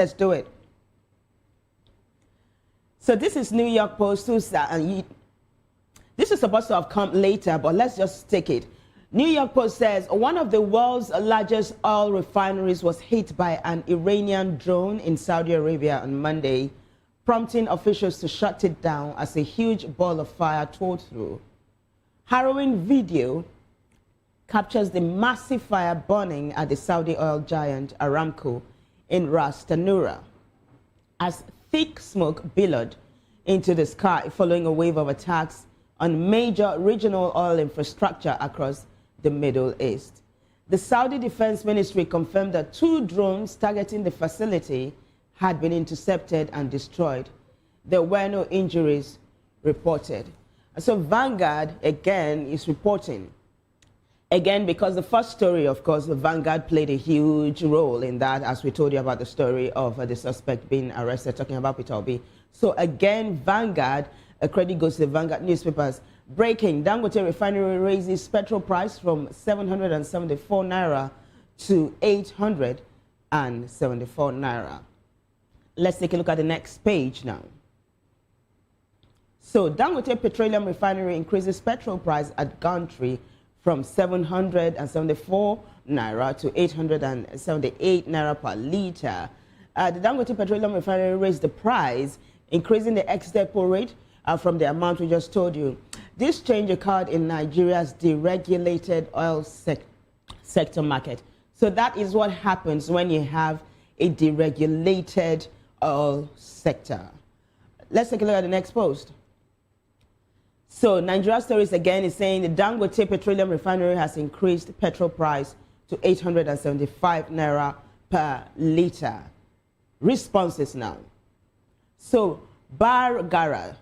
Let's do it. So this is New York Post. This is supposed to have come later, but let's just take it. New York Post says one of the world's largest oil refineries was hit by an Iranian drone in Saudi Arabia on Monday, prompting officials to shut it down as a huge ball of fire tore through. Harrowing video captures the massive fire burning at the Saudi oil giant Aramco in Ras Tanura as thick smoke billowed into the sky following a wave of attacks on major regional oil infrastructure across the Middle East. The Saudi Defense Ministry confirmed that 2 drones targeting the facility had been intercepted and destroyed. There were no injuries reported. So Vanguard, again, is reporting. Again, because the first story, of course, the Vanguard played a huge role in that, as we told you about the story of the suspect being arrested, talking about Peter Obi. So again, Vanguard, a credit goes to the Vanguard newspapers. Breaking, Dangote refinery raises petrol price from 774 naira to 874 naira. Let's take a look at the next page now. So Dangote Petroleum Refinery increases petrol price at gantry from 774 naira to 878 naira per litre. The Dangote Petroleum Refinery raised the price, increasing the ex-depot rate from the amount we just told you. This change occurred in Nigeria's deregulated oil sector market. So that is what happens when you have a deregulated oil sector. Let's take a look at the next post. So Nigeria Stories again is saying the Dangote Petroleum Refinery has increased petrol price to 875 naira per litre. Responses now. So Bariagara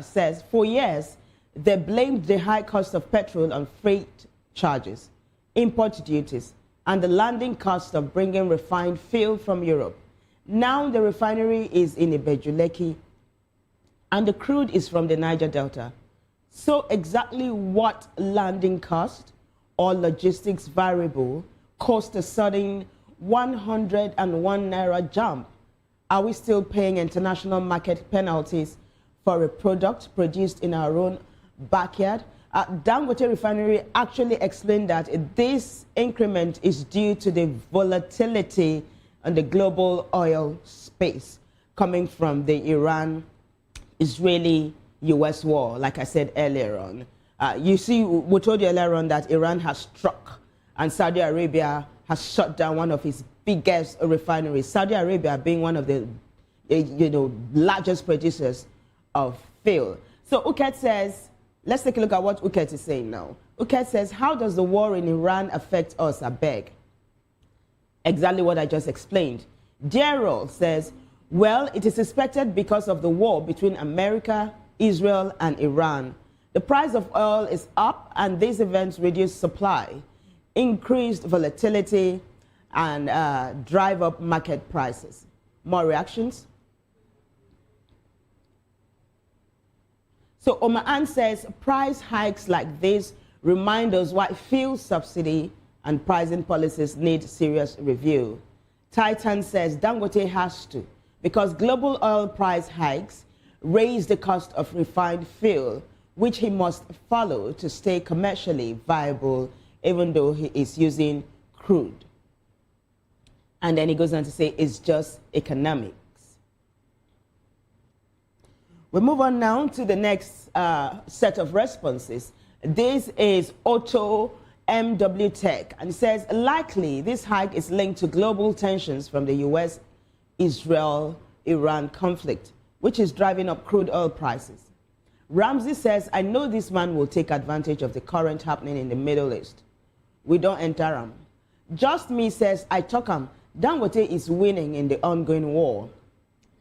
says for years they blamed the high cost of petrol on freight charges, import duties, and the landing cost of bringing refined fuel from Europe. Now the refinery is in Ibejuleki and the crude is from the Niger Delta. So exactly what landing cost or logistics variable caused a sudden 101 naira jump? Are we still paying international market penalties for a product produced in our own backyard? Dangote Refinery actually explained that this increment is due to the volatility on the global oil space coming from the Iran-Israeli-US war, like I said earlier on. You see, we told you earlier on that Iran has struck and Saudi Arabia has shut down one of its biggest refineries. Saudi Arabia being one of the largest producers of fuel. So Uket says, let's take a look at what Uket is saying now. Uket says, how does the war in Iran affect us, I beg? Exactly what I just explained. Gerald says, well, it is expected because of the war between America, Israel, and Iran. The price of oil is up, and these events reduce supply, increased volatility, and drive up market prices. More reactions? So Oman says price hikes like this remind us why fuel subsidy and pricing policies need serious review. Titan says Dangote has to, because global oil price hikes raise the cost of refined fuel, which he must follow to stay commercially viable, even though he is using crude. And then he goes on to say it's just economics. We move on now to the next set of responses. This is Otto MW Tech, and it says likely this hike is linked to global tensions from the US-Israel-Iran conflict, which is driving up crude oil prices. Ramsey says, I know this man will take advantage of the current happening in the Middle East. We don't enter him. Just Me says, I talk him. Dangote is winning in the ongoing war.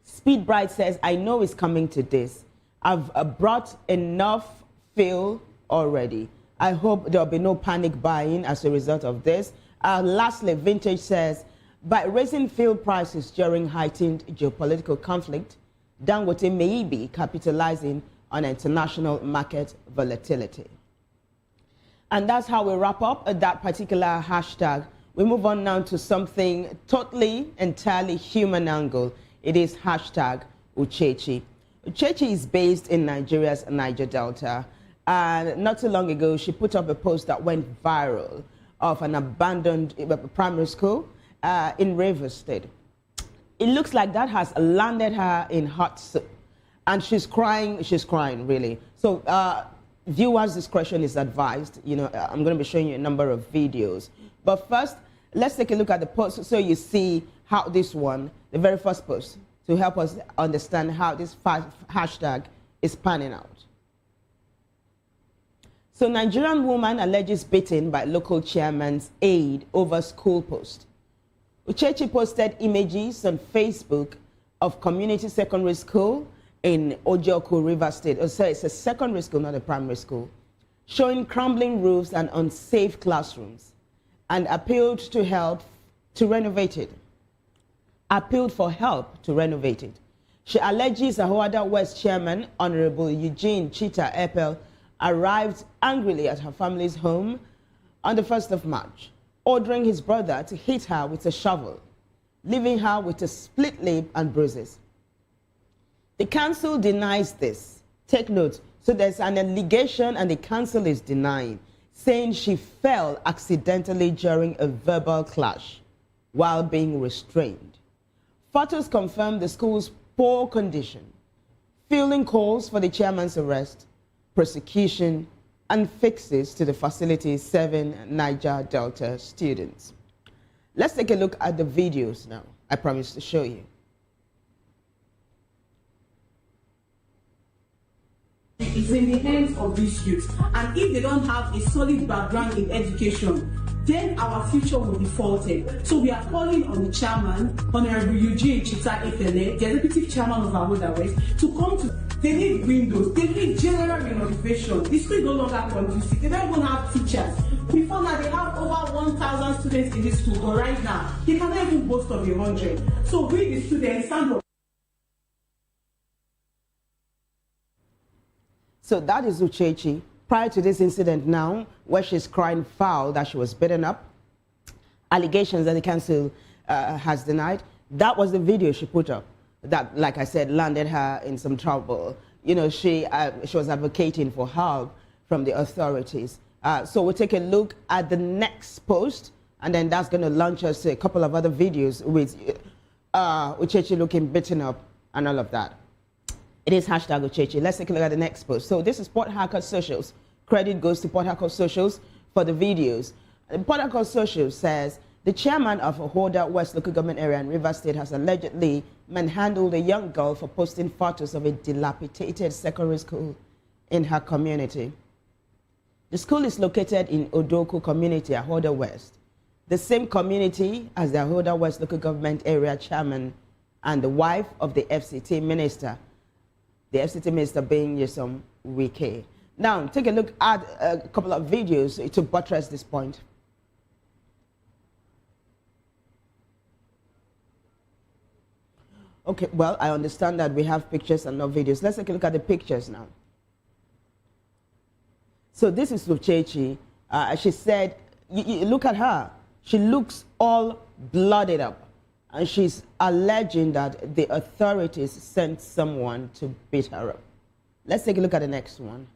Speed Bright says, I know it's coming to this. I've brought enough fuel already. I hope there'll be no panic buying as a result of this. Lastly, Vintage says, by raising fuel prices during heightened geopolitical conflict, Dangote may be capitalizing on international market volatility. And that's how we wrap up that particular hashtag We move on now to something totally, entirely human angle. It is hashtag Uchechi. Uchechi is based in Nigeria's Niger Delta. And not too long ago, she put up a post that went viral of an abandoned primary school in Rivers State. It looks like that has landed her in hot soup. And she's crying really. So viewers' discretion is advised. You know, I'm going to be showing you a number of videos. But first, let's take a look at the post so you see how this one, the very first post, to help us understand how this hashtag is panning out. So Nigerian woman alleges beaten by local chairman's aide over school post. Uchechi posted images on Facebook of community secondary school in Ojoku, River State. Oh, so it's a secondary school, not a primary school, showing crumbling roofs and unsafe classrooms, and appealed to help to renovate it. Appealed for help to renovate it. She alleges Ahoada West chairman, Honorable Eugene Chita Epel, arrived angrily at her family's home on the 1st of March, ordering his brother to hit her with a shovel, leaving her with a split lip and bruises. The council denies this. Take note. So there's an allegation and the council is denying, saying she fell accidentally during a verbal clash while being restrained. Photos confirm the school's poor condition, fielding calls for the chairman's arrest, prosecution, and fixes to the facility's 7 Niger Delta students. Let's take a look at the videos now. I promise to show you. It's in the hands of these youth, and if they don't have a solid background in education, then our future will be faulted. So we are calling on the chairman, Honorable Eugene Chita Efele, the executive chairman of Ahoada West, to come to. They need windows, they need general renovation. The school is no longer conducive. They don't even have teachers. Before now, they have over 1,000 students in this school, but right now, they cannot even boast of 100. So we, the students, stand up. So that is Uchechi. Prior to this incident now, where she's crying foul that she was beaten up, allegations that the council has denied, that was the video she put up that, like I said, landed her in some trouble. You know, she was advocating for help from the authorities. So we'll take a look at the next post, and then that's going to launch us to a couple of other videos with Uchechi looking beaten up and all of that. It is hashtag Uchechi. Let's take a look at the next post. So this is Port Harcourt Socials. Credit goes to Port Harcourt Socials for the videos. Port Harcourt Socials says the chairman of Ahoada West local government area in River State has allegedly manhandled a young girl for posting photos of a dilapidated secondary school in her community. The school is located in Odoku community, Ahoada West, the same community as the Ahoada West local government area chairman and the wife of the FCT minister. The FCT minister being Nyesom Wike. Now, take a look at a couple of videos to buttress this point. Okay, well, I understand that we have pictures and not videos. Let's take a look at the pictures now. So this is Uchechi. She said, you look at her. She looks all blooded up. And she's alleging that the authorities sent someone to beat her up. Let's take a look at the next one.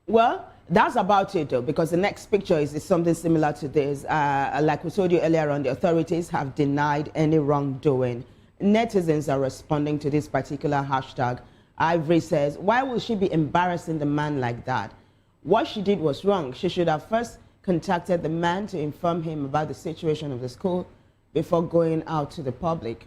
Well, that's about it, though, because the next picture is something similar to this. Like we told you earlier on, the authorities have denied any wrongdoing. Netizens are responding to this particular hashtag. Ivory says, why will she be embarrassing the man like that? What she did was wrong. She should have first contacted the man to inform him about the situation of the school before going out to the public.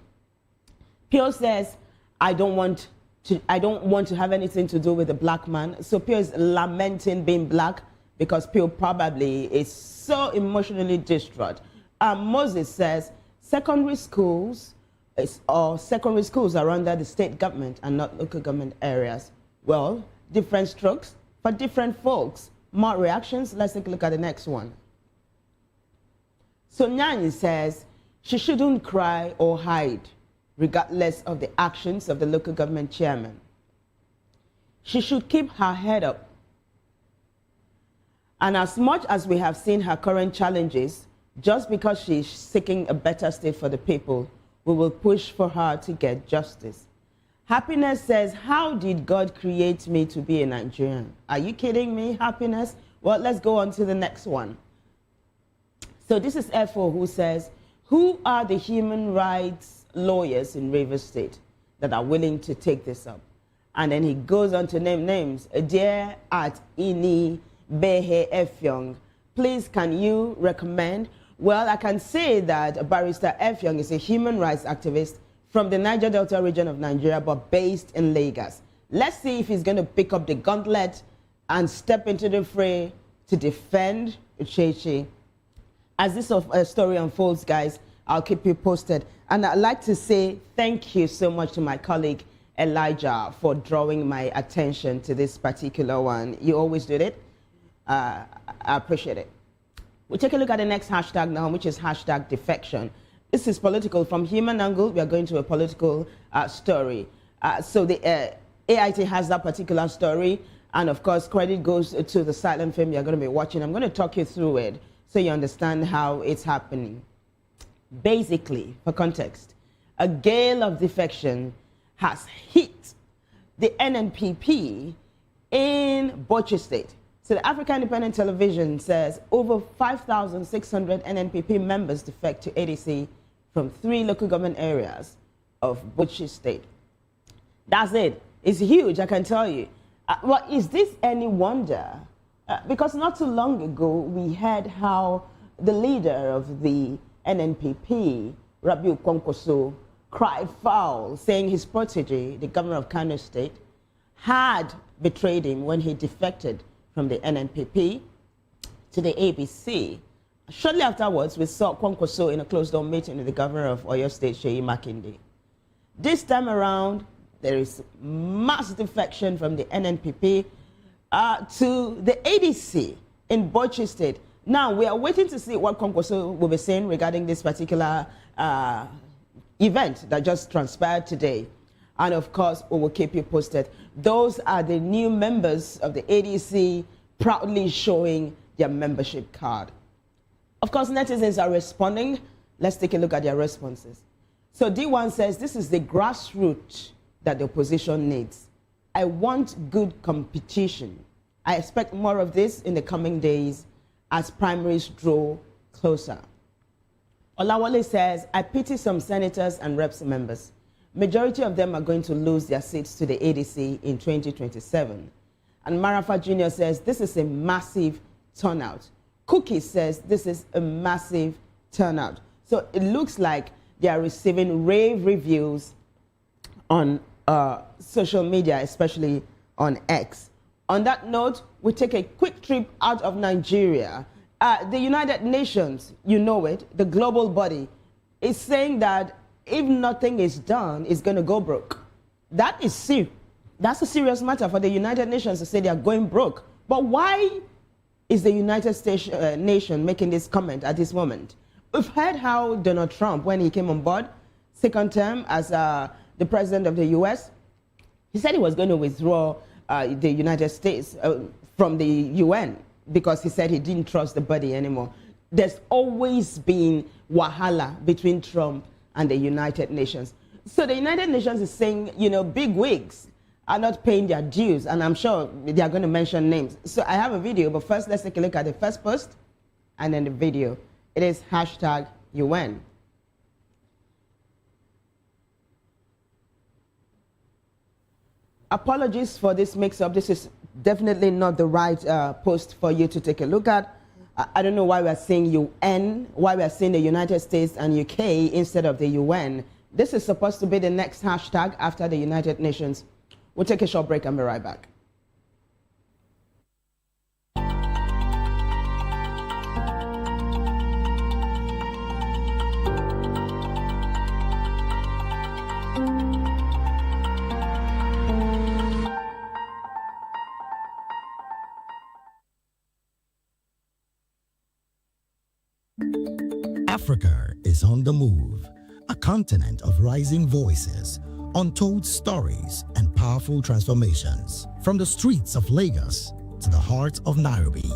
Pio says, I don't want to have anything to do with the black man. So Pio is lamenting being black because Pio probably is so emotionally distraught. Moses says, secondary schools are under the state government and not local government areas. Well, different strokes for different folks. More reactions. Let's take a look at the next one. So Nyanyi says she shouldn't cry or hide, regardless of the actions of the local government chairman. She should keep her head up. And as much as we have seen her current challenges, just because she's seeking a better state for the people, we will push for her to get justice. Happiness says, how did God create me to be a Nigerian? Are you kidding me, Happiness? Well, let's go on to the next one. So this is F4 who says, who are the human rights lawyers in Rivers State that are willing to take this up? And then he goes on to name names. Dear at Ini Behe Efyong, please can you recommend? Well, I can say that Barrister Efyong is a human rights activist from the Niger Delta region of Nigeria, but based in Lagos. Let's see if he's going to pick up the gauntlet and step into the fray to defend Uchechi. As this story unfolds, guys, I'll keep you posted. And I'd like to say thank you so much to my colleague, Elijah, for drawing my attention to this particular one. You always do it. I appreciate it. We'll take a look at the next hashtag now, which is hashtag defection. This is political. From human angle, we are going to a political story. So the AIT has that particular story. And of course, credit goes to the silent film you're going to be watching. I'm going to talk you through it so you understand how it's happening. Basically, for context, a gale of defection has hit the NNPP in Bauchi State. So the African Independent Television says over 5,600 NNPP members defect to ADC from 3 local government areas of Bauchi State. That's it. It's huge, I can tell you. Well, is this any wonder? Because not too long ago, we heard how the leader of the NNPP, Rabiu Kwankwaso, cried foul, saying his protege, the governor of Kano State, had betrayed him when he defected from the NNPP to the ABC. Shortly afterwards, we saw Kwankwaso in a closed-door meeting with the governor of Oyo State, Seyi Makinde. This time around, there is mass defection from the NNPP to the ADC in Bauchi State. Now, we are waiting to see what Kwankwaso will be saying regarding this particular event that just transpired today. And of course, we will keep you posted. Those are the new members of the ADC proudly showing their membership card. Of course, netizens are responding. Let's take a look at their responses. So D1 says, this is the grassroots that the opposition needs. I want good competition. I expect more of this in the coming days as primaries draw closer. Olawale says, I pity some senators and reps members. Majority of them are going to lose their seats to the ADC in 2027. And Marafa Jr. says, this is a massive turnout. Cookie says, this is a massive turnout. So it looks like they are receiving rave reviews on social media, especially on X. On that note, we take a quick trip out of Nigeria. The United Nations, you know it, the global body, is saying that if nothing is done, it's going to go broke. That is serious. That's a serious matter for the United Nations to say they are going broke. But why is the United States nation making this comment at this moment? We've heard how Donald Trump, when he came on board, second term as the president of the US, he said he was going to withdraw the United States from the UN because he said he didn't trust the body anymore. There's always been wahala between Trump and the United Nations. So the United Nations is saying, you know, big wigs are not paying their dues, and I'm sure they are going to mention names. So I have a video, but first let's take a look at the first post and then the video. It is hashtag UN. Apologies for this mix-up. This is definitely not the right post for you to take a look at. I don't know why we're saying UN, why we're saying the United States and UK instead of the UN. This is supposed to be the next hashtag after the United Nations. We'll take a short break and be right back. Africa is on the move, a continent of rising voices, untold stories, and powerful transformations. From the streets of Lagos to the heart of Nairobi,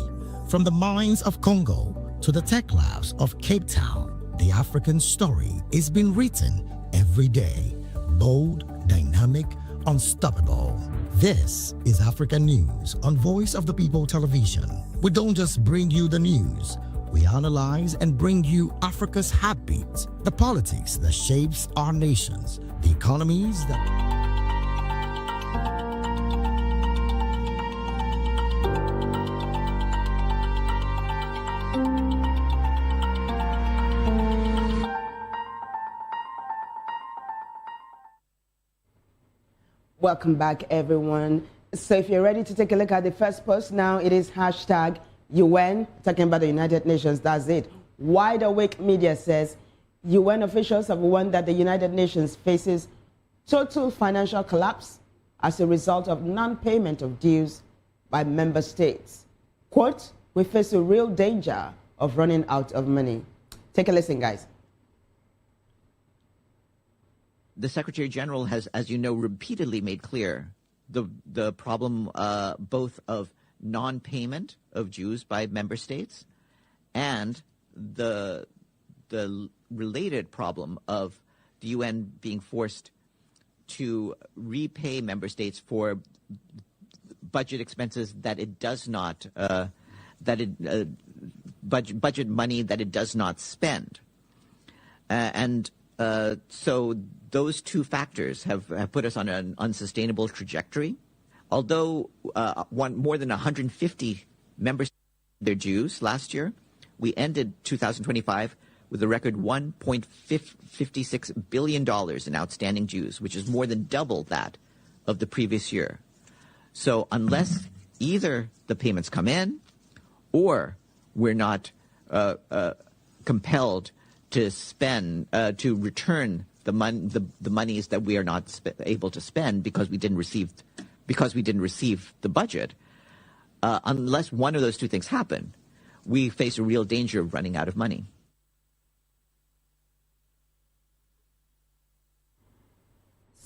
From the mines of Congo to the tech labs of Cape Town, the African story is being written every day. Bold, dynamic, unstoppable. This is Africa News on Voice of the People Television. We don't just bring you the news. We analyze and bring you Africa's heartbeat, the politics that shapes our nations, the economies that... Welcome back, everyone. So if you're ready to take a look at the first post now, it is hashtag UN, talking about the United Nations, that's it. Wide Awake Media says UN officials have warned that the United Nations faces total financial collapse as a result of non-payment of dues by member states. Quote, we face a real danger of running out of money. Take a listen, guys. The Secretary General has, as you know, repeatedly made clear the problem both of non-payment of dues by member states and the related problem of the UN being forced to repay member states for budget expenses that it does not budget money that it does not spend, so those two factors have put us on an unsustainable trajectory. Although more than 150 members paid their dues last year, we ended 2025 with a record $1.56 billion in outstanding dues, which is more than double that of the previous year. So unless either the payments come in or we're not compelled to spend, to return the monies that we are not able to spend because we didn't receive the budget, unless one of those two things happen, we face a real danger of running out of money.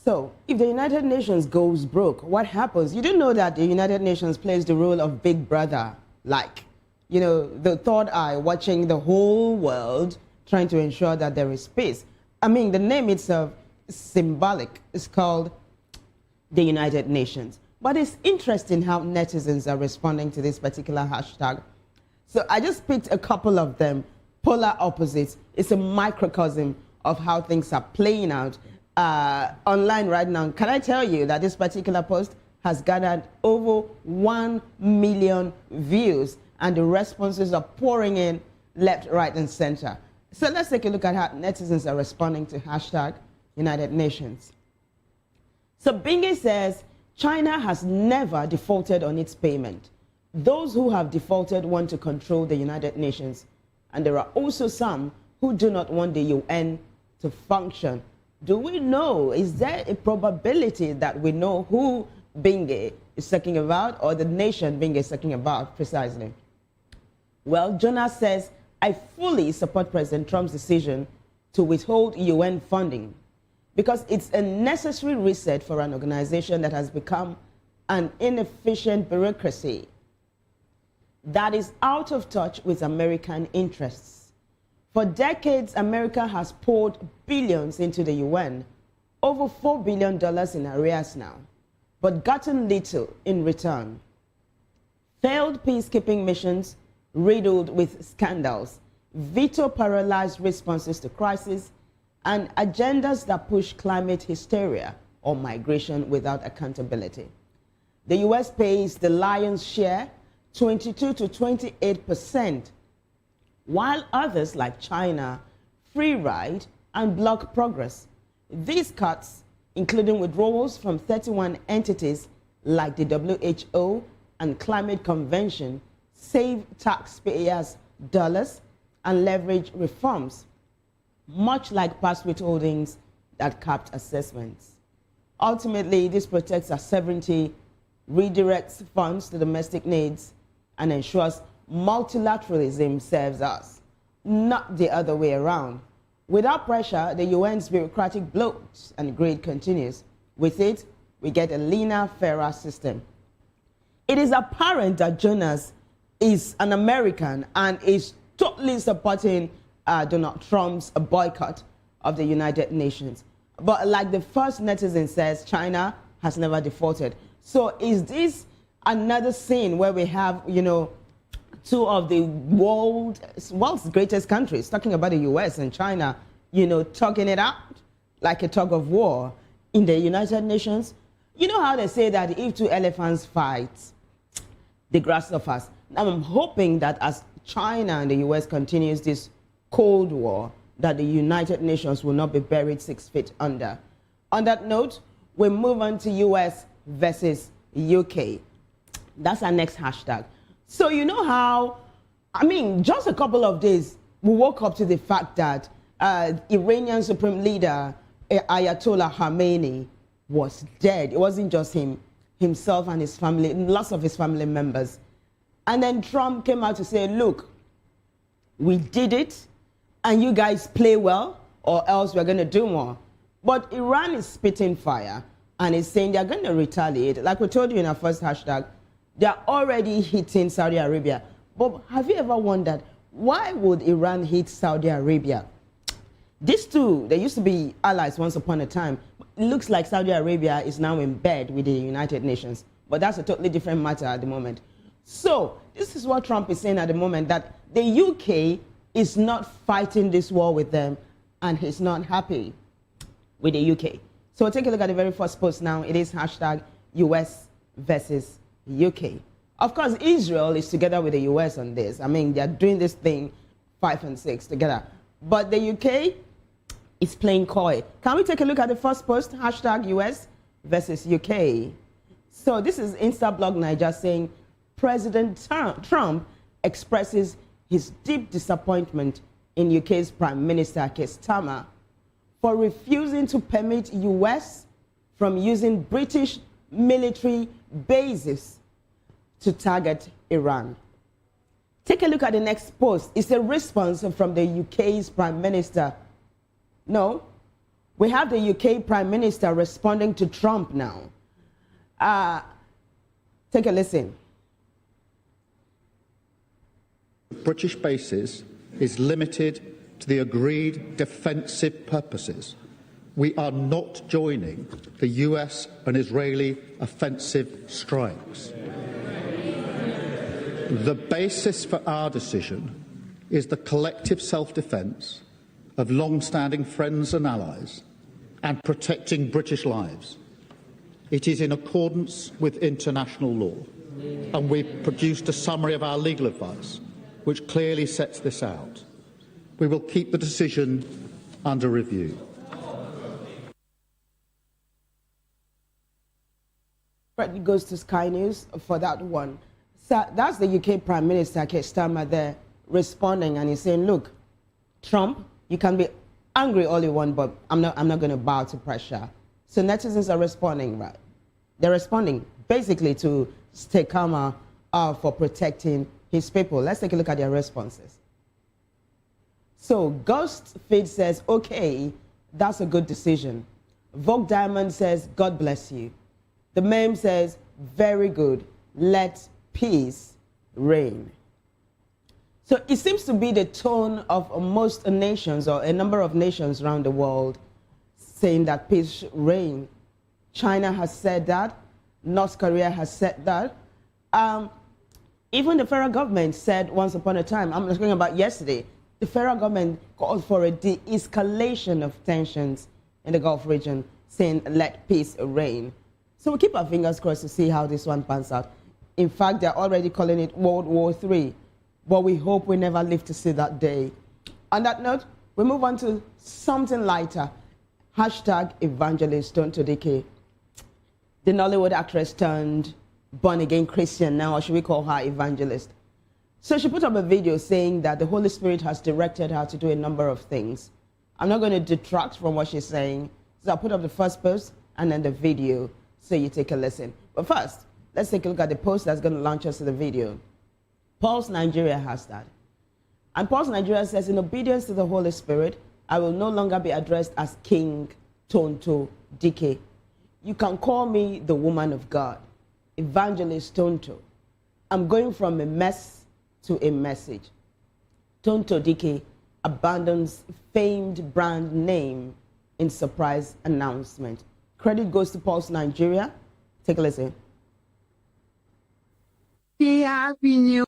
So, if the United Nations goes broke, what happens? You do know that the United Nations plays the role of big brother, like, you know, the third eye watching the whole world, trying to ensure that there is peace. I mean, the name itself is symbolic. It's called the United Nations. But it's interesting how netizens are responding to this particular hashtag. So I just picked a couple of them, polar opposites. It's a microcosm of how things are playing out online right now. Can I tell you that this particular post has gathered over 1 million views, and the responses are pouring in left, right, and center. So let's take a look at how netizens are responding to hashtag United Nations. So Bingi says, China has never defaulted on its payment. Those who have defaulted want to control the United Nations. And there are also some who do not want the UN to function. Do we know, is there a probability that we know who Bingi is talking about, or the nation Bingi is talking about precisely? Well, Jonas says, I fully support President Trump's decision to withhold UN funding because it's a necessary reset for an organization that has become an inefficient bureaucracy that is out of touch with American interests. For decades, America has poured billions into the UN, over $4 billion in arrears now, but gotten little in return. Failed peacekeeping missions riddled with scandals, veto-paralyzed responses to crisis, and agendas that push climate hysteria or migration without accountability. The US pays the lion's share, 22 to 28%, while others like China free ride and block progress. These cuts, including withdrawals from 31 entities like the WHO and Climate Convention, save taxpayers dollars and leverage reforms, much like past withholdings that capped assessments. Ultimately, this protects our sovereignty, redirects funds to domestic needs, and ensures multilateralism serves us, not the other way around. Without pressure, the UN's bureaucratic bloat and greed continues. With it, we get a leaner, fairer system. It is apparent that Jonas is an American and is totally supporting Donald Trump's boycott of the United Nations. But like the first netizen says, China has never defaulted. So is this another scene where we have, you know, two of the world's greatest countries, talking about the US and China, you know, talking it out like a tug of war in the United Nations? You know how they say that if two elephants fight, the grass suffers. Now I'm hoping that as China and the US continues this Cold War, that the United Nations will not be buried 6 feet under. On that note, we move on to US versus UK. That's our next hashtag. So you know how, I mean, just a couple of days, we woke up to the fact that Iranian Supreme Leader Ayatollah Khamenei was dead. It wasn't just himself and his family, lots of his family members. And then Trump came out to say, look, we did it, and you guys play well, or else we're going to do more. But Iran is spitting fire and is saying they're going to retaliate. Like we told you in our first hashtag, they're already hitting Saudi Arabia. But have you ever wondered, why would Iran hit Saudi Arabia? These two, they used to be allies once upon a time. It looks like Saudi Arabia is now in bed with the United Nations. But that's a totally different matter at the moment. So this is what Trump is saying at the moment, that the UK is not fighting this war with them, and he's not happy with the UK. So we'll take a look at the very first post now. It is hashtag US versus UK. Of course, Israel is together with the US on this. I mean, they're doing this thing 5 and 6 together. But the UK is playing coy. Can we take a look at the first post, hashtag US versus UK? So this is Instablog Niger saying, President Trump expresses his deep disappointment in UK's Prime Minister Keir Starmer for refusing to permit US from using British military bases to target Iran. Take a look at the next post. It's a response from the UK's Prime Minister. No, we have the UK Prime Minister responding to Trump now. Take a listen. British bases is limited to the agreed defensive purposes. We are not joining the US and Israeli offensive strikes. The basis for our decision is the collective self-defence of long-standing friends and allies and protecting British lives. It is in accordance with international law, and we've produced a summary of our legal advice which clearly sets this out. We will keep the decision under review. It goes to Sky News for that one. So that's the UK Prime Minister Keir Starmer there responding, and he's saying, look, Trump, you can be angry all you want, but I'm not going to bow to pressure. So netizens are responding, right? They're responding basically to stay calmer for protecting his people. Let's take a look at their responses. So Ghost Feed says, okay, that's a good decision. Vogue Diamond says, God bless you. The meme says, very good, let peace reign. So it seems to be the tone of most nations, or a number of nations around the world, saying that peace reign. China has said that. North Korea has said that. Even the federal government said once upon a time, I'm talking about yesterday, the federal government called for a de-escalation of tensions in the Gulf region, saying let peace reign. So we keep our fingers crossed to see how this one pans out. In fact, they're already calling it World War III, but we hope we never live to see that day. On that note, we move on to something lighter. Hashtag Evangelist Tonto Dike. The Nollywood actress turned born-again Christian now, or should we call her evangelist? So she put up a video saying that the Holy Spirit has directed her to do a number of things. I'm not going to detract from what she's saying, so I'll put up the first post and then the video so you take a listen. But first, let's take a look at the post that's going to launch us to the video. Pulse Nigeria has that. And Pulse Nigeria says, in obedience to the Holy Spirit, I will no longer be addressed as King Tonto Dike. You can call me the woman of God, Evangelist Tonto. I'm going from a mess to a message. Tonto Dike abandons famed brand name in surprise announcement. Credit goes to Pulse Nigeria. Take a listen. Happy New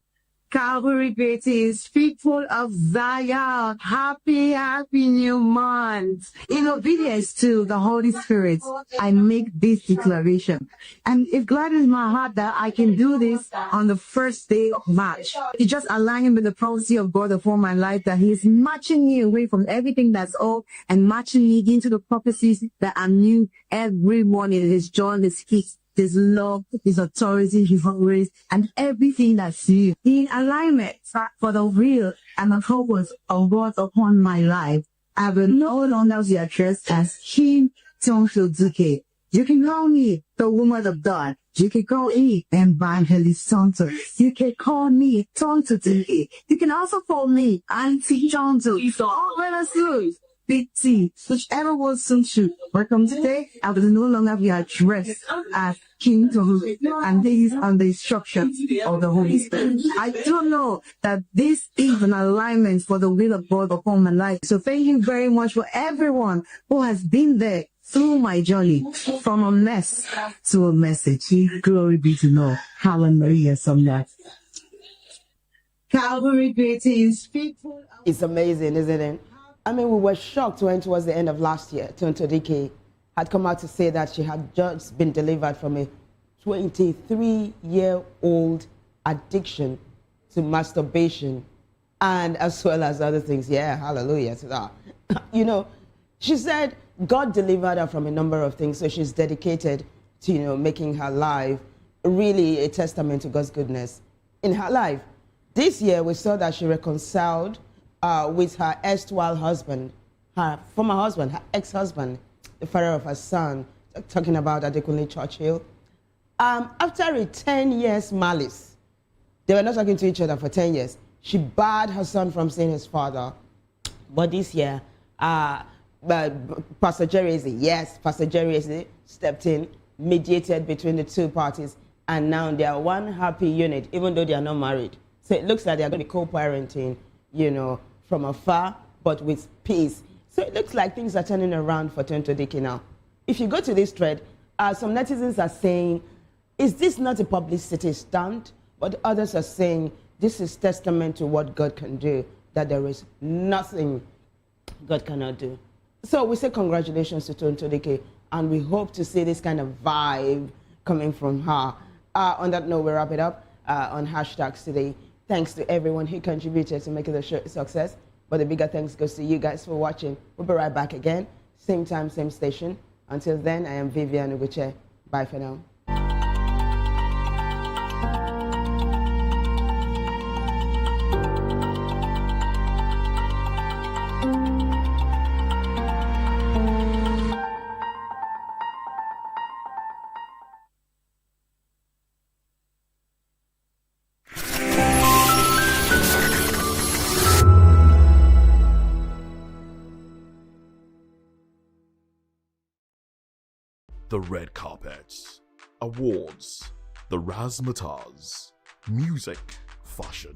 Calvary greetings, people of Zion. Happy new month. In obedience to the Holy Spirit, I make this declaration. And it gladdens my heart that I can do this on the first day of March. It just aligning with the prophecy of God upon my life, that He is marching me away from everything that's old and marching me into the prophecies that are new every morning. His joy, His peace, His love, His authority, His grace, and everything that's new. In alignment for the will and the purpose of God upon my life, I will no longer be addressed as King Tonto Dike. You can call me the woman of God. You can call me Evangelist Tonto. You can call me Tonto Dike. You can also call me Auntie Tonto. All let us do. Big T, whichever one suits you. Welcome today. I will no longer be addressed as King Tonto, and this on the instructions of the Holy Spirit. I do know that this is an alignment for the will of God upon my life. So thank you very much for everyone who has been there through my journey from a mess to a message. Glory be to God. Hallelujah. Some that. Calvary greetings, people. It's amazing, isn't it? I mean, we were shocked when towards the end of last year, Tonto Dike had come out to say that she had just been delivered from a 23-year-old addiction to masturbation and as well as other things. Yeah, hallelujah to that. You know, she said God delivered her from a number of things, so she's dedicated to, making her life really a testament to God's goodness in her life. This year, we saw that she reconciled with her erstwhile husband, her former husband, her ex-husband, the father of her son, talking about Adekunle Churchill. After a 10 years malice, they were not talking to each other for 10 years. She barred her son from seeing his father. But this year, Pastor Jerry Eze stepped in, mediated between the two parties, and now they are one happy unit, even though they are not married. So it looks like they are going to be co-parenting, from afar, but with peace. So it looks like things are turning around for Tonto Dike now. If you go to this thread, some netizens are saying, is this not a publicity stunt? But others are saying, this is testament to what God can do, that there is nothing God cannot do. So we say congratulations to Tonto Dike, and we hope to see this kind of vibe coming from her. On that note, we wrap it up on hashtags today. Thanks to everyone who contributed to making the show a success. But the bigger thanks goes to you guys for watching. We'll be right back again. Same time, same station. Until then, I am Vivian Uguche. Bye for now. The red carpets, awards, the razzmatazz, music, fashion,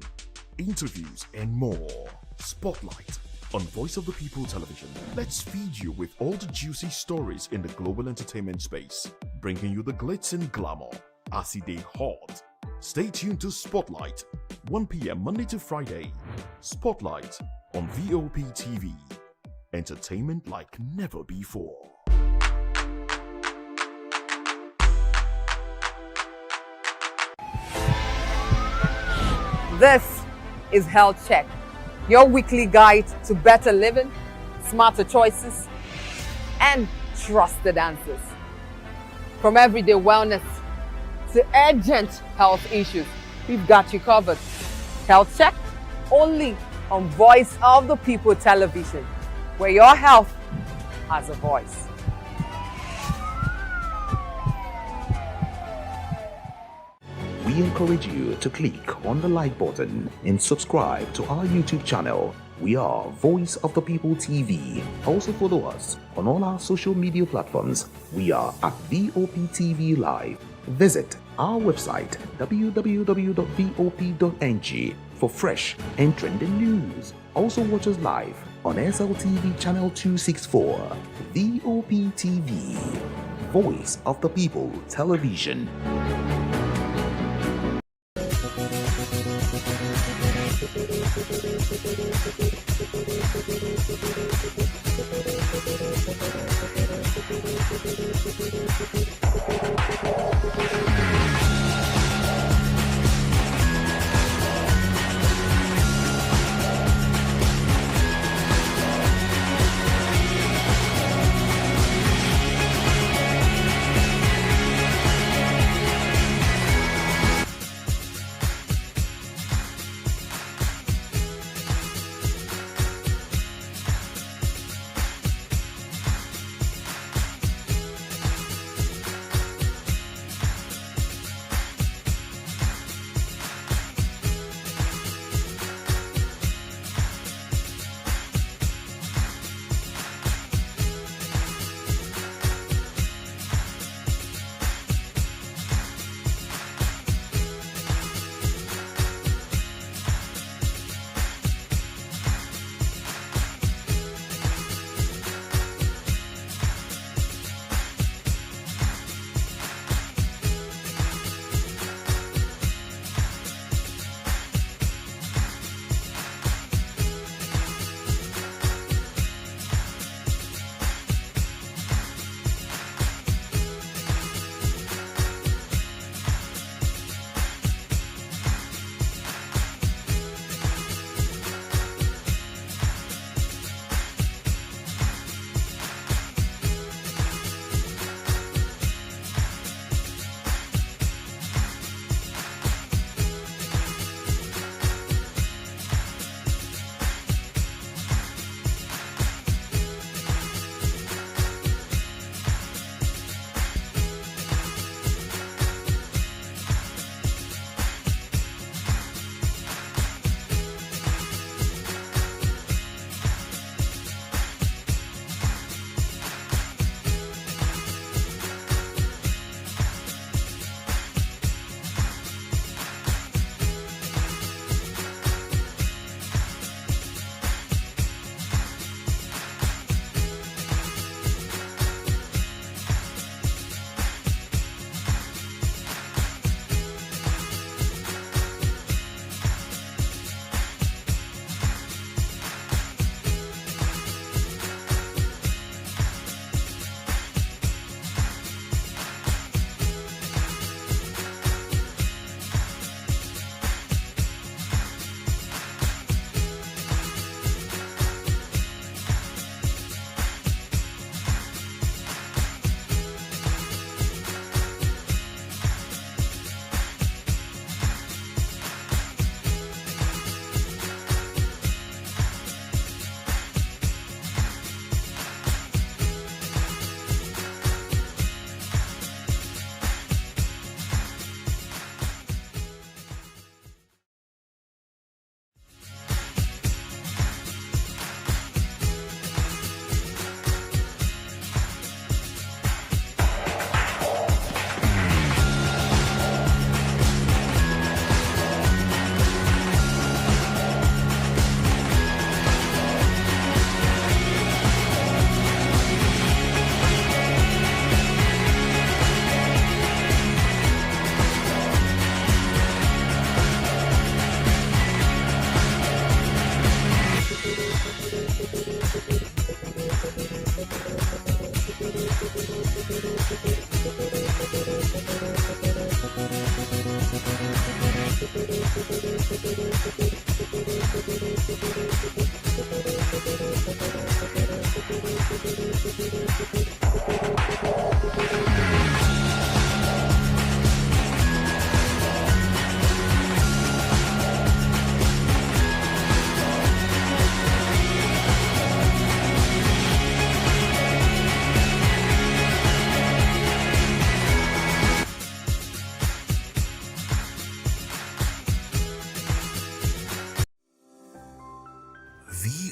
interviews, and more. Spotlight on Voice of the People Television. Let's feed you with all the juicy stories in the global entertainment space, bringing you the glitz and glamour as it is hot. Stay tuned to Spotlight, 1 p.m. Monday to Friday. Spotlight on VOP TV. Entertainment like never before. This is Health Check, your weekly guide to better living, smarter choices, and trusted answers. From everyday wellness to urgent health issues, we've got you covered. Health Check, only on Voice of the People Television, where your health has a voice. We encourage you to click on the like button and subscribe to our YouTube channel. We are Voice of the People TV. Also follow us on all our social media platforms. We are at VOP TV Live. Visit our website www.vop.ng for fresh and trending news. Also watch us live on SLTV channel 264, VOP TV, Voice of the People Television.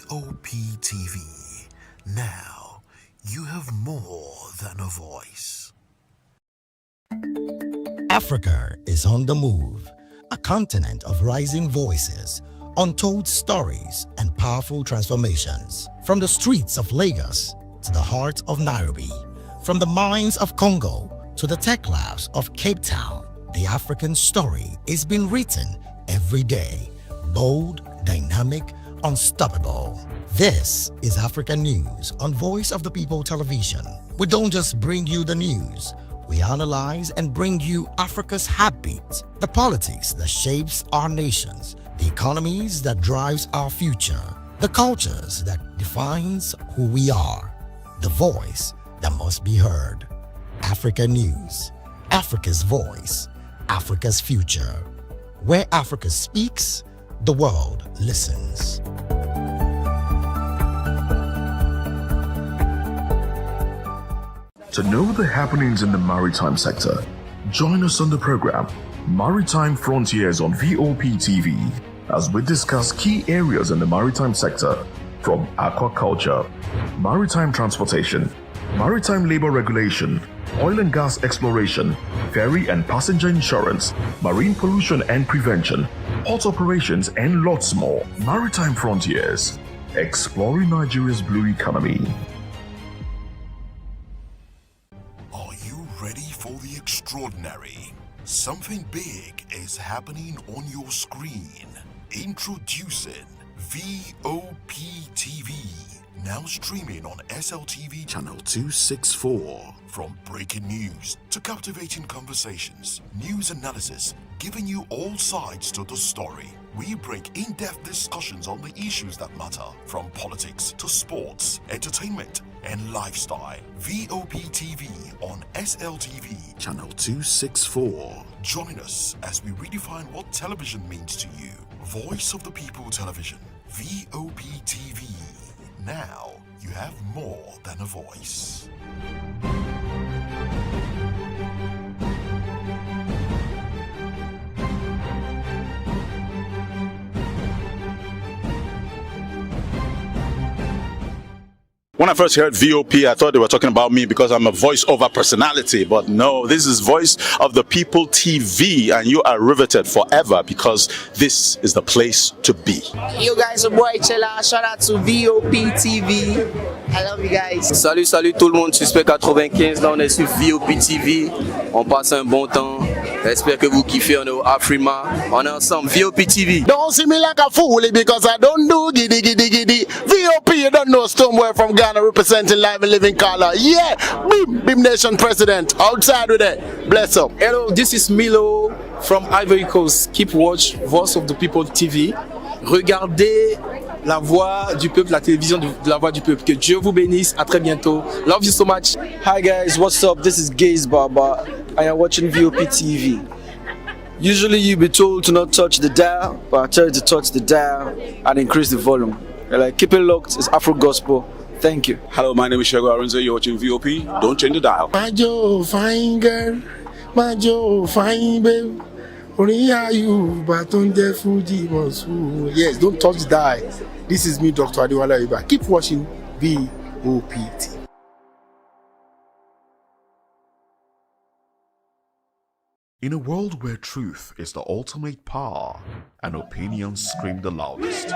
VOP-TV. Now, you have more than a voice. Africa is on the move. a continent of rising voices, untold stories, and powerful transformations. From the streets of Lagos to the heart of Nairobi, from the mines of Congo to the tech labs of Cape Town, the African story is being written every day. Bold, dynamic, unstoppable. This is African News on Voice of the People Television. We don't just bring you the news. We analyze and bring you Africa's heartbeat, the politics that shapes our nations, the economies that drives our future, the cultures that defines who we are, the voice that must be heard. Africa News, Africa's voice, Africa's future. Where Africa speaks, the world listens. To know the happenings in the maritime sector, join us on the program Maritime Frontiers on VOP TV as we discuss key areas in the maritime sector from aquaculture, maritime transportation, maritime labor regulation, oil and gas exploration, ferry and passenger insurance, marine pollution and prevention, port operations, and lots more. Maritime Frontiers, exploring Nigeria's blue economy. Are you ready for the extraordinary? Something big is happening on your screen. Introducing VOP TV. Now streaming on SLTV channel 264. From breaking news to captivating conversations, news analysis, giving you all sides to the story. We break in-depth discussions on the issues that matter, from politics to sports, entertainment, and lifestyle. VOP TV on SLTV channel 264. Join us as we redefine what television means to you. Voice of the People Television, VOP TV. Now you have more than a voice. When I first heard VOP, I thought they were talking about me because I'm a voice-over personality. But no, this is Voice of the People TV, and you are riveted forever because this is the place to be. Yo guys, your boy Chella. Shout out to VOP TV. I love you guys. Salut, salut tout le monde. Suspect 95. Là, on est sur VOP TV. On passe un bon temps. J'espère que vous kiffez. On est au Afrima. On est ensemble. VOP TV. Don't see me like a fool because I don't do giddy giddy giddy. VOP, you don't know somewhere from Ghana representing live and living color. Yeah, Beam Nation President. Outside with it. Bless up. Hello, this is Milo from Ivory Coast. Keep watch Voice of the People TV. Regardez la voix du peuple, la télévision de la voix du peuple. Que Dieu vous bénisse. À très bientôt. Love you so much. Hi guys, what's up? This is Gaze Baba. I am watching VOP TV. Usually you'll be told to not touch the dial, but I tell you to touch the dial and increase the volume. You're like, keep it locked. It's Afro Gospel. Thank you. Hello, my name is Shego Aronzo. You're watching VOP. Don't change the dial. My Joe, fine girl. My Joe, fine babe. Only are you, but on the Fuji was. Yes, don't touch the dial. This is me, Dr. Adiwala Iba. Keep watching VOPT. In a world where truth is the ultimate power and opinions scream the loudest,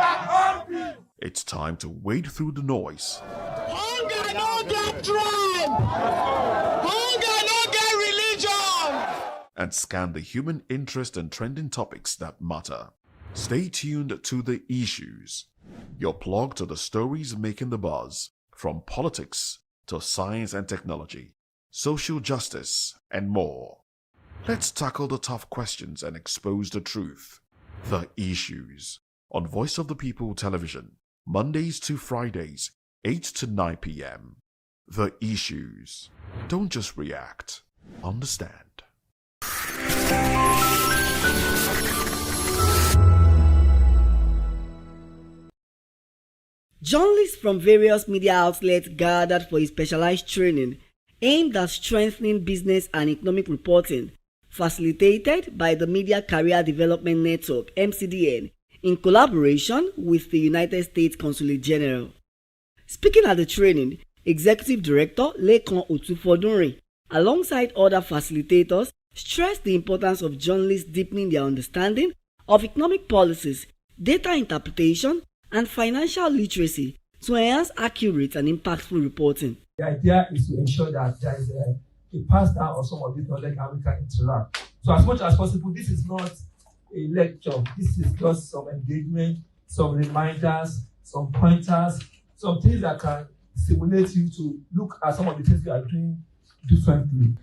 it's time to wade through the noise. Hunger no get tribe! Hunger no get religion! And scan the human interest and trending topics that matter. Stay tuned to The Issues, your plug to the stories making the buzz, from politics to science and technology, social justice, and more. Let's tackle the tough questions and expose the truth. The Issues on Voice of the People Television, Mondays to Fridays, 8 to 9 p.m. The Issues. Don't just react, understand. Journalists from various media outlets gathered for a specialized training aimed at strengthening business and economic reporting, facilitated by the Media Career Development Network (MCDN) in collaboration with the United States Consulate General. Speaking at the training, Executive Director Lekan Otufodunrin, alongside other facilitators, stressed the importance of journalists deepening their understanding of economic policies, data interpretation, and financial literacy to enhance accurate and impactful reporting. The idea is to ensure that there is a pass down of some of this knowledge and we can interact. So as much as possible, this is not a lecture. This is just some engagement, some reminders, some pointers, some things that can stimulate you to look at some of the things we are doing differently.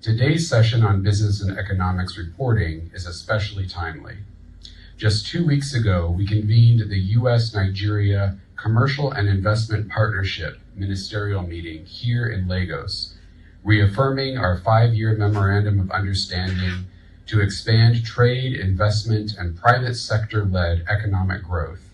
Today's session on business and economics reporting is especially timely. Just 2 weeks ago, we convened the U.S.-Nigeria Commercial and Investment Partnership Ministerial Meeting here in Lagos, reaffirming our 5-year Memorandum of Understanding to expand trade, investment, and private sector-led economic growth.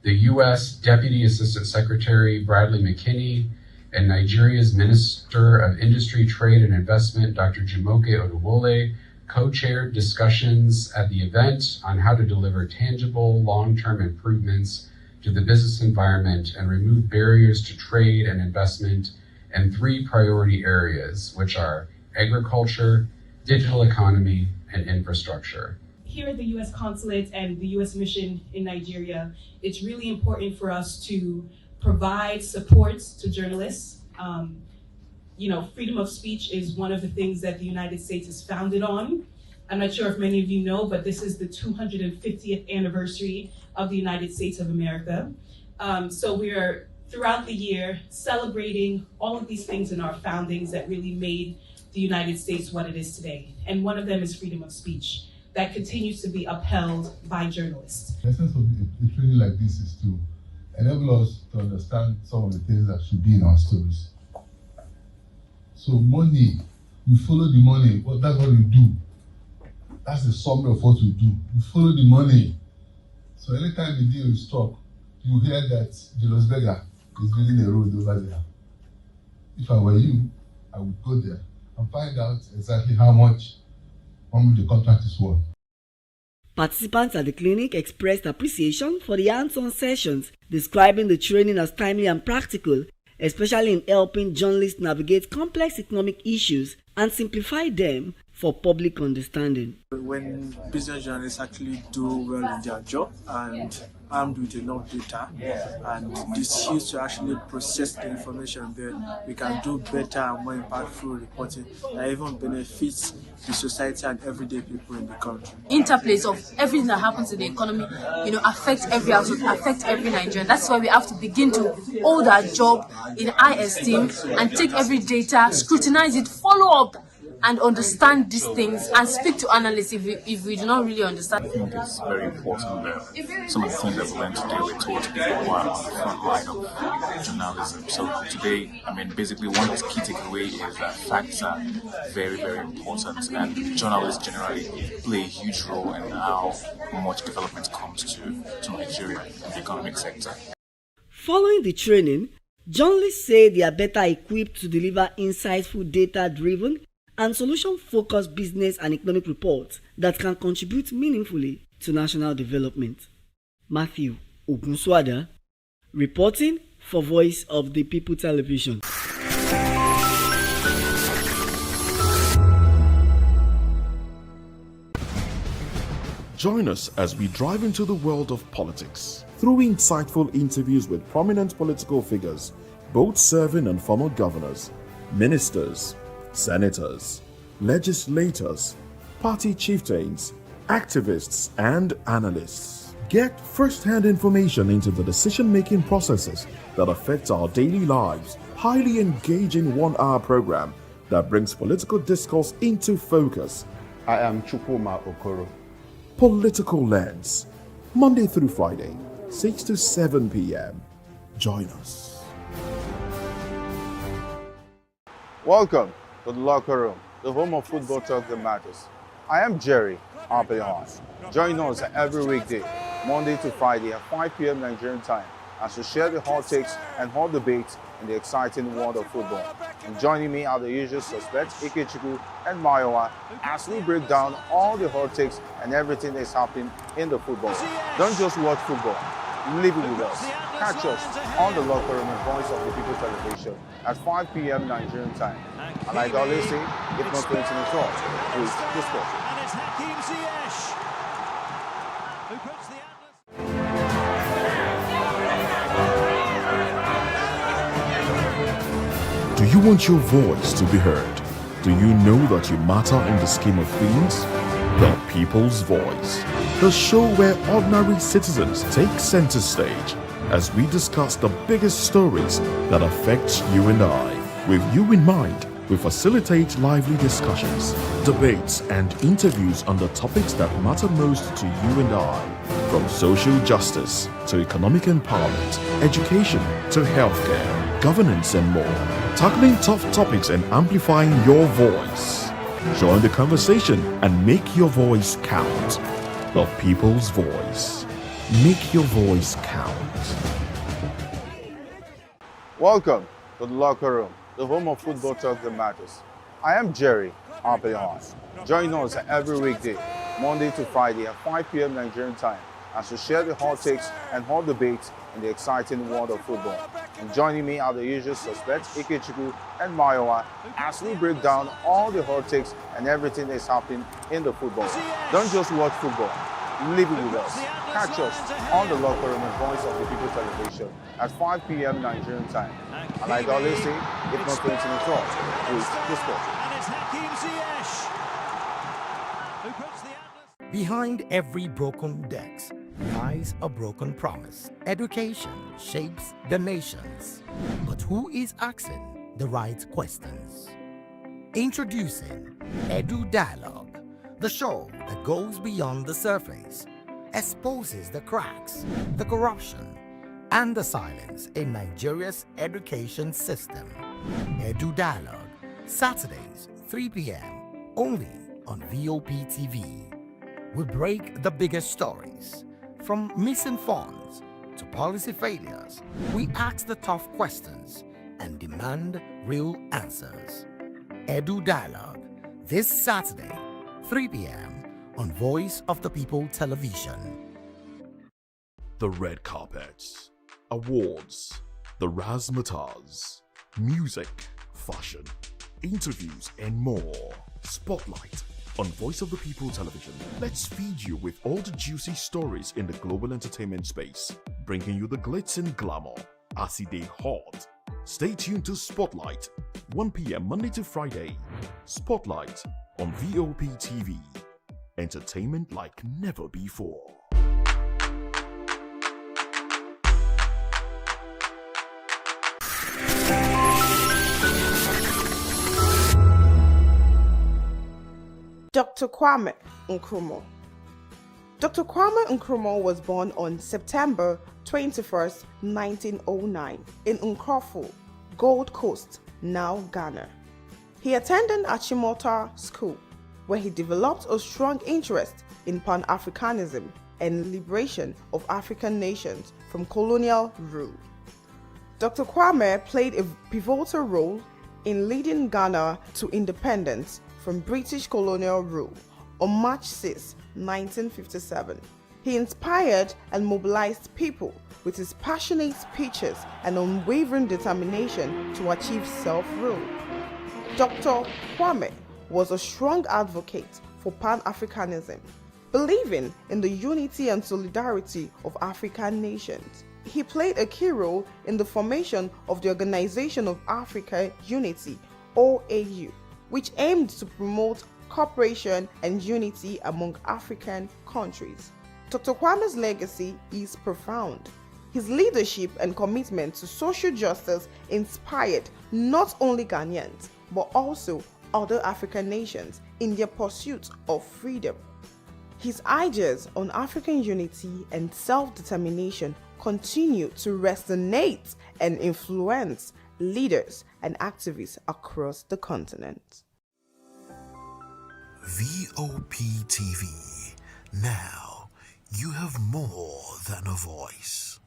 The U.S. Deputy Assistant Secretary Bradley McKinney and Nigeria's Minister of Industry, Trade, and Investment, Dr. Jumoke Odewole, co-chaired discussions at the event on how to deliver tangible, long-term improvements to the business environment and remove barriers to trade and investment in 3 priority areas, which are agriculture, digital economy, and infrastructure. Here at the U.S. Consulate and the U.S. Mission in Nigeria, it's really important for us to provide support to journalists. Freedom of speech is one of the things that the United States is founded on. I'm not sure if many of you know, but this is the 250th anniversary of the United States of America. So we are, throughout the year, celebrating all of these things in our foundings that really made the United States what it is today. And one of them is freedom of speech that continues to be upheld by journalists. The essence of a training like this is to enable us to understand some of the things that should be in our stories. So money, we follow the money. Well, that's what we do. That's the summary of what we do. We follow the money. So anytime the deal is struck, you hear that Julius Berger is building a road over there. If I were you, I would go there and find out exactly how much the contract is worth. Participants at the clinic expressed appreciation for the hands-on sessions, describing the training as timely and practical, especially in helping journalists navigate complex economic issues and simplify them for public understanding. When business journalists actually do well in their job and armed with enough data and the skills to actually process the information, then we can do better and more impactful reporting that even benefits the society and everyday people in the country. Interplays of everything that happens in the economy, affects every household, affects every Nigerian. That's why we have to begin to hold our job in high esteem and take every data, scrutinize it, follow up, and understand these things and speak to analysts if we do not really understand. I think it's very important that some of the things that we learn today were taught to people who are on the front line of journalism. So today, basically one key takeaway is that facts are very, very important, and journalists generally play a huge role in how much development comes to Nigeria in the economic sector. Following the training, journalists say they are better equipped to deliver insightful, data-driven and solution-focused business and economic reports that can contribute meaningfully to national development. Matthew Ogunswada, reporting for Voice of the People Television. Join us as we drive into the world of politics through insightful interviews with prominent political figures, both serving and former governors, ministers, senators, legislators, party chieftains, activists, and analysts. Get first-hand information into the decision-making processes that affect our daily lives. Highly engaging 1-hour program that brings political discourse into focus. I am Chukwuma Okoro. Political Lens, Monday through Friday, 6 to 7 p.m. Join us. Welcome to the locker room, the home of football talk that matters. I am Jerry Apeon. Join us every weekday, Monday to Friday at 5 p.m. Nigerian time, as we share the hot takes and hot debates in the exciting world of football. And joining me are the usual suspects, Ikechukwu and Mayowa, as we break down all the hot takes and everything that's happening in the football. Don't just watch football, Leave it with us. Catch us on the Locker Room and Voice of the People television at 5 p.m. Nigerian time. And like I always say, if not 20 minutes off, please just go. And it's Hakim Ziyech who puts the Do you want your voice to be heard? Do you know that you matter in the scheme of things? The People's Voice, the show where ordinary citizens take center stage as we discuss the biggest stories that affect you and I. With you in mind, we facilitate lively discussions, debates, and interviews on the topics that matter most to you and I. From social justice to economic empowerment, education to healthcare, governance, and more. Tackling tough topics and amplifying your voice. Join the conversation and make your voice count. The People's Voice. Make your voice count. Welcome to the Locker Room, the home of football talk that matters. I am Jerry Arpillon. Join us every weekday, Monday to Friday at 5 p.m. Nigerian time, as we share the hot takes and hot debates in the exciting world of football. And joining me are the usual suspects, Ikechukwu and Mayowa, as we break down all the hot takes and everything that's happening in the football. Don't just watch football, live it with us. Catch us on the Locker Room and Voice of the People television at 5 p.m. Nigerian time. And like I always say, if not 20 minutes off, please just go. And it's Hakim Ziyech who puts the Atlas. Behind every broken desk lies a broken promise. Education shapes the nations. But who is asking the right questions? Introducing Edu Dialogue, the show that goes beyond the surface, exposes the cracks, the corruption, and the silence in Nigeria's education system. Edu Dialogue, Saturdays, 3 p.m., only on VOP TV. We break the biggest stories, from missing funds to policy failures. We ask the tough questions and demand real answers. Edu Dialogue, this Saturday, 3 p.m. on Voice of the People television. The red carpets, awards, the razzmatazz, music, fashion, interviews, and more. Spotlight on Voice of the People television. Let's feed you with all the juicy stories in the global entertainment space, bringing you the glitz and glamour as it is hot. Stay tuned to Spotlight, 1 p.m. Monday to Friday. Spotlight on VOP TV. Entertainment like never before. Dr. Kwame Nkrumah. Dr. Kwame Nkrumah was born on September 21, 1909 in Nkrofo, Gold Coast, now Ghana. He attended Achimota School, where he developed a strong interest in Pan-Africanism and liberation of African nations from colonial rule. Dr. Kwame played a pivotal role in leading Ghana to independence from British colonial rule on March 6, 1957. He inspired and mobilized people with his passionate speeches and unwavering determination to achieve self-rule. Dr. Kwame was a strong advocate for Pan-Africanism, believing in the unity and solidarity of African nations. He played a key role in the formation of the Organization of Africa Unity, OAU, which aimed to promote cooperation and unity among African countries. Dr. Kwame's legacy is profound. His leadership and commitment to social justice inspired not only Ghanaians, but also other African nations in their pursuit of freedom. His ideas on African unity and self-determination continue to resonate and influence leaders and activists across the continent. VOP TV. Now, you have more than a voice.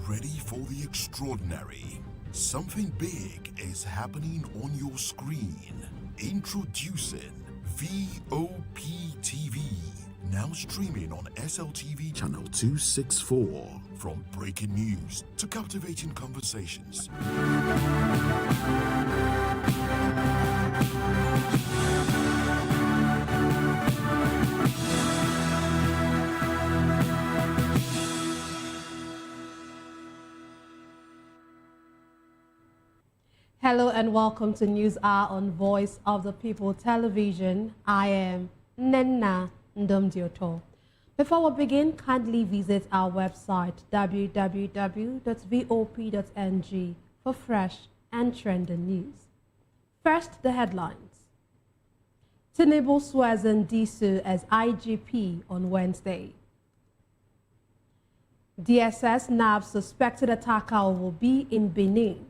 ready for the extraordinary? Something big is happening on your screen. Introducing VOP TV. Now streaming on SLTV channel 264. From breaking news to captivating conversations. Hello and welcome to News Hour on Voice of the People Television. I am Nenna Ndomdioto. Before we begin, kindly visit our website www.vop.ng for fresh and trending news. First, the headlines. Tinubu swears in Disu as IGP on Wednesday. DSS nabs suspected attacker will be in Benin.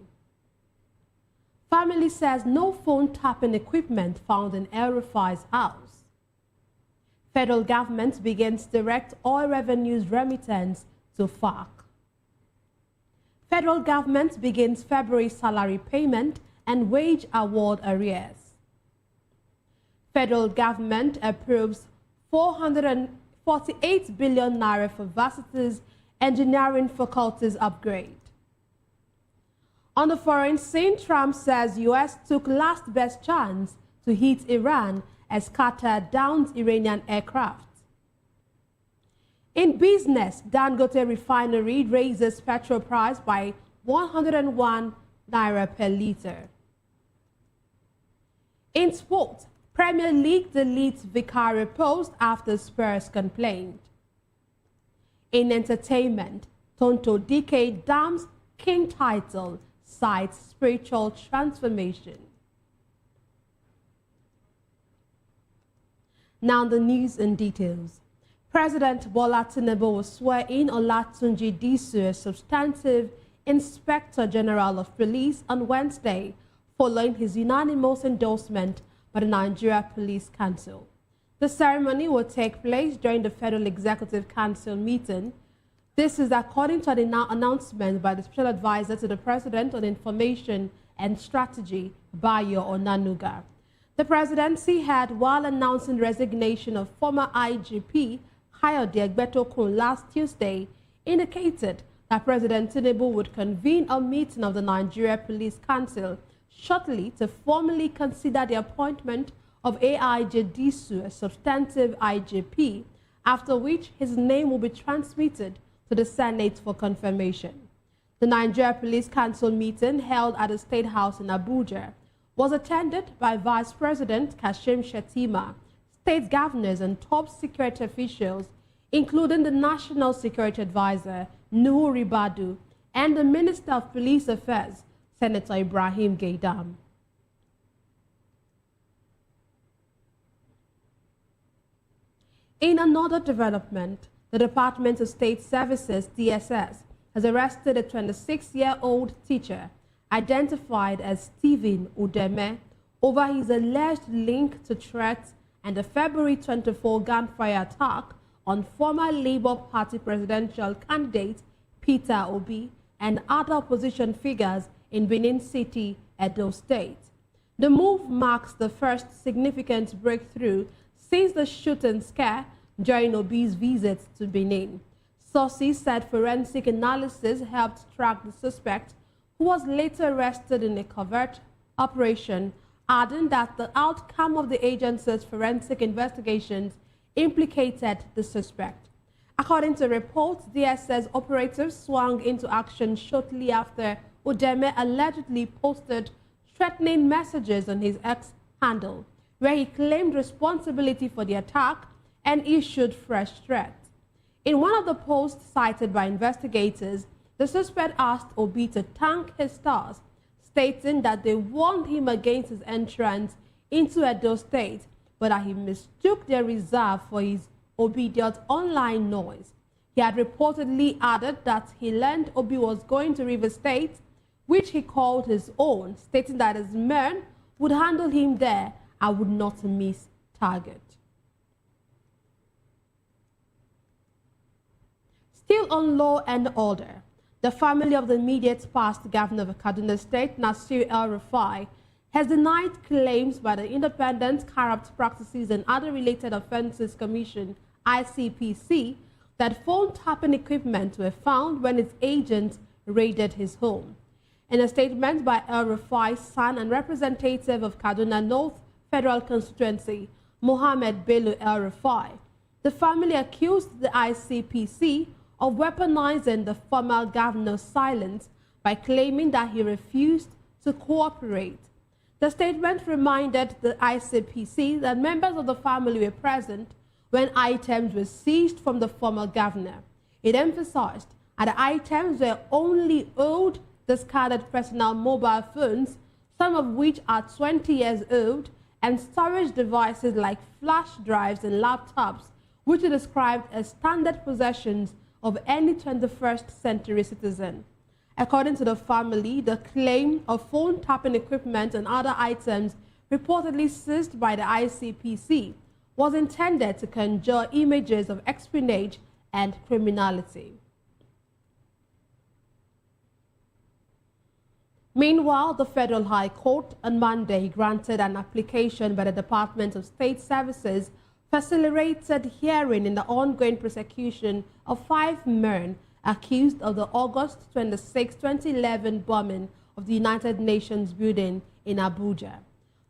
Family says no phone tapping equipment found in El Rufai's house. Federal government begins direct oil revenues remittance to FARC. Federal government begins February salary payment and wage award arrears. Federal government approves 448 billion naira for varsities engineering faculties upgrade. On the foreign scene, Trump says U.S. took last best chance to hit Iran as Qatar downs Iranian aircraft. In business, Dangote refinery raises petrol price by 101 naira per litre. In sport, Premier League deletes Vicario post after Spurs complained. In entertainment, Tonto DK damns King title, cites spiritual transformation. Now the news in details. President Bola Tinubu will swear in Olatunji Disu as substantive Inspector General of Police on Wednesday, following his unanimous endorsement by the Nigeria Police Council. The ceremony will take place during the Federal Executive Council meeting. This is according to an announcement by the Special Advisor to the President on Information and Strategy, Bayo Onanuga. The presidency had, while announcing resignation of former IGP Kayode Egbetokun last Tuesday, indicated that President Tinubu would convene a meeting of the Nigeria Police Council shortly to formally consider the appointment of AIJ Disu as substantive IGP, after which his name will be transmitted to the Senate for confirmation. The Nigeria Police Council meeting held at the State House in Abuja was attended by Vice President Kashim Shettima, state governors and top security officials, including the National Security Advisor, Nuhu Ribadu, and the Minister of Police Affairs, Senator Ibrahim Gaidam. In another development, the Department of State Services, DSS, has arrested a 26-year-old teacher identified as Stephen Udeme over his alleged link to threats and the February 24 gunfire attack on former Labour Party presidential candidate Peter Obi and other opposition figures in Benin City, Edo State. The move marks the first significant breakthrough since the shooting scare during Obi's visit to Benin. Sources said forensic analysis helped track the suspect, who was later arrested in a covert operation, adding that the outcome of the agency's forensic investigations implicated the suspect. According to reports, DSS operatives swung into action shortly after Udeme allegedly posted threatening messages on his X handle, where he claimed responsibility for the attack and issued fresh threats. In one of the posts cited by investigators, the suspect asked Obi to thank his stars, stating that they warned him against his entrance into Edo State, but that he mistook their reserve for his obedient online noise. He had reportedly added that he learned Obi was going to River State, which he called his own, stating that his men would handle him there and would not miss target. Still on law and order, The family of the immediate past governor of Kaduna State, Nasir El-Rufai, has denied claims by the Independent Corrupt Practices and Other Related Offences Commission, ICPC, that phone tapping equipment were found when its agents raided his home. In a statement by El-Rufai's son and representative of Kaduna North Federal Constituency, Mohammed Bello El-Rufai, the family accused the ICPC of weaponizing the former governor's silence by claiming that he refused to cooperate. The statement reminded the ICPC that members of the family were present when items were seized from the former governor. It emphasized that the items were only old, discarded personal mobile phones, some of which are 20 years old, and storage devices like flash drives and laptops, which are described as standard possessions of any 21st century citizen. According to the family, the claim of phone tapping equipment and other items reportedly seized by the ICPC was intended to conjure images of espionage and criminality. Meanwhile, the Federal High Court on Monday granted an application by the Department of State Services for accelerated hearing in the ongoing prosecution of 5 men accused of the August 26, 2011 bombing of the United Nations building in Abuja.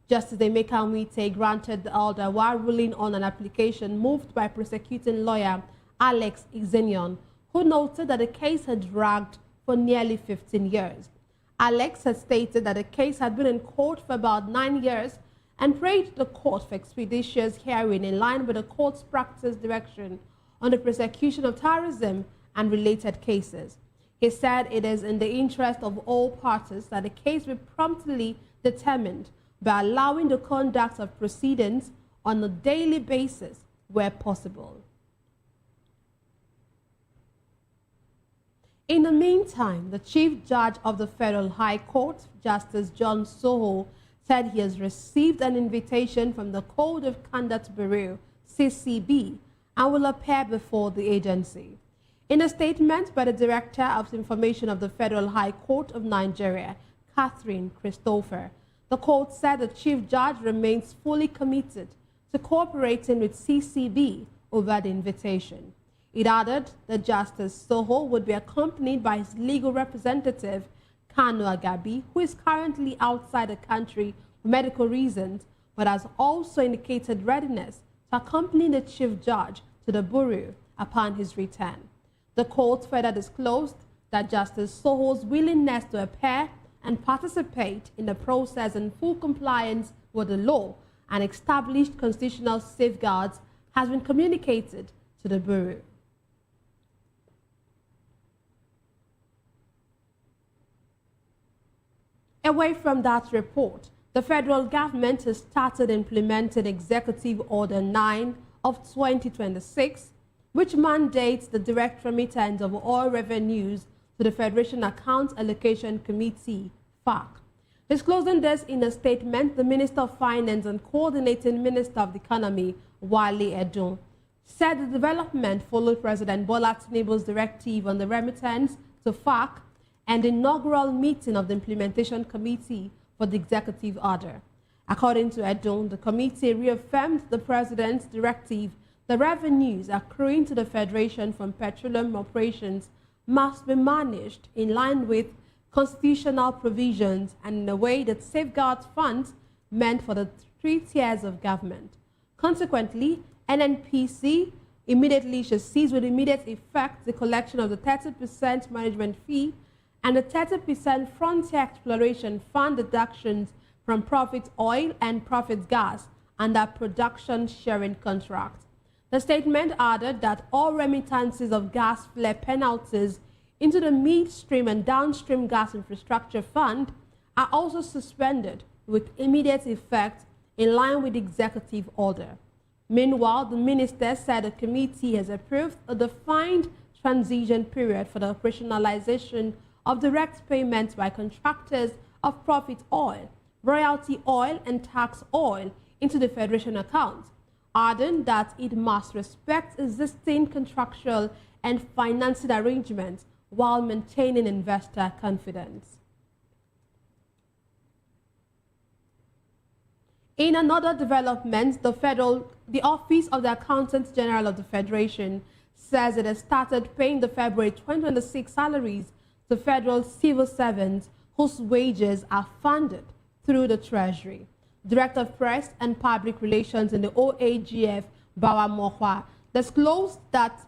Justice Emeka Nwite granted the order while ruling on an application moved by prosecuting lawyer Alex Izenion, who noted that the case had dragged for nearly 15 years. Alex had stated that the case had been in court for about 9 years and praised the court for expeditious hearing in line with the court's practice direction on the prosecution of terrorism and related cases. He said it is in the interest of all parties that the case be promptly determined by allowing the conduct of proceedings on a daily basis where possible. In the meantime, the Chief Judge of the Federal High Court, Justice John Soho, said he has received an invitation from the Code of Conduct Bureau, CCB, and will appear before the agency. In a statement by the Director of Information of the Federal High Court of Nigeria, Catherine Christopher, the court said the Chief Judge remains fully committed to cooperating with CCB over the invitation. It added that Justice Soho would be accompanied by his legal representative, Kanu Agabi, who is currently outside the country for medical reasons, but has also indicated readiness to accompany the Chief Judge to the Bureau upon his return. The court further disclosed that Justice Soho's willingness to appear and participate in the process in full compliance with the law and established constitutional safeguards has been communicated to the Bureau. Away from that report, the federal government has started implementing Executive Order 9 of 2026, which mandates the direct remittance of all revenues to the Federation Account Allocation Committee, FAC. Disclosing this in a statement, the Minister of Finance and Coordinating Minister of the Economy, Wale Edun, said the development followed President Bola Tinubu's directive on the remittance to FAC and the inaugural meeting of the Implementation Committee for the Executive Order. According to Edun, the committee reaffirmed the President's directive that revenues accruing to the Federation from petroleum operations must be managed in line with constitutional provisions and in a way that safeguards funds meant for the 3 tiers of government. Consequently, NNPC immediately should cease with immediate effect the collection of the 30% management fee and the 30% Frontier Exploration Fund deductions from profit oil and profit gas under production sharing contract. The statement added that all remittances of gas flare penalties into the midstream and downstream gas infrastructure fund are also suspended with immediate effect in line with the executive order. Meanwhile, the minister said the committee has approved a defined transition period for the operationalization of direct payments by contractors of profit oil, royalty oil, and tax oil into the Federation account, adding that it must respect existing contractual and financing arrangements while maintaining investor confidence. In another development, the Office of the Accountant General of the Federation says it has started paying the February 2026 salaries to federal civil servants whose wages are funded through the Treasury. Director of Press and Public Relations in the OAGF, Bawa Mohwa, disclosed that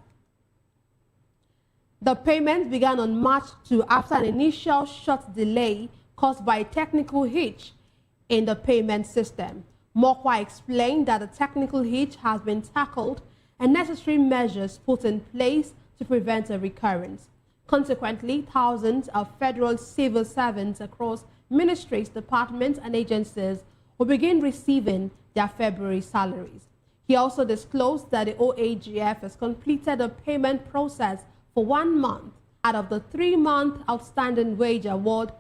the payment began on March 2 after an initial short delay caused by a technical hitch in the payment system. Mohwa explained that the technical hitch has been tackled and necessary measures put in place to prevent a recurrence. Consequently, thousands of federal civil servants across ministries, departments, and agencies will begin receiving their February salaries. He also disclosed that the OAGF has completed the payment process for 1 month out of the 3-month outstanding wage award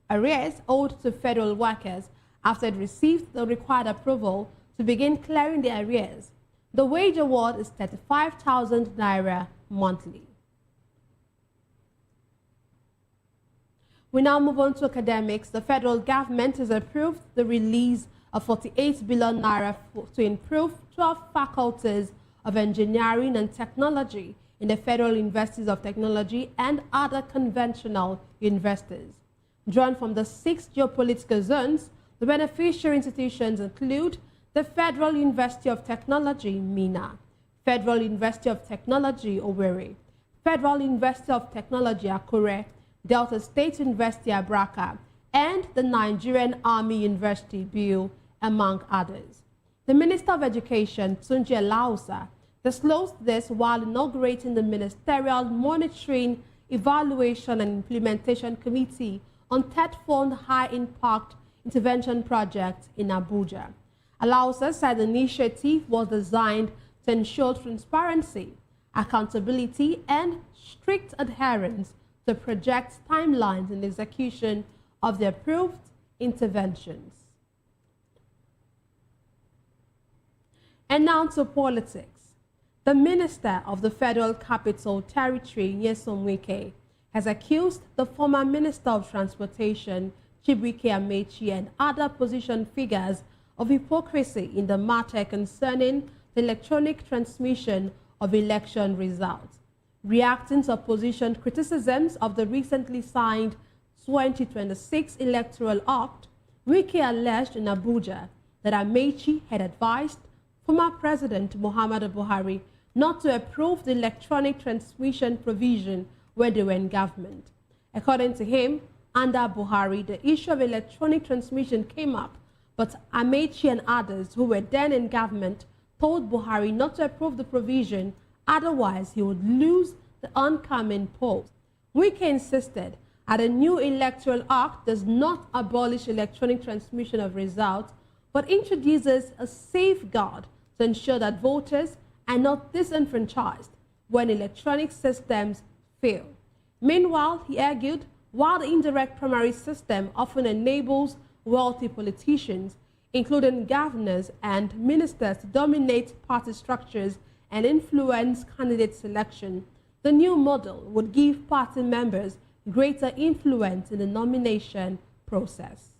arrears owed to federal workers after it received the required approval to begin clearing the arrears. The wage award is 35,000 naira monthly. We now move on to academics. The federal government has approved the release of 48 billion naira to improve 12 faculties of engineering and technology in the Federal Universities of Technology and other conventional universities. Drawn from the 6 geopolitical zones, the beneficiary institutions include the Federal University of Technology, Mina, Federal University of Technology, Owerri, Federal University of Technology, Akure, Delta State University, Abraka, and the Nigerian Army University, Biu, among others. The Minister of Education, Tunji Alausa, disclosed this while inaugurating the Ministerial Monitoring, Evaluation and Implementation Committee on TED Fund High Impact Intervention Project in Abuja. Alausa said the initiative was designed to ensure transparency, accountability, and strict adherence to project timelines in the execution of the approved interventions. And now to politics. The Minister of the Federal Capital Territory, Nyesom Wike, has accused the former Minister of Transportation, Chibuike Amechi, and other position figures of hypocrisy in the matter concerning the electronic transmission of election results. Reacting to opposition criticisms of the recently signed 2026 Electoral Act, Wike alleged in Abuja that Amechi had advised former President Muhammadu Buhari not to approve the electronic transmission provision when they were in government. According to him, under Buhari, the issue of electronic transmission came up, but Amechi and others who were then in government told Buhari not to approve the provision, otherwise he would lose the oncoming post. Wike insisted that a new electoral act does not abolish electronic transmission of results, but introduces a safeguard to ensure that voters are not disenfranchised when electronic systems fail. Meanwhile, he argued, while the indirect primary system often enables wealthy politicians, including governors and ministers, to dominate party structures and influence candidate selection, the new model would give party members greater influence in the nomination process.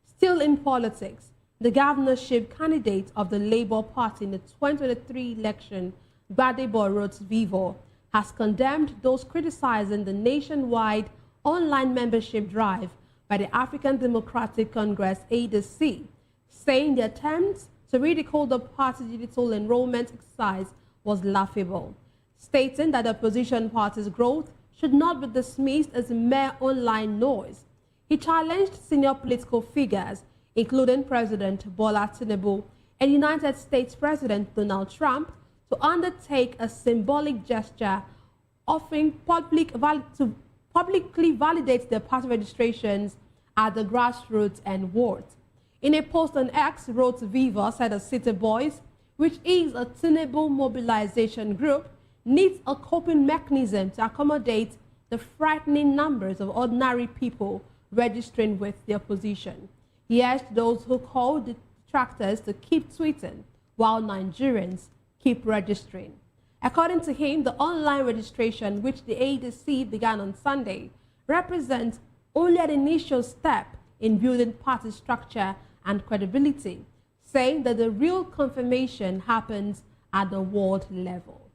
Still in politics, the governorship candidate of the Labour Party in the 2023 election, Gbadebo Rhodes-Vivo, has condemned those criticizing the nationwide online membership drive by the African Democratic Congress, ADC, saying the attempt to ridicule the party's digital enrollment exercise was laughable, stating that the opposition party's growth should not be dismissed as a mere online noise. He challenged senior political figures, including President Bola Tinubu and United States President Donald Trump, to undertake a symbolic gesture offering to publicly validate their party registrations at the grassroots and wards. In a post on X, Rhodes-Vivo said the City Boys, which is a Tinubu mobilization group, needs a coping mechanism to accommodate the frightening numbers of ordinary people registering with the opposition. He urged those who call detractors to keep tweeting while Nigerians keep registering. According to him, the online registration, which the ADC began on Sunday, represents only an initial step in building party structure and credibility, saying that the real confirmation happens at the ward level.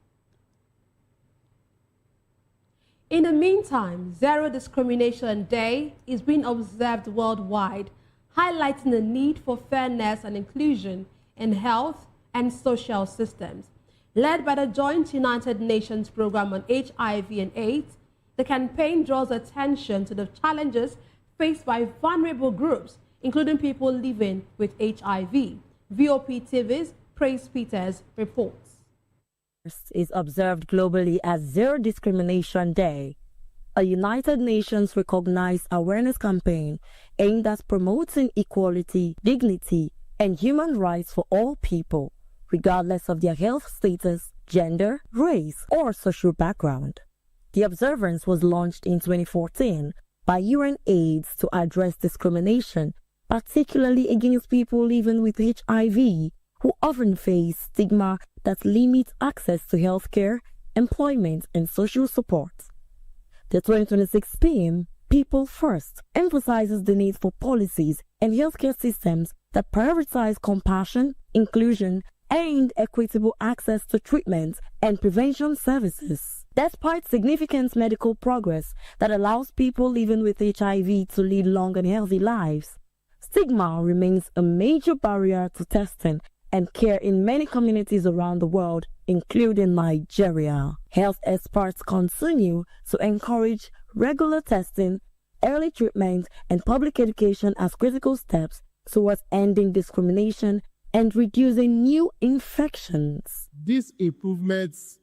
In the meantime, Zero Discrimination Day is being observed worldwide, highlighting the need for fairness and inclusion in health and social systems. Led by the Joint United Nations Programme on HIV and AIDS, the campaign draws attention to the challenges faced by vulnerable groups, including people living with HIV. VOP TV's Praise Peters reports. Is observed globally as Zero Discrimination Day, a United Nations recognized awareness campaign aimed at promoting equality, dignity, and human rights for all people, regardless of their health status, gender, race, or social background. The observance was launched in 2014 by UNAIDS to address discrimination, particularly against people living with HIV, who often face stigma that limits access to healthcare, employment, and social support. The 2026 theme, People First, emphasizes the need for policies and healthcare systems that prioritize compassion, inclusion, and equitable access to treatment and prevention services. Despite significant medical progress that allows people living with HIV to lead long and healthy lives, stigma remains a major barrier to testing and care in many communities around the world, including Nigeria. Health experts continue to encourage regular testing, early treatment, and public education as critical steps towards ending discrimination and reducing new infections. These improvements,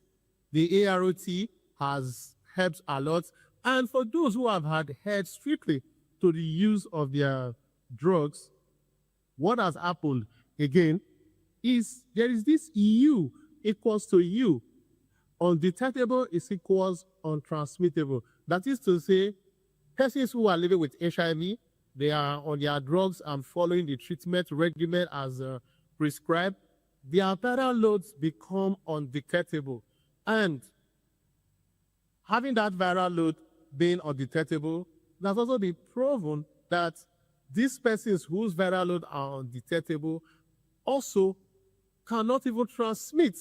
the AROT has helped a lot. And for those who have adhered strictly to the use of their drugs, what has happened again is there is this EU equals to U. Undetectable is equals untransmittable. That is to say, persons who are living with HIV, they are on their drugs and following the treatment regimen as prescribed, their viral loads become undetectable. And having that viral load being undetectable, that's also been proven that these persons whose viral load are undetectable also cannot even transmit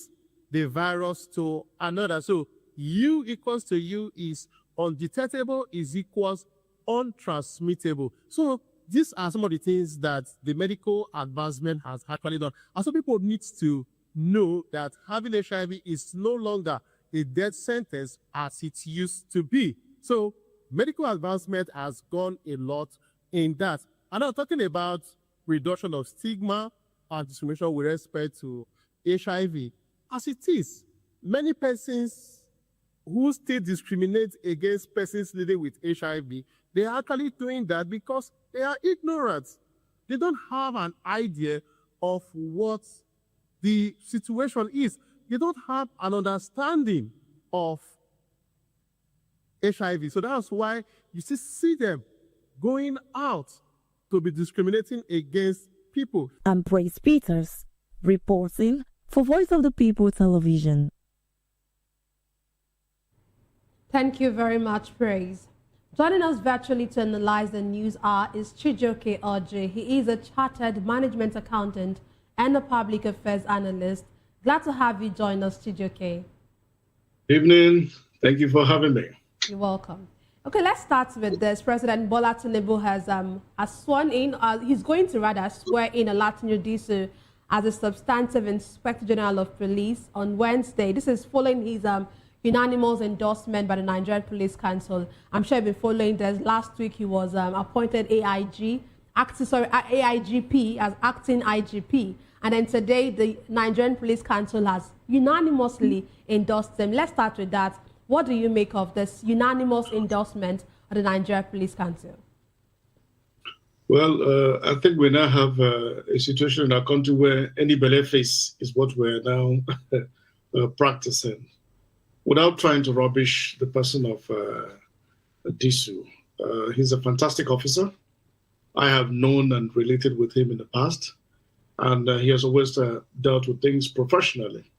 the virus to another. So U equals to U is undetectable is equals untransmittable. So these are some of the things that the medical advancement has actually done. And so people need to know that having HIV is no longer a death sentence as it used to be. So medical advancement has gone a lot in that. And I'm talking about reduction of stigma and discrimination with respect to HIV. As it is, many persons who still discriminate against persons living with HIV, they are actually doing that because they are ignorant. They don't have an idea of what the situation is. They don't have an understanding of HIV. So that's why you see them going out to be discriminating against people. I'm Praise Peters, reporting for Voice of the People Television. Thank you very much, Praise. Joining us virtually to analyze the news hour is Chijioke Oji. He is a chartered management accountant and a public affairs analyst. Glad to have you join us, Chijioke. Evening. Thank you for having me. You're welcome. Okay, let's start with this. President Bola Tinubu has sworn in, he's going to rather swear in Olatunji Disu as a substantive Inspector General of Police on Wednesday. This is following his unanimous endorsement by the Nigerian Police Council. I'm sure you've been following this. Last week he was appointed AIGP as acting IGP. And then today the Nigerian Police Council has unanimously endorsed him. Let's start with that. What do you make of this unanimous endorsement of the Nigerian Police Council? Well, I think we now have a situation in our country where any belly face is what we're now practicing. Without trying to rubbish the person of Disu, he's a fantastic officer. I have known and related with him in the past, and he has always dealt with things professionally.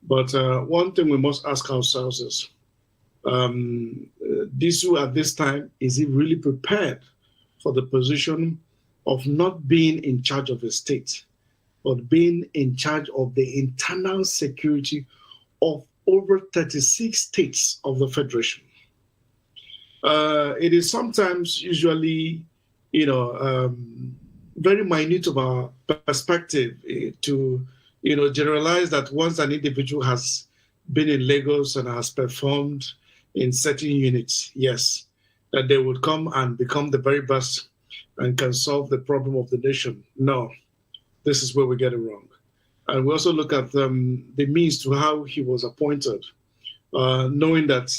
But one thing we must ask ourselves is, Disu at this time, is he really prepared for the position of not being in charge of a state, but being in charge of the internal security of over 36 states of the Federation? It is sometimes usually, very minute of our perspective to, generalize that once an individual has been in Lagos and has performed in certain units, yes, that they would come and become the very best and can solve the problem of the nation. No, this is where we get it wrong. And we also look at the means to how he was appointed, knowing that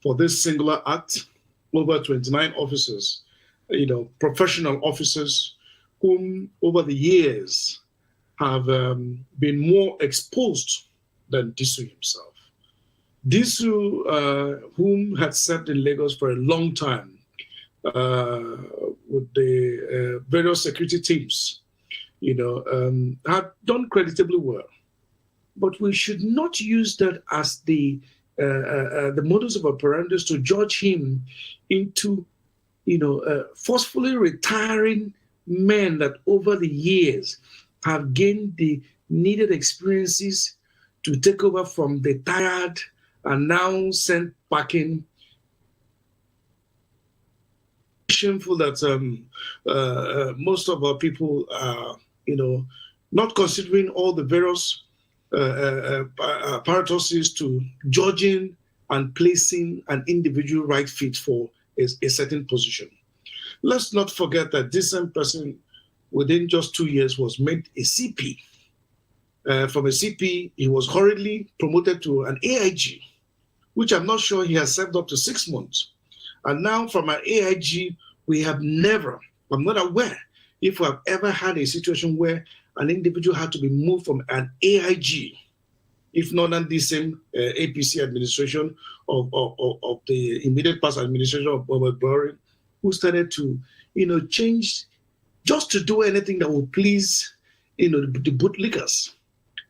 for this singular act, over 29 officers, professional officers, whom over the years have been more exposed than Disu himself. Disu, whom had served in Lagos for a long time with the various security teams, had done creditably well. But we should not use that as the modus of operandi to judge him into, forcefully retiring men that over the years have gained the needed experiences to take over from the tired and now sent packing. Shameful that most of our people are, not considering all the various apparatuses to judging and placing an individual right fit for a certain position. Let's not forget that this same person, within just 2 years, was made a CP. From a CP, he was hurriedly promoted to an AIG, which I'm not sure he has served up to 6 months. And now from an AIG, we have never, I'm not aware if we have ever had a situation where an individual had to be moved from an AIG, if not under the same APC administration of the immediate past administration of Buhari, who started to, change just to do anything that will please, the bootlickers.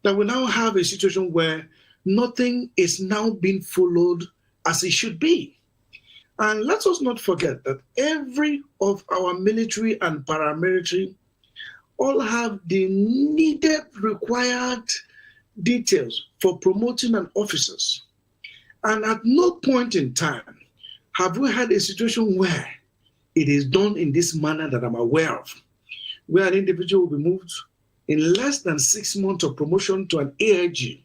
That we now have a situation where nothing is now being followed as it should be. And let us not forget that every of our military and paramilitary all have the needed, required details for promoting an officers. And at no point in time have we had a situation where it is done in this manner that I'm aware of, where an individual will be moved in less than 6 months of promotion to an AIG,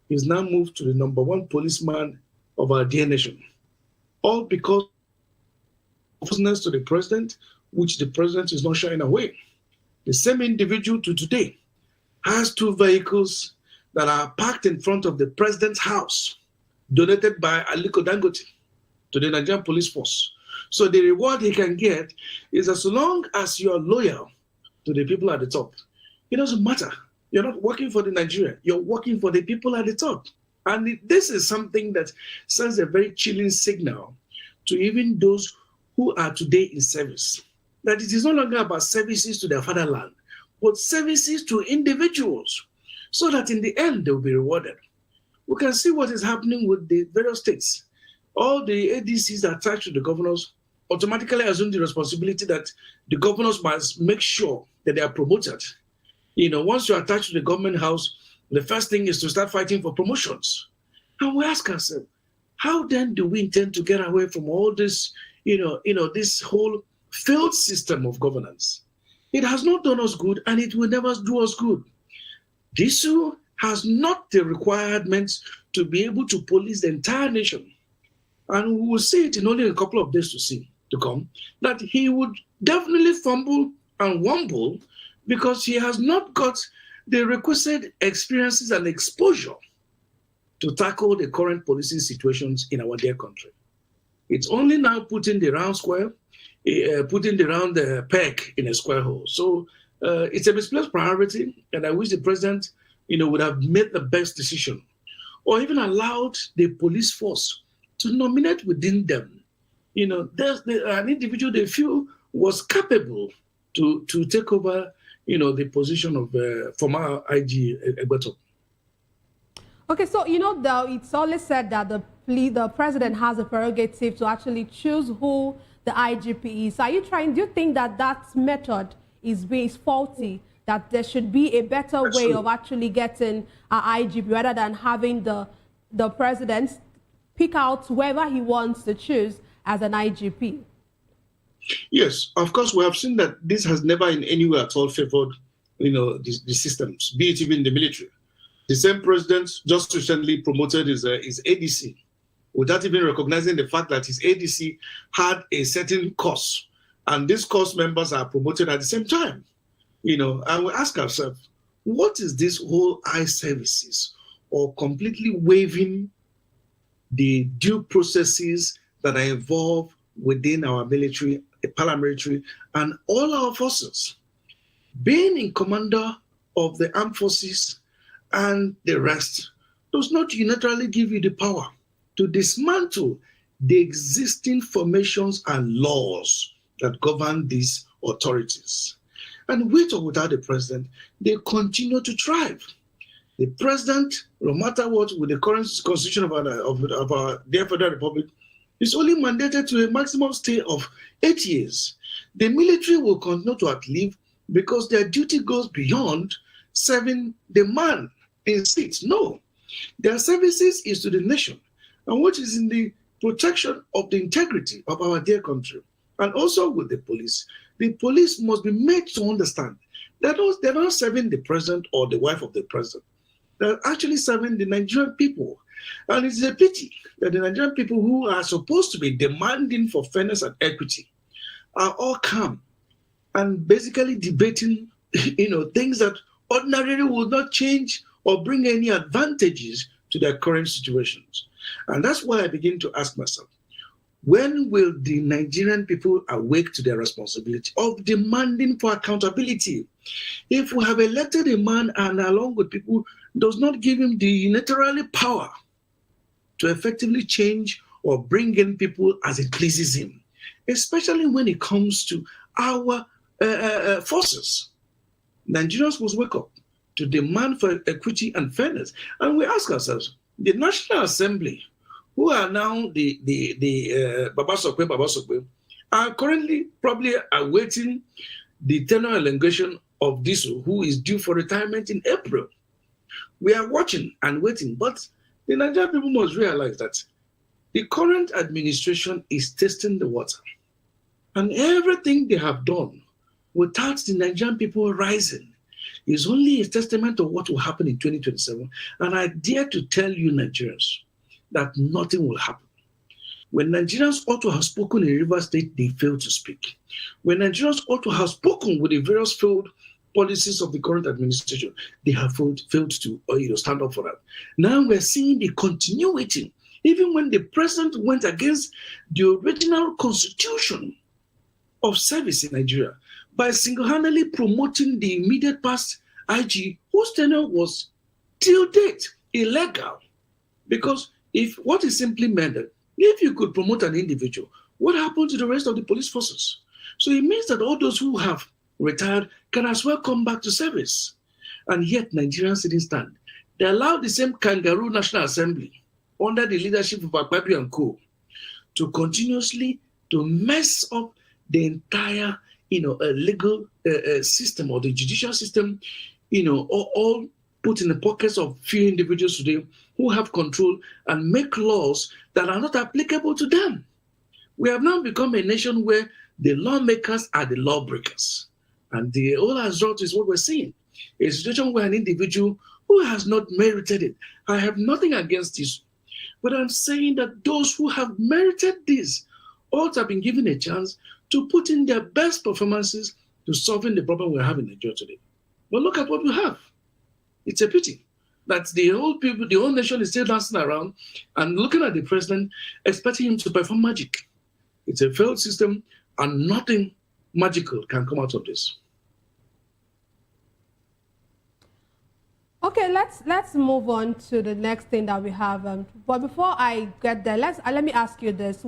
is now moved to the #1 policeman of our dear nation. All because of closeness to the president, which the president is not shying away. The same individual to today has 2 vehicles that are parked in front of the president's house, donated by Aliko Dangote to the Nigerian police force. So the reward he can get is as long as you are loyal to the people at the top. It doesn't matter. You're not working for the Nigeria. You're working for the people at the top. And this is something that sends a very chilling signal to even those who are today in service, that it is no longer about services to their fatherland, but services to individuals, so that in the end they will be rewarded. We can see what is happening with the various states. All the ADCs attached to the governors automatically assume the responsibility that the governors must make sure that they are promoted. Once you're attached to the government house, the first thing is to start fighting for promotions. And we ask ourselves, how then do we intend to get away from all this, this whole failed system of governance? It has not done us good, and it will never do us good. Disu has not the requirements to be able to police the entire nation. And we will see it in only a couple of days to come, that he would definitely fumble and wumble because he has not got the requisite experiences and exposure to tackle the current policing situations in our dear country. It's only now putting the round square, putting the round peg in a square hole. So it's a misplaced priority, and I wish the president, would have made the best decision, or even allowed the police force to nominate within them. There's an individual they feel was capable to take over, the position of former IG Egbeto. Okay, so it's always said that the president has a prerogative to actually choose who the IGP is. Do you think that method is faulty? That there should be a better way of actually getting an IGP rather than having the president pick out whoever he wants to choose as an IGP? Yes, of course, we have seen that this has never in any way at all favored, the systems, be it even the military. The same president just recently promoted his ADC without even recognizing the fact that his ADC had a certain course, and these course members are promoted at the same time. And we ask ourselves, what is this whole eye services or completely waiving the due processes that are involved within our military, paramilitary, and all our forces? Being in commander of the armed forces and the rest does not unilaterally give you the power to dismantle the existing formations and laws that govern these authorities. And with or without the president, they continue to thrive. The president, no matter what, with the current constitution of our dear Federal Republic, is only mandated to a maximum stay of 8 years. The military will continue to outlive because their duty goes beyond serving the man in seats. No, their services is to the nation, and which is in the protection of the integrity of our dear country. And also with the police must be made to understand that they're not serving the president or the wife of the president. They're actually serving the Nigerian people. And it's a pity that the Nigerian people who are supposed to be demanding for fairness and equity are all calm and basically debating, things that ordinarily will not change or bring any advantages to their current situations. And that's why I begin to ask myself, when will the Nigerian people awake to their responsibility of demanding for accountability? If we have elected a man and along with people does not give him the unilaterally power to effectively change or bring in people as it pleases him, especially when it comes to our forces, Nigerians must wake up to demand for equity and fairness. And we ask ourselves, the National Assembly, who are now the Baba Sokwe, are currently probably awaiting the tenure elongation of Diso, who is due for retirement in April. We are watching and waiting, but the Nigerian people must realize that the current administration is testing the water. And everything they have done without the Nigerian people rising is only a testament of what will happen in 2027. And I dare to tell you, Nigerians, that nothing will happen. When Nigerians ought to have spoken in Rivers State, they failed to speak. When Nigerians ought to have spoken with the various failed policies of the current administration, they have failed to stand up for that. Now we're seeing the continuity. Even when the president went against the original constitution of service in Nigeria by single-handedly promoting the immediate past IG, whose tenure was till date illegal. Because if what is simply meant that if you could promote an individual, what happened to the rest of the police forces? So it means that all those who have retired can as well come back to service. And yet Nigerians didn't stand. They allowed the same kangaroo National Assembly under the leadership of Akpabio and co. to continuously to mess up the entire legal system or the judicial system, all put in the pockets of few individuals today who have control and make laws that are not applicable to them. We have now become a nation where the lawmakers are the lawbreakers. And the whole result is what we're seeing. A situation where an individual who has not merited it, I have nothing against this, but I'm saying that those who have merited this ought to have been given a chance to put in their best performances to solving the problem we're having in Nigeria today. But look at what we have. It's a pity that the whole nation is still dancing around and looking at the president, expecting him to perform magic. It's a failed system, and nothing magical can come out of this. Okay, let's move on to the next thing that we have. But before I get there, let me ask you this.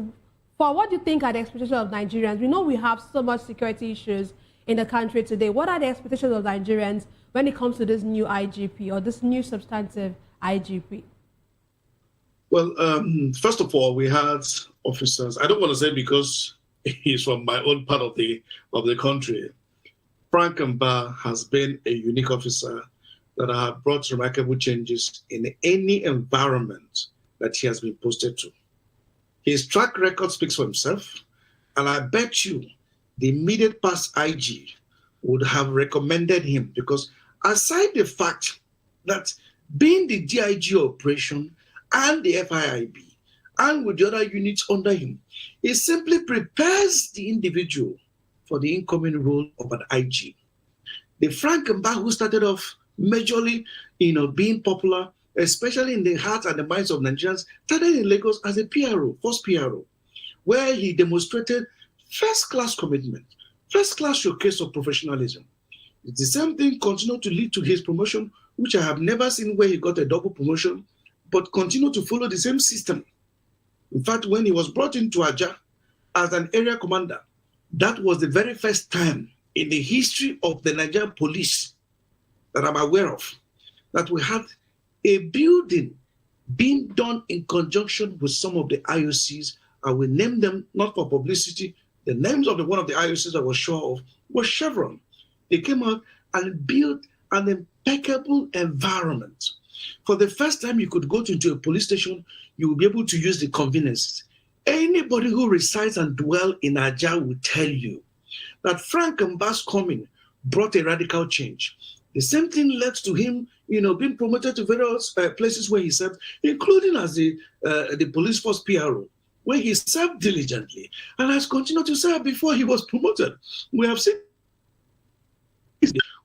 For what do you think are the expectations of Nigerians? We know we have so much security issues in the country today. What are the expectations of Nigerians when it comes to this new IGP or this new substantive IGP? Well, first of all, we had officers. I don't want to say because he's from my own part of the country. Frank Mba has been a unique officer that have brought remarkable changes in any environment that he has been posted to. His track record speaks for himself, and I bet you the immediate past IG would have recommended him, because aside the fact that being the DIG operation and the FIIB and with the other units under him, it simply prepares the individual for the incoming role of an IG. The Frank Mba who started off majorly, being popular, especially in the hearts and the minds of Nigerians, started in Lagos as a PRO, first PRO, where he demonstrated first-class commitment, first-class showcase of professionalism. It's the same thing continued to lead to his promotion, which I have never seen where he got a double promotion, but continued to follow the same system. In fact, when he was brought into Aja as an area commander, that was the very first time in the history of the Nigerian police that I'm aware of that we had a building being done in conjunction with some of the IOCs. I will name them not for publicity. The names of one of the IOCs I was sure of was Chevron. They came out and built an impeccable environment. For the first time you could go into a police station, you will be able to use the conveniences. Anybody who resides and dwells in Aja will tell you that Frank Mba's coming brought a radical change. The same thing led to him, being promoted to various places where he served, including as the police force PRO, where he served diligently and has continued to serve before he was promoted. We have seen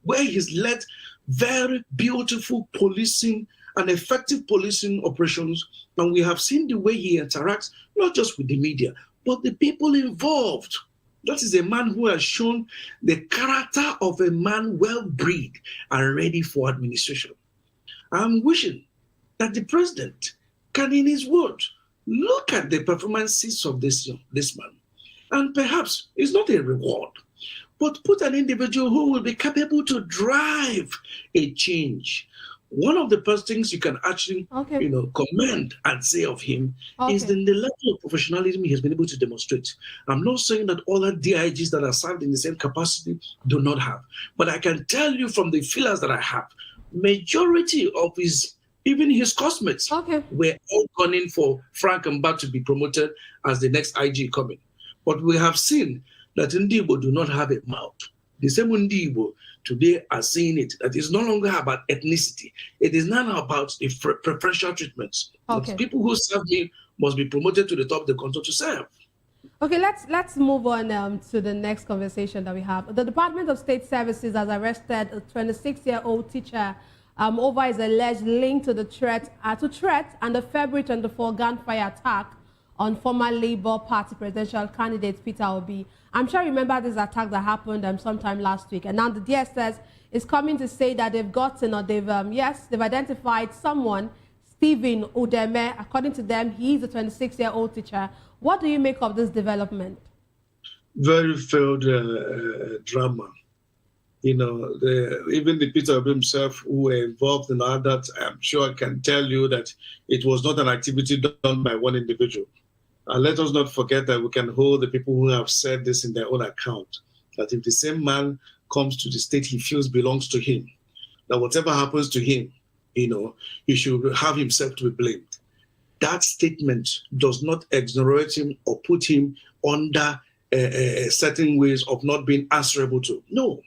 where he's led very beautiful policing and effective policing operations, and we have seen the way he interacts, not just with the media, but the people involved. That is a man who has shown the character of a man well-bred and ready for administration. I'm wishing that the president can, in his word, look at the performances of this man, and perhaps it's not a reward, but put an individual who will be capable to drive a change. One of the first things you can actually, commend and say of him is the level of professionalism he has been able to demonstrate. I'm not saying that all the DIGs that are served in the same capacity do not have, but I can tell you from the feelers that I have, majority of even his classmates were all gunning for Frank Mba to be promoted as the next IG coming. But we have seen that Ndibo do not have a mouth. The same Ndibo today are saying it, that it's no longer about ethnicity. It is now about the preferential treatments. People who serve me must be promoted to the top of the country to serve. Okay, let's move on to the next conversation that we have. The Department of State Services has arrested a 26-year-old teacher over his alleged link to the threat and the February 24 gunfire attack on former Labour Party presidential candidate Peter Obi. I'm sure you remember this attack that happened sometime last week. And now the DSS is coming to say that they've gotten, or they've identified someone, Stephen Udeme. According to them, he's a 26-year-old teacher. What do you make of this development? Very failed drama. Even the Peter Obi himself, who were involved in all that, I'm sure I can tell you that it was not an activity done by one individual. And let us not forget that we can hold the people who have said this in their own account, that if the same man comes to the state he feels belongs to him, that whatever happens to him, he should have himself to be blamed. That statement does not exonerate him or put him under certain ways of not being answerable to. No.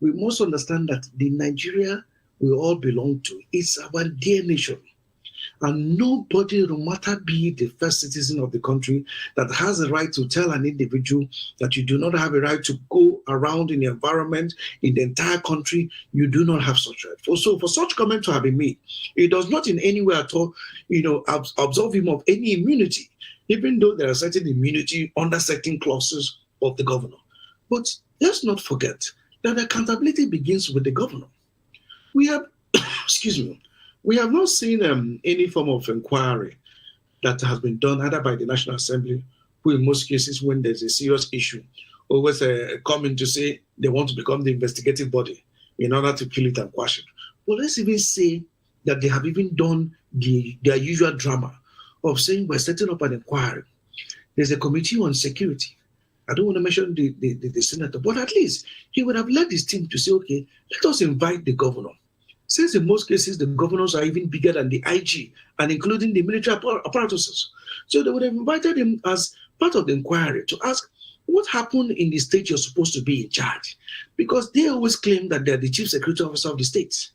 We must understand that the Nigeria we all belong to is our dear nation. And nobody, no matter be the first citizen of the country, that has a right to tell an individual that you do not have a right to go around in the environment, in the entire country, you do not have such right. So for such comment to have been made, it does not in any way at all, absolve him of any immunity, even though there are certain immunity under certain clauses of the governor. But let's not forget that accountability begins with the governor. We have, we have not seen any form of inquiry that has been done either by the National Assembly, who in most cases, when there's a serious issue, always coming to say they want to become the investigative body in order to kill it and quash it. Well, let's even say that they have even done their usual drama of saying we're setting up an inquiry. There's a committee on security. I don't want to mention the senator, but at least he would have led his team to say, okay, let us invite the governor. Since in most cases, the governors are even bigger than the IG and including the military apparatuses. So they would have invited him as part of the inquiry to ask, what happened in the state you're supposed to be in charge? Because they always claim that they're the chief security officer of the state.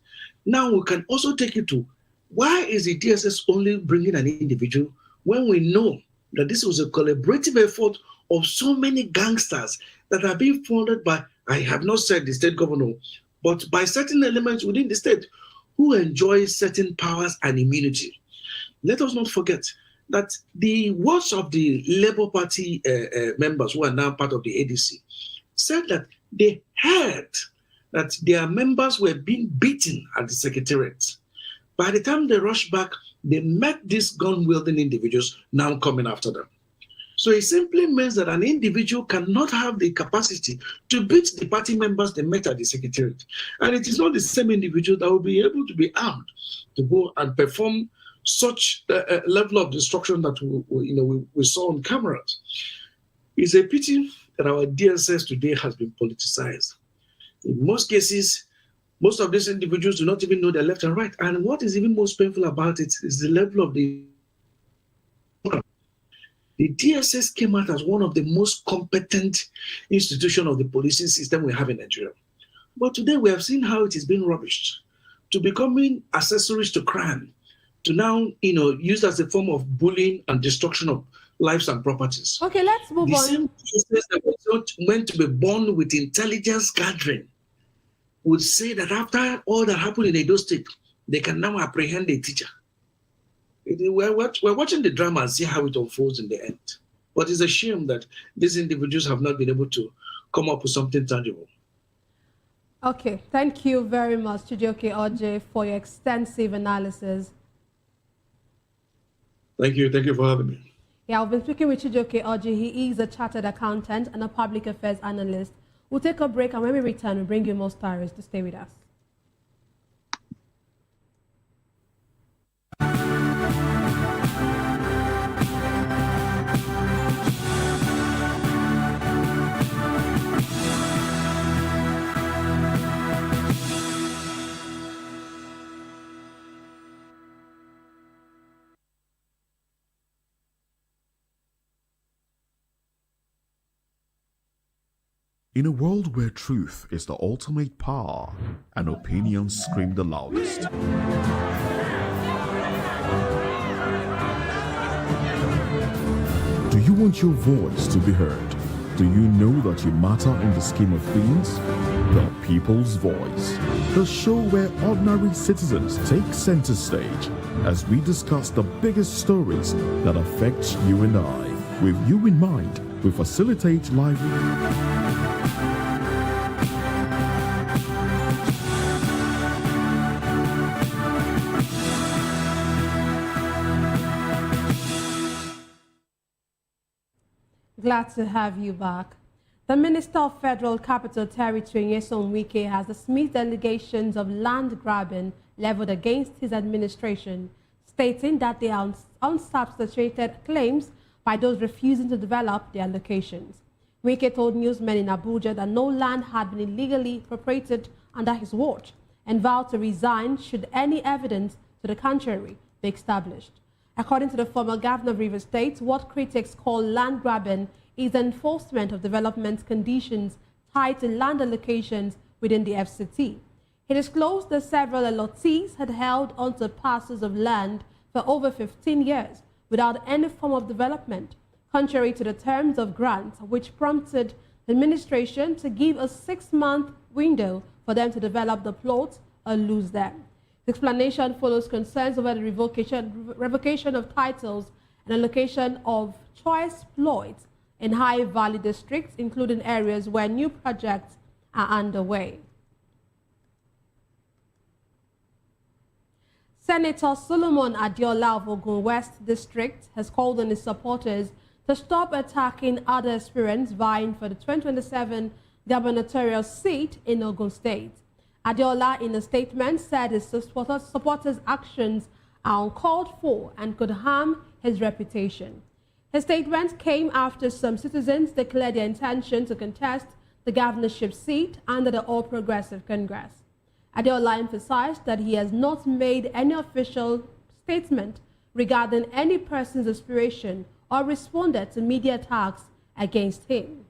Now we can also take it to, why is the DSS only bringing an individual when we know that this was a collaborative effort of so many gangsters that are being funded by, I have not said the state governor, but by certain elements within the state who enjoy certain powers and immunity. Let us not forget that the words of the Labour Party members who are now part of the ADC said that they heard that their members were being beaten at the secretariat. By the time they rushed back, they met these gun-wielding individuals now coming after them. So it simply means that an individual cannot have the capacity to beat the party members they met at the secretariat. And it is not the same individual that will be able to be armed to go and perform such a level of destruction that we saw on cameras. It's a pity that our DSS today has been politicized. In most cases, most of these individuals do not even know their left and right. And what is even most painful about it is the level of the DSS came out as one of the most competent institutions of the policing system we have in Nigeria. But today we have seen how it is being rubbished to becoming accessories to crime, to now, used as a form of bullying and destruction of lives and properties. Okay, let's move on. The same DSS that was not meant to be born with intelligence gathering would say that after all that happened in Edo State, they can now apprehend a teacher. We're watching the drama and see how it unfolds in the end. But it's a shame that these individuals have not been able to come up with something tangible. Okay, thank you very much, Chijioke Oje, for your extensive analysis. Thank you for having me. Yeah, I've been speaking with Chijioke Oje. He is a chartered accountant and a public affairs analyst. We'll take a break, and when we return, we'll bring you more stories to stay with us. In a world where truth is the ultimate power and opinions scream the loudest, do you want your voice to be heard? Do you know that you matter in the scheme of things? The People's Voice, the show where ordinary citizens take center stage as we discuss the biggest stories that affect you and I. With you in mind, we facilitate lively. Glad to have you back. The Minister of Federal Capital Territory, Nyesom Wike, has dismissed allegations of land grabbing leveled against his administration, stating that they are unsubstantiated claims by those refusing to develop their locations. Wike told newsmen in Abuja that no land had been illegally appropriated under his watch and vowed to resign should any evidence to the contrary be established. According to the former governor of Rivers State, what critics call land grabbing is the enforcement of development conditions tied to land allocations within the FCT. He disclosed that several allottees had held onto parcels of land for over 15 years without any form of development, contrary to the terms of grant, which prompted the administration to give a 6-month window for them to develop the plots or lose them. The explanation follows concerns over the revocation of titles and allocation of choice plots in high-value districts, including areas where new projects are underway. Senator Solomon Adiola of Ogun West District has called on his supporters to stop attacking other aspirants vying for the 2027 gubernatorial seat in Ogun State. Adiola, in a statement, said his supporters' actions are uncalled for and could harm his reputation. His statement came after some citizens declared their intention to contest the governorship seat under the All Progressive Congress. Adeola emphasized that he has not made any official statement regarding any person's aspiration or responded to media attacks against him.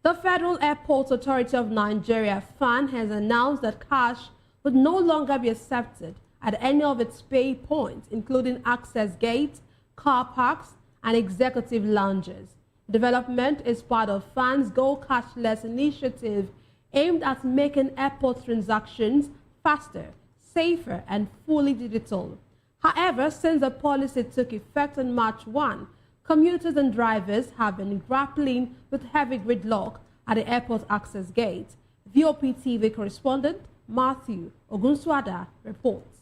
The Federal Airports Authority of Nigeria, FAN, has announced that cash would no longer be accepted at any of its pay points, including access gates, car parks, and executive lounges. Development is part of FAN's Go Cashless initiative aimed at making airport transactions faster, safer, and fully digital. However, since the policy took effect on March 1, commuters and drivers have been grappling with heavy gridlock at the airport access gate. VOP TV correspondent Matthew Ogunswada reports.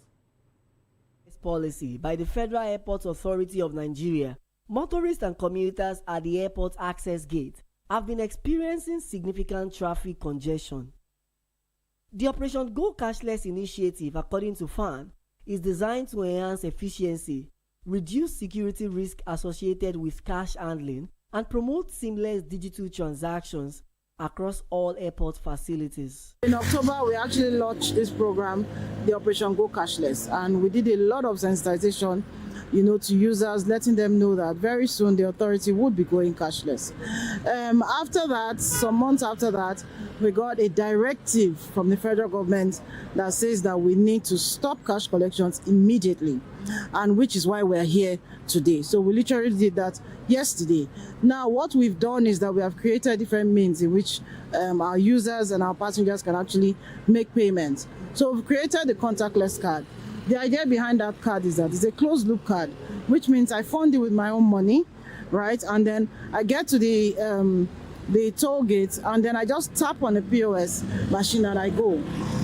This policy by the Federal Airports Authority of Nigeria, motorists and commuters at the airport access gate have been experiencing significant traffic congestion. The Operation Go Cashless initiative, according to FAN, is designed to enhance efficiency, reduce security risk associated with cash handling, and promote seamless digital transactions across all airport facilities. In October, we actually launched this program, the Operation Go Cashless, and we did a lot of sensitization, to users, letting them know that very soon the authority would be going cashless. After that, some months after that, we got a directive from the federal government that says that we need to stop cash collections immediately, and which is why we're here today. So we literally did that yesterday. Now, what we've done is that we have created different means in which our users and our passengers can actually make payments. So we've created the contactless card. The idea behind that card is that it's a closed loop card, which means I fund it with my own money, right? And then I get to the toll gate, and then I just tap on the POS machine and I go.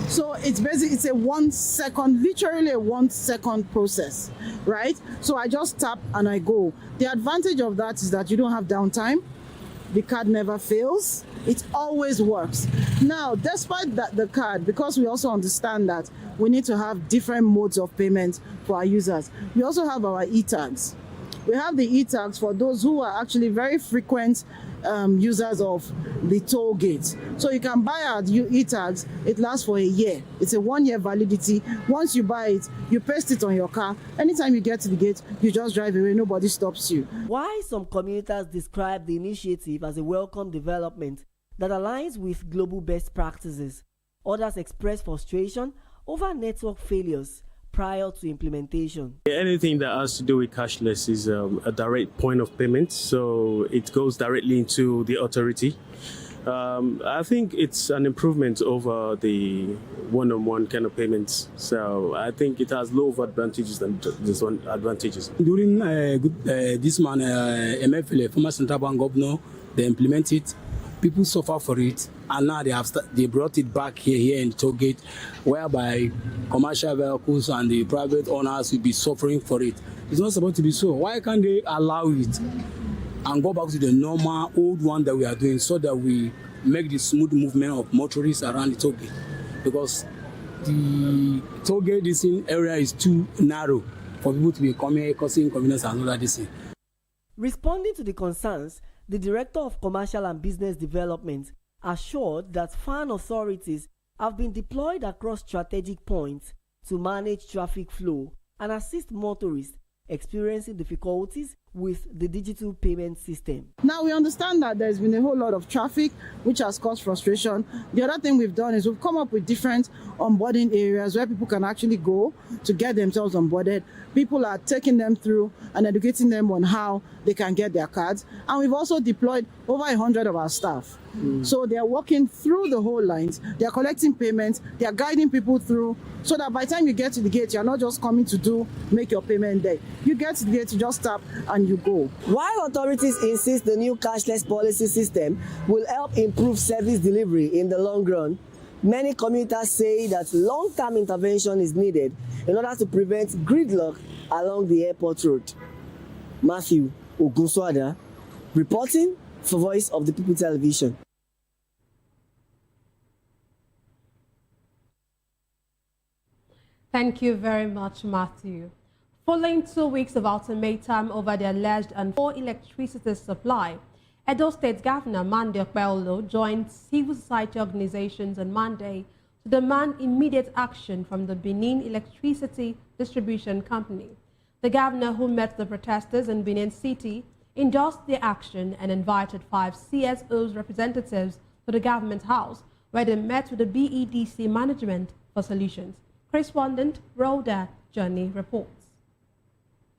So it's basically, it's a 1 second, literally a 1 second process, right? So I just tap and I go. The advantage of that is that you don't have downtime. The card never fails. It always works. Now, despite that, the card, because we also understand that we need to have different modes of payment for our users, we also have our e-tags. We have the e-tags for those who are actually very frequent users of the toll gate. So you can buy our e-tags. It lasts for a year. It's a 1-year validity. Once you buy it, you paste it on your car. Anytime you get to the gate, you just drive away. Nobody stops you. Why some commuters describe the initiative as a welcome development that aligns with global best practices. Others express frustration over network failures prior to implementation. Anything that has to do with cashless is a direct point of payment, so it goes directly into the authority. I think it's an improvement over the one-on-one kind of payments, so I think it has lots of advantages than disadvantages. During this man, MFL, former Central Bank Governor, they implement it. People suffer for it, and now they brought it back here in the toll gate, whereby commercial vehicles and the private owners will be suffering for it. It's not supposed to be so. Why can't they allow it and go back to the normal old one that we are doing, so that we make the smooth movement of motorists around the toll gate? Because the toll gate area is too narrow for people to be coming, causing inconvenience and all that this thing. Responding to the concerns, the Director of Commercial and Business Development assured that FAN authorities have been deployed across strategic points to manage traffic flow and assist motorists experiencing difficulties with the digital payment system. Now we understand that there's been a whole lot of traffic which has caused frustration. The other thing we've done is we've come up with different onboarding areas where people can actually go to get themselves onboarded. People are taking them through and educating them on how they can get their cards. And we've also deployed over 100 of our staff. So they're walking through the whole lines, they're collecting payments, they're guiding people through, so that by the time you get to the gate, you're not just coming to make your payment there. You get to the gate, you just tap and you go. While authorities insist the new cashless policy system will help improve service delivery in the long run, many commuters say that long-term intervention is needed in order to prevent gridlock along the airport road. Matthew Ogunswada, reporting for Voice of the People Television. Thank you very much, Matthew. Following 2 weeks of ultimatum over the alleged unfair electricity supply, Edo State Governor Monday Okpebholo joined civil society organizations on Monday to demand immediate action from the Benin Electricity Distribution Company. The governor, who met the protesters in Benin City, endorsed their action and invited 5 CSOs representatives to the government house, where they met with the BEDC management for solutions. Correspondent Rhoda Johnny reports.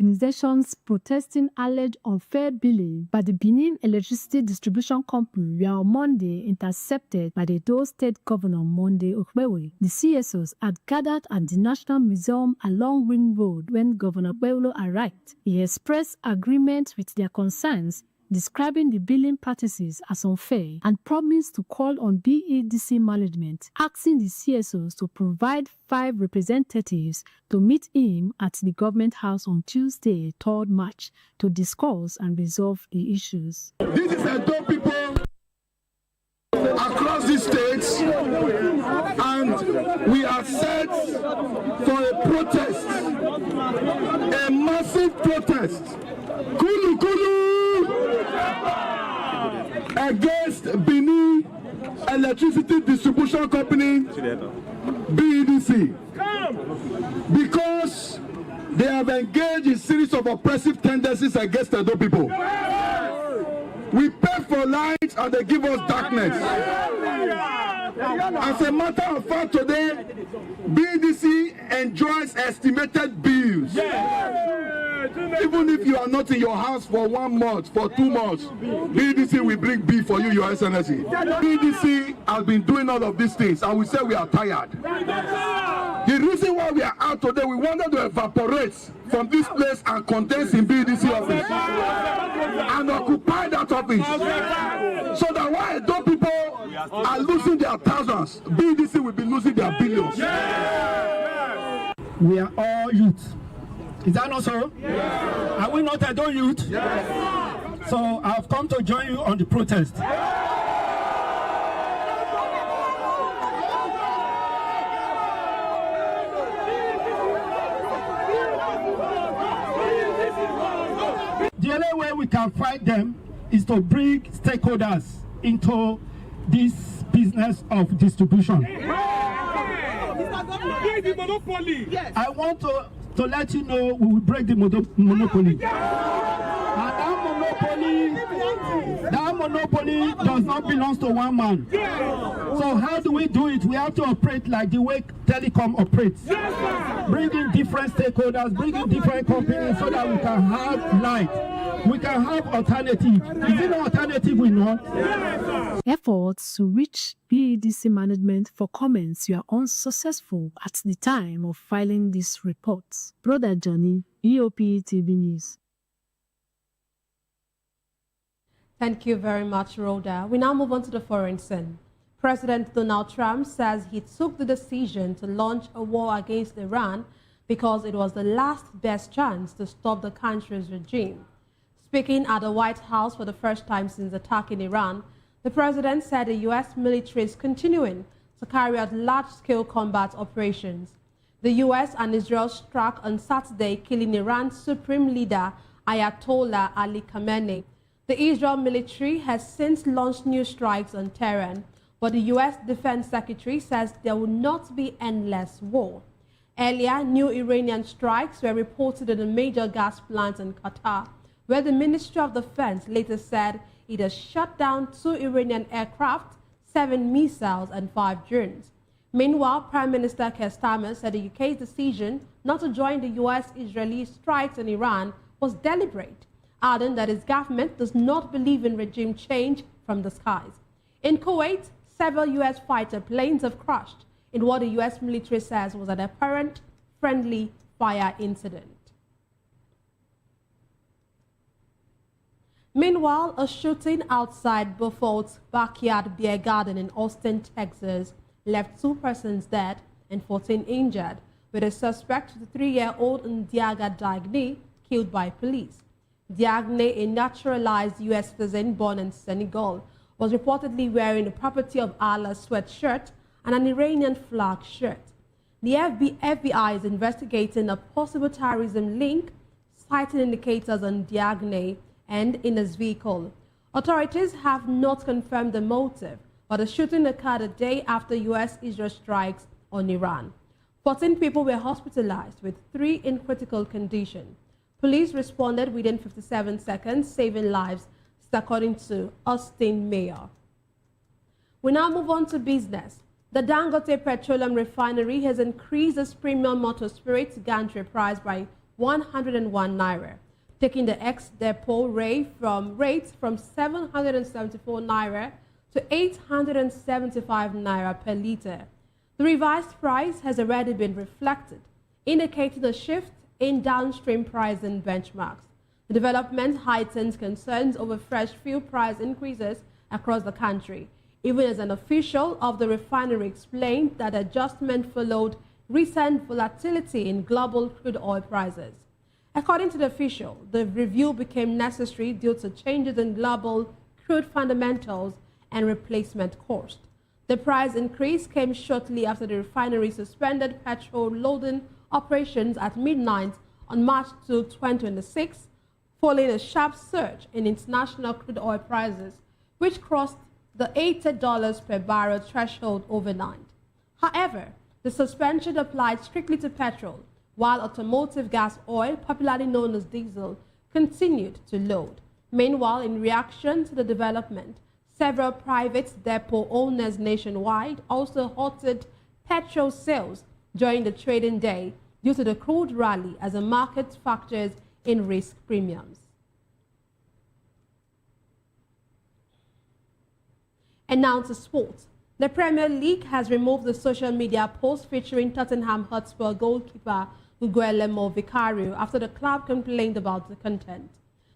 Organizations protesting alleged unfair billing by the Benin Electricity Distribution Company were on Monday intercepted by the Edo State Governor Monday Okpebholo. The CSOs had gathered at the National Museum along Ring Road when Governor Okpebholo arrived. He expressed agreement with their concerns, describing the billing practices as unfair, and promised to call on BEDC management, asking the CSOs to provide 5 representatives to meet him at the government house on Tuesday, 3rd March, to discuss and resolve the issues. This is Edo people across the states, and we are set for a protest, a massive protest. Kulu Kulu! Against Benin Electricity Distribution Company, BEDC, because they have engaged in a series of oppressive tendencies against the Edo people. We pay for light and they give us darkness. As a matter of fact, today, BEDC enjoys estimated bills. Even if you are not in your house for 1 month, for 2 months, BEDC will bring bill for you, Your Excellency. BEDC has been doing all of these things, and we say we are tired. The reason why we are out today, we wanted to evaporate from this place and condense in BEDC office and occupy that office, so that while Edo people are losing their thousands, BEDC will be losing their billions. We are all youth. Is that not so? Yes. Are we not Edo youth? Yes. So I've come to join you on the protest. The only way we can fight them is to bring stakeholders into this business of distribution. I want to let you know we will break the monopoly. And that monopoly does not belong to one man. So how do we do it? We have to operate like the way telecom operates. Bringing different stakeholders, bringing different companies so that we can have light. We can have alternative. Is it an alternative we know? Efforts to reach BEDC management for comments were unsuccessful at the time of filing this report. Brother Johnny, EOP TV News. Thank you very much, Rhoda. We now move on to the foreign scene. President Donald Trump says he took the decision to launch a war against Iran because it was the last best chance to stop the country's regime. Speaking at the White House for the first time since attacking Iran, the president said the U.S. military is continuing to carry out large-scale combat operations. The U.S. and Israel struck on Saturday, killing Iran's supreme leader, Ayatollah Ali Khamenei. The Israel military has since launched new strikes on Tehran, but the U.S. Defense Secretary says there will not be endless war. Earlier, new Iranian strikes were reported at a major gas plant in Qatar, where the Ministry of Defense later said it has shut down 2 Iranian aircraft, 7 missiles, and 5 drones. Meanwhile, Prime Minister Keir Starmer said the UK's decision not to join the U.S.-Israeli strikes in Iran was deliberate, adding that his government does not believe in regime change from the skies. In Kuwait, several U.S. fighter planes have crashed in what the U.S. military says was an apparent friendly fire incident. Meanwhile, a shooting outside Beaufort's backyard beer garden in Austin, Texas, left 2 persons dead and 14 injured, with a suspect, the 3-year-old Ndiaga Diagne, killed by police. Diagne, a naturalized U.S. citizen born in Senegal, was reportedly wearing a Property of Allah sweatshirt and an Iranian flag shirt. The FBI is investigating a possible terrorism link, citing indicators on Diagne and in his vehicle. Authorities have not confirmed the motive, but the shooting occurred a day after U.S.-Israel strikes on Iran. 14 people were hospitalized, with 3 in critical condition. Police responded within 57 seconds, saving lives, according to Austin Mayor. We now move on to business. The Dangote Petroleum Refinery has increased its premium motor spirits gantry price by 101 naira, taking the ex-depot rate from 774 naira to 875 naira per litre. The revised price has already been reflected, indicating a shift in downstream pricing benchmarks. The development heightens concerns over fresh fuel price increases across the country, even as an official of the refinery explained that adjustment followed recent volatility in global crude oil prices. According to the official, the review became necessary due to changes in global crude fundamentals and replacement cost. The price increase came shortly after the refinery suspended petrol loading operations at midnight on March 2, 2026, following a sharp surge in international crude oil prices, which crossed the $80 per barrel threshold overnight. However, the suspension applied strictly to petrol, while automotive gas oil, popularly known as diesel, continued to load. Meanwhile, in reaction to the development, several private depot owners nationwide also halted petrol sales during the trading day due to the crude rally as the market factors in risk premiums. And now to sports. The Premier League has removed the social media post featuring Tottenham Hotspur goalkeeper Guillermo Vicario after the club complained about the content.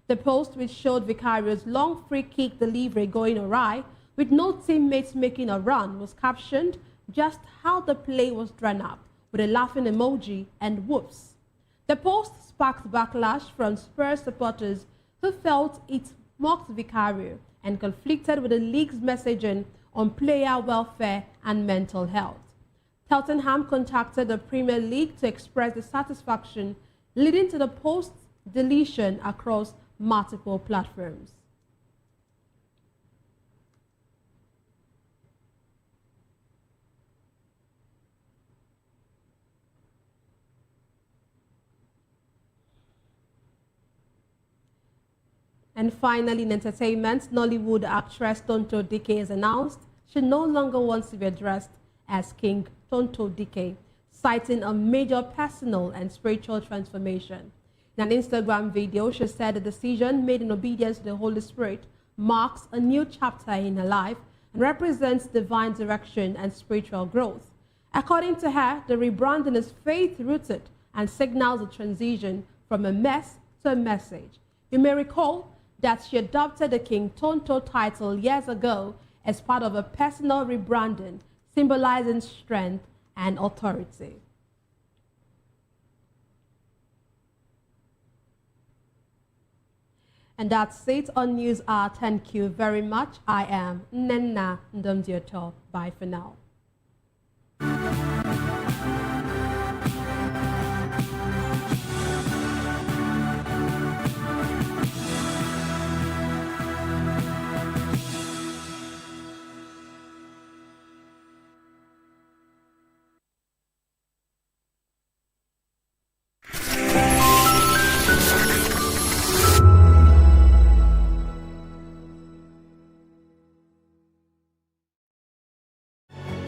The post, which showed Vicario's long free kick delivery going awry with no teammates making a run, was captioned just how the play was drawn up, with a laughing emoji and whoops. The post sparked backlash from Spurs supporters who felt it mocked Vicario and conflicted with the league's messaging on player welfare and mental health. Tottenham contacted the Premier League to express dissatisfaction, leading to the post's deletion across multiple platforms. And finally, in entertainment, Nollywood actress Tonto Dike has announced she no longer wants to be addressed as King Tonto Dike, citing a major personal and spiritual transformation. In an Instagram video, she said the decision made in obedience to the Holy Spirit marks a new chapter in her life and represents divine direction and spiritual growth. According to her, the rebranding is faith-rooted and signals a transition from a mess to a message. You may recall that she adopted the King Tonto title years ago as part of a personal rebranding, symbolizing strength and authority. And that's it on News Hour. Thank you very much. I am Nenna Ndomdioto. Bye for now.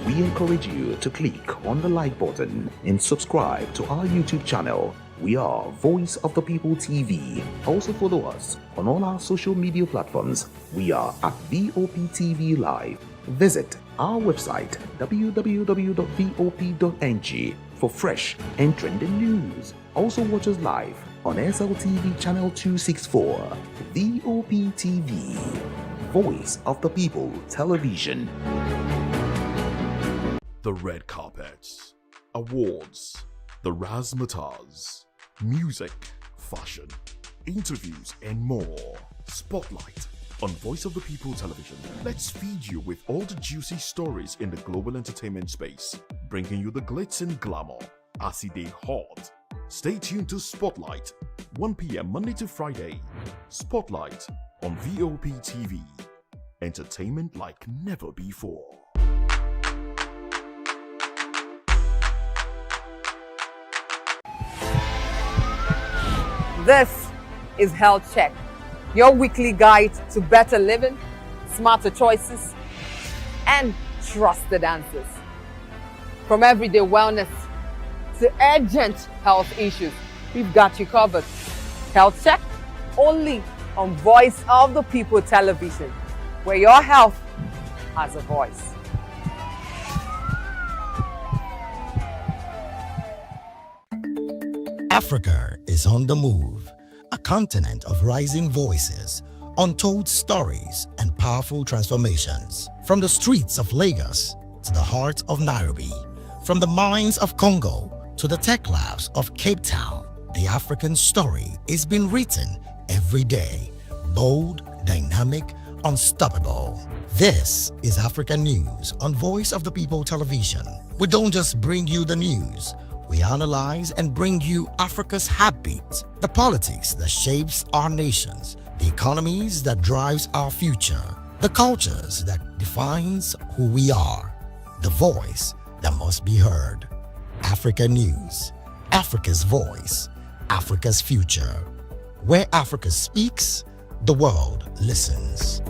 We encourage you to click on the like button and subscribe to our YouTube channel. We are Voice of the People TV. Also follow us on all our social media platforms. We are at VOPTV Live. Visit our website www.vop.ng for fresh and trending news. Also watch us live on SLTV channel 264. VOPTV, Voice of the People Television. The red carpets, awards, the razzmatazz, music, fashion, interviews, and more. Spotlight On Voice of the People Television, let's feed you with all the juicy stories in the global entertainment space, bringing you the glitz and glamour as it is hot. Stay tuned to Spotlight, 1 p.m. Monday to Friday. Spotlight on VOP TV. Entertainment like never before. This is Health Check, your weekly guide to better living, smarter choices, and trusted answers. From everyday wellness to urgent health issues, we've got you covered. Health Check, only on Voice of the People Television, where your health has a voice. Africa is on the move, a continent of rising voices, untold stories, and powerful transformations. From the streets of Lagos to the heart of Nairobi, from the mines of Congo to the tech labs of Cape Town, the African story is being written every day. Bold, dynamic, unstoppable. This is African News on Voice of the People Television. We don't just bring you the news. We analyze and bring you Africa's heartbeat, the politics that shapes our nations, the economies that drives our future, the cultures that defines who we are, the voice that must be heard. Africa News, Africa's voice, Africa's future. Where Africa speaks, the world listens.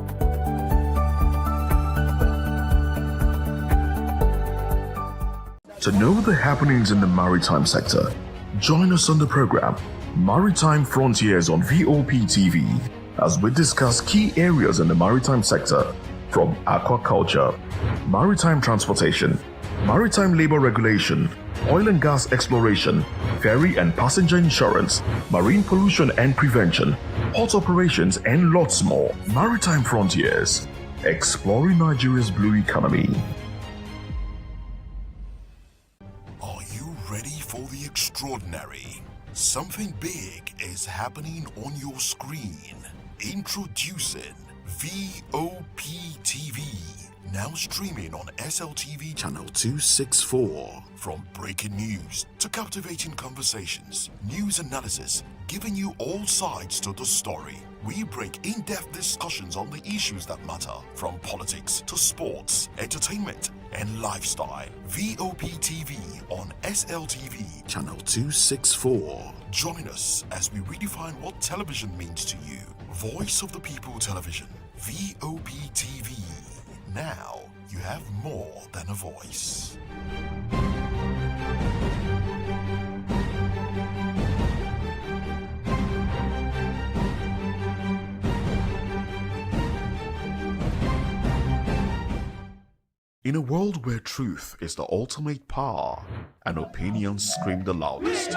To know the happenings in the maritime sector, join us on the program Maritime Frontiers on VOP TV as we discuss key areas in the maritime sector from aquaculture, maritime transportation, maritime labor regulation, oil and gas exploration, ferry and passenger insurance, marine pollution and prevention, port operations, and lots more. Maritime Frontiers, exploring Nigeria's blue economy. Are you ready for the extraordinary? Something big is happening on your screen. Introducing VOP TV. Now streaming on SLTV channel 264. From breaking news to captivating conversations, news analysis, giving you all sides to the story. We break in-depth discussions on the issues that matter, from politics to sports, entertainment, and lifestyle. VOP TV on SLTV channel 264. Join us as we redefine what television means to you. Voice of the People Television, VOP TV. Now you have more than a voice. In a world where truth is the ultimate power and opinions scream the loudest,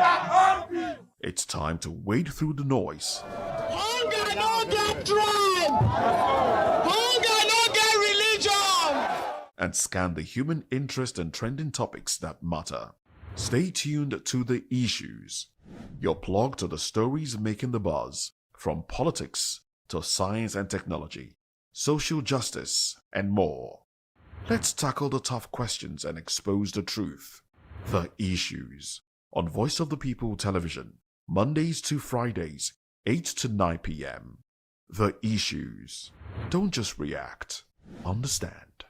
it's time to wade through the noise. Hunger no get tribe! Hunger no get religion! And scan the human interest and trending topics that matter. Stay tuned to The Issues, your plug to the stories making the buzz, from politics to science and technology, social justice, and more. Let's tackle the tough questions and expose the truth. The Issues on Voice of the People Television, Mondays to Fridays, 8 to 9 p.m. The Issues. Don't just react, understand.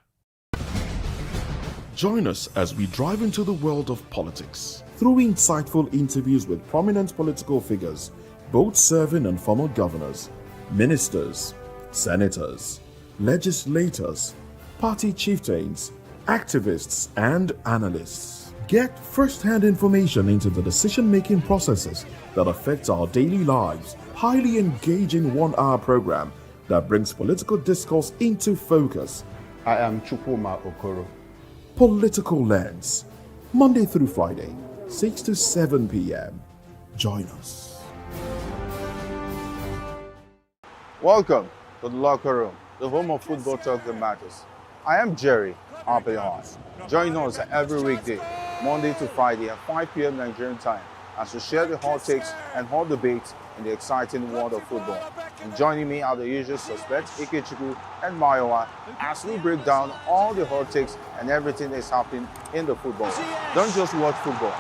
Join us as we drive into the world of politics through insightful interviews with prominent political figures, both serving and former governors, ministers, senators, legislators, party chieftains, activists, and analysts. Get first-hand information into the decision-making processes that affect our daily lives. Highly engaging one-hour program that brings political discourse into focus. I am Chukwuma Okoro. Political Lens, Monday through Friday, 6 to 7 p.m. Join us. Welcome to the locker room, the home of football talk that matters. I am Jerry Arpillon. Join us every weekday, Monday to Friday at 5 p.m. Nigerian time as we share the hot takes and hot debates in the exciting world of football. And joining me are the usual suspects, Ikechukwu and Mayowa, as we break down all the hot takes and everything that's happening in the football. Don't just watch football,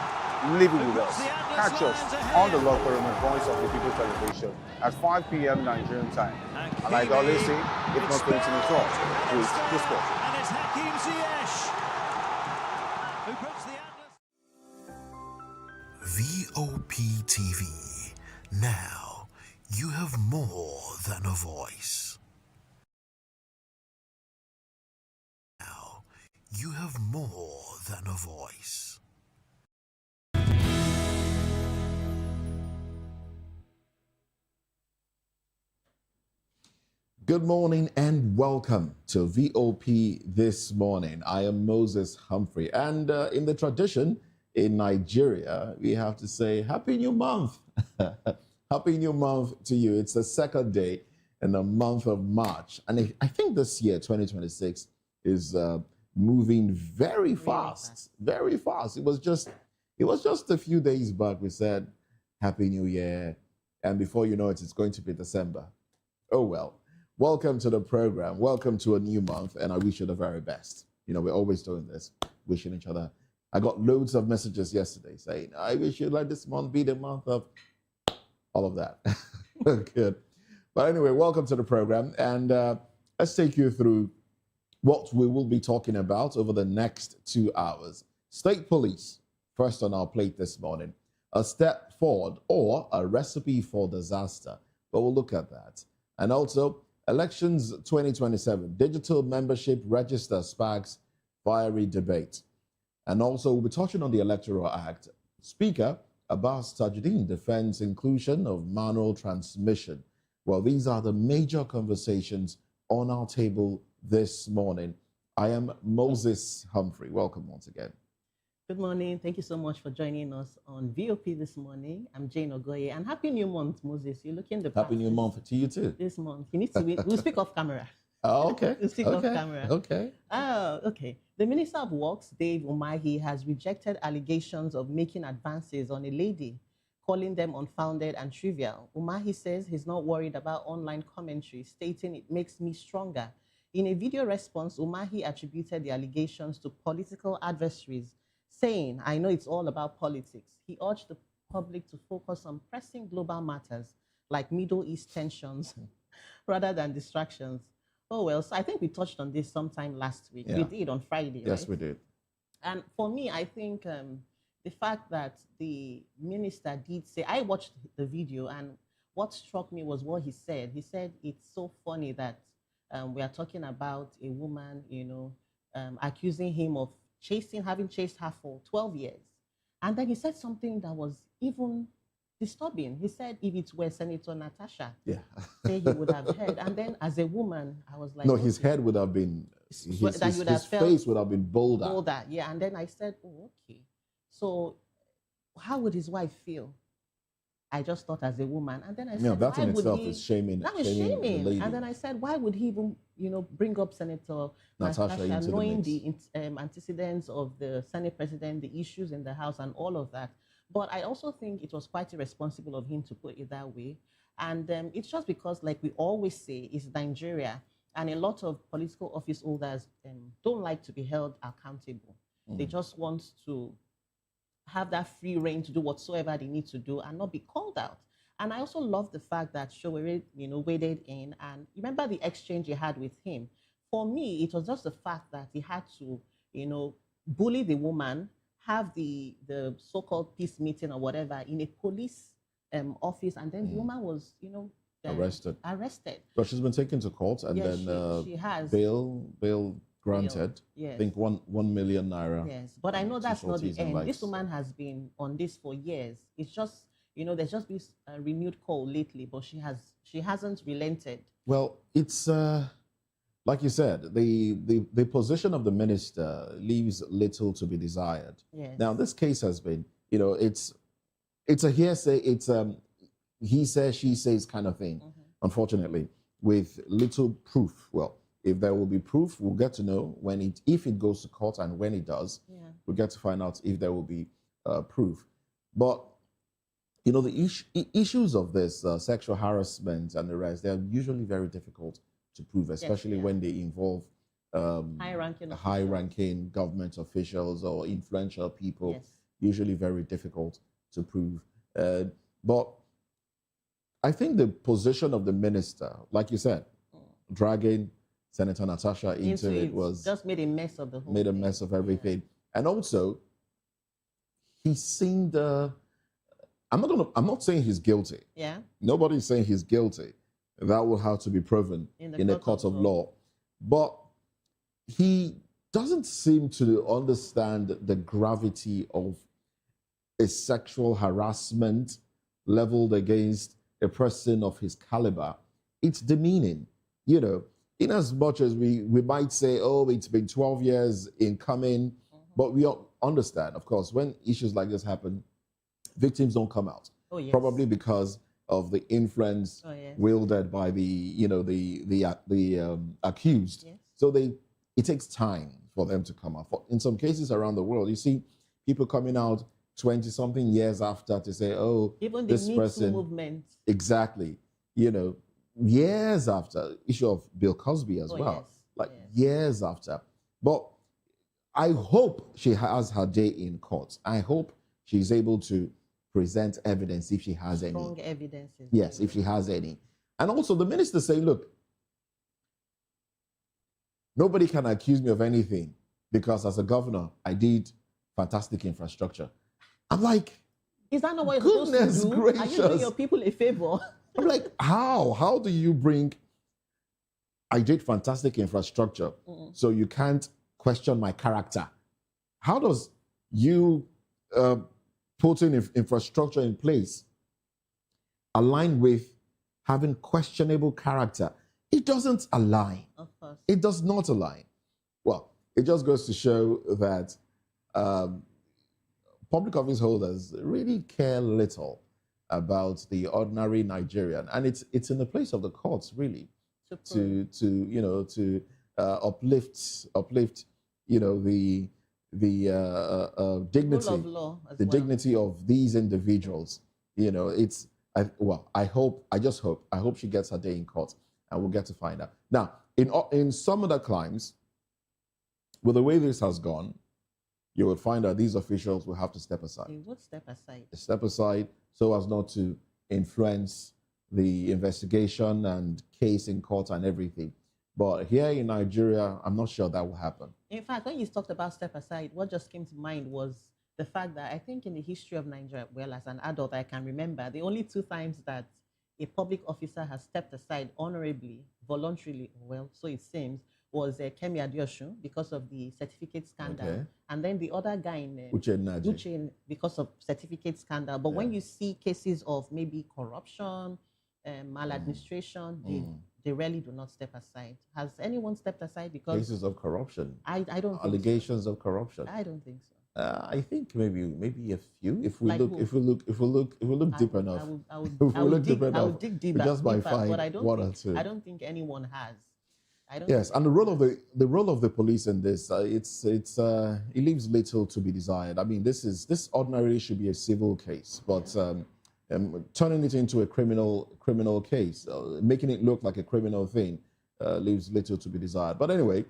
live it with us. Catch us on the Locker Room and Voice of the People television at 5 p.m. Nigerian time. And like I always say, if not 20 minutes off, please the sport. And it's Hakim Ziyech who puts the VOP TV. Now you have more than a voice. Now you have more than a voice. Good morning and welcome to VOP This Morning. I am Moses Humphrey, and in the tradition in Nigeria, we have to say Happy New Month. Happy New Month to you. It's the second day in the month of March, and I think this year, 2026, is moving very fast, very fast. It was just a few days back we said Happy New Year, and before you know it, it's going to be December. Oh well. Welcome to the program. Welcome to a new month, and I wish you the very best. You know, we're always doing this, wishing each other. I got loads of messages yesterday saying, I wish you let this month be the month of all of that. Good. But anyway, welcome to the program, and let's take you through what we will be talking about over the next 2 hours. State police, first on our plate this morning. A step forward or a recipe for disaster. But we'll look at that. And also, Elections 2027, digital membership register sparks fiery debate. And also, we'll be touching on the Electoral Act. Speaker Abbas Tajuddin defends inclusion of manual transmission. Well, these are the major conversations on our table this morning. I am Moses Humphrey. Welcome once again. Good morning. Thank you so much for joining us on VOP this morning. I'm Jane Ogoye, and Happy New Month, Moses. You're looking the Happy New Month to you too. This month. You need to win. We'll speak off camera. Oh, okay. We'll speak off camera. Okay. Oh, okay. The Minister of Works, Dave Umahi, has rejected allegations of making advances on a lady, calling them unfounded and trivial. Umahi says he's not worried about online commentary, stating it makes me stronger. In a video response, Umahi attributed the allegations to political adversaries, saying, I know it's all about politics. He urged the public to focus on pressing global matters like Middle East tensions rather than distractions. Oh, well, so I think we touched on this sometime last week. Yeah. We did on Friday, Yes, right? we did. And for me, I think the fact that the minister did say, I watched the video, and what struck me was what he said. He said, it's so funny that we are talking about a woman, you know, accusing him of having chased her for 12 years. And then he said something that was even disturbing. He said, if it were Senator Natasha, say he would have heard. And then as a woman, I was like, no, his head would have been, his face would have been bolder. Bolder, yeah. And then I said, oh, okay. So how would his wife feel? I just thought as a woman. And then I said, that in itself is shaming. That was shaming. The and then I said, why would he even, you know, bring up Senator Natasha knowing the antecedents of the Senate president, the issues in the House and all of that. But I also think it was quite irresponsible of him to put it that way. And it's just because, like we always say, it's Nigeria. And a lot of political office holders don't like to be held accountable. They just want to have that free reign to do whatsoever they need to do and not be called out. And I also love the fact that Showere, you know, waded in, and remember the exchange he had with him. For me, it was just the fact that he had to, you know, bully the woman, have the so-called peace meeting or whatever in a police office, and then the woman was, you know, arrested. But she's been taken to court, and then she has bail granted. Yes. I think 1 million naira. Yes, but I know that's not the end. This woman has been on this for years. It's just, you know, there's just been a renewed call lately, but she hasn't relented. Well, it's like you said, the position of the minister leaves little to be desired. Yes. Now, this case has been, you know, it's a hearsay. It's he says, she says kind of thing. Unfortunately, with little proof. Well, if there will be proof, we'll get to know if it goes to court, and when it does, we'll get to find out if there will be proof. But you know, the issues of this sexual harassment and the rest, they're usually very difficult to prove, especially when they involve high-ranking government officials or influential people. Yes. Usually very difficult to prove. But I think the position of the minister, like you said, dragging Senator Natasha into it was just made a mess of the whole made a thing. mess of everything. Yeah. And also, he seemed. I'm not saying he's guilty. Yeah. Nobody's saying he's guilty. That will have to be proven in a court of law. But he doesn't seem to understand the gravity of a sexual harassment leveled against a person of his caliber. It's demeaning, you know, in as much as we might say, oh, it's been 12 years in coming, but we understand, of course, when issues like this happen, victims don't come out. Oh, yes. Probably because of the influence wielded by the accused. Yes. So it takes time for them to come out. In some cases around the world, you see people coming out 20-something years after to say, oh, even the this Me person. Too movement. Exactly. You know, years after, issue of Bill Cosby as well. Yes. Like years after. But I hope she has her day in court. I hope she's able to present evidence if she has any. Strong evidence. Yes, if she has any. And also the minister saying, look, nobody can accuse me of anything because as a governor, I did fantastic infrastructure. I'm like, is that not what you're supposed to do? Gracious. Are you doing your people a favor? I'm like, how? How do you bring, I did fantastic infrastructure, so you can't question my character? How does you putting infrastructure in place align with having questionable character? It doesn't align. Of course. It does not align. Well, it just goes to show that public office holders really care little about the ordinary Nigerian, and it's in the place of the courts really to uplift the dignity, rule of law as the well. dignity of these individuals. You know, I hope she gets her day in court, and we'll get to find out. Now, in some other crimes, with the way this has gone, you will find that these officials will have to step aside. They would step aside. Step aside so as not to influence the investigation and case in court and everything. But here in Nigeria, I'm not sure that will happen. In fact, when you talked about step aside, what just came to mind was the fact that I think in the history of Nigeria, well, as an adult, I can remember the only 2 times that a public officer has stepped aside honorably, voluntarily, well, so it seems, was Kemi Adeosun because of the certificate scandal. Okay. And then the other guy in Uche because of certificate scandal. But when you see cases of maybe corruption, maladministration, they rarely do not step aside. Has anyone stepped aside because cases of corruption? I don't think allegations of corruption. I don't think so. I think maybe a few. If we Like look deep enough. I would dig deeper, just by but I find don't one think, or two. I don't think anyone has. I don't Yes, think and the role of the police in this, it leaves little to be desired. I mean, this ordinarily should be a civil case, but turning it into a criminal case, making it look like a criminal thing, leaves little to be desired. But anyway,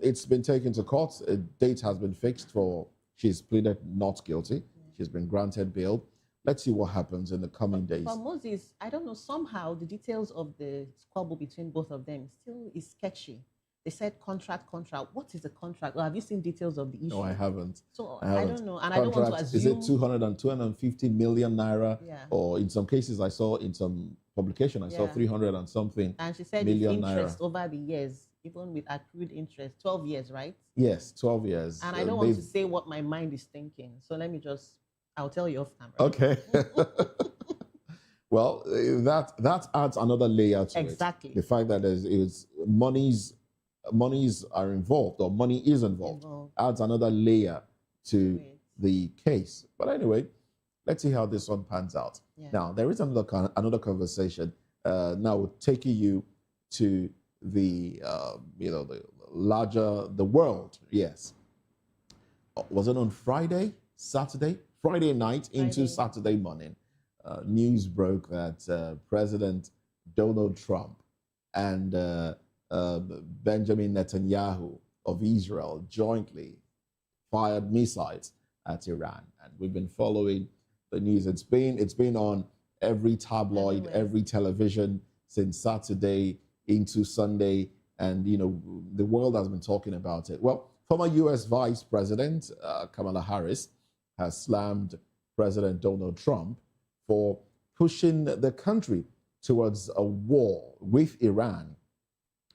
it's been taken to court. A date has been fixed for. She's pleaded not guilty. She's been granted bail. Let's see what happens in the coming days. But Moses, I don't know, somehow the details of the squabble between both of them still is sketchy. They said contract. What is a contract? Well, have you seen details of the issue? No, I haven't. So I don't know. And I don't want to assume. Is it 200 and 250 million naira? Yeah. Or in some cases, I saw in some publication, I saw 300 and something. And she said million it's interest naira over the years, even with accrued interest, 12 years, right? Yes, 12 years. And I don't want to say what my mind is thinking. So let me I'll tell you off camera. Okay. Well, that adds another layer to it. Exactly. The fact that monies are involved, or money is involved, adds another layer to the case. But anyway, let's see how this one pans out. Yeah. Now, there is another conversation. Now, taking you to the the world. Yes. Was it on Friday night into Saturday morning? news broke that President Donald Trump and Benjamin Netanyahu of Israel jointly fired missiles at Iran. And we've been following the news. It's been on every tabloid, every television since Saturday into Sunday. And, you know, the world has been talking about it. Well, former U.S. Vice President Kamala Harris has slammed President Donald Trump for pushing the country towards a war with Iran,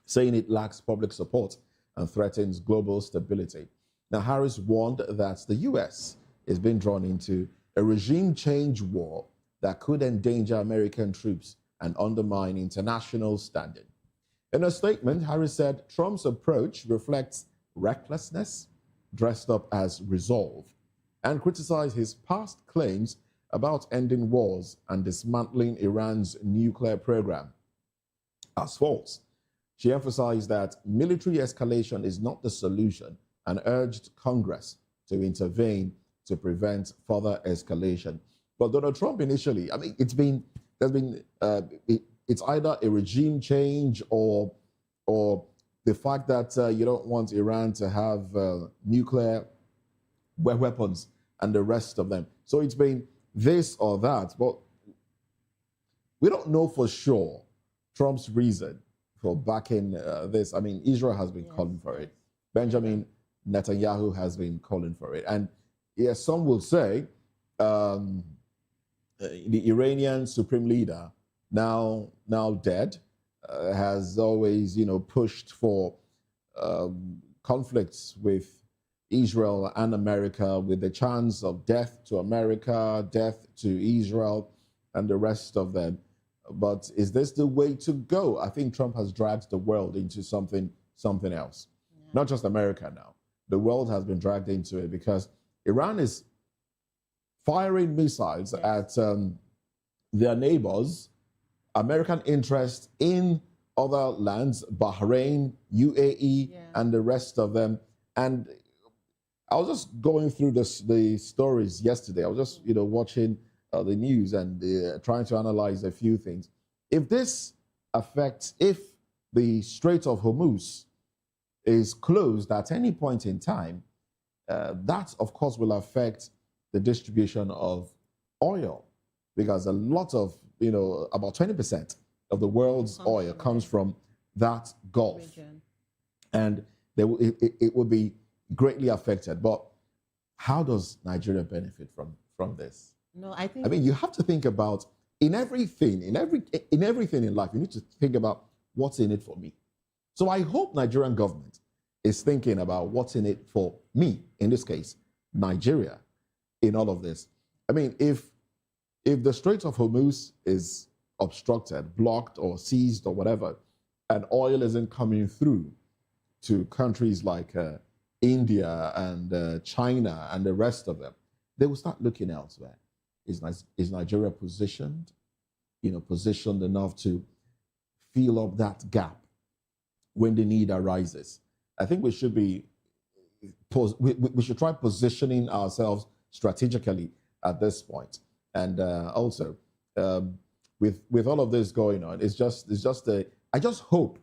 saying it lacks public support and threatens global stability. Now, Harris warned that the U.S. is being drawn into a regime change war that could endanger American troops and undermine international standing. In a statement, Harris said Trump's approach reflects recklessness dressed up as resolve, and criticized his past claims about ending wars and dismantling Iran's nuclear program as false. She emphasized that military escalation is not the solution and urged Congress to intervene to prevent further escalation. But Donald Trump initially, I mean, it's either a regime change or the fact that you don't want Iran to have nuclear weapons and the rest of them. So it's been this or that, but we don't know for sure Trump's reason for backing this. I mean, Israel has been calling for it. Benjamin Netanyahu has been calling for it. And yes, some will say the Iranian supreme leader, now dead, has always, you know, pushed for conflicts with Israel and America, with the chance of death to America, death to Israel, and the rest of them. But is this the way to go? I think Trump has dragged the world into something else. Yeah. Not just America now. The world has been dragged into it because Iran is firing missiles at their neighbors, American interest in other lands, Bahrain, UAE, and the rest of them. And I was just going through the stories yesterday. I was just, you know, watching the news and trying to analyze a few things. If this affects, if the Strait of Hormuz is closed at any point in time, that, of course, will affect the distribution of oil, because a lot of, you know, about 20% of the world's oil comes from that Gulf. And it will be greatly affected. But how does Nigeria benefit from this? No, I mean, you have to think about in everything in life, you need to think about what's in it for me. So I hope Nigerian government is thinking about what's in it for me, in this case, Nigeria, in all of this. I mean, if the Strait of Hormuz is obstructed, blocked, or seized, or whatever, and oil isn't coming through to countries like India and China and the rest of them, they will start looking elsewhere. Is Nigeria positioned, positioned enough to fill up that gap when the need arises? I think we should be, we should try positioning ourselves strategically at this point. And also, with all of this going on, it's just I just hope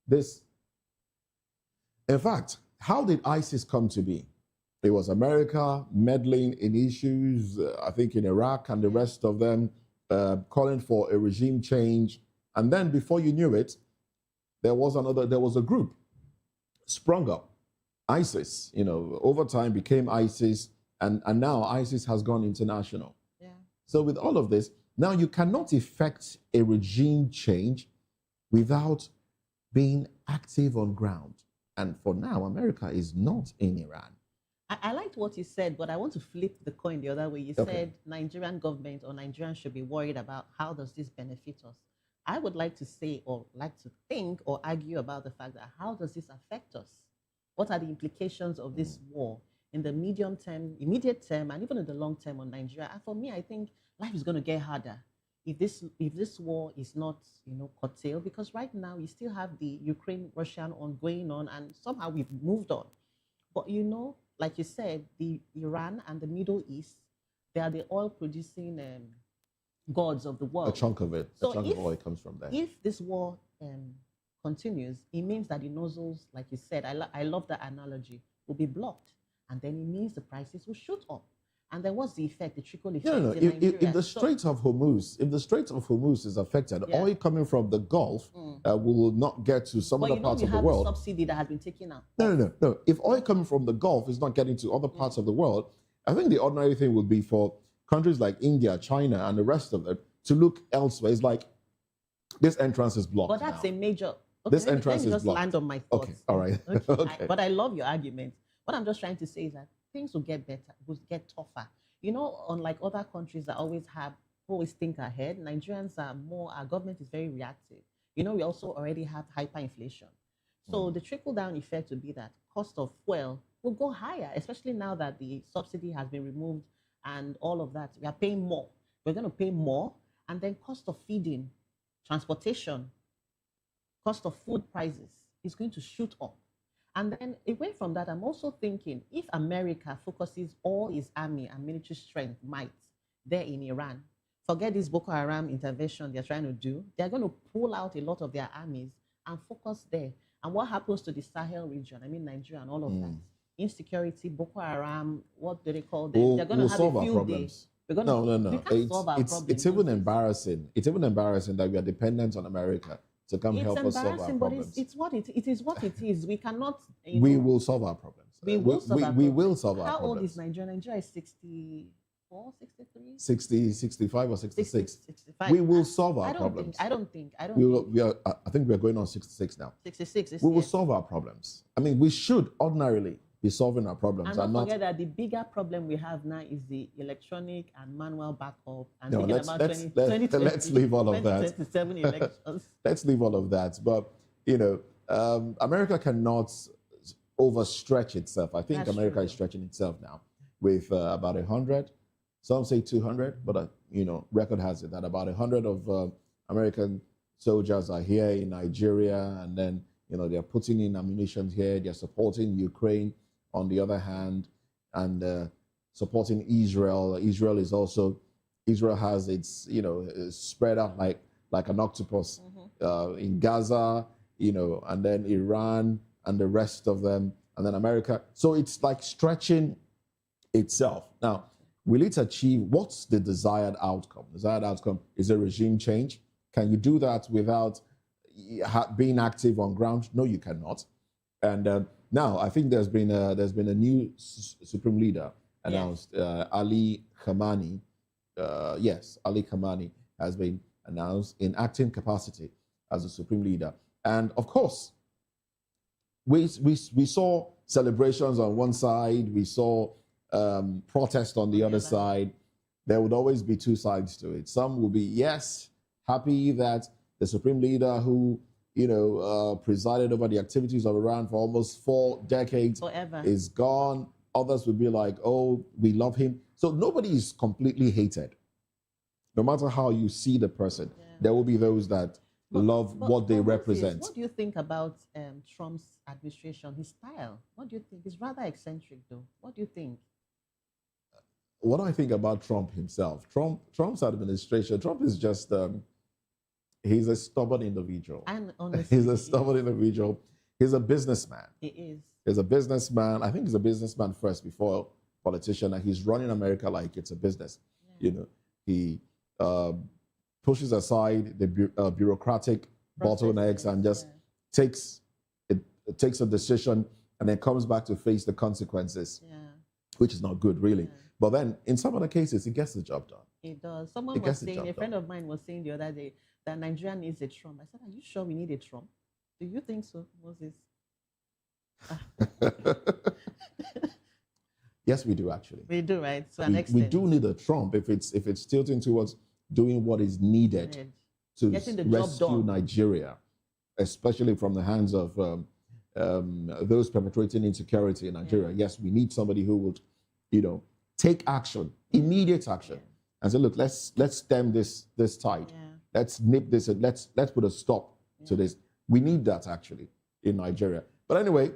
this. In fact, how did ISIS come to be? It was America meddling in issues, I think in Iraq and the rest of them, calling for a regime change. And then before you knew it, there was a group sprung up, ISIS, over time became ISIS, and now ISIS has gone international. Yeah. So with all of this, now you cannot effect a regime change without being active on ground. And for now, America is not in Iran. I liked what you said, but I want to flip the coin the other way. You said Nigerian government or Nigerians should be worried about how does this benefit us. I would like to say or like to think or argue about the fact that how does this affect us? What are the implications of this war in the medium term, immediate term, and even in the long term on Nigeria? And for me, I think life is going to get harder if this war is not, curtailed, because right now we still have the Ukraine-Russian going on, and somehow we've moved on. But like you said, the Iran and the Middle East They are the oil-producing gods of the world. A chunk of it, So a chunk of oil comes from there. If this war continues, it means that the nozzles, like you said, I love that analogy, will be blocked. And then it means the prices will shoot up. And then what's the effect, the trickle effect? No. in Nigeria? If the Strait of Hormuz, is affected, Yeah. oil coming from the Gulf will not get to some other parts of the world. But you have the subsidy that has been taken out. No. If oil coming from the Gulf is not getting to other parts of the world, I think the ordinary thing would be for countries like India, China, and the rest of them to look elsewhere. It's like this entrance is blocked. But that's now. a major. Okay, This let me entrance is just blocked. land on my thoughts. Okay, all right. Okay. Okay. But I love your argument. What I'm just trying to say is that things will get better, will get tougher. You know, unlike other countries that always think ahead, Nigerians are more, our government is very reactive. You know, we also already have hyperinflation. So the trickle-down effect would be that cost of fuel will go higher, especially now that the subsidy has been removed and all of that. We are paying more. We're going to pay more. And then cost of feeding, transportation, cost of food prices is going to shoot up. And then away from that, I'm also thinking if America focuses all its army and military strength, might, there in Iran, forget this Boko Haram intervention they're trying to do, they're going to pull out a lot of their armies and focus there. And what happens to the Sahel region? I mean, Nigeria and all of that. Insecurity, Boko Haram, what do they call them? They're going to have a field day. No. We can't solve our problems. It's even embarrassing. It's even embarrassing that we are dependent on America to come help us solve our problems. It's what it is. We cannot. We will solve our problems. We will solve our we problems. will solve our How problems. old is Nigeria? Nigeria is 64, 63? 60, 65 or 66. 65. We will solve our problems. I don't think. I think we're going on 66 now. 66. We will solve our problems. I mean, we should ordinarily be solving our problems. And don't forget that the bigger problem we have now is the electronic and manual backup. And let's leave all of that. 2027 elections. Let's leave all of that. But, America cannot overstretch itself. I think That's America true. is stretching itself now with about 100. Some say 200, but, record has it that about 100 of American soldiers are here in Nigeria. And then, they're putting in ammunition here. They're supporting Ukraine on the other hand, and supporting Israel. Israel has its, spread out like an octopus in Gaza, and then Iran and the rest of them, and then America. So it's like stretching itself. Now, will it achieve, what's the desired outcome? Desired outcome is a regime change. Can you do that without being active on ground? No, you cannot. And now I think there's been a new supreme leader announced. Yes. Ali Khamenei. Ali Khamenei has been announced in acting capacity as a supreme leader. And of course, we saw celebrations on one side, we saw protest on the other side. There would always be two sides to it. Some will be, yes, happy that the supreme leader who presided over the activities of Iran for almost 4 decades is gone. Others will be like, oh, we love him. So nobody is completely hated. No matter how you see the person, there will be those that love what they represent. What do you think about Trump's administration, his style? What do you think? He's rather eccentric, though. What do you think? What do I think about Trump himself? Trump's administration, Trump is just... he's a stubborn individual. And honestly, he's a stubborn individual. He's a businessman. He is. He's a businessman. I think he's a businessman first before a politician. And he's running America like it's a business. Yeah. He pushes aside the bureaucratic bottlenecks and just takes a decision and then comes back to face the consequences, which is not good, really. But then in some other cases, he gets the job done. He does. Someone was saying, a friend of mine was saying the other day, that Nigeria needs a Trump. I said, are you sure we need a Trump? Do you think so, Moses? Yes, we do, actually. We do, right? So we do need a Trump if it's tilting towards doing what is needed to rescue Nigeria, especially from the hands of those perpetrating insecurity in Nigeria. Yes, we need somebody who would, take action, immediate action, and say, look, let's stem this tide. Let's nip this, and let's put a stop to this. We need that, actually, in Nigeria. But anyway,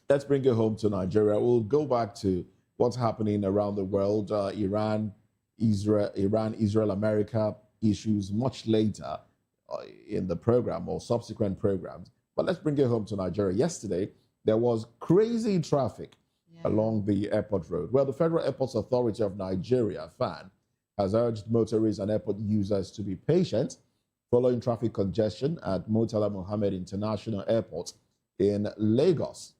let's bring it home to Nigeria. We'll go back to what's happening around the world. Iran Iran, Israel, America issues much later in the program or subsequent programs. But let's bring it home to Nigeria. Yesterday, there was crazy traffic along the airport road. Well, the Federal Airports Authority of Nigeria, FAN, has urged motorists and airport users to be patient following traffic congestion at Murtala Mohammed International Airport in Lagos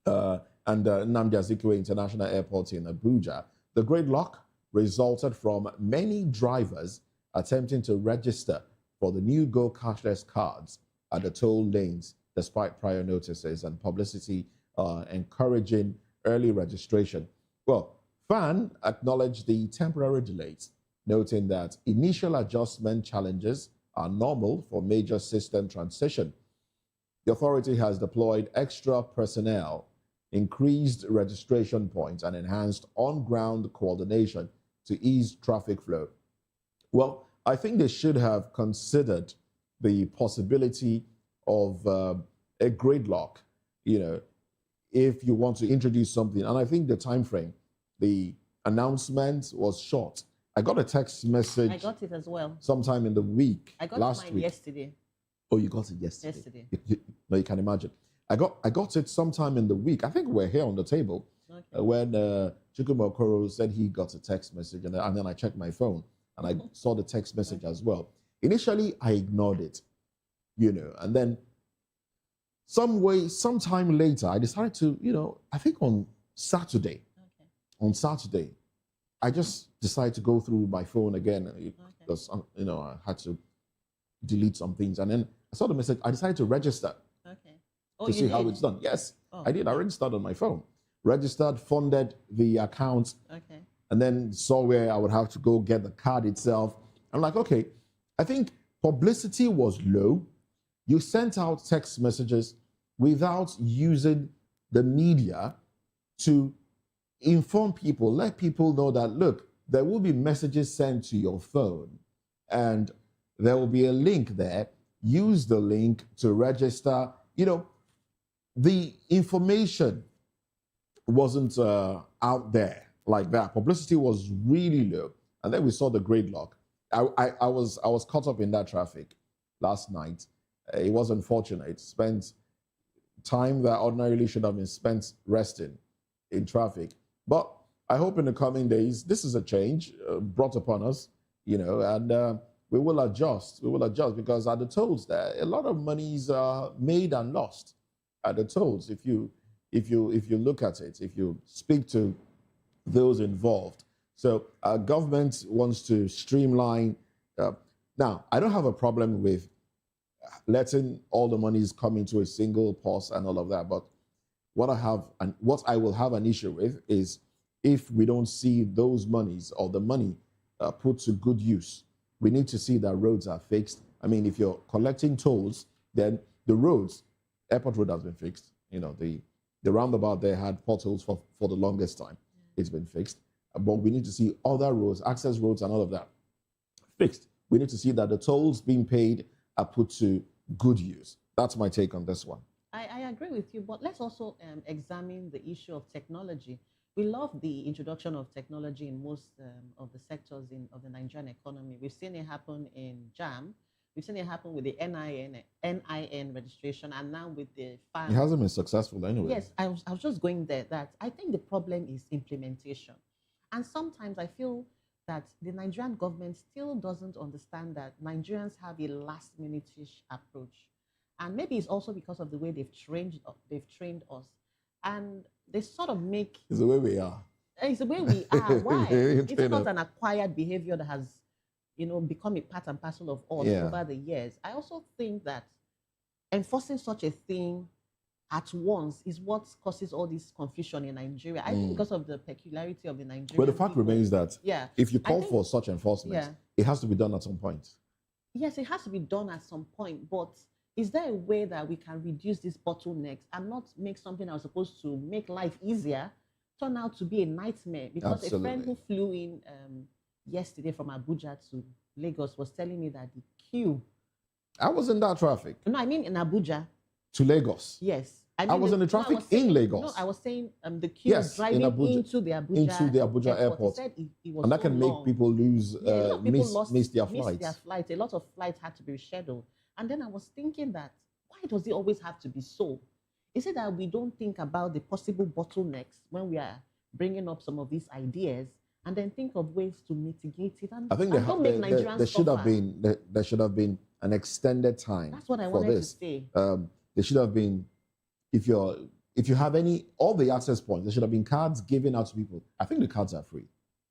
and Nnamdi Azikiwe International Airport in Abuja. The gridlock resulted from many drivers attempting to register for the new Go Cashless cards at the toll lanes despite prior notices and publicity encouraging early registration. Well, FAN acknowledged the temporary delays, noting that initial adjustment challenges are normal for major system transition. The authority has deployed extra personnel, increased registration points, and enhanced on-ground coordination to ease traffic flow. Well, I think they should have considered the possibility of a gridlock, if you want to introduce something. And I think the time frame, the announcement was short. I got a text message. I got it as well. Sometime in the week. I got last mine week. yesterday. Oh, you got it yesterday? Yesterday. No, you can imagine. I got it sometime in the week. I think we're here on the table when Chukwuma Okoro said he got a text message, and then I checked my phone and I saw the text message as well. Initially, I ignored it, and then sometime later, I decided to, I think on Saturday, I just decided to go through my phone again because, I had to delete some things. And then I saw the message. I decided to register to see how it's done. Yes, I did. I registered on my phone. Registered, funded the account, and then saw where I would have to go get the card itself. I'm like, okay, I think publicity was low. You sent out text messages without using the media to inform people, let people know that, look, there will be messages sent to your phone and there will be a link there. Use the link to register. The information wasn't out there like that. Publicity was really low. And then we saw the gridlock. I was caught up in that traffic last night. It was unfortunate. Spent time that ordinarily should have been spent resting in traffic. But I hope in the coming days, this is a change brought upon us, and we will adjust. We will adjust because at the tolls there, a lot of monies are made and lost at the tolls. If you look at it, if you speak to those involved. So our government wants to streamline. Now, I don't have a problem with letting all the monies come into a single purse and all of that. But what I will have an issue with is if we don't see those monies or the money put to good use. We need to see that roads are fixed. I mean, if you're collecting tolls, then the roads, airport road has been fixed. The roundabout there had potholes for the longest time. It's been fixed. But we need to see other roads, access roads and all of that fixed. We need to see that the tolls being paid are put to good use. That's my take on this one. I agree with you, but let's also examine the issue of technology. We love the introduction of technology in most of the sectors of the Nigerian economy. We've seen it happen in JAM. We've seen it happen with the NIN registration, and now with the FAN. It hasn't been successful anyway. Yes, I was just going there. That I think the problem is implementation. And sometimes I feel that the Nigerian government still doesn't understand that Nigerians have a last-minute-ish approach. And maybe it's also because of the way they've trained us. And they sort of make... It's the way we are. It's the way we are. Why? It's not an acquired behavior that has, become a part and parcel of us over the years. I also think that enforcing such a thing at once is what causes all this confusion in Nigeria. I think because of the peculiarity of the Nigerian But the fact remains that if you call for such enforcement, it has to be done at some point. Yes, it has to be done at some point. But is there a way that we can reduce these bottlenecks and not make something that was supposed to make life easier turn out to be a nightmare? Because a friend who flew in yesterday from Abuja to Lagos was telling me that the queue... I was in that traffic. No, I mean in Abuja. To Lagos? Yes. I was in the traffic in Lagos. No, I was saying the queue driving into the Abuja airport. He said it was and that can long. make people lose, miss their flights. A lot of flights had to be rescheduled. And then I was thinking that, why does it always have to be so? Is it that we don't think about the possible bottlenecks when we are bringing up some of these ideas and then think of ways to mitigate it? And I think there should have been an extended time. That's what I wanted to say. There should have been, if you have all the access points, there should have been cards given out to people. I think the cards are free.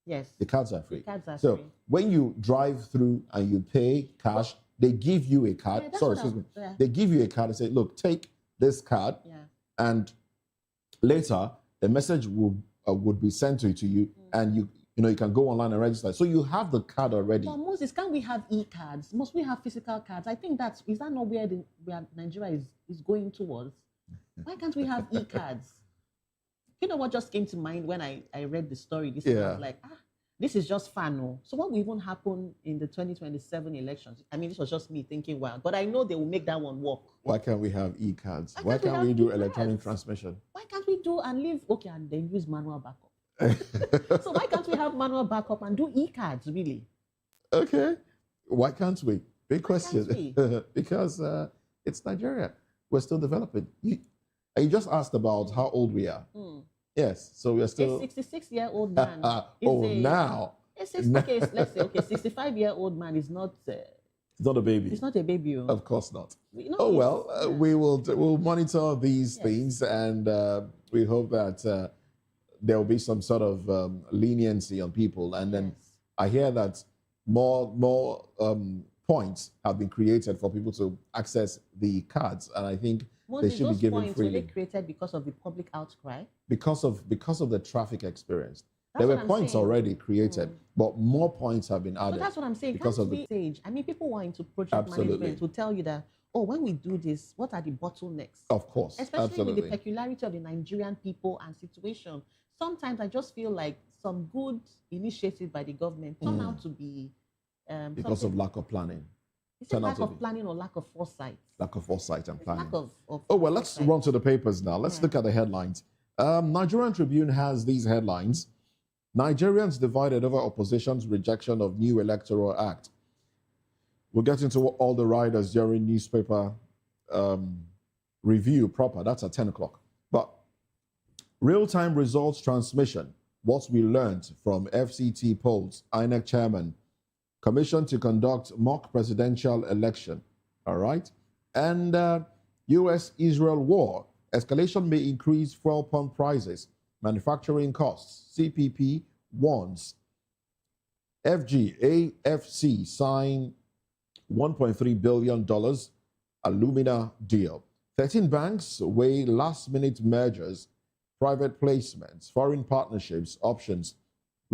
Yes. The cards are free. The cards are so free. when you drive through and you pay cash, they give you a card. They give you a card and say, look, take this card, and later the message would be sent to you, and you can go online and register. So you have the card already. But Moses, can't we have e-cards? Must we have physical cards? I think is that not where Nigeria is going towards? Why can't we have e-cards? You know what just came to mind when I read the story? This I was like, this is just fun. No? So what will even happen in the 2027 elections? I mean, this was just me thinking wild, but I know they will make that one work. Why can't we have e-cards? Why can't we do electronic transmission? Why can't we do and leave? Okay, and then use manual backup. So why can't we have manual backup and do e-cards, really? Okay. Why can't we? Big question. Because it's Nigeria. We're still developing. You just asked about how old we are. Yes, so we're still... A 66-year-old man. Now. Let's say, 65-year-old man is not... it's not a baby. It's not a baby. Of course not. We'll monitor these things, and we hope that there will be some sort of leniency on people. And then I hear that more points have been created for people to access the cards, and I think they should be given freely. Were they created because of the public outcry? Because of the traffic experience. There were points already created, but more points have been added. But that's what I'm saying. Because of the stage. I mean, people who are into project management will tell you that, when we do this, what are the bottlenecks? Of course, especially with the peculiarity of the Nigerian people and situation. Sometimes I just feel like some good initiatives by the government turn out to be because of lack of planning. Is it lack of planning or lack of foresight? Lack of foresight and planning. Lack of let's run to the papers now. Let's look at the headlines. Nigerian Tribune has these headlines. Nigerians divided over opposition's rejection of new electoral act. We'll get into all the riders during newspaper review proper. That's at 10 o'clock. But real-time results transmission. What we learned from FCT polls, INEC chairman, commission to conduct mock presidential election. All right. And U.S.-Israel war. Escalation may increase fuel pump prices. Manufacturing costs. CPP warns. AFC sign $1.3 billion alumina deal. 13 banks weigh last-minute mergers, private placements, foreign partnerships, options.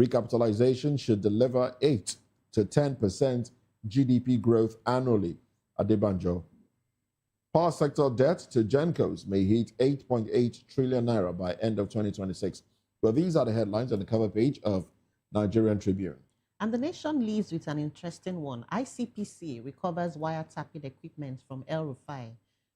Recapitalization should deliver 8 to 10% GDP growth annually. Adebanjo. Power sector debt to Gencos may hit 8.8 trillion naira by end of 2026. Well, these are the headlines on the cover page of Nigerian Tribune. And the Nation leaves with an interesting one. ICPC recovers wiretapping equipment from El Rufai.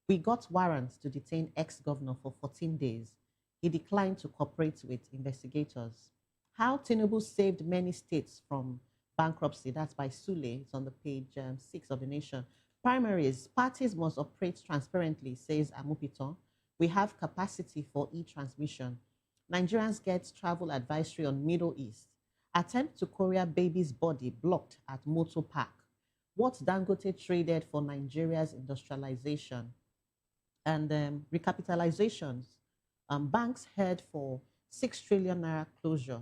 We got warrants to detain ex-governor for 14 days. He declined to cooperate with investigators. How Tinubu saved many states from bankruptcy. That's by Sule. It's on the page 6 of the Nation. Primaries. Parties must operate transparently, says Amupiton. We have capacity for e-transmission. Nigerians get travel advisory on Middle East. Attempt to courier baby's body blocked at Motor Park. What Dangote traded for Nigeria's industrialization. And recapitalizations. Banks head for 6 trillion naira closure.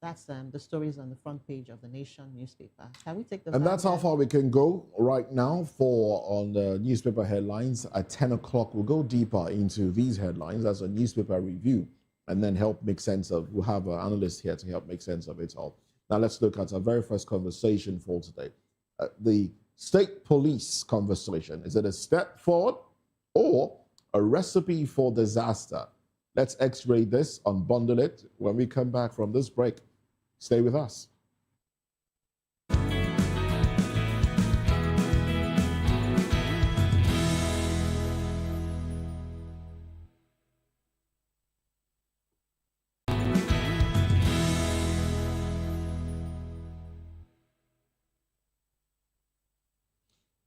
That's the stories on the front page of the Nation newspaper. Can we take the... And that's how far we can go right now on the newspaper headlines. At 10 o'clock, we'll go deeper into these headlines as a newspaper review and then help make sense of... We'll have an analyst here to help make sense of it all. Now, let's look at our very first conversation for today. The state police conversation. Is it a step forward or a recipe for disaster? Let's x-ray this, unbundle it when we come back from this break. Stay with us.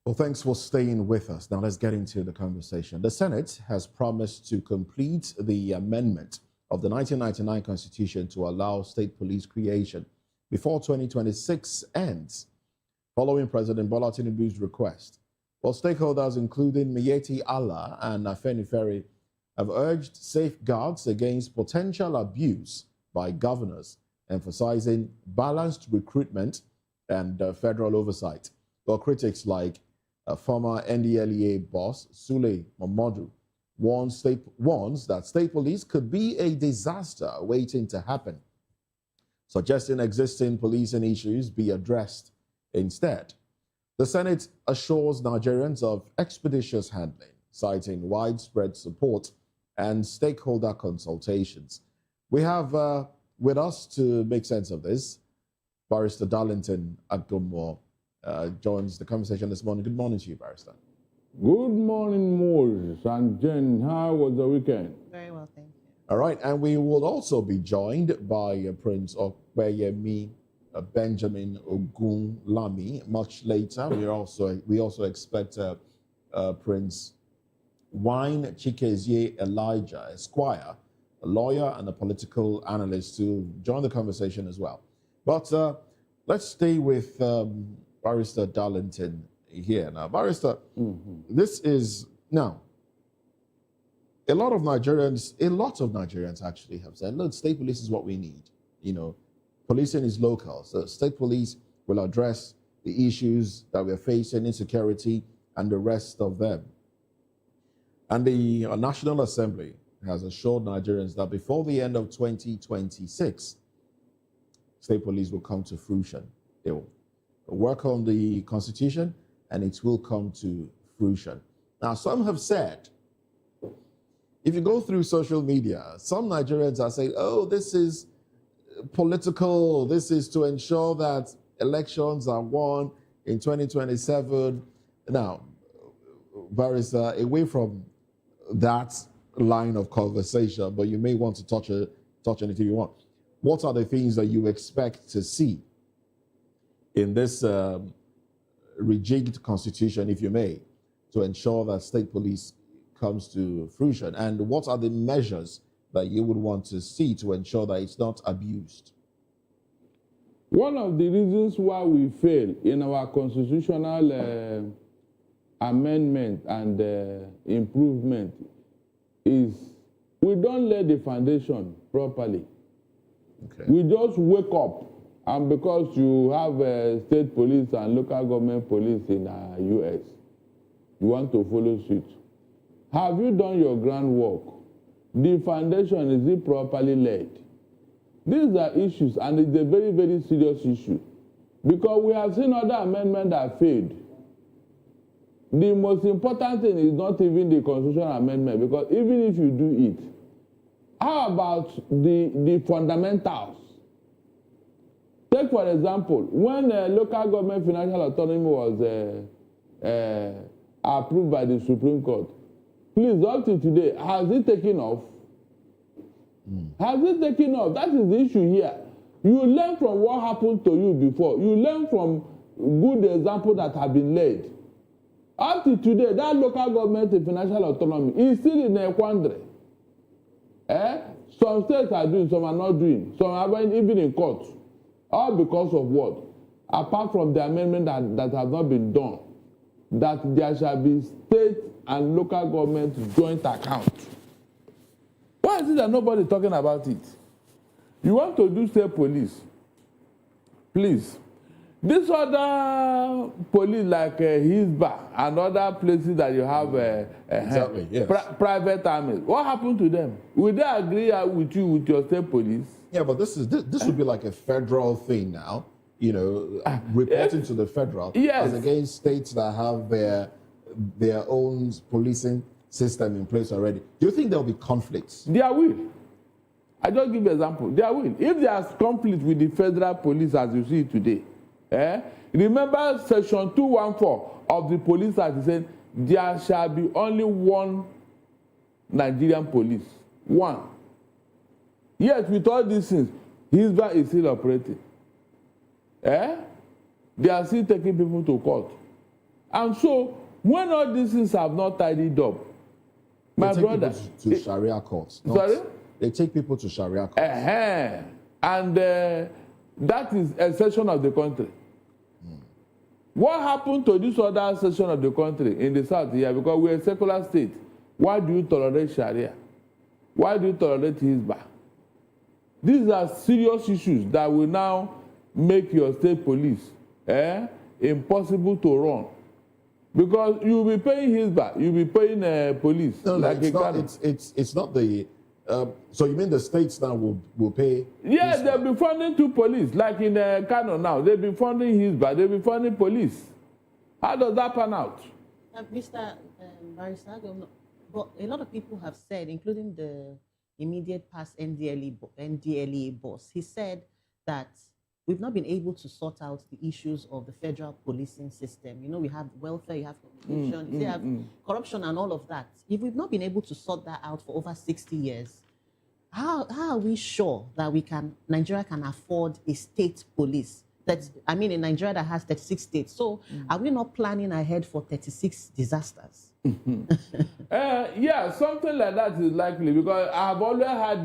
Well, thanks for staying with us. Now let's get into the conversation. The Senate has promised to complete the amendment of the 1999 Constitution to allow state police creation before 2026 ends, following President Bola Tinubu's request. Well, stakeholders, including Miyetti Allah and Afenifere, have urged safeguards against potential abuse by governors, emphasizing balanced recruitment and federal oversight. Well, critics like former NDLEA boss Sule Momodu warns that state police could be a disaster waiting to happen, suggesting existing policing issues be addressed instead. The Senate assures Nigerians of expeditious handling, citing widespread support and stakeholder consultations. We have with us to make sense of this, Barrister Darlington Agomo joins the conversation this morning. Good morning to you, Barrister. Good morning, Moses and Jen. How was the weekend? Very well, thank you. All right, and we will also be joined by Prince Okweyemi Benjamin Ogunlami much later. We also expect Prince Wine Chikezie Elijah Esquire, a lawyer and a political analyst, to join the conversation as well. But let's stay with Barrister Darlington here. Now, Barrister, this is now a lot of Nigerians actually have said, look, state police is what we need. You know, policing is local. So state police will address the issues that we're facing, insecurity, and the rest of them. And the National Assembly has assured Nigerians that before the end of 2026, state police will come to fruition. They will work on the Constitution, and it will come to fruition. Now, some have said, if you go through social media, some Nigerians are saying, oh, this is political, this is to ensure that elections are won in 2027. Now, Barrister, away from that line of conversation, but you may want to touch anything you want. What are the things that you expect to see in this rejigged constitution, if you may, to ensure that state police comes to fruition? And what are the measures that you would want to see to ensure that it's not abused? One of the reasons why we fail in our constitutional amendment and improvement is we don't lay the foundation properly. Okay. We just wake up, and because you have state police and local government police in the U.S., you want to follow suit. Have you done your groundwork? The foundation, is it properly laid? These are issues, and it's a very, very serious issue, because we have seen other amendments that failed. The most important thing is not even the constitutional amendment, because even if you do it, how about the fundamentals? Take, for example, when local government financial autonomy was approved by the Supreme Court, please, up to today, has it taken off? Has it taken off? That is the issue here. You learn from what happened to you before. You learn from good examples that have been laid. Up to today, that local government financial autonomy is still in a quandary. Some states are doing, some are not doing. Some are even in court. All because of what? Apart from the amendment that have not been done, that there shall be state and local government joint account. Why is it that nobody is talking about it? You want to do state police? Please. This other police like Hisba and other places that you have exactly, yes. Private armies, what happened to them? Will they agree with you with your state police? Yeah, but this would be like a federal thing now, you know, reporting to the federal, yes, as against states that have their own policing system in place already. Do you think there will be conflicts? There will. I just give you an example. There will. If there's conflict with the federal police as you see it today, remember section 214 of the Police Act said there shall be only one Nigerian police. One. Yet with all these things, Hisba is still operating. They are still taking people to court. And so, when all these things have not tidied up, my brother... to Sharia courts. Sorry? They take people to Sharia courts. And that is a section of the country. What happened to this other section of the country in the south here? Because we're a secular state. Why do you tolerate Sharia? Why do you tolerate Hizbah? These are serious issues that will now make your state police impossible to run. Because you'll be paying Hizbah, you'll be paying police. No, it's not the... so you mean the states now will pay? Yes, they'll be funding two police, like in Kano now. They'll be funding Hizbah, they'll be funding police. How does that pan out? Mr. Barrister, but a lot of people have said, including the immediate past NDLEA boss, he said that we've not been able to sort out the issues of the federal policing system. You know, we have welfare, you have communication, you have corruption and all of that. If we've not been able to sort that out for over 60 years, how are we sure that Nigeria can afford a state police? In Nigeria that has 36 states. So are we not planning ahead for 36 disasters? Yeah, something like that is likely, because I've always had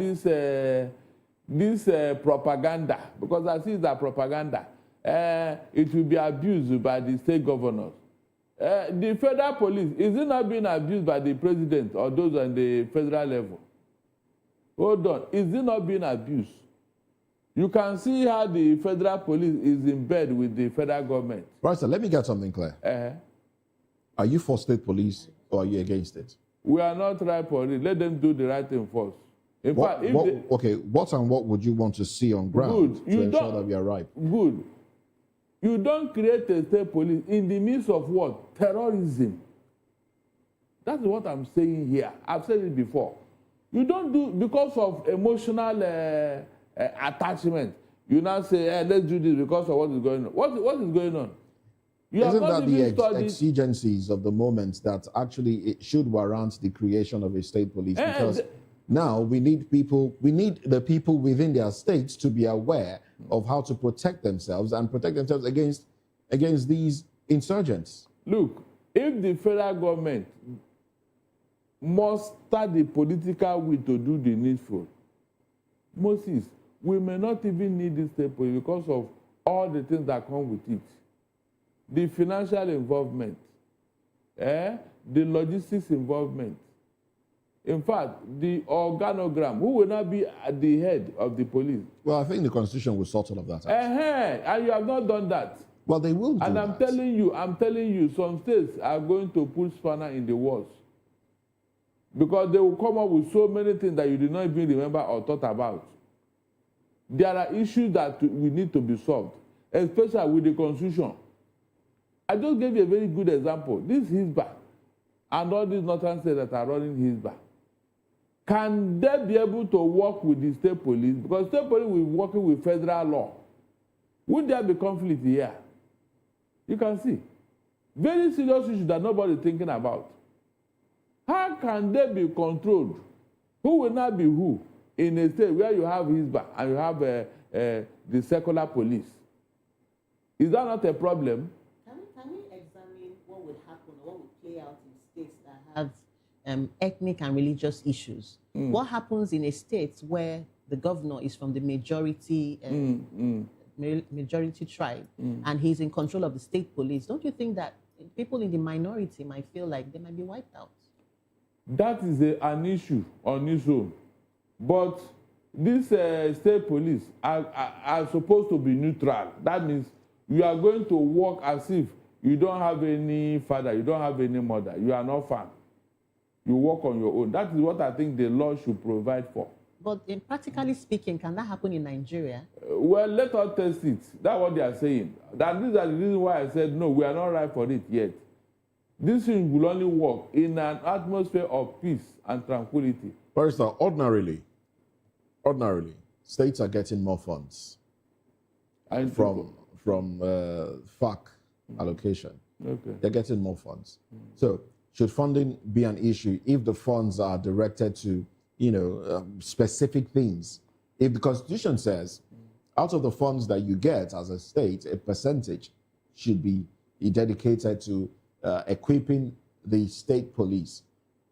this propaganda, because I see that propaganda. It will be abused by the state governors. The federal police, is it not being abused by the president or those on the federal level? Hold on, is it not being abused? You can see how the federal police is in bed with the federal government. Right, so let me get something clear. Are you for state police or are you against it? We are not right for it. Let them do the right thing first. In fact, what would you want to see on ground to ensure that we are right? Good. You don't create a state police in the midst of what? Terrorism. That's what I'm saying here. I've said it before. You don't do because of emotional attachment. You now say, let's do this because of what is going on. What is going on? Isn't that the exigencies of the moment that actually it should warrant the creation of a state police? Because now we need the people within their states to be aware of how to protect themselves and protect themselves against these insurgents. Look, if the federal government muster the political will to do the needful, Moses, we may not even need this state police because of all the things that come with it. The financial involvement, the logistics involvement. In fact, the organogram, who will not be at the head of the police? Well, I think the Constitution will sort all of that out. And you have not done that. Well, they will do and I'm telling you, some states are going to put spanner in the works. Because they will come up with so many things that you did not even remember or thought about. There are issues that we need to be solved, especially with the Constitution. I just gave you a very good example. This Hizbah and all these northern states that are running Hizbah, can they be able to work with the state police? Because state police will be working with federal law. Would there be conflict here? You can see. Very serious issue that nobody is thinking about. How can they be controlled? Who will not be who in a state where you have Hizbah and you have the secular police? Is that not a problem? Can we examine what would happen, what would play out in states that have ethnic and religious issues? What happens in a state where the governor is from the majority tribe and he's in control of the state police? Don't you think that people in the minority might feel like they might be wiped out? That is an issue on its own. But these state police are supposed to be neutral. That means you are going to work as if you don't have any father, you don't have any mother, you are not fan. You work on your own. That is what I think the law should provide for. But practically speaking, can that happen in Nigeria? Well, let us test it. That's what they are saying. That these are the reasons why I said, no, we are not right for it yet. This thing will only work in an atmosphere of peace and tranquility. First, ordinarily, states are getting more funds from FAC allocation. Okay. They're getting more funds. So, should funding be an issue if the funds are directed to, specific things? If the Constitution says, out of the funds that you get as a state, a percentage should be dedicated to equipping the state police,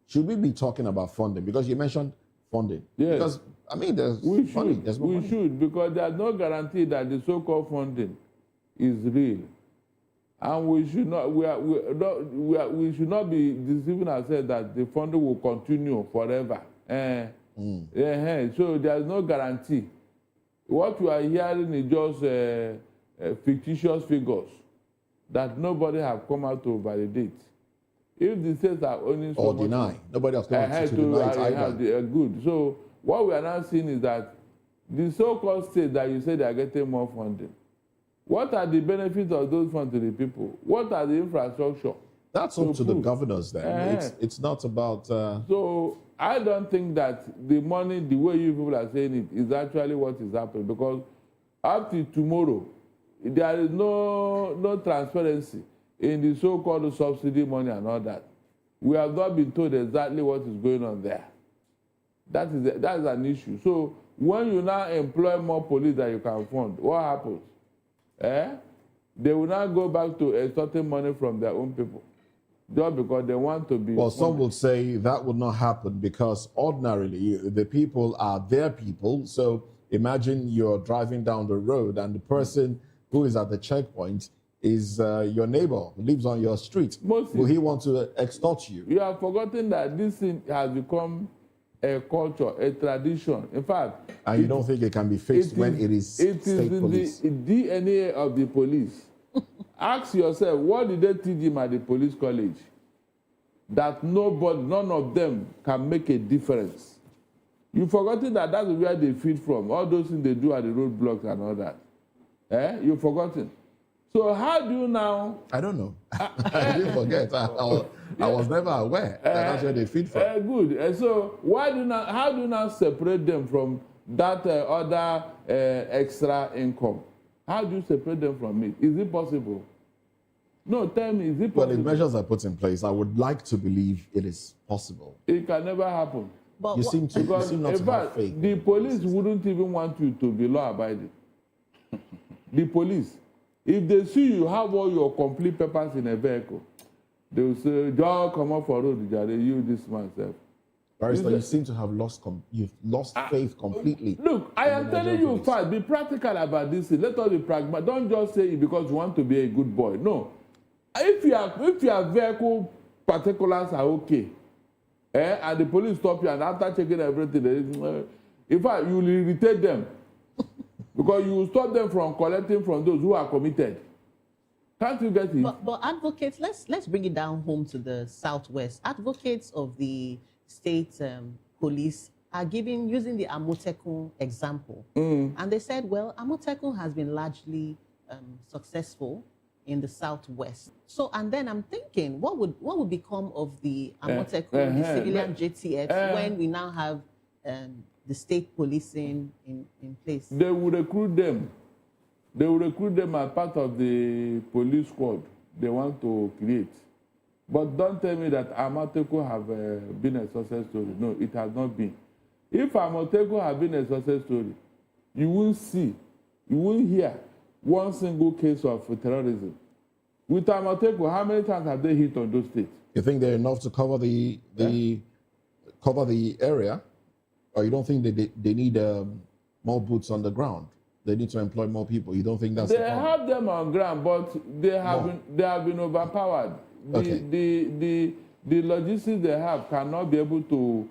should we be talking about funding? Because you mentioned funding. Yes. Because, I mean, there's money. There's more money. Should, because there's no guarantee that the so-called funding is real. And we should we should not be deceiving ourselves that the funding will continue forever. So there's no guarantee. What we are hearing is just fictitious figures that nobody have come out to validate. If the states are only or deny, nobody has come out to deny it either. Good. So what we are now seeing is that the so-called states that you say they are getting more funding, what are the benefits of those funds to the people? What are the infrastructure? That's up to the governors then. It's not about... So I don't think that the money, the way you people are saying it, is actually what is happening, because up to tomorrow, there is no transparency in the so-called subsidy money and all that. We have not been told exactly what is going on there. That is an issue. So when you now employ more police that you can fund, what happens? They will now go back to extorting money from their own people, just because they want to be... Well, some will say that would not happen because ordinarily the people are their people. So imagine you're driving down the road and the person who is at the checkpoint is your neighbor who lives on your street. Will he want to extort you? You have forgotten that this thing has become a culture, a tradition. In fact... And you don't think it can be fixed when it is state police? It is in the DNA of the police. Ask yourself, what did they teach him at the police college? That none of them can make a difference. You've forgotten that that's where they feed from. All those things they do at the roadblocks and all that. You've forgotten. So how do you now... I don't know. I didn't forget. I was never aware that that's where they feed from. Good. So how do you now separate them from that other extra income? How do you separate them from it? Is it possible? No, tell me, is it possible? Well, if measures are put in place, I would like to believe it is possible. It can never happen. But you seem not to have faith. The police wouldn't even want you to be law-abiding. The police. If they see you have all your complete papers in a vehicle, they will say, "Just come up for road, Jare, you this myself." Barrister, you seem to have lost faith completely. Look, I am telling you fast, be practical about this. Let us be pragmatic. Don't just say it because you want to be a good boy. No. If your vehicle particulars are okay, and the police stop you, and after checking everything, in fact, you will irritate them. Because you will stop them from collecting from those who are committed. Can't you get it? But advocates, let's bring it down home to the Southwest. Advocates of the state police are using the Amotekun example. And they said, well, Amotekun has been largely successful in the Southwest. So, and then I'm thinking, what would become of the Amotekun, the civilian JTF, when we now have the state policing in place? They will recruit them. They will recruit them as part of the police squad they want to create. But don't tell me that Amotekun have been a success story. No, it has not been. If Amotekun had been a success story, you won't hear one single case of terrorism. With Amotekun, how many times have they hit on those states? You think they're enough to cover the area? Or you don't think they need more boots on the ground? They need to employ more people. You don't think that's they have them on ground, but they have been overpowered. The logistics they have cannot be able to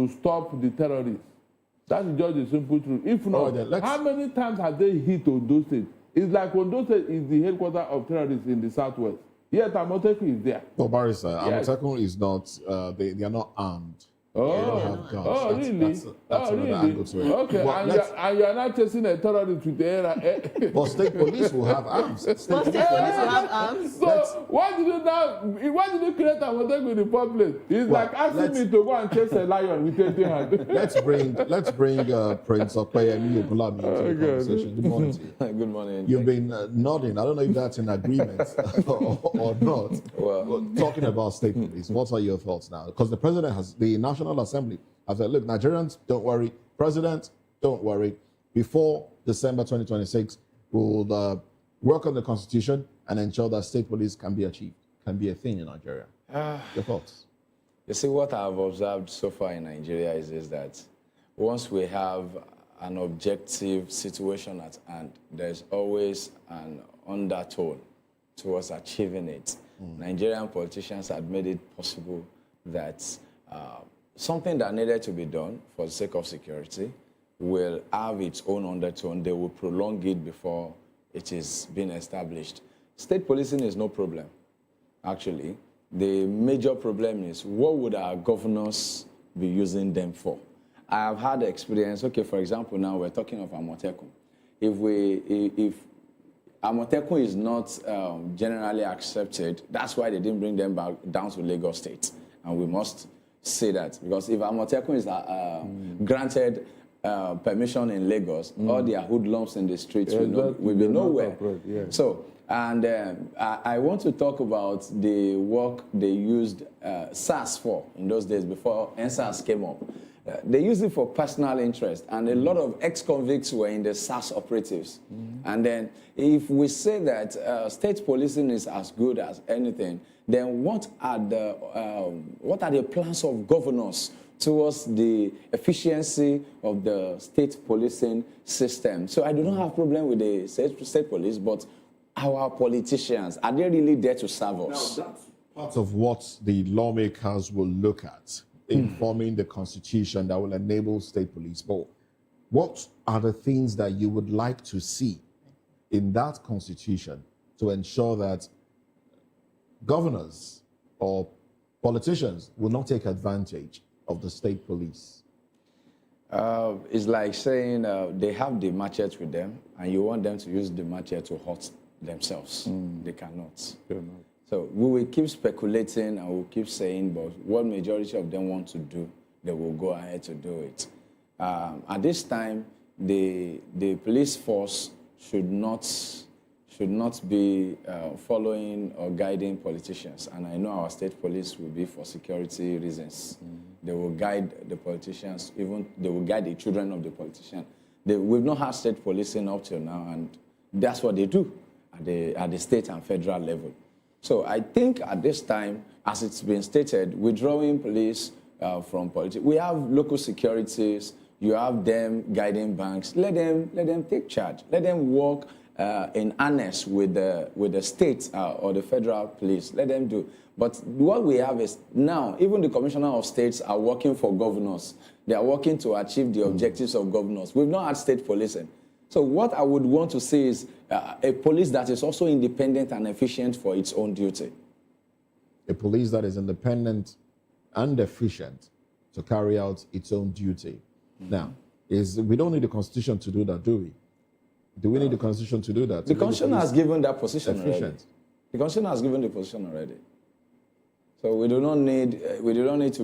stop the terrorists. That's just the simple truth. If not, how many times have they hit Ondo State? It's like Ondo State is the headquarters of terrorists in the Southwest. Yet Amotekun is there. No, Barrister, Amotekun is not. They are not armed. Really? That's another angle to it. Okay, and you are not chasing a terrorist with the air. But state police will have arms. State police will have arms. So why did you create a Amotekun in the first place? It's like asking me to go and chase a lion with empty hand. Let's bring Prince Opeyemi Ogulami into the conversation. Good morning to you. Good morning. You've been nodding. I don't know if that's in agreement or not. Well, talking about state police, what are your thoughts now? Because the National Assembly has said, look, Nigerians, don't worry. President, don't worry. Before December 2026, we'll work on the Constitution and ensure that state police can be achieved. can be a thing in Nigeria. Your thoughts? You see, what I've observed so far in Nigeria is that once we have an objective situation at hand, there's always an undertone towards achieving it. Nigerian politicians had made it possible that something that needed to be done for the sake of security will have its own undertone. They will prolong it before it is being established. State policing is no problem, actually. The major problem is what would our governors be using them for? I have had experience, okay, for example, now we're talking of Amotekun. If Amotekun is not generally accepted, that's why they didn't bring them back down to Lagos State. And we must say that, because if Amotekun is granted permission in Lagos, all their hoodlums in the streets will be nowhere. So, and I want to talk about the work they used SARS for in those days before NSAS came up. They used it for personal interest, and a lot of ex-convicts were in the SARS operatives. And then if we say that state policing is as good as anything, then what are the plans of governors towards the efficiency of the state policing system? So I do not have a problem with the state police, but our politicians, are they really there to serve us? Now, that's part of what the lawmakers will look at in forming the constitution that will enable state police. But what are the things that you would like to see in that constitution to ensure that governors or politicians will not take advantage of the state police? It's like saying they have the machete with them and you want them to use the machete to hurt themselves. They cannot. So we will keep speculating and we'll keep saying, but what majority of them want to do, they will go ahead to do it. At this time, the police force should not be following or guiding politicians. And I know our state police will be for security reasons. They will guide the politicians, even they will guide the children of the politician. We've not had state policing up till now, and that's what they do at the state and federal level. So I think at this time, as it's been stated, withdrawing police from politics, we have local securities, you have them guiding banks, let them take charge, let them work in harness with the state or the federal police, let them do. But what we have is now, even the commissioner of states are working for governors. They are working to achieve the objectives of governors. We've not had state policing. So what I would want to see is a police that is also independent and efficient for its own duty. A police that is independent and efficient to carry out its own duty. Now, we don't need the Constitution to do that, do we? Do we need the Constitution to do that? The Constitution has given that position efficient. Already. The Constitution has given the position already. So we do not need it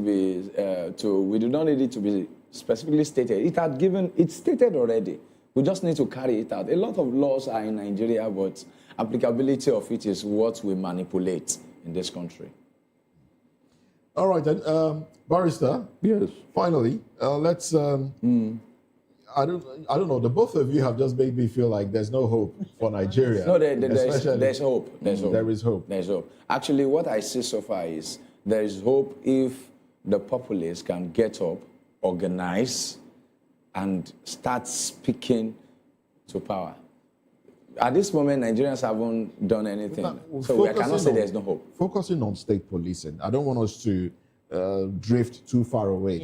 to be specifically stated. It's stated already. We just need to carry it out. A lot of laws are in Nigeria, but applicability of it is what we manipulate in this country. All right, then, Barrister. Yes. Finally, let's. I don't know. The both of you have just made me feel like there's no hope for Nigeria. No, there's hope. There's hope. There is hope. There's hope. Actually, what I see so far is there is hope if the populace can get up, organize, and start speaking to power. At this moment, Nigerians haven't done anything. So we cannot say there's no hope. Focusing on state policing, I don't want us to drift too far away.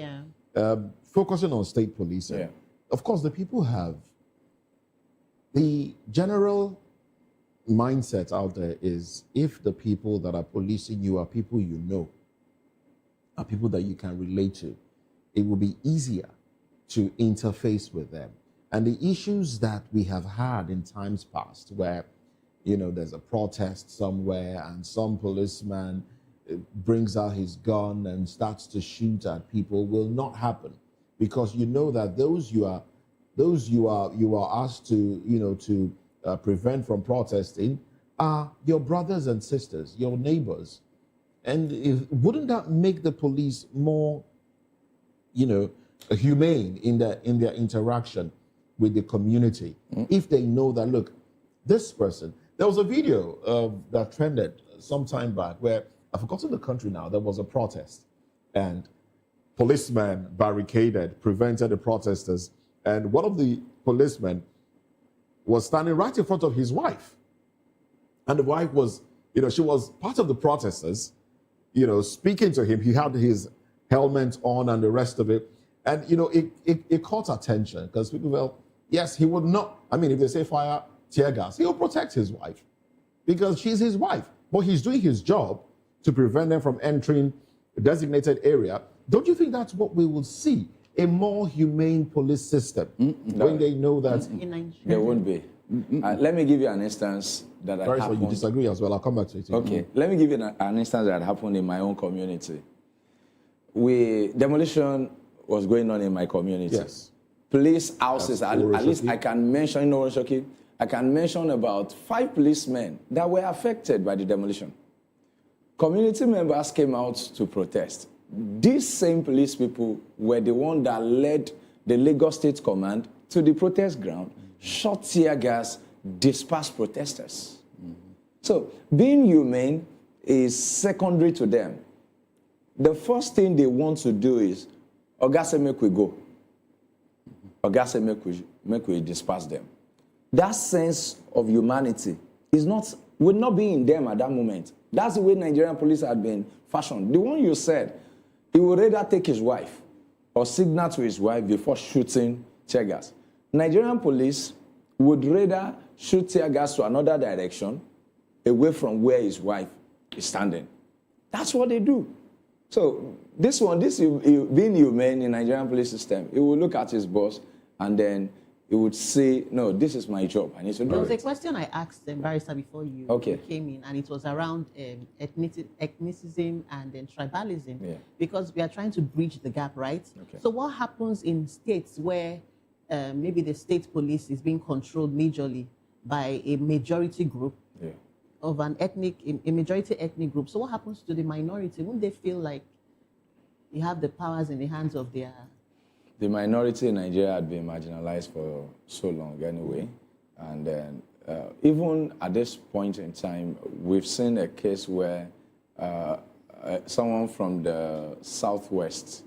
Yeah. Focusing on state policing. Yeah. Of course, the people have. The general mindset out there is if the people that are policing you are people you know, are people that you can relate to, it will be easier to interface with them. And the issues that we have had in times past where, there's a protest somewhere and some policeman brings out his gun and starts to shoot at people will not happen, because you know that those you are asked to prevent from protesting are your brothers and sisters, your neighbors. And wouldn't that make the police more, humane in their interaction with the community, if they know that, look, this person, there was a video that trended some time back where, I've forgotten the country now, there was a protest and policemen barricaded, prevented the protesters. And one of the policemen was standing right in front of his wife. And the wife was, she was part of the protesters, speaking to him. He had his helmet on and the rest of it. And, it caught attention because people felt, yes, he would not. I mean, if they say fire tear gas, he'll protect his wife because she's his wife. But he's doing his job to prevent them from entering a designated area. Don't you think that's what we will see? A more humane police system when they know that... There won't be. Let me give you an instance that happened. You disagree as well. I'll come back to it. Okay. Let me give you an instance that happened in my own community. Demolition was going on in my community. Yes. Police houses, at least I can mention, I can mention about 5 policemen that were affected by the demolition. Community members came out to protest. These same police people were the one that led the Lagos State Command to the protest ground, shot tear gas, dispersed protesters. So being humane is secondary to them. The first thing they want to do is, Oga say make we go. Oga say make we disperse them. That sense of humanity would not be in them at that moment. That's the way Nigerian police had been fashioned. The one you said, he would rather take his wife or signal to his wife before shooting tear gas. Nigerian police would rather shoot tear gas to another direction away from where his wife is standing. That's what they do. So being humane in Nigerian police system, he will look at his boss and then he would say, no, this is my job. I need to do it. There was a question I asked Barrister before you came in, and it was around ethnicism and then tribalism, because we are trying to bridge the gap, right? Okay. So what happens in states where maybe the state police is being controlled majorly by a majority group of a majority ethnic group? So what happens to the minority? Wouldn't they feel like you have the powers in the hands of their... The minority in Nigeria had been marginalized for so long anyway. And then even at this point in time, we've seen a case where someone from the southwest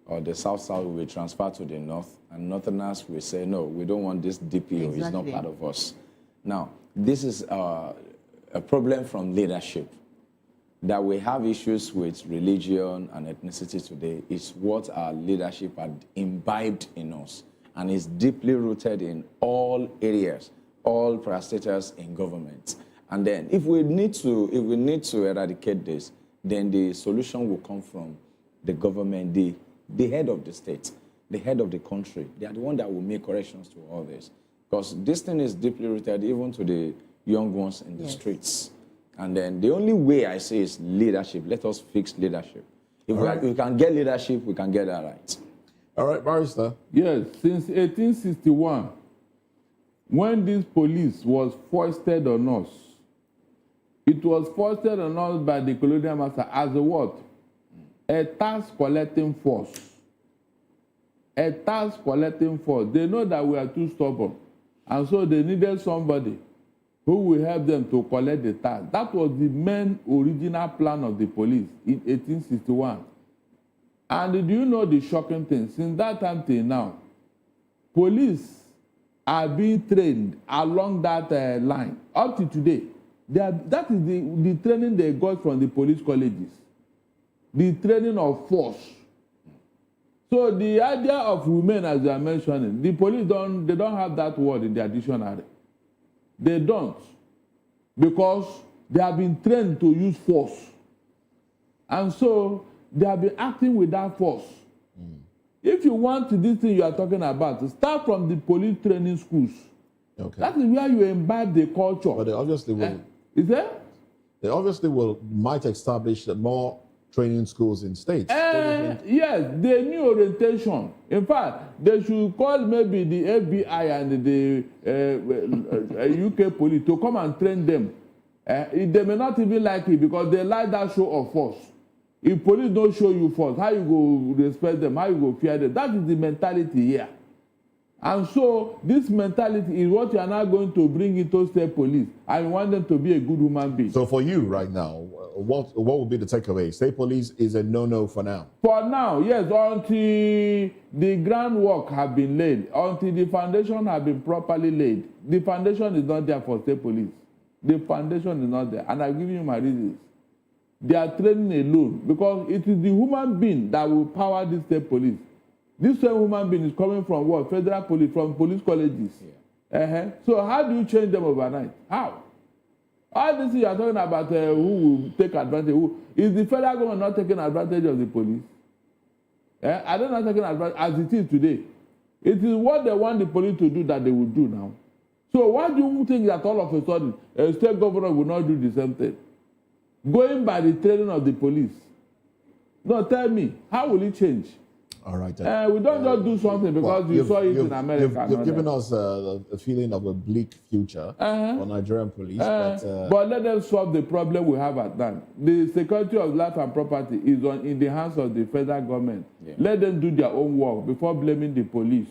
or the south-south will be transferred to the north, and northerners will say, no, we don't want this DPO, It's not part of us. Now, this is a problem from leadership. That we have issues with religion and ethnicity today is what our leadership had imbibed in us, and is deeply rooted in all areas, all parastatals in government. And then if we need to eradicate this, then the solution will come from the government, the head of the state, the head of the country. They are the one that will make corrections to all this. Because this thing is deeply rooted even to the young ones in the streets. And then the only way I say is leadership. Let us fix leadership. If we can get leadership, we can get that right. All right, Barrister. Yes, since 1861, when this police was foisted on us, it was foisted on us by the colonial master as a what? A tax collecting force. A tax collecting force. They know that we are too stubborn, and so they needed somebody who will help them to collect the tax. That was the main original plan of the police in 1861. And do you know the shocking thing? Since that time till now, police are being trained along that line. Up to today, that is the training they got from the police colleges. The training of force. So the idea of women, as you are mentioning, the police don't have that word in their dictionary. They don't, because they have been trained to use force. And so they have been acting with that force. If you want this thing you are talking about, start from the police training schools. Okay. That is where you imbibe the culture. But they obviously will. Is there? They obviously might establish more training schools in states. Yes, they need orientation. In fact, they should call maybe the FBI and the UK police to come and train them. They may not even like it because they like that show of force. If police don't show you force, how you go respect them, how you go fear them? That is the mentality here. And so this mentality is what you are now going to bring into state police. I want them to be a good human being. So for you right now, what would be the takeaway? State police is a no-no for now. For now, yes, until the groundwork have been laid, until the foundation have been properly laid. The foundation is not there for state police. The foundation is not there. And I've given you my reasons. They are training alone because it is the human being that will power the state police. This same human being is coming from what? Federal police, from police colleges. Yeah. So how do you change them overnight? How? All this you are talking about who will take advantage. Is the federal government not taking advantage of the police? Are they not taking advantage as it is today? It is what they want the police to do that they will do now. So why do you think that all of a sudden a state governor will not do the same thing? Going by the training of the police. No, tell me, how will it change? All right. We don't just do something because you saw it in America. You've given us a feeling of a bleak future for Nigerian police. But let them solve the problem we have at hand. The security of life and property is in the hands of the federal government. Yeah. Let them do their own work before blaming the police.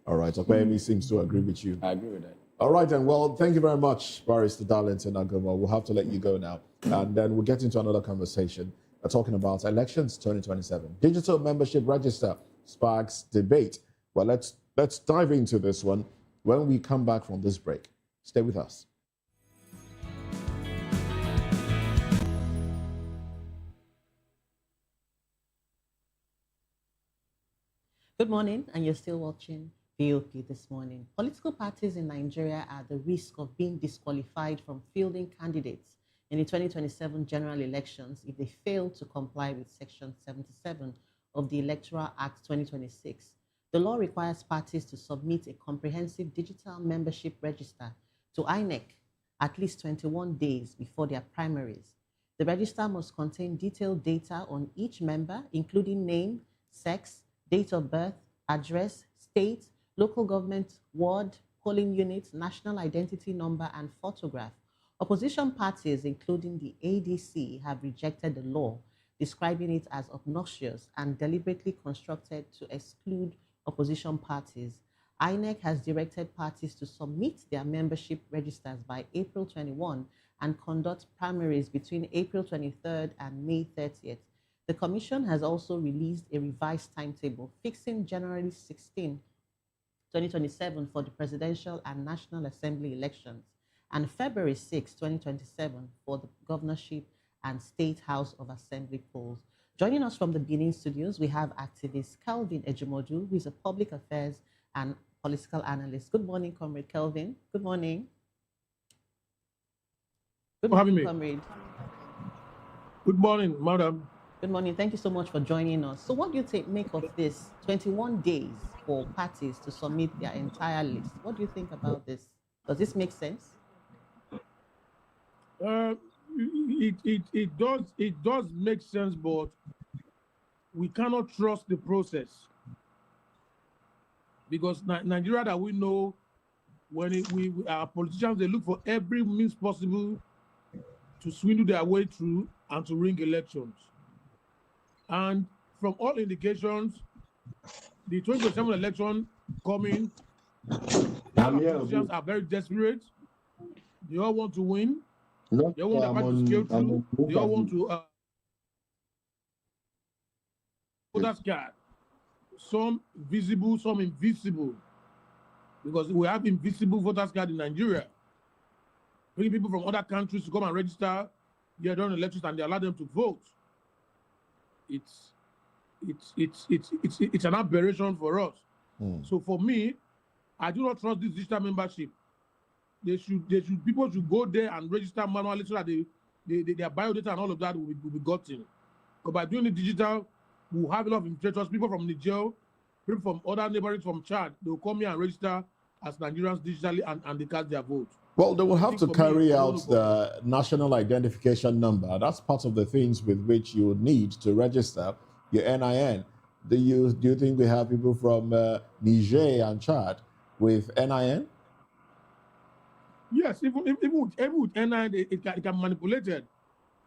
All right. Okpeyemi seems to agree with you. I agree with that. All right, then. Well, thank you very much, Barrister Darlington Agoma. We'll have to let you go now. And then we'll get into another conversation. Talking about elections 2027. Digital membership register sparks debate. Well, let's dive into this one when we come back from this break. Stay with us. Good morning, and you're still watching VOP this morning. Political parties in Nigeria are at the risk of being disqualified from fielding candidates in the 2027 general elections if they fail to comply with Section 77 of the Electoral Act 2026. The law requires parties to submit a comprehensive digital membership register to INEC at least 21 days before their primaries. The register must contain detailed data on each member, including name, sex, date of birth, address, state, local government, ward, polling unit, national identity number, and photograph. Opposition parties, including the ADC, have rejected the law, describing it as obnoxious and deliberately constructed to exclude opposition parties. INEC has directed parties to submit their membership registers by April 21 and conduct primaries between April 23rd and May 30th. The Commission has also released a revised timetable fixing January 16, 2027 for the Presidential and National Assembly elections, and February 6, 2027 for the governorship and State House of Assembly polls. Joining us from the Benin studios, we have activist Kelvin Ejimodu, who is a public affairs and political analyst. Good morning, Comrade Kelvin. Good morning. Good morning, Comrade. Good morning, madam. Good morning. Thank you so much for joining us. So what do you make of this 21 days for parties to submit their entire list? What do you think about this? Does this make sense? It does make sense, but we cannot trust the process, because Nigeria that we know, when our politicians, they look for every means possible to swindle their way through and to rig elections. And from all indications, the 2027 election coming, politicians are very desperate. They all want to win. They want the party to scale through. They all want to voters card. Some visible, some invisible. Because we have invisible voters card in Nigeria. Bringing people from other countries to come and register here during elections, and they allow them to vote. It's an aberration for us. So for me, I do not trust this digital membership. People should go there and register manually so that their biodata and all of that will be gotten. Because by doing it digital, we'll have a lot of infiltrators, people from Niger, people from other neighborhoods from Chad. They'll come here and register as Nigerians digitally and they cast their vote. Well, they will have to carry out the national identification number. That's part of the things with which you would need to register your NIN. Do you think we have people from Niger and Chad with NIN? Yes, even with NIN, it can be manipulated.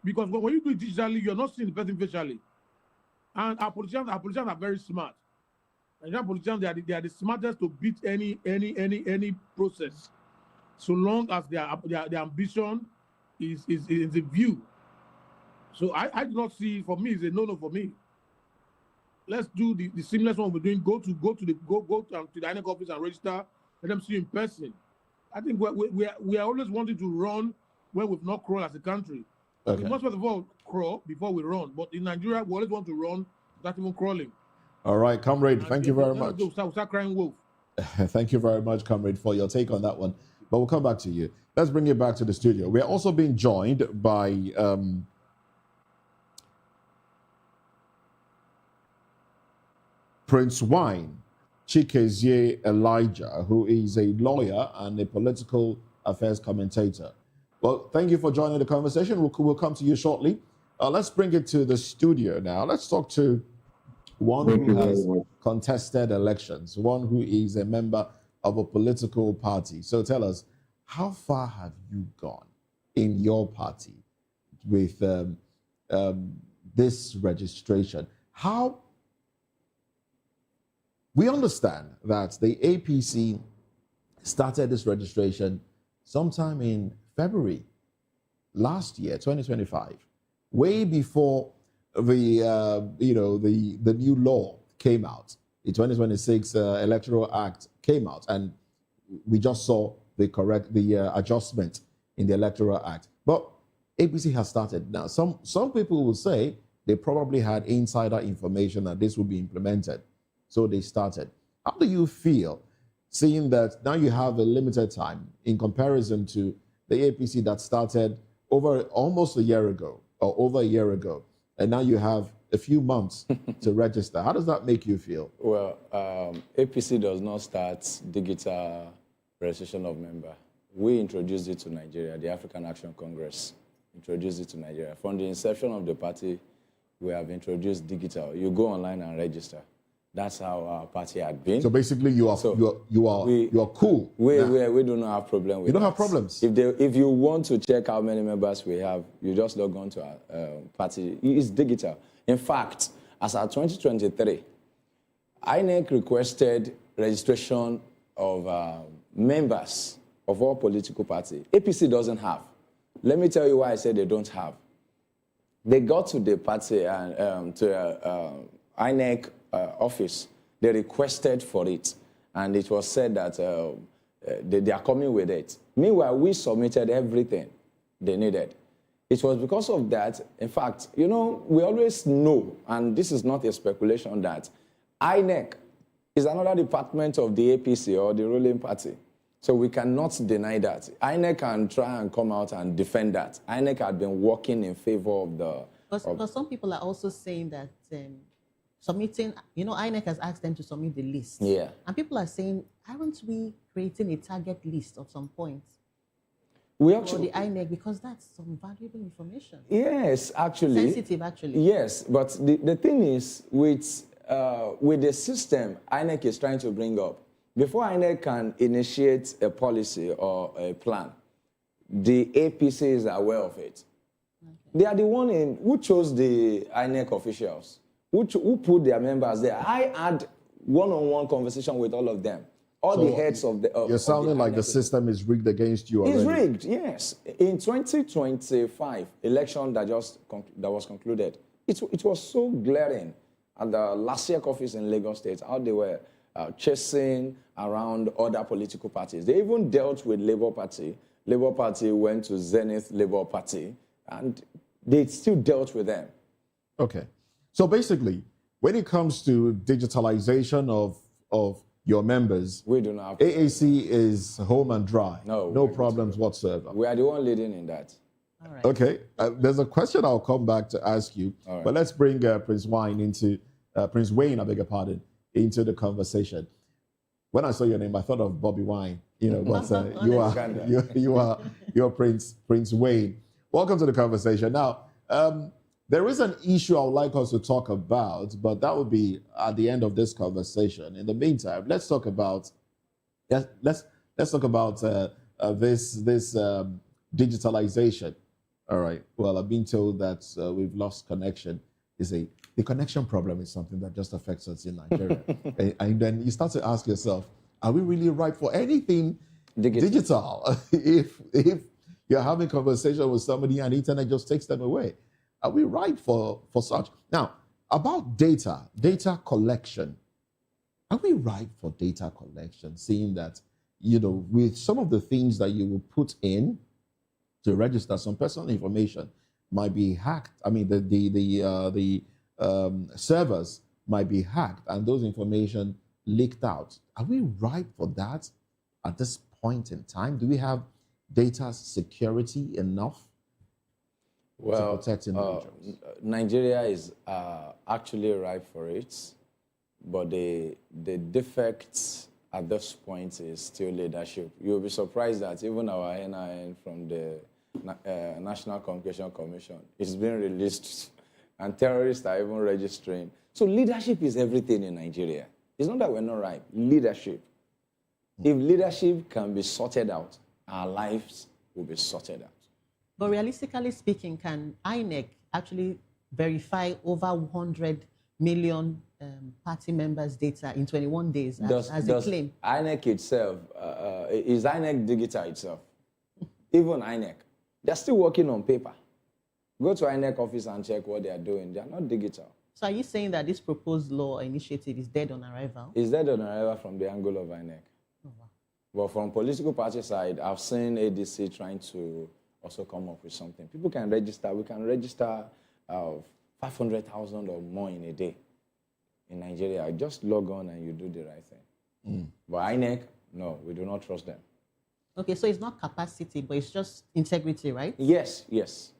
Because when you do it digitally, you're not seeing the person facially. And our politicians are very smart. Nigerian politicians, they are the smartest to beat any process, so long as their ambition is a view. So I do not see, for me, it's a no for me. Let's do the seamless one we're doing. Go to the INEC office and register. Let them see you in person. I think we are always wanting to run when we've not crawled as a country. Okay. We must first of all crawl before we run. But in Nigeria, we always want to run without even crawling. All right, comrade, thank you very much. We'll start crying wolf. Thank you very much, comrade, for your take on that one. But we'll come back to you. Let's bring you back to the studio. We're also being joined by Prince Wine Chikezie Elijah, who is a lawyer and a political affairs commentator. Well, thank you for joining the conversation. We'll come to you shortly. Let's bring it to the studio now. Let's talk to one who has contested elections, one who is a member of a political party. So tell us, how far have you gone in your party with this registration? We understand that the APC started this registration sometime in February last year, 2025, way before the new law came out. The 2026 Electoral Act came out, and we just saw the adjustment in the Electoral Act. But APC has started now. Some people will say they probably had insider information that this will be implemented. So they started. How do you feel seeing that now you have a limited time in comparison to the APC that started over almost a year ago or over a year ago, and now you have a few months to register? How does that make you feel? Well, APC does not start digital registration of member. We introduced it to Nigeria. The African Action Congress introduced it to Nigeria. From the inception of the party, we have introduced digital. You go online and register. That's how our party had been. So basically, you are cool. We do not have problem with. You don't have problems. If you want to check how many members we have, you just log on to our party. It's digital. In fact, as of 2023, INEC requested registration of members of all political parties. APC doesn't have. Let me tell you why I said they don't have. They got to the party and to INEC office. They requested for it, and it was said that they are coming with it. Meanwhile, we submitted everything they needed. It was because of that. In fact, we always know, and this is not a speculation, that INEC is another department of the APC or the ruling party. So we cannot deny that. INEC can try and come out and defend that. INEC had been working in favor of the... But some people are also saying that submitting, INEC has asked them to submit the list. Yeah. And people are saying, aren't we creating a target list at some point? For the INEC, because that's some valuable information. Yes, actually. Sensitive, actually. Yes, but the thing is, with the system INEC is trying to bring up, before INEC can initiate a policy or a plan, the APC is aware of it. Okay. They are the one who chose the INEC officials, who put their members there. I had one-on-one conversation with all of them. The heads of the... You're sounding like the system is rigged against you already. It's rigged, yes. In 2025 election that was concluded, it was so glaring at the LASIEC office in Lagos State, how they were chasing around other political parties. They even dealt with Labour Party. Labour Party went to Zenith Labour Party, and they still dealt with them. Okay. So basically, when it comes to digitalization of your members, we do not have AAC is home and dry. No problems whatsoever. We are the one leading in that. All right. Okay. There's a question I'll come back to ask you, but let's bring Prince Wayne, I beg your pardon, into the conversation. When I saw your name, I thought of Bobby Wine, but you're Prince Wayne. Welcome to the conversation. Now, there is an issue I would like us to talk about, but that will be at the end of this conversation. In the meantime, let's talk about this digitalization. All right. Well, I've been told that we've lost connection. Is a the connection problem is something that just affects us in Nigeria. and then you start to ask yourself, are we really ripe for anything digital? if you're having conversation with somebody and the internet just takes them away, are we ripe for such? Now, about data collection, are we ripe for data collection? Seeing that, with some of the things that you will put in to register, some personal information might be hacked. I mean, the servers might be hacked and those information leaked out. Are we ripe for that at this point in time? Do we have data security enough to protect individuals? Nigeria is actually ripe for it, but the defect at this point is still leadership. You'll be surprised that even our NIN from the National Communication Commission is being released, and terrorists are even registering. So leadership is everything in Nigeria. It's not that we're not ripe. Leadership. If leadership can be sorted out, our lives will be sorted out. But realistically speaking, can INEC actually verify over 100 million party members' data in 21 days as a claim? INEC itself, is INEC digital itself? Even INEC, they're still working on paper. Go to INEC office and check what they are doing. They are not digital. So are you saying that this proposed law or initiative is dead on arrival? It's dead on arrival from the angle of INEC. Oh, wow. But from political party side, I've seen ADC trying to also come up with something. People can register. We can register 500,000 or more in a day in Nigeria. Just log on and you do the right thing. But INEC, no, we do not trust them. Okay, so it's not capacity, but it's just integrity, right? Yes, yes.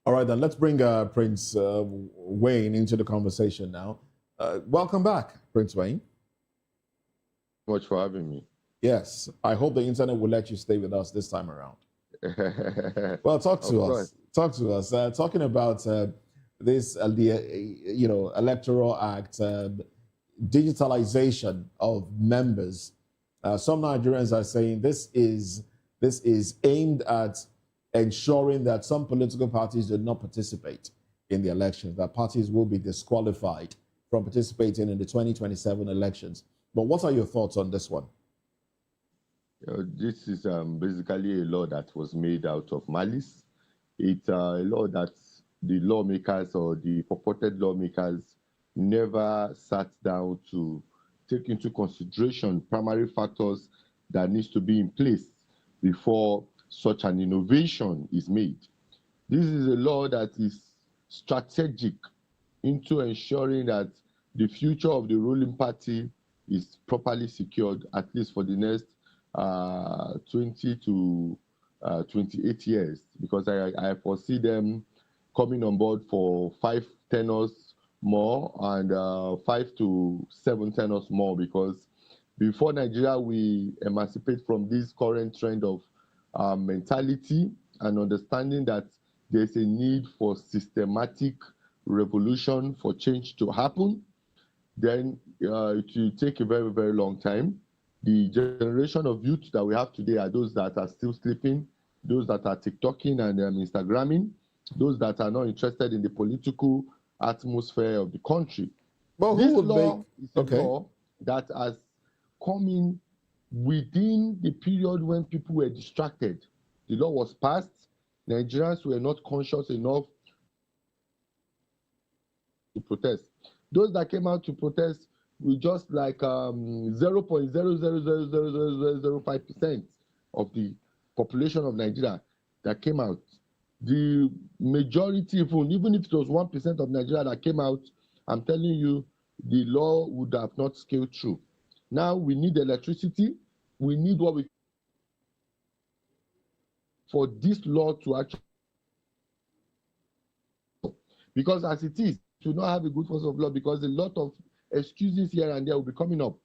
All right, then let's bring Prince Wayne into the conversation now. Welcome back, Prince Wayne. Much for having me. Yes, I hope the internet will let you stay with us this time around. Well, talk to us. Talk to us. Talking about this, the Electoral Act, digitalization of members. Some Nigerians are saying this is aimed at ensuring that some political parties do not participate in the elections, that parties will be disqualified from participating in the 2027 elections. But what are your thoughts on this one? This is basically a law that was made out of malice. It's a law that the lawmakers or the purported lawmakers never sat down to take into consideration primary factors that needs to be in place before such an innovation is made. This is a law that is strategic into ensuring that the future of the ruling party is properly secured, at least for the next 20 to 28 years, because I foresee them coming on board for 5 tenures more and 5 to 7 tenures more, because before Nigeria we emancipate from this current trend of mentality and understanding that there's a need for systematic revolution for change to happen, then it will take a very, very long time. The generation of youth that we have today are those that are still sleeping, those that are TikToking and Instagramming, those that are not interested in the political atmosphere of the country. But this law is a law that has come in within the period when people were distracted. The law was passed. Nigerians were not conscious enough to protest. Those that came out to protest were just like 0.0000005% of the population of Nigeria that came out. The majority, even if it was 1% of Nigeria that came out, I'm telling you, the law would have not scaled through. Now we need electricity. We need what we for this law to actually, because as it is, to not have a good force of law, because a lot of excuses here and there will be coming up.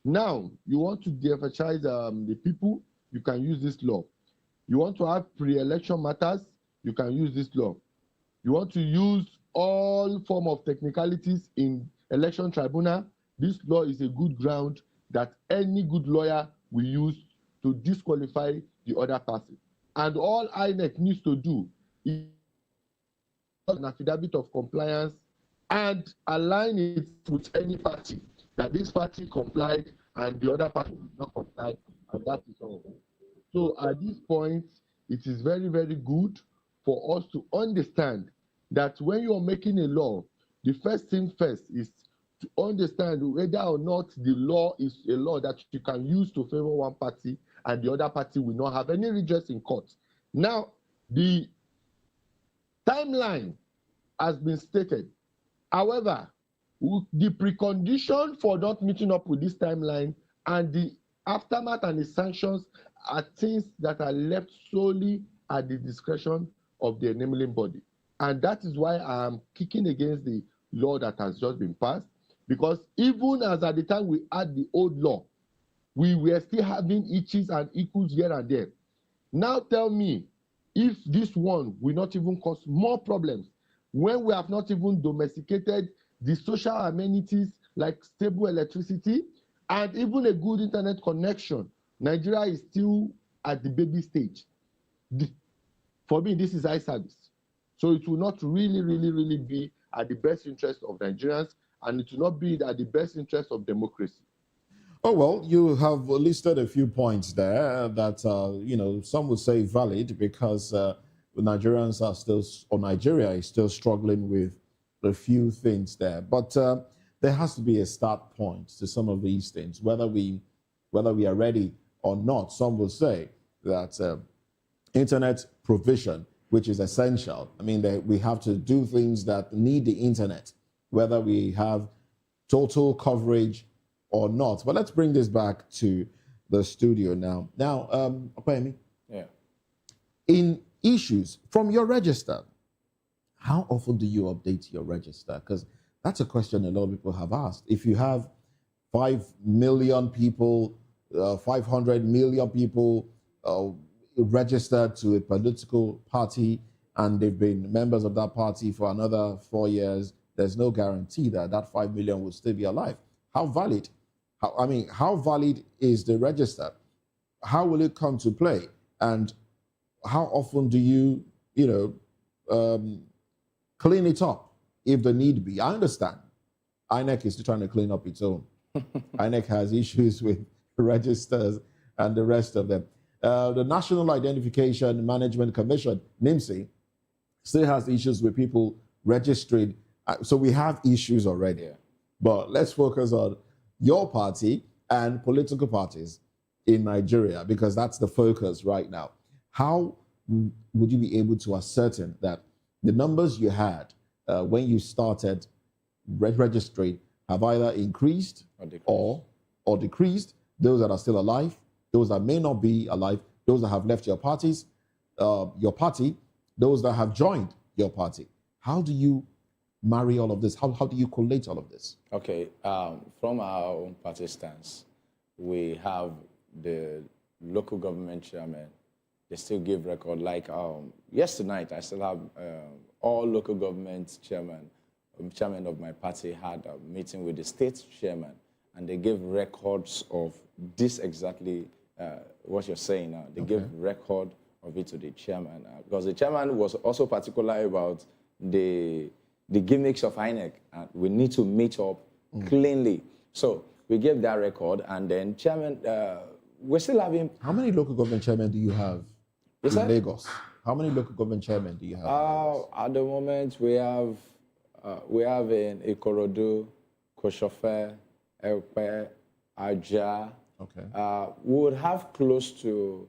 Now you want to de-emphasize the people, you can use this law. You want to have pre-election matters, you can use this law. You want to use all form of technicalities in election tribunal, this law is a good ground that any good lawyer will use to disqualify the other person. And all INEC needs to do is an affidavit of compliance and align it with any party, that this party complied and the other party did not comply, and that is all. So at this point, it is very, very good for us to understand that when you are making a law, the first thing first is to understand whether or not the law is a law that you can use to favor one party and the other party will not have any redress in court. Now, the timeline has been stated. However, the precondition for not meeting up with this timeline and the aftermath and the sanctions are things that are left solely at the discretion of the enabling body. And that is why I am kicking against the law that has just been passed, because even as at the time we had the old law, we were still having itches and equals here and there. Now tell me if this one will not even cause more problems when we have not even domesticated the social amenities like stable electricity and even a good internet connection. Nigeria is still at the baby stage. For me, this is eye service. So it will not really be at the best interest of Nigerians, and it will not be at the best interest of democracy. Oh, well, you have listed a few points there that, some would say valid because Nigerians are still, or Nigeria is still struggling with a few things there. But there has to be a start point to some of these things, whether we are ready or not. Some will say that internet provision, which is essential. I mean, we have to do things that need the internet, whether we have total coverage or not. But let's bring this back to the studio now. Now, Opeyemi, yeah. In issues from your register, how often do you update your register? Because that's a question a lot of people have asked. If you have 5 million people, 500 million people registered to a political party, and they've been members of that party for another 4 years, there's no guarantee that that 5 million will still be alive. How valid? How valid is the register? How will it come to play? And how often do you, clean it up if the need be? I understand. INEC is still trying to clean up its own. INEC has issues with registers and the rest of them. The National Identification Management Commission, NIMSI, still has issues with people registering. So we have issues already. Yeah. But let's focus on your party and political parties in Nigeria, because that's the focus right now. How would you be able to ascertain that the numbers you had when you started registering have either increased or decreased? Those that are still alive, those that may not be alive, those that have left your party, those that have joined your party. How do you marry all of this? How do you collate all of this? Okay, from our own party stance, we have the local government chairman. They still give record. Like yesterday night, I still have all local government chairman of my party had a meeting with the state chairman, and they gave records of this exactly what you're saying now. They gave record of it to the chairman, because the chairman was also particular about the gimmicks of INEC, and we need to meet up cleanly. So we gave that record, and then chairman, we're still having... How many local government chairmen do you have in Lagos? How many local government chairmen do you have in Lagos? At the moment, we have in Ikorodu, Koshofe, Epe, Aja. Okay. We would have close to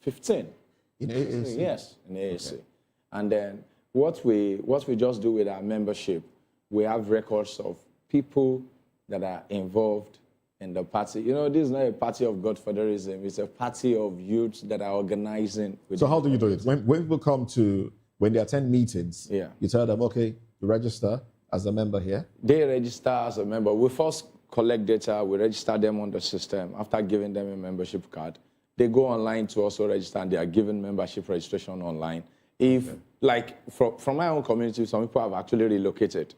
15. In AAC? Yes, in AAC. Okay. And then what we just do with our membership, we have records of people that are involved in the party. This is not a party of Godfatherism. It's a party of youths that are organizing. So how do you do it? When people when they attend meetings, yeah, you tell them, okay, you register as a member here? They register as a member. We first collect data. We register them on the system. After giving them a membership card, they go online to also register, and they are given membership registration online. From my own community, some people have actually relocated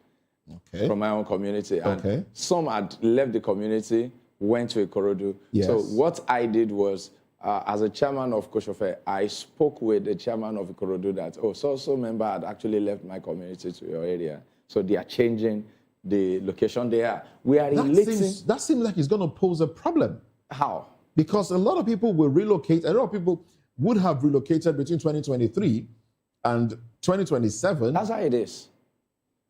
from my own community. And some had left the community, went to Ikorodu. Yes. So what I did was as a chairman of Koshofe, I spoke with the chairman of Ikorodu that, so member had actually left my community to your area. So they are changing the location they are. We are relating. That seems like it's going to pose a problem. How? Because a lot of people will relocate. A lot of people would have relocated between 2023 and 2027. That's how it is.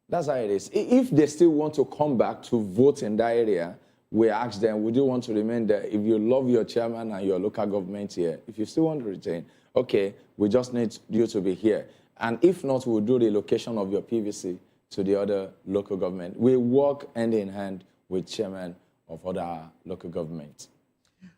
That's how it is. If they still want to come back to vote in that area, we ask them, would you want to remain there? If you love your chairman and your local government here, if you still want to retain, okay, we just need you to be here. And if not, we'll do relocation of your PVC to the other local government. We work hand in hand with chairman of other local governments.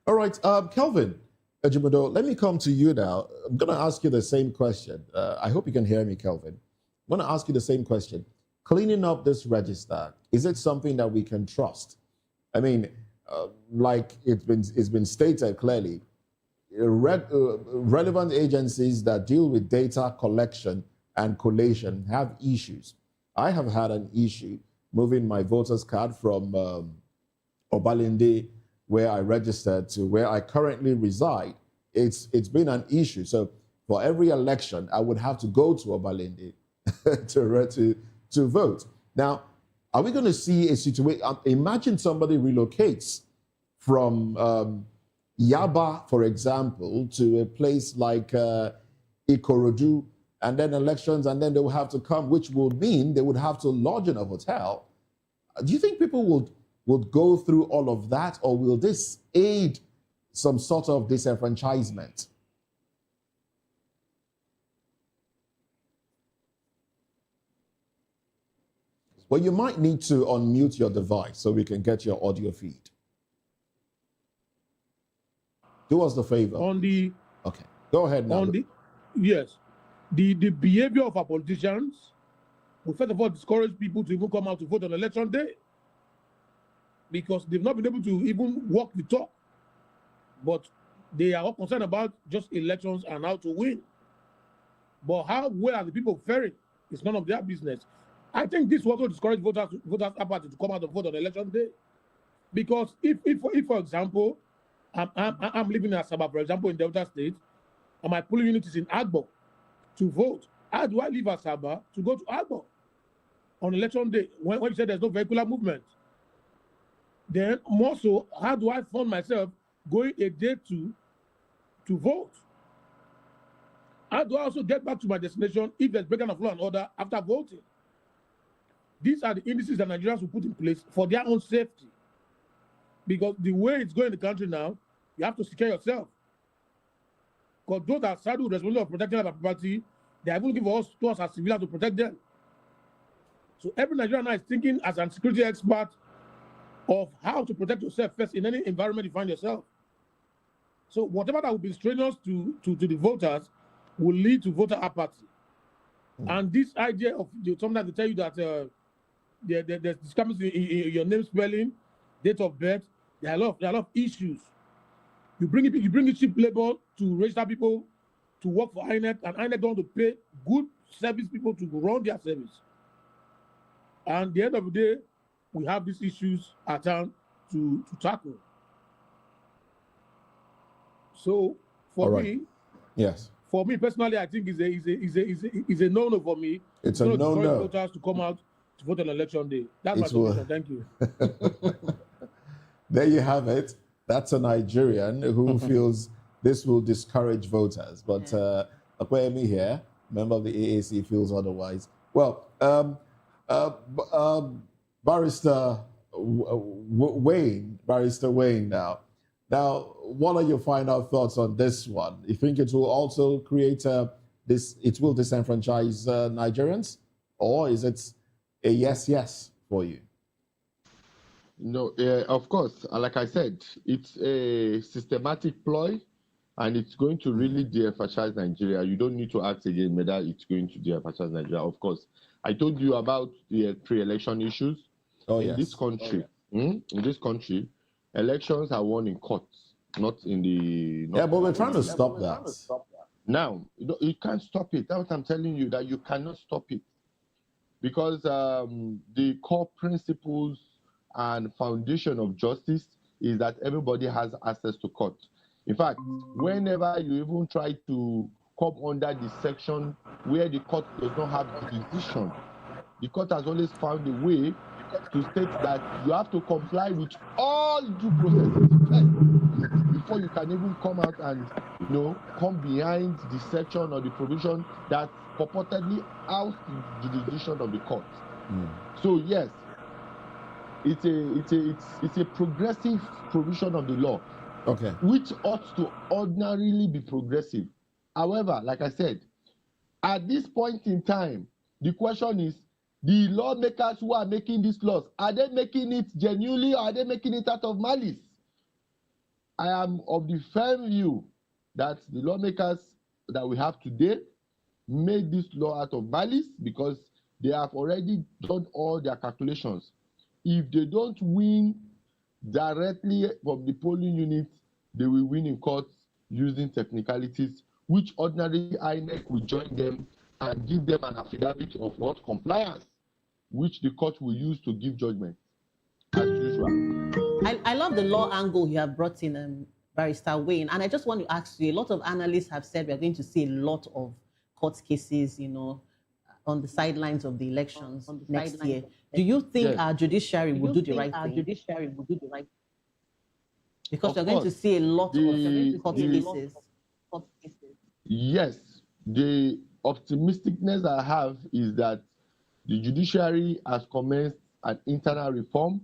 All right, Kelvin Ejimodo, let me come to you now. I'm going to ask you the same question. I hope you can hear me, Kelvin. I'm going to ask you the same question. Cleaning up this register, is it something that we can trust? I mean, like it's been stated clearly, relevant agencies that deal with data collection and collation have issues. I have had an issue moving my voter's card from Obalende, where I registered, to where I currently reside. It's been an issue. So for every election, I would have to go to Obalende to vote. Now, are we going to see a situation? Imagine somebody relocates from Yaba, for example, to a place like Ikorodu, and then elections, and then they will have to come, which will mean they would have to lodge in a hotel. Do you think people would go through all of that, or will this aid some sort of disenfranchisement? Well, you might need to unmute your device so we can get your audio feed. Do us the favor. Okay, go ahead now. Yes. The behavior of our politicians will first of all discourage people to even come out to vote on election day, because they've not been able to even walk the talk. But they are all concerned about just elections and how to win. But how well are the people faring is none of their business. I think this will also discourage voters apathy to come out and vote on election day. Because if for example, I'm living in Asaba, for example, in Delta State, and my polling unit is in Agbo to vote, how do I leave Asaba to go to Agbo on election day when you said there's no vehicular movement? Then more so, how do I find myself going a day to vote? How do I also get back to my destination if there's breaking of law and order after voting? These are the indices that Nigerians will put in place for their own safety. Because the way it's going in the country now, you have to secure yourself. Because those that are saddled with responsibility of protecting our property, they are even looking for us to us as civilians to protect them. So every Nigerian now is thinking as a security expert of how to protect yourself first in any environment you find yourself. So whatever that will be strenuous to the voters will lead to voter apathy. And this idea of sometimes they tell you that there's discrepancy in your name spelling, date of birth, there are a lot of issues. You bring in cheap labor to register people to work for INEC, and INEC don't want to pay good service people to run their service. And at the end of the day, we have these issues at hand to tackle. So for me, yes. For me personally, I think is a no-no for me. It's a no-no. Voters to come out to vote on election day. That's my solution. Thank you. There you have it. That's a Nigerian who feels this will discourage voters. But Akwemi here, member of the AAC, feels otherwise. Well, Barrister Wayne now. Now, what are your final thoughts on this one? You think it will also create it will disenfranchise Nigerians? Or is it a yes for you? No, of course. Like I said, it's a systematic ploy, and it's going to really de-emphasize Nigeria. You don't need to ask again whether it's going to de-emphasize Nigeria. Of course, I told you about the pre-election issues. In this country, elections are won in courts, not in the. But we're trying to stop that. Now, you can't stop it. That's what I'm telling you, that you cannot stop it, because the core principles and foundation of justice is that everybody has access to court. In fact, whenever you even try to come under the section where the court does not have jurisdiction, the court has always found a way to state that you have to comply with all due processes first before you can even come out and, come behind the section or the provision that purportedly outs the jurisdiction of the court. So yes, it's a progressive provision of the law, which ought to ordinarily be progressive. However, like I said, at this point in time, the question is, the lawmakers who are making these laws, are they making it genuinely or are they making it out of malice? I am of the firm view that the lawmakers that we have today made this law out of malice because they have already done all their calculations. If they don't win directly from the polling unit, they will win in courts using technicalities, which ordinarily INEC will join them and give them an affidavit of what compliance, which the court will use to give judgment, as usual. I love the law angle you have brought in, Barrister Wayne, and I just want to ask you, a lot of analysts have said we are going to see a lot of court cases, on the sidelines of the elections next year. Do you think our judiciary will do the right thing? Because we're going to see a lot of court cases. Yes, the optimisticness I have is that the judiciary has commenced an internal reform,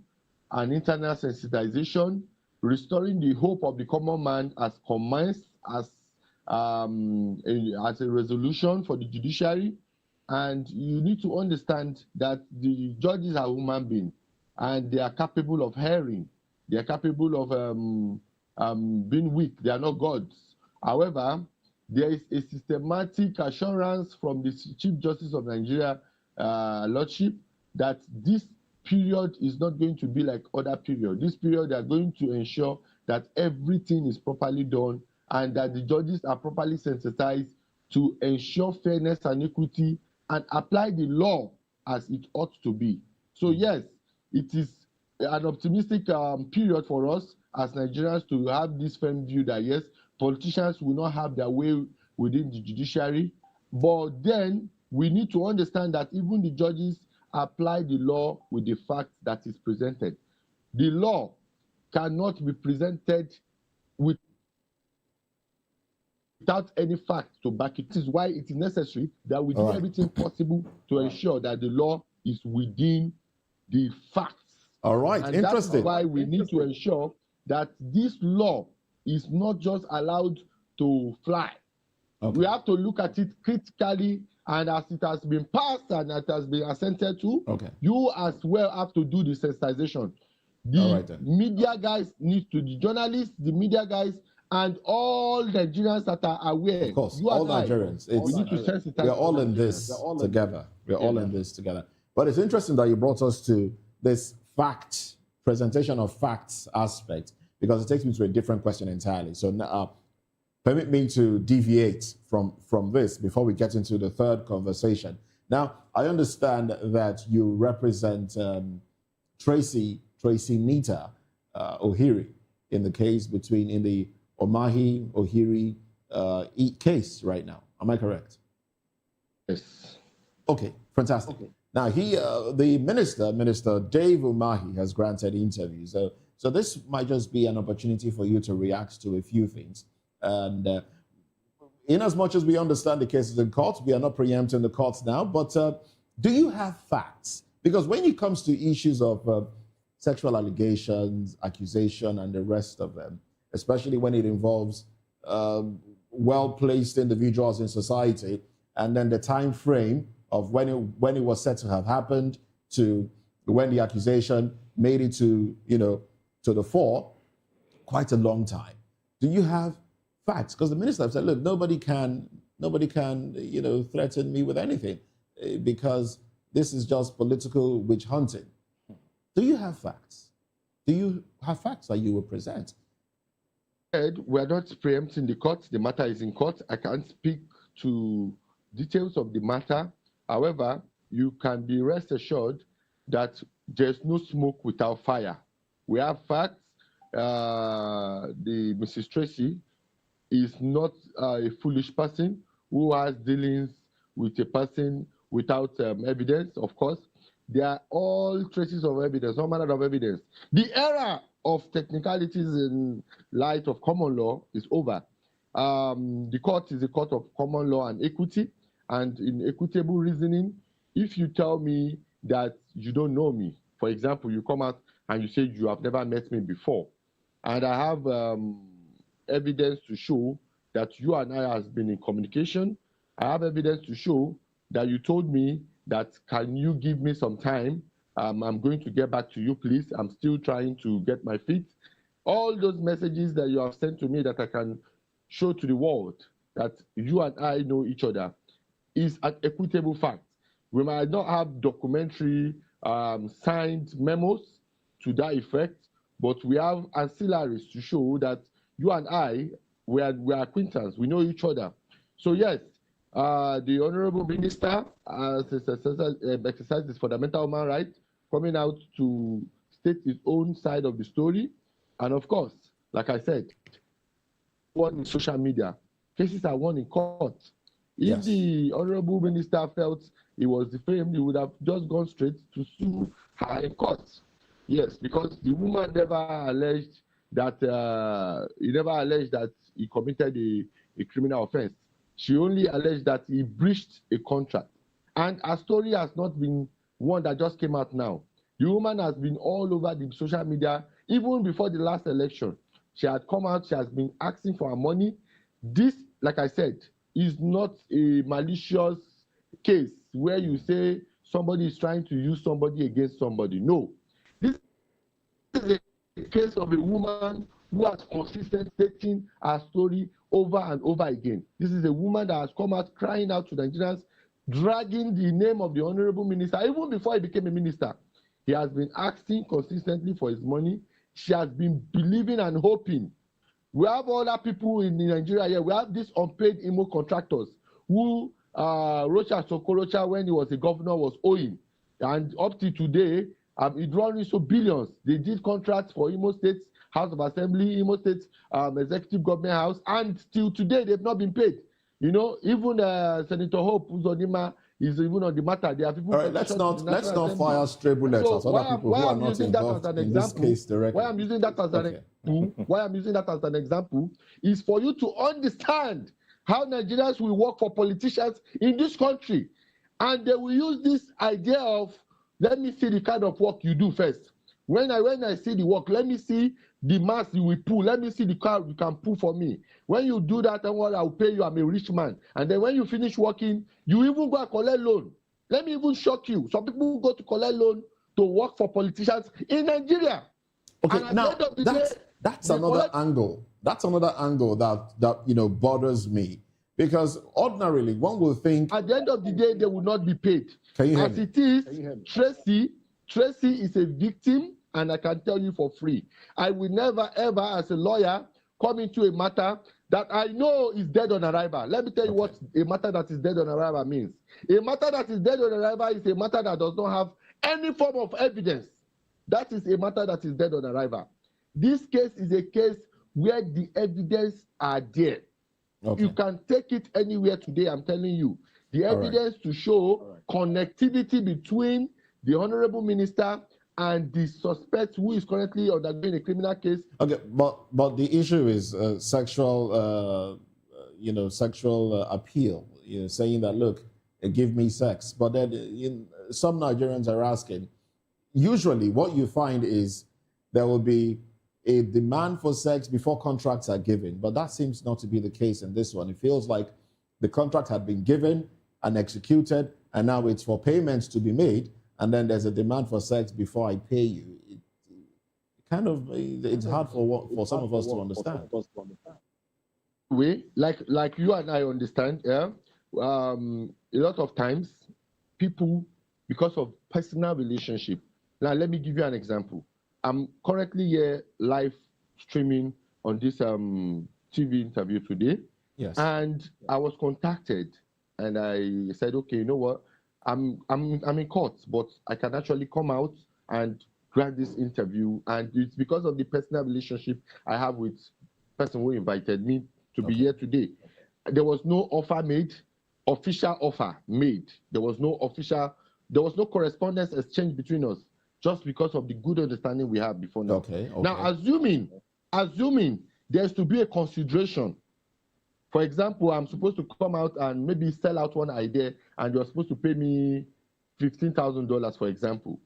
an internal sensitization, restoring the hope of the common man has commenced as a resolution for the judiciary. And you need to understand that the judges are human beings and they are capable of erring. They are capable of being weak. They are not gods. However, there is a systematic assurance from the Chief Justice of Nigeria, Lordship, that this period is not going to be like other periods. This period, they are going to ensure that everything is properly done and that the judges are properly sensitized to ensure fairness and equity and apply the law as it ought to be. So yes, it is an optimistic period for us as Nigerians to have this firm view that yes, politicians will not have their way within the judiciary, but then we need to understand that even the judges apply the law with the fact that is presented. The law cannot be presented without any fact to back it. This is why it is necessary that we do everything possible to ensure that the law is within the facts. All right, and interesting. That's why we need to ensure that this law is not just allowed to fly. We have to look at it critically, and as it has been passed and it has been assented to, you as well have to do the sensitization. The media guys need to, the journalists, the media guys, and all Nigerians that are aware. Of course, you all Nigerians. We need to sensitize. We're all in this together. We're all in this together. But it's interesting that you brought us to this presentation of facts aspect, because it takes me to a different question entirely. So now, permit me to deviate from this before we get into the third conversation. Now, I understand that you represent Tracy Nita Ohiri in the case in the Omahi Ohiri case right now. Am I correct? Yes. Okay, fantastic. Okay. Now, the Minister Dave Umahi has granted interviews. So this might just be an opportunity for you to react to a few things. And in as much as we understand the cases in court, we are not preempting the courts now, but do you have facts? Because when it comes to issues of sexual allegations, accusation, and the rest of them, especially when it involves well-placed individuals in society, and then the time frame of when it was said to have happened to when the accusation made it to the fore, quite a long time. Do you have facts? Because the minister said, look, nobody can threaten me with anything because this is just political witch hunting. Do you have facts? Do you have facts that you will present? We're not preempting the court. The matter is in court. I can't speak to details of the matter. However, you can be rest assured that there's no smoke without fire. We have facts. Mrs. Tracy is not a foolish person who has dealings with a person without evidence, of course. They are all traces of evidence, all manner of evidence. The era of technicalities in light of common law is over. The court is a court of common law and equity, and in equitable reasoning, if you tell me that you don't know me, for example, you come out and you say you have never met me before, and I have evidence to show that you and I has been in communication. I have evidence to show that you told me that, can you give me some time? I'm going to get back to you, please. I'm still trying to get my feet. All those messages that you have sent to me that I can show to the world that you and I know each other is an equitable fact. We might not have documentary signed memos to that effect, but we have ancillaries to show that you and I, we are acquaintance, we know each other. So yes, the Honorable Minister has exercised his fundamental human right, coming out to state his own side of the story. And of course, like I said, won in social media, cases are won in court. If the Honorable Minister felt he was defamed, he would have just gone straight to sue her in court. Yes, because the woman never alleged that he committed a criminal offense. She only alleged that he breached a contract. And her story has not been one that just came out now. The woman has been all over the social media, even before the last election. She had come out, she has been asking for her money. This, like I said, is not a malicious case where you say somebody is trying to use somebody against somebody. No. This is a case of a woman who has consistently stating her story over and over again. This is a woman that has come out crying out to Nigerians, dragging the name of the Honorable Minister. Even before he became a minister, he has been asking consistently for his money. She has been believing and hoping. We have other people in Nigeria here. We have these unpaid IMO contractors who Rocha Sokorocha, when he was a governor, was owing. And up to today, it drawn into billions. They did contracts for Imo State House of Assembly, Imo State Executive Government House, and till today, they've not been paid. You know, even Senator Hope Uzodinma is even on the matter. There are people. All right, let's not fire stray bullets at other people who are not involved in this case directly. Why I'm using that as an example? Why I'm using that as an example is for you to understand how Nigerians will work for politicians in this country, and they will use this idea of, let me see the kind of work you do first. When I see the work, let me see the mass you will pull. Let me see the car you can pull for me. When you do that, then what I'll pay you, I'm a rich man. And then when you finish working, you even go and collect loan. Let me even shock you. Some people go to collect loan to work for politicians in Nigeria. Okay, now that's another angle. That's another angle that bothers me, because ordinarily one will think at the end of the day they will not be paid. Can you hear As me? it is, Tracy is a victim, and I can tell you for free, I will never ever, as a lawyer, come into a matter that I know is dead on arrival. Let me tell you what a matter that is dead on arrival means. A matter that is dead on arrival is a matter that does not have any form of evidence. That is a matter that is dead on arrival. This case is a case where the evidence are there. You can take it anywhere today, I'm telling you. The evidence to show connectivity between the Honorable Minister and the suspect who is currently undergoing a criminal case. Okay, but the issue is sexual appeal. Saying that, look, give me sex. But then some Nigerians are asking. Usually, what you find is there will be a demand for sex before contracts are given, but that seems not to be the case in this one. It feels like the contract had been given and executed, and now it's for payments to be made, and then there's a demand for sex before I pay you. It's hard for some of us to understand. Like you and I understand, yeah. A lot of times, people, because of personal relationship. Now, let me give you an example. I'm currently here live streaming on this TV interview today. Yes. And I was contacted, and I said, okay, you know what? I'm in court, but I can actually come out and grant this interview, and it's because of the personal relationship I have with the person who invited me to be here today. There was no offer made, official offer made. There was no correspondence exchange between us, just because of the good understanding we have before now. Okay. Now, assuming there's to be a consideration. For example, I'm supposed to come out and maybe sell out one idea, and you're supposed to pay me $15,000, for example.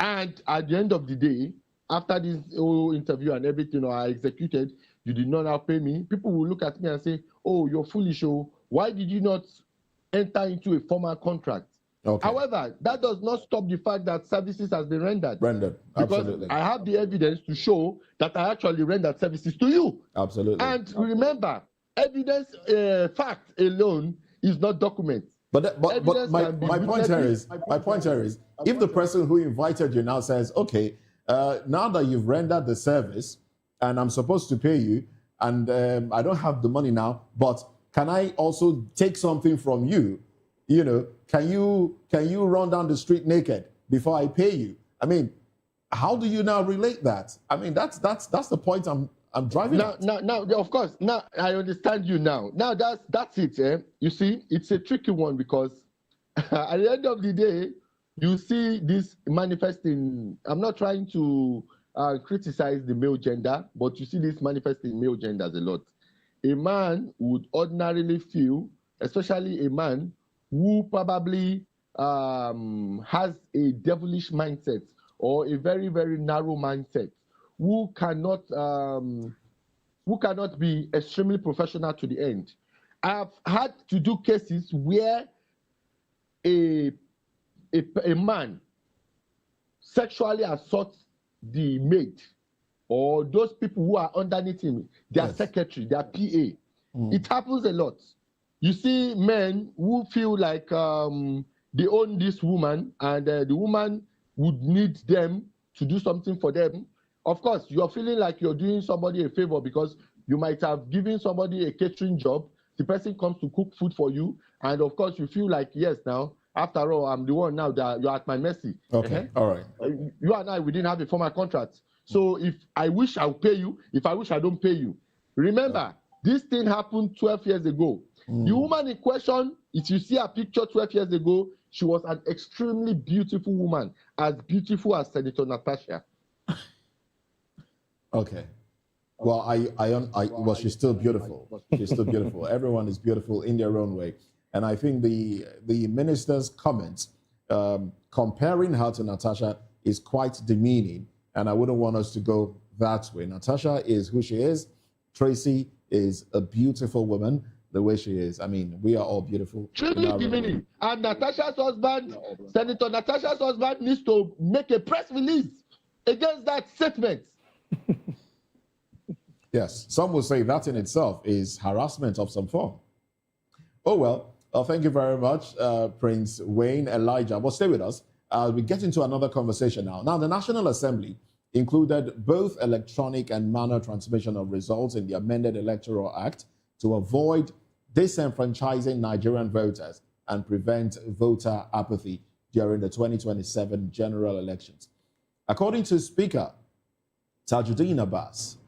And at the end of the day, after this whole interview and everything I executed, you did not now pay me. People will look at me and say, "Oh, you're foolish. Oh, why did you not enter into a formal contract?" Okay. However, that does not stop the fact that services has been rendered. Absolutely. Because I have the evidence to show that I actually rendered services to you. Absolutely. And remember, evidence, fact alone is not document. But my point here is, if the person who invited you now says, okay, now that you've rendered the service and I'm supposed to pay you, and I don't have the money now, but can I also take something from you? You know, can you run down the street naked before I pay you? I mean, how do you now relate that? I mean, that's the point I'm driving at. Now, of course, now I understand you now. Now that's it. You see, it's a tricky one because at the end of the day, you see this manifesting. I'm not trying to criticize the male gender, but you see this manifesting male genders a lot. A man would ordinarily feel, especially a man who probably has a devilish mindset or a very, very narrow mindset, who cannot be extremely professional to the end. I've had to do cases where a man sexually assaults the maid or those people who are underneath him, their secretary, their PA. It happens a lot. You see men who feel like they own this woman and the woman would need them to do something for them. Of course, you're feeling like you're doing somebody a favor because you might have given somebody a catering job. The person comes to cook food for you. And of course, you feel like, yes, now, after all, I'm the one now that you're at my mercy. Okay, all right. You and I, we didn't have a formal contract. So if I wish I'll pay you, if I wish I don't pay you. Remember, this thing happened 12 years ago. The woman in question, if you see a picture 12 years ago, she was an extremely beautiful woman, as beautiful as Senator Natasha. Okay. Well, well, she's still beautiful. She's still beautiful. Everyone is beautiful in their own way. And I think the minister's comments comparing her to Natasha is quite demeaning. And I wouldn't want us to go that way. Natasha is who she is. Tracy is a beautiful woman the way she is. I mean, we are all beautiful. Truly demeaning. And Natasha's husband, Senator Natasha's husband, needs to make a press release against that statement. Yes, some will say that in itself is harassment of some form. Oh, well, thank you very much, Prince Wayne Elijah. But stay with us. We get into another conversation now. Now, the National Assembly included both electronic and manual transmission of results in the amended Electoral Act to avoid disenfranchising Nigerian voters and prevent voter apathy during the 2027 general elections. According to Speaker Tajuddin Abbas,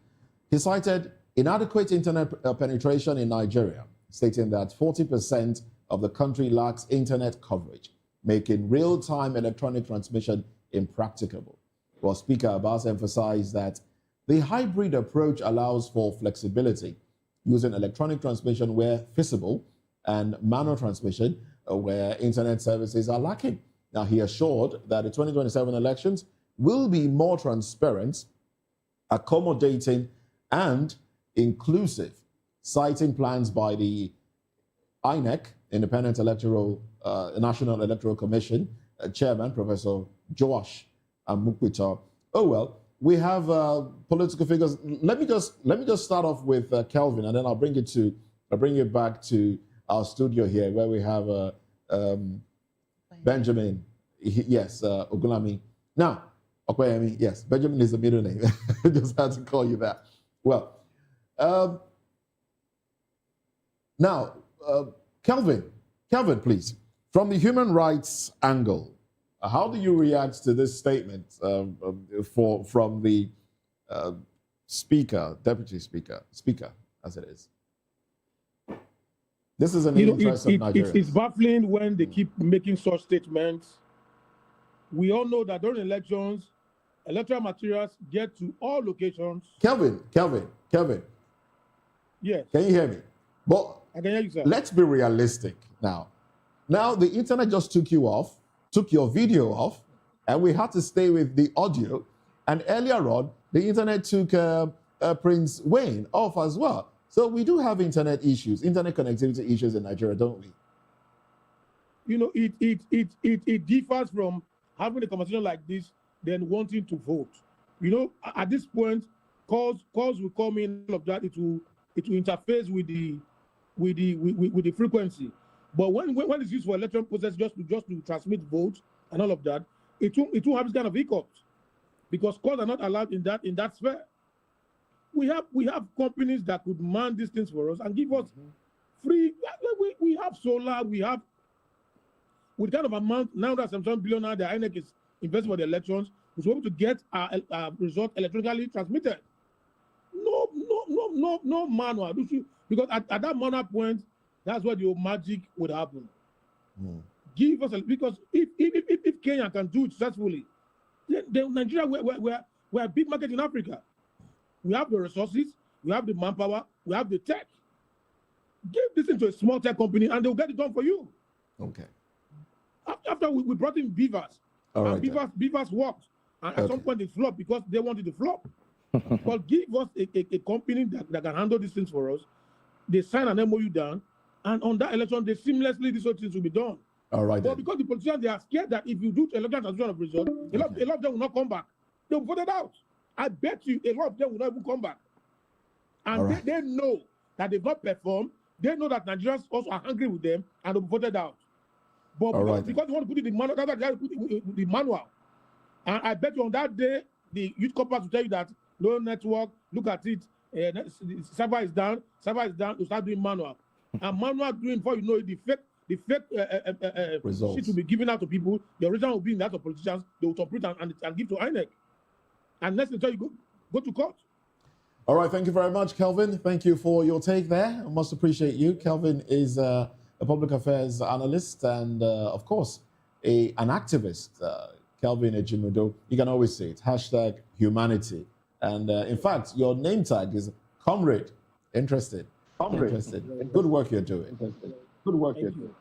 he cited inadequate internet penetration in Nigeria, stating that 40% of the country lacks internet coverage, making real-time electronic transmission impracticable. While Speaker Abbas emphasized that the hybrid approach allows for flexibility, using electronic transmission where feasible and manual transmission where internet services are lacking. Now, he assured that the 2027 elections will be more transparent, accommodating, and inclusive, citing plans by the INEC, Independent National Electoral Commission, Chairman, Professor Joash Amukpita. Oh, well, we have political figures. Let me just start off with Kelvin, and then I'll bring it back to our studio here, where we have Benjamin. Yes, Ogulami. Now, Okoyemi. Yes, Benjamin is the middle name. I just had to call you that. Well, now, Kelvin, please, from the human rights angle, how do you react to this statement from the Speaker, Deputy Speaker, as it is? This is in the interest of Nigeria. It's baffling when they keep making such statements. We all know that during elections, electoral materials get to all locations. Kelvin. Yes. Can you hear me? But I can hear you, sir. Let's be realistic now. Now the internet just took your video off, and we had to stay with the audio. And earlier on, the internet took Prince Wayne off as well. So we do have internet connectivity issues in Nigeria, don't we? You know, it differs from having a conversation like this than wanting to vote. You know, at this point, calls will come in, all of that. It will interface with the frequency. But when it's used for election process just to transmit votes and all of that, it will have this kind of hiccups because calls are not allowed in that sphere. We have companies that could man these things for us and give us free. We have solar. We have with kind of amount now that some billion now the INEC is investing for the elections. We're able to get our result electronically transmitted. No manual. Because at that manual point, that's where the magic would happen. Give us because if Kenya can do it successfully, then Nigeria we're a big market in Africa. We have the resources, we have the manpower, we have the tech. Give this into a small tech company and they'll get it done for you. Okay. After we brought in Beavers, Beavers worked. And at some point it flopped because they wanted to flop. But give us a company that can handle these things for us. They sign an MOU down, and on that election, these whole things will be done. All right. But because the politicians, they are scared that if you do election transition of results, a lot of them will not come back. They'll vote it out. I bet you a lot of them will not even come back. And they know that they've not performed. They know that Nigerians also are angry with them and they'll be voted out. But because they want to put it in the manual, that's why they have to put it in the manual. And I bet you on that day, the youth corporate will tell you that no network, look at it, server is down, you start doing manual. And manual doing before you know it, the fake results sheet will be given out to people, the original will be in that of politicians, they will interpret and give to INEC. And next thing you go to court. All right, thank you very much, Kelvin. Thank you for your take there. I must appreciate you. Kelvin is a public affairs analyst and, of course, an activist. Kelvin Ejimudo, you can always say it, #humanity. And in fact, your name tag is Comrade. Interested. Good work you're doing. Good work you're doing.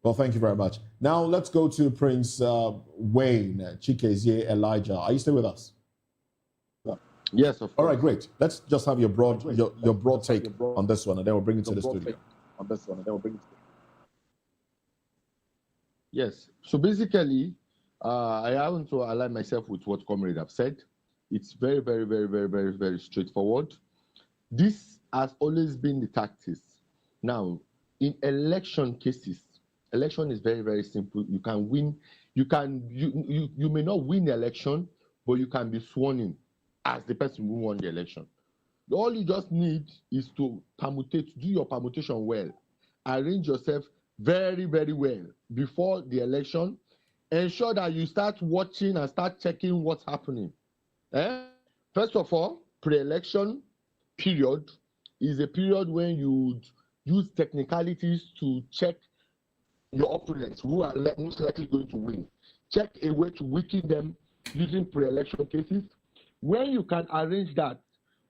Well, thank you very much. Now let's go to Prince Wayne Chikezie Elijah. Are you still with us? Yes, of course. All right, great. Let's just have your broad take on this one, and then we'll bring it to the studio. Yes. So basically, I want to align myself with what Comrade have said. It's very, very, very, very, very, very straightforward. This has always been the tactics. Now, in election cases, election is very, very simple. You can win. You may not win the election, but you can be sworn in as the person who won the election. All you just need is to do your permutation well. Arrange yourself very, very well before the election. Ensure that you start watching and start checking what's happening. First of all, pre-election period is a period when you use technicalities to check your opponents who are most likely going to win. Check a way to weaken them using pre-election cases. When you can arrange that,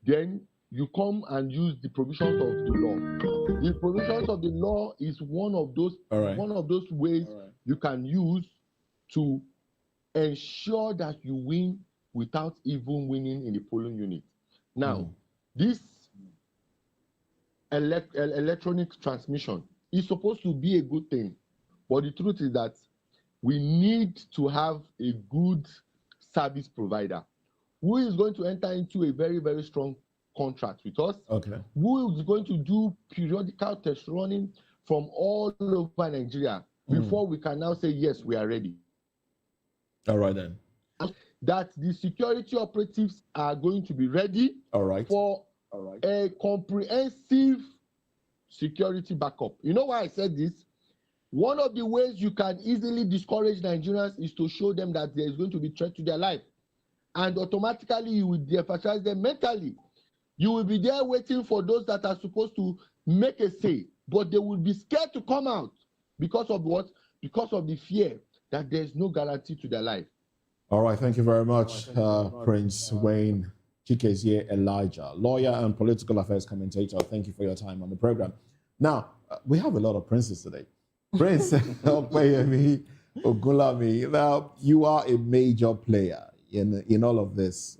then you come and use the provisions of the law. The provisions of the law is one of those ways you can use to ensure that you win without even winning in the polling unit. Now, this electronic transmission is supposed to be a good thing, but the truth is that we need to have a good service provider who is going to enter into a very, very strong contract with us, who is going to do periodical test running from all over Nigeria before we can now say, yes, we are ready. All right, then. That the security operatives are going to be ready for a comprehensive security backup. You know why I said this? One of the ways you can easily discourage Nigerians is to show them that there is going to be threat to their life. And automatically you will de-emphasize them mentally. You will be there waiting for those that are supposed to make a say, but they will be scared to come out because of what? Because of the fear that there's no guarantee to their life. All right, thank you very much, Prince Wayne Chikezie Elijah, lawyer and political affairs commentator. Thank you for your time on the program. Now, we have a lot of princes today. Prince Opeyemi Ogunlami, now you are a major player in all of this.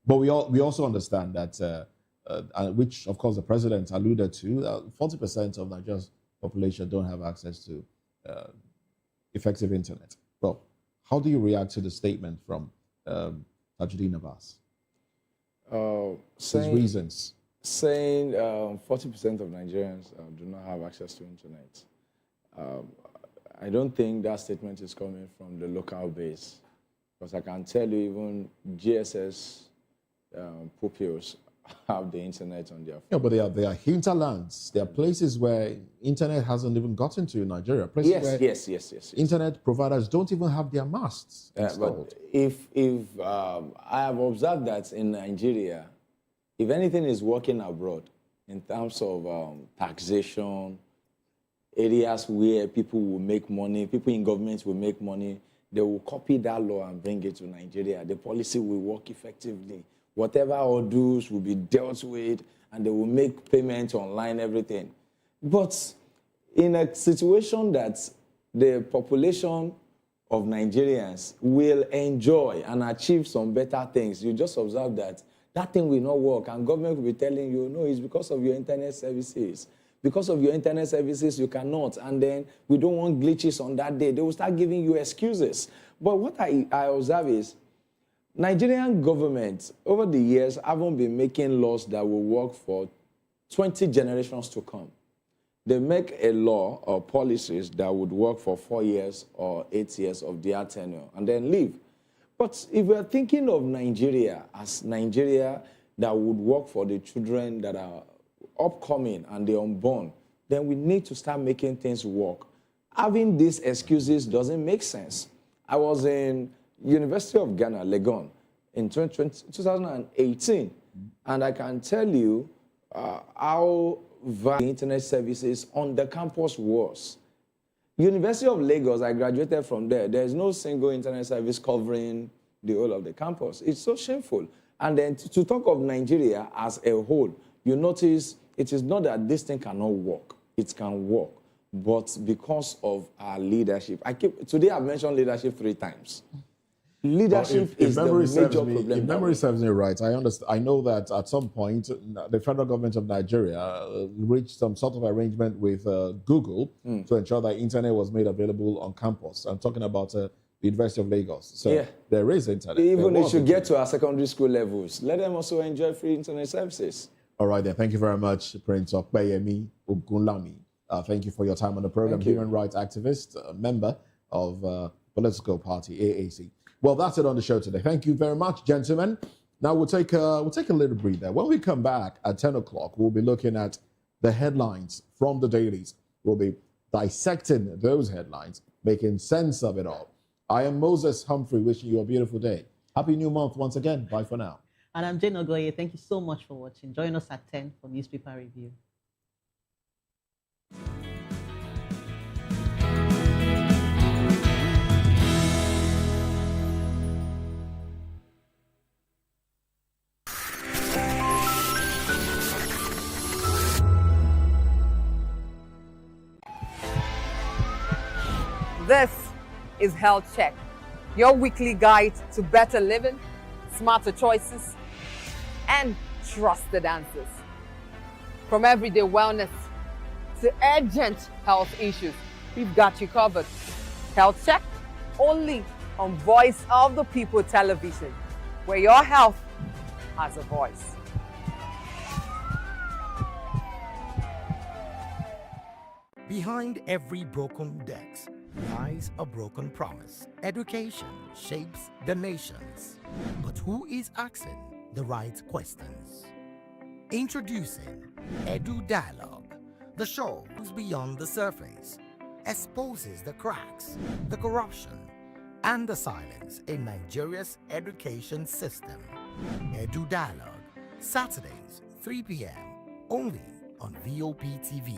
But we also understand that, which of course the president alluded to, 40% of Nigeria's population don't have access to effective internet. Well, how do you react to the statement from Tajuddin Abbas? His reasons. Saying 40% of Nigerians do not have access to internet. I don't think that statement is coming from the local base, because I can tell you even GSS pupils have the internet on their phone. Yeah, but they are hinterlands. There are places where internet hasn't even gotten to in Nigeria. Places Yes. Internet providers don't even have their masts installed. But if I have observed that in Nigeria, if anything is working abroad in terms of taxation, areas where people will make money, people in government will make money, they will copy that law and bring it to Nigeria. The policy will work effectively. Whatever orders will be dealt with, and they will make payments online, everything. But in a situation that the population of Nigerians will enjoy and achieve some better things, you just observe that that thing will not work, and government will be telling you, no, it's because of your internet services. Because of your internet services, you cannot, and then we don't want glitches on that day. They will start giving you excuses. But what I observe is, Nigerian government, over the years, haven't been making laws that will work for 20 generations to come. They make a law or policies that would work for 4 years or 8 years of their tenure and then leave. But if we're thinking of Nigeria as Nigeria that would work for the children that are upcoming and the unborn, then we need to start making things work. Having these excuses doesn't make sense. I was in University of Ghana, Legon, in 2018, and I can tell you how vast internet services on the campus was. University of Lagos, I graduated from there. There's no single internet service covering the whole of the campus. It's so shameful. And then to talk of Nigeria as a whole, you notice it is not that this thing cannot work. It can work. But because of our leadership, today I've mentioned leadership 3 times. Leadership is the major problem. If memory serves me right, I know that at some point the federal government of Nigeria reached some sort of arrangement with Google to ensure that internet was made available on campus. I'm talking about the University of Lagos. So there is internet. Even if you get to our secondary school levels, let them also enjoy free internet services. All right, then. Thank you very much, Prince Opeyemi Ogunlami. Thank you for your time on the program. Human rights activist, member of political party AAC. Well, that's it on the show today. Thank you very much, gentlemen. Now we'll take a little breather. When we come back at 10 o'clock, we'll be looking at the headlines from the dailies. We'll be dissecting those headlines, making sense of it all. I am Moses Humphrey, wishing you a beautiful day. Happy new month once again. Bye for now. And I'm Jane Ogoye. Thank you so much for watching. Join us at 10 for Newspaper Review. This is Health Check, your weekly guide to better living, smarter choices, and trusted answers. From everyday wellness to urgent health issues, we've got you covered. Health Check, only on Voice of the People television, where your health has a voice. Behind every broken desk lies a broken promise. Education shapes the nations. But who is asking the right questions? Introducing Edu Dialogue, the show goes beyond the surface, exposes the cracks, the corruption, and the silence in Nigeria's education system. Edu Dialogue Saturdays, 3 p.m., only on VOP TV.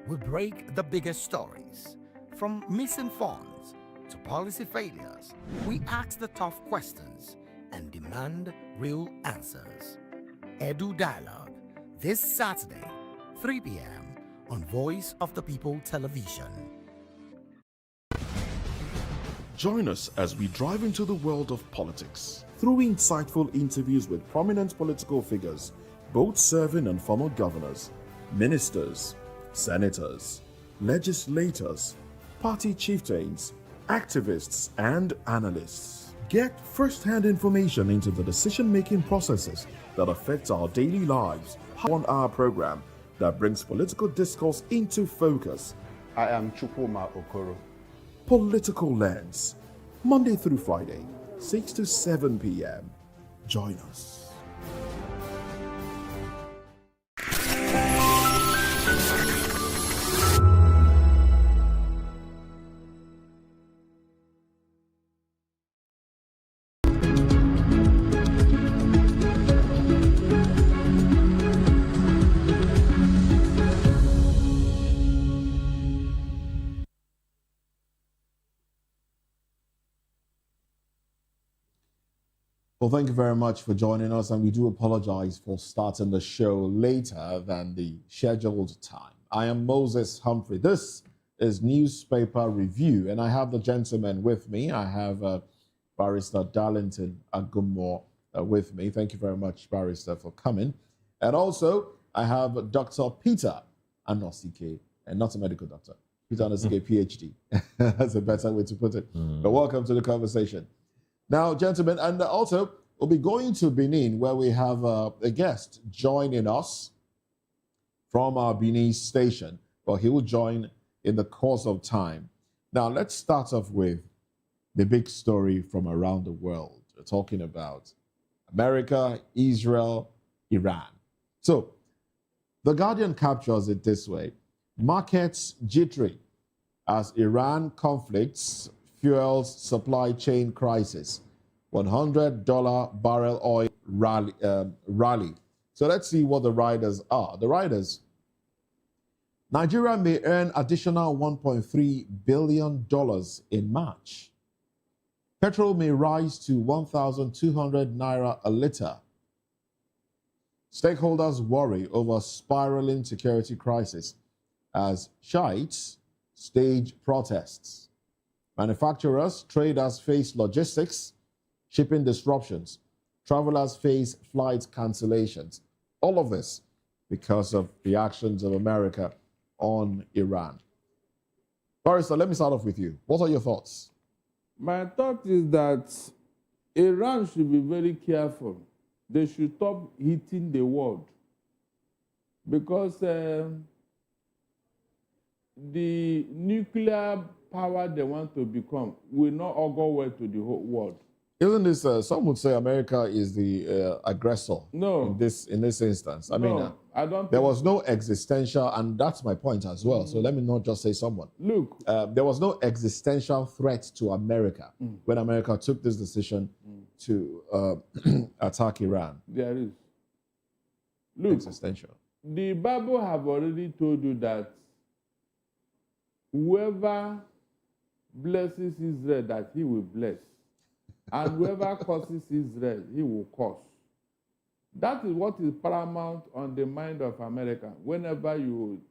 We break the biggest stories, from missing funds to policy failures. We ask the tough questions and demand real answers. Edu Dialogue, this Saturday, 3 p.m. on Voice of the People Television. Join us as we drive into the world of politics through insightful interviews with prominent political figures, both serving and former governors, ministers, senators, legislators, party chieftains, activists, and analysts. Get first-hand information into the decision-making processes that affect our daily lives. 1 hour program that brings political discourse into focus. I am Chukwuma Okoro. Political Lens, Monday through Friday, 6 to 7 p.m. Join us. Well, thank you very much for joining us, and we do apologize for starting the show later than the scheduled time. I am Moses Humphrey. This is Newspaper Review, and I have the gentlemen with me. I have Barrister Darlington Agummo with me. Thank you very much, Barrister, for coming. And also, I have Dr. Peter Anosike, and not a medical doctor, Peter Anosike, PhD. That's a better way to put it. But welcome to the conversation. Now, gentlemen, and also we'll be going to Benin, where we have a guest joining us from our Benin station. Well, he will join in the course of time. Now, let's start off with the big story from around the world. We're talking about America, Israel, Iran. So, The Guardian captures it this way: markets jittery as Iran conflicts fuels supply chain crisis. $100 barrel oil rally. So let's see what the riders are. The riders: Nigeria may earn additional $1.3 billion in March. Petrol may rise to 1,200 naira a litre. Stakeholders worry over spiraling security crisis as Shiites stage protests. Manufacturers, traders face logistics, shipping disruptions. Travelers face flight cancellations. All of this because of the actions of America on Iran. Barrister, let me start off with you. What are your thoughts? My thought is that Iran should be very careful. They should stop hitting the world, because the nuclear power they want to become will not augur well to the whole world. Isn't this, some would say America is the aggressor in this instance? I mean, I don't. There was no existential, and that's my point as well. So let me not just say someone. Look, there was no existential threat to America when America took this decision to attack Iran. There is. Look, existential. The Bible have already told you that whoever blesses Israel, that he will bless. And whoever curses Israel, he will curse. That is what is paramount on the mind of America. Whenever you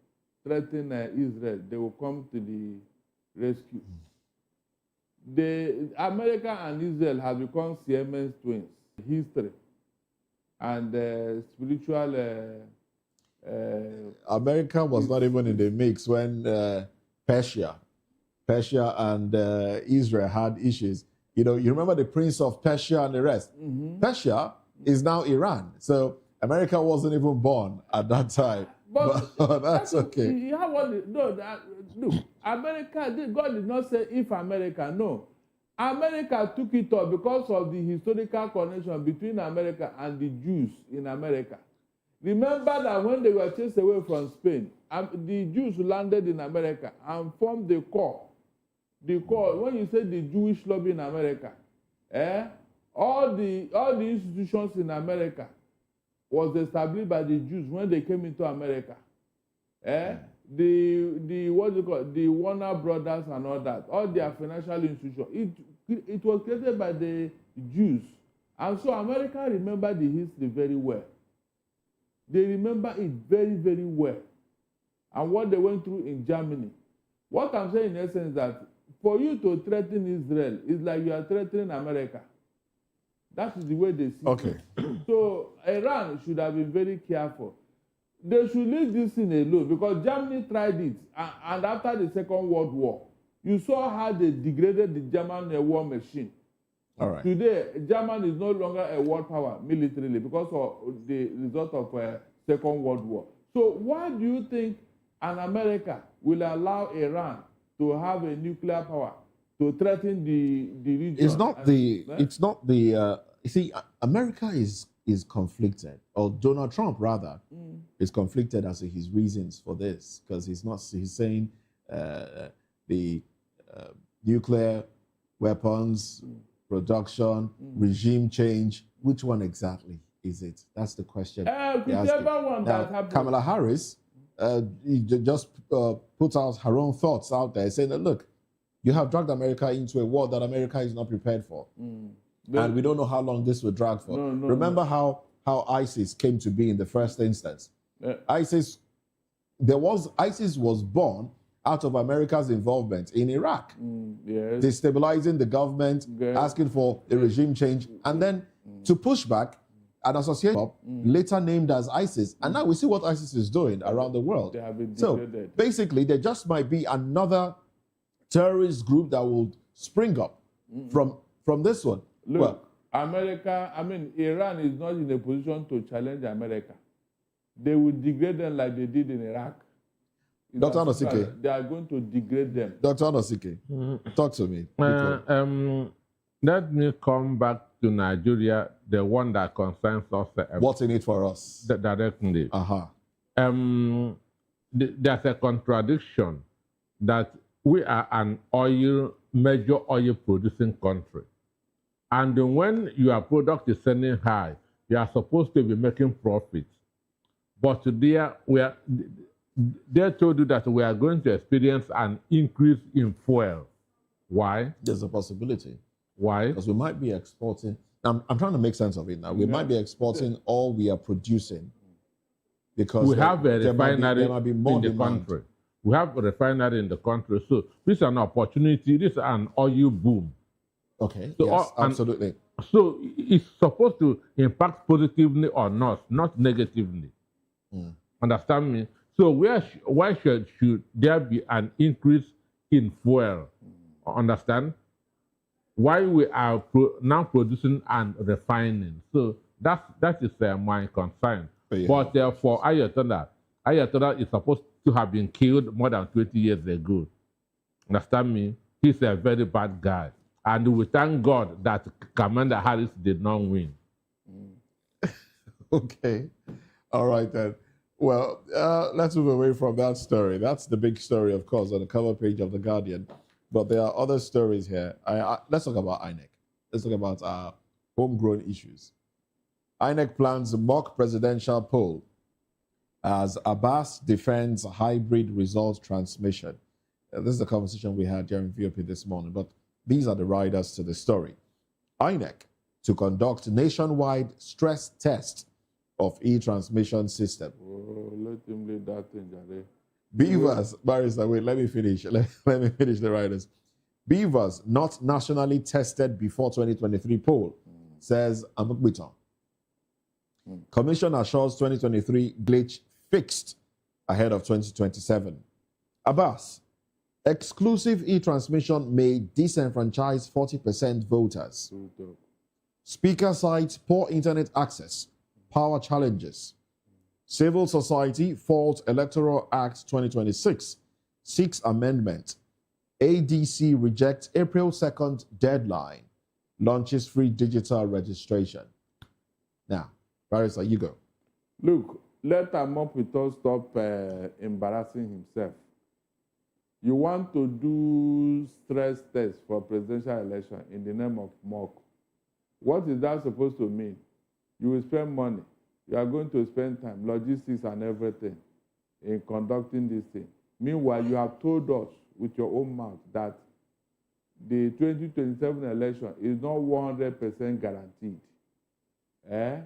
threaten Israel, they will come to the rescue. America and Israel have become Siamese twins. History and spiritual... America was not even in the mix when Persia and Israel had issues. You know, you remember the Prince of Persia and the rest. Persia is now Iran. So America wasn't even born at that time. But that's okay. Look, America, God did not say if America, no. America took it up because of the historical connection between America and the Jews in America. Remember that when they were chased away from Spain, the Jews landed in America and formed the core. The core, when you say the Jewish lobby in America, all the institutions in America was established by the Jews when they came into America. The what do you call it? The Warner Brothers and all that, all their financial institutions, it was created by the Jews. And so America remember the history very well. They remember it very, very well. And what they went through in Germany. What I'm saying in essence is that for you to threaten Israel is like you are threatening America. That is the way they see it. So Iran should have been very careful. They should leave this thing alone because Germany tried it. And after the Second World War, you saw how they degraded the German war machine. All right. Today, Germany is no longer a world power militarily because of the result of Second World War. So why do you think an America will allow Iran to have a nuclear power to threaten the region? It's not the. You see, America is conflicted, or Donald Trump rather, is conflicted as to his reasons for this, because he's saying the nuclear weapons production, regime change. Which one exactly is it? That's the question. Whichever one that happens. Kamala Harris just put out her own thoughts out there, saying that, look, you have dragged America into a war that America is not prepared for. And we don't know how long this will drag for. Remember how ISIS came to be in the first instance. ISIS was born out of America's involvement in Iraq, destabilizing the government, asking for a regime change, and then to push back, an association later named as ISIS. And now we see what ISIS is doing around the world. So basically, there just might be another terrorist group that will spring up from this one. Look, Iran is not in a position to challenge America. They will degrade them like they did in Iraq. Dr. Anosike. They are going to degrade them. Dr. Anosike, talk to me. Let me come back to Nigeria, the one that concerns us. What's in it for us? Directly. There's a contradiction that we are an major oil producing country. And when your product is selling high, you are supposed to be making profits. But they told you that we are going to experience an increase in fuel. Why? There's a possibility. Why? Because we might be exporting. I'm trying to make sense of it now. We might be exporting all we are producing because we have a refinery there might be more in the demand. country. We have a refinery in the country. So this is an opportunity. This is an oil boom. Okay, so yes, absolutely. So it's supposed to impact positively or not negatively. Understand me? So why should there be an increase in fuel? Understand? Why we are now producing and refining. So that is my concern. But for Ayatollah is supposed to have been killed more than 20 years ago. Understand me? He's a very bad guy. And we thank God that Commander Harris did not win. Okay. All right then. Well, let's move away from that story. That's the big story, of course, on the cover page of The Guardian. But there are other stories here. Let's talk about INEC. Let's talk about homegrown issues. INEC plans mock presidential poll as Abbas defends hybrid result transmission. This is the conversation we had during VOP this morning, but these are the riders to the story. INEC to conduct nationwide stress test of e-transmission system. Let him lead that thing, Jare. Beavers, Barrister, wait, let me finish. Let me finish the riders. Beavers not nationally tested before 2023 poll, says Amukbiton. Commission assures 2023 glitch fixed ahead of 2027. Abbas, exclusive e-transmission may disenfranchise 40% voters. Speaker cites poor internet access, power challenges. Civil Society faults Electoral Act 2026, seeks amendment. ADC rejects April 2nd deadline, launches free digital registration. Now, Barrister, you go. Look, let Amopito stop embarrassing himself. You want to do stress test for presidential election in the name of mock. What is that supposed to mean? You will spend money. You are going to spend time, logistics and everything, in conducting this thing. Meanwhile, you have told us with your own mouth that the 2027 election is not 100% guaranteed. Eh?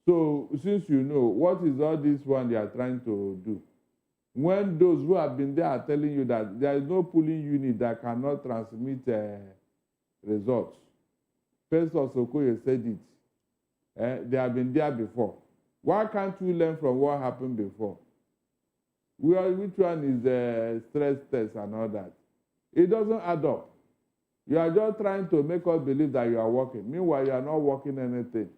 So, since you know, what is all this one they are trying to do? When those who have been there are telling you that there is no polling unit that cannot transmit results. First of Sokoye said it. They have been there before. Why can't we learn from what happened before? Which one is stress test and all that? It doesn't add up. You are just trying to make us believe that you are working. Meanwhile, you are not working anything.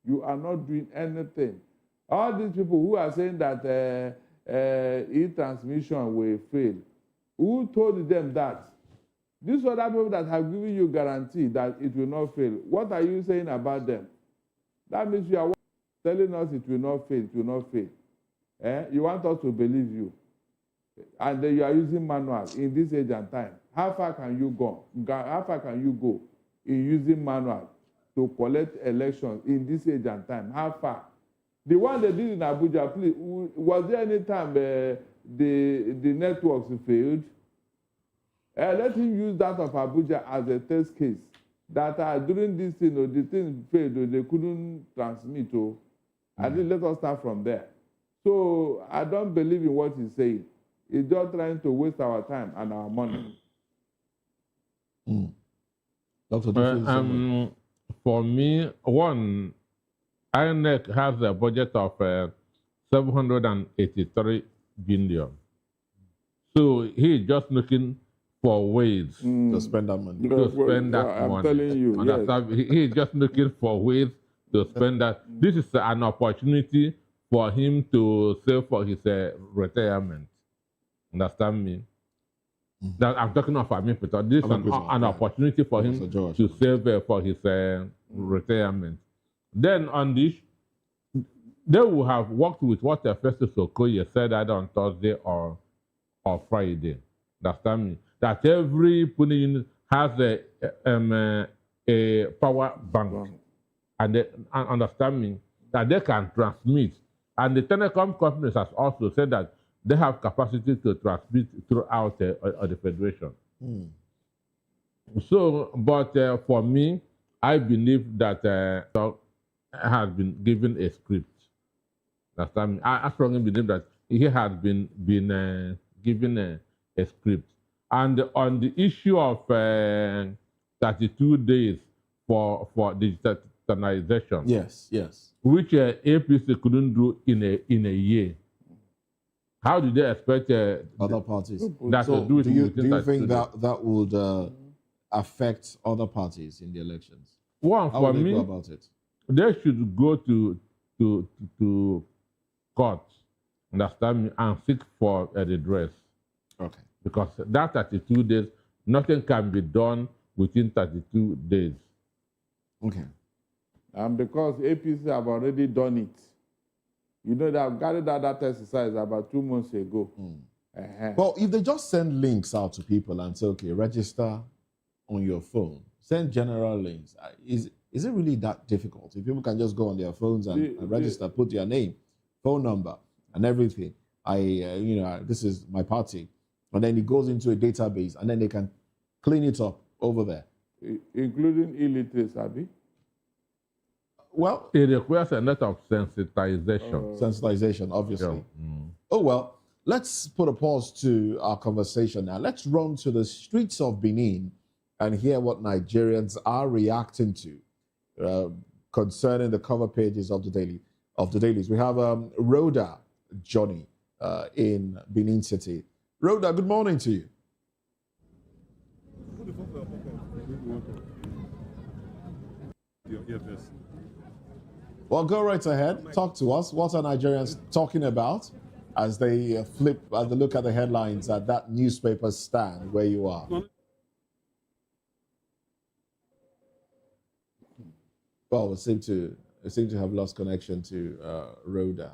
You are not doing anything. All these people who are saying that e-transmission will fail, who told them that? These other people that have given you guarantee that it will not fail, what are you saying about them? That means you are telling us it will not fail, it will not fail. You want us to believe you. And then you are using manual in this age and time. How far can you go? How far can you go in using manual to collect elections in this age and time? How far? The one they did in Abuja, please, was there any time the networks failed? Let him use that of Abuja as a test case. That during this thing, the thing failed, they couldn't transmit. At least let us start from there. So I don't believe in what he's saying. He's just trying to waste our time and our money. Dr. For me, one, INEC has a budget of 783 billion. So he's just looking for ways to spend that money. To spend that I'm money. telling you, yes. He's just looking for ways to spend that. This is an opportunity for him to save for his retirement. Understand me? That I'm talking of Peter. This is an opportunity for him to save for his retirement. Then on this, they will have worked with what Festus Okoye said either on Thursday or Friday. Understand me? That every polling unit has a power bank. And they understand me? That they can transmit. And the telecom companies has also said that they have capacity to transmit throughout the federation. So, but for me, I believe that has been given a script. Understand me? I strongly believe that he has been given a script. And on the issue of 32 days for digitalization, yes, which APC couldn't do in a year. How do they expect other parties that so to do it? Do you think that would affect other parties in the elections? One, How for would they me, go about it? They should go to court, understand me, and seek for a redress. Okay. Because that 32 days, nothing can be done within 32 days. Okay. And because APC have already done it. You know, they have carried out that exercise about 2 months ago. Well, if they just send links out to people and say, okay, register on your phone, send general links, is it really that difficult? If people can just go on their phones and register, put their name, phone number, and everything. This is my party. And then it goes into a database, and then they can clean it up over there. Including illiteracy, Abi? Well, it requires a lot of sensitization. Sensitization, obviously. Oh, well, let's put a pause to our conversation now. Let's run to the streets of Benin and hear what Nigerians are reacting to concerning the cover pages of the dailies. We have Rhoda Johnny in Benin City. Rhoda, good morning to you. Well, go right ahead. Talk to us. What are Nigerians talking about as they look at the headlines at that newspaper stand where you are? Well, we seem to have lost connection to Rhoda.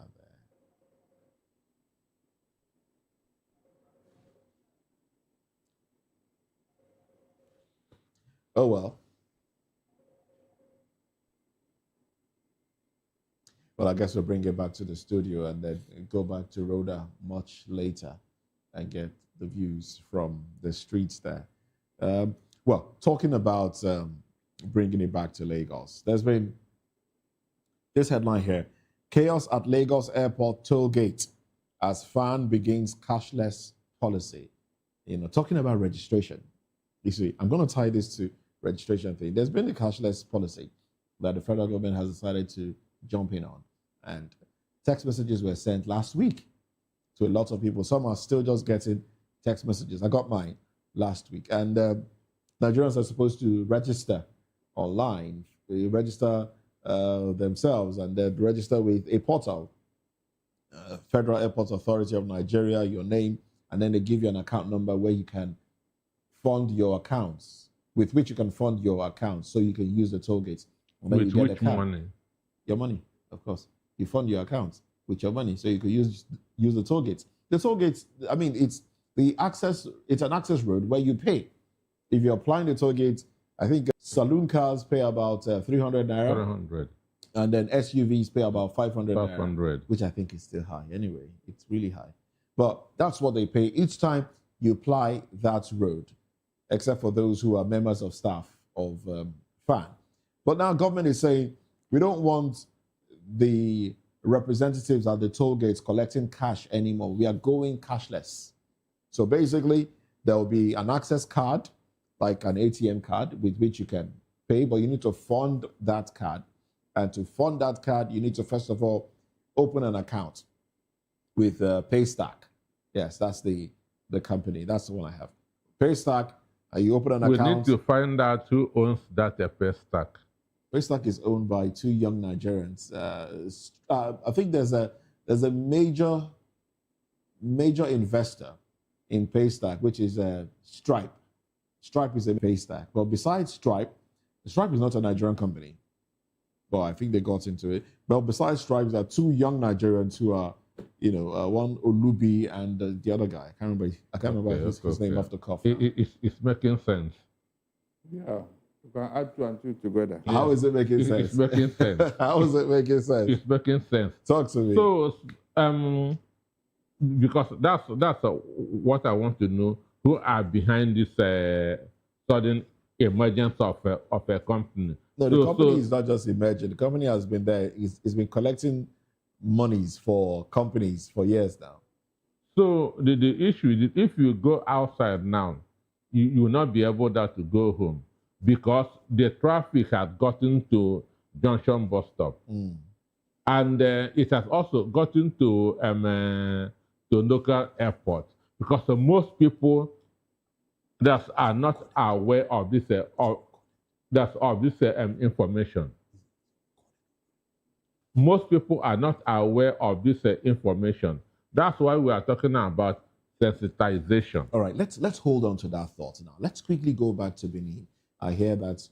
Oh, well. Well, I guess we'll bring it back to the studio and then go back to Rhoda much later and get the views from the streets there. Well, talking about bringing it back to Lagos, there's been this headline here: chaos at Lagos Airport toll gate as FAN begins cashless policy. You know, talking about registration. You see, I'm going to tie this to registration thing. There's been a cashless policy that the federal government has decided to jump in on. And text messages were sent last week to a lot of people. Some are still just getting text messages. I got mine last week. And Nigerians are supposed to register online. They register themselves and then register with a portal, Federal Airports Authority of Nigeria, your name, and then they give you an account number where you can fund your accounts, with which you can fund your accounts so you can use the toll gates. With which money? Your money, of course. You fund your accounts with your money so you can use the toll gates. The toll gates, I mean, it's an access road where you pay. If you're applying the toll gates, I think saloon cars pay about 300 naira. 400. And then SUVs pay about 500 500. naira, which I think is still high anyway. It's really high. But that's what they pay each time you apply that road, except for those who are members of staff of FAN. But now government is saying, we don't want the representatives at the toll gates collecting cash anymore. We are going cashless. So basically, there will be an access card, like an ATM card, with which you can pay, but you need to fund that card. And to fund that card, you need to, first of all, open an account with Paystack. Yes, that's the company. That's the one I have. Paystack, you open an account. We need to find out who owns that Paystack. Paystack is owned by two young Nigerians. I think there's a major investor in Paystack, which is Stripe. Stripe is a Paystack. But besides Stripe is not a Nigerian company. Well, I think they got into it. But besides Stripe, there are two young Nigerians who are, one Olubi and the other guy. I can't remember his name off the cuff. It's making sense. Yeah. You can add 2 and 2 together. How is it making sense? It's making sense. How is it making sense? It's making sense. Talk to me. So, because that's what I want to know. Who are behind this sudden emergence of a company? No, the company is not just emerging. The company has been there. It's been collecting monies for companies for years now. So the issue is that if you go outside now, you will not be able to go home because the traffic has gotten to Junction bus stop. And it has also gotten to local airports because most people that are not aware of this information. Most people are not aware of this information. That's why we are talking about sensitization. All right, let's hold on to that thought now. Let's quickly go back to Benin. I hear that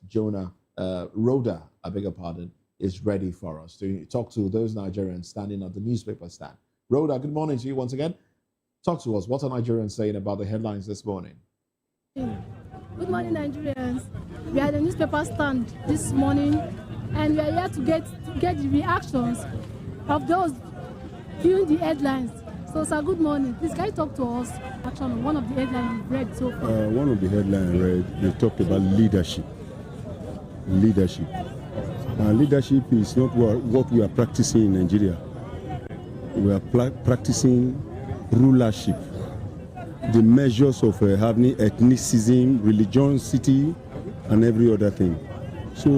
Rhoda, I beg your pardon, is ready for us to talk to those Nigerians standing at the newspaper stand. Rhoda, good morning to you once again. Talk to us. What are Nigerians saying about the headlines this morning? Good morning, Nigerians. We are at the newspaper stand this morning, and we are here to get the reactions of those viewing the headlines. So, sir, good morning. Please, can you talk to us actually on one of the headlines you've read so far? One of the headlines I read, they talked about leadership. Leadership. Leadership is not what we are practicing in Nigeria. We are practicing rulership. The measures of having ethnicism, religiosity, and every other thing. So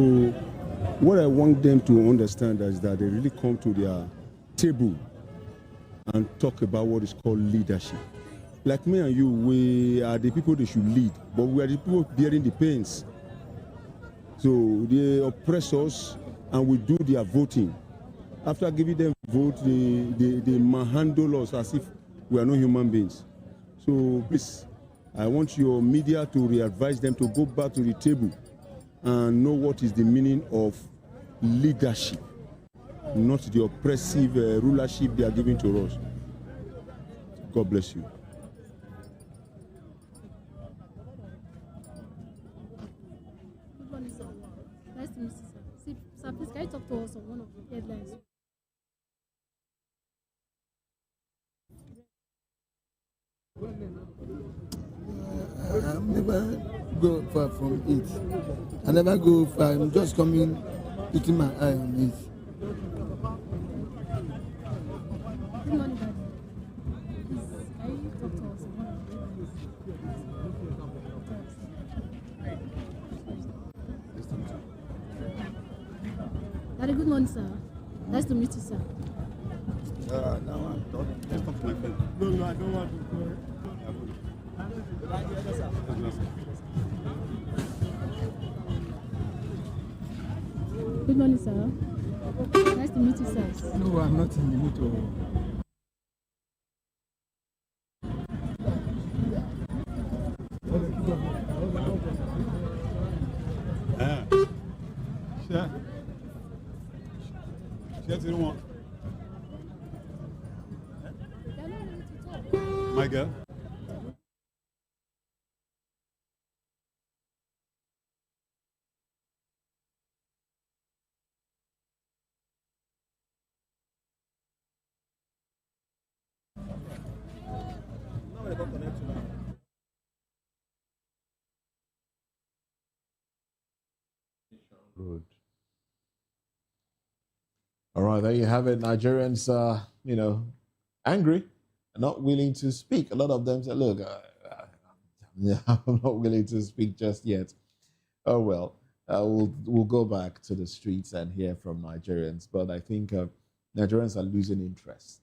what I want them to understand is that they really come to their table and talk about what is called leadership. Like me and you, we are the people they should lead, but we are the people bearing the pains. So they oppress us and we do their voting. After giving them vote, they manhandle us as if we are not human beings. So please, I want your media to re-advise them to go back to the table and know what is the meaning of leadership, not the oppressive rulership they are giving to us. God bless you. Good morning, sir. Nice to meet you, sir. Sir, please, can you talk to us on one of the headlines? I never go far from it. I never go far. I'm just coming, putting my eye on it. Good morning, Daddy. Please, can you talk to us about Daddy, good morning, sir. Nice to meet you, sir. Now I'm talking. Let's talk to my friend. No, I don't want to. Good morning, sir. Nice to meet you, sir. No, I'm not in the mood. My girl. Good. All right, there you have it. Nigerians are, angry and not willing to speak. A lot of them say, look, I'm not willing to speak just yet. Oh, well, we'll go back to the streets and hear from Nigerians. But I think Nigerians are losing interest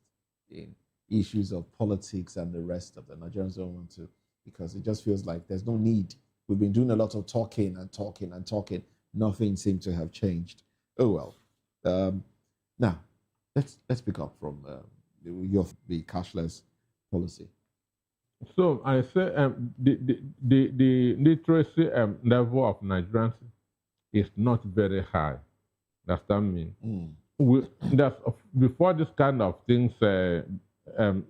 in issues of politics and the rest of them. Nigerians don't want to, because it just feels like there's no need. We've been doing a lot of talking and talking and talking. Nothing seems to have changed. Oh, well. Now, let's pick up from the cashless policy. So I say the literacy level of Nigerians is not very high. Understand me? Before this kind of things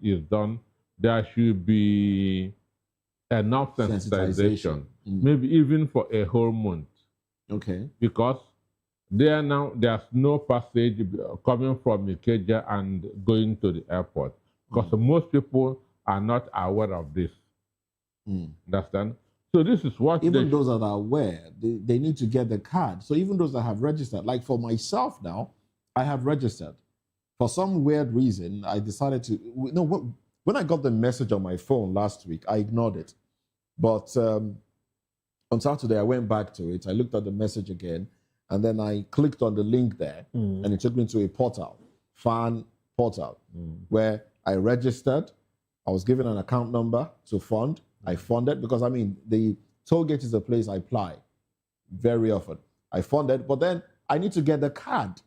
is done, there should be enough sensitization. Maybe even for a whole month. Okay. Because there's no passage coming from Ikeja and going to the airport. Because most people are not aware of this. Understand? So this is what even those that are aware, they need to get the card. So even those that have registered, like for myself now, I have registered. For some weird reason, I decided to, when I got the message on my phone last week, I ignored it. But on Saturday, I went back to it. I looked at the message again, and then I clicked on the link there, and it took me to a portal, fan portal, where I registered. I was given an account number to fund. I funded because, the toll gate is a place I apply very often. I funded, but then I need to get the card,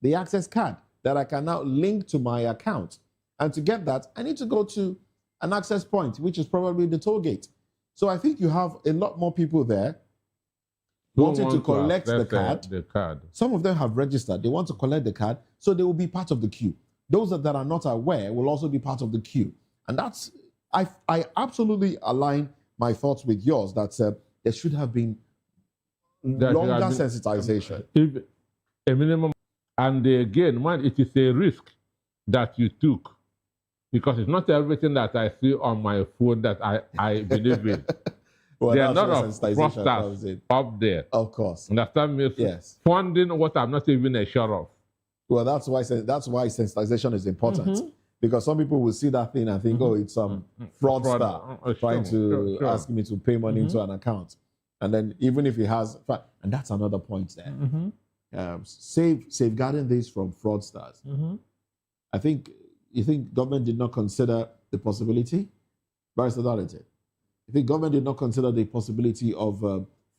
the access card that I can now link to my account. And to get that, I need to go to an access point, which is probably the toll gate. So I think you have a lot more people there wanting to collect the card. Some of them have registered. They want to collect the card, so they will be part of the queue. Those that are not aware will also be part of the queue. And that's, I absolutely align my thoughts with yours that there should have been longer sensitization. If a minimum, and again, it is a risk that you took. Because it's not everything that I see on my phone that I believe in. Well, there are a lot of fraudsters up there. Of course. Understand me? Yes. Funding what I'm not even sure of. Well, that's why sensitization is important. Because some people will see that thing and think, oh, it's some fraudster trying to ask me to pay money into an account. And then even if he has, and that's another point there. Safeguarding this from fraudsters. You think government did not consider the possibility? Barrister Darlington, you think government did not consider the possibility of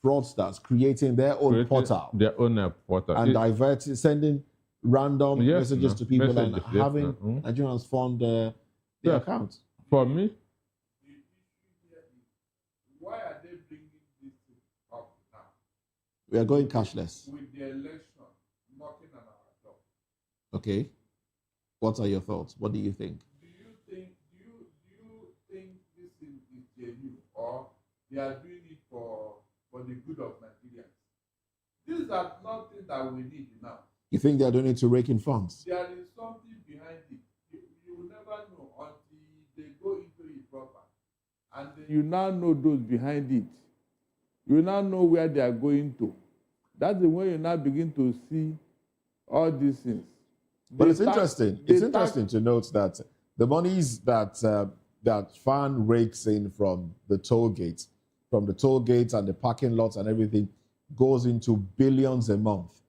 fraudsters creating their own portal? Their own portal. And sending random messages to people and having Nigerians fund their accounts? For me? Why are they bringing this up now? We are going cashless. With the election knocking on our door. Okay. What are your thoughts? What do you think? Do you think this is genuine, or they are doing it for the good of Nigerians? These are nothing that we need now. You think they are doing it to rake in funds? There is something behind it. You will never know until they go into it proper. And you now know those behind it. You now know where they are going to. That's the way you now begin to see all these things. But it's interesting. It's interesting to note that the monies that that FAN rakes in from the toll gates and the parking lots and everything, goes into billions a month.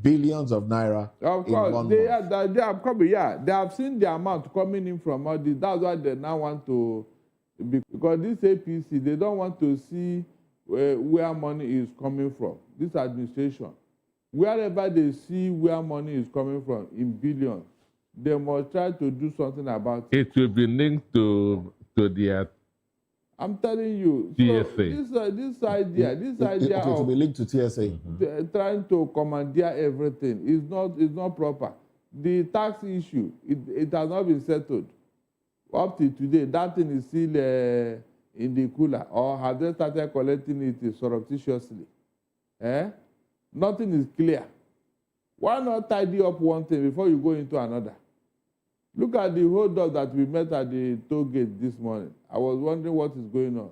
Billions of naira. Of course, they have coming. Yeah, they have seen the amount coming in from all this. That's why they now want to, because this APC, they don't want to see where money is coming from. This administration, wherever they see where money is coming from in billions, they must try to do something about it. It will be linked to their. I'm telling you, TSA. So this idea to be linked to TSA, trying to commandeer everything is not proper. The tax issue, it has not been settled up to today. That thing is still in the cooler, or have they started collecting it surreptitiously? Nothing is clear. Why not tidy up one thing before you go into another? Look at the hold up that we met at the toll gate this morning. I was wondering what is going on.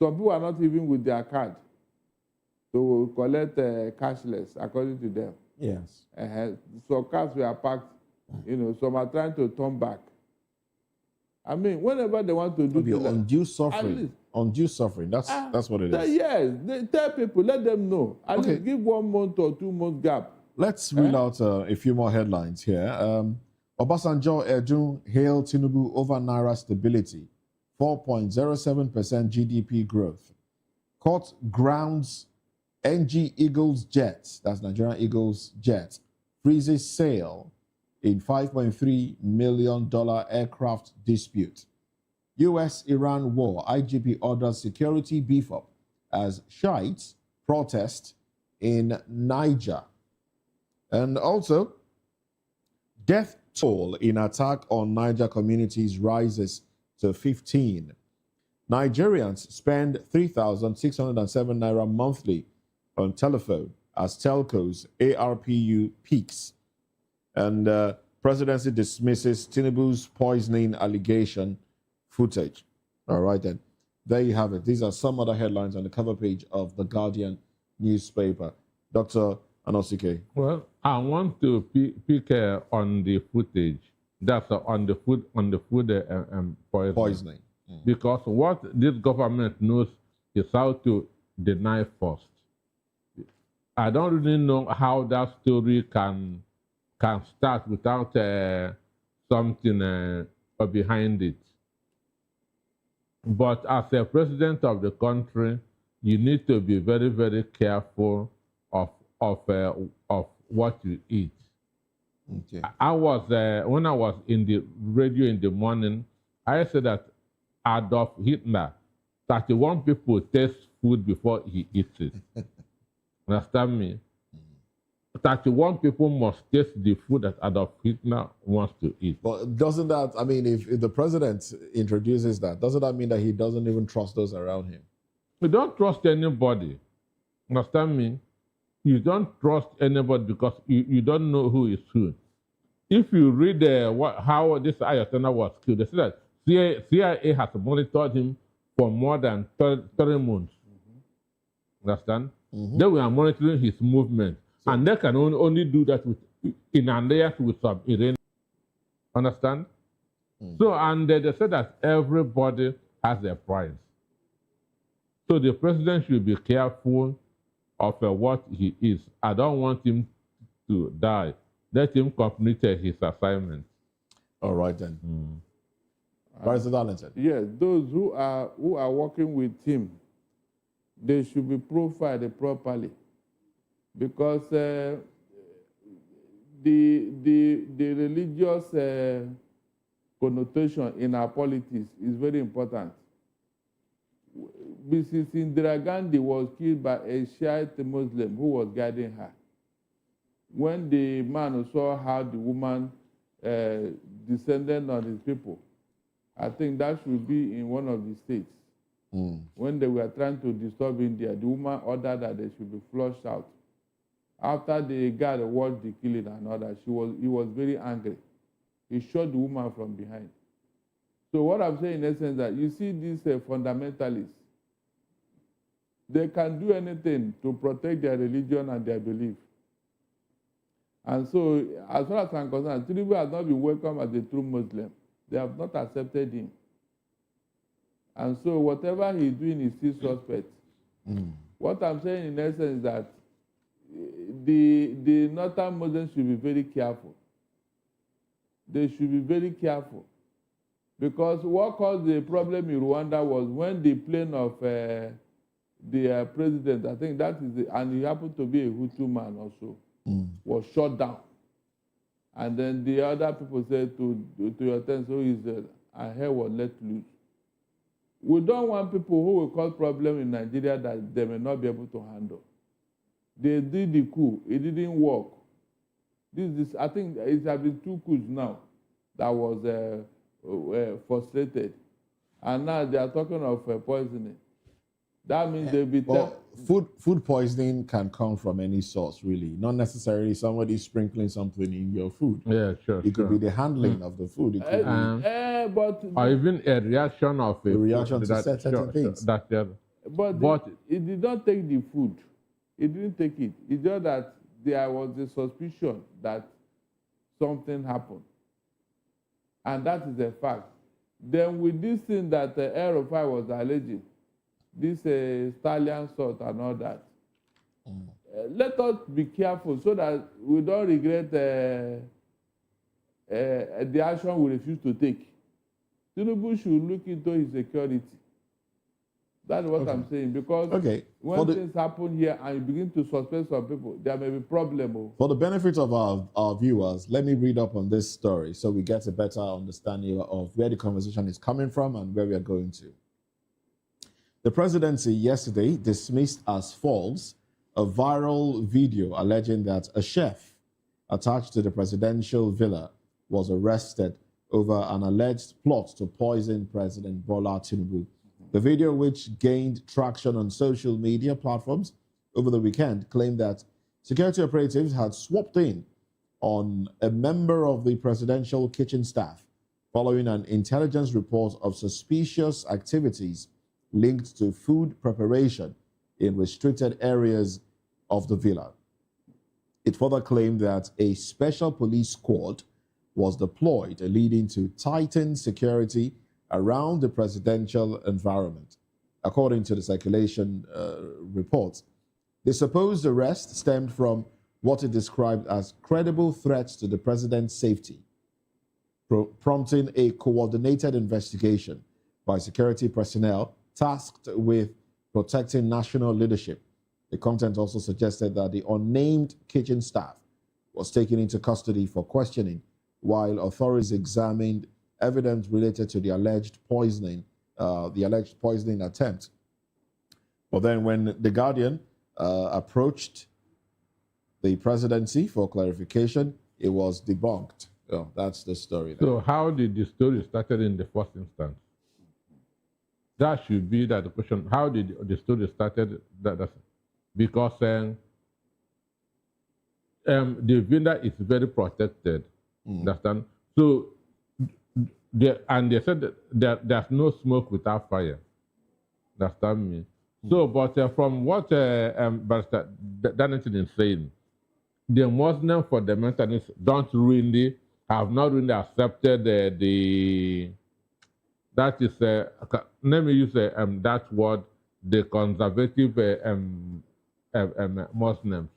Some people are not even with their card to collect cashless, according to them. Yes. So cars were parked, some are trying to turn back. I mean, whenever they want to do undue suffering. Undue suffering. That's what it is. Yes, they tell people, let them know. At least give 1 month or 2 month gap. Let's read out a few more headlines here. Obasanjo Edu hailed Tinubu over Naira stability, 4.07% GDP growth. Court grounds NG Eagles jet, that's Nigerian Eagles jet, freezes sale in $5.3 million aircraft dispute. U.S.-Iran war, IGP orders security beef up as Shiites protest in Niger. And also, death toll in attack on Niger communities rises to 15. Nigerians spend 3,607 naira monthly on telephone as telcos ARPU peaks. And presidency dismisses Tinubu's poisoning allegation footage. All right, then. There you have it. These are some other headlines on the cover page of the Guardian newspaper. Dr. Anosike. Well, I want to pick on the footage. That's on the food poisoning. Because what this government knows is how to deny first. I don't really know how that story can start without something behind it. But as a president of the country, you need to be very, very careful of what you eat. Okay. I was when I was in the radio in the morning, I said that Adolf Hitler, 31 people taste food before he eats it. Understand me? 31 people must taste the food that Adolf Hitler wants to eat. But doesn't that, I mean, if the president introduces that, doesn't that mean that he doesn't even trust those around him? You don't trust anybody. Understand me? You don't trust anybody because you don't know who is who. If you read how this Ayatollah was killed, they say that CIA has monitored him for more than 30 months. Understand? They were monitoring his movement. And they can only do that in alliance with some Iranian. Understand? So, and they said that everybody has a price. So the president should be careful of what he is. I don't want him to die. Let him complete his assignment. All right then. Barrister Darlington. Yes, those who are working with him, they should be profiled properly, because the religious connotation in our politics is very important. Mrs. Indira Gandhi was killed by a Shiite Muslim who was guiding her. When the man saw how the woman descended on his people, I think that should be in one of the states. When they were trying to disturb India, the woman ordered that they should be flushed out. After the guy watched the killing and all that, he was very angry. He shot the woman from behind. So what I'm saying in essence that you see these fundamentalists, they can do anything to protect their religion and their belief. And so, as far as I'm concerned, Tinubu has not been welcomed as a true Muslim. They have not accepted him. And so, whatever he's doing is still suspect. What I'm saying in essence is that the northern Muslims should be very careful. They should be very careful. Because what caused the problem in Rwanda was when the plane of the president, I think that is, and he happened to be a Hutu man also, was shot down. And then the other people said to your tent, so his hair was let loose. We don't want people who will cause problems in Nigeria that they may not be able to handle. They did the coup. It didn't work. I think it has been 2 coups now that was frustrated. And now they are talking of poisoning. That means they'll be... Food poisoning can come from any source, really. Not necessarily somebody sprinkling something in your food. Yeah, sure. It could be the handling of the food. It could or even a reaction of a reaction to certain things. But it did not take the food. It didn't take it. It's just that there was a suspicion that something happened. And that is a fact. Then with this thing that El-Rufai was alleging, this stallion salt and all that, let us be careful so that we don't regret the action we refuse to take. Tinubu should look into his security. That's what I'm saying, because when things happen here and you begin to suspect some people, there may be problem. For the benefit of our viewers, let me read up on this story so we get a better understanding of where the conversation is coming from and where we are going to. The presidency yesterday dismissed as false a viral video alleging that a chef attached to the presidential villa was arrested over an alleged plot to poison President Bola Tinubu. The video, which gained traction on social media platforms over the weekend, claimed that security operatives had swooped in on a member of the presidential kitchen staff following an intelligence report of suspicious activities linked to food preparation in restricted areas of the villa. It further claimed that a special police squad was deployed, leading to tightened security around the presidential environment. According to the circulation reports, the supposed arrest stemmed from what it described as credible threats to the president's safety, prompting a coordinated investigation by security personnel tasked with protecting national leadership. The content also suggested that the unnamed kitchen staff was taken into custody for questioning while authorities examined evidence related to the alleged poisoning attempt. But then when The Guardian approached the presidency for clarification, it was debunked. Oh, that's the story. So how did the story started in the first instance? That should be the question. How did the story started? Because the villa is very protected. Understand? So, they said that there's no smoke without fire. Understand me? So, but from what Barrister Danington is saying, the Muslim fundamentalists have not really accepted that is, let me use that word, the conservative Muslims,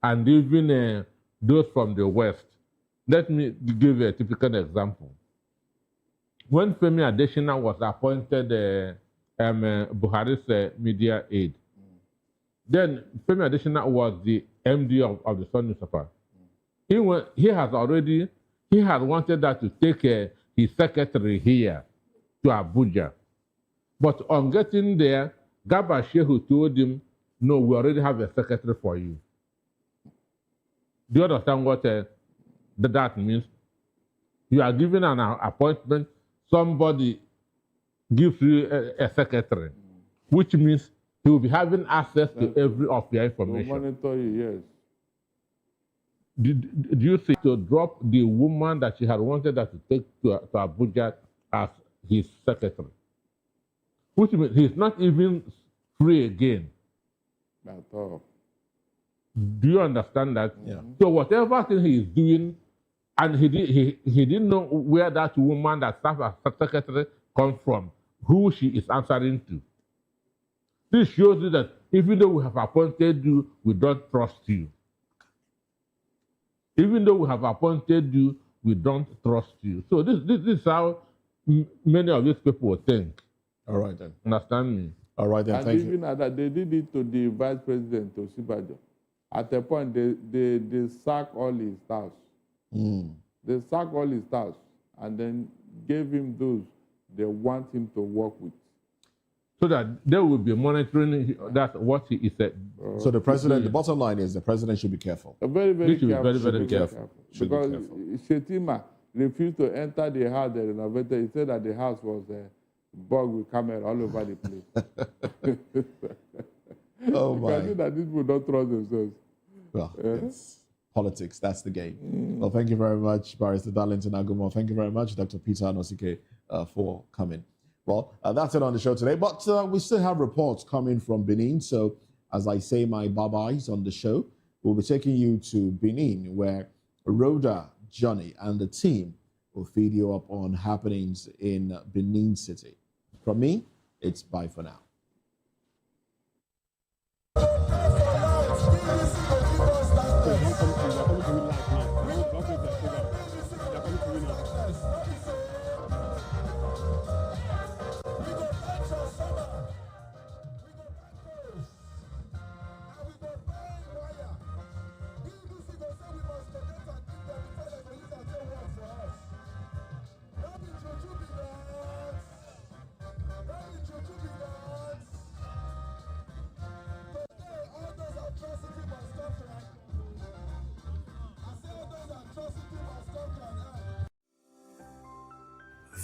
and even those from the West. Let me give you a typical example. When Femi Adesina was appointed Buhari's media aide, then Femi Adesina was the MD of the Sun newspaper. He had wanted that to take his secretary here to Abuja. But on getting there, Garba Shehu told him, no, we already have a secretary for you. Do you understand what that means? You are given an appointment, somebody gives you a secretary, which means he will be having access to every of your information. Monitor you, yes. Do you think to drop the woman that she had wanted us to take to Abuja as his secretary. Which means he's not even free again. At all. Do you understand that? Yeah. So whatever thing he is doing, and he didn't know where that woman that served as secretary comes from, who she is answering to. This shows you that even though we have appointed you, we don't trust you. Even though we have appointed you, we don't trust you. So this is how many of these people think. All right then. Understand me? All right then, and thank you. even at that, they did it to the vice president, to Sibajo. At a point, they sacked all his staffs. They sacked all his staffs and then gave him those they want him to work with. So that they will be monitoring that what he is said. So the president, the bottom line is the president should be careful. Very, very Should be careful. very, very careful. Should be Because careful. Shetima refused to enter the house they renovated. He said that the house was bugged with camera all over the place. Oh You my. can see that these people don't trust themselves. Well, it's politics. That's the game. Well, thank you very much, Barrister Darlington Agumo. Thank you very much, Dr. Peter Anosike, for coming. Well, that's it on the show today. But we still have reports coming from Benin. So, as I say my bye-byes on the show, we'll be taking you to Benin, where Rhoda, Johnny, and the team will feed you up on happenings in Benin City. From me, it's bye for now.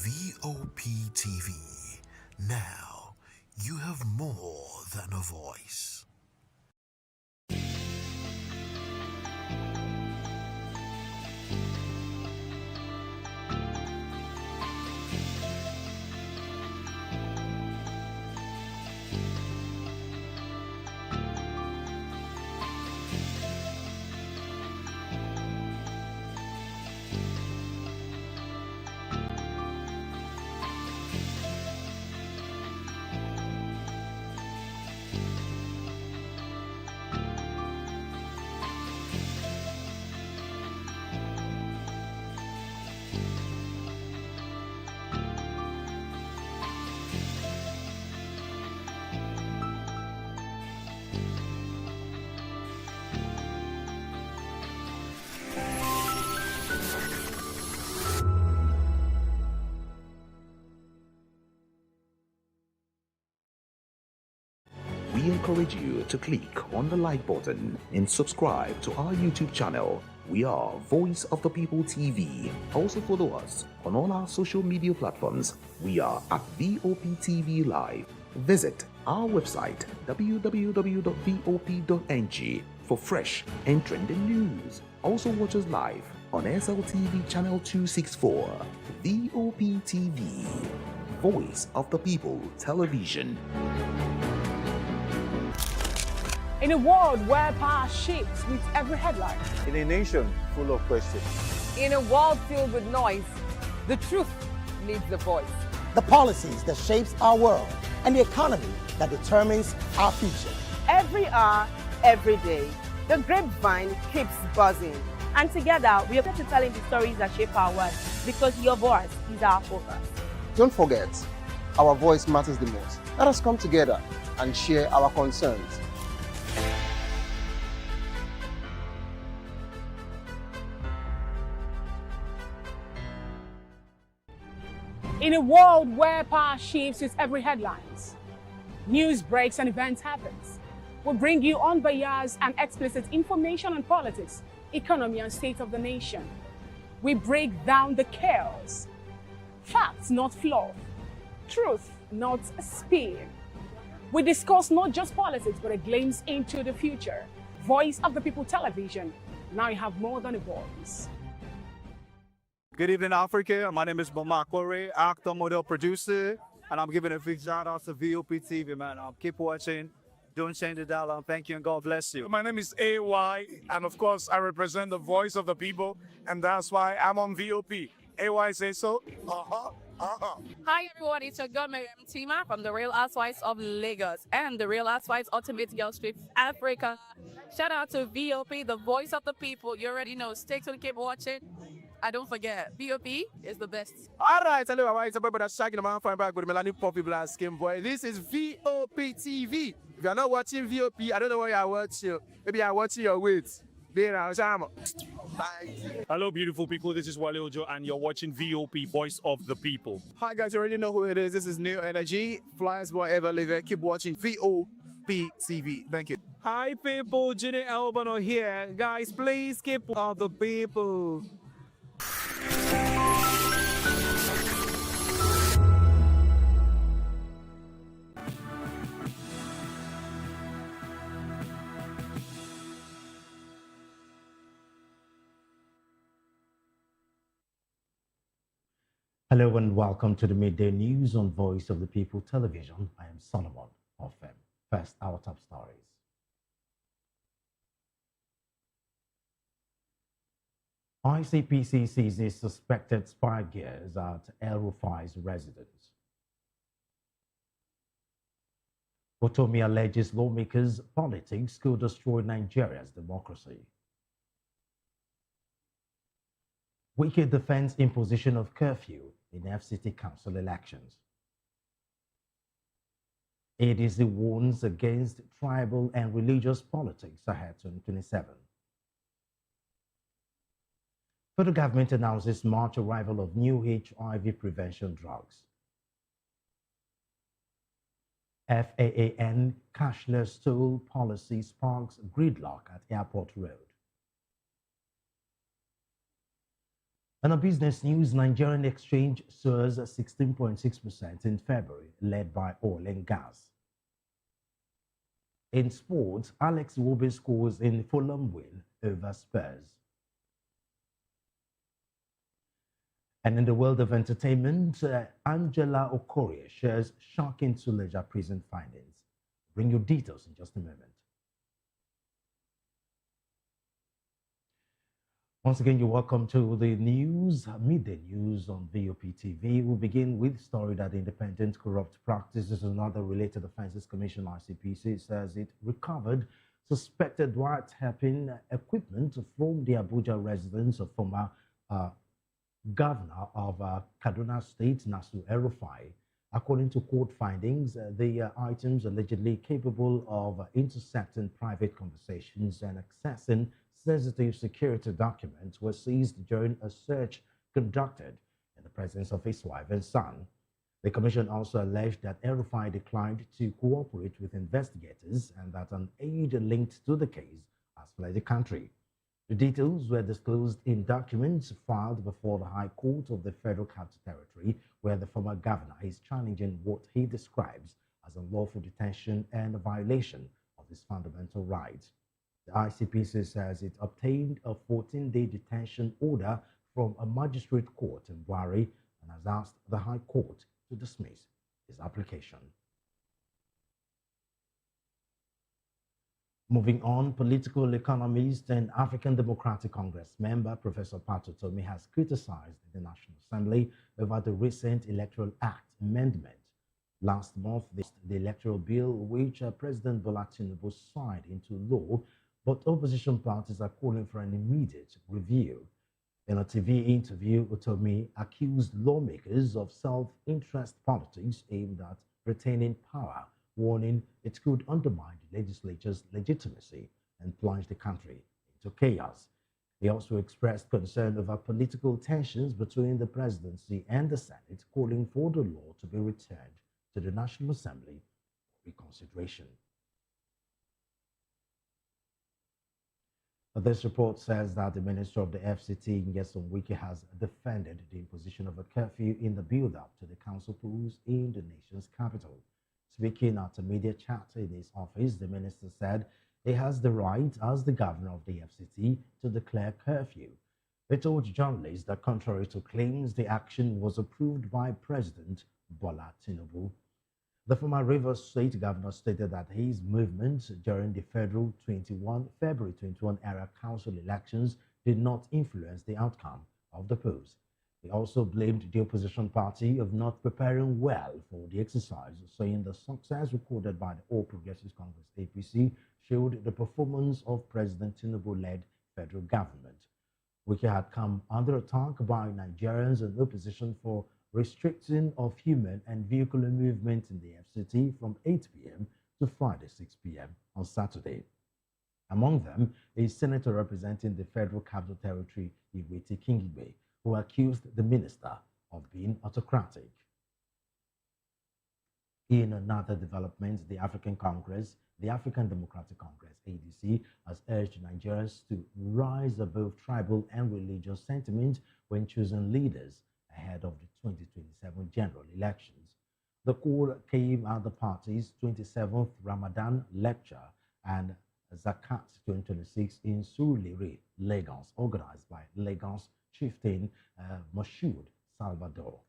VOP TV. Now, you have more than a voice. We encourage you to click on the like button and subscribe to our YouTube channel. We are Voice of the People TV. Also follow us on all our social media platforms. We are at VOP TV Live. Visit our website www.vop.ng for fresh and trending news. Also watch us live on SLTV channel 264. VOP TV, Voice of the People Television. In a world where power shifts with every headline. In a nation full of questions. In a world filled with noise, the truth needs a voice. The policies that shapes our world and the economy that determines our future. Every hour, every day, the grapevine keeps buzzing. And together, we are going to telling the stories that shape our world because your voice is our focus. Don't forget, our voice matters the most. Let us come together and share our concerns. In a world where power shifts with every headlines, news breaks and events happens, we bring you unbiased and explicit information on politics, economy, and state of the nation. We break down the chaos. Facts, not fluff. Truth, not spin. We discuss not just politics, but a glimpse into the future. Voice of the People Television. Now you have more than a voice. Good evening, Africa. My name is Mama Corey, actor, model, producer, and I'm giving a big shout out to VOP TV, man. Keep watching. Don't change the dial. Thank you and God bless you. My name is AY, and of course, I represent the voice of the people, and that's why I'm on VOP. AY say so. Hi everyone, it's your girl Miriam Tima from the Real Housewives of Lagos and the Real Housewives Ultimate Girl Trip Africa. Shout out to VOP, the voice of the people. You already know. Stay tuned, keep watching. And don't forget, VOP is the best. All right, hello, it's a boy that's shaking the man fine back with Melanie Poppy Black Skin Boy. This is VOP TV. If you're not watching VOP, I don't know what you're watching. Maybe you're watching your weight. Hello, beautiful people. This is Wale Ojo, and you're watching VOP, Voice of the People. Hi, guys. You already know who it is. This is New Energy. Flyers boy ever live. Keep watching VOP TV. Thank you. Hi, people. Jenny Albano here. Guys, please keep all the people. Hello and welcome to the midday news on Voice of the People television. I am Solomon of First, our top stories. ICPC seizes suspected spy gears at El Rufai's residence. Otomi alleges lawmakers' politics could destroy Nigeria's democracy. Wike defends imposition of curfew in FCT Council elections. ADC warns against tribal and religious politics ahead 2027. Federal government announces March arrival of new HIV prevention drugs. FAAN cashless toll policy sparks gridlock at Airport Road. And on business news, Nigerian exchange soars 16.6% in February, led by oil and gas. In sports, Alex Iwobi scores in Fulham win over Spurs. And in the world of entertainment, Angela Okorie shares shocking Suleja prison findings. Bring you details in just a moment. Once again, you're welcome to the news, midday news on VOP TV. We'll begin with a story that Independent Corrupt Practices and Other Related Offences Commission, ICPC, says it recovered suspected wiretapping equipment from the Abuja residence of former Governor of Kaduna State, Nasir El-Rufai. According to court findings, the items allegedly capable of intercepting private conversations and accessing sensitive security documents were seized during a search conducted in the presence of his wife and son. The commission also alleged that El-Rufai declined to cooperate with investigators and that an aide linked to the case has fled the country. The details were disclosed in documents filed before the High Court of the Federal Capital Territory, where the former governor is challenging what he describes as unlawful detention and a violation of his fundamental rights. The ICPC says it obtained a 14-day detention order from a magistrate court in Buhari and has asked the High Court to dismiss his application. Moving on, political economist and African Democratic Congress member Professor Pat Otomi has criticized the National Assembly over the recent Electoral Act amendment. Last month, the electoral bill, which President Bola Tinubu signed into law, but opposition parties are calling for an immediate review. In a TV interview, Otomi accused lawmakers of self-interest politics aimed at retaining power, warning it could undermine the legislature's legitimacy and plunge the country into chaos. He also expressed concern over political tensions between the presidency and the Senate, calling for the law to be returned to the National Assembly for reconsideration. This report says that the Minister of the FCT, Nyesom Wike, has defended the imposition of a curfew in the build-up to the council polls in the nation's capital. Speaking at a media chat in his office, the minister said he has the right, as the governor of the FCT, to declare curfew. They told journalists that contrary to claims, the action was approved by President Bola Tinubu. The former Rivers State governor stated that his movement during the February 21 era council elections did not influence the outcome of the polls. He also blamed the opposition party of not preparing well for the exercise, saying the success recorded by the All Progressives Congress APC showed the performance of President Tinubu-led federal government, which had come under attack by Nigerians and opposition for restricting of human and vehicular movement in the FCT from 8 p.m. to Friday 6 p.m. on Saturday. Among them is Senator representing the Federal Capital Territory, Iweti Kingibe, who accused the minister of being autocratic. In another development, the African Democratic Congress, ADC, has urged Nigerians to rise above tribal and religious sentiment when choosing leaders ahead of the 2027 general elections. The call came at the party's 27th Ramadan lecture and Zakat 2026 in Surulere, Lagos, organized by Lagos chieftain Moshood Salvador.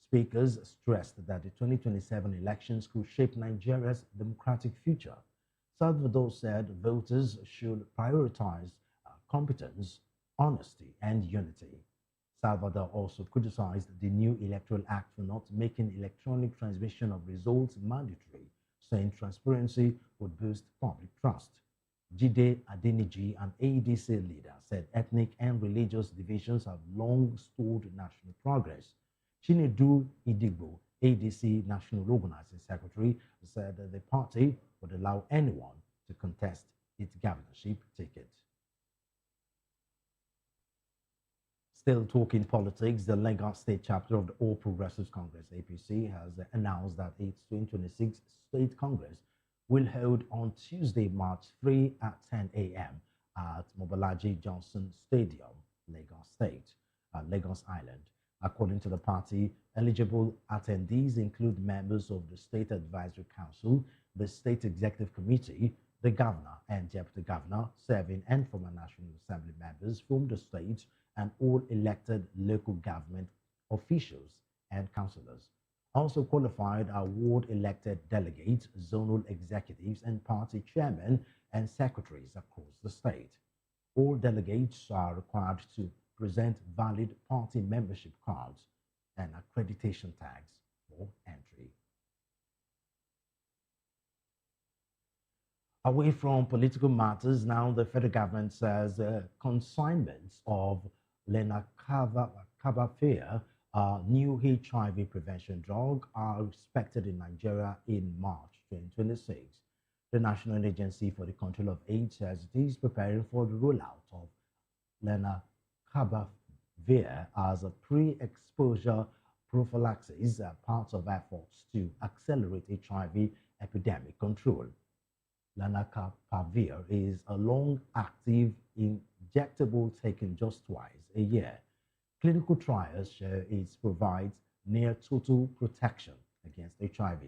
Speakers stressed that the 2027 elections could shape Nigeria's democratic future. Salvador said voters should prioritize competence, honesty, and unity. Salvador also criticized the new Electoral Act for not making electronic transmission of results mandatory, saying transparency would boost public trust. Jide Adeniji, an ADC leader, said ethnic and religious divisions have long stalled national progress. Chinedu Idigbo, ADC National Organizing Secretary, said that the party would allow anyone to contest its governorship ticket. Still talking politics, the Lagos State chapter of the All Progressives Congress, APC, has announced that its 2026 State Congress will hold on Tuesday, March 3 at 10 a.m. at Mobolaji Johnson Stadium, Lagos Island. According to the party, eligible attendees include members of the State Advisory Council, the State Executive Committee, the governor and deputy governor, serving and former National Assembly members from the state, and all elected local government officials and councillors. Also qualified are ward-elected delegates, zonal executives, and party chairmen and secretaries across the state. All delegates are required to present valid party membership cards and accreditation tags for entry. Away from political matters, now the federal government says consignments of lenacapavir, a new HIV prevention drug, are expected in Nigeria in March 2026. The National Agency for the Control of AIDS says it is preparing for the rollout of lenacapavir as a pre-exposure prophylaxis, part of efforts to accelerate HIV epidemic control. Lenacapavir is a long-active injectable taken just twice a year. Clinical trials show it provides near total protection against HIV.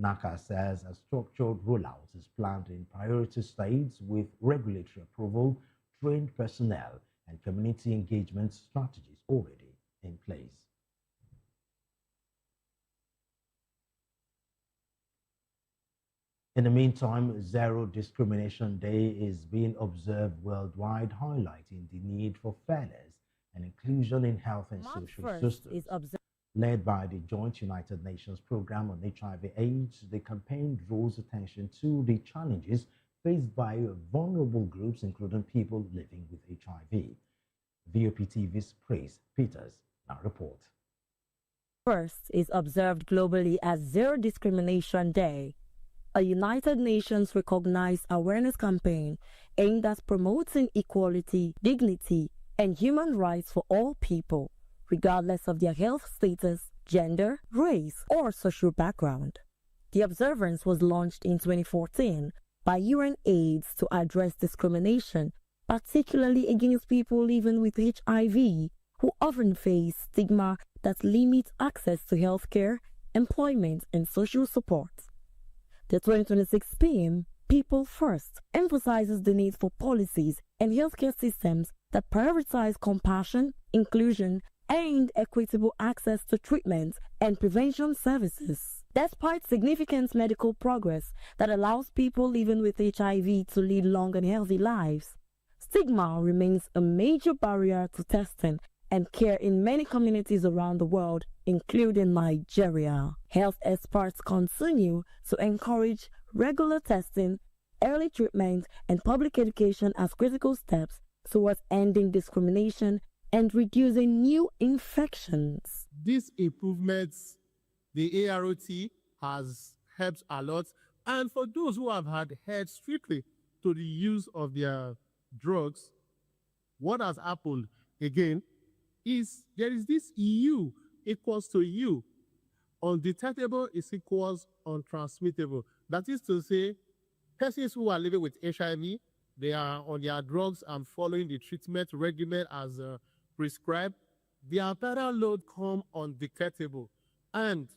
NACA says a structured rollout is planned in priority states with regulatory approval, trained personnel, and community engagement strategies already in place. In the meantime, Zero Discrimination Day is being observed worldwide, highlighting the need for fairness and inclusion in health and social systems. Led by the Joint United Nations Programme on HIV/AIDS, the campaign draws attention to the challenges faced by vulnerable groups, including people living with HIV. VOP TV's Praise Peters now reports. First is observed globally as Zero Discrimination Day, a United Nations recognized awareness campaign aimed at promoting equality, dignity, and human rights for all people, regardless of their health status, gender, race, or social background. The observance was launched in 2014 by UNAIDS to address discrimination, particularly against people living with HIV, who often face stigma that limits access to healthcare, employment, and social support. The 2026 theme, People First, emphasizes the need for policies and healthcare systems that prioritize compassion, inclusion, and equitable access to treatment and prevention services. Despite significant medical progress that allows people living with HIV to lead long and healthy lives, stigma remains a major barrier to testing and care in many communities around the world, including Nigeria. Health experts continue to encourage regular testing, early treatment, and public education as critical steps towards ending discrimination and reducing new infections. These improvements, the AROT has helped a lot. And for those who have adhered strictly to the use of their drugs, what has happened again is there is this EU equals to U. Undetectable is equals untransmittable. That is to say, persons who are living with HIV, they are on their drugs and following the treatment regimen as prescribed. Their viral load come undetectable. And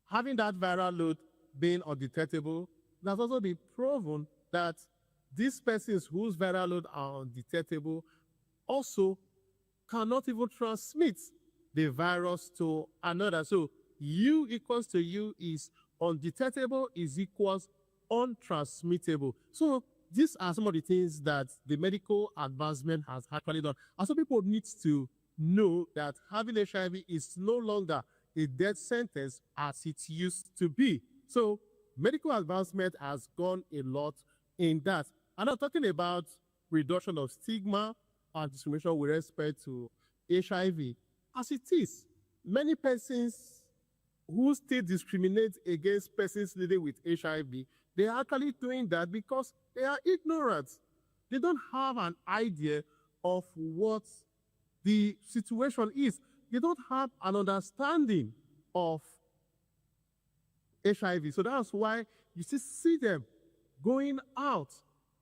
having that viral load being undetectable, that's also been proven that these persons whose viral load are undetectable also cannot even transmit the virus to another. So U equals to U is undetectable is equals untransmittable. So these are some of the things that the medical advancement has actually done. And so people need to know that having HIV is no longer a death sentence as it used to be. So medical advancement has gone a lot in that. And I'm talking about reduction of stigma and discrimination with respect to HIV. As it is, many persons who still discriminate against persons living with HIV, they are actually doing that because they are ignorant. They don't have an idea of what the situation is. They don't have an understanding of HIV. So that's why you see them going out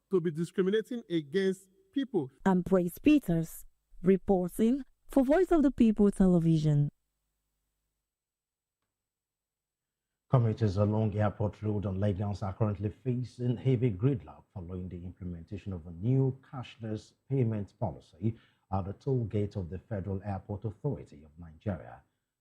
to be discriminating against people. I'm Praise Peters, reporting for Voice of the People Television. Commuters along Airport Road on Lagos are currently facing heavy gridlock following the implementation of a new cashless payment policy at the toll gate of the Federal Airport Authority of Nigeria.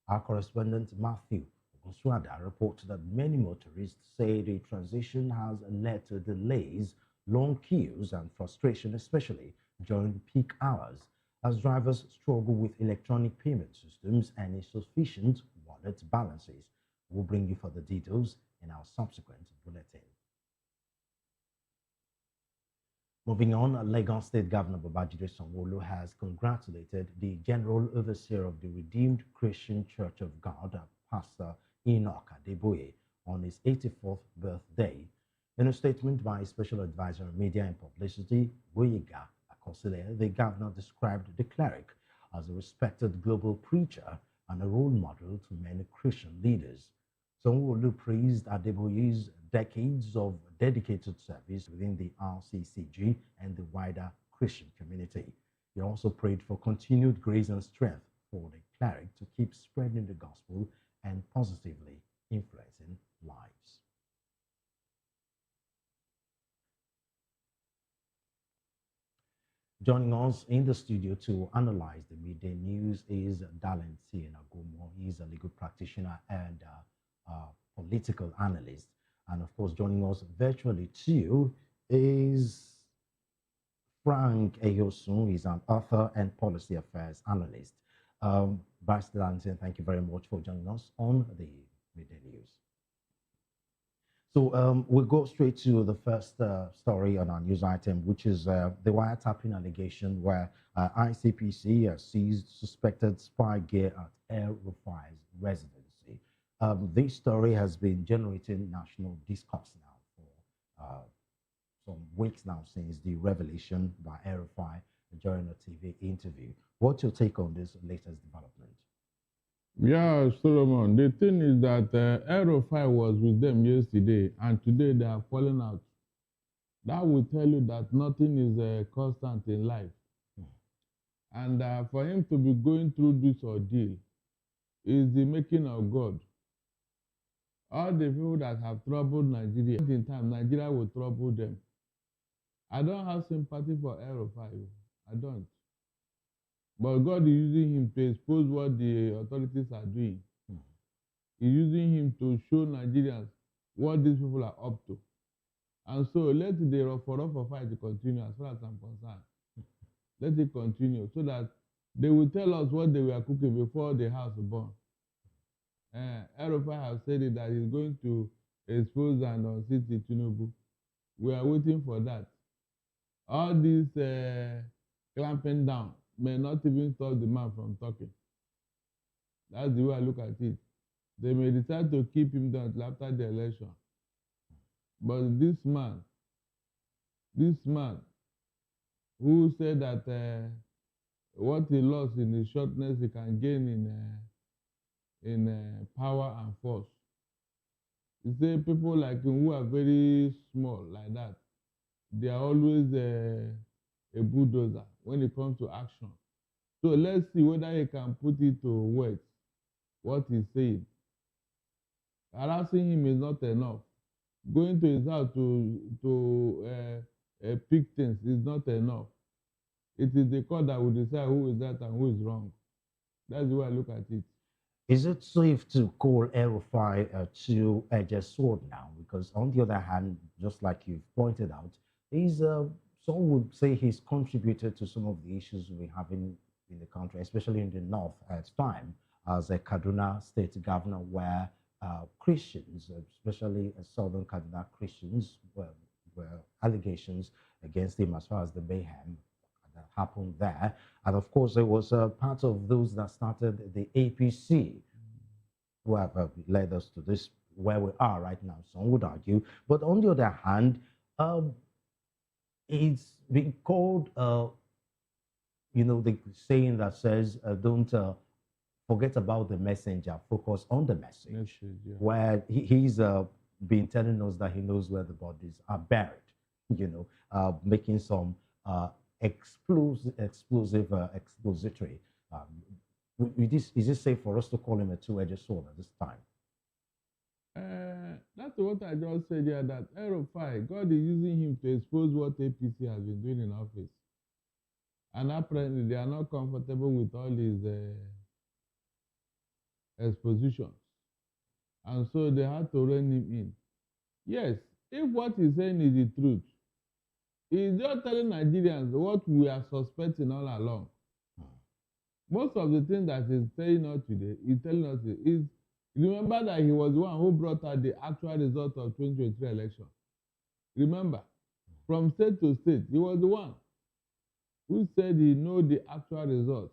Our correspondent Matthew Oguswada reports that many motorists say the transition has led to delays, long queues and frustration, especially during peak hours, as drivers struggle with electronic payment systems and insufficient wallet balances. We'll bring you further details in our subsequent bulletin. Moving on, Lagos State Governor Babajide Sanwo-Olu has congratulated the General Overseer of the Redeemed Christian Church of God, Pastor Enoch Adeboye, on his 84th birthday. In a statement by Special Advisor on Media and Publicity, Boyega Akosile, the governor described the cleric as a respected global preacher and a role model to many Christian leaders. Sanwo-Olu praised Adeboye's decades of dedicated service within the RCCG and the wider Christian community. He also prayed for continued grace and strength for the cleric to keep spreading the gospel and positively influencing lives. Joining us in the studio to analyze the midday news is Dalen Agomo. He's a legal practitioner and political analyst. And of course, joining us virtually too is Frank Eyosun. He's an author and policy affairs analyst. Vice Dalen, thank you very much for joining us on the midday news. So we'll go straight to the first story on our news item, which is the wiretapping allegation where ICPC seized suspected spy gear at Air Rufai's residency. This story has been generating national discourse now for some weeks now since the revelation by Air Rufai during a TV interview. What's your take on this latest development? Yeah, Solomon, the thing is that Air Rufai was with them yesterday, and today they are falling out. That will tell you that nothing is constant in life. And for him to be going through this ordeal is the making of God. All the people that have troubled Nigeria, in time, Nigeria will trouble them. I don't have sympathy for Air Rufai. I don't. But God is using him to expose what the authorities are doing. He's using him to show Nigerians what these people are up to. And so let the rough fight continue as far as I'm concerned. Let it continue so that they will tell us what they were cooking before the house was born. Erufai has said it that he's going to expose and unseat Tinubu. We are waiting for that. All this clamping down may not even stop the man from talking. That's the way I look at it. They may decide to keep him down until after the election. But this man who said that what he lost in his shortness, he can gain in power and force. You say people like him who are very small like that, they are always a bulldozer when it comes to action. So let's see whether he can put it to words, what he's saying. Harassing him is not enough. Going to his house to pick things is not enough. It is the court that will decide who is that and who is wrong. That's the way I look at it. Is it safe to call El-Rufai a two-edged sword now? Because on the other hand, just like you've pointed out, he's some would say he's contributed to some of the issues we're having in the country, especially in the north at time, as a Kaduna state governor, where Christians, especially southern Kaduna Christians, were allegations against him as far as the mayhem that happened there. And of course, it was part of those that started the APC, who have led us to this, where we are right now, some would argue. But on the other hand, it's been called, the saying that says, don't forget about the messenger, focus on the message. Yeah. Where he's been telling us that he knows where the bodies are buried, making some expository. Is it safe for us to call him a two-edged sword at this time? That's what I just said here, that El-Rufai, God is using him to expose what APC has been doing in office. And apparently they are not comfortable with all his expositions. And so they had to rein him in. Yes, if what he's saying is the truth, he's just telling Nigerians what we are suspecting all along. Most of the things that he's saying us today, he's telling us is, remember that he was the one who brought out the actual result of 2023 election. Remember, from state to state, he was the one who said he know the actual result,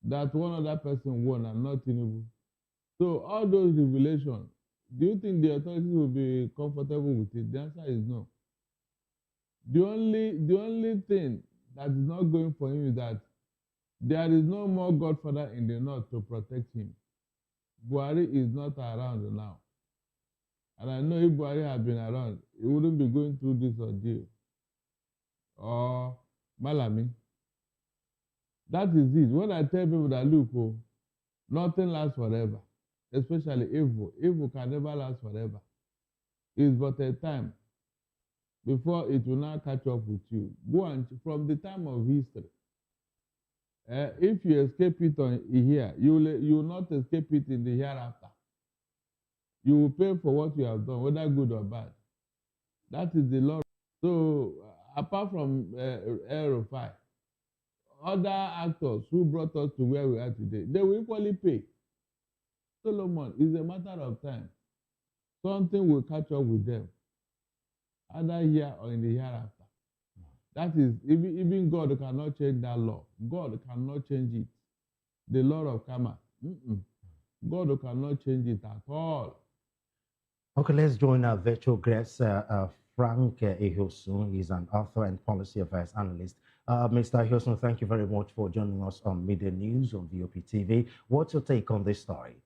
that one other person won and not Tinubu. So all those revelations, do you think the authorities will be comfortable with it? The answer is no. The only thing that is not going for him is that there is no more Godfather in the north to protect him. Buhari is not around now. And I know if Buhari had been around, he wouldn't be going through this ordeal. Or Malami. That is it. When I tell people that, look, nothing lasts forever, especially evil. Evil can never last forever. It's but a time before it will not catch up with you. Go and, from the time of history, if you escape it on here, you will not escape it in the hereafter. You will pay for what you have done, whether good or bad. That is the law. So, apart from El-Rufai, other actors who brought us to where we are today, they will equally pay. Solomon, it's a matter of time. Something will catch up with them, either here or in the hereafter. That is, even God cannot change that law. God cannot change it. The law of karma. God cannot change it at all. Okay, let's join our virtual guest, Frank Ehiosun. He's an author and policy affairs analyst. Mr. Ehiosun, thank you very much for joining us on Media News on VOP TV. What's your take on this story?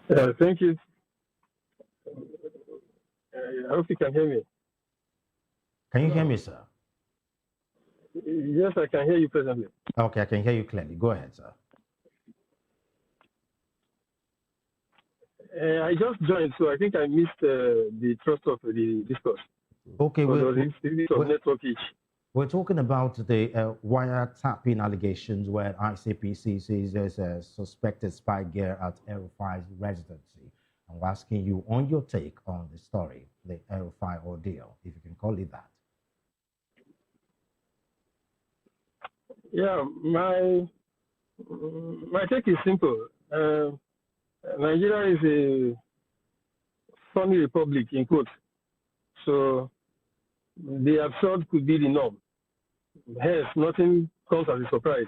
Thank you. I hope you can hear me. Can you hear me, sir? Yes, I can hear you presently. Okay, I can hear you clearly. Go ahead, sir. I just joined, so I think I missed the thrust of the discourse. Okay, of network issue. We're talking about the wiretapping allegations where ICPC says there's a suspected spy gear at El-Rufai's residency. I'm asking you on your take on the story, the El-Rufai ordeal, if you can call it that. Yeah, my take is simple. Nigeria is a funny republic, in quotes. So the absurd could be the norm. Hence, nothing comes as a surprise.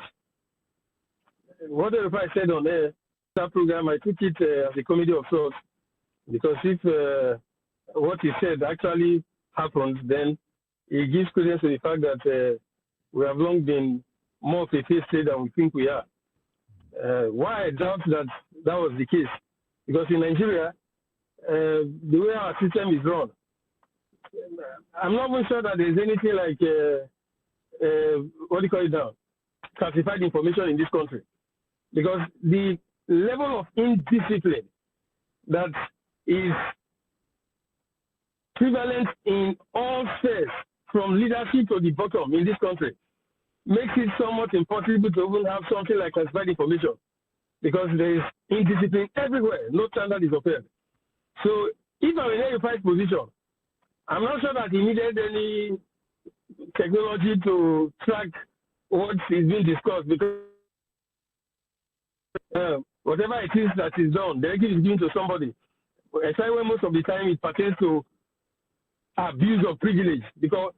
Whatever I said on that program, I took it as a comedy of sorts, because if what he said actually happens, then it gives credence to the fact that we have long been more of a fair state than we think we are. Why I doubt that was the case? Because in Nigeria, the way our system is run, I'm not even sure that there's anything like, what do you call it now, classified information in this country. Because the level of indiscipline that is prevalent in all spheres, from leadership to the bottom in this country, makes it somewhat impossible to even have something like classified information, because there is indiscipline everywhere. No standard is upheld. So if I'm in a fight position, I'm not sure that he needed any technology to track what is being discussed, because whatever it is that is done, directly is given to somebody. Especially when most of the time it pertains to abuse of privilege. Because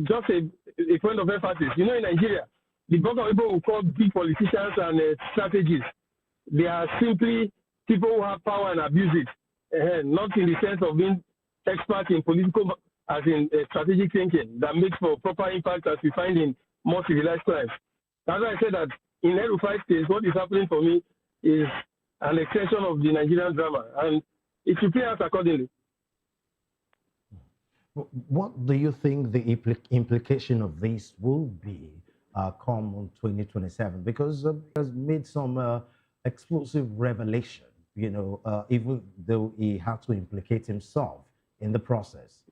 just a point of emphasis, in Nigeria, the bulk of people who call big politicians and strategists, they are simply people who have power and abuse it, not in the sense of being experts in political, as in strategic thinking that makes for proper impact, as we find in more civilized crimes. That's why I said that in El-Rufai's case, what is happening for me is an extension of the Nigerian drama, and it should play out accordingly. What do you think the implication of this will be come on 2027? Because he has made some explosive revelation, even though he had to implicate himself in the process.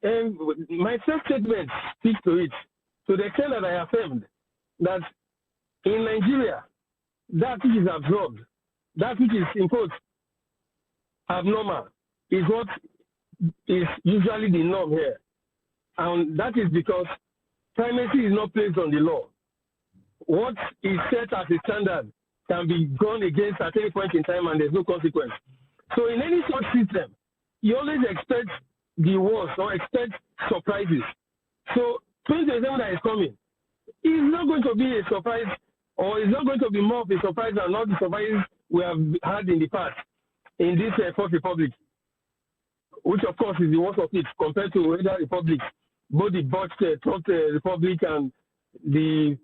And my first statement speaks to it, to the extent that I affirmed that in Nigeria, that which is absorbed, that which is, in quotes, abnormal, is what is usually the norm here. And that is because primacy is not placed on the law. What is set as a standard can be gone against at any point in time, and there's no consequence. So in any such system, you always expect the worst or expect surprises. So 2027 that is coming is not going to be a surprise, or is not going to be more of a surprise than all the surprises we have had in the past in this Fourth Republic, which of course is the worst of it compared to other republics, both the botched Third Republic and the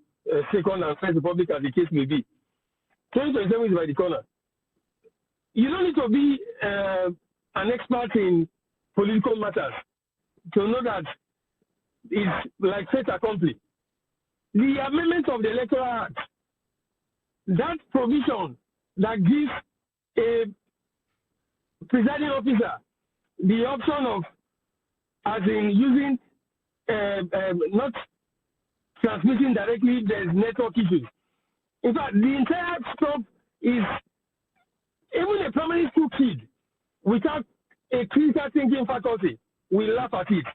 Second and First Republic, as the case may be. 2027 is by the corner. You don't need to be an expert in political matters to know that it's like fait accompli. The amendment of the Electoral Act, that provision that gives a presiding officer the option of, as in using, not transmitting directly, there's network issues. In fact, the entire stuff is, even a primary school kid without a critical thinking faculty will laugh at it.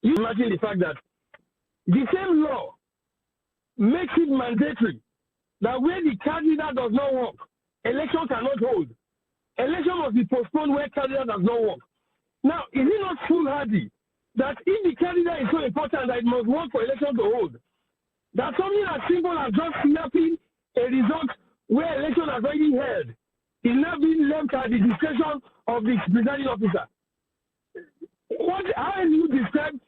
You imagine the fact that the same law makes it mandatory that where the candidate does not work, election cannot hold. Election must be postponed where candidate does not work. Now, is it not foolhardy that if the candidate is so important that it must work for election to hold, that something as simple as just snapping a result where election has already held is now being left at the discretion of the presiding officer? How do you describe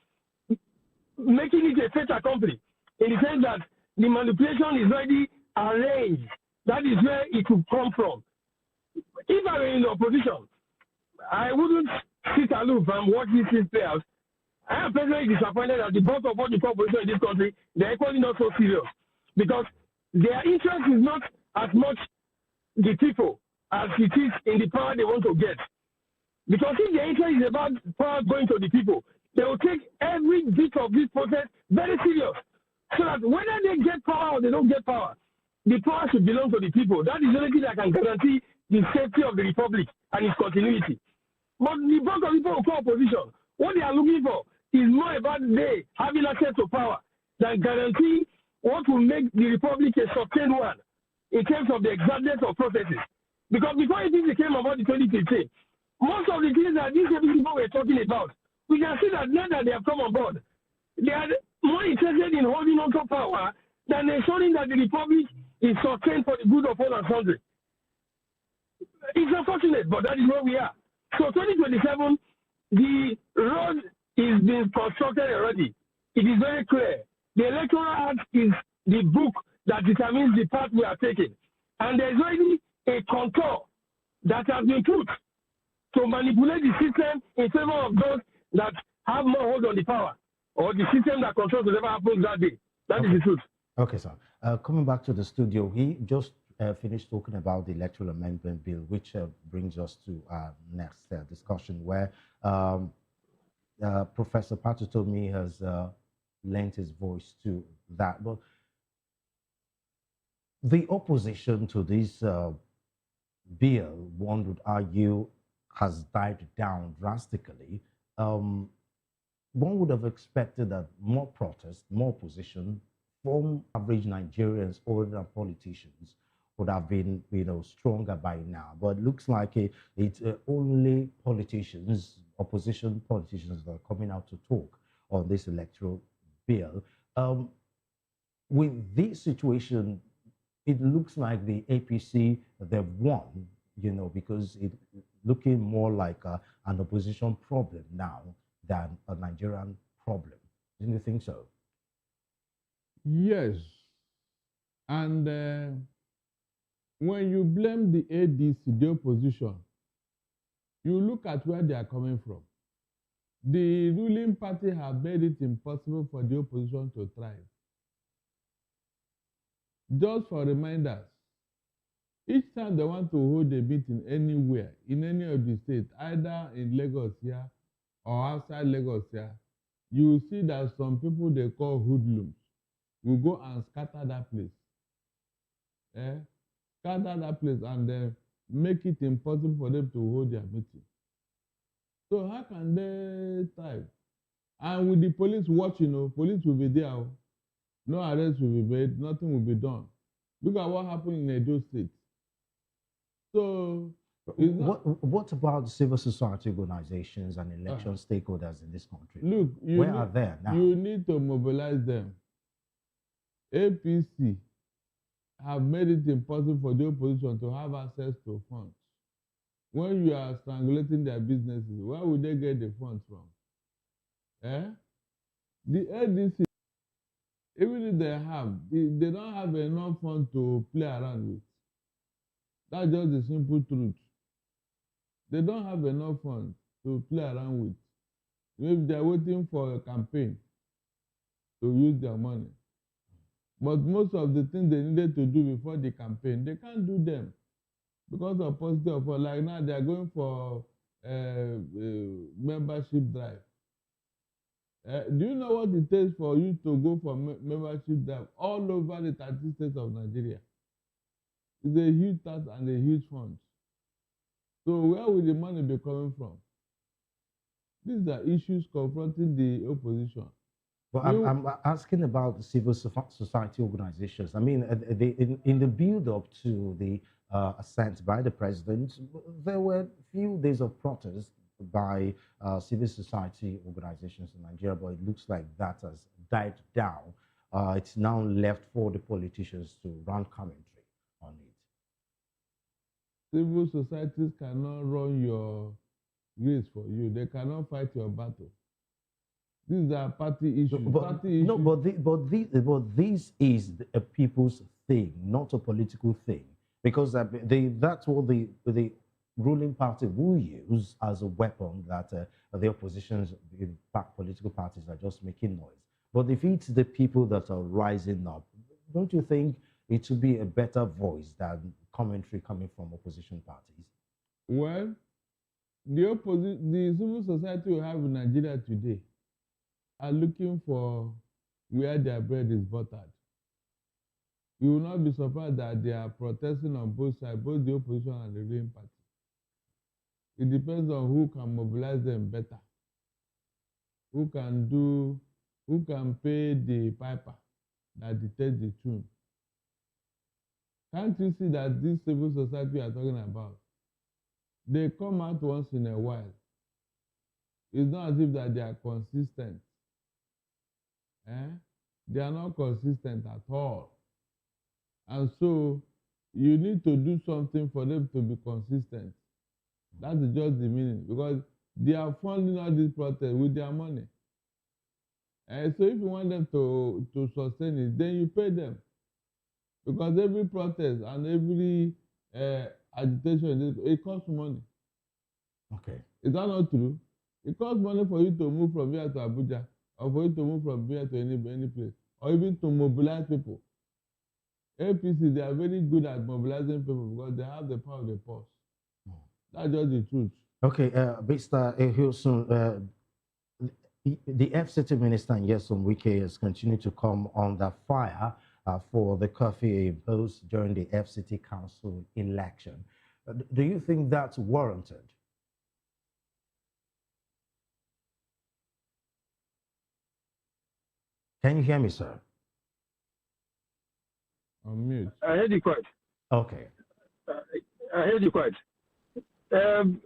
making it a fait accompli, in the sense that the manipulation is already arranged? That is where it could come from. If I were in the opposition, I wouldn't sit aloof and watch this thing play out. I am personally disappointed that the bulk of what the opposition in this country, they're equally not so serious, because their interest is not as much the people, as it is in the power they want to get. Because if the interest is about power going to the people, they will take every bit of this process very serious. So that whether they get power or they don't get power, the power should belong to the people. That is the only thing that can guarantee the safety of the republic and its continuity. But the bulk of people who call opposition, what they are looking for is more about they having access to power than guarantee what will make the republic a sustained one in terms of the exactness of processes. Because before it came about the 2015, most of the things that these people were talking about, we can see that now that they have come on board, they are more interested in holding on to power than ensuring that the republic is sustained for the good of all and sundry. It's unfortunate, but that is where we are. So 2027, the road is being constructed already. It is very clear. The Electoral Act is the book that determines the path we are taking. And there's already a contour that has been put to manipulate the system in favor of those that have more hold on the power, or the system that controls whatever happens that day. That is the truth. Okay, sir. Coming back to the studio, he just finished talking about the electoral amendment bill, which brings us to our next discussion, where Professor Patutomi has lent his voice to that. But the opposition to this bill, one would argue, has died down drastically. One would have expected that more protests, more opposition from average Nigerians or than politicians would have been, stronger by now. But it looks like it's only politicians, opposition politicians, that are coming out to talk on this electoral bill. With this situation, it looks like the APC, they've won, because it's looking more like an opposition problem now than a Nigerian problem. Don't you think so? Yes. And when you blame the ADC, the opposition, you look at where they are coming from. The ruling party have made it impossible for the opposition to thrive. Just for reminders, each time they want to hold a meeting anywhere, in any of the states, either in Lagos here or outside Lagos here, you will see that some people they call hoodlums will go and scatter that place. Scatter that place and then make it impossible for them to hold their meeting. So how can they thrive? And with the police watching, police will be there. No arrest will be made, nothing will be done. Look at what happened in Edo State. So, what about the civil society organizations and election stakeholders in this country? Look, where are they now? You need to mobilize them. APC have made it impossible for the opposition to have access to funds. When you are strangulating their businesses, where would they get the funds from? The ADC, even if they don't have enough funds to play around with. That's just the simple truth. They don't have enough funds to play around with. Maybe they're waiting for a campaign to use their money. But most of the things they needed to do before the campaign, they can't do them because of positive. Like now, they are going for membership drive. Do you know what it takes for you to go for membership drive all over the 30 states of Nigeria? It's a huge task and a huge fund. So where will the money be coming from? These are issues confronting the opposition. Well, I'm asking about the civil society organizations. I mean, in the build-up to the assent by the president, there were few days of protest by civil society organizations in Nigeria, but it looks like that has died down. It's now left for the politicians to run commentary on it. Civil societies cannot run your race for you. They cannot fight your battle. These are party issues. But this is a people's thing, not a political thing, because that's what the ruling party will use as a weapon that the opposition's political parties are just making noise. But if it's the people that are rising up, don't you think it should be a better voice than commentary coming from opposition parties? Well, the civil society we have in Nigeria today are looking for where their bread is buttered. You will not be surprised that they are protesting on both sides, both the opposition and the ruling party. It depends on who can mobilize them better, who can pay the piper that dictates the tune. Can't you see that this civil society we are talking about, they come out once in a while. It's not as if that they are consistent. They are not consistent at all. And so you need to do something for them to be consistent. That's just the meaning, because they are funding all these protests with their money. And so if you want them to sustain it, then you pay them. Because every protest and every agitation, it costs money. Okay. Is that not true? It costs money for you to move from here to Abuja, or for you to move from here to any place, or even to mobilize people. APC, they are very good at mobilizing people because they have the power of the purse. That's just the truth. Okay, Mr. Ehilson, the FCT Minister Nyesom Wike has continued to come under fire for the curfew imposed during the FCT Council election. Do you think that's warranted? Can you hear me, sir? On mute. I heard you quite. Okay. I heard you quite. Even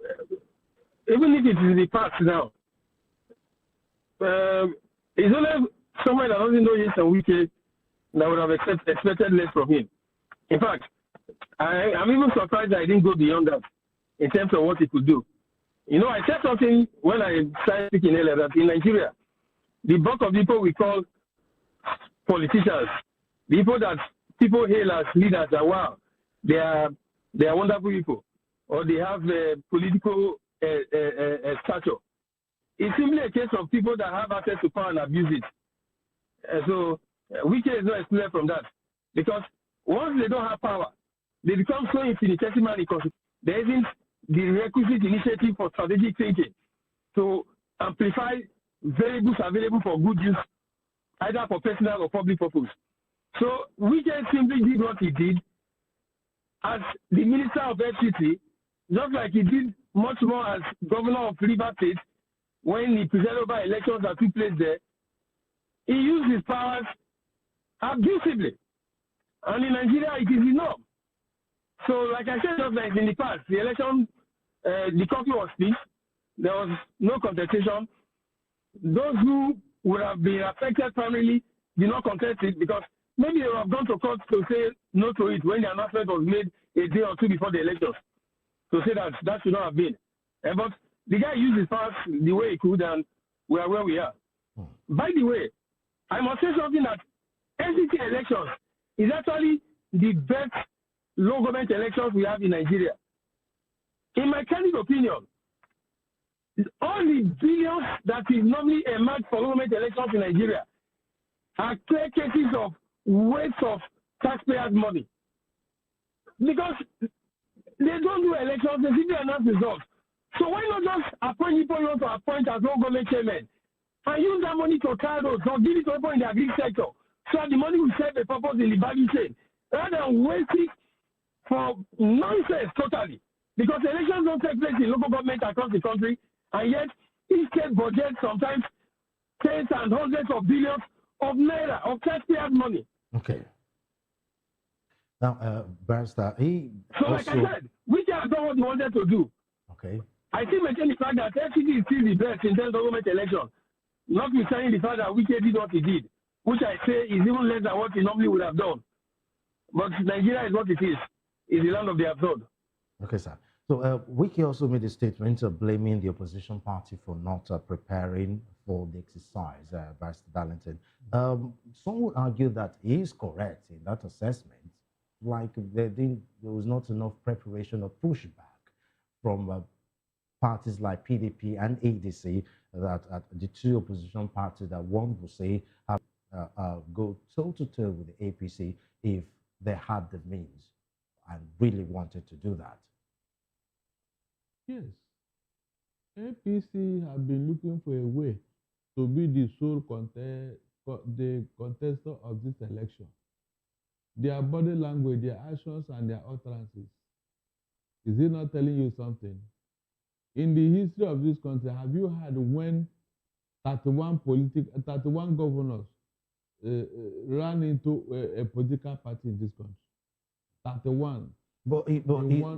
if it is in the past now, it's only someone that doesn't know yes and Wike that would have expected less from him. In fact, I'm even surprised that I didn't go beyond that in terms of what he could do. You know, I said something when I started speaking earlier that in Nigeria, the bulk of people we call politicians, people that people hail as leaders, that wow, they are wonderful people, or they have political stature. It's simply a case of people that have access to power and abuse it. So Wike is not excluded from that, because once they don't have power, they become so infinitesimal because there isn't the requisite initiative for strategic thinking to amplify variables available for good use, either for personal or public purpose. So Wike simply did what he did as the Minister of FCT, just like he did much more as Governor of Rivers State when he presided over elections that took place there. He used his powers abusively. And in Nigeria, it is enough. So, like I said, just like in the past, the election, the curfew was fixed. There was no contestation. Those who would have been affected primarily did not contest it because maybe they would have gone to court to say no to it when the announcement was made a day or two before the elections, to say that that should not have been. But the guy used his powers the way he could, and we are where we are. By the way, I must say something that FCT elections is actually the best local government elections we have in Nigeria. In my candid opinion, all the billions that is normally emerged for government elections in Nigeria are clear cases of waste of taxpayers' money. Because they don't do elections, they simply announce results. So why not just appoint people you want to appoint as local government chairman and use that money to try roads or give it to people in the agri sector so that the money will serve a purpose in the value chain rather than waste it for nonsense totally. Because elections don't take place in local government across the country, and yet each state budget sometimes tens and hundreds of billions of naira of taxpayers' money. Okay. Now, Barrister, so like I said, we have done what we wanted to do. Okay. I still maintain the fact that FCT is still the best in terms of government election, notwithstanding the fact that Wike did what he did, which I say is even less than what he normally would have done. But Nigeria is what it is the land of the absurd. Okay, sir. So Wike also made a statement blaming the opposition party for not preparing for the exercise, Barrister Darlington. Some would argue that he is correct in that assessment, like there was not enough preparation or pushback from parties like PDP and ADC, that the two opposition parties that one would say have go toe-to-toe with the APC if they had the means. and really wanted to do that. Yes. APC have been looking for a way to be the sole the contestant of this election. Their body language, their actions, and their utterances. Is it not telling you something? In the history of this country, have you heard when 31 governors ran into a political party in this country? 31.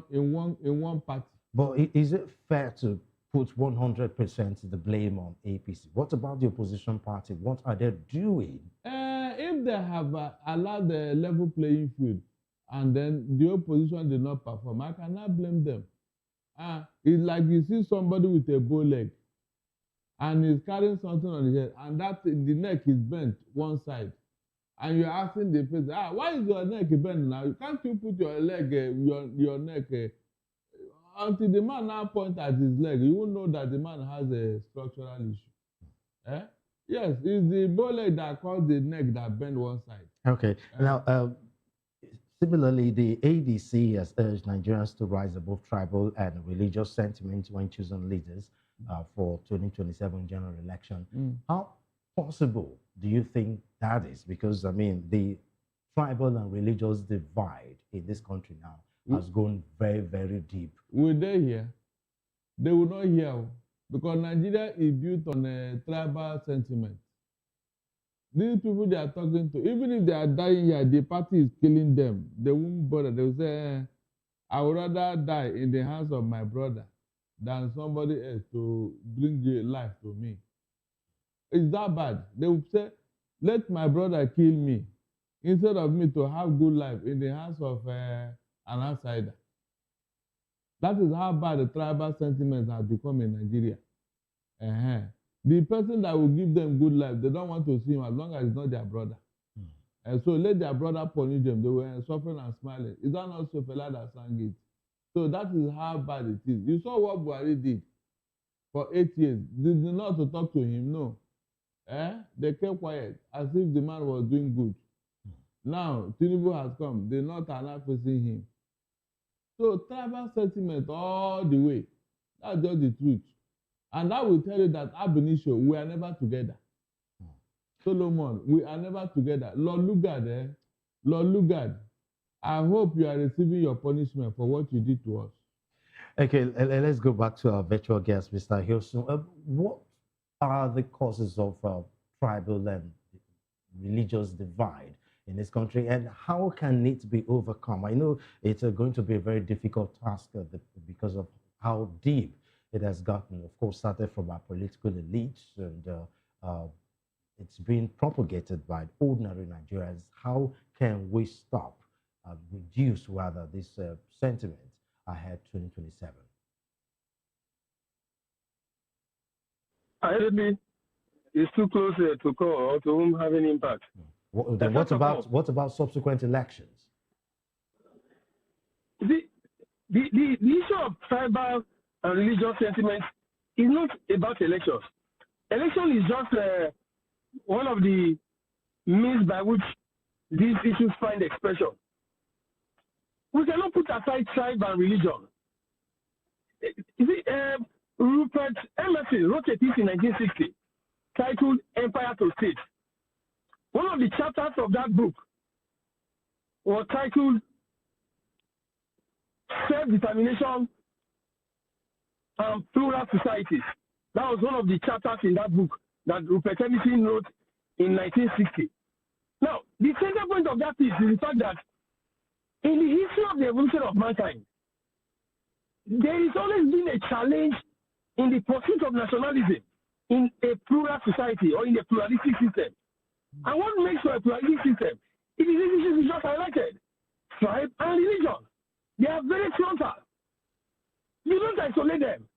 In one party. But is it fair to put 100% the blame on APC? What about the opposition party? What are they doing? If they have allowed the level playing field and then the opposition did not perform, I cannot blame them. It's like you see somebody with a bow leg and he's carrying something on his head and the neck is bent one side. And you're asking the person, why is your neck bent now? Can't you put your leg, your neck, until the man now points at his leg, you will know that the man has a structural issue. Yes, it's the bow leg that caused the neck that bent one side. Okay. Now, similarly, the ADC has urged Nigerians to rise above tribal and religious sentiments when choosing leaders for 2027 general election. How possible do you think that is? Because, I mean, the tribal and religious divide in this country now has gone very, very deep. Will they hear? They will not hear, because Nigeria is built on a tribal sentiment. These people they are talking to, even if they are dying here, the party is killing them. They won't bother. They will say, I would rather die in the hands of my brother than somebody else to bring life to me. It's that bad. They will say, let my brother kill me instead of me to have good life in the hands of an outsider. That is how bad the tribal sentiment has become in Nigeria. The person that will give them good life, they don't want to see him as long as it's not their brother. And so let their brother punish them. They were suffering and smiling. Is that not Sofela that sang it? So that is how bad it is. You saw what Buhari did for 8 years. They did not to talk to him, no. They kept quiet as if the man was doing good. Now, Tinubu has come. They're not allowed facing him. So tribal sentiment all the way. That's just the truth. And that will tell you that ab initio, we are never together. Solomon, we are never together. Lord Lugard, Lord Lugard, I hope you are receiving your punishment for what you did to us. Okay, let's go back to our virtual guest, Mr. Hilson. What are the causes of tribal and religious divide in this country, and how can it be overcome? I know it's going to be a very difficult task because of how deep it has gotten. Of course, started from our political elites, and it's being propagated by ordinary Nigerians. How can we stop, reduce rather, this sentiment ahead 2027? It's too close to call or to whom have an impact. Then what about subsequent elections? The issue of tribal and religious sentiments is not about elections. Election is just one of the means by which these issues find expression. We cannot put aside tribe and religion. Rupert Emerson wrote a piece in 1960 titled Empire to State. One of the chapters of that book was titled Self-Determination and Plural Societies. That was one of the chapters in that book that Rupert Emerson wrote in 1960. Now, the center point of that piece is the fact that in the history of the evolution of mankind, there has always been a challenge in the pursuit of nationalism in a plural society or in a pluralistic system. And what makes for a pluralistic system? It is these issues we just highlighted. Tribe and religion. They are very frontal. You don't isolate them.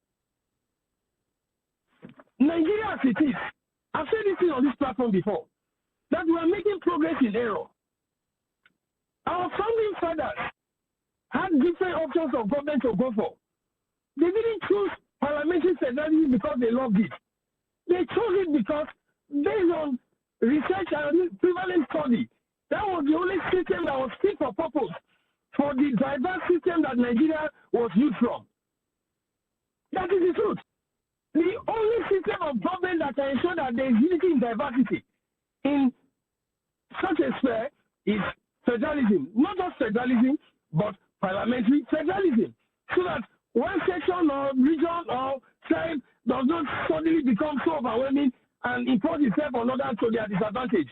Nigeria as it is, I've said this thing on this platform before, that we are making progress in error. Our founding fathers had different options of government to go for. They didn't choose parliamentary federalism because they loved it. They chose it because, based on research and prevalent study, that was the only system that was fit for purpose for the diverse system that Nigeria was used from. That is the truth. The only system of government that can ensure that there is unity in diversity in such a sphere is federalism. Not just federalism, but parliamentary federalism. So that one section or region or tribe does not suddenly become so overwhelming and impose itself on others to their disadvantage.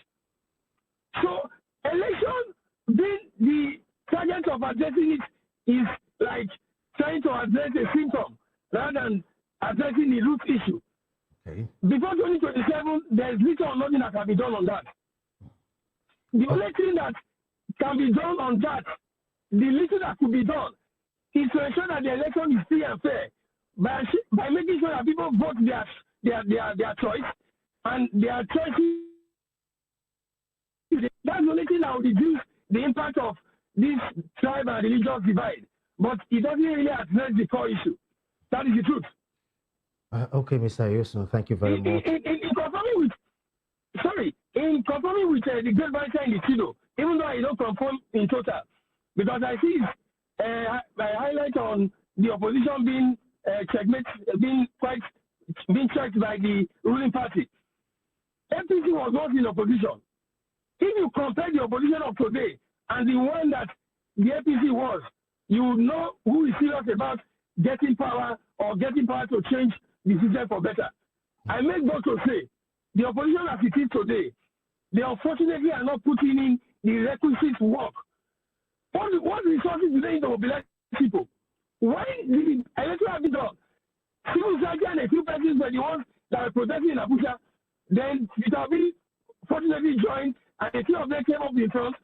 So election being the target of addressing it is like trying to address a symptom rather than addressing the root issue. Okay. Before 2027, there is little or nothing that can be done on that. The only thing that can be done on that, the little that could be done, is to ensure that the election is free and fair by making sure that people vote their choice, and their choices. That's the only thing that will reduce the impact of this tribe and religious divide. But it doesn't really address the core issue. That is the truth. Okay, Mr. Yosun, thank you very much. In conforming with the great barrister in the Chido, even though I don't conform in total, because I see a highlight on the opposition being checkmate, being checked by the ruling party. MPC was not in opposition. If you compare the opposition of today and the one that the APC was, you will know who is serious about getting power or getting power to change the system for better. I make bold to say, the opposition as it is today, they unfortunately are not putting in the requisite work. What resources do they need to mobilize people? When the election has been done, civil society and a few persons were the ones that were protesting in Abuja, then Peter Obi fortunately joined, and a few of them came up in front.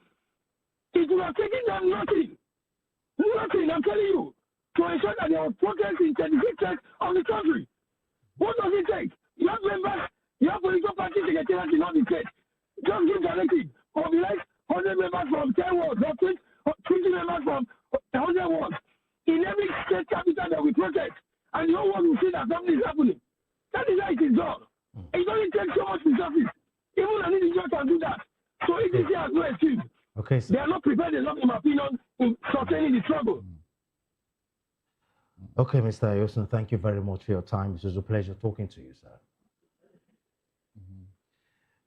It would have taken them nothing, I'm telling you, to ensure that there was progress in 36 states of the country. What does it take? You have members, you have political parties secretariats in all the states. Just give directive, mobilize 100 members from 10 wards, or 20 members from 100 wards. In every state capital that we protest, and the whole world will see that something is happening. That is how it is done. It doesn't take so much resources. Even an individual can do that. So EDC has no excuse. Okay, they are not prepared enough, in my opinion, in sustaining the struggle. Okay, Mr. Yosun, thank you very much for your time. It was a pleasure talking to you, sir.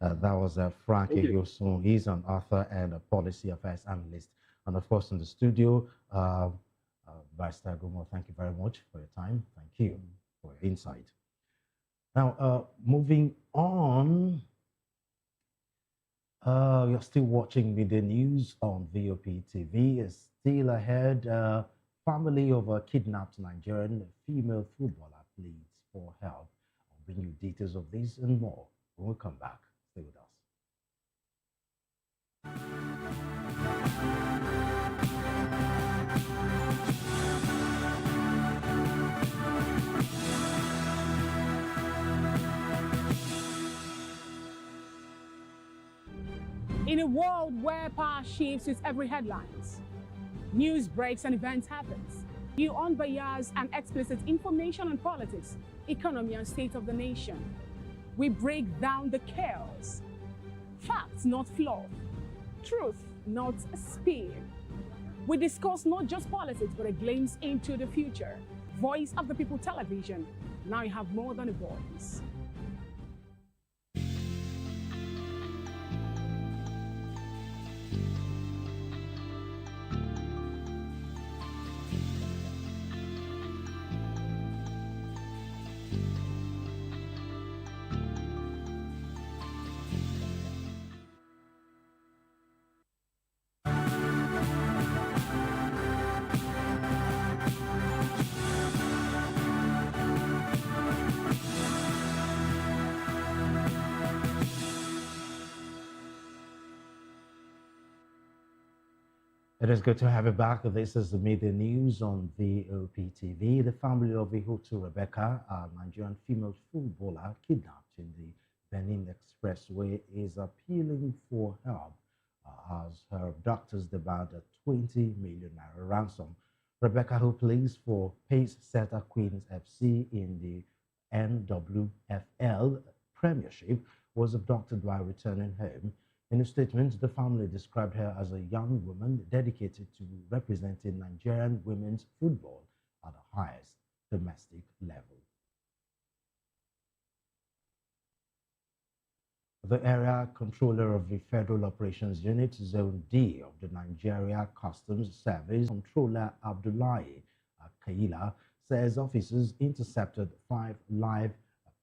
That was Frankie Yosun. He's an author and a policy affairs analyst. And of course, in the studio, Barrister Gomo, thank you very much for your time. Thank you for your insight. Now, moving on, you're still watching Midday News on VOP TV. It's still ahead. Family of a kidnapped Nigerian female footballer pleads for help. I'll bring you details of this and more when we come back. Stay with us. In a world where power shifts with every headlines, news breaks and events happens, you unbiased and explicit information on politics, economy and state of the nation. We break down the chaos. Facts, not fluff. Truth, not spin. We discuss not just politics, but a glimpse into the future. Voice of the People Television. Now you have more than a voice. It is good to have you back. This is the Midday News on VOP TV. The family of Ihutu Rebecca, a Nigerian female footballer kidnapped in the Benin Expressway, is appealing for help as her abductors demand a 20 million naira ransom. Rebecca, who plays for Pace Setter Queens FC in the NWFL Premiership, was abducted while returning home. In a statement, the family described her as a young woman dedicated to representing Nigerian women's football at the highest domestic level. The area controller of the Federal Operations Unit, Zone D of the Nigeria Customs Service, Controller Abdullahi Kaila, says officers intercepted 5 live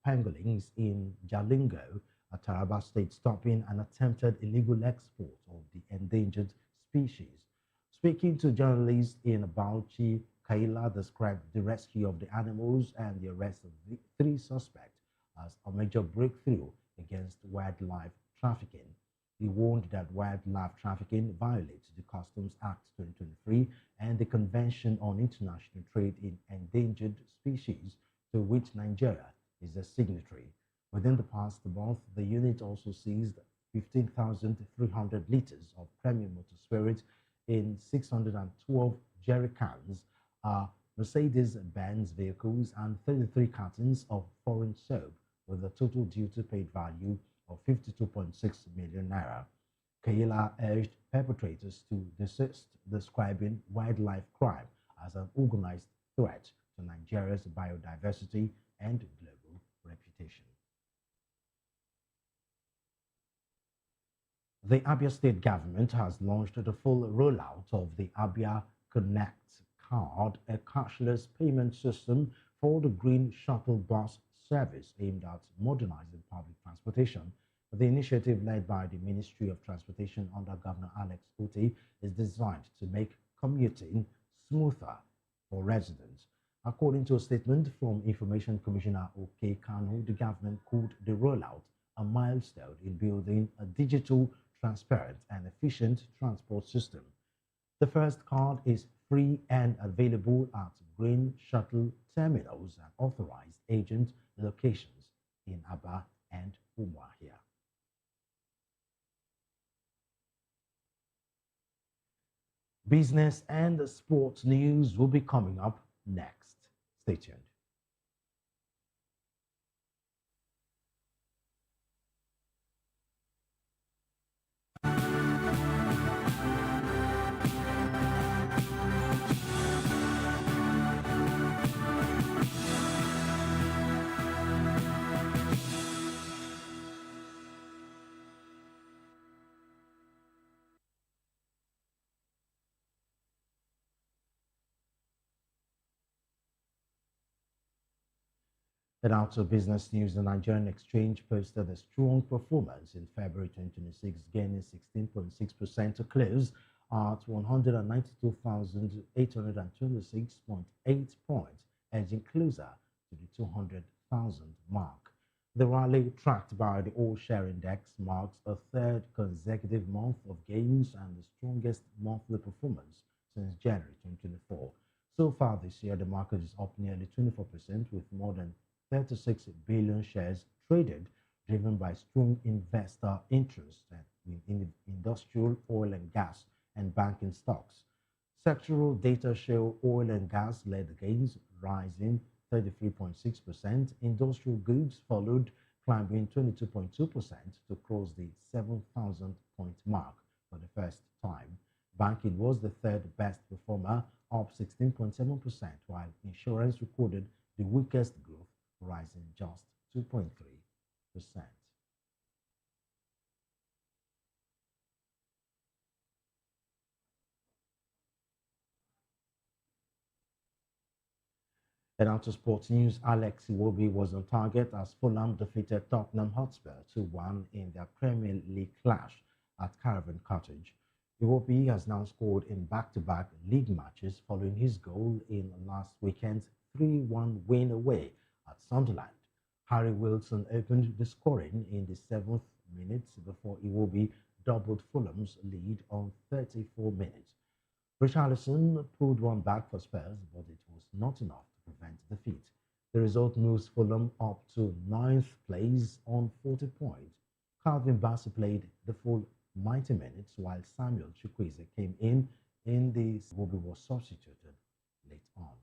pangolins in Jalingo, Taraba State, stopping an attempted illegal export of the endangered species. Speaking to journalists in Bauchi, Kaila described the rescue of the animals and the arrest of the 3 suspects as a major breakthrough against wildlife trafficking. He warned that wildlife trafficking violates the Customs Act 2023 and the Convention on International Trade in Endangered Species, to which Nigeria is a signatory. Within the past month, the unit also seized 15,300 liters of premium motor spirit in 612 jerry cans, Mercedes-Benz vehicles, and 33 cartons of foreign soap, with a total duty paid value of 52.6 million naira. Kaila urged perpetrators to desist, describing wildlife crime as an organized threat to Nigeria's biodiversity and global reputation. The Abia State government has launched the full rollout of the Abia Connect card, a cashless payment system for the Green Shuttle Bus service aimed at modernizing public transportation. The initiative, led by the Ministry of Transportation under Governor Alex Otti, is designed to make commuting smoother for residents. According to a statement from Information Commissioner OK Kanu, the government called the rollout a milestone in building a digital, transparent, and efficient transport system. The first card is free and available at Green Shuttle terminals and authorized agent locations in Aba and Umuahia. Business and sports news will be coming up next. Stay tuned. In outer business news, the Nigerian exchange posted a strong performance in February 2026, gaining 16.6% to close at 192,826.8 points, edging closer to the 200,000 mark. The rally, tracked by the All-Share Index, marks a 3rd consecutive month of gains and the strongest monthly performance since January 2024. So far this year, the market is up nearly 24%, with more than 36 billion shares traded, driven by strong investor interest in industrial, oil and gas, and banking stocks. Sectoral data show oil and gas led the gains, rising 33.6%. Industrial goods followed, climbing 22.2% to cross the 7,000 point mark for the first time. Banking was the 3rd best performer, up 16.7%, while insurance recorded the weakest growth, rising just 2.3%. In outer sports news, Alex Iwobi was on target as Fulham defeated Tottenham Hotspur 2-1 in their Premier League clash at Caravan Cottage. Iwobi has now scored in back-to-back league matches following his goal in last weekend's 3-1 win away at Sunderland. Harry Wilson opened the scoring in the 7th minute before Iwobi doubled Fulham's lead on 34 minutes. Richarlison pulled one back for Spurs, but it was not enough to prevent defeat. The result moves Fulham up to 9th place on 40 points. Calvin Bassey played the full 90 minutes, while Samuel Chukwueze came in the Iwobi was substituted late on.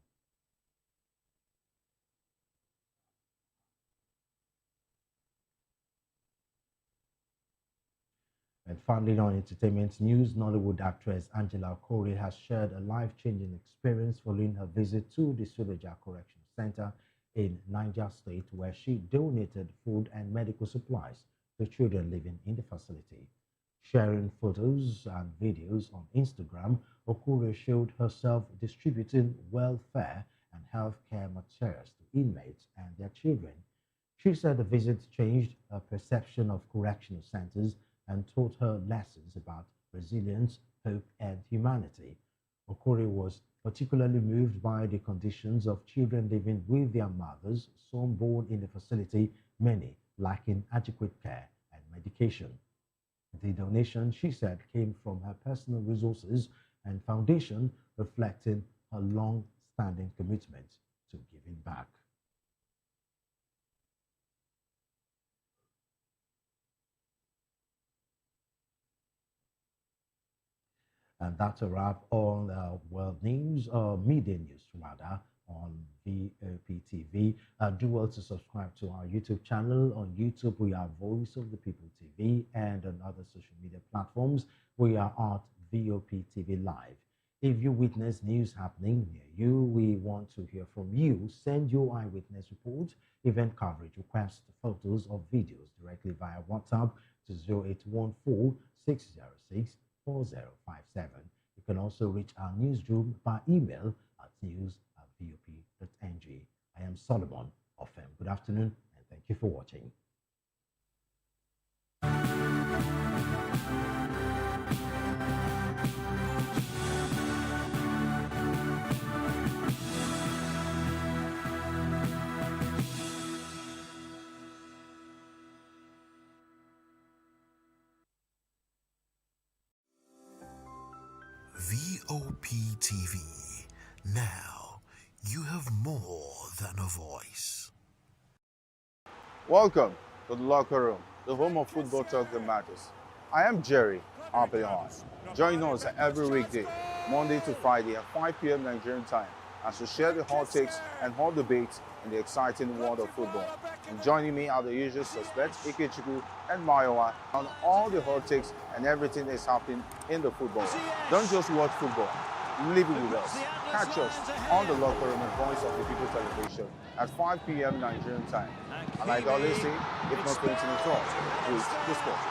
And finally, on entertainment news, Nollywood actress Angela Corey has shared a life-changing experience following her visit to the Suleja Correction Center in Niger State, where she donated food and medical supplies to children living in the facility. Sharing photos and videos on Instagram, Okure showed herself distributing welfare and healthcare materials to inmates and their children. She said the visit changed her perception of correctional centers and taught her lessons about resilience, hope, and humanity. Okore was particularly moved by the conditions of children living with their mothers, some born in the facility, many lacking adequate care and medication. The donation, she said, came from her personal resources and foundation, reflecting her long-standing commitment to giving back. And that's a wrap on world news, media news rather, on VOP TV. Do well to subscribe to our YouTube channel. On YouTube, we are Voice of the People TV, and on other social media platforms, we are at VOP TV Live. If you witness news happening near you, we want to hear from you. Send your eyewitness report, event coverage requests, photos or videos directly via WhatsApp to 0814 606 4057. You can also reach our newsroom by email at news@vop.ng. I am Solomon Ofem. Good afternoon and thank you for watching. VOP TV. Now, you have more than a voice. Welcome to the locker room, the home of football talk that matters. I am Jerry Arpelion. Join us every weekday, Monday to Friday at 5 p.m. Nigerian time, as we share the hot takes and hot debates in the exciting world of football. And joining me are the usual suspects, Ikechukwu and Mayowa, on all the hot takes and everything that's happening in the football. Don't just watch football, live it with us. Catch us on the locker room and Voice of the People television at 5 p.m. Nigerian time. And like I always say, if not going to talk, please discuss.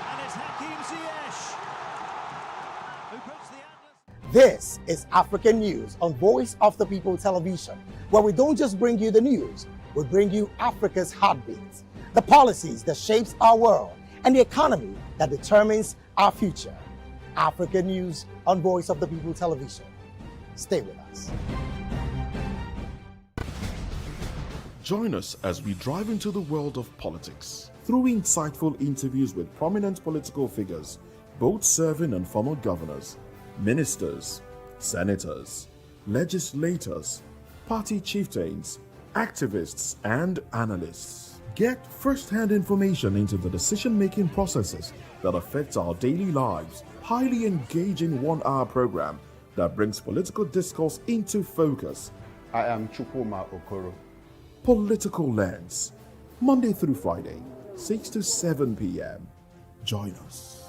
This is African News on Voice of the People television, where we don't just bring you the news, we bring you Africa's heartbeats, the policies that shapes our world, and the economy that determines our future. African News on Voice of the People television. Stay with us. Join us as we drive into the world of politics through insightful interviews with prominent political figures, both serving and former governors, ministers, senators, legislators, party chieftains, activists, and analysts. Get first-hand information into the decision-making processes that affect our daily lives. Highly engaging one-hour program that brings political discourse into focus. I am Chukwuma Okoro. Political Lens, Monday through Friday, 6 to 7 p.m. Join us.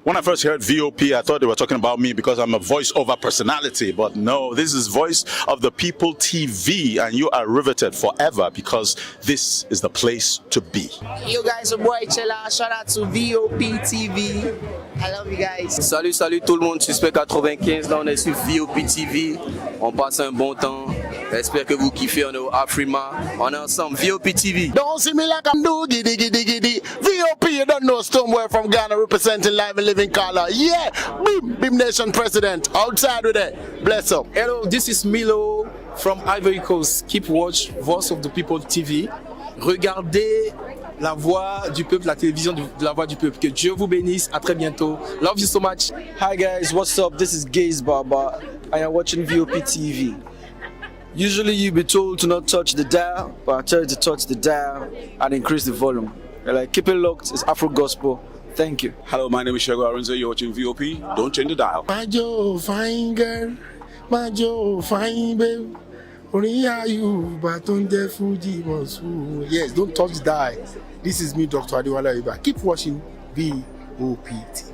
When I first heard VOP, I thought they were talking about me because I'm a voice-over personality. But no, this is Voice of the People TV, and you are riveted forever because this is the place to be. Yo guys, your boy Chella. Shout out to VOP TV. I love you guys. Salut, salut tout le monde. Suspect 95. Là, on est sur VOP TV. On passe un bon temps. J'espère que vous kiffez. On est au Afrima. On est ensemble. VOP TV. Don't see me like I'm do giddy giddy giddy. VOP, you don't know somewhere from Ghana representing live and living color. Yeah, Beam Nation President. Outside with it. Bless up. Hello, this is Milo from Ivory Coast. Keep watch Voice of the People TV. Regardez la voix du peuple, la télévision de la voix du peuple. Que Dieu vous bénisse. À très bientôt. Love you so much. Hi guys, what's up? This is Gaze Baba. I am watching VOP TV. Usually you'll be told to not touch the dial, but I tell you to touch the dial and increase the volume. You're like, keep it locked. It's Afro Gospel. Thank you. Hello, my name is Shego Aronzo. You're watching VOP. Don't change the dial. My Joe, fine girl. My Joe, fine babe. Yes, don't touch the dial. This is me, Dr. Adiwala Iba. Keep watching VOPT.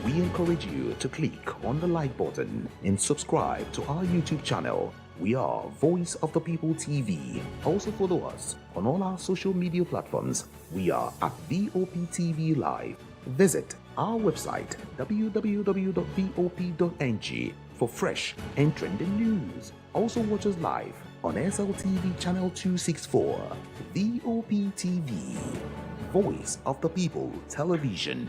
We encourage you to click on the like button and subscribe to our YouTube channel. We are Voice of the People TV. Also follow us on all our social media platforms. We are at VOPTV Live. Visit our website www.vop.ng for fresh and trending news. Also watch us live on SLTV channel 264. VOPTV, Voice of the People Television.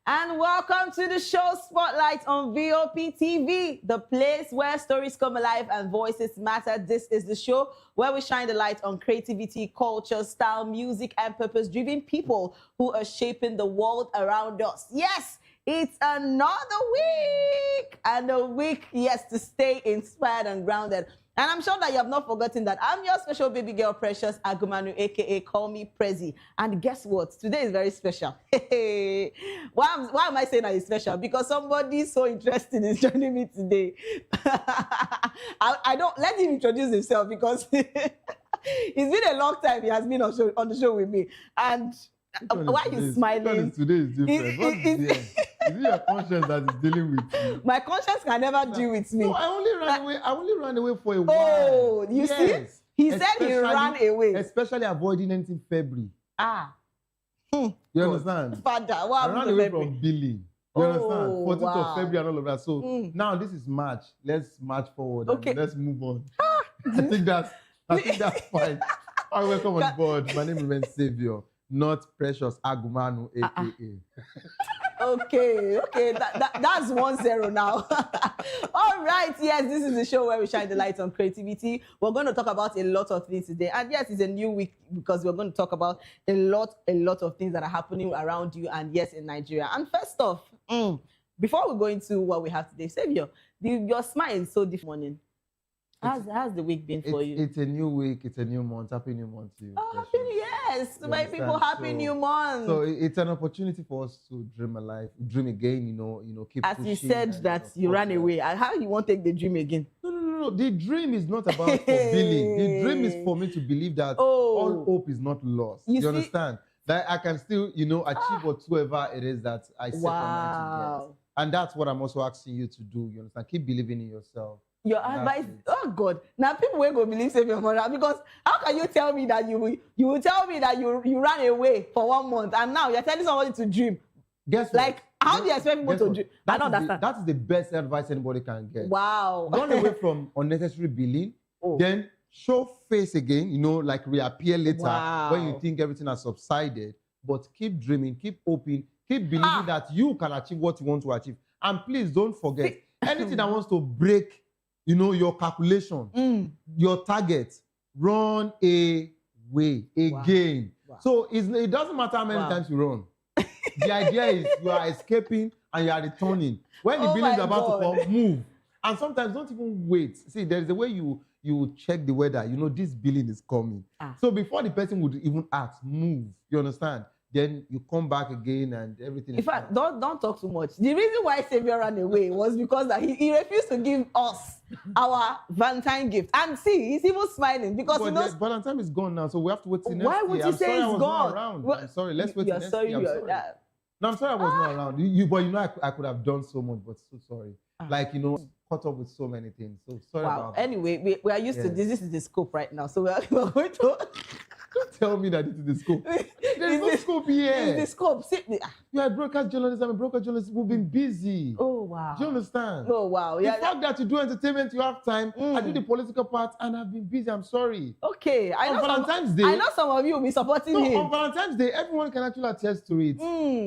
And welcome to the show Spotlight on VOP TV, the place where stories come alive and voices matter. This is the show where we shine the light on creativity, culture, style, music, and purpose-driven people who are shaping the world around us. Yes, it's another week, and a week, yes, to stay inspired and grounded. And I'm sure that you have not forgotten that I'm your special baby girl, Precious Agumanu, a.k.a. Call Me Prezi. And guess what? Today is very special. Why am I saying that it's special? Because somebody so interesting is joining me today. I don't let him introduce himself because it's been a long time he has been on the show with me. And why are you smiling? Today is different. What is there? Is it your conscience that is dealing with you? My conscience can never deal with me. No, I only ran away for a while. Oh, you see? He said he ran away. Especially avoiding anything February. You understand? Father, I what ran away from Billy. You understand? 14th of February and all of that. So now this is March. Let's march forward. Okay. And let's move on. I think that's fine. All right, welcome on board. My name remains Savior, not Precious Agumanu, a.k.a. Okay, that's 1-0 now. All right, yes, this is the show where we shine the light on creativity. We're going to talk about a lot of things today. And yes, it's a new week because we're going to talk about a lot of things that are happening around you and yes, in Nigeria. And first off, before we go into what we have today, Savior, your smile is so different morning. How's the week been for you? It's a new week. It's a new month. Happy new month to you. Oh, happy new yes. To my people, happy new month. So it's an opportunity for us to dream dream again, keep as pushing. You said that you ran away. How you want to take the dream again? No. The dream is not about fulfilling. The dream is for me to believe that all hope is not lost. You understand? That I can still, achieve whatsoever it is that I set my mind to get. And that's what I'm also asking you to do. You understand? Keep believing in yourself. Your advice, oh God! Now people will go believe Savior Mother because how can you tell me that you will tell me that you ran away for 1 month and now you're telling somebody to dream? Guess like what? How do you expect people to dream? I don't understand. That is the best advice anybody can get. Wow! Run away from unnecessary billing, then show face again. Like reappear later when you think everything has subsided. But keep dreaming, keep hoping, keep believing that you can achieve what you want to achieve. And please don't forget anything that wants to break. Your calculation, your target, run away again. Wow. So it doesn't matter how many times you run. The idea is you are escaping and you are returning. When the billing is about to come, move. And sometimes don't even wait. See, there's a way you check the weather. This billing is coming. So before the person would even ask, move. You understand? Then you come back again and everything. In fact, don't talk too much. The reason why Savior ran away was because that he refused to give us our Valentine gift. And see, he's even smiling because he knows Valentine is gone now, so we have to wait till next year. Why would you say it's gone? I'm sorry. Let's wait till next year. I'm sorry. No, I'm sorry I was not around. But I could have done so much, but so sorry. Caught up with so many things. So sorry about that. Anyway, we are used to this. This is the scope right now. So we're going to... Don't tell me that this is the scope. This there's no scope here. It's the scope. You're a broadcast journalist. I'm a broadcast journalist. We've been busy. Oh, wow. Do you understand? Oh, wow. The fact that you do entertainment, you have time. I do the political part, and I've been busy. I'm sorry. Okay. On Valentine's Day. I know some of you will be supporting him. On Valentine's Day, everyone can actually attest to it.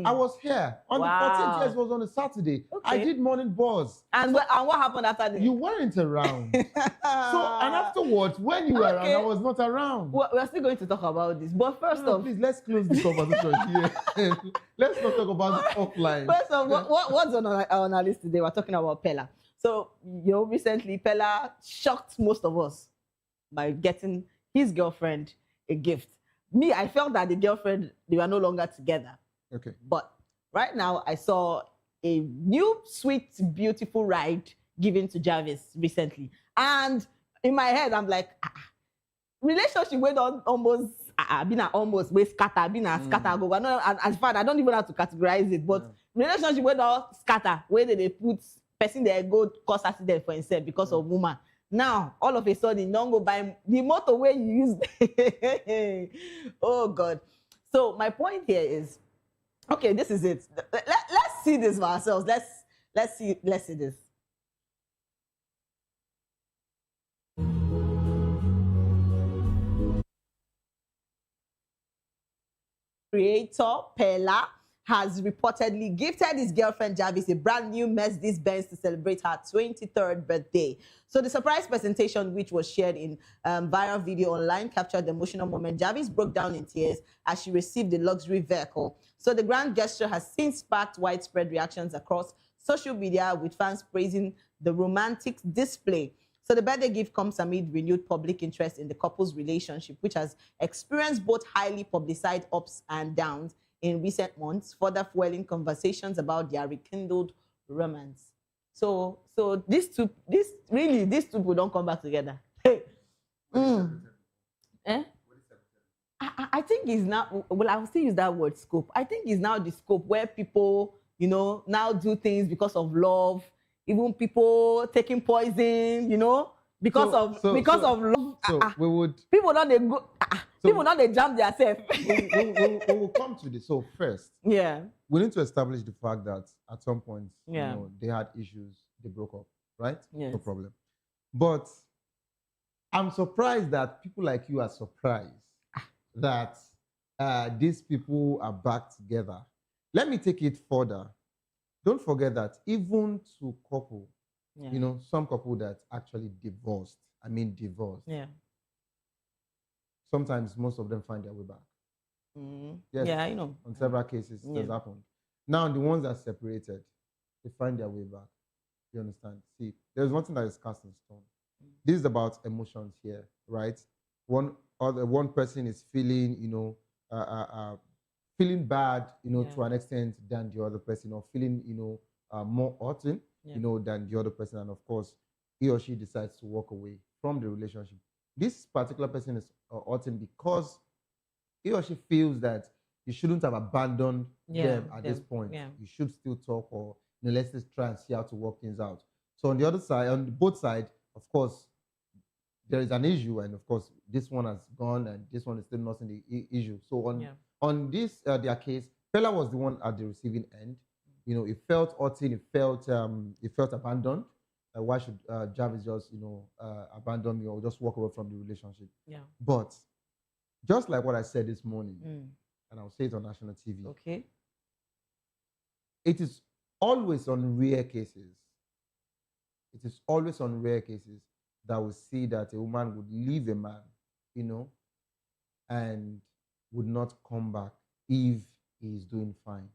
I was here. On the 14th, yes, it was on a Saturday. I did morning buzz. And what happened after that? You weren't around. And afterwards, when you were around, I was not around. Well, we're still going to talk about this. But first off, please, let's close the conversation here. Let's not talk about it offline. First off, what's on our list today? We're talking about Pella. So, recently, Pella shocked most of us by getting his girlfriend a gift. Me, I felt that the girlfriend, they were no longer together. Okay. But right now, I saw a new, sweet, beautiful ride given to Jarvis recently. And in my head, I'm like, relationship went on almost, been almost way scatter, been a scatter go. And fine, I don't even have to categorize it, but relationship went all scatter, where they put person there go cause accident for himself because of woman. Now, all of a sudden, don't go buy the motorway you use. Oh, God. So my point here is, okay, this is it. Let's see this for ourselves. Let's see this. Creator Pella has reportedly gifted his girlfriend Jarvis a brand new Mercedes-Benz to celebrate her 23rd birthday. So the surprise presentation, which was shared in viral video online, captured the emotional moment. Jarvis broke down in tears as she received the luxury vehicle. So the grand gesture has since sparked widespread reactions across social media, with fans praising the romantic display. So the birthday gift comes amid renewed public interest in the couple's relationship, which has experienced both highly publicized ups and downs in recent months, further fueling conversations about their rekindled romance. So these two people don't come back together. Hey. I think it's now, well, I will still use that word scope. I think it's now the scope where people, now do things because of love, even people taking poison, because of love. We would. People don't they go. People don't they jam themselves. we will come to this. So first, yeah, we need to establish the fact that at some point, yeah, they had issues, they broke up, right? Yes. No problem. But I'm surprised that people like you are surprised that these people are back together. Let me take it further. Don't forget that even to couple, some couple that actually divorced, yeah, sometimes most of them find their way back. Yes, yeah, I know. On several cases, it has happened. Now, the ones that are separated, they find their way back. You understand? See, there's one thing that is cast in stone. This is about emotions here, right? One person is feeling, feeling bad, to an extent than the other person, or feeling, more hurting, than the other person. And of course, he or she decides to walk away from the relationship. This particular person is hurting because he or she feels that you shouldn't have abandoned them at this point. Yeah. You should still talk, or let's just try and see how to work things out. So on the other side, on both sides, of course, there is an issue, and of course, this one has gone, and this one is still not in the issue. So on this their case, Pella was the one at the receiving end. It felt hurting, it felt abandoned. Why should Jarvis just abandon me or just walk away from the relationship? Yeah. But just like what I said this morning, and I'll say it on national TV. Okay. It is always on rare cases. It is always on rare cases that we see that a woman would leave a man, and would not come back if he is doing fine.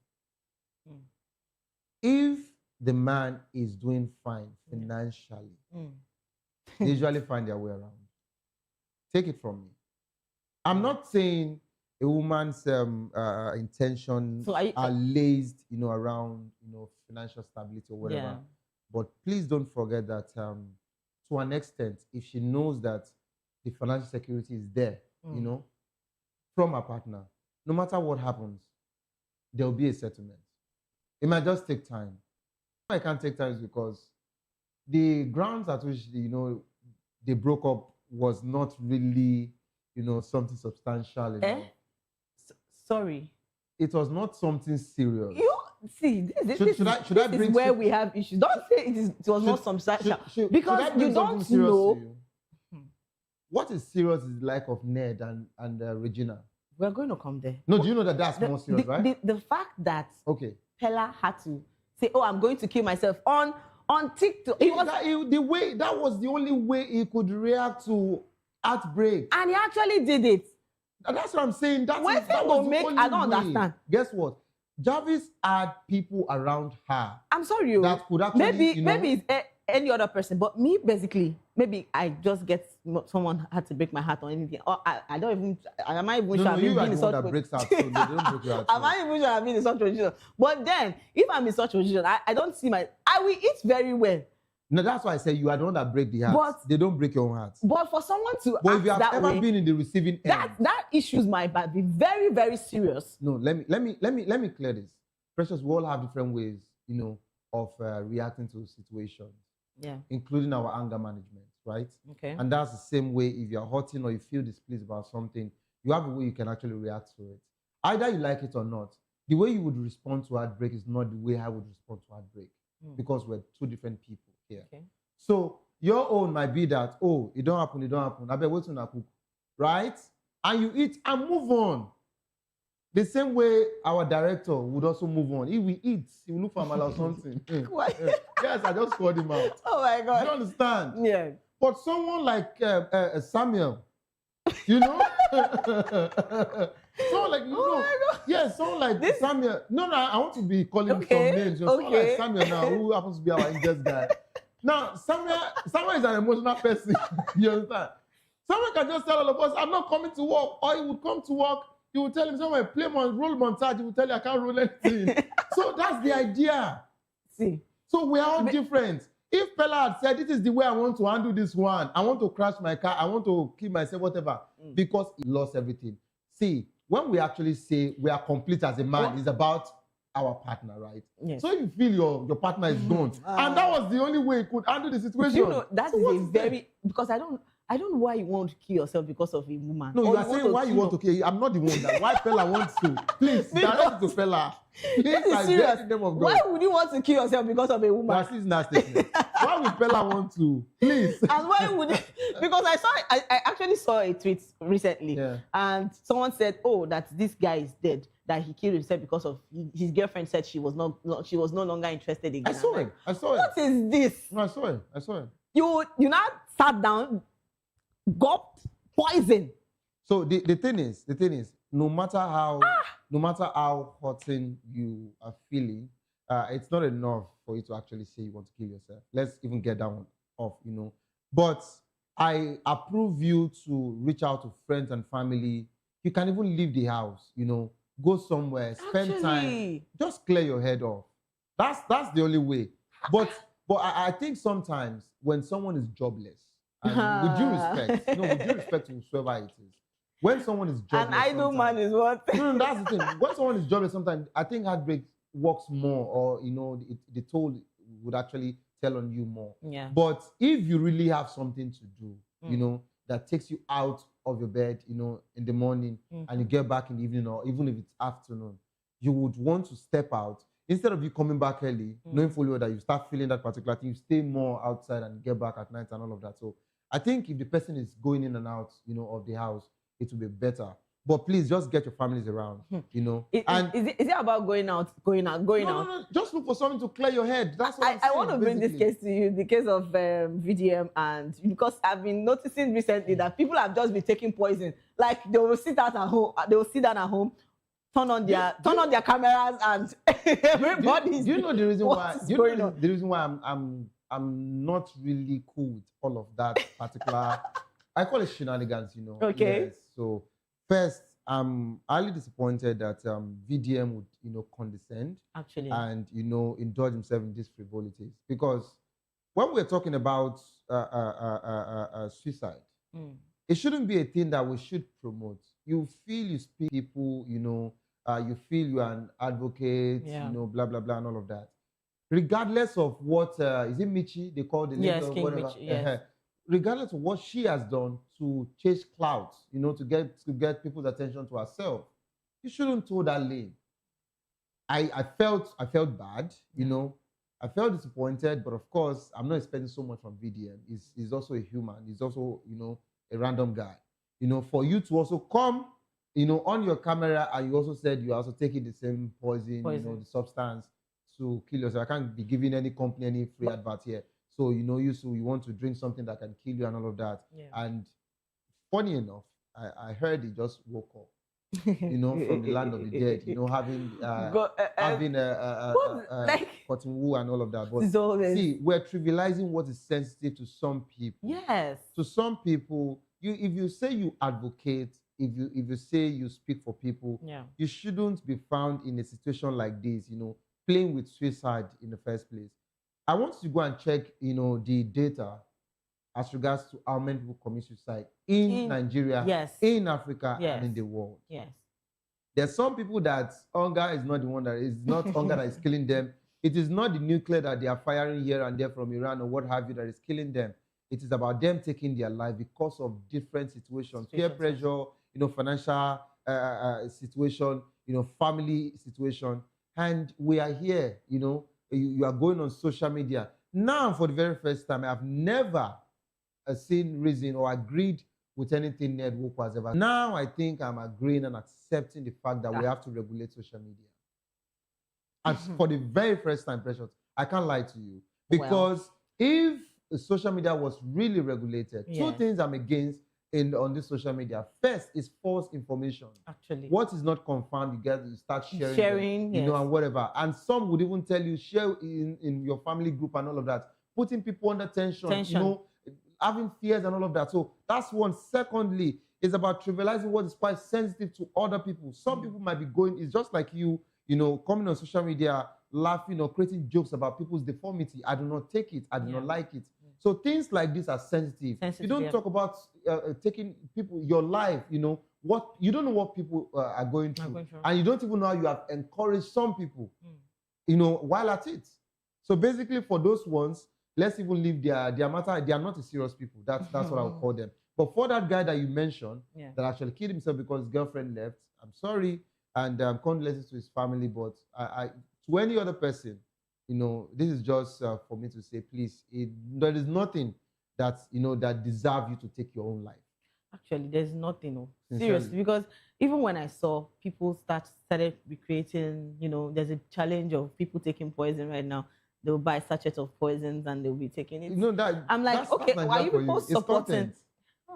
If the man is doing fine financially, they usually find their way around. Take it from me. I'm not saying a woman's intentions are laced, around, financial stability or whatever. Yeah. But please don't forget that to an extent, if she knows that the financial security is there, from her partner, no matter what happens, there will be a settlement. It might just take time. I can't take time is because the grounds at which they broke up was not really something substantial enough. Sorry. It was not something serious. You see, this is where we have issues. Don't say it was not some because you don't know. What is serious is the lack of Ned and Regina. We're going to come there. No, do you know that that's more serious, right? The fact that okay, Pella had to say, "Oh, I'm going to kill myself" on TikTok. That was the only way he could react to outbreak, and he actually did it. And that's what I'm saying. That was the I don't understand. Guess what? Jarvis had people around her. I'm sorry, that could actually maybe it's any other person, but me basically, maybe I just get someone had to break my heart or anything. Or I don't even. Am I even sure I'm being in such that breaks out, so they don't break your heart. Am I even sure I'm in such a position? But then, if I'm in such a position, I don't see I will eat very well. No, that's why I say you are the one that break the heart. But they don't break your own heart. But for someone to but if you have ever been in the receiving end, that issues might be very, very serious. No, let me clear this. Precious, we all have different ways, of reacting to situations. Yeah. Including our anger management, right? Okay. And that's the same way if you're hurting or you feel displeased about something, you have a way you can actually react to it. Either you like it or not. The way you would respond to heartbreak is not the way I would respond to heartbreak because we're two different people here. Okay. So your own might be that, oh, it don't happen. I bet what's gonna cook, right? And you eat and move on. The same way our director would also move on. If we eat, he will look for Amala or something. Yes, I just called him out. Oh my God. Do you understand? Yeah. But someone like Samuel, someone like, yes, someone like this Samuel. No, I want to be calling some names. Someone like Samuel now, who happens to be our Indians guy. Now, Samuel is an emotional person. You understand? Someone can just tell all of us, I'm not coming to work. Or he would come to work. You will tell him, someone play roll montage. He will tell you, I can't roll anything. So that's the idea. See. So we are all different. If Pella had said, this is the way I want to handle this one, I want to crash my car, I want to kill myself, whatever, because he lost everything. See, when we actually say we are complete as a man, it's about our partner, right? Yes. So if you feel your partner is gone, and that was the only way you could handle the situation. That is a very, because I don't know why you want to kill yourself because of a woman. No, you are saying why you want to kill. I'm not the one that. Why Pella wants to? Please, direct to Pella. This is serious. Why would you want to kill yourself because of a woman? That's his nasty. Why would Pella want to? Please. And why would it? Because I actually saw a tweet recently, and someone said, "Oh, that this guy is dead. That he killed himself because of his girlfriend said she was no longer interested again." I saw it. What is this? No, I saw it. You now sat down, gulped poison. So the thing is, no matter how hurting you are feeling, it's not enough for you to actually say you want to kill yourself. Let's even get that one off, But I approve you to reach out to friends and family. You can even leave the house, go somewhere, spend time, just clear your head off. That's the only way. But I think sometimes when someone is jobless, and with due respect to whoever it is, when someone is jobless, an idle man is what? No, that's the thing. When someone is jobless, sometimes I think heartbreak works more, or the toll would actually tell on you more. Yeah. But if you really have something to do, that takes you out of your bed, in the morning, and you get back in the evening, or even if it's afternoon, you would want to step out. Instead of you coming back early, knowing fully well that you start feeling that particular thing, you stay more outside and get back at night and all of that. So I think if the person is going in and out, of the house, it will be better. But please just get your families around, Is it about going out? No. Just look for something to clear your head. That's what I want to bring this case to you, the case of VDM, and because I've been noticing recently that people have just been taking poison. Like they will sit down at home, turn on their cameras, and everybody. Do you know the reason why? The reason why I'm not really cool with all of that particular. I call it shenanigans, Okay. Yes. So first, I'm highly disappointed that VDM would, condescend actually and indulge himself in these frivolities, because when we're talking about suicide, it shouldn't be a thing that we should promote. You feel you speak people, you feel you are an advocate, blah blah blah, and all of that. Regardless of what is it Michi they call the lady or whatever. Michi, yes. Regardless of what she has done to chase clouds, to get people's attention to herself, You shouldn't toe that lane. I felt bad, you know. I felt disappointed, but of course, I'm not expecting so much from VDM. He's also a human. He's also, you know, a random guy. You know, for you to also come, you know, on your camera, and you also said you're also taking the same poison, you know, the substance to kill yourself. I can't be giving any company any free advert here. So, you know, you want to drink something that can kill you and all of that. Yeah. And funny enough, I heard he just woke up. You know, from the land of the dead, you know, having cotton wool and all of that. But see, we're trivializing what is sensitive to some people. Yes. To some people, if you say you advocate, if you say you speak for people, you shouldn't be found in a situation like this, you know, playing with suicide in the first place. I want you to go and check, you know, the data as regards to how many people commit suicide in Nigeria, in Africa, and in the world. Yes. There's some people that hunger is not the one that is not hunger that is killing them. It is not the nuclear that they are firing here and there from Iran or what have you that is killing them. It is about them taking their life because of different situations, peer pressure, you know, financial situation, you know, family situation. And we are here, you know, you are going on social media. Now, for the very first time, I have never seen reason or agreed with anything Ned Woke has ever. Now I think I'm agreeing and accepting the fact that we have to regulate social media. And for the very first time, Precious, I can't lie to you. Because if social media was really regulated, two things I'm against on this social media. First is false information. Actually. What is not confirmed, you start sharing them, you know, and whatever. And some would even tell you, share in your family group and all of that. Putting people under tension. You know, having fears and all of that. So that's one. Secondly, it's about trivializing what is quite sensitive to other people. Some people might be going, it's just like you know, coming on social media, laughing or creating jokes about people's deformity. I do not take it. I do not like it. So things like this are sensitive. You don't talk about taking people, your life, you know, you don't know what people are going through. And you don't even know how you have encouraged some people, you know, while at it. So basically for those ones, let's even leave their matter. They are not a serious people. That's what I would call them. But for that guy that you mentioned, that actually killed himself because his girlfriend left, I'm sorry, and condolences to his family. But to any other person, you know, this is just for me to say, please, there is nothing that, you know, that deserves you to take your own life. Actually, there's nothing. Seriously, because even when I saw people started recreating, you know, there's a challenge of people taking poison right now. They'll buy sachets of poisons and they'll be taking it. No, I'm like, okay, why are you people supporting?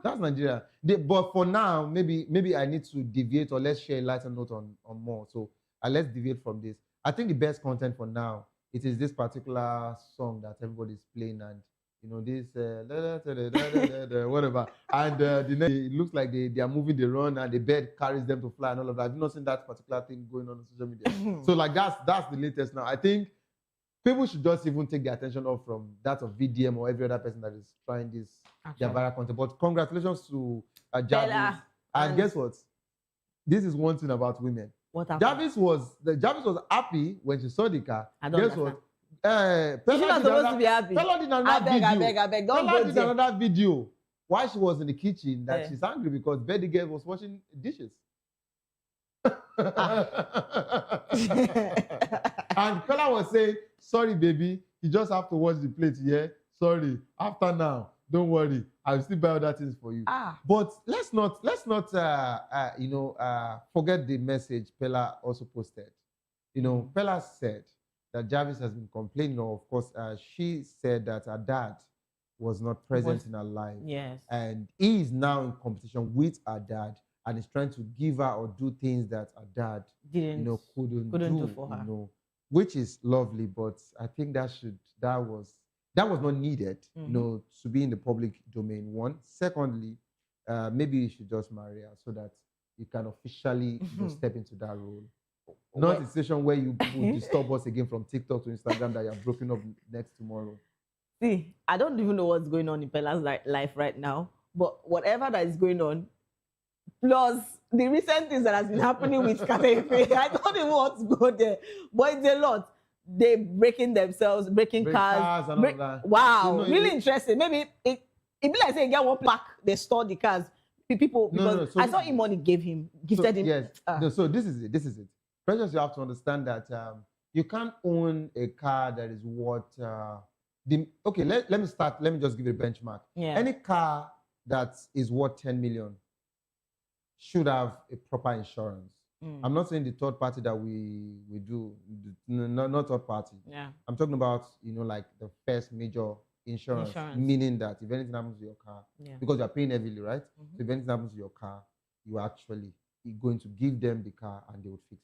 That's Nigeria. But for now, maybe I need to deviate, or let's share a lighter note on more. So let's deviate from this. I think the best content for now, it is this particular song that everybody's playing, and you know, this whatever. And it looks like they are moving, they run, and the bird carries them to fly and all of that. I've not seen that particular thing going on social media. So like that's the latest now. I think people should just even take their attention off from that of VDM or every other person that is trying this their viral content. But congratulations to Jarvis. And guess what? This is one thing about women. What happened? Jarvis was happy when she saw the car. Guess what? She's not supposed to be happy. Pella did another video. I beg, don't Pella go did there. another video while she was in the kitchen that she's angry because Betty girl was washing dishes. And Pella was saying, sorry, baby, you just have to wash the plate, yeah? Sorry. After now, don't worry. I'll still buy other things for you. But let's not forget the message Pella also posted. You know, Pella said that Jarvis has been complaining, of course, she said that her dad was not present in her life. Yes. And he is now in competition with her dad and is trying to give her or do things that her dad couldn't do for her. You know, which is lovely, but I think that was not needed, you know, to be in the public domain. One. Secondly, maybe you should just marry her so that you can officially step into that role. Not a situation where you will disturb us again from TikTok to Instagram that you're broken up next tomorrow. See, I don't even know what's going on in Pella's life right now, but whatever that is going on, plus the recent things that has been happening with Katefe, I don't even want to go there, but it's a lot. They breaking themselves, breaking cars. And all that. Wow, You know, really interesting. Maybe it be like say, get one pack, they store the cars. people, because No. So I saw him money gifted him. Yes. No, so this is it. This is it. Precious, you have to understand that you can't own a car that is worth okay, let me start. Let me just give you a benchmark. Yeah. Any car that is worth 10 million should have a proper insurance. I'm not saying the third party that we do, not third party. Yeah. I'm talking about, like the first major insurance, meaning that if anything happens to your car, because you're paying heavily, right? So if anything happens to your car, you are actually going to give them the car and they would fix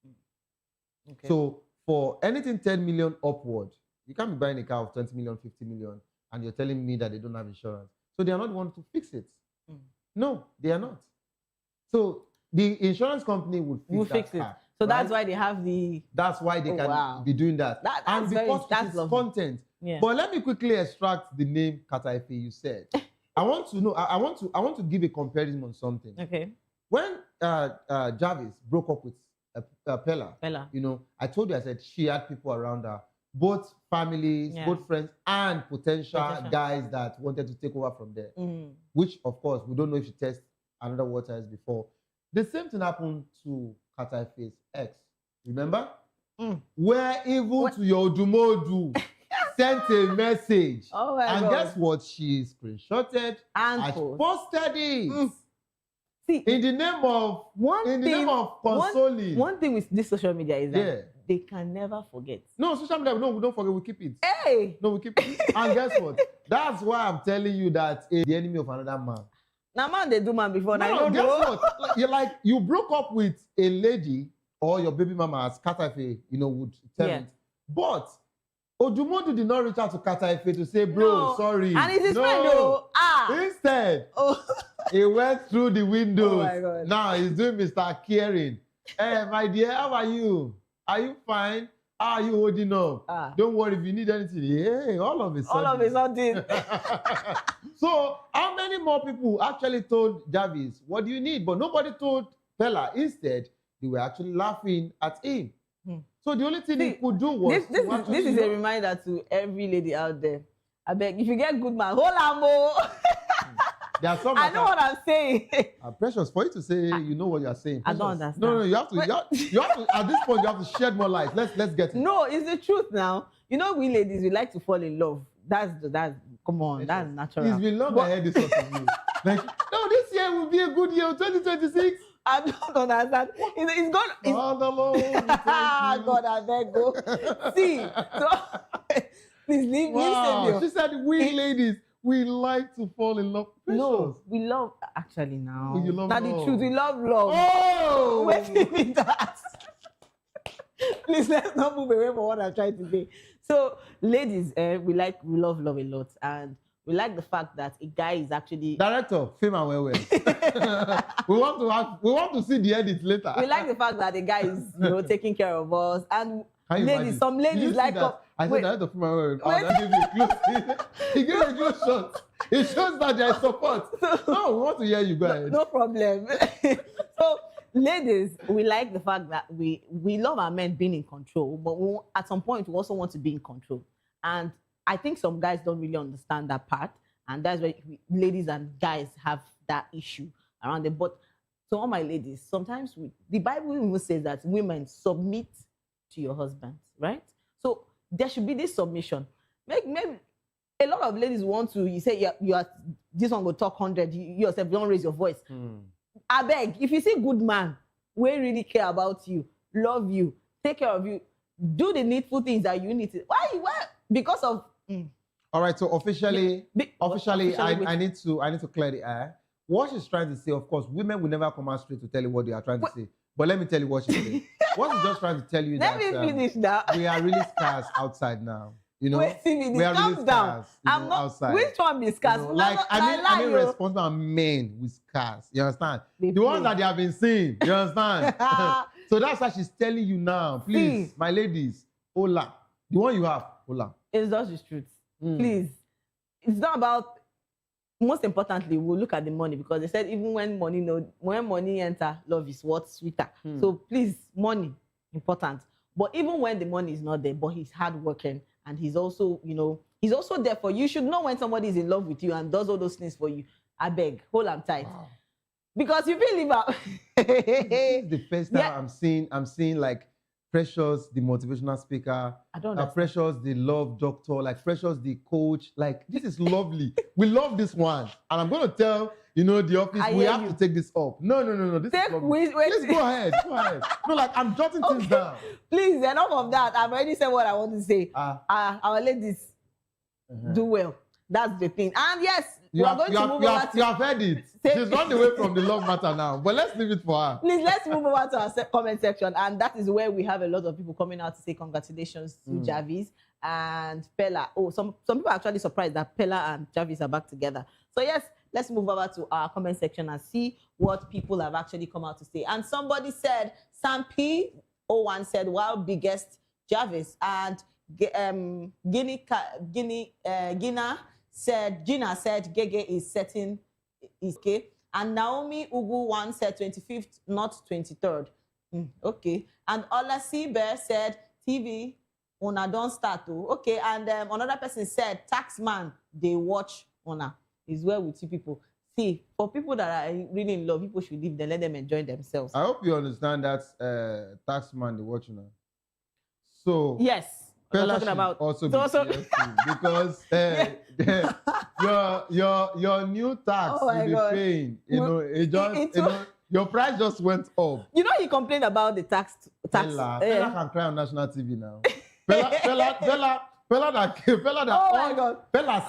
it. Okay. So for anything 10 million upward, you can't be buying a car of 20 million, 50 million, and you're telling me that they don't have insurance. So they are not the ones to fix it. No, they are not. So the insurance company would fix that car. So that's why they have the... That's why they can be doing that. And because it's content. Yeah. But let me quickly extract the name Kataife you said. I want to know, I want to give a comparison on something. Okay. When Jarvis broke up with Pella, I told you, I said she had people around her, both families, both friends, and potential guys that wanted to take over from there. Which, of course, we don't know if she tested another waters before. The same thing happened to Kataife's ex. Remember? Where even to your Dumodu sent a message. Oh my and God. Guess what? She screenshotted and posted it. See, in the name of consoling. One thing with this social media is that they can never forget. No, social media, no, we don't forget, we keep it. Hey! No, we keep it. And guess what? That's why I'm telling you that the enemy of another man. Now, man, they do man before. No, I don't guess know. what? You broke up with a lady or your baby mama, as Kataife, would tell it. But Odumodu did not reach out to Kataife to say, bro, sorry. And it's his friend, though. Instead, he went through the windows. Oh my God. Now he's doing Mr. Caring. Hey, my dear, how are you? Are you fine? How are you holding up? Don't worry if you need anything. Hey, all of a sudden. So, how many more people actually told Jarvis, what do you need? But nobody told Pella. Instead, they were actually laughing at him. So the only thing he could do was... This is a reminder to every lady out there. I beg, if you get good man, hold on, more. I know what I'm saying. Precious, for you to say you know what you're saying. I don't understand. No, you have to, at this point, you have to shed more light. Let's get it. No, it's the truth now. We ladies, we like to fall in love. Come on, that's natural. It's been long ahead this sort of you. No, this year will be a good year, 2026. I don't understand. It's gone. God, I beg go. See, so please leave me. She said, we ladies, we like to fall in love. Precious. No, we love actually now. You love love. The truth, we love love. Oh, wait with that. Please let's not move away from what I'm trying to say. So, ladies, we love love a lot, and we like the fact that a guy is actually director, film and well. we want to see the edit later. We like the fact that the guy is taking care of us, and ladies, some ladies like us. I said director, film and well. He gave a close shot. It shows that there is support. No, we want to hear you go ahead. No problem. So, ladies, we like the fact that we love our men being in control, but at some point we also want to be in control. And I think some guys don't really understand that part, and that's why ladies and guys have that issue around it. But to all my ladies, sometimes the Bible even says that women submit to your husbands, right? So there should be this submission. Maybe a lot of ladies want to. You say you are this one will talk 100. You yourself don't raise your voice. I beg, if you see good man, we really care about you, love you, take care of you, do the needful things that you need to. Why? Because of. All right. So officially, I need to clear the air. What she's trying to say, of course, women will never come out straight to tell you what they are trying to say. But let me tell you what she's saying. What she's just trying to tell you let that me finish now. We are really scarce outside now. Wait a minute, we are calm really down. scarce, I'm not outside. Which one be scarce? I mean responsible men with scars. You understand? The ones that they have been seeing. You understand? So that's why she's telling you now. Please, my ladies, hola. The one you have, hola. It's just the truth. Please. It's not about. Most importantly, we'll look at the money, because they said even when money enter, love is what sweeter. So please, money important. But even when the money is not there, but he's hardworking and he's also, he's also there for you. You should know when somebody is in love with you and does all those things for you. I beg, hold on tight. Wow. Because you feel liver. This is the first time I'm seeing like Precious, the motivational speaker. I don't understand. Precious, the love doctor. Like Precious, the coach. Like this is lovely. We love this one, and I'm going to tell the office we have to take this up. No. This is lovely. Please go ahead. Go ahead. No, like I'm jotting things down. Please, enough of that. I've already said what I want to say. Our ladies do well. That's the thing. And yes, you have heard it. She's run away from the love matter now. But let's leave it for her. Please, let's move over to our comment section. And that is where we have a lot of people coming out to say congratulations to Jarvis and Pella. Oh, some people are actually surprised that Pella and Jarvis are back together. So yes, let's move over to our comment section and see what people have actually come out to say. And somebody said, Sam P01 said, wow, biggest Jarvis. And Gina said Gege is setting is okay. And Naomi Ugu one said 25th, not 23rd. Okay. And Ola Bear said TV Una don't start to. Okay. And another person said Taxman, they watch Una. Is well with you people. See, for people that are really in love, people should leave them, let them enjoy themselves. I hope you understand that Taxman, they watch Una. So yes. We're talking about also because your new tax will be paying. Your price just went up. You know he complained about the tax. Bella can cry on national TV now. Bella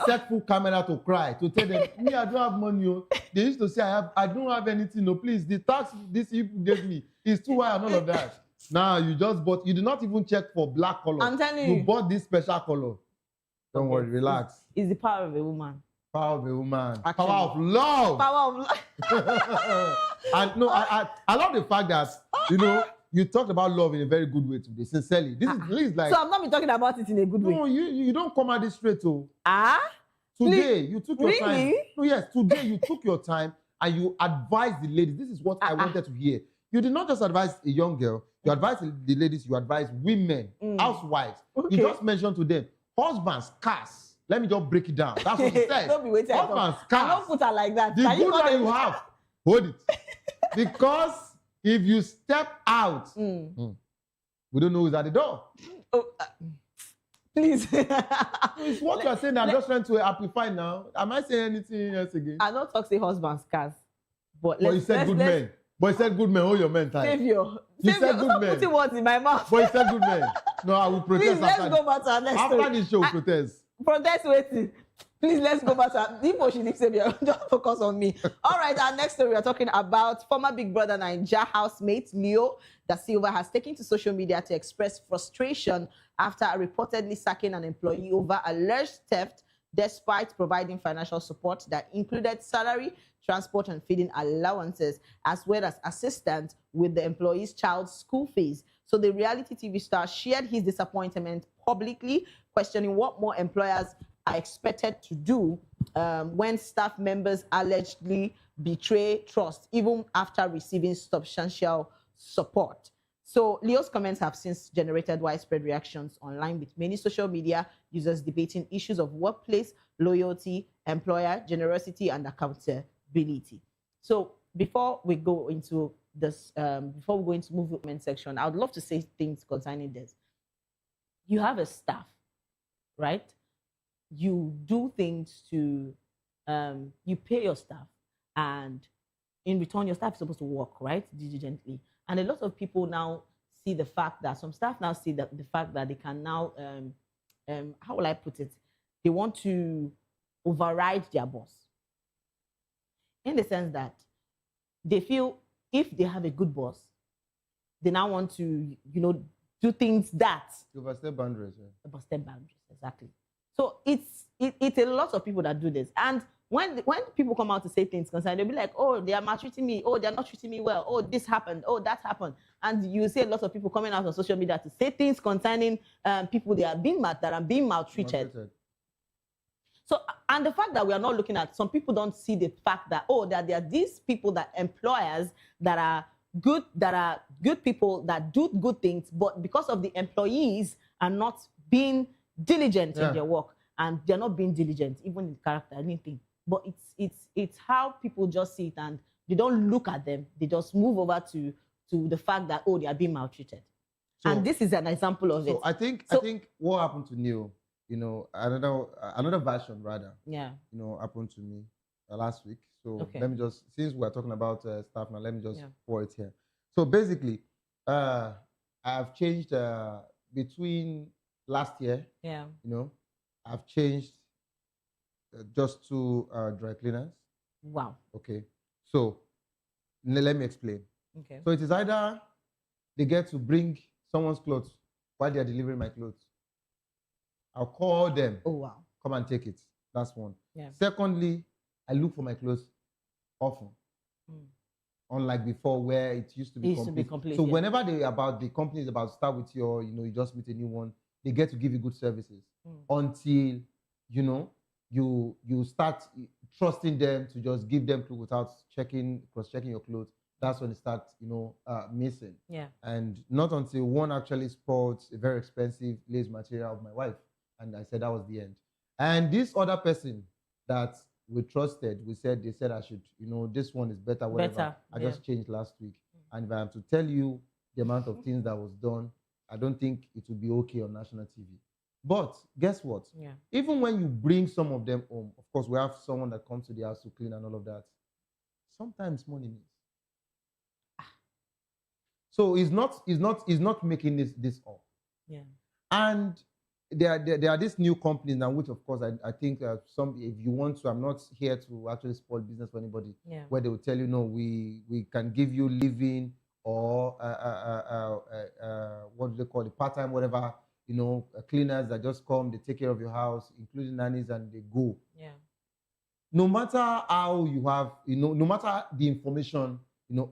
set full camera to cry to tell them, me I don't have money. They used to say I don't have anything. No, please, the tax this people gave me is too high and all of that. Now you just bought. You did not even check for black color. I'm telling you. You bought this special color. Don't worry, relax. It's the power of a woman. Power of a woman. Actually. Power of love. Power of love. And no, I love the fact that you talked about love in a very good way today. Sincerely, this is like. So I'm not be talking about it in a good way. No, you don't come at this straight, oh. Today you took your time. No, yes, today you took your time and you advised the ladies. This is what I wanted to hear. You did not just advise a young girl. You advise the ladies, you advise women, housewives. Okay. You just mentioned to them, husbands, cars. Let me just break it down. That's what you said. Don't be waiting. Husbands, cars. Don't put her like that. The good one you have, hold it. Because if you step out, we don't know who's at the door. Please. It's what you are saying. I'm just trying to amplify now. Am I saying anything else again? I don't talk say husbands, cars. But you said good men. But he said good men, hold your men tight. Savior. You said good men. Putting words in my mouth. But he said good men. No, I will protest. Please, let's go back to our next story. After this show, protest. Protest waiting. Please, let's go back to our... People should leave Savior. Don't focus on me. All right, our next story, we're talking about former Big Brother Naija housemate Leo Da Silva has taken to social media to express frustration after reportedly sacking an employee over alleged theft despite providing financial support that included salary, transport and feeding allowances, as well as assistance with the employee's child's school fees. So the reality TV star shared his disappointment publicly, questioning what more employers are expected to do when staff members allegedly betray trust, even after receiving substantial support. So Leo's comments have since generated widespread reactions online, with many social media users debating issues of workplace loyalty, employer generosity, and accountability. So before we go into this, before we go into movement section, I would love to say things concerning this. You have a staff, right? You do things to, you pay your staff, and in return, your staff is supposed to work, right, diligently. And a lot of people now see the fact that, some staff now see that the fact that they can now, how will I put it? They want to override their boss. In the sense that they feel if they have a good boss, they now want to, do things that... Overstep boundaries. Yeah. Overstep boundaries, exactly. So it's a lot of people that do this. And when people come out to say things concerning, they'll be like, oh, they are maltreating me. Oh, they're not treating me well. Oh, this happened. Oh, that happened. And you see a lot of people coming out on social media to say things concerning people that are being maltreated. So, and the fact that we are not looking at, some people don't see the fact that, oh, that there are these people, that employers that are good people that do good things, but because of the employees are not being diligent in their work, and they're not being diligent, even in character, anything. But it's how people just see it, and they don't look at them. They just move over to the fact that, oh, they are being maltreated. So- and this is an example of it. So I think what happened to Neil, another version rather, happened to me last week. So let me just, since we're talking about stuff now, let me just pour it here. So basically, I've changed between last year. Yeah. I've changed just 2 dry cleaners. Wow. Okay. So let me explain. Okay. So it is either they get to bring someone's clothes while they are delivering my clothes. I'll call them. Oh, wow. Come and take it. That's one. Yeah. Secondly, I look for my clothes often. Unlike before where it used to be complete. So whenever the company is about to start with you, you just meet a new one, they get to give you good services until, you start trusting them to just give them clothes without cross-checking your clothes. That's when it starts, missing. Yeah. And not until one actually sports a very expensive lace material of my wife. And I said that was the end. And this other person that we trusted, they said I should, this one is better, whatever. I just changed last week. And if I am to tell you the amount of things that was done, I don't think it will be okay on national TV. But guess what? Yeah. Even when you bring some of them home, of course, we have someone that comes to the house to clean and all of that. Sometimes money means. So he's not making this up. Yeah. And there are these new companies now, which of course I think if you want to, I'm not here to actually spoil business for anybody. Yeah. Where they will tell you, no, we can give you living or what do they call it, part-time, whatever, cleaners that just come, they take care of your house, including nannies, and they go. Yeah. No matter how you have, no matter the information,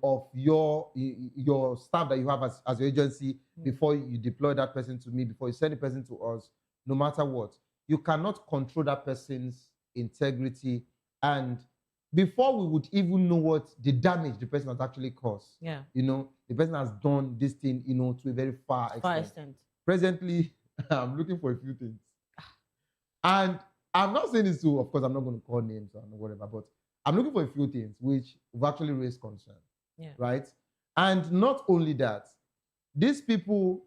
of your staff that you have as your agency before you deploy that person to me, before you send the person to us, no matter what, you cannot control that person's integrity. And before we would even know what the damage the person has actually caused, the person has done this thing, to a very far extent. Presently, I'm looking for a few things. And I'm not saying this to, of course, I'm not going to call names or whatever, but I'm looking for a few things which have actually raised concern. Yeah. Right? And not only that, these people,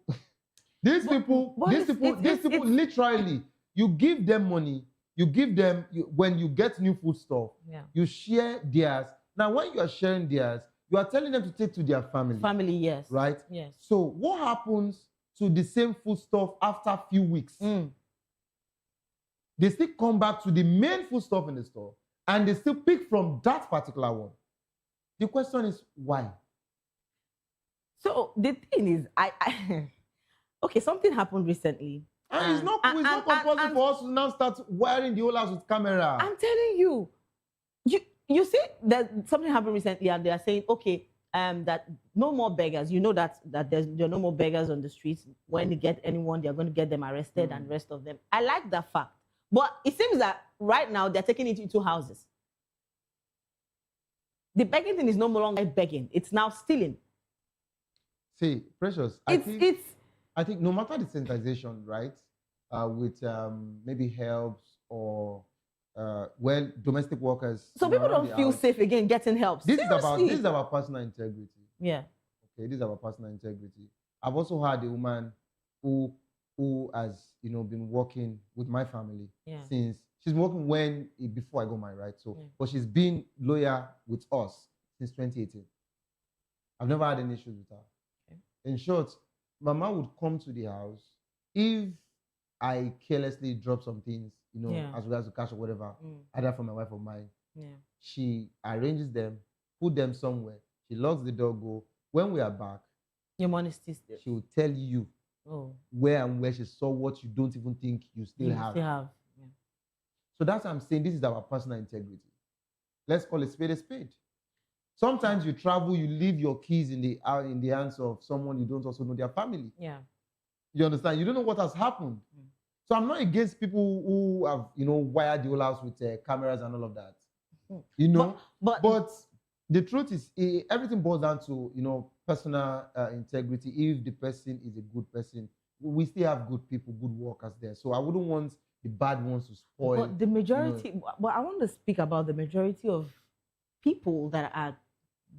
literally, you give them money, when you get new food stuff, you share theirs. Now, when you are sharing theirs, you are telling them to take to their family. Family, yes. Right? Yes. So what happens to the same food stuff after a few weeks? They still come back to the main food stuff in the store, and they still pick from that particular one. The question is why? So the thing is, okay, something happened recently. And it's not compulsory for us to now start wiring the whole house with camera. I'm telling you, you see that something happened recently, and they are saying, okay, that no more beggars. You know that there are no more beggars on the streets. When they get anyone, they are going to get them arrested and rest of them. I like that fact. But it seems that right now they're taking it into houses. The begging thing is no longer begging. It's now stealing. See, Precious, I think no matter the sensitization, right, with maybe helps or domestic workers. So people don't feel safe again getting help. This is about personal integrity. Yeah. Okay, this is about personal integrity. I've also had a woman who has been working with my family since she's working before I got married, right? So, but she's been loyal with us since 2018. I've never had any issues with her. Okay. In short, Mama would come to the house if I carelessly drop some things, as regards to cash or whatever, either from my wife or mine. Yeah. She arranges them, put them somewhere. She locks the door, go. When we are back, your money still there. She will tell you where she saw what you don't even think you still have. Yeah. So that's what I'm saying. This is our personal integrity. Let's call it spade a spade. Sometimes you travel, you leave your keys in the hands of someone you don't also know their family. Yeah. You understand? You don't know what has happened. So I'm not against people who have, wired the whole house with cameras and all of that. But the truth is, everything boils down to, personal integrity. If the person is a good person, we still have good people, good workers there. So I wouldn't want the bad ones to spoil. But the majority, but I want to speak about the majority of people that are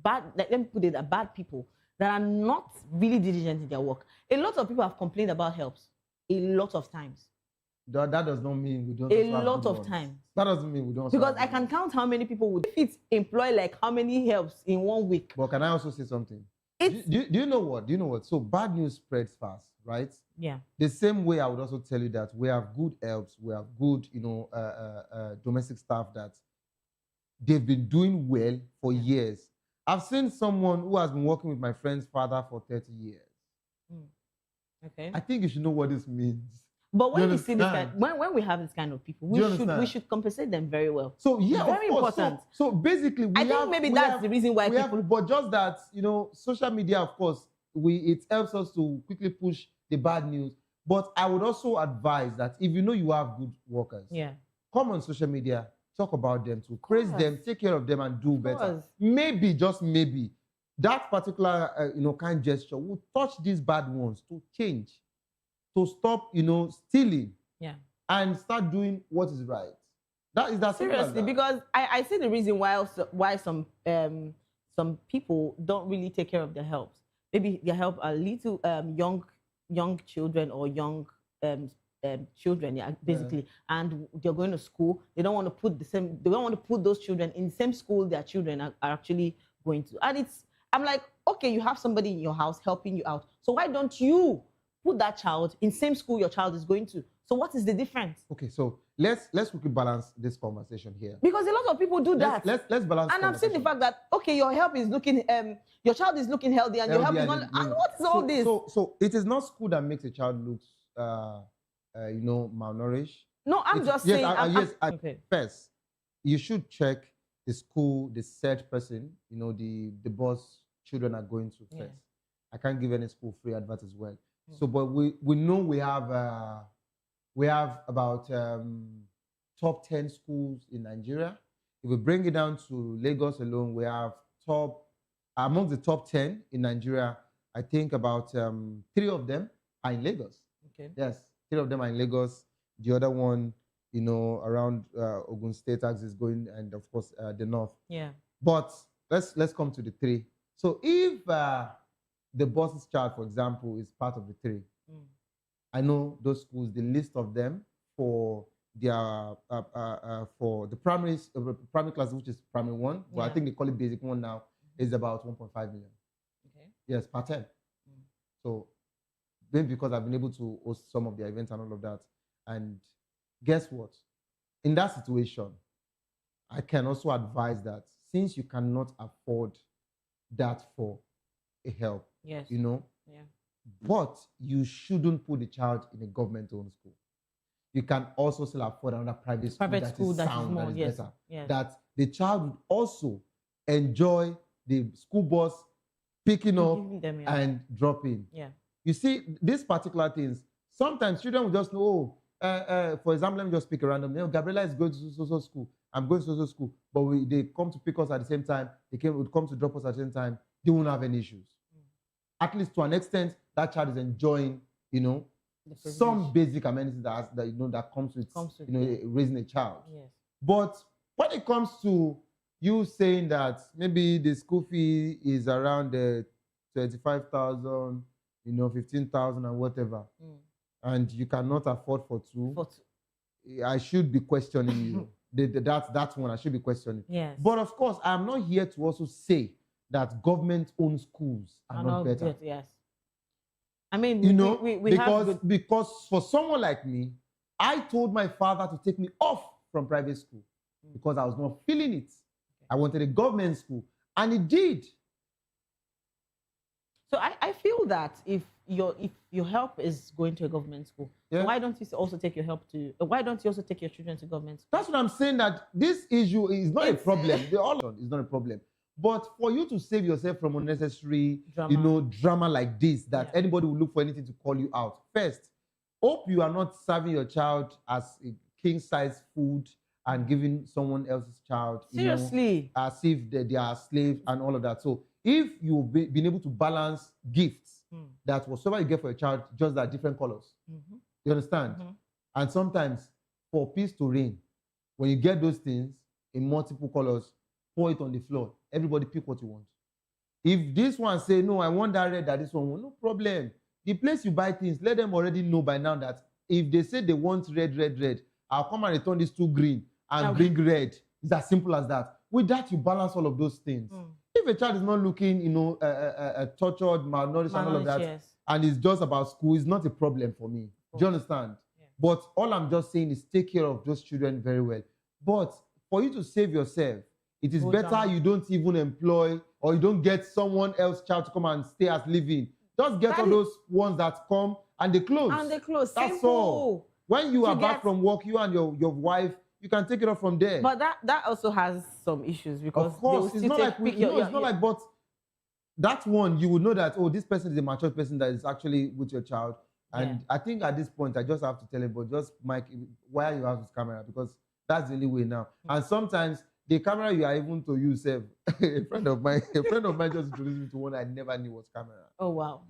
bad, like, let me put it, bad people that are not really diligent in their work. A lot of people have complained about helps a lot of times. That does not mean we don't. A lot of times. That doesn't mean we don't. Because I can count how many people would if it employ like how many helps in 1 week. But can I also say something? Do you know what? Do you know what? So bad news spreads fast, right? Yeah. The same way I would also tell you that we have good helps, we have good, domestic staff that they've been doing well for years. I've seen someone who has been working with my friend's father for 30 years. Okay. I think you should know what this means. But when You you see this understand? when we have this kind of people, Do you we understand? should compensate them very well. So yeah, very of course. important. So basically, I think maybe that's the reason why people. But just that, social media, of course, it helps us to quickly push the bad news. But I would also advise that if you know you have good workers, Yeah. come on social media, talk about them, to praise them, take care of them, and do better. course. Maybe, just maybe, that particular kind gesture will touch these bad ones to change, to stop stealing, Yeah. and start doing what is right. That is that simple as Seriously, that. because I see the reason why some people don't really take care of their helps. Maybe they help a little young children or young children, yeah, basically, and they're going to school. They don't want to put They don't want to put those children in the same school their children are actually going to. And I'm like, okay, you have somebody in your house helping you out. So why don't you put that child in same school your child is going to? So what is the difference? Okay, so let's quickly balance this conversation here. Because a lot of people do that. Let's balance. And I've seen the fact that your help is looking, your child is looking healthy, and your help is not. And what is all this? So it is not school that makes a child look, malnourished. No, I'm just saying. Okay. First, you should check the school, the said person, the boss children are going to first. I can't give any school free advert as well. So, but we know we have about top 10 schools in Nigeria. If we bring it down to Lagos alone, we have among the top 10 in Nigeria. I think about 3 of them are in Lagos. Okay. Yes, 3 of them are in Lagos. The other one, around Ogun State axis going, and of course the north. Yeah. But let's come to the 3. So if the boss's child, for example, is part of the 3, I know those schools, the list of them for their for the primary class, which is primary 1, but I think they call it basic 1 now, is about 1.5 million. Okay. Yes, per term. So maybe because I've been able to host some of their events and all of that. And guess what? In that situation, I can also advise that since you cannot afford that for a help, Yes. Yeah. But you shouldn't put the child in a government-owned school. You can also still afford another private school that is sound, that is better. Yes. That the child would also enjoy the school bus picking up Giving them, yeah. and dropping. Yeah. You see, these particular things, sometimes children will just know, for example, let me just pick a random name. Gabriela is going to so school. I'm going to so school. But they come to pick us at the same time. They would come to drop us at the same time. They won't have any issues. At least to an extent, that child is enjoying, some basic amenities that comes with raising a child. Yes. But when it comes to you saying that maybe the school fee is around 25,000, 15,000 and whatever, and you cannot afford for two, I should be questioning you. That's one I should be questioning. Yes. But of course, I'm not here to also say that government-owned schools are not better. Good, yes. I mean, because for someone like me, I told my father to take me off from private school because I was not feeling it. I wanted a government school, and he did. So I feel that if your help is going to a government school, so why don't you also take your why don't you also take your children to government school? That's what I'm saying, that this issue is not a problem. It's not a problem. But for you to save yourself from unnecessary, drama like this, that anybody will look for anything to call you out. First, hope you are not serving your child as a king-size food and giving someone else's child, Seriously, as if they are slaves and all of that. So if you've been able to balance gifts, that whatsoever you get for your child, just that different colors. You understand? And sometimes for peace to reign, when you get those things in multiple colors, pour it on the floor. Everybody pick what you want. If this one say, no, I want that red, that this one, no problem. The place you buy things, let them already know by now that if they say they want red, I'll come and return this to green and bring red. It's as simple as that. With that, you balance all of those things. If a child is not looking, tortured, malnourished, and all of that, yes. and it's just about school, it's not a problem for me. Do you understand? But all I'm just saying is take care of those children very well. But for you to save yourself, it is better you don't even employ or you don't get someone else's child to come and stay as living. Just get all those ones that come and they close. And they close. That's Simple. all. When you are back from work, you and your wife, you can take it off from there. But that also has some issues because of course, it's not like it's not like, but that one you would know that, oh, this person is a mature person that is actually with your child. And I think at this point, I just have to tell him, but just Mike, why you have this camera? Because that's the only way now. And sometimes the camera you are even to use, a friend of mine just introduced me to one I never knew was camera. Oh wow.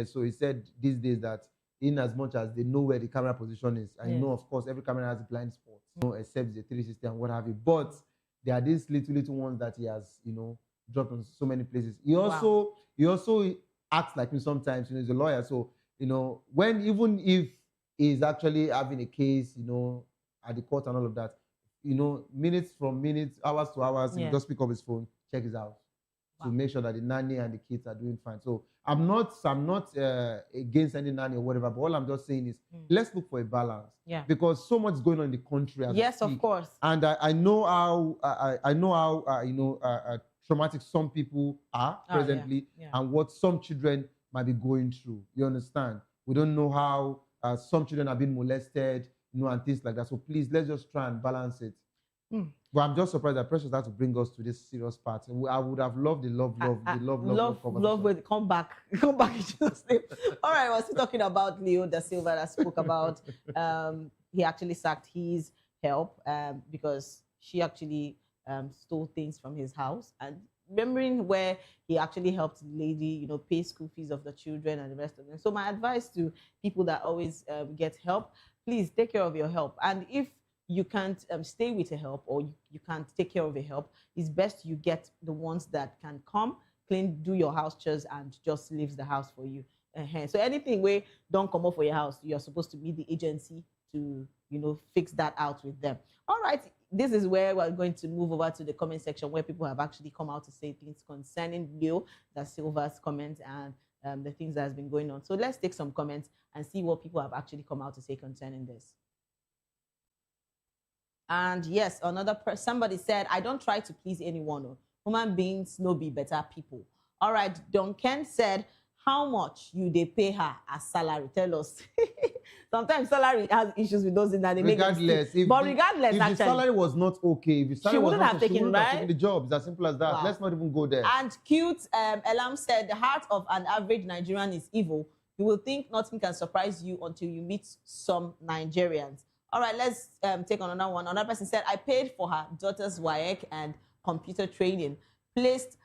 So he said these days that in as much as they know where the camera position is, and of course, every camera has a blind spot, except the 360 and what have you. But there are these little ones that he has, dropped on so many places. He also acts like me sometimes. He's a lawyer, so when even if he's actually having a case, at the court and all of that, minutes from minutes, hours to hours, he just pick up his phone, check his house to make sure that the nanny and the kids are doing fine. So I'm not against any nanny or whatever, but all I'm just saying is let's look for a balance. Yeah. Because so much is going on in the country. Yes, of course. And I know how traumatic some people are presently, and what some children might be going through. You understand? We don't know how some children have been molested, and things like that. So please, let's just try and balance it. But I'm just surprised that Precious had to bring us to this serious part. I would have loved the love with come back in Jesus' name. All right, we're still talking about Leo da Silva that spoke about he actually sacked his help because she actually stole things from his house, and remembering where he actually helped the lady, pay school fees of the children and the rest of them. So my advice to people that always get help, please take care of your help. And if you can't stay with a help or you can't take care of a help, it's best you get the ones that can come, clean, do your house chores, and just leaves the house for you. So anything where don't come up for your house, you're supposed to be the agency to, fix that out with them. All right, this is where we're going to move over to the comment section where people have actually come out to say things concerning Leo da Silva's comments and the things that has been going on. So let's take some comments and see what people have actually come out to say concerning this. And yes, somebody said, I don't try to please anyone. Human beings no be better people. All right, Duncan said, how much they pay her as salary? Tell us. Sometimes salary has issues with those in that they regardless, make but regardless, if actually, the salary was not okay, if the salary she was wouldn't not have taken the job. It's as simple as that. Wow. Let's not even go there. And cute Elam said, the heart of an average Nigerian is evil. You will think nothing can surprise you until you meet some Nigerians. All right, let's take on another one. Another person said, I paid for her daughter's WAEC and computer training, placed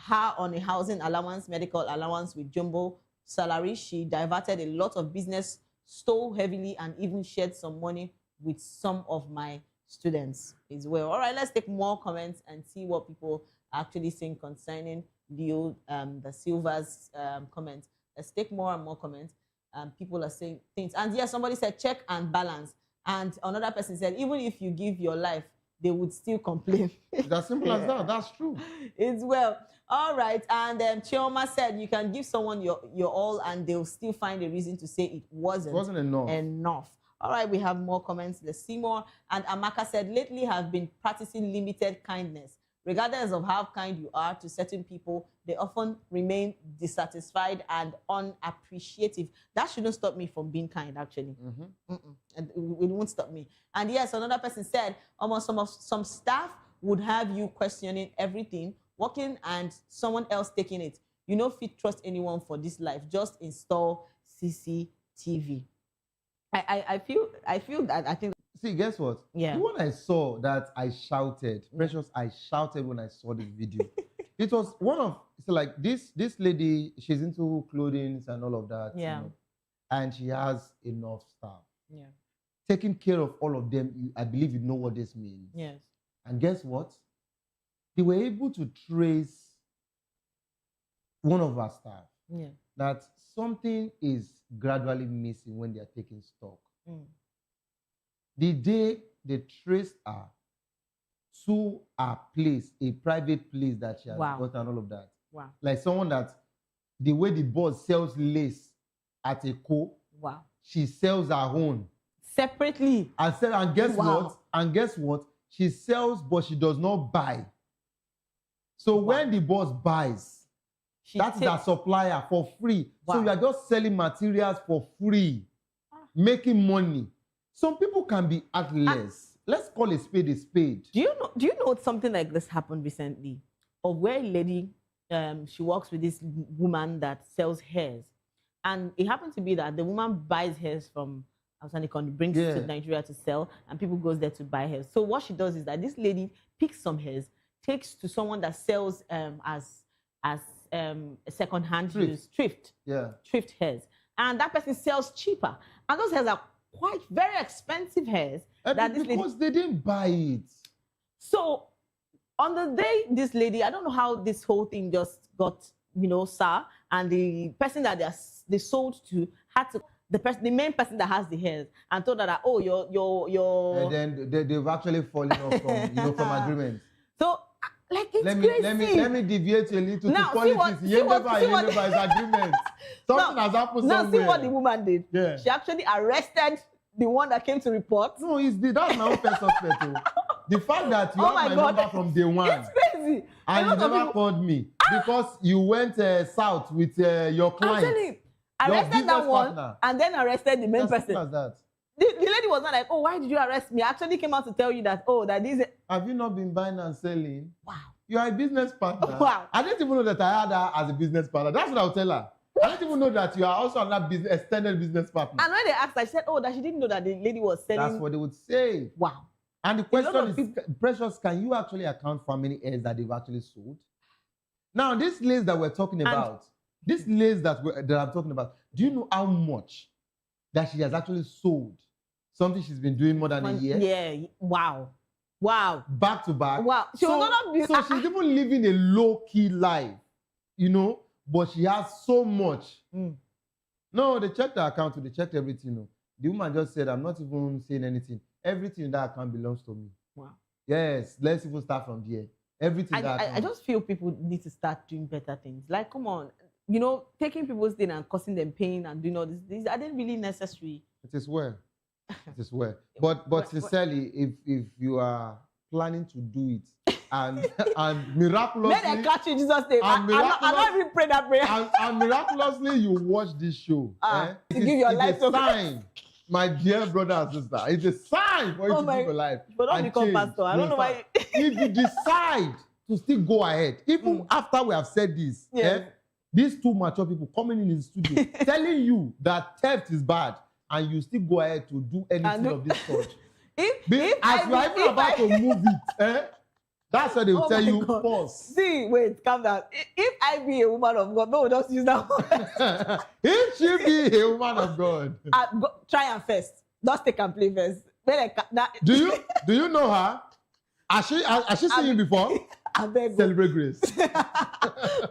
her on a housing allowance, medical allowance with jumbo salary. She diverted a lot of business, stole heavily, and even shared some money with some of my students as well. All right, let's take more comments and see what people are actually saying concerning Leo da Silva's comments. Let's take more and more comments. People are saying things. And yes, somebody said, check and balance. And another person said, even if you give your life, they would still complain. It's as simple as that. That's true. It's well. All right. And Chioma said, you can give someone your all and they'll still find a reason to say it wasn't enough. All right. We have more comments. Let's see more. And Amaka said, lately have been practicing limited kindness. Regardless of how kind you are to certain people, they often remain dissatisfied and unappreciative. That shouldn't stop me from being kind, actually. And it won't stop me. And yes, another person said, almost some staff would have you questioning everything, working and someone else taking it. You know, if you trust anyone for this life, just install CCTV. I feel that I think. See, guess what? Yeah. When I saw that, I shouted. Precious, I shouted when I saw this video. It was one of, so like this lady, she's into clothing and all of that. Yeah. And she has enough staff. Yeah. Taking care of all of them, I believe you know what this means. one of our staff Yeah. that something is gradually missing when they are taking stock. The day they traced her to a place, a private place that she has Wow. got and all of that. Wow. Like someone that the way the boss sells lace at a co, Wow. she sells her own. Separately. And guess Wow. what? And guess what? She sells, but she does not buy. So when the boss buys, that's the supplier for free. So you are just selling materials for free, making money. Some people can be heartless. Let's call a spade a spade. Do you know something like this happened recently? Of where a lady, she works with this woman that sells hairs. And it happened to be that the woman buys hairs from outside the country, brings it to Nigeria to sell, and people goes there to buy hairs. So what she does is that this lady picks some hairs, takes to someone that sells as a second-hand use, thrift hairs. And that person sells cheaper. And those hairs are quite very expensive hairs. Because they didn't buy it. So on the day this lady, I don't know how this whole thing just got, sour, and the person that they sold to had to, the main person that has the hairs, and told her that, oh, your And then they've actually fallen off from, from agreement. So, like, it's crazy. Let me deviate you a little Now, to politics. You never is agreement. Something has happened now, somewhere. see what the woman did. Yeah. She actually arrested the one that came to report. No, that's my own first suspect. The fact that you Oh have my my God. number from day one. It's crazy. And you never called me because you went south with your client. Actually, arrested that one and then arrested the main person. As that. The lady was not like, oh, why did you arrest me? I actually came out to tell you that, that this. Have you not been buying and selling? Wow. You are a business partner. Wow. I didn't even know that I had her as a business partner. That's what I'll tell her. I didn't even know that you are also another extended business partner. And when they asked her, she said, that she didn't know that the lady was selling. That's what they would say. Wow. And the question is, Precious, can you actually account for how many hairs that they've actually sold? Now, this lace that we're talking about, this lace that I'm talking about, do you know how much that she has actually sold? Something she's been doing more than a year? Yeah. Wow. Wow. Back to back. Wow. So she's even living a low-key life, but she has so much. No, they checked her account, they checked everything. The woman just said, I'm not even saying anything. Everything in that account belongs to me. Wow. Yes, let's even start from there. Everything I just feel people need to start doing better things. Like, come on, taking people's thing and causing them pain and doing all this, these are they really necessary? It is well. It is well. But sincerely, if you are planning to do it and miraculously, may they catch you in Jesus' name. I'm not even praying that prayer. and miraculously you watch this show. To give your life to sign. My dear brother and sister, it's a sign for you to give your life. But don't become change. pastor. I don't know why. If you decide to still go ahead, even after we have said this, these two mature people coming in the studio telling you that theft is bad, and you still go ahead to do anything of this sort. As you are even about to move it, that's why they will tell you, pause. See, wait, calm down. If I be a woman of God, no, just use that one. If she be a woman of God. Try and first. Just take and play first. Do you know her? Has she seen you before? Celebrate grace.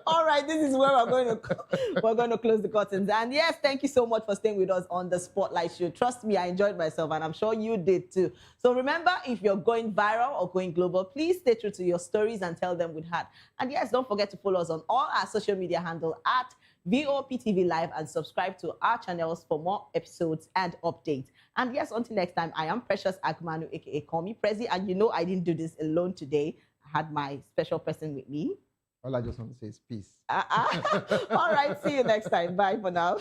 All right, this is where we're going to close the curtains. And yes, thank you so much for staying with us on the Spotlight Show. Trust me, I enjoyed myself, and I'm sure you did too. So remember, if you're going viral or going global, please stay true to your stories and tell them with heart. And yes, don't forget to follow us on all our social media handle at VOPTV Live and subscribe to our channels for more episodes and updates. And yes, until next time, I am Precious Agmanu, aka Call Me Prezi, and I didn't do this alone today. I had my special person with me. All I just want to say is peace. All right, see you next time. Bye for now.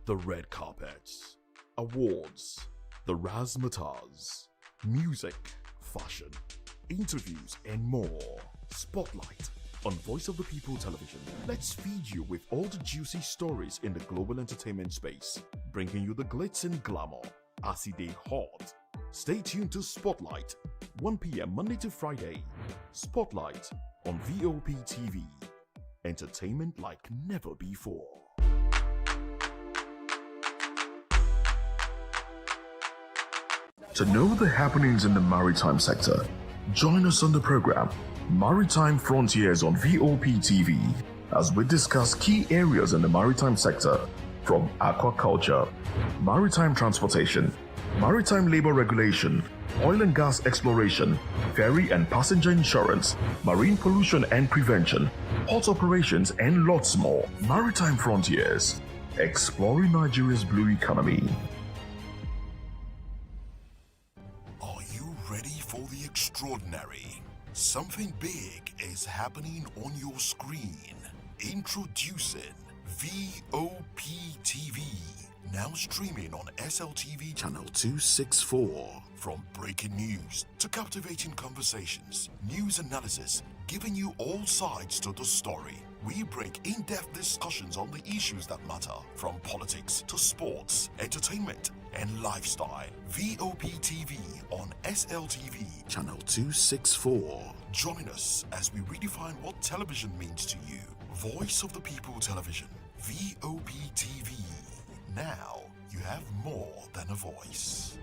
The red carpets, awards, the razzmatazz, music, fashion, interviews, and more. Spotlight on Voice of the People Television. Let's feed you with all the juicy stories in the global entertainment space, bringing you the glitz and glamour as it is hot. Stay tuned to Spotlight, 1 p.m. Monday to Friday. Spotlight on VOP TV. Entertainment like never before. To know the happenings in the maritime sector, join us on the program Maritime Frontiers on VOP TV as we discuss key areas in the maritime sector from aquaculture, maritime transportation, maritime labor regulation, oil and gas exploration, ferry and passenger insurance, marine pollution and prevention, port operations, and lots more. Maritime Frontiers, exploring Nigeria's blue economy. Are you ready for the extraordinary? Something big is happening on your screen. Introducing VOP TV. Now streaming on SLTV channel 264. From breaking news to captivating conversations, news analysis, giving you all sides to the story. We break in-depth discussions on the issues that matter, from politics to sports, entertainment, and lifestyle. VOP TV on SLTV channel 264. Join us as we redefine what television means to you. Voice of the People Television, VOP TV. Now you have more than a voice.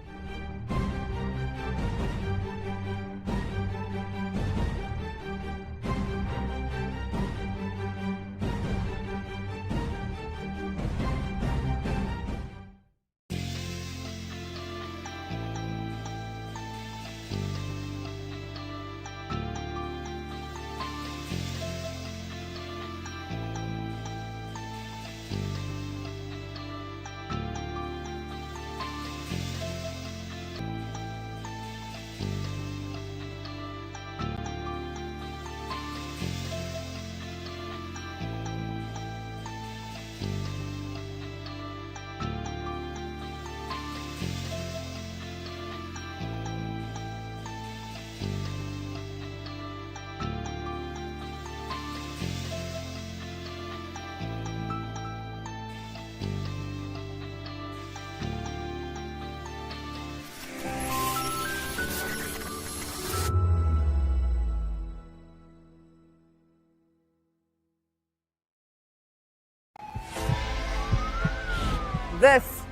This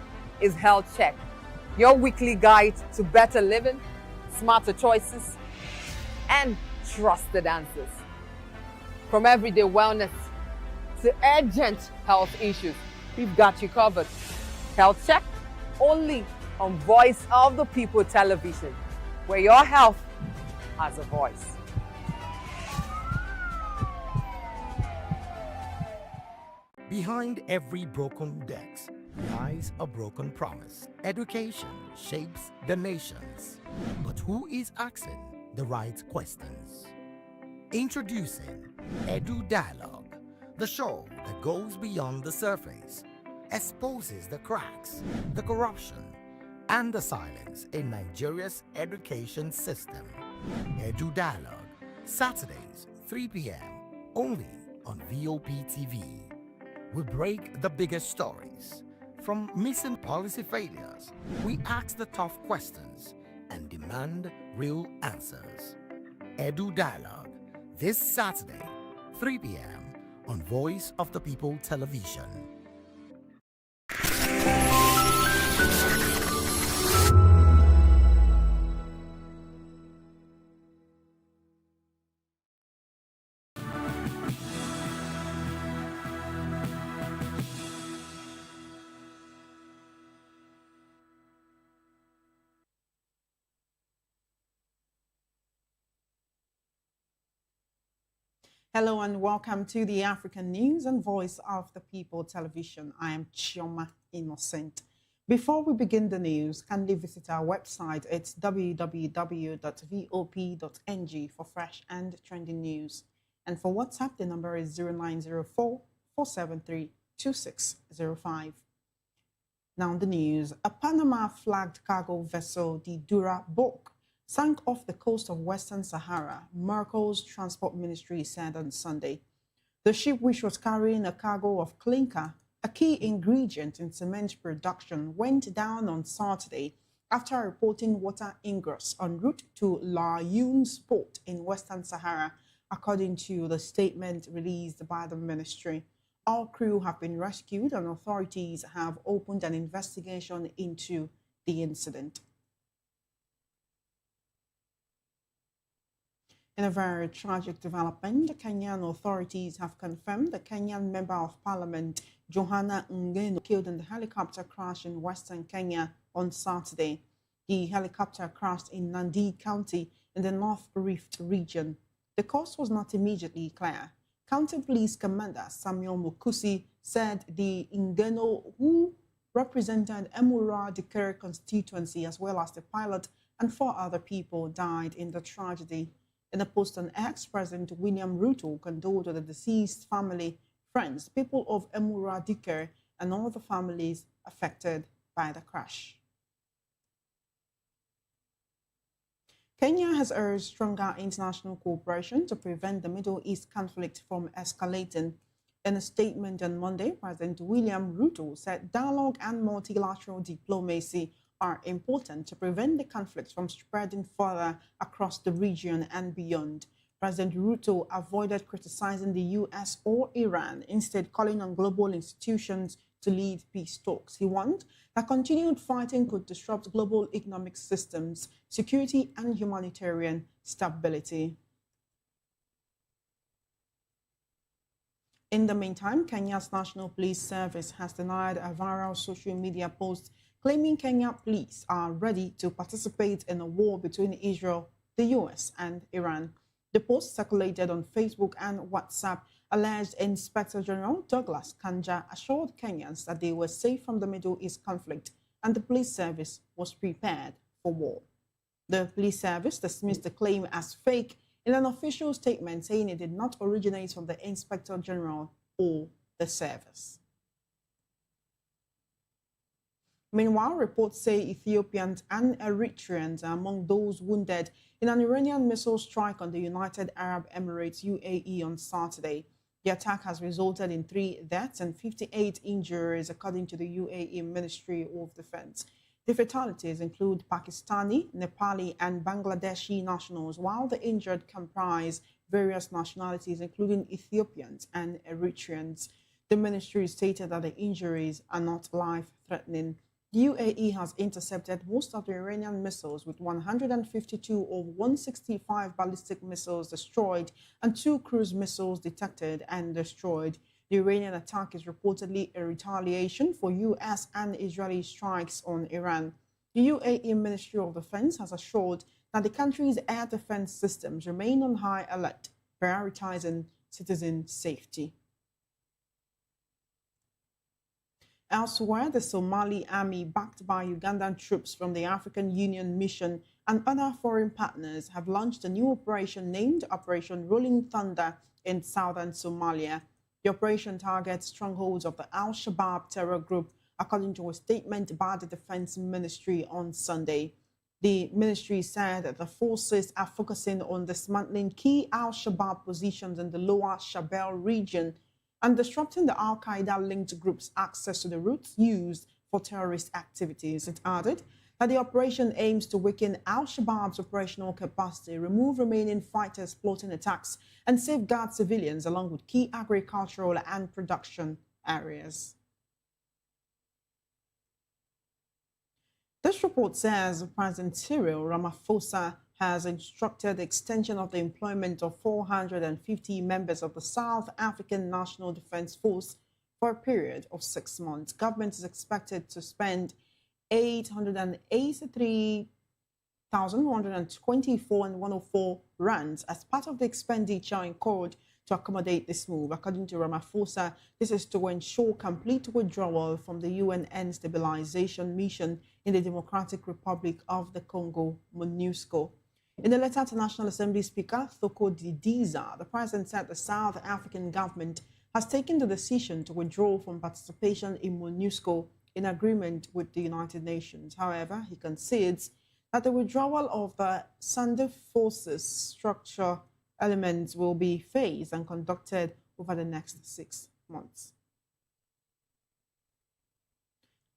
is Health Check, your weekly guide to better living, smarter choices, and trusted answers. From everyday wellness to urgent health issues, we've got you covered. Health Check, only on Voice of the People Television, where your health has a voice. Behind every broken desk lies a broken promise. Education shapes the nations. But who is asking the right questions? Introducing Edu Dialogue, the show that goes beyond the surface, exposes the cracks, the corruption, and the silence in Nigeria's education system. Edu Dialogue, Saturdays, 3 p.m., only on VOP TV. We break the biggest stories. From missing policy failures, we ask the tough questions and demand real answers. Edu Dialogue, this Saturday, 3 p.m. on Voice of the People Television. Hello and welcome to the African News and Voice of the People Television. I am Chioma Innocent. Before we begin the news, kindly visit our website. It's www.vop.ng for fresh and trending news. And for WhatsApp, the number is 0904-473-2605. Now the news. A Panama-flagged cargo vessel, the Dura Bulk, sank off the coast of Western Sahara, Merkel's transport ministry said on Sunday. The ship, which was carrying a cargo of clinker, a key ingredient in cement production, went down on Saturday after reporting water ingress en route to La Youn's port in Western Sahara, according to the statement released by the ministry. All crew have been rescued and authorities have opened an investigation into the incident. In a very tragic development, the Kenyan authorities have confirmed the Kenyan Member of Parliament, Johanna Ngeno, killed in the helicopter crash in western Kenya on Saturday. The helicopter crashed in Nandi County in the North Rift region. The cause was not immediately clear. County Police Commander Samuel Mukusi said the Ngeno, who represented Emura Dikere constituency as well as the pilot and 4 other people, died in the tragedy. In a post on X, President William Ruto condoled with the deceased family, friends, people of Emura Dikere, and all the families affected by the crash. Kenya has urged stronger international cooperation to prevent the Middle East conflict from escalating. In a statement on Monday, President William Ruto said dialogue and multilateral diplomacy are important to prevent the conflict from spreading further across the region and beyond. President Ruto avoided criticizing the U.S. or Iran, instead calling on global institutions to lead peace talks. He warned that continued fighting could disrupt global economic systems, security, and humanitarian stability. In the meantime, Kenya's National Police Service has denied a viral social media post claiming Kenya police are ready to participate in a war between Israel, the U.S., and Iran. The post, circulated on Facebook and WhatsApp, alleged Inspector General Douglas Kanja assured Kenyans that they were safe from the Middle East conflict and the police service was prepared for war. The police service dismissed the claim as fake in an official statement, saying it did not originate from the Inspector General or the service. Meanwhile, reports say Ethiopians and Eritreans are among those wounded in an Iranian missile strike on the United Arab Emirates UAE on Saturday. The attack has resulted in 3 deaths and 58 injuries, according to the UAE Ministry of Defense. The fatalities include Pakistani, Nepali, and Bangladeshi nationals, while the injured comprise various nationalities, including Ethiopians and Eritreans. The ministry stated that the injuries are not life-threatening. The UAE has intercepted most of the Iranian missiles, with 152 of 165 ballistic missiles destroyed and 2 cruise missiles detected and destroyed. The Iranian attack is reportedly a retaliation for U.S. and Israeli strikes on Iran. The UAE Ministry of Defense has assured that the country's air defense systems remain on high alert, prioritizing citizen safety. Elsewhere, the Somali army, backed by Ugandan troops from the African Union Mission and other foreign partners, have launched a new operation named Operation Rolling Thunder in southern Somalia. The operation targets strongholds of the Al-Shabaab terror group, according to a statement by the Defense Ministry on Sunday. The ministry said that the forces are focusing on dismantling key Al-Shabaab positions in the lower Shabelle region and disrupting the Al-Qaeda-linked group's access to the routes used for terrorist activities. It added that the operation aims to weaken Al-Shabaab's operational capacity, remove remaining fighters plotting attacks, and safeguard civilians along with key agricultural and production areas. This report says President Cyril Ramaphosa has instructed the extension of the employment of 450 members of the South African National Defence Force for a period of 6 months. Government is expected to spend 883,124 rands as part of the expenditure incurred to accommodate this move. According to Ramaphosa, this is to ensure complete withdrawal from the UN stabilization mission in the Democratic Republic of the Congo, MONUSCO. In a letter to National Assembly Speaker Thoko Didiza, the president said the South African government has taken the decision to withdraw from participation in MONUSCO in agreement with the United Nations. However, he concedes that the withdrawal of the Sunday Forces structure elements will be phased and conducted over the next 6 months.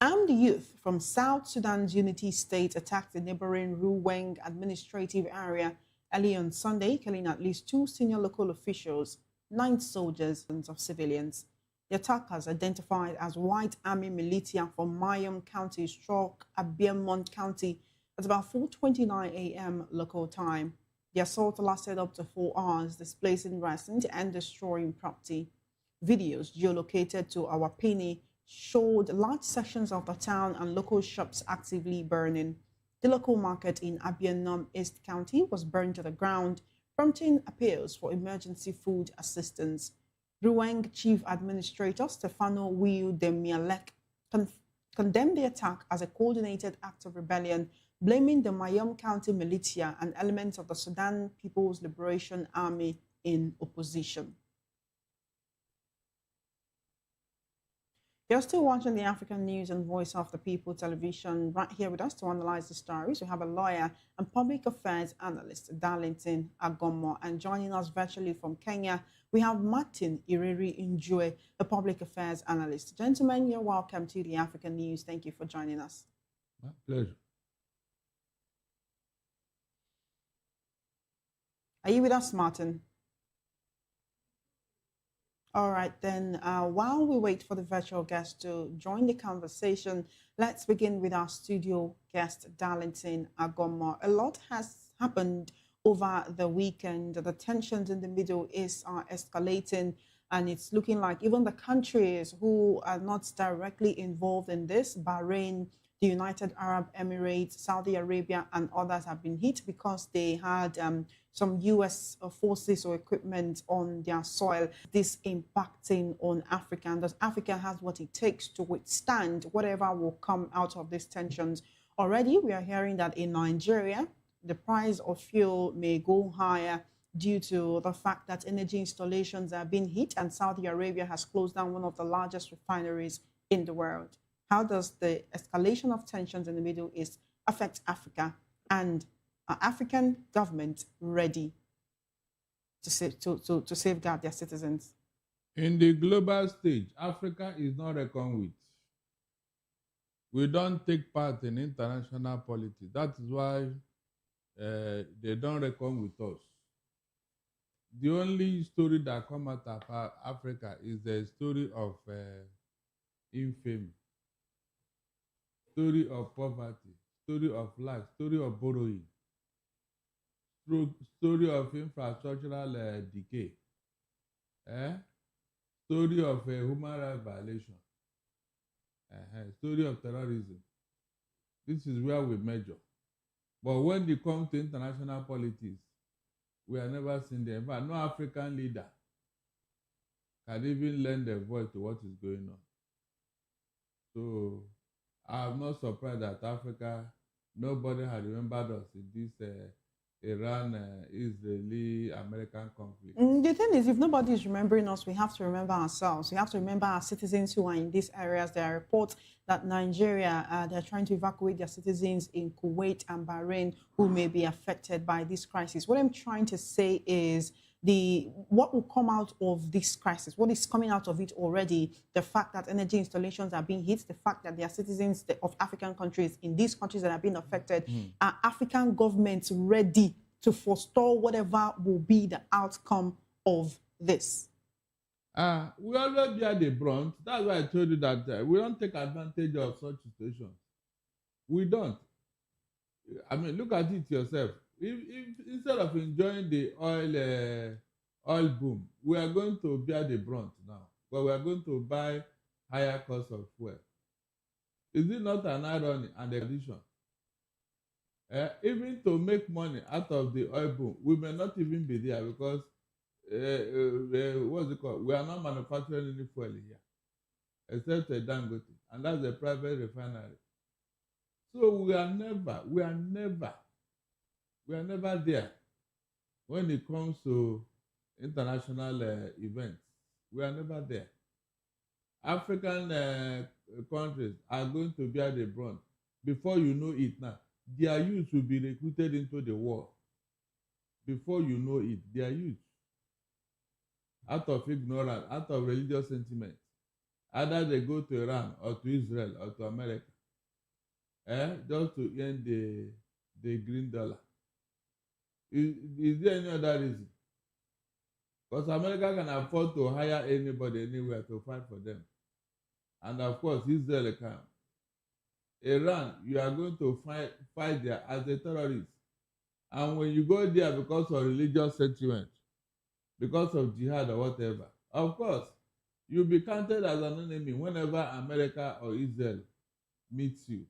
Armed youth from South Sudan's Unity State attacked the neighboring Ruweng administrative area early on Sunday, killing at least 2 senior local officials, 9 soldiers, and of civilians. The attackers, identified as White Army militia from Mayom County, struck Abiemont County at about 4:29 a.m. local time. The assault lasted up to 4 hours, displacing residents and destroying property. Videos geolocated to our Penny showed large sections of the town and local shops actively burning. The local market in Abiennom East County was burned to the ground, prompting appeals for emergency food assistance. Ruweng Chief Administrator Stefano Wiu Demialek condemned the attack as a coordinated act of rebellion, blaming the Mayom County militia and elements of the Sudan People's Liberation Army in opposition. You're still watching the African News and Voice of the People television. Right here with us to analyze the stories, we have a lawyer and public affairs analyst, Darlington Agomo. And joining us virtually from Kenya, we have Martin Ireri Njue, a public affairs analyst. Gentlemen, you're welcome to the African News. Thank you for joining us. My pleasure. Are you with us, Martin? All right, then, while we wait for the virtual guest to join the conversation, let's begin with our studio guest, Darlington Agomo. A lot has happened over the weekend. The tensions in the Middle East are escalating, and it's looking like even the countries who are not directly involved in this, Bahrain, the United Arab Emirates, Saudi Arabia, and others have been hit because they had some U.S. forces or equipment on their soil. This impacting on Africa, and does Africa has what it takes to withstand whatever will come out of these tensions? Already, we are hearing that in Nigeria, the price of fuel may go higher due to the fact that energy installations are being hit, and Saudi Arabia has closed down one of the largest refineries in the world. How does the escalation of tensions in the Middle East affect Africa, and are African governments ready to safeguard their citizens? In the global stage, Africa is not reckoned with. We don't take part in international politics. That is why they don't reckon with us. The only story that comes out of Africa is the story of infamy, story of poverty, story of life, story of borrowing, story of infrastructural decay, story of human rights violation, story of terrorism. This is where we measure. But when it comes to international politics, we have never seen them. But no African leader can even lend a voice to what is going on. So I'm not surprised that Africa, nobody has remembered us in this Iran-Israeli-American conflict. The thing is, if nobody is remembering us, we have to remember ourselves. We have to remember our citizens who are in these areas. There are reports that Nigeria, they're trying to evacuate their citizens in Kuwait and Bahrain who may be affected by this crisis. What I'm trying to say is what will come out of this crisis, what is coming out of it already, the fact that energy installations are being hit, the fact that there are citizens of African countries in these countries that are being affected, are African governments ready to forestall whatever will be the outcome of this? We always bear the brunt. That's why I told you that we don't take advantage of such situations. We don't. I mean, look at it yourself. If instead of enjoying the oil boom, we are going to bear the brunt now, but we are going to buy higher cost of fuel. Is it not an irony and a condition? Even to make money out of the oil boom, we may not even be there because what's it called? We are not manufacturing any fuel here, except a Dangote, and that's a private refinery. So we are never there when it comes to international events. We are never there. African countries are going to bear the brunt. Before you know it now, their youth will be recruited into the war. Before you know it, their youth, out of ignorance, out of religious sentiment, either they go to Iran or to Israel or to America, just to earn the green dollar. Is there any other reason? Because America can afford to hire anybody anywhere to fight for them. And of course, Israel can. Iran, you are going to fight there as a terrorist. And when you go there because of religious sentiment, because of jihad or whatever, of course, you'll be counted as an enemy whenever America or Israel meets you.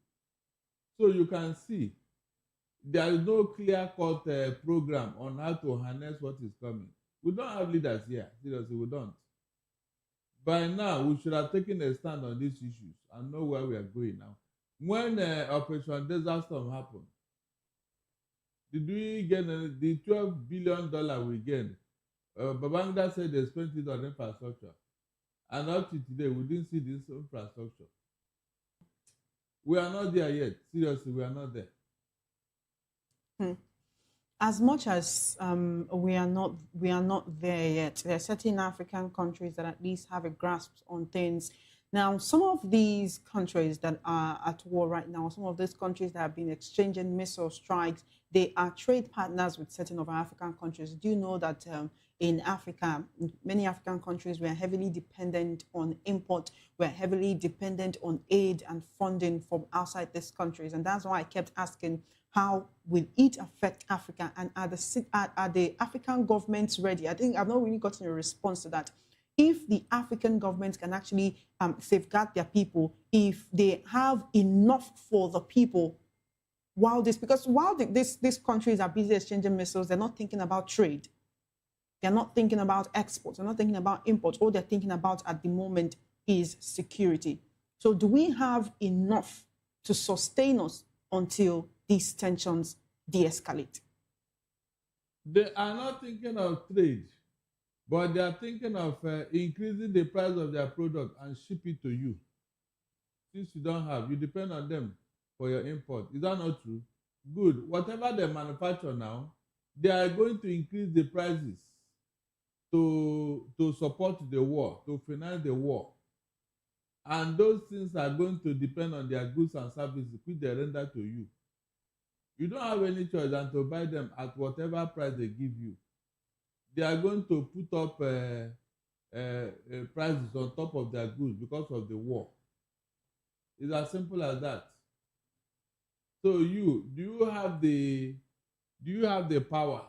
So you can see there is no clear-cut program on how to harness what is coming. We don't have leaders here. Seriously, we don't. By now, we should have taken a stand on these issues and know where we are going now. When Operation Desert Storm happened, did we get the $12 billion we gained? Babangida said they spent it on infrastructure. And up to today, we didn't see this infrastructure. We are not there yet. Seriously, we are not there. As much as we are not there yet, there are certain African countries that at least have a grasp on things. Now, some of these countries that are at war right now, some of these countries that have been exchanging missile strikes, they are trade partners with certain of our African countries. Do you know that in Africa, many African countries were heavily dependent on import, were heavily dependent on aid and funding from outside these countries? And that's why I kept asking, how will it affect Africa? And are the African governments ready? I think I've not really gotten a response to that. If the African governments can actually safeguard their people, if they have enough for the people, because while these countries are busy exchanging missiles, they're not thinking about trade. They're not thinking about exports. They're not thinking about imports. All they're thinking about at the moment is security. So do we have enough to sustain us until these tensions de-escalate? They are not thinking of trade, but they are thinking of increasing the price of their product and ship it to you. Since you don't have, you depend on them for your import. Is that not true? Good. Whatever they manufacture now, they are going to increase the prices to support the war, to finance the war. And those things are going to depend on their goods and services which they render to you. You don't have any choice than to buy them at whatever price they give you. They are going to put up prices on top of their goods because of the war. It's as simple as that. So do you have the power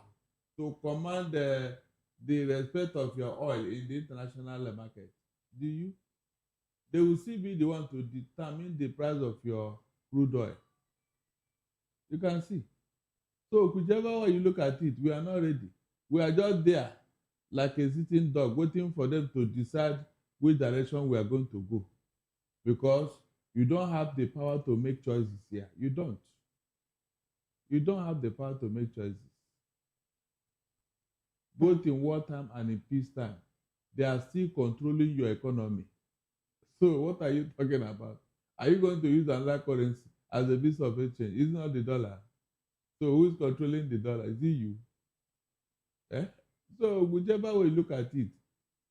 to command the respect of your oil in the international market? Do you? They will still be the one to determine the price of your crude oil. You can see. So whichever way you look at it, we are not ready. We are just there like a sitting dog waiting for them to decide which direction we are going to go. Because you don't have the power to make choices here. You don't. You don't have the power to make choices. Both in wartime and in peacetime, they are still controlling your economy. So what are you talking about? Are you going to use another currency as a piece of exchange? It's not the dollar. So who is controlling the dollar? Is it you? So whichever way you look at it,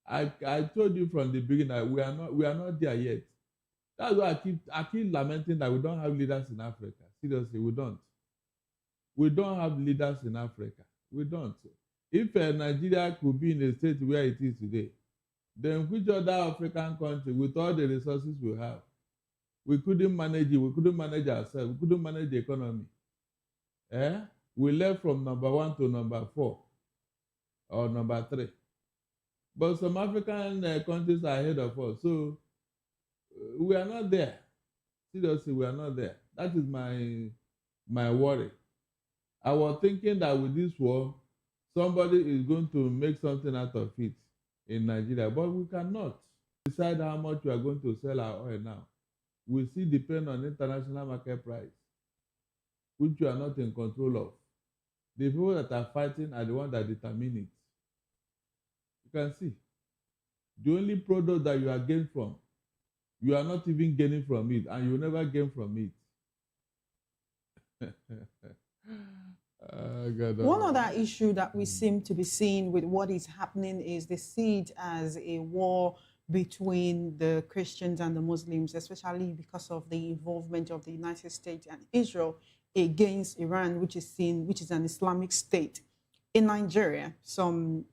I told you from the beginning we are not there yet. That's why I keep lamenting that we don't have leaders in Africa. Seriously, we don't. We don't have leaders in Africa. We don't. If Nigeria could be in a state where it is today, then which other African country, with all the resources we have, we couldn't manage it, we couldn't manage ourselves, we couldn't manage the economy. We left from number 1 to number 4 or number 3. But some African countries are ahead of us, so we are not there. Seriously, we are not there. That is my worry. I was thinking that with this war, somebody is going to make something out of it in Nigeria, but we cannot decide how much we are going to sell our oil now. We still depend on international market price, which you are not in control of. The people that are fighting are the ones that determine it. You can see. The only product that you are gaining from, you are not even gaining from it, and you will never gain from it. One other issue that we seem to be seeing with what is happening is they see it as a war between the Christians and the Muslims, especially because of the involvement of the United States and Israel against Iran, which is an Islamic state. In Nigeria, some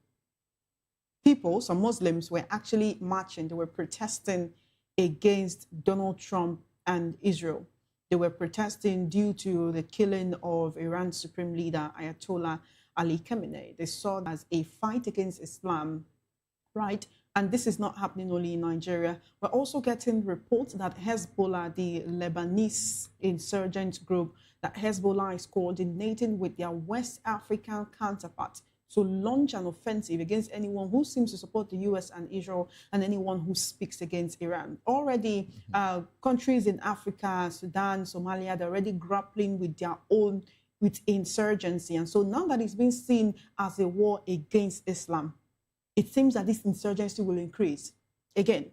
Muslims were actually marching, they were protesting against Donald Trump and Israel. They were protesting due to the killing of Iran's supreme leader, Ayatollah Ali Khamenei. They saw it as a fight against Islam, right? And this is not happening only in Nigeria. We're also getting reports that Hezbollah, the Lebanese insurgent group, that Hezbollah is coordinating with their West African counterparts to launch an offensive against anyone who seems to support the US and Israel and anyone who speaks against Iran. Already, countries in Africa, Sudan, Somalia, they're already grappling with their own, with insurgency. And so now that it's being seen as a war against Islam, it seems that this insurgency will increase. Again,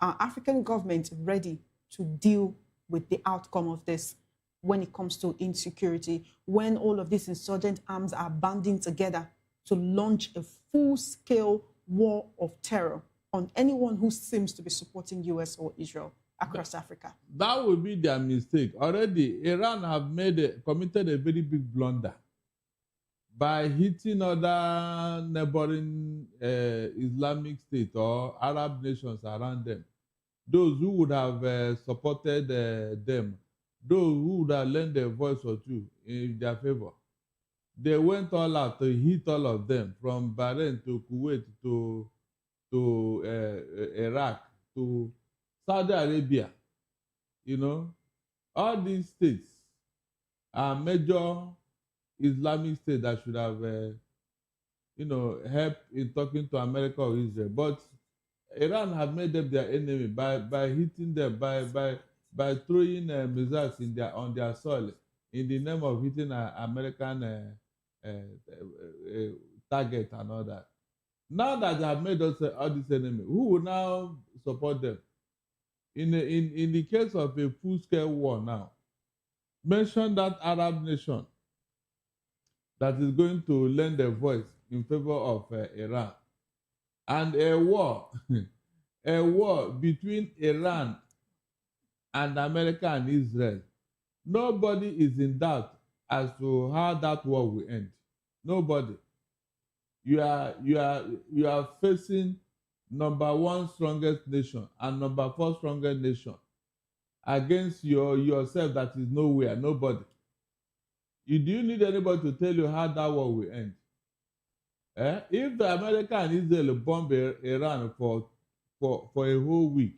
are African governments ready to deal with the outcome of this when it comes to insecurity, when all of these insurgent arms are banding together to launch a full-scale war of terror on anyone who seems to be supporting US or Israel across Africa? That would be their mistake. Already, Iran have committed a very big blunder by hitting other neighboring Islamic states or Arab nations around them. Those who would have supported them, those who would have lent their voice or two in their favor. They went all out to hit all of them, from Bahrain to Kuwait to Iraq to Saudi Arabia. You know, all these states are major Islamic states that should have, helped in talking to America or Israel. But Iran have made them their enemy by hitting them, by throwing missiles on their soil in the name of hitting American target and all that. Now that they have made us all this enemy, who will now support them? In the case of a full-scale war now, mention that Arab nation that is going to lend a voice in favor of Iran. And a war, a war between Iran and America and Israel. Nobody is in doubt as to how that war will end. Nobody. You are facing number one strongest nation and number four strongest nation against yourself that is nowhere. Nobody. Do you need anybody to tell you how that war will end? If the America and Israel bomb Iran for a whole week,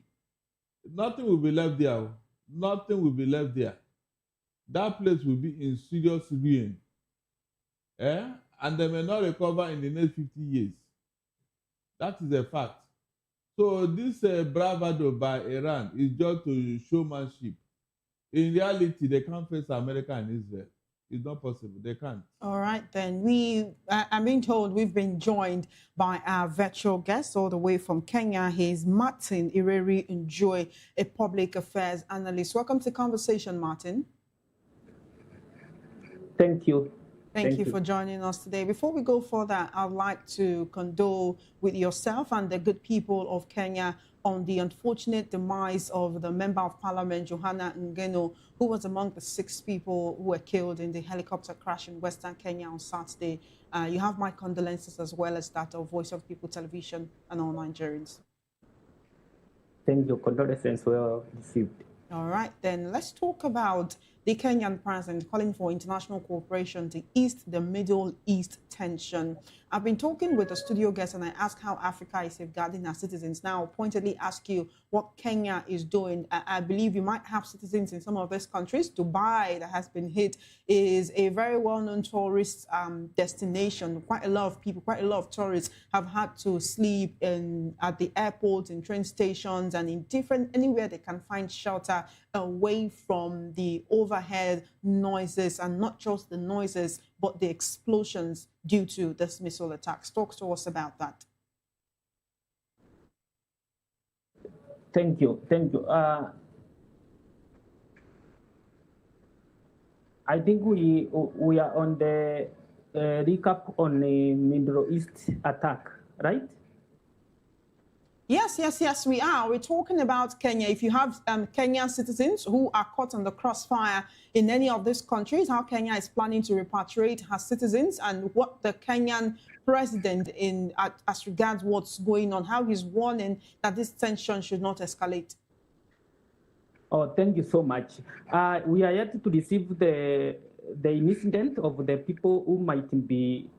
nothing will be left there. Nothing will be left there. That place will be in serious ruin. And they may not recover in the next 50 years. That is a fact. So this bravado by Iran is just to showmanship. In reality, they can't face America and Israel. It's not possible. They can't. All right, then. I'm being told we've been joined by our virtual guest all the way from Kenya. He's Martin Ireri Enjoy, a public affairs analyst. Welcome to Conversation, Martin. Thank you. Thank you for joining us today. Before we go further, I'd like to condole with yourself and the good people of Kenya on the unfortunate demise of the Member of Parliament, Johanna Ngeno, who was among the 6 people who were killed in the helicopter crash in Western Kenya on Saturday. You have my condolences as well as that of Voice of People Television and all Nigerians. Thank you. Condolences well received. All right, then let's talk about the Kenyan president calling for international cooperation to ease the Middle East tension. I've been talking with a studio guest and I asked how Africa is safeguarding our citizens. Now, I'll pointedly ask you what Kenya is doing. I believe you might have citizens in some of these countries. Dubai, that has been hit, is a very well-known tourist destination. Quite a lot of people, quite a lot of tourists have had to sleep at the airports, in train stations, and in anywhere they can find shelter away from the overhead noises, and not just the noises, but the explosions due to this missile attacks. Talk to us about that. Thank you. Thank you. I think we are on the recap on the Middle East attack, right? Yes, we are. We're talking about Kenya. If you have Kenyan citizens who are caught on the crossfire in any of these countries, how Kenya is planning to repatriate her citizens and what the Kenyan president as regards what's going on, how he's warning that this tension should not escalate. Oh, thank you so much. We are yet to receive the incident of the people who might be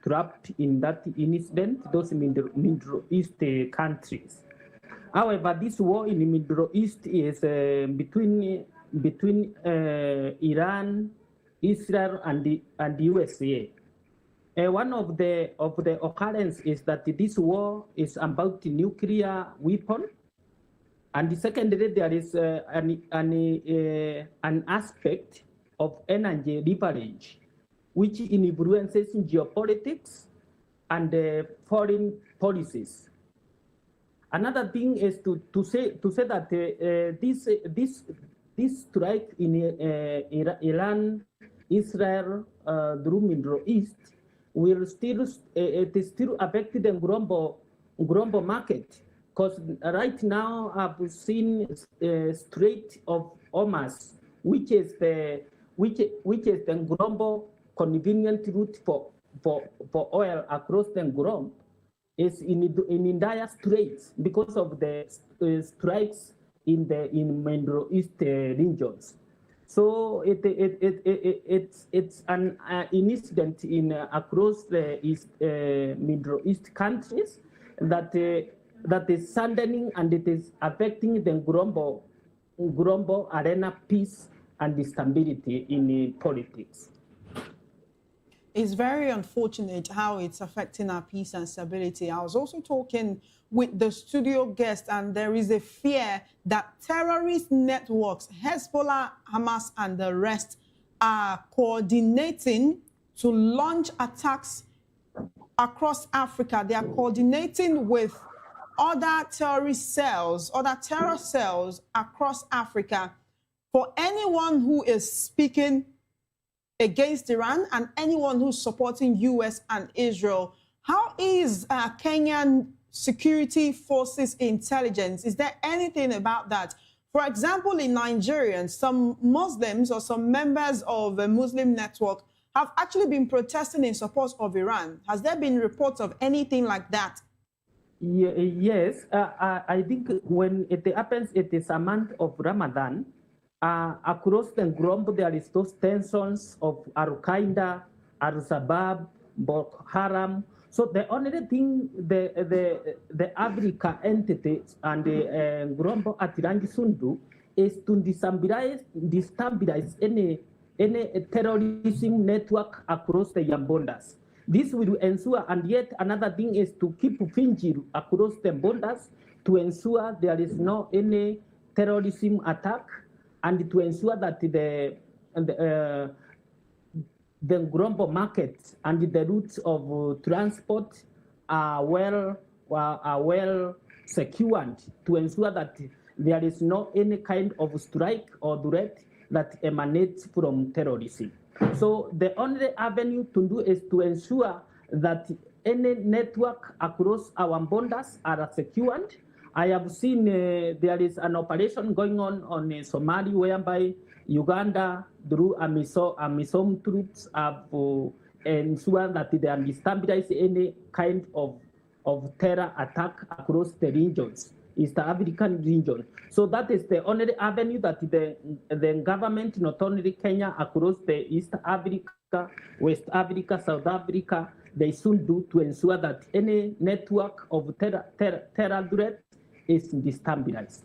trapped in that incident, those Middle East countries. However, this war in the Middle East is between Iran, Israel, and the USA. One of the occurrence is that this war is about nuclear weapon, and secondly, there is an aspect of energy leverage, which influences geopolitics and foreign policies. Another thing is to say that this strike in Iran, Israel, through Middle East will still affect the global market, because right now I've seen Strait of Hormuz, which is the global convenient route for oil across the globe, is in dire straits because of the strikes in Middle East regions. So it's an incident across the Middle East countries that is saddening, and it is affecting the global arena peace and stability in politics. It's very unfortunate how it's affecting our peace and stability. I was also talking with the studio guest, and there is a fear that terrorist networks, Hezbollah, Hamas, and the rest are coordinating to launch attacks across Africa. They are coordinating with other terrorist cells, other terror cells across Africa. For anyone who is speaking against Iran and anyone who's supporting US and Israel, how is Kenyan security forces intelligence? Is there anything about that? For example, in Nigeria, some Muslims or some members of a Muslim network have actually been protesting in support of Iran. Has there been reports of anything like that? Yes, I think when it happens, it is a month of Ramadan. Across the globe, there is those tensions of Al-Qaeda, Al-Shabaab, Boko Haram. So the only thing the Africa entities and the global Atirangi Sundu is to destabilize any terrorism network across the borders. This will ensure, and yet another thing is to keep vigil across the borders to ensure there is no any terrorism attack, and to ensure that the global market and the routes of transport are well secured, to ensure that there is no any kind of strike or threat that emanates from terrorism. So the only avenue to do is to ensure that any network across our borders are secured. I have seen there is an operation going on Somalia, whereby Uganda, through AMISOM troops, have ensured that they are destabilize any kind of terror attack across the regions, East African region. So that is the only avenue that the government, not only Kenya, across the East Africa, West Africa, South Africa, they should do to ensure that any network of terror threat is destabilized.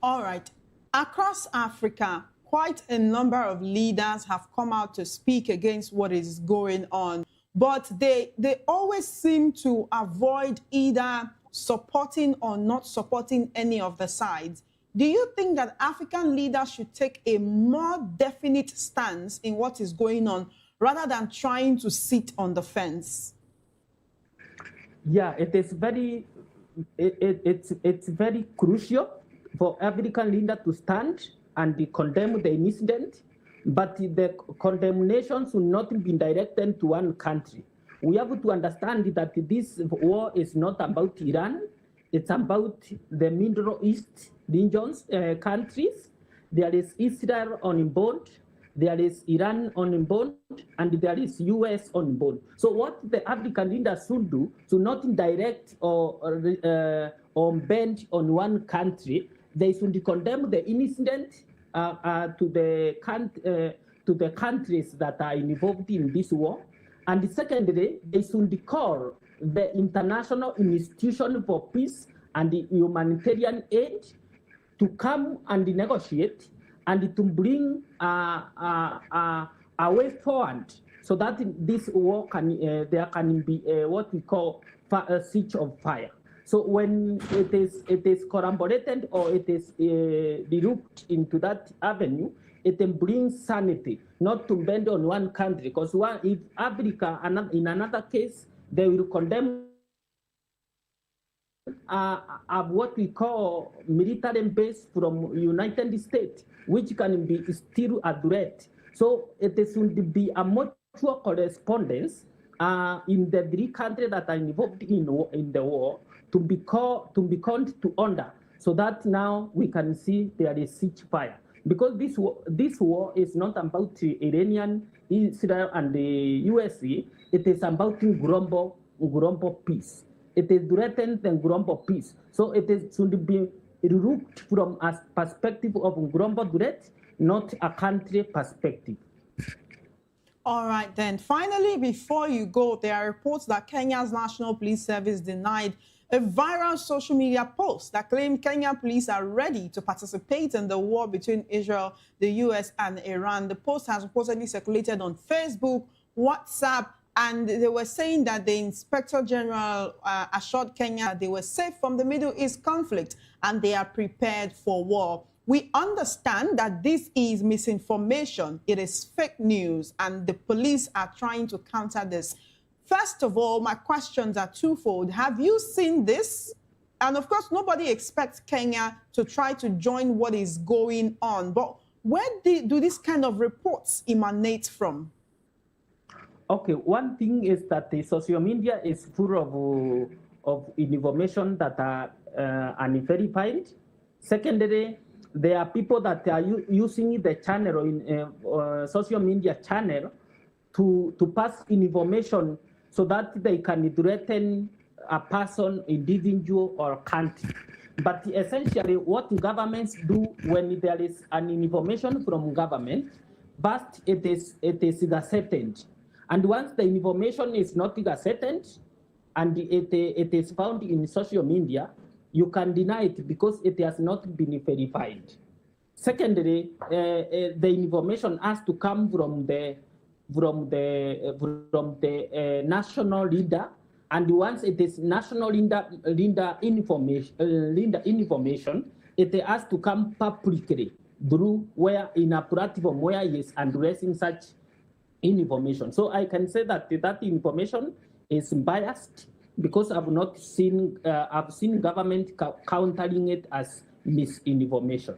All right. Across Africa, quite a number of leaders have come out to speak against what is going on, but they always seem to avoid either supporting or not supporting any of the sides. Do you think that African leaders should take a more definite stance in what is going on rather than trying to sit on the fence? Yeah, it is it's very crucial for African leader to stand and condemn the incident, but the condemnation should not be directed to one country. We have to understand that this war is not about Iran, it's about the Middle East regions, countries. There is Israel on board, there is Iran on board, and there is US on board. So what the African leaders should do, to not direct or bend on one country, they should condemn the incident to the countries that are involved in this war. And secondly, they should call the international institution for peace and humanitarian aid to come and negotiate and to bring a way forward so that this war there can be what we call a siege of fire. So when it is corroborated or it is relooked into that avenue, it brings sanity, not to bend on one country. Because if Africa, in another case, they will condemn what we call military base from United States, which can be still a threat. So it should be a mutual correspondence in the three countries that are involved in the war to be called to order, so that now we can see there is ceasefire. Because this war is not about Iranian, Israel, and the USA. It is about global peace. It is threatened the global peace. So it should be looked from a perspective of global threat, not a country perspective. All right, then. Finally, before you go, there are reports that Kenya's National Police Service denied a viral social media post that claimed Kenya police are ready to participate in the war between Israel, the US, and Iran. The post has reportedly circulated on Facebook, WhatsApp, and they were saying that the Inspector General assured Kenya they were safe from the Middle East conflict and they are prepared for war. We understand that this is misinformation. It is fake news, and the police are trying to counter this. First of all, my questions are twofold. Have you seen this? And of course, nobody expects Kenya to try to join what is going on. But where do these kind of reports emanate from? Okay, one thing is that the social media is full of information that are unverified. Secondly, there are people that are using the channel in social media channel to pass information so that they can threaten a person, individual, or country. But essentially, what governments do when there is an information from government, but it is gazetted. And once the information is not gazetted and it is found in social media, you can deny it because it has not been verified. Secondly, the information has to come from the national leader, and once it is national leader information, it has to come publicly through where in a platform where he is addressing such information. So I can say that that information is biased because I've not seen I've seen government countering it as misinformation.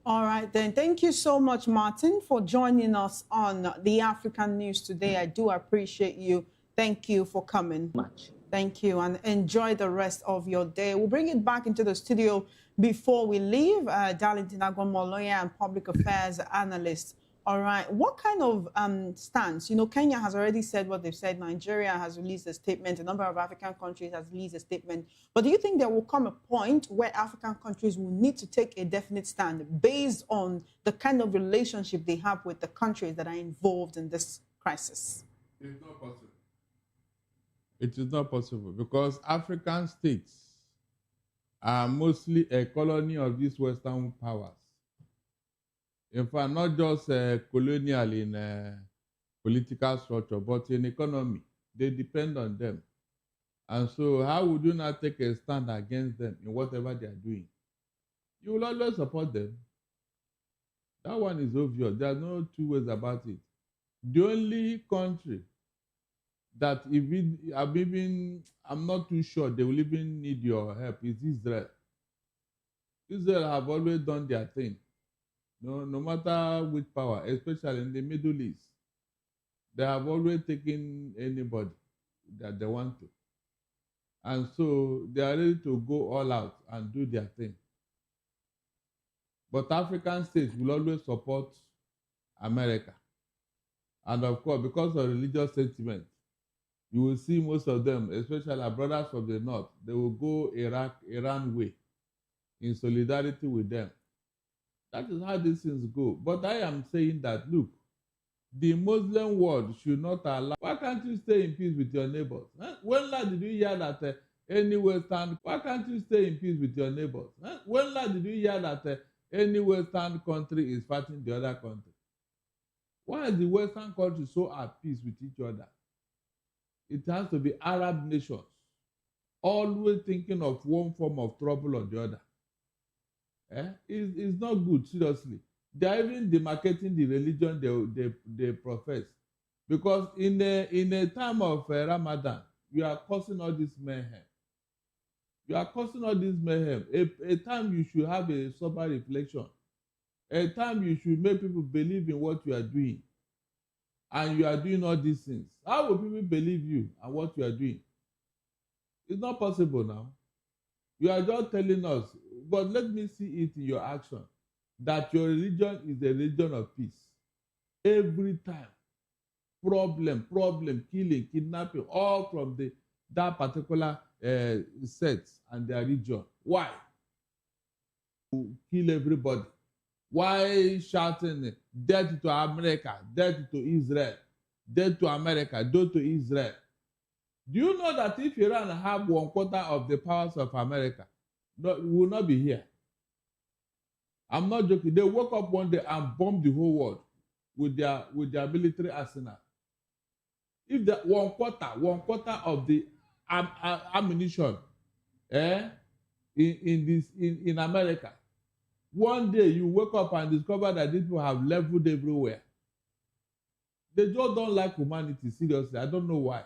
All right, then. Thank you so much, Martin, for joining us on the African News today. I do appreciate you. Thank you for coming. Much. Thank you, and enjoy the rest of your day. We'll bring it back into the studio before we leave. Darlington Agwamo, lawyer and public affairs analyst. All right, what kind of stance? You know, Kenya has already said what they've said. Nigeria has released a statement. A number of African countries has released a statement. But do you think there will come a point where African countries will need to take a definite stand based on the kind of relationship they have with the countries that are involved in this crisis? It's not possible. It is not possible because African states are mostly a colony of these Western powers. In fact, not just colonial in political structure, but in economy. They depend on them. And so how would you not take a stand against them in whatever they are doing? You will always support them. That one is obvious. There are no two ways about it. The only country that I'm not too sure they will even need your help is Israel. Israel have always done their thing. No matter which power, especially in the Middle East, they have always taken anybody that they want to. And so they are ready to go all out and do their thing. But African states will always support America. And of course, because of religious sentiment, you will see most of them, especially our brothers from the north, they will go Iran way in solidarity with them. That is how these things go. But I am saying that, look, the Muslim world should not allow. Why can't you stay in peace with your neighbors? When last did you hear that any Western? Why can't you stay in peace with your neighbors? When last did you hear that any Western country is fighting the other country? Why is the Western country so at peace with each other? It has to be Arab nations, always thinking of one form of trouble or the other. It's not good, seriously. They are even demarcating the religion they profess. Because in a time of Ramadan, you are causing all this mayhem. You are causing all this mayhem. A time you should have a sober reflection. A time you should make people believe in what you are doing. And you are doing all these things. How will people believe you and what you are doing? It's not possible now. You are just telling us, but let me see it in your action, that your religion is a religion of peace. Every time, problem, killing, kidnapping, all from that particular sect and their religion. Why? To kill everybody. Why shouting death to America, death to Israel, death to America, death to Israel? Do you know that if Iran have 1/4 of the powers of America, we will not be here? I'm not joking. They woke up one day and bombed the whole world with their military arsenal. If the 1/4 of the ammunition in America, one day you wake up and discover that these people have leveled everywhere. They just don't like humanity, seriously. I don't know why.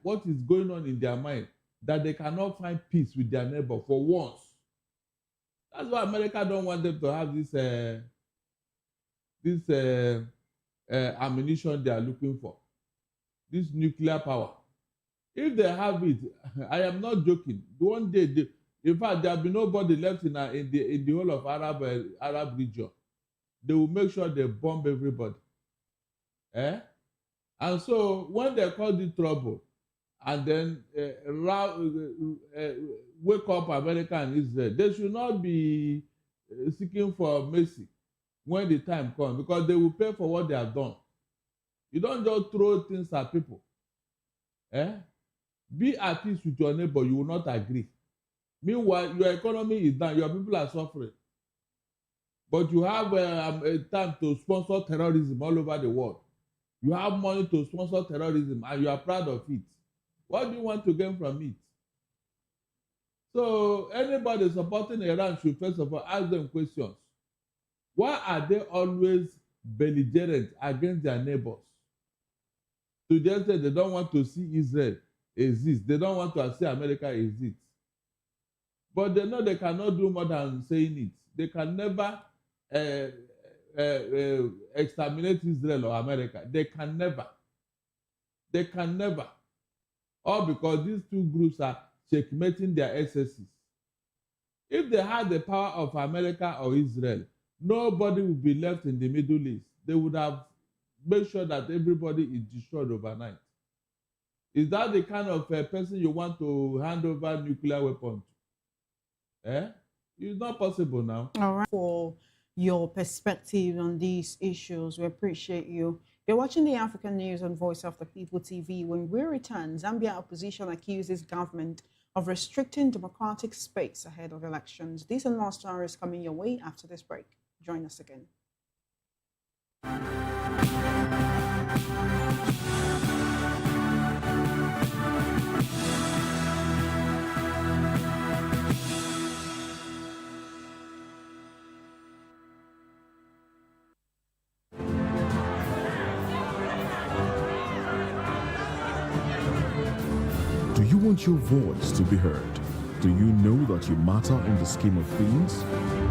What is going on in their mind that they cannot find peace with their neighbor for once? That's why America don't want them to have this ammunition they are looking for, this nuclear power. If they have it, I am not joking. One day, in fact, there will be nobody left in the whole of Arab region. They will make sure they bomb everybody. And so when they cause the trouble, and then wake up America and Israel, they should not be seeking for mercy when the time comes, because they will pay for what they have done. You don't just throw things at people. Be at peace with your neighbor, you will not agree. Meanwhile, your economy is down, your people are suffering. But you have a time to sponsor terrorism all over the world. You have money to sponsor terrorism and you are proud of it. What do you want to gain from it? So anybody supporting Iran should first of all ask them questions. Why are they always belligerent against their neighbors? To the extent they don't want to see Israel exist. They don't want to see America exist. But they know they cannot do more than saying it. They can never exterminate Israel or America. They can never. They can never. All because these two groups are checkmating their excesses. If they had the power of America or Israel, nobody would be left in the Middle East. They would have made sure that everybody is destroyed overnight. Is that the kind of person you want to hand over nuclear weapons to? It's not possible now. All right. For your perspective on these issues, we appreciate you. You're watching the African News on Voice of the People TV. When we return, Zambia opposition accuses government of restricting democratic space ahead of elections. These and more stories coming your way after this break. Join us again. Do you want your voice to be heard? Do you know that you matter in the scheme of things?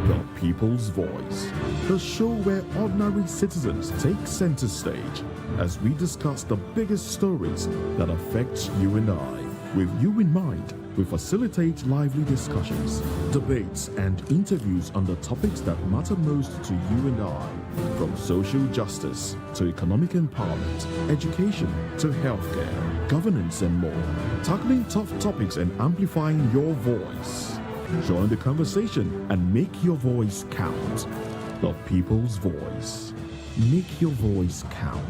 The People's Voice, the show where ordinary citizens take center stage as we discuss the biggest stories that affect you and I. With you in mind, we facilitate lively discussions, debates, and interviews on the topics that matter most to you and I, from social justice to economic empowerment, education to healthcare, governance, and more, tackling tough topics and amplifying your voice. Join the conversation and make your voice count. The People's Voice. Make your voice count.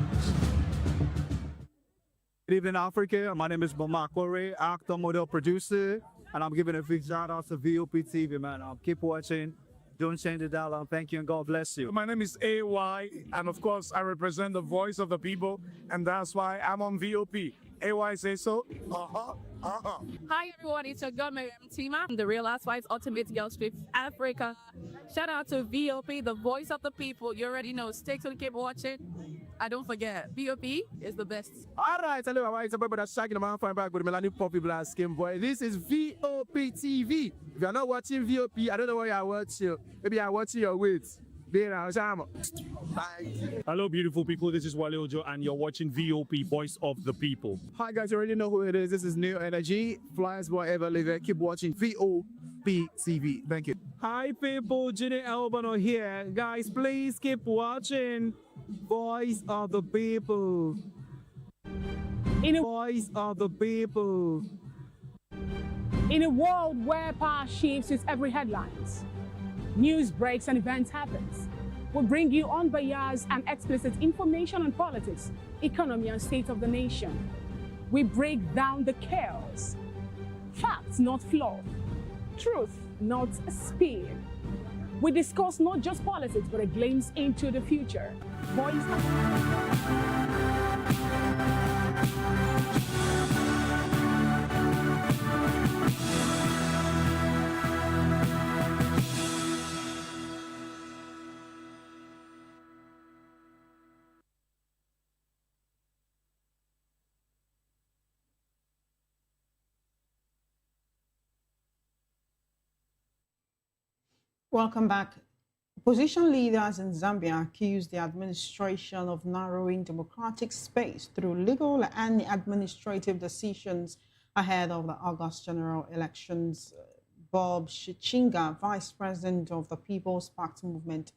Good evening, Africa. My name is Mama Kore, actor, model, producer, and I'm giving a big shout out to VOP TV, man. Keep watching. Don't change the dial. Thank you and God bless you. My name is AY, and of course, I represent the voice of the people, and that's why I'm on VOP. AY say so. Hi everyone, it's your girl Miriam Tima from the Real Housewives Ultimate Girls Trip Africa. Shout out to VOP, the voice of the people. You already know. Stay tuned, keep watching. And don't forget, VOP is the best. All right, hello, how are you? That's Shaggy, the man fine back with Melanie Poppy Black Skin Boy. This is VOP TV. If you're not watching VOP, I don't know why you're watching. Maybe you're watching your weight. Hello, beautiful people. This is Wale Ojo, and you're watching VOP, Voice of the People. Hi, guys. You already know who it is. This is New Energy. Flyers wherever live. Keep watching VOP TV. Thank you. Hi, people. Jenny Albano here. Guys, please keep watching Voice of the People. Voice of the People. In a world where power shifts its every headlines, news breaks and events happens. We bring you unbiased and explicit information on politics, economy, and state of the nation. We break down the chaos. Facts, not fluff. Truth, not speed. We discuss not just politics, but a glimpse into the future. Voice. Welcome back. Opposition leaders in Zambia accused the administration of narrowing democratic space through legal and administrative decisions ahead of the August general elections. Bob Shichinga, vice president of the People's Party movement,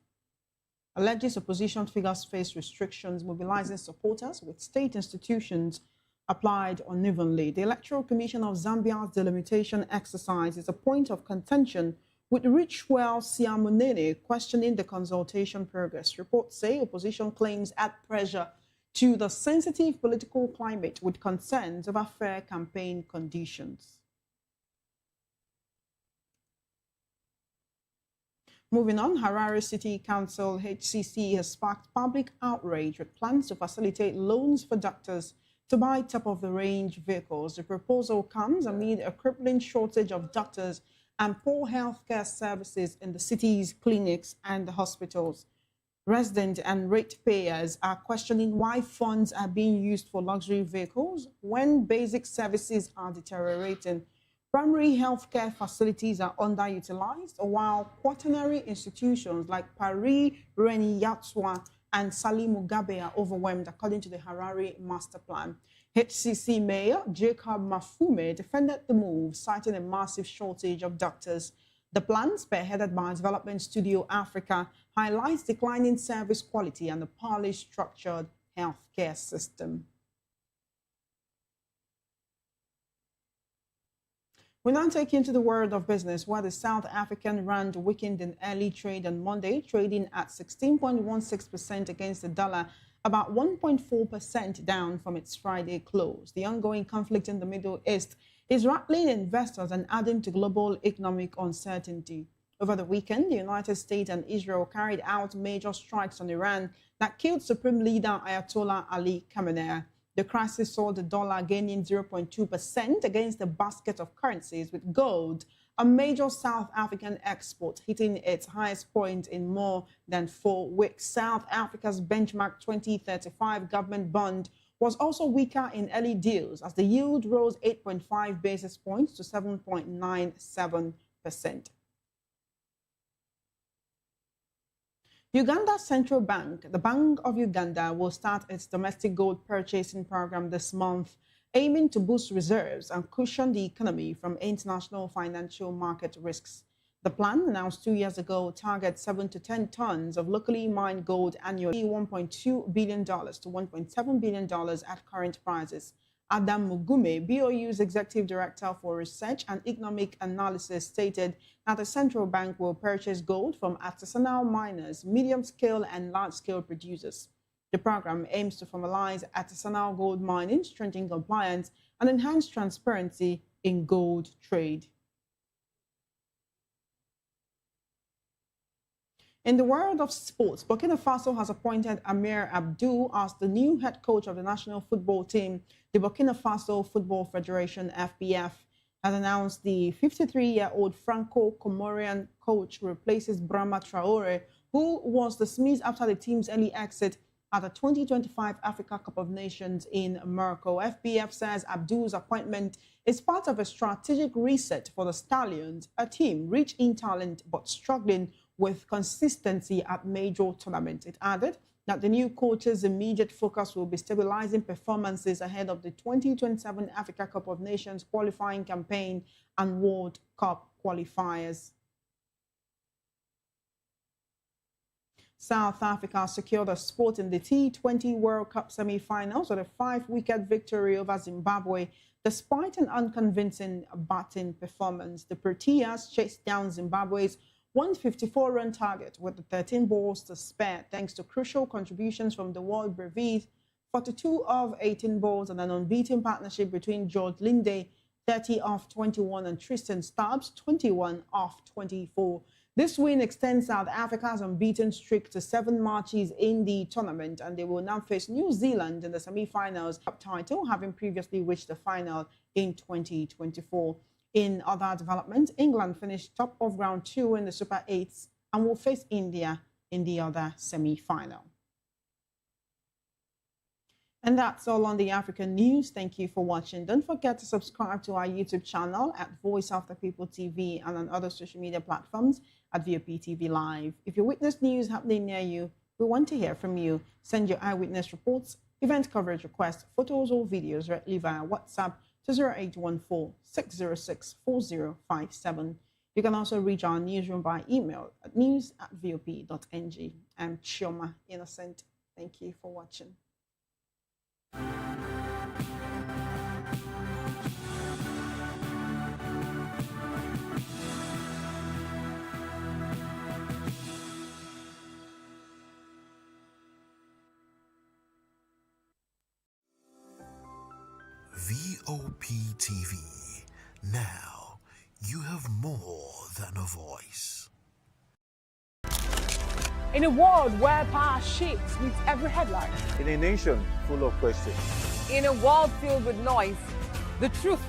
alleges opposition figures face restrictions mobilizing supporters with state institutions applied unevenly. The Electoral Commission of Zambia's delimitation exercise is a point of contention, with Richwell Siamonene questioning the consultation progress. Reports say opposition claims add pressure to the sensitive political climate with concerns over fair campaign conditions. Moving on, Harare City Council HCC has sparked public outrage with plans to facilitate loans for doctors to buy top-of-the-range vehicles. The proposal comes amid a crippling shortage of doctors and poor healthcare services in the city's clinics and the hospitals. Residents and ratepayers are questioning why funds are being used for luxury vehicles when basic services are deteriorating. Primary healthcare facilities are underutilized, while quaternary institutions like Paris, Reni Yatswa, and Salim Mugabe are overwhelmed, according to the Harare Master Plan. HCC Mayor Jacob Mafume defended the move, citing a massive shortage of doctors. The plan, spearheaded by Development Studio Africa, highlights declining service quality and the poorly structured healthcare system. We now take you into the world of business, where the South African rand weakened in early trade on Monday, trading at 16.16% against the dollar, about 1.4% down from its Friday close. The ongoing conflict in the Middle East is rattling investors and adding to global economic uncertainty. Over the weekend, the United States and Israel carried out major strikes on Iran that killed Supreme Leader Ayatollah Ali Khamenei. The crisis saw the dollar gaining 0.2% against a basket of currencies, with gold, a major South African export, hitting its highest point in more than 4 weeks. South Africa's benchmark 2035 government bond was also weaker in early deals as the yield rose 8.5 basis points to 7.97%. Uganda Central Bank, the Bank of Uganda, will start its domestic gold purchasing program this month, aiming to boost reserves and cushion the economy from international financial market risks. The plan, announced 2 years ago, targets 7 to 10 tons of locally mined gold annually, $1.2 billion to $1.7 billion at current prices. Adam Mugume, BOU's Executive Director for Research and Economic Analysis, stated that the central bank will purchase gold from artisanal miners, medium-scale and large-scale producers. The program aims to formalize artisanal gold mining, strengthen compliance, and enhance transparency in gold trade. In the world of sports, Burkina Faso has appointed Amir Abdou as the new head coach of the national football team. The Burkina Faso Football Federation, FBF, has announced the 53-year-old Franco-Comorian coach replaces Brahma Traore, who was dismissed after the team's early exit at the 2025 Africa Cup of Nations in Morocco. FBF says Abdou's appointment is part of a strategic reset for the Stallions, a team rich in talent but struggling with consistency at major tournaments. It added that the new coach's immediate focus will be stabilizing performances ahead of the 2027 Africa Cup of Nations qualifying campaign and World Cup qualifiers. South Africa secured a spot in the T20 World Cup semi-finals with a 5-wicket victory over Zimbabwe. Despite an unconvincing batting performance, the Proteas chased down Zimbabwe's 154-run target with the 13 balls to spare, thanks to crucial contributions from the world brevies, 42 of 18 balls, and an unbeaten partnership between George Linde, 30 off 21, and Tristan Stubbs, 21 off 24. This win extends South Africa's unbeaten streak to 7 matches in the tournament, and they will now face New Zealand in the semi-finals cup title, having previously reached the final in 2024. In other developments, England finished top of round 2 in the Super 8s and will face India in the other semi-final. And that's all on the African news. Thank you for watching. Don't forget to subscribe to our YouTube channel at Voice of the People TV and on other social media platforms at VOP TV Live. If you witness news happening near you, we want to hear from you. Send your eyewitness reports, event coverage requests, photos or videos directly via WhatsApp to 0814-606-4057. You can also reach our newsroom by email at news@vop.ng. I'm Chioma Innocent. Thank you for watching. VOP TV. Now, you have more than a voice. In a world where power shifts with every headline. In a nation full of questions. In a world filled with noise, the truth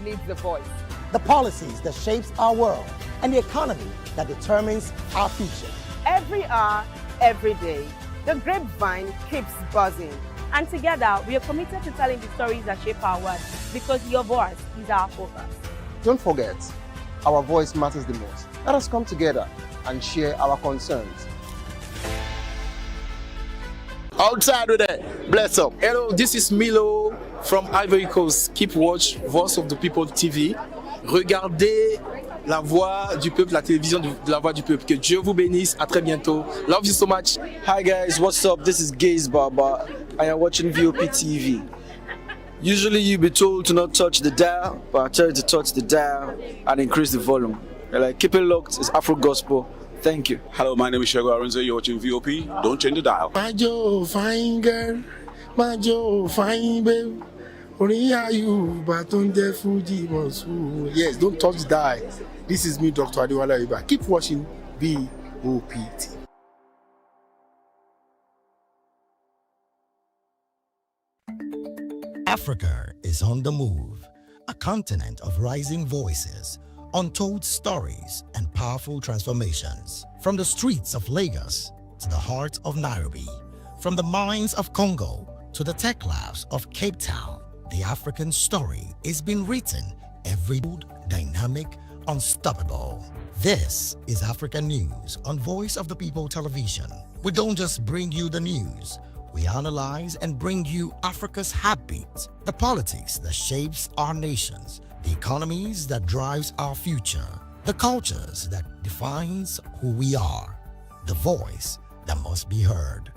needs a voice. The policies that shapes our world and the economy that determines our future. Every hour, every day, the grapevine keeps buzzing. And together, we are committed to telling the stories that shape our world because your voice is our focus. Don't forget, our voice matters the most. Let us come together and share our concerns. Outside with it, bless up. Hello, this is Milo from Ivory Coast. Keep watch Voice of the People TV. Regardez la voix du peuple, la télévision de la voix du peuple. Que Dieu vous bénisse. À très bientôt. Love you so much. Hi guys, what's up? This is Gaze Baba. I am watching VOP TV. Usually you be told to not touch the dial, but I tell you to touch the dial and increase the volume. Like, keep it locked. It's Afro Gospel. Thank you. Hello, my name is Shego Arunze. You're watching VOP. Don't change the dial. My Joe, fine girl. My Joe, fine babe. Yes, don't touch the dial. This is me, Dr. Adewale Iba. Keep watching VOP TV. Africa is on the move, a continent of rising voices, untold stories, and powerful transformations. From the streets of Lagos to the heart of Nairobi, from the mines of Congo to the tech labs of Cape Town. The African story is being written every day, dynamic, unstoppable. This is African News on Voice of the People Television. We don't just bring you the news. We analyze and bring you Africa's heartbeat, the politics that shapes our nations, the economies that drives our future, the cultures that defines who we are, the voice that must be heard.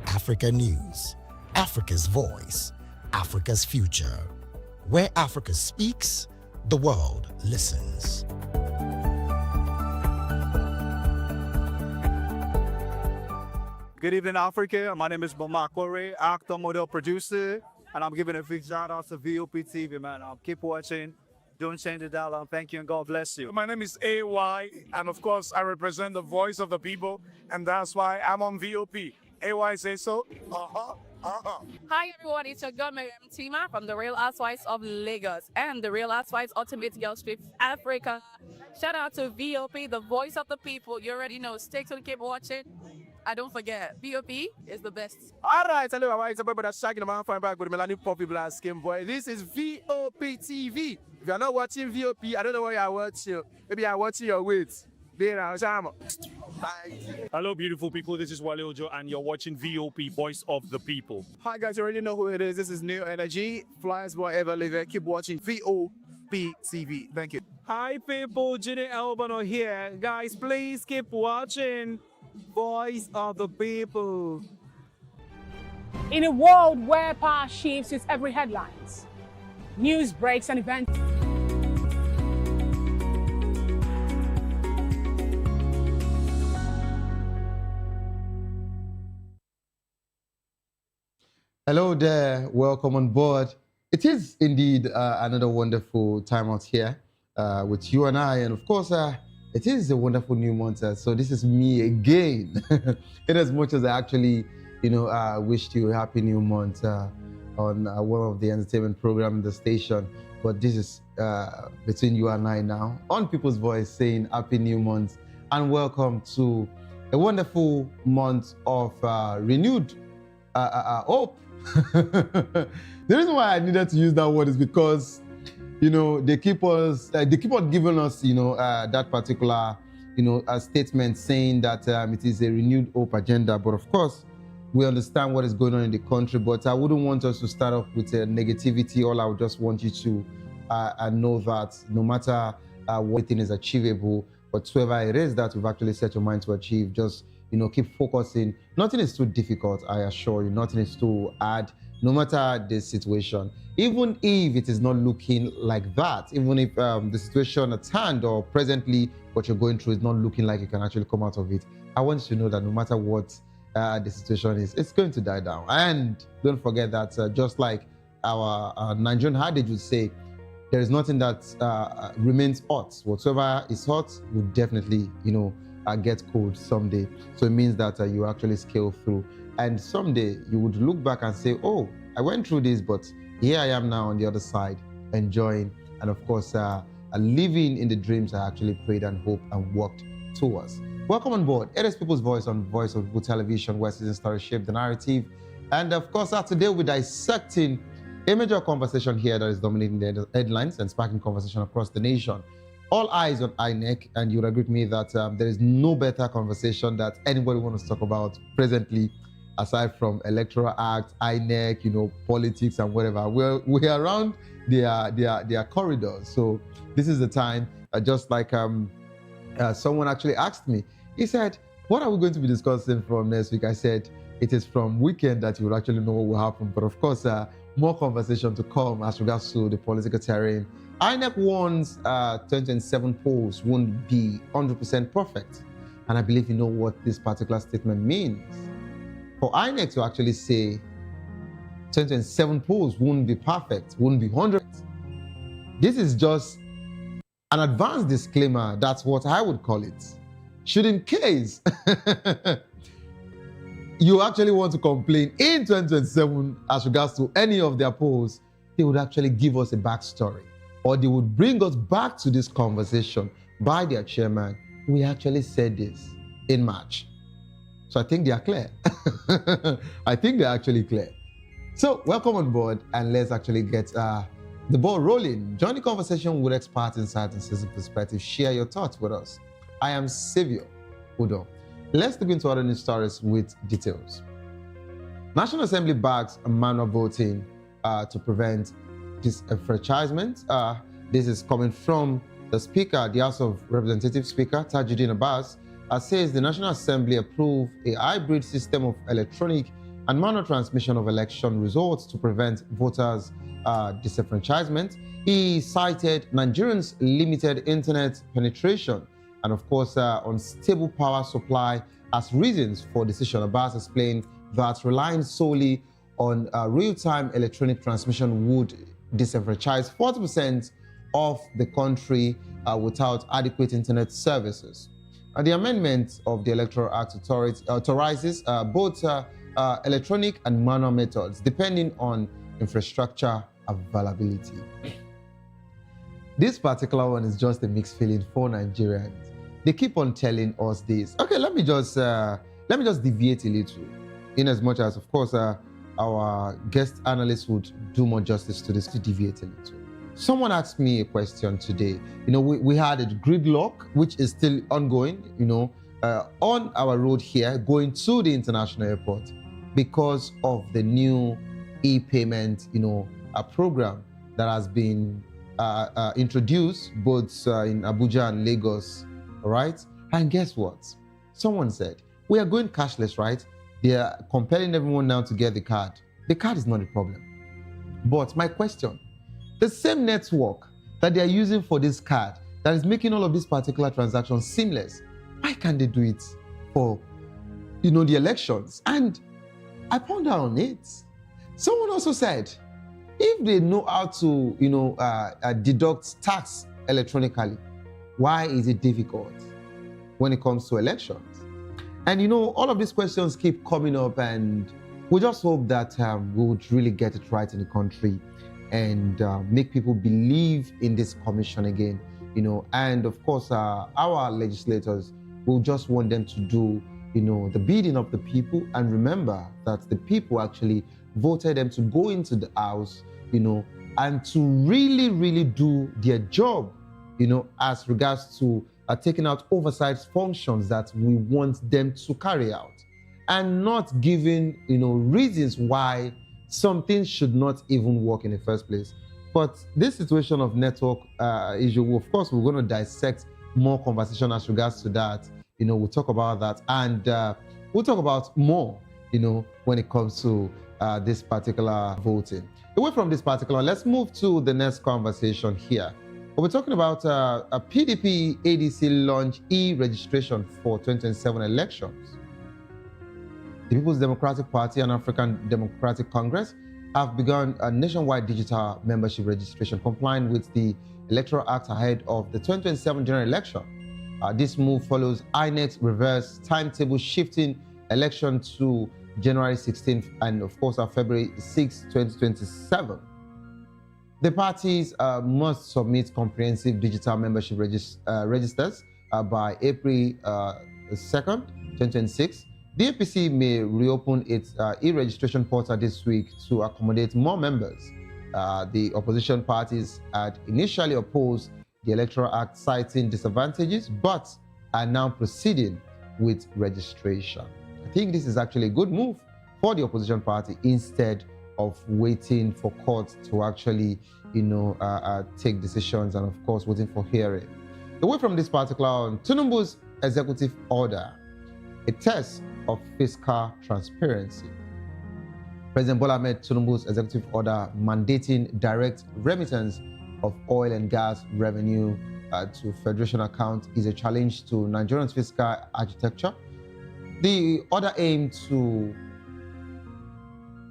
Africa News, Africa's voice, Africa's future. Where Africa speaks, the world listens. Good evening, Africa. My name is Bomakore, actor, model, producer, and I'm giving a big shout out to VOP TV, man. Keep watching. Don't change the dial. Thank you and God bless you. My name is AY, and of course, I represent the voice of the people, and that's why I'm on VOP. AY say so. Hi everyone, it's your girl Miriam Tima from the Real Housewives of Lagos and the Real Housewives Ultimate Girls Trip Africa. Shout out to VOP, the voice of the people. You already know. Stay tuned, keep watching. And don't forget, VOP is the best. All right, hello, it's a boy that's shagging the man fine back with Melanie Poppy Black Skin Boy. This is VOP TV. If you're not watching VOP, I don't know what you're watching. Maybe you're watching your weight. Hello, beautiful people. This is Wale Ojo, and you're watching VOP, Voice of the People. Hi, guys. You already know who it is. This is New Energy. Flyers boy ever live. Keep watching VOP TV. Thank you. Hi, people. Ginny Albano here. Guys, please keep watching Voice of the People. In a world where power shifts its every headlines, news breaks and events. Hello there, welcome on board. It is indeed another wonderful time out here with you and I, and of course, it is a wonderful new month. So this is me again. In as much as I actually, wished you a happy new month on one of the entertainment program in the station, but this is between you and I now on People's Voice saying happy new month and welcome to a wonderful month of renewed hope. The reason why I needed to use that word is because, they keep on giving us, that particular, statement saying that it is a renewed hope agenda. But of course, we understand what is going on in the country. But I wouldn't want us to start off with negativity. All I would just want you to know that no matter what thing is achievable, whatsoever it is that we've actually set your mind to achieve, just keep focusing. Nothing is too difficult, I assure you. Nothing is too hard, no matter the situation. Even if it is not looking like that, even if the situation at hand or presently what you're going through is not looking like you can actually come out of it, I want you to know that no matter what the situation is, it's going to die down. And don't forget that just like our Nigerian adage would say, there is nothing that remains hot. Whatsoever is hot will definitely, get cold someday. So it means that you actually scale through. And someday you would look back and say, oh, I went through this, but here I am now on the other side, enjoying, and of course, living in the dreams I actually prayed and hoped and worked towards. Welcome on board. It is People's Voice on Voice of People Television, where citizen stories shape the narrative. And of course, today we're dissecting a major conversation here that is dominating the headlines and sparking conversation across the nation. All eyes on INEC, and you'll agree with me that there is no better conversation that anybody wants to talk about presently, aside from Electoral Act, INEC, politics and whatever. We're around their corridors. So this is the time, just like someone actually asked me. He said, what are we going to be discussing from next week? I said, it is from weekend that you will actually know what will happen. But of course, more conversation to come as regards to the political terrain. INEC warns 2027 polls won't be 100% perfect. And I believe you know what this particular statement means. For INEC to actually say 2027 polls won't be perfect, won't be 100. This is just an advanced disclaimer. That's what I would call it. Should in case you actually want to complain in 2027 as regards to any of their polls, they would actually give us a backstory, or they would bring us back to this conversation by their chairman. We actually said this in March. So I think they are clear. I think they're actually clear. So welcome on board, and let's actually get the ball rolling. Join the conversation with experts, insights, and citizen perspective. Share your thoughts with us. I am Savio Udo. Let's look into other news stories with details. National Assembly backs manual voting to prevent disenfranchisement. This is coming from the Speaker, the House of Representatives Speaker, Tajuddin Abbas, says the National Assembly approved a hybrid system of electronic and manual transmission of election results to prevent voters' disenfranchisement. He cited Nigerians' limited internet penetration and, of course, unstable power supply as reasons for decision. Abbas explained that relying solely on real-time electronic transmission would disenfranchise 40% of the country without adequate internet services. The amendment of the Electoral Act authorizes both electronic and manual methods depending on infrastructure availability. This particular one is just a mixed feeling for Nigerians. They keep on telling us this. Okay, let me just deviate a little, in as much as, of course, our guest analyst would do more justice to this, to deviate a little. Someone asked me a question today. We had a gridlock, which is still ongoing, on our road here going to the international airport because of the new e-payment, program that has been introduced both in Abuja and Lagos, all right? And guess what? Someone said, we are going cashless, right? They are compelling everyone now to get the card. The card is not a problem. But my question, the same network that they are using for this card that is making all of these particular transactions seamless, why can't they do it for, the elections? And I pondered on it. Someone also said, if they know how to, deduct tax electronically, why is it difficult when it comes to elections? And all of these questions keep coming up, and we just hope that we would really get it right in the country and make people believe in this commission again, and of course our legislators will just want them to do, the bidding of the people, and remember that the people actually voted them to go into the house, and to really, really do their job, as regards to taking out oversight functions that we want them to carry out, and not giving, reasons why some things should not even work in the first place. But this situation of network issue, of course, we're going to dissect more conversation as regards to that. We'll talk about that, and we'll talk about more, when it comes to this particular voting. Away from this particular, let's move to the next conversation here. We're talking about a PDP ADC launch e-registration for 2027 elections. The People's Democratic Party and African Democratic Congress have begun a nationwide digital membership registration complying with the Electoral Act ahead of the 2027 general election. This move follows INEC's reverse timetable shifting election to January 16th and, of course, February 6, 2027. The parties must submit comprehensive digital membership registers by April 2nd, 2026. The APC may reopen its e-registration portal this week to accommodate more members. The opposition parties had initially opposed the Electoral Act, citing disadvantages, but are now proceeding with registration. I think this is actually a good move for the opposition party instead of waiting for courts to actually, take decisions and, of course, waiting for hearing. Away from this particular one, Tinubu's executive order, a test of fiscal transparency. President Bola Ahmed Tinubu's executive order mandating direct remittance of oil and gas revenue to Federation account is a challenge to Nigeria's fiscal architecture. The order aimed to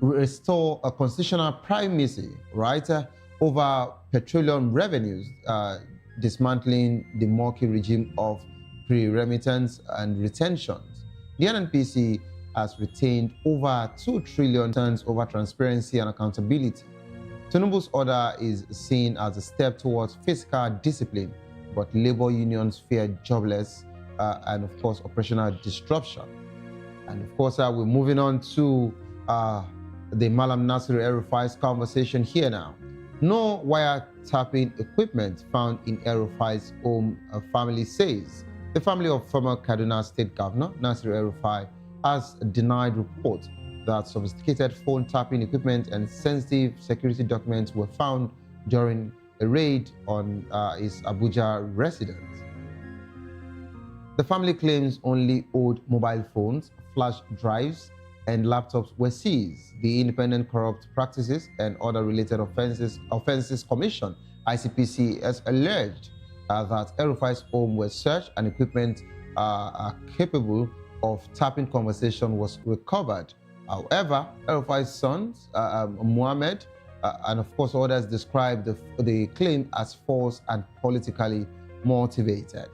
restore a constitutional primacy, over petroleum revenues, dismantling the murky regime of pre-remittance and retentions. The NNPC has retained over 2 trillion tons over transparency and accountability. Tinubu's order is seen as a step towards fiscal discipline, but labor unions fear jobless and, of course, operational disruption. And, of course, we're moving on to the Malam Nasir El-Rufai's conversation here now. No wiretapping equipment found in El-Rufai's home, family says. The family of former Kaduna State Governor Nasir El-Rufai has denied reports that sophisticated phone tapping equipment and sensitive security documents were found during a raid on his Abuja residence. The family claims only old mobile phones, flash drives, and laptops were seized. The Independent Corrupt Practices and Other Related Offenses Commission, ICPC, has alleged that El-Rufai's home was searched and equipment capable of tapping conversation was recovered. However, El-Rufai's sons, Mohammed, and of course others, described the claim as false and politically motivated.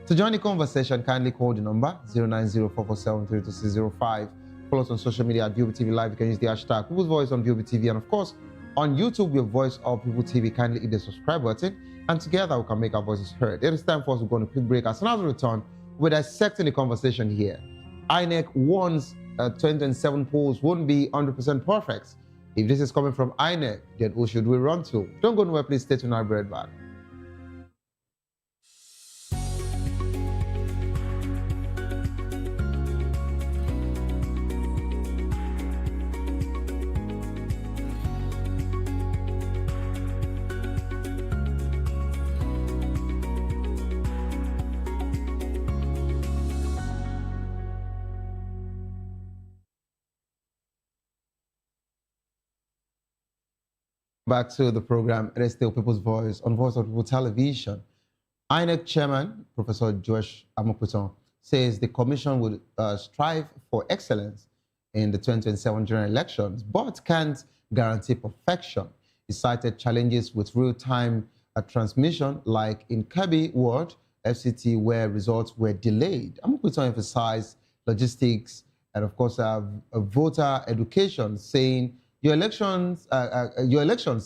To join the conversation, kindly call the number 09044732605. Follow us on social media at VOP TV Live. You can use the hashtag People's Voice on VOP TV, and of course on YouTube, we have Voice of People TV. Kindly hit the subscribe button, and together we can make our voices heard. It is time for us to go on a quick break. As soon as we return, we're dissecting the conversation here. INEC warns 2027 polls won't be 100% perfect. If this is coming from INEC, then who should we run to? Don't go nowhere, please stay tuned. I'll be right back. Back to the program. It is still People's Voice on Voice of People Television. INEC Chairman, Professor Josh Amoputon, says the Commission would strive for excellence in the 2027 general elections, but can't guarantee perfection. He cited challenges with real-time transmission, like in Kebbi Ward, FCT, where results were delayed. Amoputon emphasized logistics and, of course, voter education, saying your elections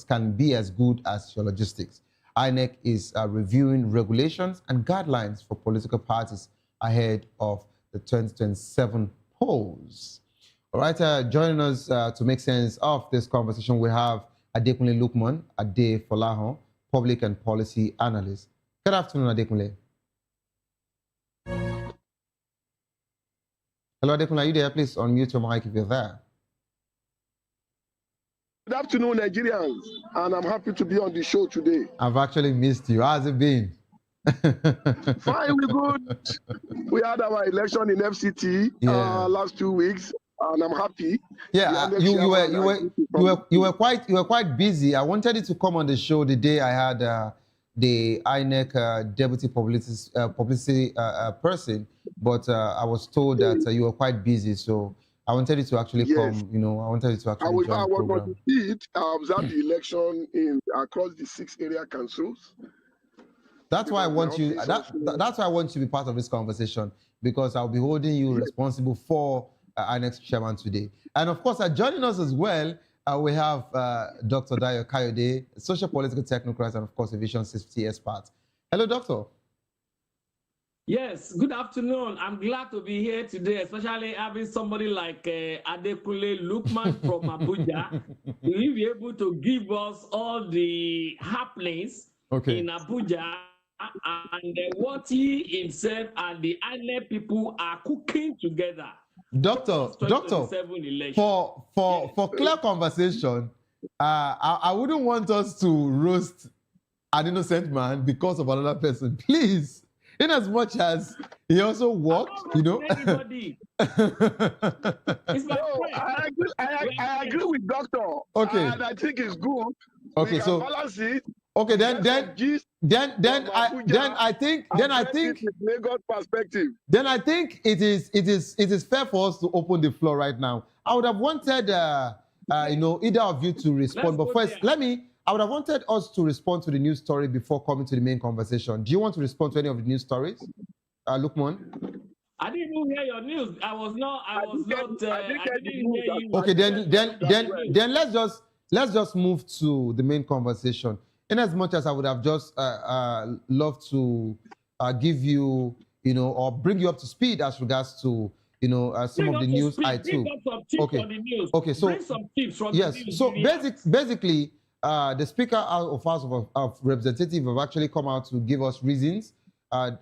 can be as good as your logistics. INEC is reviewing regulations and guidelines for political parties ahead of the 2027 polls. All right, joining us to make sense of this conversation, we have Adekunle Lukman Ade Folahon, Public and Policy Analyst. Good afternoon, Adekunle. Hello, Adekunle, are you there? Please unmute your mic if you're there. Good afternoon, Nigerians, and I'm happy to be on the show today. I've actually missed you. How's it been? Fine, we're good. We had our election in FCT last 2 weeks, and I'm happy. Yeah, you were quite busy. I wanted you to come on the show the day I had the INEC deputy publicity person, but I was told that you were quite busy, so I wanted you to actually come, I wanted you to actually join the program. I observed the election across the 6 area councils. That's why I want you. That's why I want you to be part of this conversation, because I'll be holding you responsible for our next chairman today. And of course, joining us as well, we have Dr. Dayo Kayode, social political technocrat, and of course, a vision safety expert. Hello, Doctor. Yes, good afternoon. I'm glad to be here today, especially having somebody like Adekunle Lukman from Abuja. Will be able to give us all the happenings in Abuja and what he himself and the INEC people are cooking together. Doctor, for clear conversation, I wouldn't want us to roast an innocent man because of another person, please. In as much as he also worked, It's my I agree with Doctor. Okay. And I think it's good. Okay, so balance it. Okay, then I think Lagos perspective. Then I think it is fair for us to open the floor right now. I would have wanted either of you to respond, but first I would have wanted us to respond to the news story before coming to the main conversation. Do you want to respond to any of the news stories, Lukman? I didn't even hear your news. I didn't hear you. Okay, then let's just move to the main conversation. In as much as I would have just loved to give you, or bring you up to speed as regards to some of the news I took. Okay. Okay. So bring some tips from yes. the news. So basically, the Speaker of House of Representatives have actually come out to give us reasons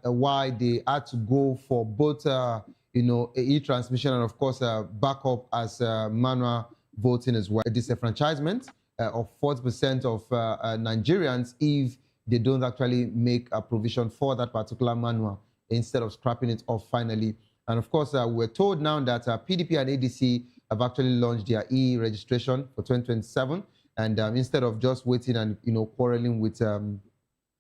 why they had to go for both, e-transmission and of course backup as manual voting as well. A disenfranchisement of 40% of Nigerians if they don't actually make a provision for that particular manual instead of scrapping it off finally. And of course, we're told now that PDP and ADC have actually launched their e-registration for 2027. And instead of just waiting and, quarreling with the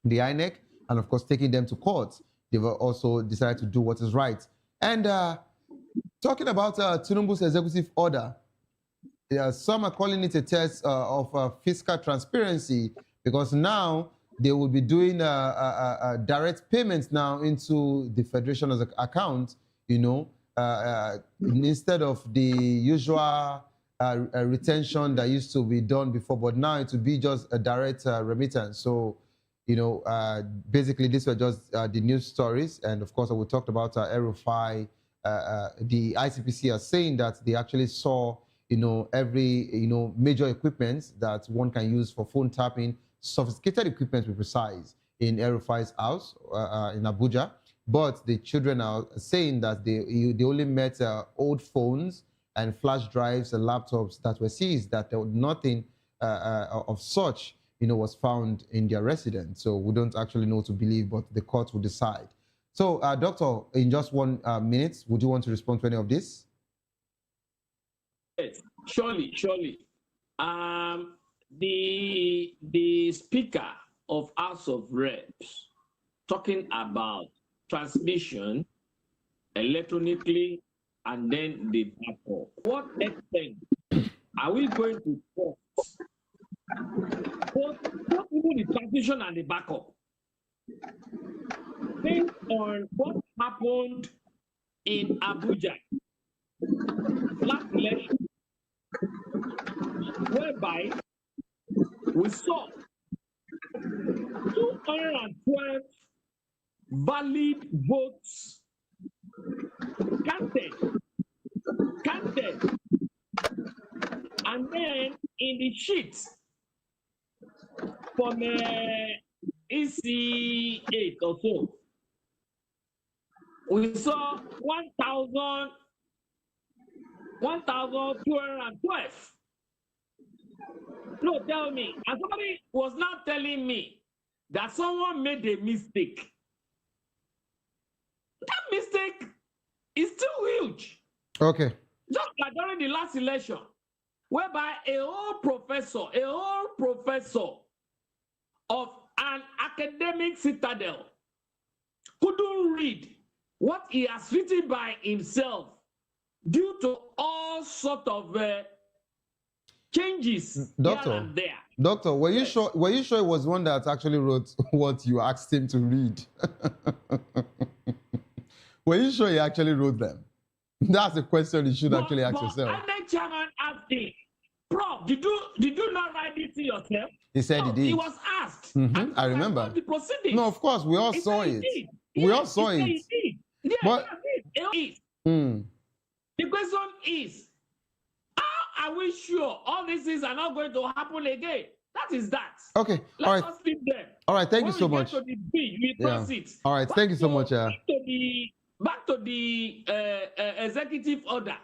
INEC and of course taking them to court, they've also decided to do what is right. And talking about Tinubu's executive order, some are calling it a test of fiscal transparency, because now they will be doing direct payments now into the Federation's account, instead of the usual retention that used to be done before, but now it will be just a direct remittance. So, basically these were just the news stories. And of course, we talked about El-Rufai. The ICPC are saying that they actually saw, every, major equipment that one can use for phone tapping, sophisticated equipment to be precise, in El-Rufai's house in Abuja. But the children are saying that they only met old phones and flash drives and laptops that were seized, that there was nothing of such, was found in their residence. So we don't actually know what to believe, but the court will decide. So, Doctor, in just 1 minute, would you want to respond to any of this? Yes, surely. The Speaker of House of Reps talking about transmission electronically and then the backup. What extent are we going to force both even the transmission and the backup based on what happened in Abuja last election, whereby we saw 212 valid votes counted, and then in the sheets from EC8 or so, we saw 1,212. No, tell me, and somebody was now telling me that someone made a mistake. That mistake is still huge. Okay. Just like during the last election, whereby a whole professor of an academic citadel couldn't read what he has written by himself due to all sort of changes here and there. Doctor, were you sure it was one that actually wrote what you asked him to read? Were you sure he actually wrote them? That's a question you should actually ask yourself. INEC chairman asked him, Prof, did you not write it to yourself? He said he did. He was asked. I remember. The proceedings. No, of course, we all saw it. We all saw it. Yeah, but the question is, how are we sure all these things are not going to happen again? That is that. Okay. Let us leave them. All right. Thank When you so we much. Get to the bill, we cross it. All right. Thank you so much. Back to the executive order.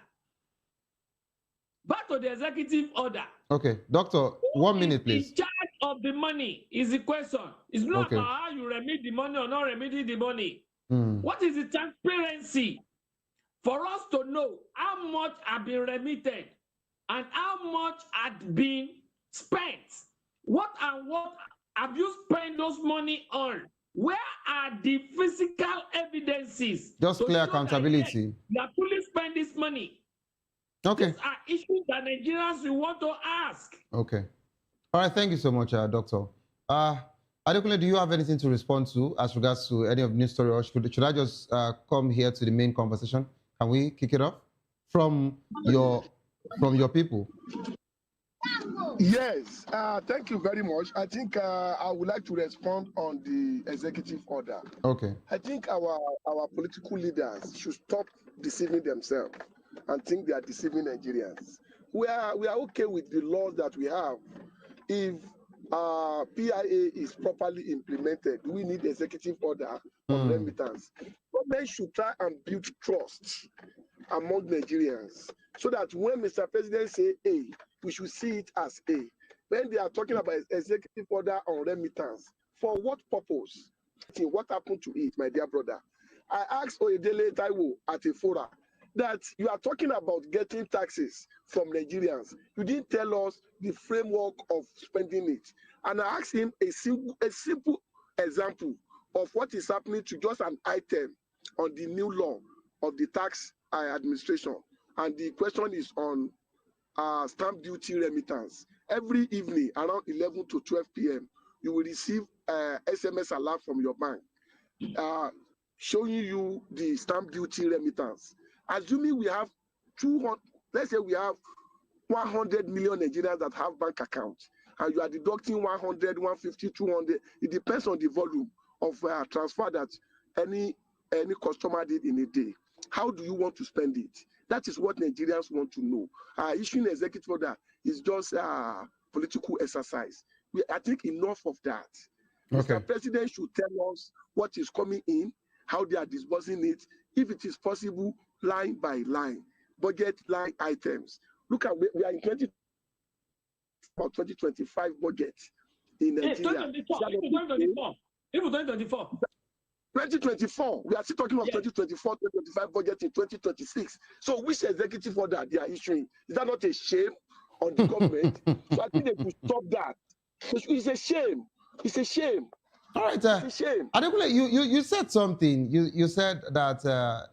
Back to the executive order. Okay, Doctor, 1 minute, please. In charge of the money is the question. It's not about how you remit the money or not remitting the money. What is the transparency for us to know how much have been remitted and how much had been spent? What have you spent those money on? Where are the physical evidences? Just clear accountability. That, yes, you have fully spent this money. Okay. These are issues that Nigerians will want to ask. Okay. All right. Thank you so much, Doctor. Adekunle, do you have anything to respond to as regards to any of the news story, or should I just come here to the main conversation? Can we kick it off from your people? Yes, thank you very much. I think I would like to respond on the executive order. Okay. I think our political leaders should stop deceiving themselves and think they are deceiving Nigerians. We are okay with the laws that we have. If PIA is properly implemented, we need executive order on remittance. Government should try and build trust among Nigerians so that when Mr. President say A, we should see it as A. When they are talking about executive order on remittance, for what purpose? What happened to it, my dear brother? I asked Oyedele Taiwo at a fora that you are talking about getting taxes from Nigerians. You didn't tell us the framework of spending it. And I asked him a simple example of what is happening to just an item on the new law of the tax administration. And the question is on stamp duty remittance. Every evening around 11 to 12 p.m., you will receive SMS alert from your bank showing you the stamp duty remittance. Assuming we have 200, let's say we have 100 million Nigerians that have bank accounts, and you are deducting 100, 150, 200. It depends on the volume of transfer that any customer did in a day. How do you want to spend it? That is what Nigerians want to know. Issuing executive order is just a political exercise. I think enough of that. Okay. Mr. President should tell us what is coming in, how they are disbursing it, if it is possible, line by line, budget line items. Look at, we are in 2025 budget in Nigeria. 2024. Even 2024. 2024. We are still talking of 2024, 2025 budget in 2026. So which executive order they are issuing? Is that not a shame on the government? So I think they should stop that. It's a shame. It's a shame. All right, it's a shame. Adekunle, you said something. You said that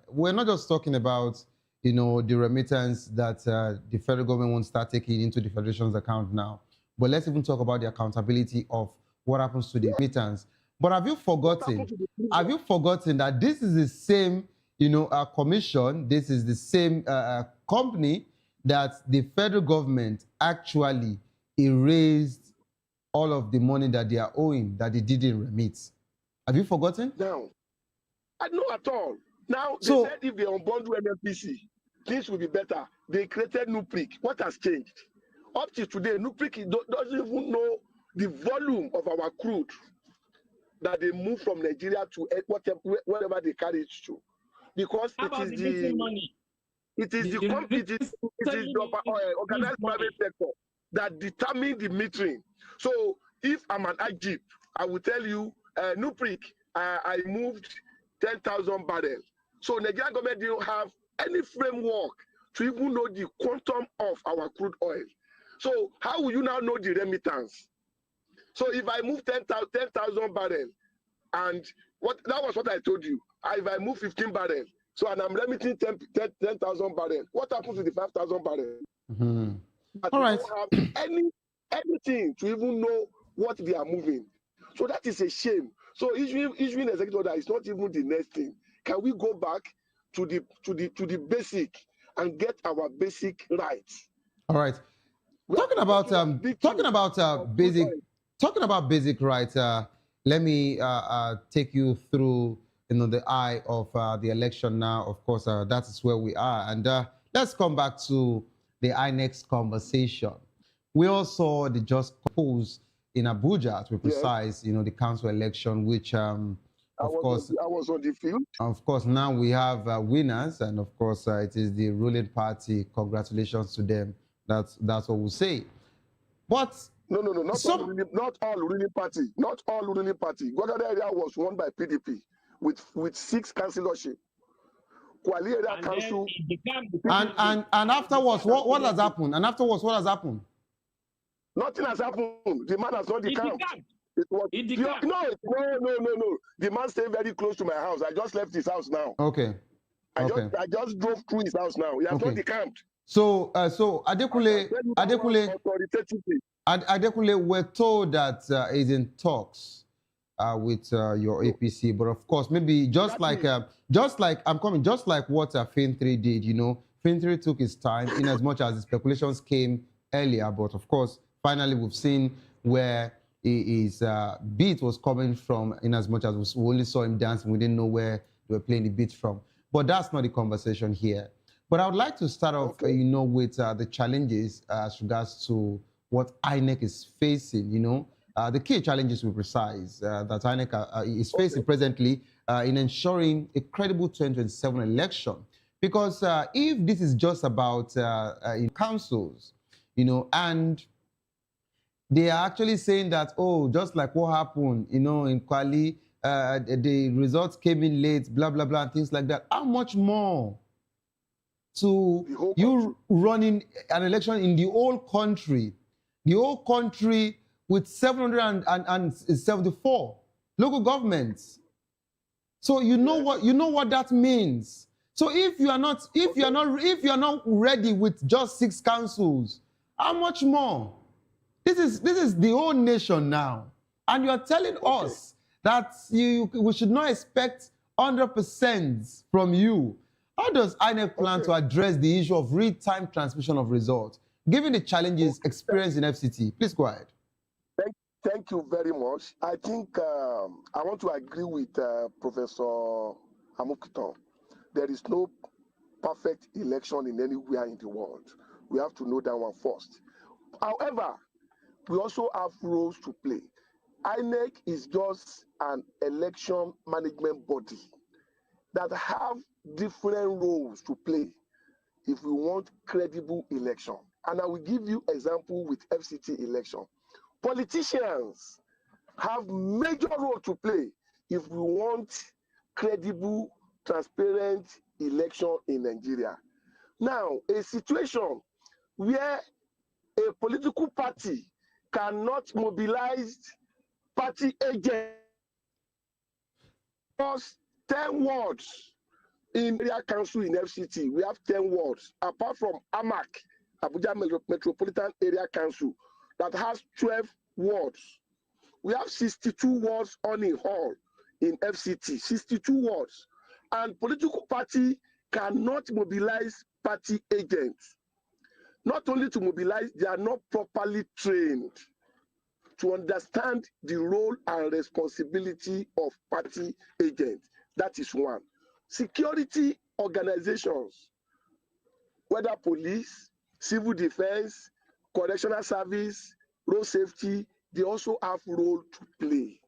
we're not just talking about the remittance that the federal government won't start taking into the federation's account now, but let's even talk about the accountability of what happens to the remittance. But have you forgotten? Have you forgotten that this is the same commission? This is the same company that the federal government actually erased all of the money that they are owing that they didn't remit. Have you forgotten? No, I know at all. Now, they said if they unbundle NFPC, things will be better. They created NUPRIC. What has changed? Up to today, NUPRIC doesn't even know the volume of our crude that they move from Nigeria to whatever they carry it to. Because it is the organized private sector that determine the metering. So if I'm an IGP, I will tell you, NUPRIC, I moved 10,000 barrels. So Nigerian government didn't have any framework to even know the quantum of our crude oil. So how will you now know the remittance? So if I move 10,000 barrels, and that was what I told you. If I move 15 barrels, so and I'm remitting 10,000 barrels, what happens to the 5,000 barrels? Mm-hmm. All right. Don't have anything to even know what they are moving. So that is a shame. So issuing executive order is not even the next thing. Can we go back to the basic and get our basic rights? All right. Talking about basic rights. Let me take you through the eye of the election now. Of course, that is where we are, and let's come back to the INEX conversation. We all saw the just polls in Abuja, to be precise, the council election, which, I was on the field. Of course, now we have winners, and of course, it is the ruling party. Congratulations to them. That's what we say. But no, not all ruling party. Not all ruling party. Godada area was won by PDP with 6 councillorship. Kwali area council. And afterwards, what has happened? And afterwards, what has happened? Nothing has happened. The man has not decamped. It was no. The man stayed very close to my house. I just left his house now. Okay. I just drove through his house now. He has not decamped. So Adekunle, we're told that he's in talks with your APC, but of course, maybe just like what Fin3 did, Fin3 took his time in as much as the speculations came earlier, but of course, finally we've seen where his beat was coming from, in as much as we only saw him dancing, we didn't know where they were playing the beat from. But that's not the conversation here. But I would like to start off, with the challenges as regards to what INEC is facing. The key challenges, to be precise, that INEC is facing presently in ensuring a credible 2027 election. Because if this is just about in councils, and they are actually saying that, just like what happened, in Kwali, the results came in late, blah, blah, blah, and things like that. How much more to you running an election in the whole country with 774 local governments? So you know what that means. So if you are not ready with just 6 councils, how much more? This is the whole nation now, and you are telling us that we should not expect 100% from you. How does INEC plan to address the issue of real-time transmission of results, given the challenges experienced in FCT? Please go ahead. Thank you very much. I think I want to agree with Professor Amukiton. There is no perfect election in anywhere in the world. We have to know that one first. However, we also have roles to play. INEC is just an election management body that have different roles to play if we want credible election. And I will give you example with FCT election. Politicians have major role to play if we want credible, transparent election in Nigeria. Now, a situation where a political party cannot mobilize party agents because 10 wards in area council in FCT, we have 10 wards, apart from AMAC, Abuja Metropolitan Area Council, that has 12 wards. We have 62 wards on in hall in FCT, 62 wards. And political party cannot mobilize party agents. Not only to mobilize, they are not properly trained to understand the role and responsibility of party agents. That is one. Security organizations, whether police, civil defense, correctional service, road safety, they also have role to play.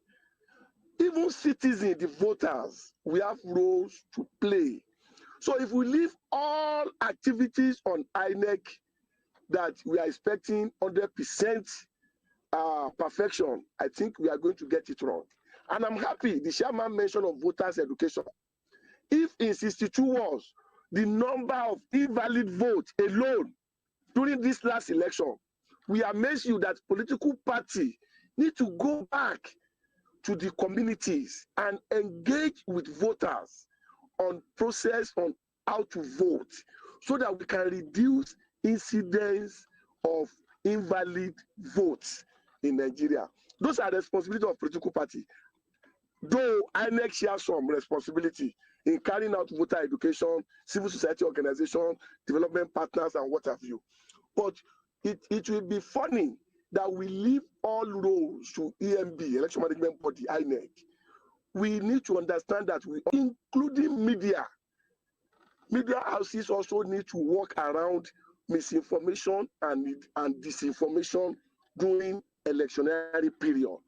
Even citizens, the voters, we have roles to play. So if we leave all activities on INEC that we are expecting 100% perfection, I think we are going to get it wrong. And I'm happy the chairman mentioned of voters' education. If in 62 wards, the number of invalid votes alone during this last election, we amaze you that political party need to go back to the communities and engage with voters on process on how to vote so that we can reduce incidents of invalid votes in Nigeria. Those are the responsibilities of political party. Though INEC shares some responsibility in carrying out voter education, civil society organization, development partners, and what have you. But it will be funny that we leave all roles to EMB, Election Management Body, INEC. We need to understand that we, including media houses also need to work around misinformation and disinformation during electionary period.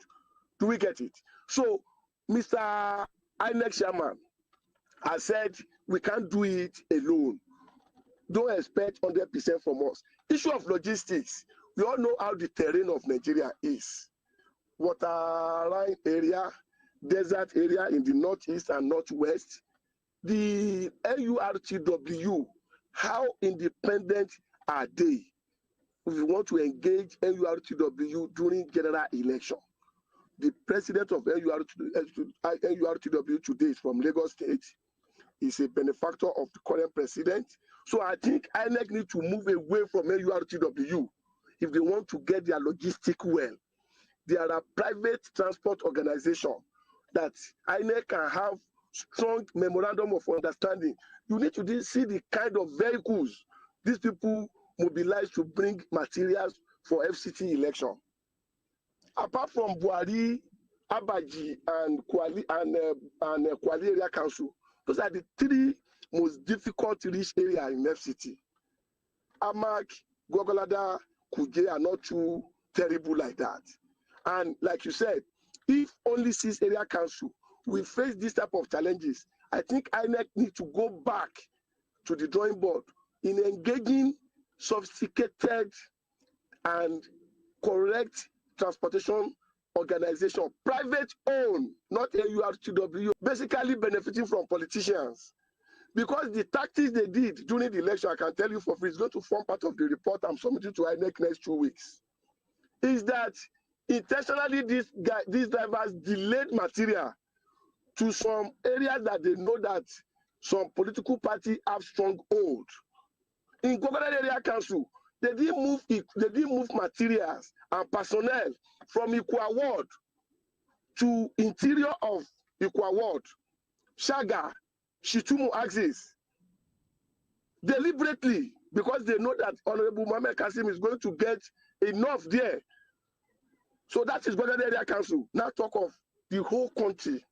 Do we get it? So, Mr. INEC Chairman has said we can't do it alone. Don't expect 100% from us. Issue of logistics. We all know how the terrain of Nigeria is. Waterline area, desert area in the northeast and northwest. The NURTW, how independent are they? We want to engage NURTW during general election. The president of NURTW today is from Lagos State. He's a benefactor of the current president. So I think INEC need to move away from NURTW if they want to get their logistic well. There are private transport organizations that INEC can have strong memorandum of understanding. You need to see the kind of vehicles these people mobilize to bring materials for FCT election. Apart from Buhari, Abaji, and Kwali area council, those are the 3 most difficult to reach area in FCT. Amak, Gogolada, Kuje are not too terrible like that. And like you said, if only 6 area council will face this type of challenges, I think INEC need to go back to the drawing board in engaging sophisticated and correct transportation organization, private owned, not AURTW, basically benefiting from politicians. Because the tactics they did during the election, I can tell you for free, it's going to form part of the report I'm submitting to INEC next 2 weeks, is that intentionally these drivers delayed material to some areas that they know that some political party have strong hold. In Gogola Area Council, they didn't move materials and personnel from Ikwa Ward to interior of Ikwa Ward, Shaga, Shitumu axis, deliberately, because they know that Honorable Mohamed Kasim is going to get enough there. So that is Gogola Area Council. Now talk of the whole country.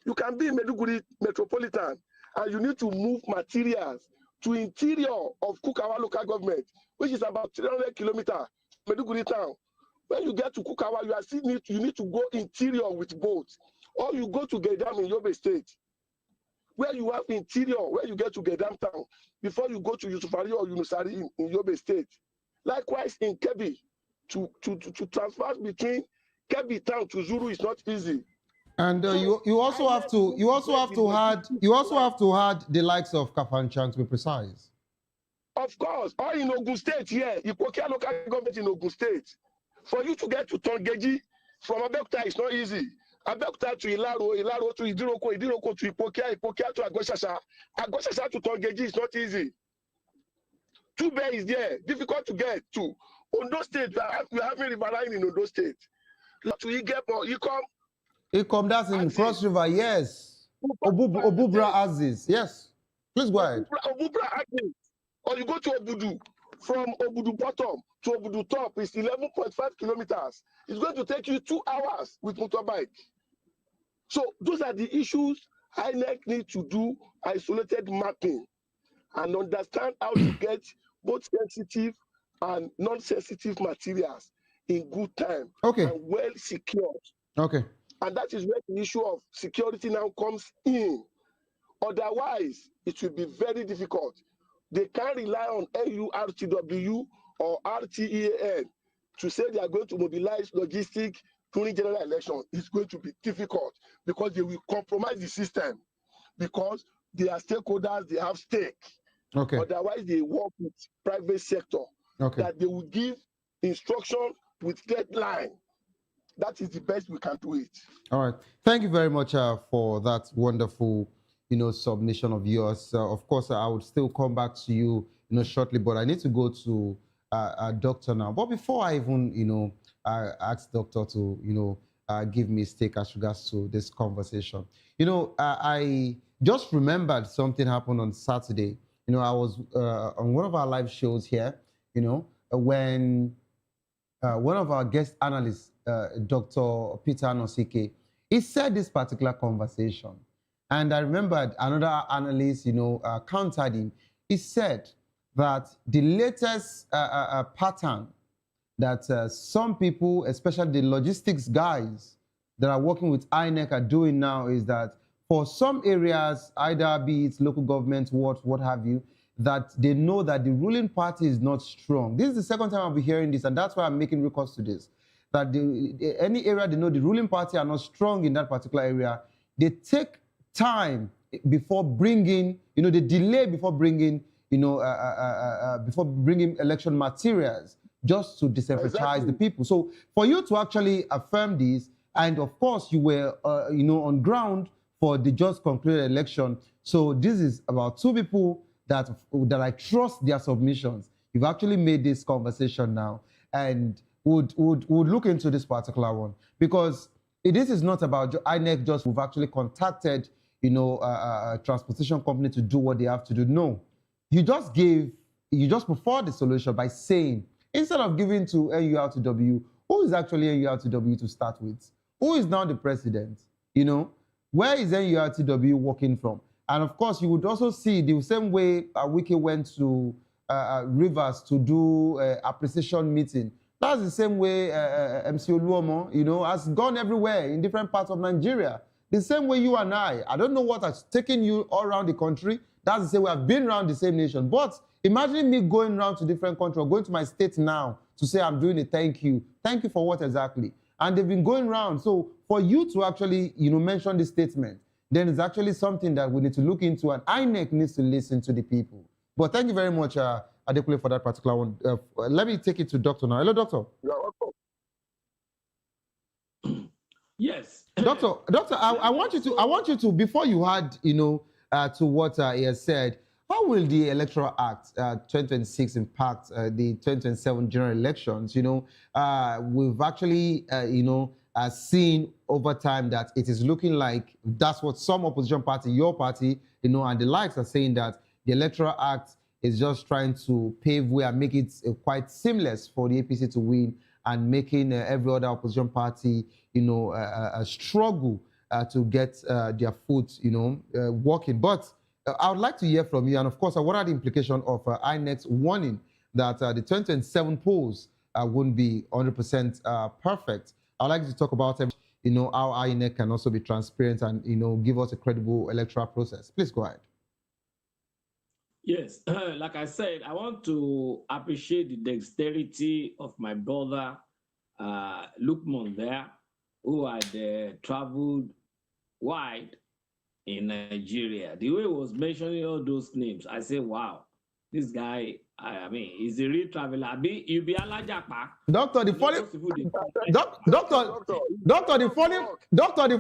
You can be in Maiduguri Metropolitan and you need to move materials to interior of Kukawa local government, which is about 300 kilometers, Maiduguri town. When you get to Kukawa, you need to go interior with boats, or you go to Gedam in Yobe State, where you have interior, where you get to Gedam town, before you go to Yusufari or Yunusari in Yobe State. Likewise in Kebbi, to transfer between Kebbi town to Zuru is not easy. And you also have to add the likes of Kafanchan, to be precise. Of course, or in Ogun State here, Ipokia local government in Ogun State. For you to get to Tongeji from Abeokuta is not easy. Abeokuta to Ilaro, Ilaro to Idiroko, Idiroko to Ipokia, Ipokia to Agosasa, Agosasa to Tongeji is not easy. Tube is there, difficult to get to. Ondo State, we are having river line in Ondo State. To Igepo, Ikom, that's in Cross River, yes. Obubra Aziz, yes. Please go ahead. Obubra Aziz. Or you go to Obudu. From Obudu bottom to Obudu top is 11.5 kilometers. It's going to take you 2 hours with motorbike. So those are the issues INEC need to do isolated mapping and understand how to get both sensitive and non-sensitive materials in good time and well secured. Okay. And that is where the issue of security now comes in. Otherwise, it will be very difficult. They can't rely on AURTW or RTEAN to say they are going to mobilize logistics during general election. It's going to be difficult because they will compromise the system because they are stakeholders, they have stake. Okay. Otherwise, they work with private sector that they will give instruction with deadline. That is the best we can do it. All right. Thank you very much for that wonderful, submission of yours. Of course, I would still come back to you, shortly, but I need to go to a doctor now. But before I even, ask doctor to, give me a stake as regards to this conversation, I just remembered something happened on Saturday. I was on one of our live shows here, when one of our guest analysts, Dr. Peter Anosike, he said this particular conversation. And I remembered another analyst, countered him. He said that the latest pattern that some people, especially the logistics guys that are working with INEC are doing now is that for some areas, either be it local government, what have you, that they know that the ruling party is not strong. This is the second time I'll be hearing this, and that's why I'm making recourse to this. That any area they know the ruling party are not strong in that particular area, they take time before bringing, they delay before bringing, before bringing election materials just to disenfranchise the people. So for you to actually affirm this, and of course you were, on ground for the just concluded election. So this is about two people that I trust their submissions. You've actually made this conversation now, and would look into this particular one, because this is not about INEC. Just we've actually contacted a transportation company to do what they have to do. No, you just prefer the solution by saying, instead of giving to NURTW, who is actually NURTW to start with? Who is now the president? Where is NURTW working from? And of course, you would also see the same way Wiki went to Rivers to do appreciation meeting. That's the same way MC Oluomo, has gone everywhere in different parts of Nigeria. The same way you and I don't know what has taken you all around the country. That's the same way I've been around the same nation. But imagine me going around to different countries, or going to my state now to say I'm doing a thank you. Thank you for what exactly? And they've been going around. So for you to actually, mention this statement, then it's actually something that we need to look into, and INEC needs to listen to the people. But thank you very much, Adekunle, for that particular one. Let me take it to Doctor now. Hello, Doctor. Yes. Doctor, I want you to, before you add, to what he has said, how will the Electoral Act 2026 impact the 2027 general elections? We've actually, seen over time that it is looking like that's what some opposition party, your party, and the likes are saying, that the Electoral Act is just trying to pave way and make it quite seamless for the APC to win, and making every other opposition party, a struggle to get their foot, working. But I would like to hear from you, and of course, what are the implications of INEC's warning that the 2027 polls won't be 100% perfect? I'd like to talk about, how INEC can also be transparent and, give us a credible electoral process. Please go ahead. Yes, like I said, I want to appreciate the dexterity of my brother, Lukman there, who had traveled wide in Nigeria. The way he was mentioning all those names, I say, wow, this guy, I mean, he's a real traveler. You'll be Alajapa. Doctor, the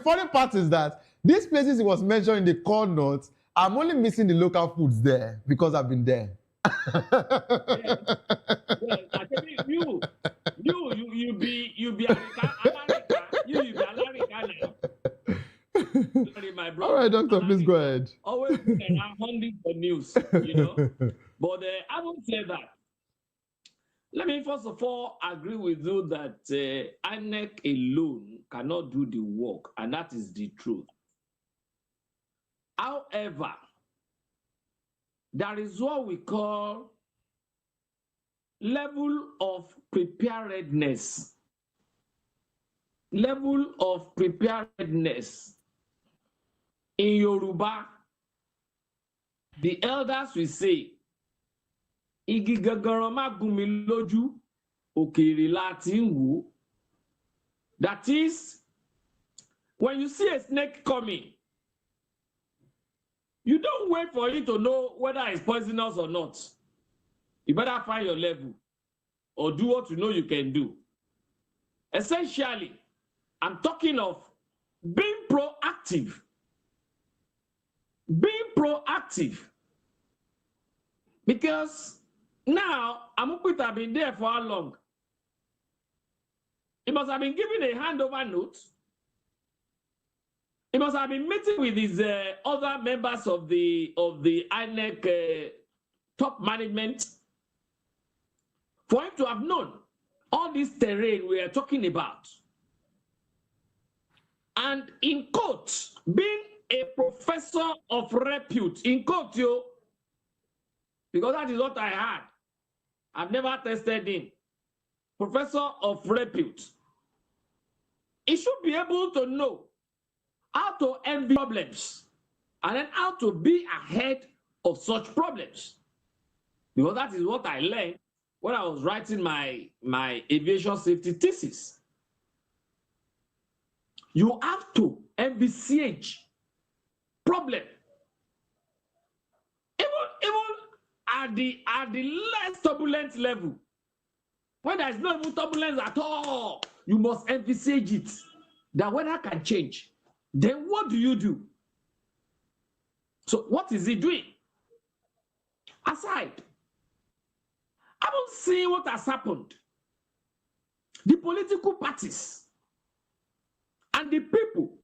funny part is that these places he was mentioning, the core notes, I'm only missing the local foods there because I've been there. Yes, I tell you be America, you be America now. Sorry, my brother. All right, Doctor, please go ahead. Always hunting for news, But having said that, let me first of all agree with you that INEC alone cannot do the work, and that is the truth. However, there is what we call level of preparedness. Level of preparedness. In Yoruba, the elders will say, Igi gagara ma gún mi lójú, òkèèrè la ti ń wò. That is, when you see a snake coming, you don't wait for it to know whether it's poisonous or not. You better find your level or do what you know you can do. Essentially, I'm talking of being proactive. Being proactive. Because now, Amukut have been there for how long? He must have been given a handover note. He must have been meeting with his other members of the INEC top management for him to have known all this terrain we are talking about. And in quote, being a professor of repute, in quote, because that is what I had. I've never tested him. Professor of repute. He should be able to know how to end problems and then how to be ahead of such problems. Because that is what I learned when I was writing my aviation safety thesis. You have to envisage problem. Even at the less turbulent level, when there is no even turbulence at all, you must envisage it. That weather can change. Then what do? So what is he doing? Aside, I don't see what has happened. The political parties and the people,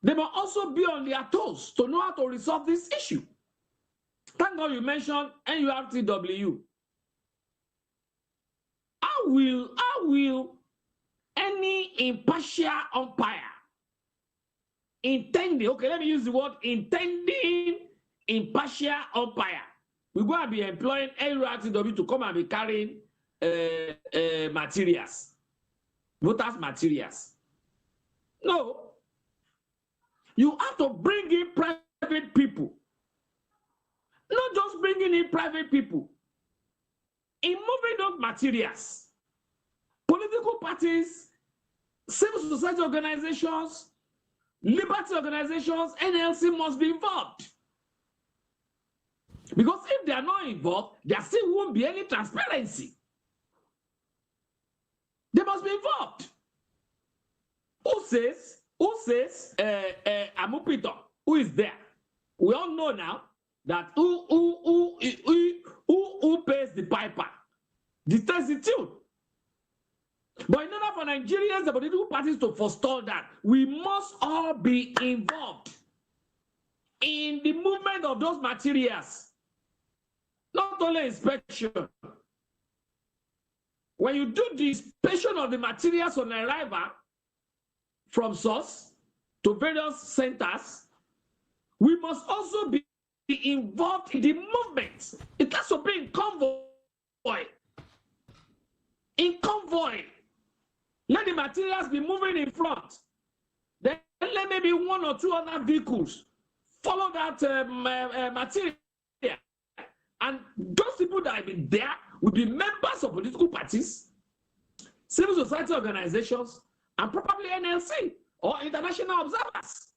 they must also be on their toes to know how to resolve this issue. Thank God you mentioned NURTW. How will any impartial umpire intending, okay, let me use the word intending impartial umpire will go and be employing LURTW to come and be carrying materials, voters' materials. No. You have to bring in private people. Not just bringing in private people. In moving those materials, political parties, civil society organizations, liberty organizations, NLC must be involved. Because if they are not involved, there still won't be any transparency. They must be involved. Who says Amupito, who is there? We all know now that who pays the piper, the tune. But in order for Nigerians, the political parties to forestall that, we must all be involved in the movement of those materials. Not only inspection. When you do the inspection of the materials on arrival from source to various centers, we must also be involved in the movement. It has to be in convoy. In convoy. Let the materials be moving in front. Then let maybe one or two other vehicles follow that material. And those people that have been there will be members of political parties, civil society organizations, and probably NLC or international observers.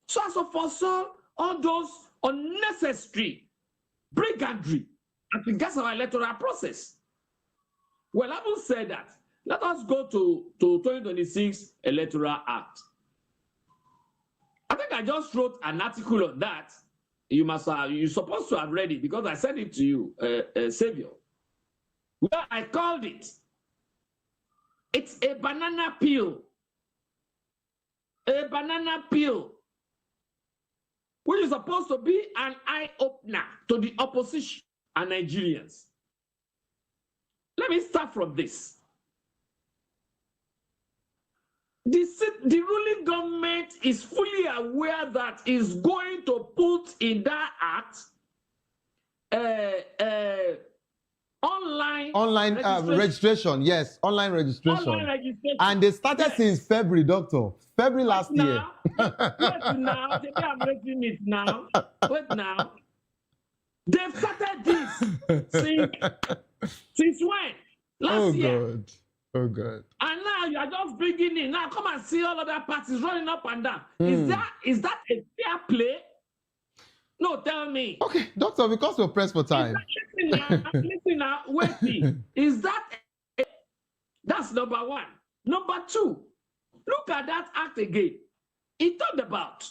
So as to forestall all those unnecessary brigandry as regards our electoral process. Well, having said that, let us go to 2026 Electoral Act. I think I just wrote an article on that. You're supposed to have read it because I sent it to you, Savior. Well, I called it. It's a banana peel. A banana peel, which is supposed to be an eye-opener to the opposition and Nigerians. Let me start from this. The ruling government is fully aware that is going to put in that act online registration. Yes, online registration. Online registration. And they started since February, Doctor. February last year. Wait now. I'm raising it now. Wait now. They've started this since when? Last year. God. Oh God. And now you are just bringing in. Now come and see all other parties running up and down. Is that a fair play? No, tell me. Okay, Doctor, because we're pressed for time. Listen now, wait. Is that that's number one. Number two, look at that act again. It talked about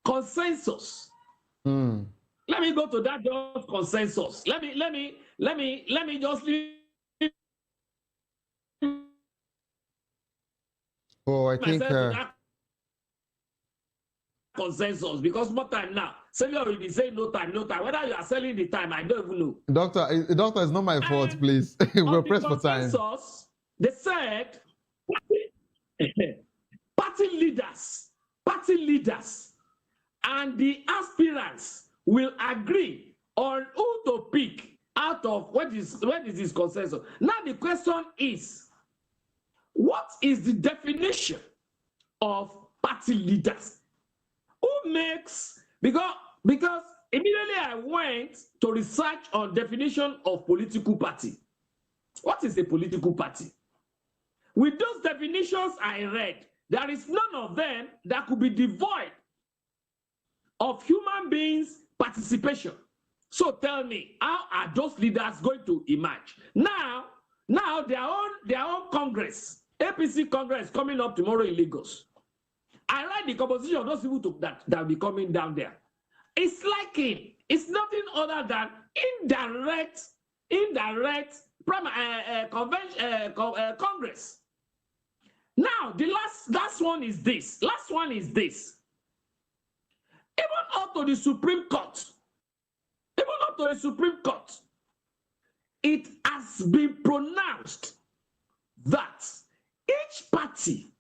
consensus. Let me go to that just consensus. Let me just leave. Oh, I think consensus because more time now. Savior will be saying no time. Whether you are selling the time, I don't even know. Doctor, it's not my fault, please. We're pressed for time. They said party leaders, and the aspirants will agree on who to pick out of what is this consensus. Now the question is, what is the definition of party leaders? Who makes, because immediately I went to research on definition of political party. What is a political party? With those definitions I read, there is none of them that could be devoid of human beings' participation. So tell me, how are those leaders going to emerge? Now their own Congress, APC Congress coming up tomorrow in Lagos. I write the composition of those people that will be coming down there. It's nothing other than indirect Congress. Now the last one is this. Even up to the Supreme Court, it has been pronounced that each party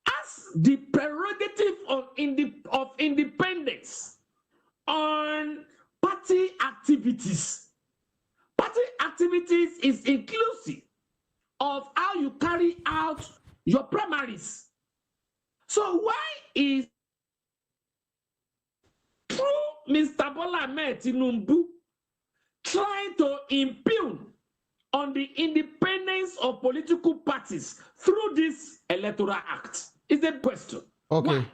has the prerogative of independence on party activities. Party activities is inclusive of how you carry out your primaries. So why is through Mr. Bola Ahmed Tinubu trying to impugn on the independence of political parties through this electoral act? Is the question. Okay. Why?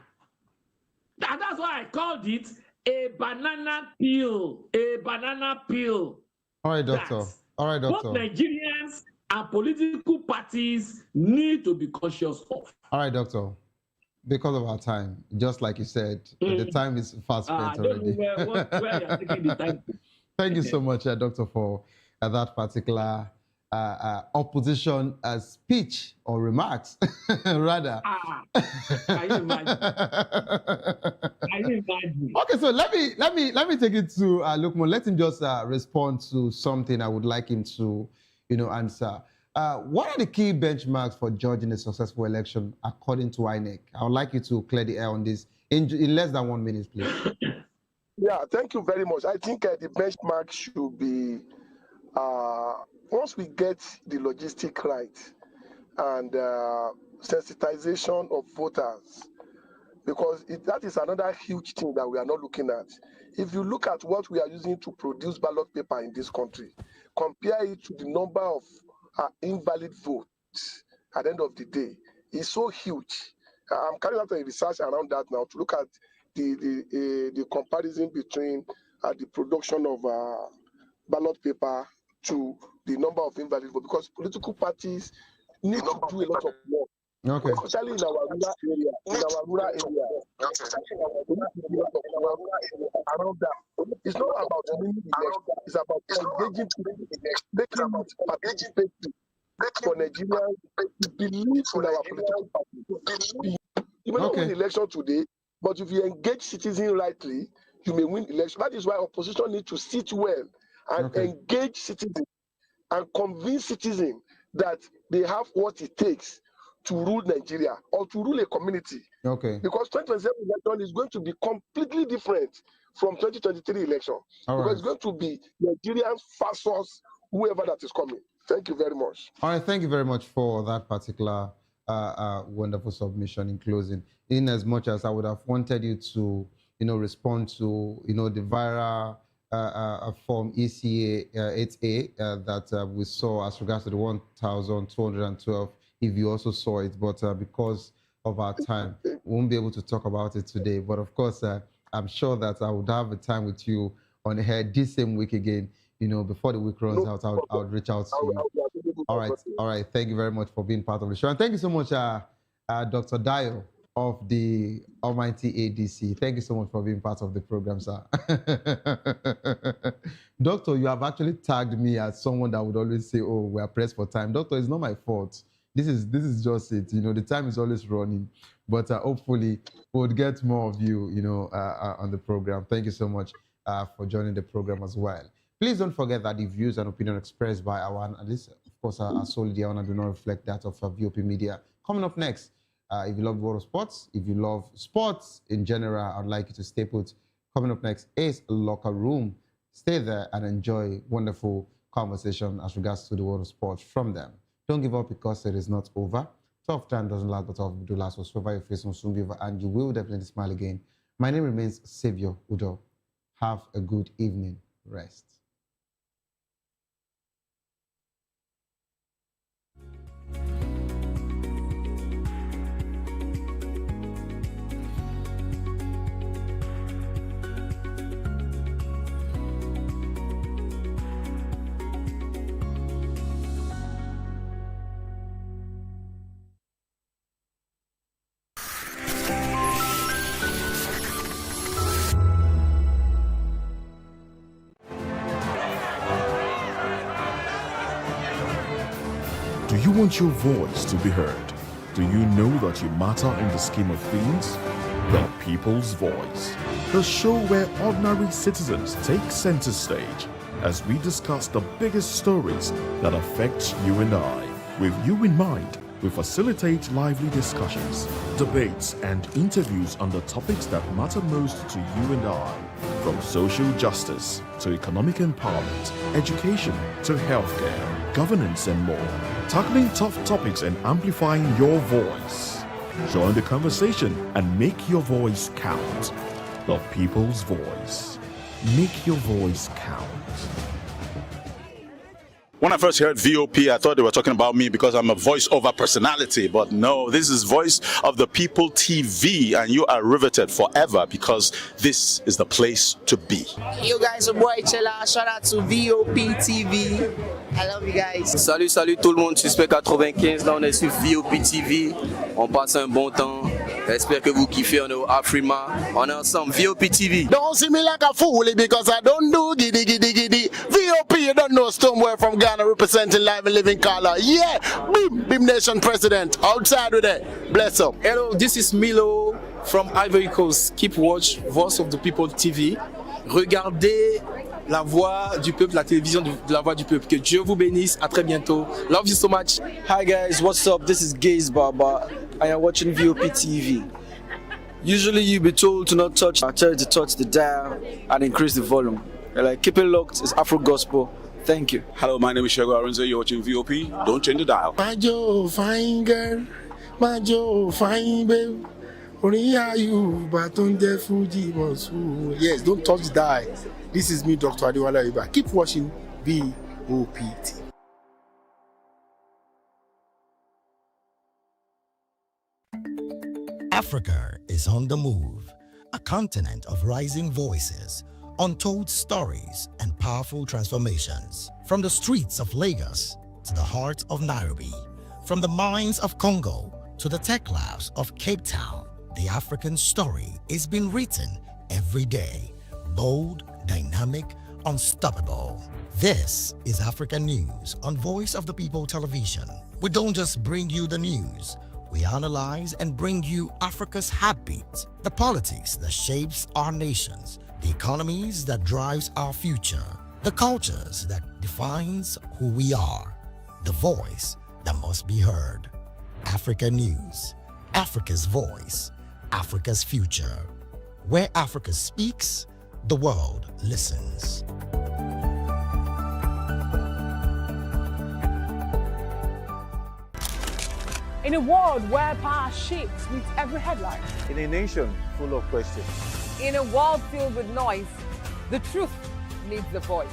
And that's why I called it a banana peel. A banana peel. All right, doctor. That All right, doctor. both Nigerians and political parties need to be conscious of. All right, doctor. Because of our time, just like you said, the time is fast spent already. Where you're taking the time. Thank you so much, doctor, for that particular opposition speech or remarks, rather. Can you imagine? Can you imagine? Okay, so let me take it to Lukman. Let him just respond to something I would like him to, answer. What are the key benchmarks for judging a successful election according to INEC? I would like you to clear the air on this in less than 1 minute, please. Yeah, thank you very much. I think the benchmark should be once we get the logistic right and sensitization of voters, because that is another huge thing that we are not looking at. If you look at what we are using to produce ballot paper in this country, compare it to the number of invalid votes at the end of the day, it's so huge. I'm carrying out a research around that now to look at the comparison between the production of ballot paper to the number of invalid votes, because political parties need to do a lot of work. Okay. Especially in our rural area, around that. It's not about winning elections, it's about engaging people, making it participative for Nigerians to believe in our political party. You may not win election today, but if you engage citizens rightly, you may win election. That is why opposition needs to sit well and engage citizens and convince citizens that they have what it takes to rule Nigeria or to rule a community. Okay. Because 2027 election is going to be completely different from 2023 election. Because it's going to be Nigerians versus whoever that is coming. Thank you very much. All right, thank you very much for that particular wonderful submission in closing. In as much as I would have wanted you to, respond to, the viral form ECA 8A that we saw as regards to the 1,212, if you also saw it, but because of our time, we won't be able to talk about it today. But of course, I'm sure that I would have a time with you on air this same week again. Before the week runs out, I would reach out to you. All right. Thank you very much for being part of the show. And thank you so much, Dr. Dio of the Almighty ADC. Thank you so much for being part of the program, sir. Doctor, you have actually tagged me as someone that would always say, oh, we are pressed for time. Doctor, it's not my fault. This is just it. The time is always running. But hopefully we'll get more of you, on the program. Thank you so much for joining the program as well. Please don't forget that the views and opinion expressed by our analysts, of course, are solely their own and do not reflect that of VOP Media. Coming up next, if you love world of sports, if you love sports in general, I'd like you to stay put. Coming up next is Locker Room. Stay there and enjoy wonderful conversation as regards to the world of sports from them. Don't give up because it is not over. Tough time doesn't last, but tough do last. Whatsoever your face will soon be over, and you will definitely smile again. My name remains Savior Udo. Have a good evening. Rest. Do you want your voice to be heard? Do you know that you matter in the scheme of things? The People's Voice, the show where ordinary citizens take center stage as we discuss the biggest stories that affect you and I. With you in mind, We facilitate lively discussions, debates, and interviews on the topics that matter most to you and I. From social justice to economic empowerment, education to healthcare, governance, and more. Tackling tough topics and amplifying your voice. Join the conversation and make your voice count. The people's voice. Make your voice count. When I first heard VOP, I thought they were talking about me because I'm a voice-over personality. But no, this is Voice of the People TV, and you are riveted forever because this is the place to be. Yo guys, your boy Chella. Shout out to VOP TV. I love you guys. Salut, salut tout le monde, Suspect 95. Là, on est sur VOP TV. On passe un bon temps. J'espère que vous kiffez. On est au Afrima. On est ensemble. VOP TV. Don't see me like a fool because I don't do giddy giddy giddy. VOP, you don't know Stoneware from Ghana representing live and living color. Yeah, Beam Nation President. Outside with it. Bless up. Hello, this is Milo from Ivory Coast. Keep watch Voice of the People TV. Regardez la voix du peuple, la télévision de la voix du peuple. Que Dieu vous bénisse. À très bientôt. Love you so much. Hi guys, what's up? This is Gaze Baba. I am watching VOP TV. Usually you be told to not touch. I tell you to touch the dial and increase the volume. Like, keep it locked. It's Afro Gospel. Thank you. Hello, my name is Shego Aronze. You're watching VOP. Don't change the dial. My Joe, fine girl. My Joe, fine babe. Only are you, but on the Fuji Monsoon. Yes, don't touch the dial. This is me, Dr. Adiwala Iba. Keep watching VOP TV. Africa is on the move, a continent of rising voices, untold stories, and powerful transformations. From the streets of Lagos to the heart of Nairobi, from the mines of Congo to the tech labs of Cape Town, the African story is being written every day. Bold, dynamic, unstoppable. This is African News on Voice of the People Television. We don't just bring you the news. We analyze and bring you Africa's heartbeat, the politics that shapes our nations, the economies that drives our future, the cultures that defines who we are, the voice that must be heard. Africa News, Africa's voice, Africa's future. Where Africa speaks, the world listens. In a world where power shifts with every headline. In a nation full of questions. In a world filled with noise, the truth needs a voice.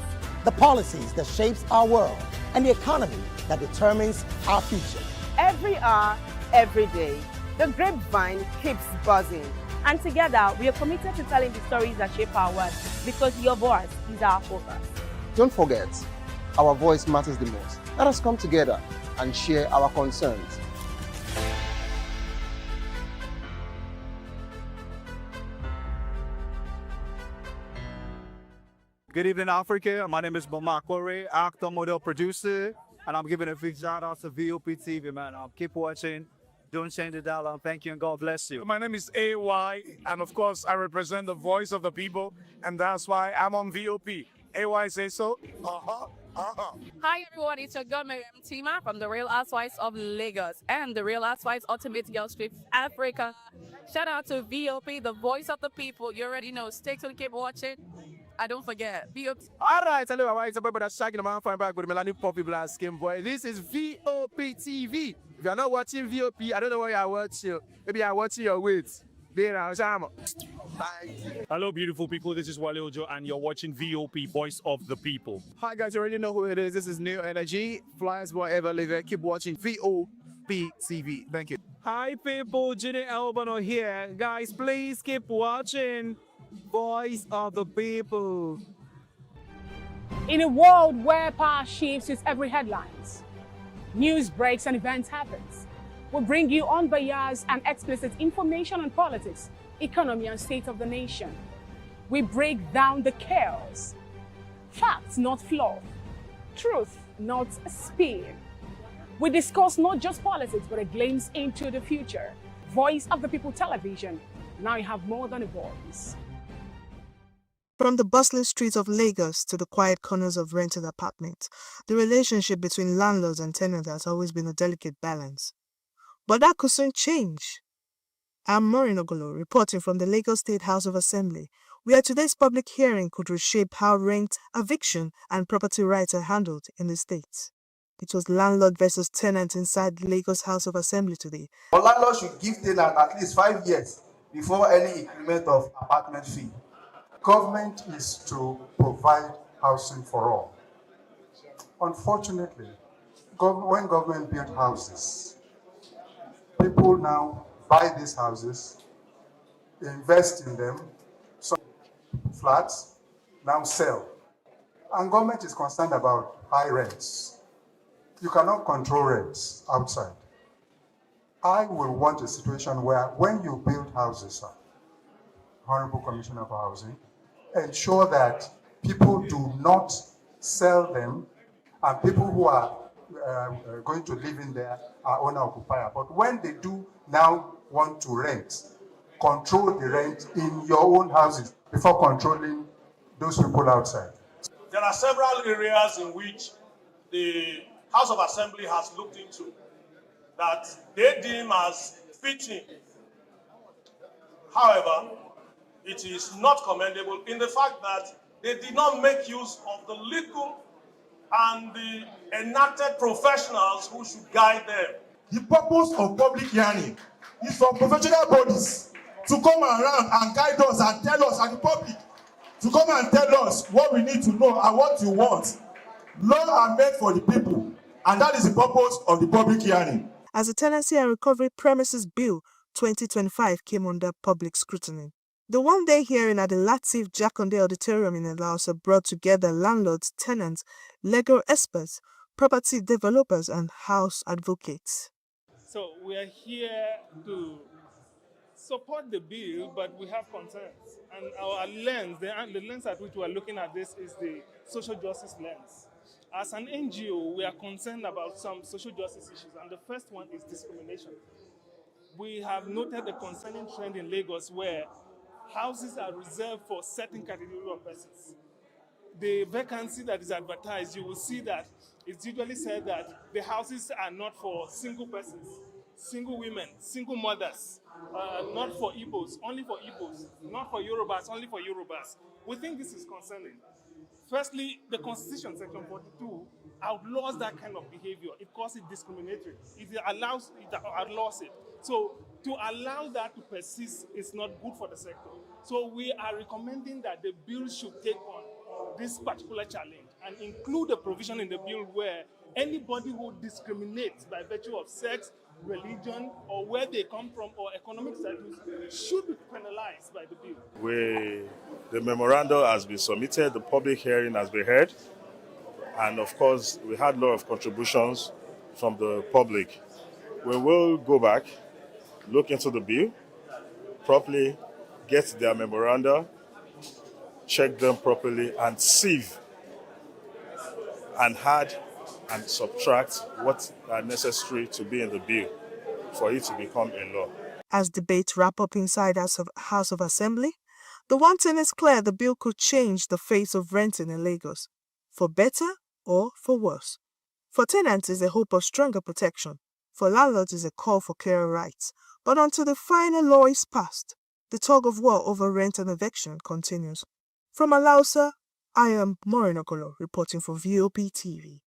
The policies that shapes our world and the economy that determines our future. Every hour, every day, the grapevine keeps buzzing. And together, we are committed to telling the stories that shape our world because your voice is our focus. Don't forget, our voice matters the most. Let us come together and share our concerns. Good evening, Africa. My name is Bomakore, actor, model, producer, and I'm giving a big shout out to VOP TV, man. Keep watching. Don't change the dial. Thank you and God bless you. My name is AY, and of course, I represent the voice of the people, and that's why I'm on VOP. AY say so. Hi everyone, it's your girl Miriam Tima from the Real Housewives of Lagos and the Real Housewives Ultimate Girls Trip Africa. Shout out to VOP, the voice of the people. You already know. Stay tuned, keep watching. I don't forget. VOP. All right, hello, how are you? But that's shaking the man fine back with Melanie Poppy Blast Skin Boy. This is VOP TV. If you're not watching VOP, I don't know what you're watching. Maybe you're watching your weights. Hello, beautiful people. This is Wale Ojo, and you're watching VOP, Voice of the People. Hi, guys. You already know who it is. This is New Energy. Flyers wherever live. Keep watching VOP TV. Thank you. Hi, people. Ginny Albano here. Guys, please keep watching Voice of the People. In a world where power shifts with every headlines, news breaks and events happens, we bring you unbiased and explicit information on politics, economy, and state of the nation. We break down the chaos. Facts, not fluff. Truth, not spin. We discuss not just politics, but a glimpse into the future. Voice of the People Television. Now you have more than a voice. From the bustling streets of Lagos to the quiet corners of rented apartments, the relationship between landlords and tenants has always been a delicate balance. But that could soon change. I'm Maureen Ogolo, reporting from the Lagos State House of Assembly, where today's public hearing could reshape how rent, eviction, and property rights are handled in the state. It was landlord versus tenant inside the Lagos House of Assembly today. But landlord should give tenant at least 5 years before any increment of apartment fee. Government is to provide housing for all. Unfortunately, when government build houses, people now buy these houses, invest in them, some flats now sell. And government is concerned about high rents. You cannot control rents outside. I will want a situation where when you build houses, Honorable Commissioner for Housing, ensure that people do not sell them and people who are going to live in there are owner-occupier. But when they do now want to rent, control the rent in your own houses before controlling those people outside. There are several areas in which the House of Assembly has looked into that they deem as fitting. However, it is not commendable in the fact that they did not make use of the legal and the enacted professionals who should guide them. The purpose of public hearing is for professional bodies to come around and guide us and tell us, and the public to come and tell us what we need to know and what you want. Laws are made for the people, and that is the purpose of the public hearing. As the Tenancy and Recovery Premises Bill 2025 came under public scrutiny, the one-day hearing at the Latif Jakonde Auditorium in Elausa brought together landlords, tenants, legal experts, property developers, and house advocates. So we are here to support the bill, but we have concerns. And our lens, the lens at which we are looking at this is the social justice lens. As an NGO, we are concerned about some social justice issues, and the first one is discrimination. We have noted a concerning trend in Lagos where houses are reserved for certain category of persons. The vacancy that is advertised, you will see that it's usually said that the houses are not for single persons, single women, single mothers, not for Igbos, only for Igbos, not for Yorubas, only for Yorubas. We think this is concerning. Firstly, the Constitution, Section 42, outlaws that kind of behavior. It calls it discriminatory. It outlaws it. So to allow that to persist is not good for the sector. So we are recommending that the bill should take on this particular challenge and include a provision in the bill where anybody who discriminates by virtue of sex, religion, or where they come from, or economic status, should be penalized by the bill. The memorandum has been submitted, the public hearing has been heard, and of course, we had a lot of contributions from the public. We will go back, look into the bill, properly get their memoranda, check them properly, and sieve and add and subtract what are necessary to be in the bill for it to become a law. As debates wrap up inside House of Assembly, the one thing is clear: the bill could change the face of renting in Lagos, for better or for worse. For tenants, is a hope of stronger protection. For landlords, is a call for clearer rights. But until the final law is passed, the tug of war over rent and eviction continues. From Alausa, I am Maureen Ogolo, reporting for VOP TV.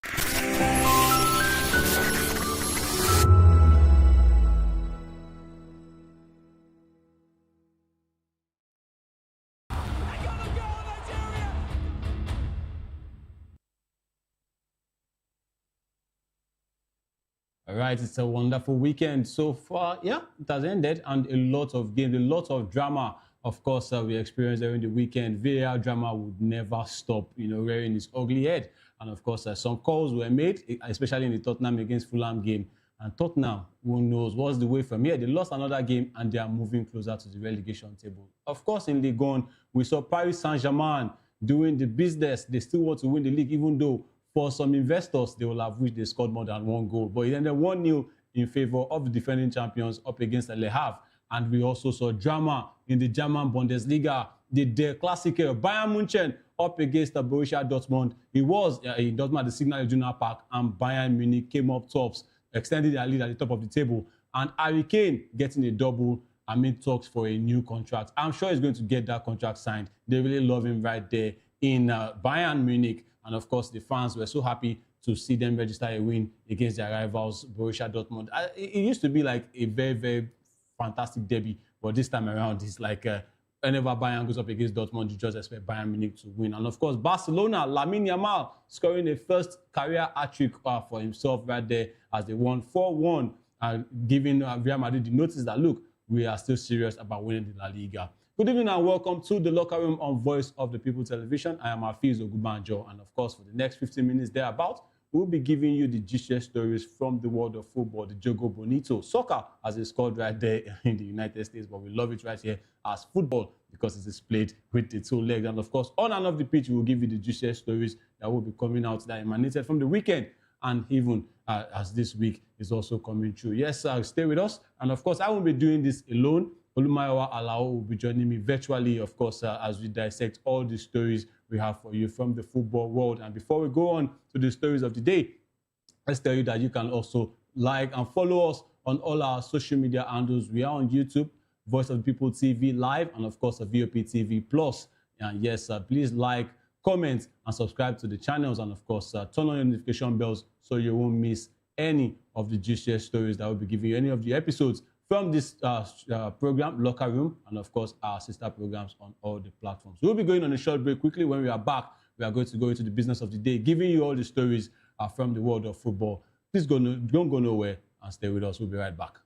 All right, it's a wonderful weekend so far. Yeah, it has ended, and a lot of games, a lot of drama. Of course, we experienced during the weekend. VAR drama would never stop, rearing its ugly head. And of course, some calls were made, especially in the Tottenham against Fulham game. And Tottenham, who knows what's the way from here? They lost another game, and they are moving closer to the relegation table. Of course, in Ligue 1, we saw Paris Saint-Germain doing the business. They still want to win the league, even though for some investors, they will have wished they scored more than one goal. But it ended 1-0 in favor of the defending champions up against Le Havre. And we also saw drama in the German Bundesliga. The Klassiker, Bayern München up against the Borussia Dortmund. It was in Dortmund at the Signal Iduna Park, and Bayern Munich came up tops, extended their lead at the top of the table. And Harry Kane getting a double amid talks for a new contract. I'm sure he's going to get that contract signed. They really love him right there in Bayern Munich. And of course, the fans were so happy to see them register a win against their rivals, Borussia Dortmund. It used to be like a very, very fantastic derby, but this time around, it's like whenever Bayern goes up against Dortmund, you just expect Bayern Munich to win. And of course, Barcelona, Lamine Yamal scoring a first career hat-trick for himself right there as they won 4-1, giving Real Madrid the notice that, look, we are still serious about winning the La Liga. Good evening and welcome to the Locker Room on Voice of the People Television. I am Afiz Ogubanjo, and of course, for the next 15 minutes thereabout, we'll be giving you the gist stories from the world of football, the Jogo Bonito. Soccer, as it's called right there in the United States, but we love it right here as football because it is played with the two legs. And of course, on and off the pitch, we'll give you the gist stories that will be coming out that emanated from the weekend, and even as this week is also coming true. Yes, stay with us. And of course, I won't be doing this alone. Olumayowa Alao will be joining me virtually, of course, as we dissect all the stories we have for you from the football world. And before we go on to the stories of the day, let's tell you that you can also like and follow us on all our social media handles. We are on YouTube, Voice of the People TV Live, and of course, VOP TV Plus. And yes, please like, comment, and subscribe to the channels. And of course, turn on your notification bells so you won't miss any of the juiciest stories that will be giving you, any of the episodes from this program, Locker Room, and of course, our sister programs on all the platforms. We'll be going on a short break quickly. When we are back, we are going to go into the business of the day, giving you all the stories from the world of football. Please don't go nowhere and stay with us. We'll be right back.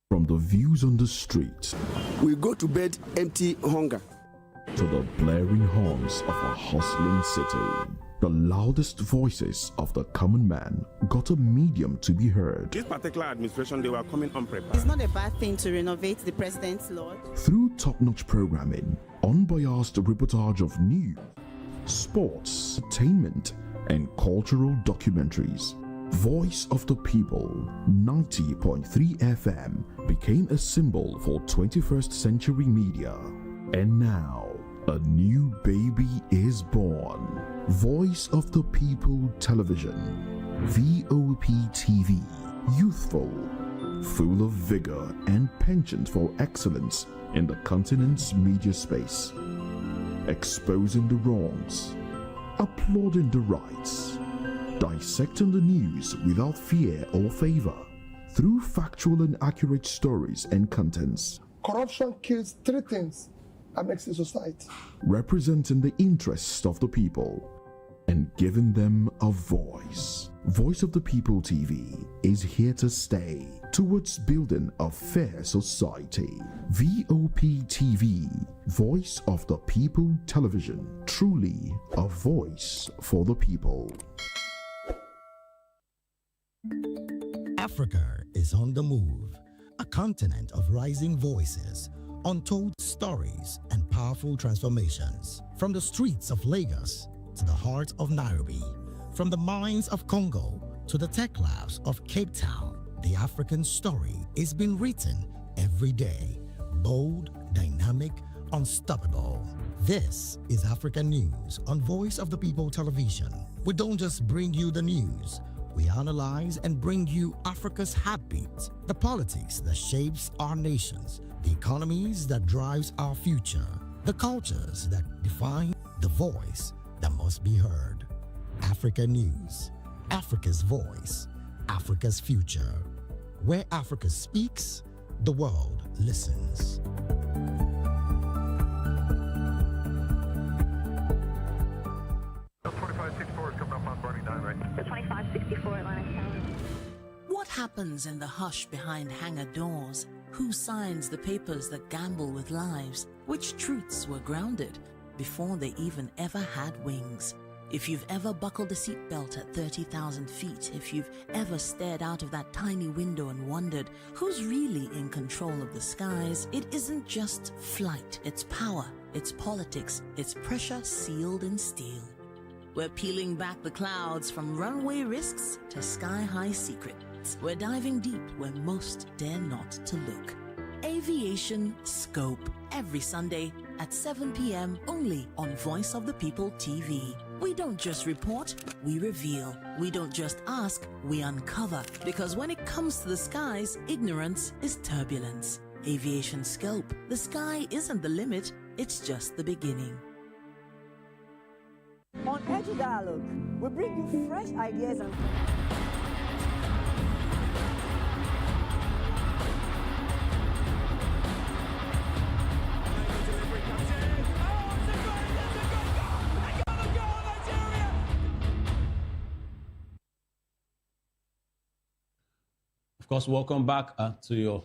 From the views on the street, we go to bed empty hunger, to the blaring horns of a hustling city, the loudest voices of the common man got a medium to be heard. This particular administration, they were coming unprepared. It's not a bad thing to renovate the president's lodge. Through top-notch programming, unbiased reportage of news, sports, entertainment, and cultural documentaries, Voice of the People 90.3 FM became a symbol for 21st century media. And now, a new baby is born. Voice of the People Television, VOP TV, youthful, full of vigor and penchant for excellence in the continent's media space, exposing the wrongs, applauding the rights, dissecting the news without fear or favor, through factual and accurate stories and contents. Corruption kills three things that makes a society. Representing the interests of the people and giving them a voice. Voice of the People TV is here to stay towards building a fair society. VOP TV, Voice of the People Television, truly a voice for the people. Africa is on the move, a continent of rising voices, untold stories, and powerful transformations. From the streets of Lagos to the heart of Nairobi, from the mines of Congo to the tech labs of Cape Town, the African story is being written every day. Bold, dynamic, unstoppable. This is African News on Voice of the People Television. We don't just bring you the news. We analyze and bring you Africa's heartbeat, the politics that shapes our nations, the economies that drives our future, the cultures that define the voice that must be heard. Africa News, Africa's voice, Africa's future. Where Africa speaks, the world listens. What happens in the hush behind hangar doors? Who signs the papers that gamble with lives? Which truths were grounded before they even ever had wings? If you've ever buckled a seatbelt at 30,000 feet, if you've ever stared out of that tiny window and wondered who's really in control of the skies, it isn't just flight, it's power. its politics, its pressure sealed in steel. We're peeling back the clouds from runway risks to sky-high secrets. We're diving deep where most dare not to look. Aviation Scope, every Sunday at 7 p.m. only on Voice of the People TV. We don't just report, we reveal. We don't just ask, we uncover. Because when it comes to the skies, ignorance is turbulence. Aviation Scope, the sky isn't the limit, it's just the beginning. On Edu Dialogue, we bring you fresh ideas and Of course, welcome back to your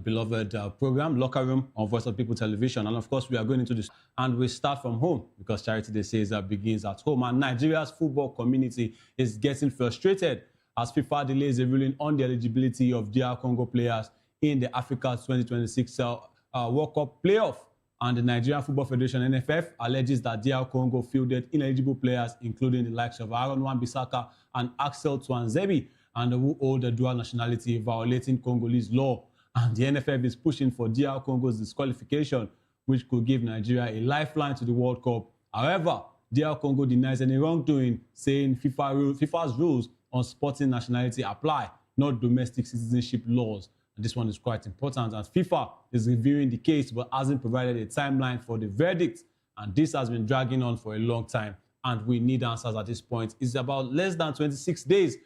beloved program, Locker Room on Voice of People Television. And of course, we are going into this, and we start from home because Charity Day says that begins at home. And Nigeria's football community is getting frustrated as FIFA delays a ruling on the eligibility of DR Congo players in the Africa 2026 World Cup playoff. And the Nigerian Football Federation, NFF, alleges that DR Congo fielded ineligible players, including the likes of Aaron Wan-Bissaka and Axel Tuanzebe, and who hold the dual nationality, violating Congolese law. And the NFF is pushing for DR Congo's disqualification, which could give Nigeria a lifeline to the World Cup. However, DR Congo denies any wrongdoing, saying FIFA's rules on sporting nationality apply, not domestic citizenship laws. And this one is quite important, as FIFA is reviewing the case but hasn't provided a timeline for the verdict. And this has been dragging on for a long time, and we need answers at this point. It's about less than 26 days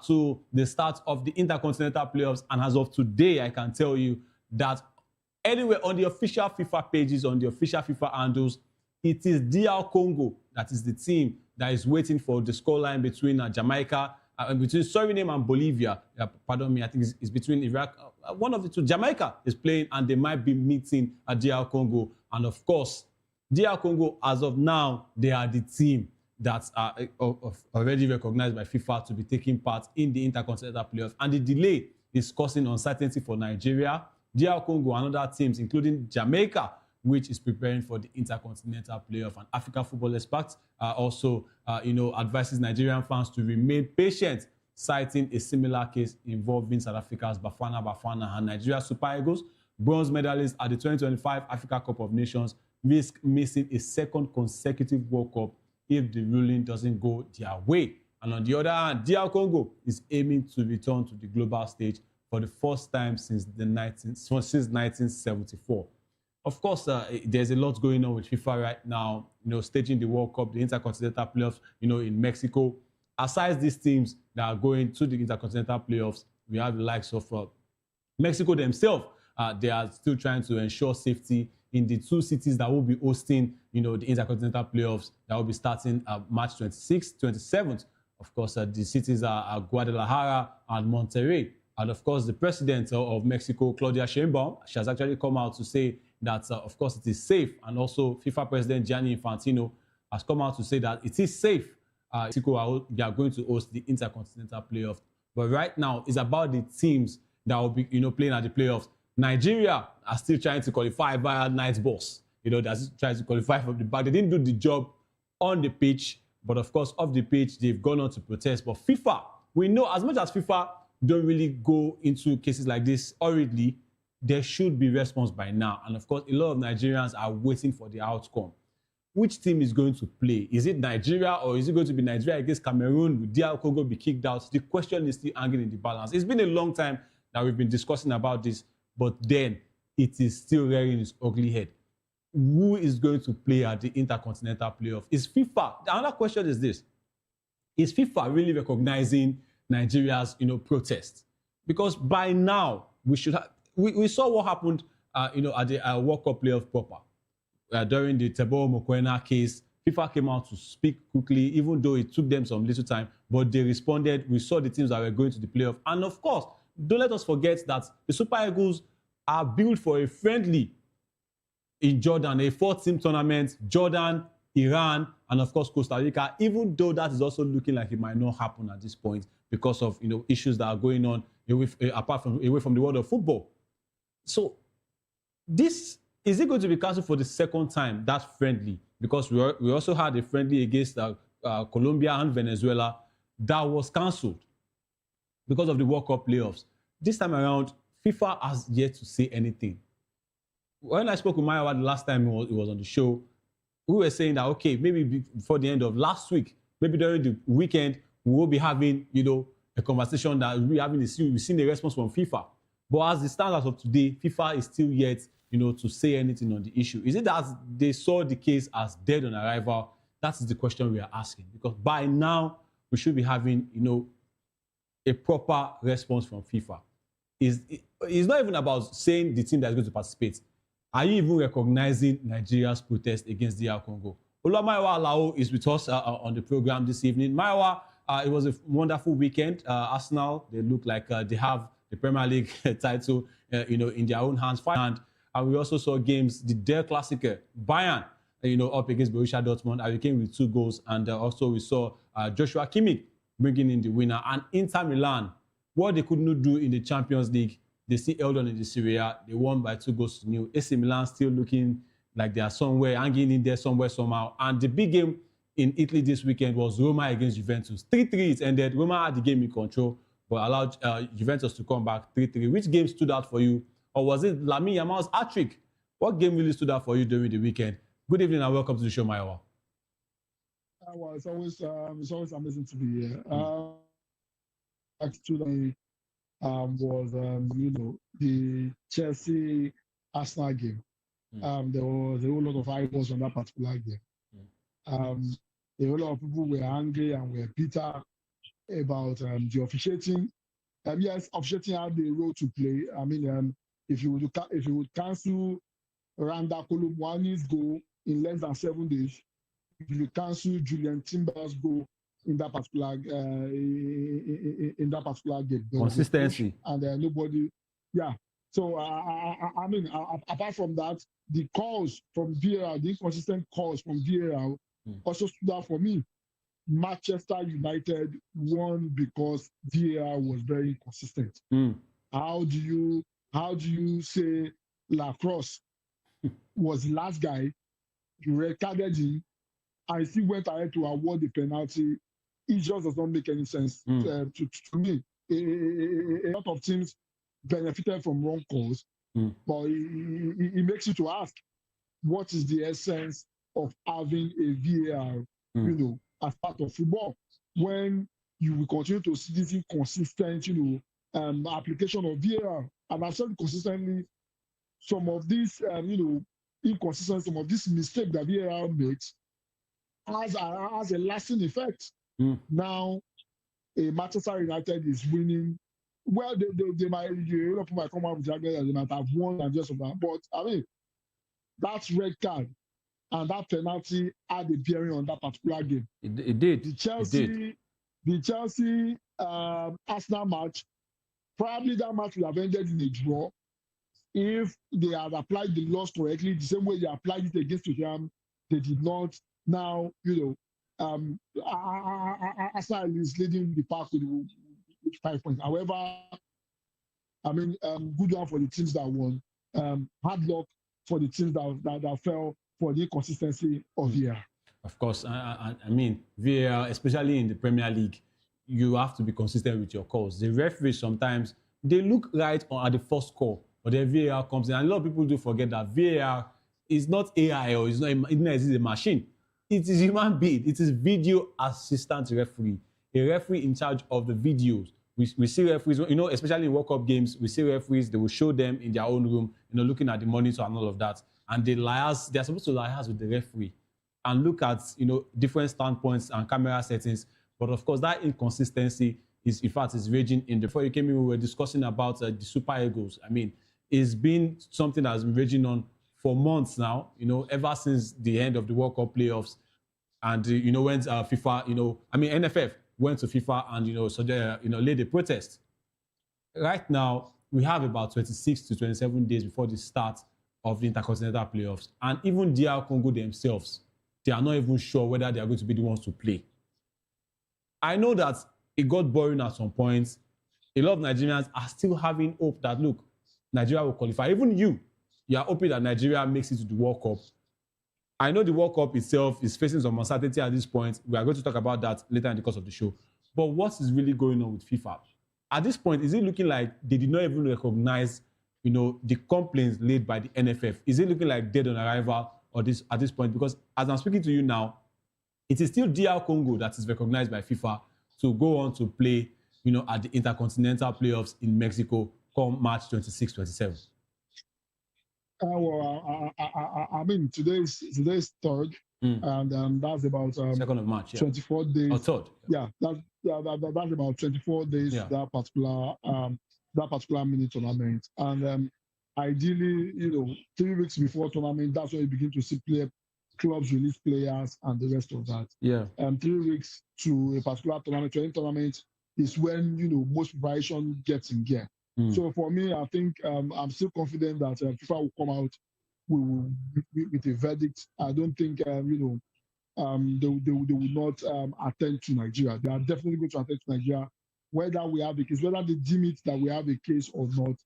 to the start of the Intercontinental Playoffs. And as of today, I can tell you that anywhere on the official FIFA pages, on the official FIFA handles, it is DR Congo that is the team that is waiting for the scoreline between Jamaica, between Suriname and Bolivia. Pardon me, I think it's between Iraq. One of the two, Jamaica is playing, and they might be meeting DR Congo. And of course, DR Congo, as of now, they are the team that are already recognized by FIFA to be taking part in the Intercontinental Playoffs. And the delay is causing uncertainty for Nigeria, DR Congo, and other teams, including Jamaica, which is preparing for the Intercontinental Playoff. And African football experts also, advises Nigerian fans to remain patient, citing a similar case involving South Africa's Bafana Bafana and Nigeria Super Eagles, bronze medalists at the 2025 Africa Cup of Nations, risk missing a second consecutive World Cup if the ruling doesn't go their way. And on the other hand, DR Congo is aiming to return to the global stage for the first time since 1974. Of course, there's a lot going on with FIFA right now, staging the World Cup, the Intercontinental Playoffs, in Mexico. Aside these teams that are going to the Intercontinental Playoffs, we have the likes of Mexico themselves. They are still trying to ensure safety in the two cities that will be hosting, the Intercontinental Playoffs that will be starting March 26th, 27th. Of course, the cities are Guadalajara and Monterrey. And of course, the president of Mexico, Claudia Sheinbaum, she has actually come out to say that, of course, it is safe. And also, FIFA President Gianni Infantino has come out to say that it is safe. Mexico, they are going to host the Intercontinental Playoffs. But right now, it's about the teams that will be, playing at the playoffs. Nigeria are still trying to qualify via night bus. That's trying to qualify from the back. They didn't do the job on the pitch, but of course, off the pitch, they've gone on to protest. But FIFA, we know as much as FIFA don't really go into cases like this hurriedly, there should be response by now. And of course, a lot of Nigerians are waiting for the outcome. Which team is going to play? Is it Nigeria, or is it going to be Nigeria against Cameroon? Will DR Congo be kicked out? The question is still hanging in the balance. It's been a long time that we've been discussing about this, but then it is still rearing its ugly head. Who is going to play at the Intercontinental Playoff? Is FIFA? The other question is this: is FIFA really recognizing Nigeria's, protest? Because by now we should have. We saw what happened, at the World Cup playoff proper during the Teboho Mokoena case. FIFA came out to speak quickly, even though it took them some little time, but they responded. We saw the teams that were going to the playoff, and of course, don't let us forget that the Super Eagles are built for a friendly in Jordan, a 4-team tournament. Jordan, Iran, and of course Costa Rica. Even though that is also looking like it might not happen at this point because of issues that are going on away from the world of football. So this Is it going to be cancelled for the second time, that friendly? Because we also had a friendly against Colombia and Venezuela that was cancelled because of the World Cup playoffs. This time around, FIFA has yet to say anything. When I spoke with Mayowa the last time he was on the show, we were saying that, okay, maybe before the end of last week, maybe during the weekend, we will be having, a conversation that we've seen a response from FIFA. But as the standards of today, FIFA is still yet, to say anything on the issue. Is it that they saw the case as dead on arrival? That is the question we are asking. Because by now, we should be having, a proper response from FIFA. It's not even about saying the team that is going to participate. Are you even recognizing Nigeria's protest against DR Congo? Ola Mayowa Alao is with us on the program this evening. Mayowa, it was a wonderful weekend. Arsenal, they look like they have the Premier League title, in their own hands. And we also saw games, the Der Klassiker, Bayern, up against Borussia Dortmund. Harry Kane with 2 goals. And also we saw Joshua Kimmich bringing in the winner. And Inter Milan, what they could not do in the Champions League, they still held on in the Serie A. They won by 2-0. AC Milan still looking like they are somewhere, hanging in there somewhere, somehow. And the big game in Italy this weekend was Roma against Juventus. 3-3 it ended. Roma had the game in control, but allowed Juventus to come back 3-3. Which game stood out for you? Or was it Lamine Yamal's hat-trick? What game really stood out for you during the weekend? Good evening and welcome to the show, Mayowa. Well, it's always amazing to be here. Actually, was the Chelsea Arsenal game. There was a whole lot of eyeballs on that particular game. A whole lot of people were angry and were bitter about the officiating. Yes, officiating had the role to play. I mean, if you would cancel Randa Kolumwani's goal in less than 7 days, if you cancel Julian Timber's goal in that particular game, consistency, and nobody, yeah. So I mean, apart from that, the calls from VAR, the inconsistent calls from VAR, also stood out for me. Manchester United won because VAR was very inconsistent. How do you say Lacrosse was the last guy, you red-carded him, and still went ahead to award the penalty? It just does not make any sense to me. A lot of teams benefited from wrong calls, but it makes you to ask, what is the essence of having a VAR, as part of football, when you will continue to see this inconsistent, application of VAR? And I've said consistently, some of these, inconsistency, some of this mistake that VAR makes has a lasting effect. Now, Manchester United is winning. Well, they might, Europe might come out with argument that they might have won and just of that. But I mean, that red card and that penalty had a bearing on that particular game. It did. The Chelsea Arsenal match, probably that match would have ended in a draw if they had applied the laws correctly, the same way they applied it against Tottenham. They did not. Now, Arsenal is leading the pack with 5 points. However, I mean, good one for the teams that won. Hard luck for the teams that fell for the inconsistency of VAR. Of course, I mean, VAR, especially in the Premier League, you have to be consistent with your calls. The referees sometimes, they look right at the first call, but then VAR comes in. And a lot of people do forget that VAR is not AI or it's not a machine. It is human being. It is video assistant referee, a referee in charge of the videos. We see referees, especially in World Cup games, we see referees, they will show them in their own room, looking at the monitor and all of that. And they're supposed to liaise with the referee and look at, different standpoints and camera settings. But of course, that inconsistency is raging in. Before you came in, we were discussing about the Super Eagles. I mean, it's been something that's been raging on for months now, ever since the end of the World Cup playoffs. And, when FIFA, NFF went to FIFA and, so they, laid a protest. Right now, we have about 26 to 27 days before the start of the Intercontinental playoffs. And even DR Congo themselves, they are not even sure whether they are going to be the ones to play. I know that it got boring at some point. A lot of Nigerians are still having hope that, look, Nigeria will qualify. Even you you are hoping that Nigeria makes it to the World Cup. I know the World Cup itself is facing some uncertainty at this point. We are going to talk about that later in the course of the show. But what is really going on with FIFA? At this point, is it looking like they did not even recognize, the complaints laid by the NFF? Is it looking like dead on arrival or this at this point? Because as I'm speaking to you now, it is still DR Congo that is recognized by FIFA to go on to play, at the Intercontinental Playoffs in Mexico come March 26, 27. I mean, today's third, and that's about 2nd of March, 24 days. Or third. Yeah, that's about 24 days. Yeah. That particular mini tournament, and ideally, 3 weeks before tournament, that's when you begin to see clubs release players and the rest of that. Yeah. 3 weeks to a particular tournament, to any tournament, is when most preparation gets in gear. So for me, I think I'm still confident that FIFA will come out with a verdict. I don't think they will not attend to Nigeria. They are definitely going to attend to Nigeria, whether we have a case, whether they deem it that we have a case or not.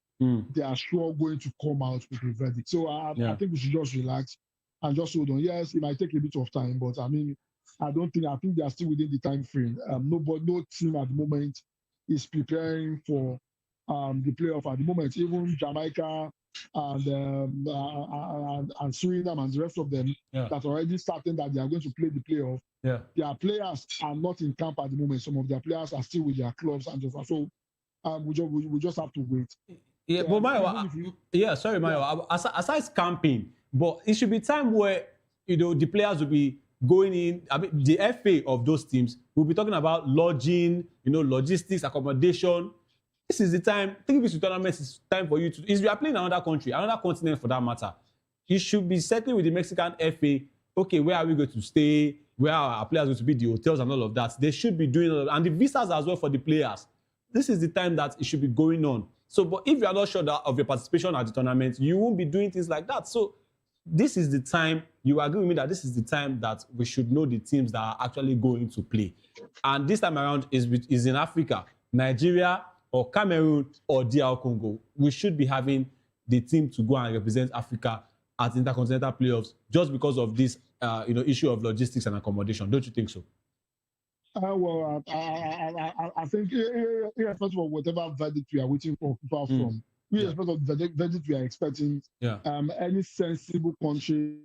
They are sure going to come out with a verdict. So I think we should just relax and just hold on. Yes, it might take a bit of time, but I mean, I think they are still within the time frame. No team at the moment is preparing for the playoff at the moment. Even Jamaica and Suriname and the rest of them that already starting that they are going to play the playoff. Yeah. Their players are not in camp at the moment. Some of their players are still with their clubs and just so we just have to wait. Yeah, but Mayo, Mayo. Aside camping, but it should be time where the players will be going in. I mean, the FA of those teams will be talking about lodging, logistics, accommodation. This is the time. 3 weeks to tournaments is time for you to. If you are playing in another country, another continent for that matter, you should be settling with the Mexican FA. Okay, where are we going to stay? Where are our players going to be? The hotels and all of that. They should be doing all of that. And the visas as well for the players. This is the time that it should be going on. So, but if you are not sure of your participation at the tournament, you won't be doing things like that. So, this is the time. You agree with me that this is the time that we should know the teams that are actually going to play. And this time around is in Africa, Nigeria, or Cameroon, or DR Congo. We should be having the team to go and represent Africa at intercontinental playoffs just because of this, issue of logistics and accommodation. Don't you think so? Well, I think irrespective of whatever verdict we are waiting for FIFA from, irrespective of the verdict we are expecting, any sensible country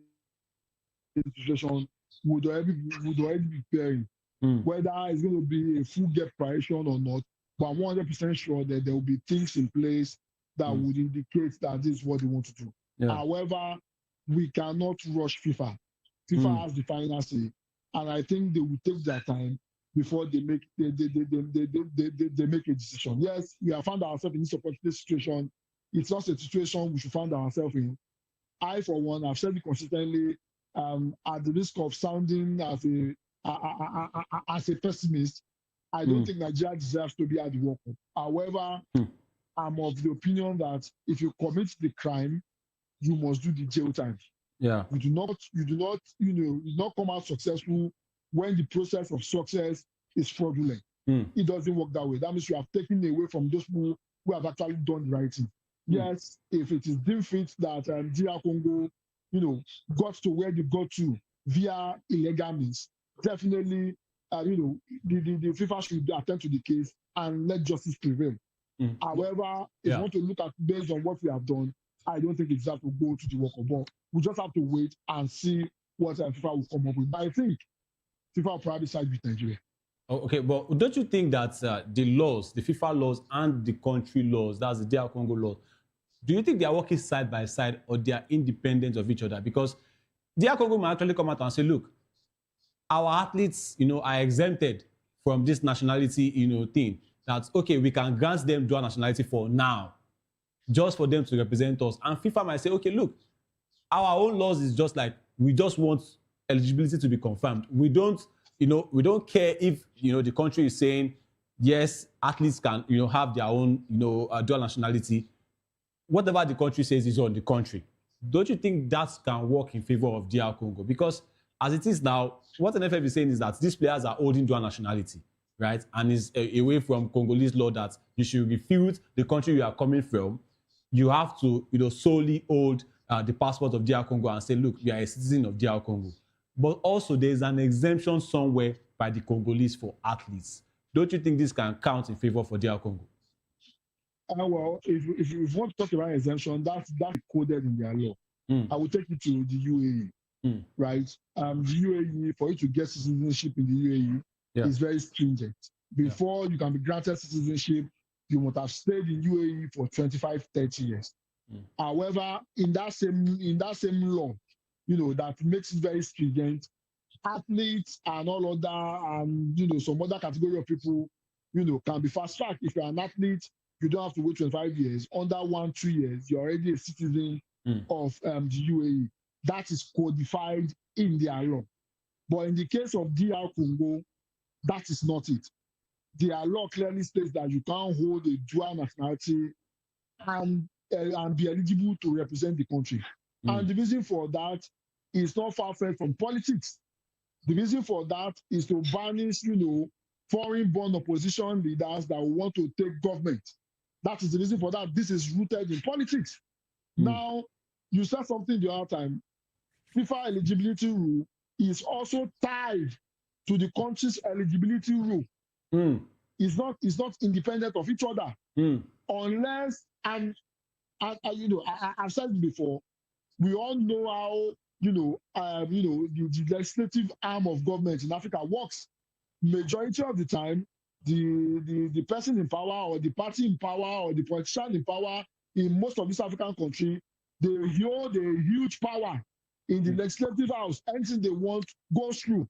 situation would already be preparing. Whether it's going to be a full get preparation or not, but I'm 100% sure that there will be things in place that would indicate that this is what they want to do. Yeah. However, we cannot rush FIFA. FIFA has the final say, and I think they will take their time before they make a decision. Yes, we have found ourselves in this opportunity situation. It's not a situation we should find ourselves in. I, for one, have said it consistently, at the risk of sounding as a pessimist, I don't think Nigeria deserves to be at the World Cup. However, I'm of the opinion that if you commit the crime, you must do the jail time. Yeah. You do not come out successful when the process of success is fraudulent. It doesn't work that way. That means you have taken away from those people who have actually done the right thing. Yes, if it is deemed fit that DR Congo, got to where they got to via illegal means, definitely, the FIFA should attend to the case and let justice prevail. However, if you want to look at based on what we have done, I don't think it's have to go to the World Cup. But we just have to wait and see what FIFA will come up with. But I think FIFA will probably side with Nigeria. Okay, but don't you think that the laws, the FIFA laws and the country laws, that's the DR Congo laws, do you think they are working side by side or they are independent of each other? Because DR Congo might actually come out and say, look, our athletes, are exempted from this nationality, thing. That's okay, we can grant them dual nationality for now, just for them to represent us. And FIFA might say, okay, look, our own laws is just like, we just want eligibility to be confirmed. We don't care if, the country is saying, yes, athletes can, have their own, dual nationality. Whatever the country says is on the country. Don't you think that can work in favor of DR Congo? Because as it is now, what the NFF is saying is that these players are holding dual nationality, right? And is away from Congolese law that you should refute the country you are coming from. You have to, solely hold the passport of DR Congo and say, look, we are a citizen of DR Congo. But also there's an exemption somewhere by the Congolese for athletes. Don't you think this can count in favor for DR Congo? Well, if you want to talk about exemption, that's coded in their law. I will take you to the UAE, right? The UAE, for you to get citizenship in the UAE, is very stringent. Before you can be granted citizenship, you must have stayed in UAE for 25, 30 years. However, in that same law, that makes it very stringent. Athletes and all other, and some other category of people, can be fast-tracked. If you're an athlete, you don't have to wait 25 years. Under 1-2 years, you're already a citizen of the UAE. That is codified in their law. But in the case of DR Congo, that is not it. Their law clearly states that you can't hold a dual nationality and be eligible to represent the country. And the reason for that is not far-fetched from politics. The reason for that is to banish, foreign-born opposition leaders that want to take government. That is the reason for that. This is rooted in politics. Now, you said something the other time. FIFA eligibility rule is also tied to the country's eligibility rule. It's not independent of each other. Unless, and I've said it before, we all know how the legislative arm of government in Africa works. Majority of the time, the person in power or the party in power or the politician in power in most of these African countries, they hold a huge power in the legislative house. Anything they want goes through.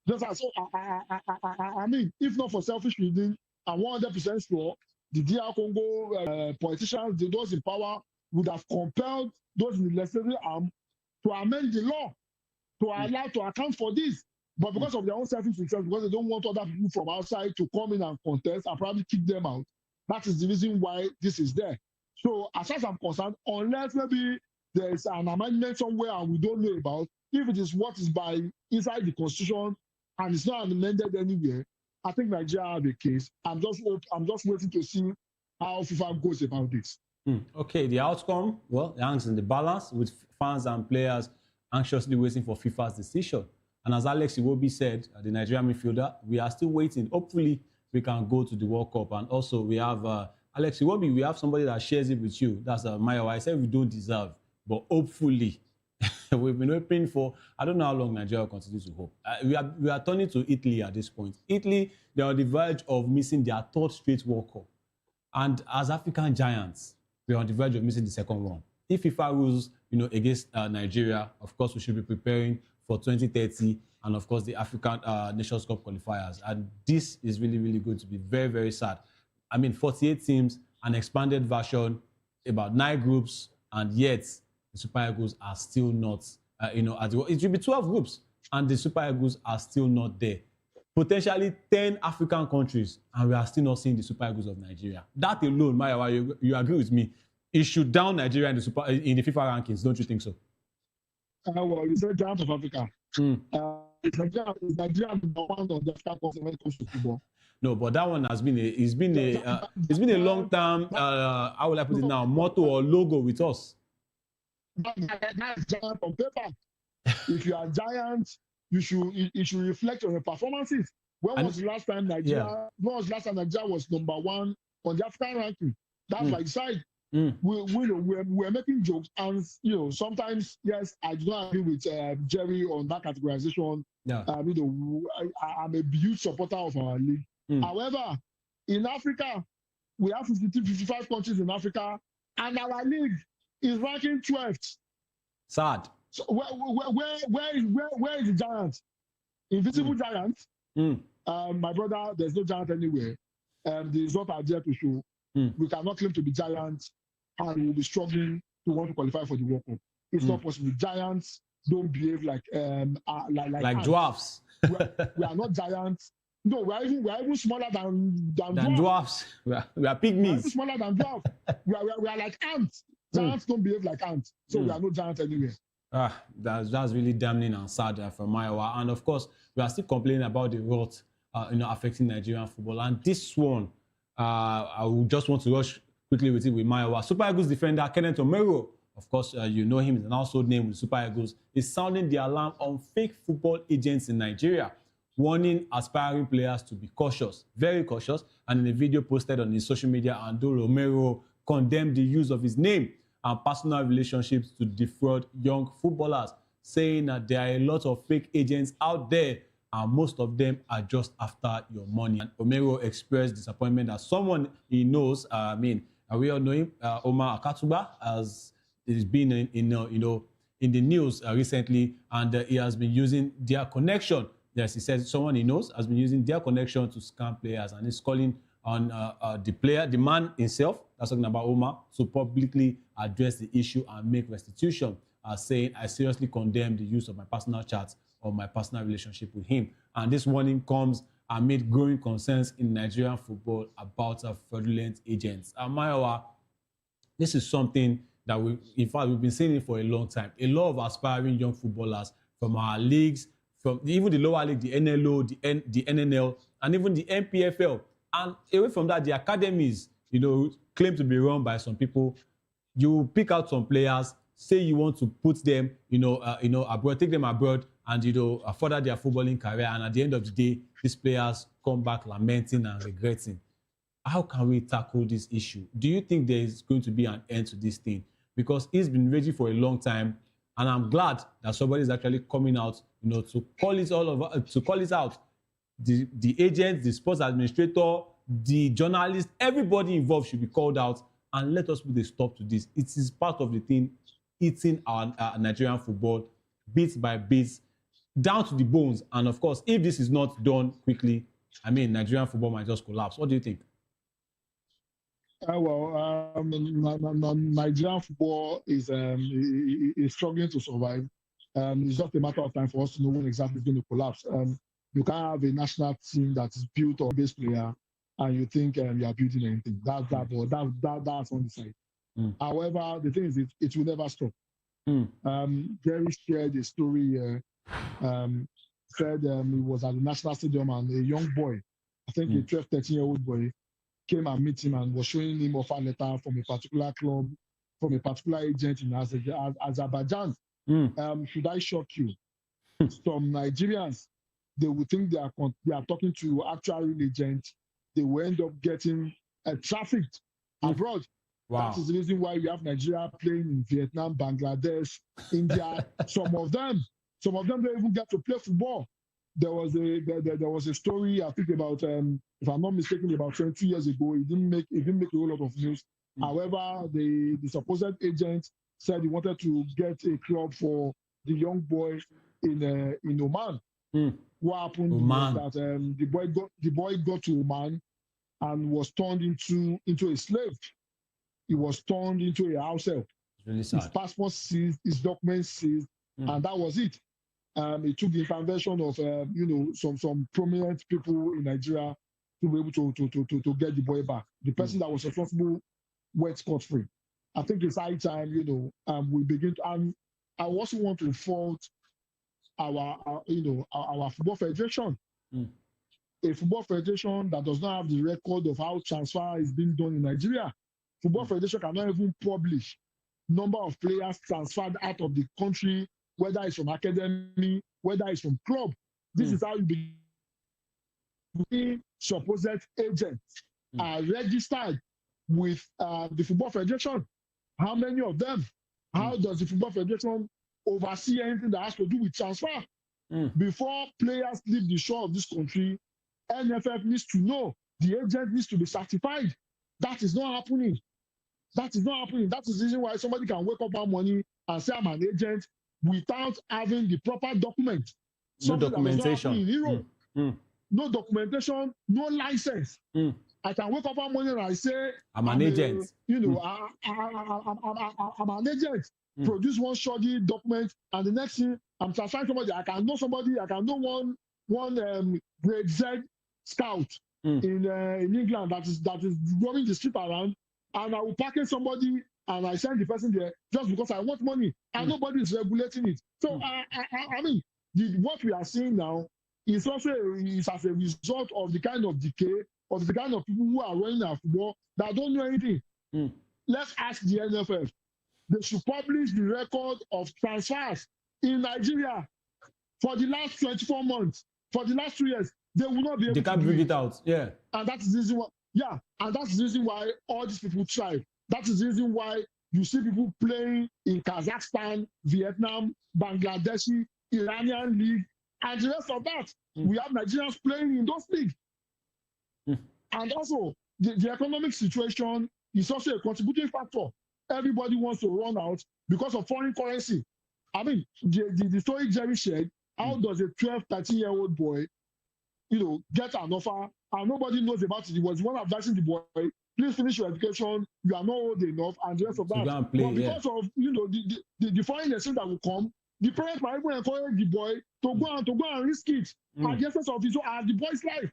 Just as, I mean, if not for selfish reasons, I'm 100% sure the DR Congo politicians, those in power, would have compelled those in the legislative arm to amend the law to allow to account for this. But because of their own selfish interest, because they don't want other people from outside to come in and contest and probably kick them out, that is the reason why this is there. So as far as I'm concerned, unless maybe there's an amendment somewhere and we don't know about, if it is what is by inside the constitution and it's not amended anywhere, I think Nigeria have a case. I'm just waiting to see how FIFA goes about this. Okay, the outcome, well, it hangs in the balance with fans and players anxiously waiting for FIFA's decision. And as Alex Iwobi said, the Nigerian midfielder, we are still waiting. Hopefully, we can go to the World Cup. And also, we have Alex Iwobi, we have somebody that shares it with you. That's Mayowa. I said we don't deserve, but hopefully, we've been hoping for, I don't know how long Nigeria will continue to hope. We are turning to Italy at this point. Italy, they are on the verge of missing their third straight World Cup. And as African giants, we are on the verge of missing the second one. If FIFA rules, against Nigeria, of course, we should be preparing for 2030 and, of course, the African Nations Cup qualifiers. And this is really, really going to be very, very sad. I mean, 48 teams, an expanded version, about 9 groups, and yet the Super Eagles are still not, it should be 12 groups, and the Super Eagles are still not there. Potentially 10 African countries, and we are still not seeing the Super Eagles of Nigeria. That alone, Mayowa, you agree with me? It should down Nigeria in the FIFA rankings, don't you think so? Well, you said giant of Africa. Is Nigeria number one on the African continent when it comes to football? No, but that one has been a long term. How will I put it now? Motto or logo with us. That's giant on paper. If you are giant, it should reflect on your performances. When was the last time Nigeria was number one on the African ranking? That's like side. We're making jokes, and sometimes, yes, I do not agree with Jerry on that categorization. I'm a huge supporter of our league. However, in Africa, we have 55 countries in Africa, and our league is ranking 12th. Sad. So where is the giant? Invisible giant. My brother, there's no giant anywhere. The results are there to show. We cannot claim to be giants, and we'll be struggling to want to qualify for the World Cup. It's not possible. Giants don't behave like dwarfs. We are not giants. No, we are even smaller than dwarfs. We are pygmies. We are even smaller than dwarfs. we are like ants. Giants don't behave like ants, so we are no giants anywhere. That's really damning and sad from Mayowa. And of course, we are still complaining about the rot, affecting Nigerian football. And this one, I would just want to rush quickly with it with Mayowa. Super Eagles defender Kenneth Omero of course, you know him, is an household name with Super Eagles, is sounding the alarm on fake football agents in Nigeria, warning aspiring players to be cautious, very cautious. And in a video posted on his social media, Ando Romero condemned the use of his name and personal relationships to defraud young footballers, saying that there are a lot of fake agents out there and most of them are just after your money. And Romero expressed disappointment that someone he knows, we all know him, Omar Akatuba, as he's been in the news recently, and he has been using their connection. Yes, he says someone he knows has been using their connection to scam players, and he's calling on the man himself, that's talking about Omar, to publicly address the issue and make restitution, saying, I seriously condemn the use of my personal chats or my personal relationship with him. And this warning comes amid growing concerns in Nigerian football about fraudulent agents. Mayowa, this is something that we've been seeing it for a long time. A lot of aspiring young footballers from our leagues, from even the lower league, the NLO, the NNL, and even the NPFL. And away from that, the academies, claim to be run by some people. You pick out some players, say you want to put them, abroad, take them abroad, and further their footballing career. And at the end of the day, these players come back lamenting and regretting. How can we tackle this issue? Do you think there is going to be an end to this thing? Because it's been raging for a long time, and I'm glad that somebody is actually coming out, to call it out. The agent, the sports administrator, the journalist, everybody involved should be called out, and let us put a stop to this. It is part of the thing eating our Nigerian football bit by bit, down to the bones. And of course, if this is not done quickly, Nigerian football might just collapse. What do you think? Nigerian football is struggling to survive. It's just a matter of time for us to know when exactly it's going to collapse. You can't have a national team that is built on base player and you think you are building anything. That's on the side. However, the thing is, it will never stop. Jerry shared a story. Said he was at the National Stadium and a young boy, I think a 12, 13-year-old boy, came and met him and was showing him offer letter from a particular club, from a particular agent in Azerbaijan. Should I shock you? Some Nigerians, they will think they are talking to actual real agents. They will end up getting trafficked abroad. Wow. That is the reason why we have Nigeria playing in Vietnam, Bangladesh, India. Some of them don't even get to play football. There was a story, I think about, if I'm not mistaken, about 20 years ago. It didn't make a whole lot of news. However, the supposed agent said he wanted to get a club for the young boy in Oman. What happened was that the boy got to Oman and was turned into a slave. He was turned into a house help. Really sad. His passport seized, his documents seized, and that was it. It took the intervention of some prominent people in Nigeria to be able to get the boy back. The person that was responsible went scot-free. I think it's high time, we begin to. And I also want to fault our football federation. A football federation that does not have the record of how transfer is being done in Nigeria. Football federation cannot even publish number of players transferred out of the country, whether it's from academy, whether it's from club. This is how you begin. Supposed agents are registered with the football federation. How many of them? How does the football federation oversee anything that has to do with transfer? Before players leave the shore of this country, NFF needs to know, the agent needs to be certified. That is not happening. That is not happening. That is the reason why somebody can wake up one morning and say I'm an agent without having the proper document. No documentation. In Europe. No documentation, no license. I can wake up one morning and I say I'm an agent. I'm an agent. Produce one shoddy document, and the next thing I'm transferring somebody. I can know one grade Z scout in England that is roaming the street around, and I will package somebody and I send the person there just because I want money, and nobody is regulating it. So what we are seeing now is also as a result of the kind of decay of the kind of people who are running our football that don't know anything. Let's ask the NFF. they should publish the record of transfers in Nigeria for the last 24 months, for the last 2 years. They will not be able They can't to bring do it out. Yeah. And that's the reason why, and that's the reason why all these people try. That is the reason why you see people playing in Kazakhstan, Vietnam, Bangladeshi, Iranian league, and the rest of that. We have Nigerians playing in those leagues. And also, the economic situation is also a contributing factor. Everybody wants to run out because of foreign currency. I mean, the story Jerry shared, how does a 12, 13-year-old boy, get an offer and nobody knows about it? He was one advising the boy, please finish your education, you are not old enough, and the rest of that. But because of the foreign exchange that will come, the parents might even encourage the boy to go and risk it at the expense of the boy's life.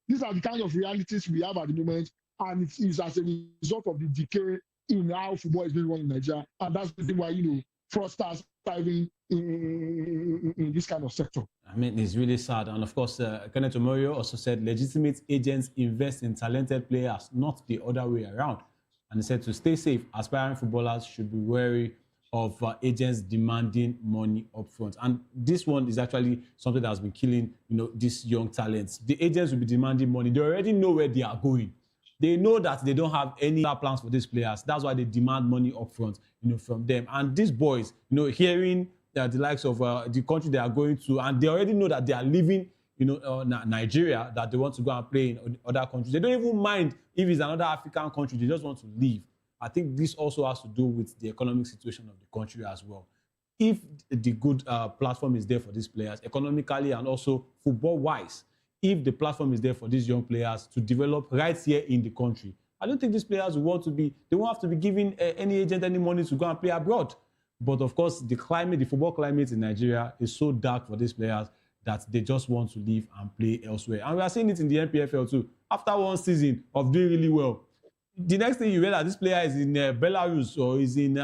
These are the kind of realities we have at the moment, and it is as a result of the decay in how football is being run in Nigeria, and that's the reason why fraudsters thriving in this kind of sector. I mean, it's really sad. And of course, Kenneth Omorio also said legitimate agents invest in talented players, not the other way around. And he said to stay safe, aspiring footballers should be wary of agents demanding money up front. And this one is actually something that has been killing, these young talents. The agents will be demanding money. They already know where they are going. They know that they don't have any plans for these players. That's why they demand money up front, from them. And these boys, hearing the likes of the country they are going to, and they already know that they are leaving, Nigeria, that they want to go and play in other countries. They don't even mind if it's another African country. They just want to leave. I think this also has to do with the economic situation of the country as well. If the good platform is there for these players, economically and also football-wise, if the platform is there for these young players to develop right here in the country, I don't think these players will want to be, they won't have to be giving any agent any money to go and play abroad. But of course, the football climate in Nigeria is so dark for these players that they just want to leave and play elsewhere. And we are seeing it in the NPFL too. After one season of doing really well, the next thing you realize this player is in Belarus or is in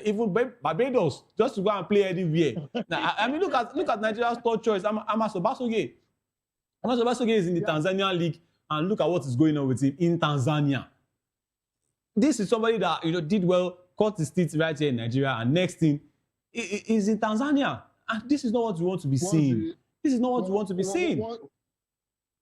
even Barbados just to go and play anywhere. Now, I mean, look at Nigeria's third choice, Amaso Basoge. Amaso Basoge is in the Tanzania league, and look at what is going on with him in Tanzania. This is somebody that did well, caught his teeth right here in Nigeria, and next thing is in Tanzania. And this is not what we want to be seeing. This is not what we want to be seeing.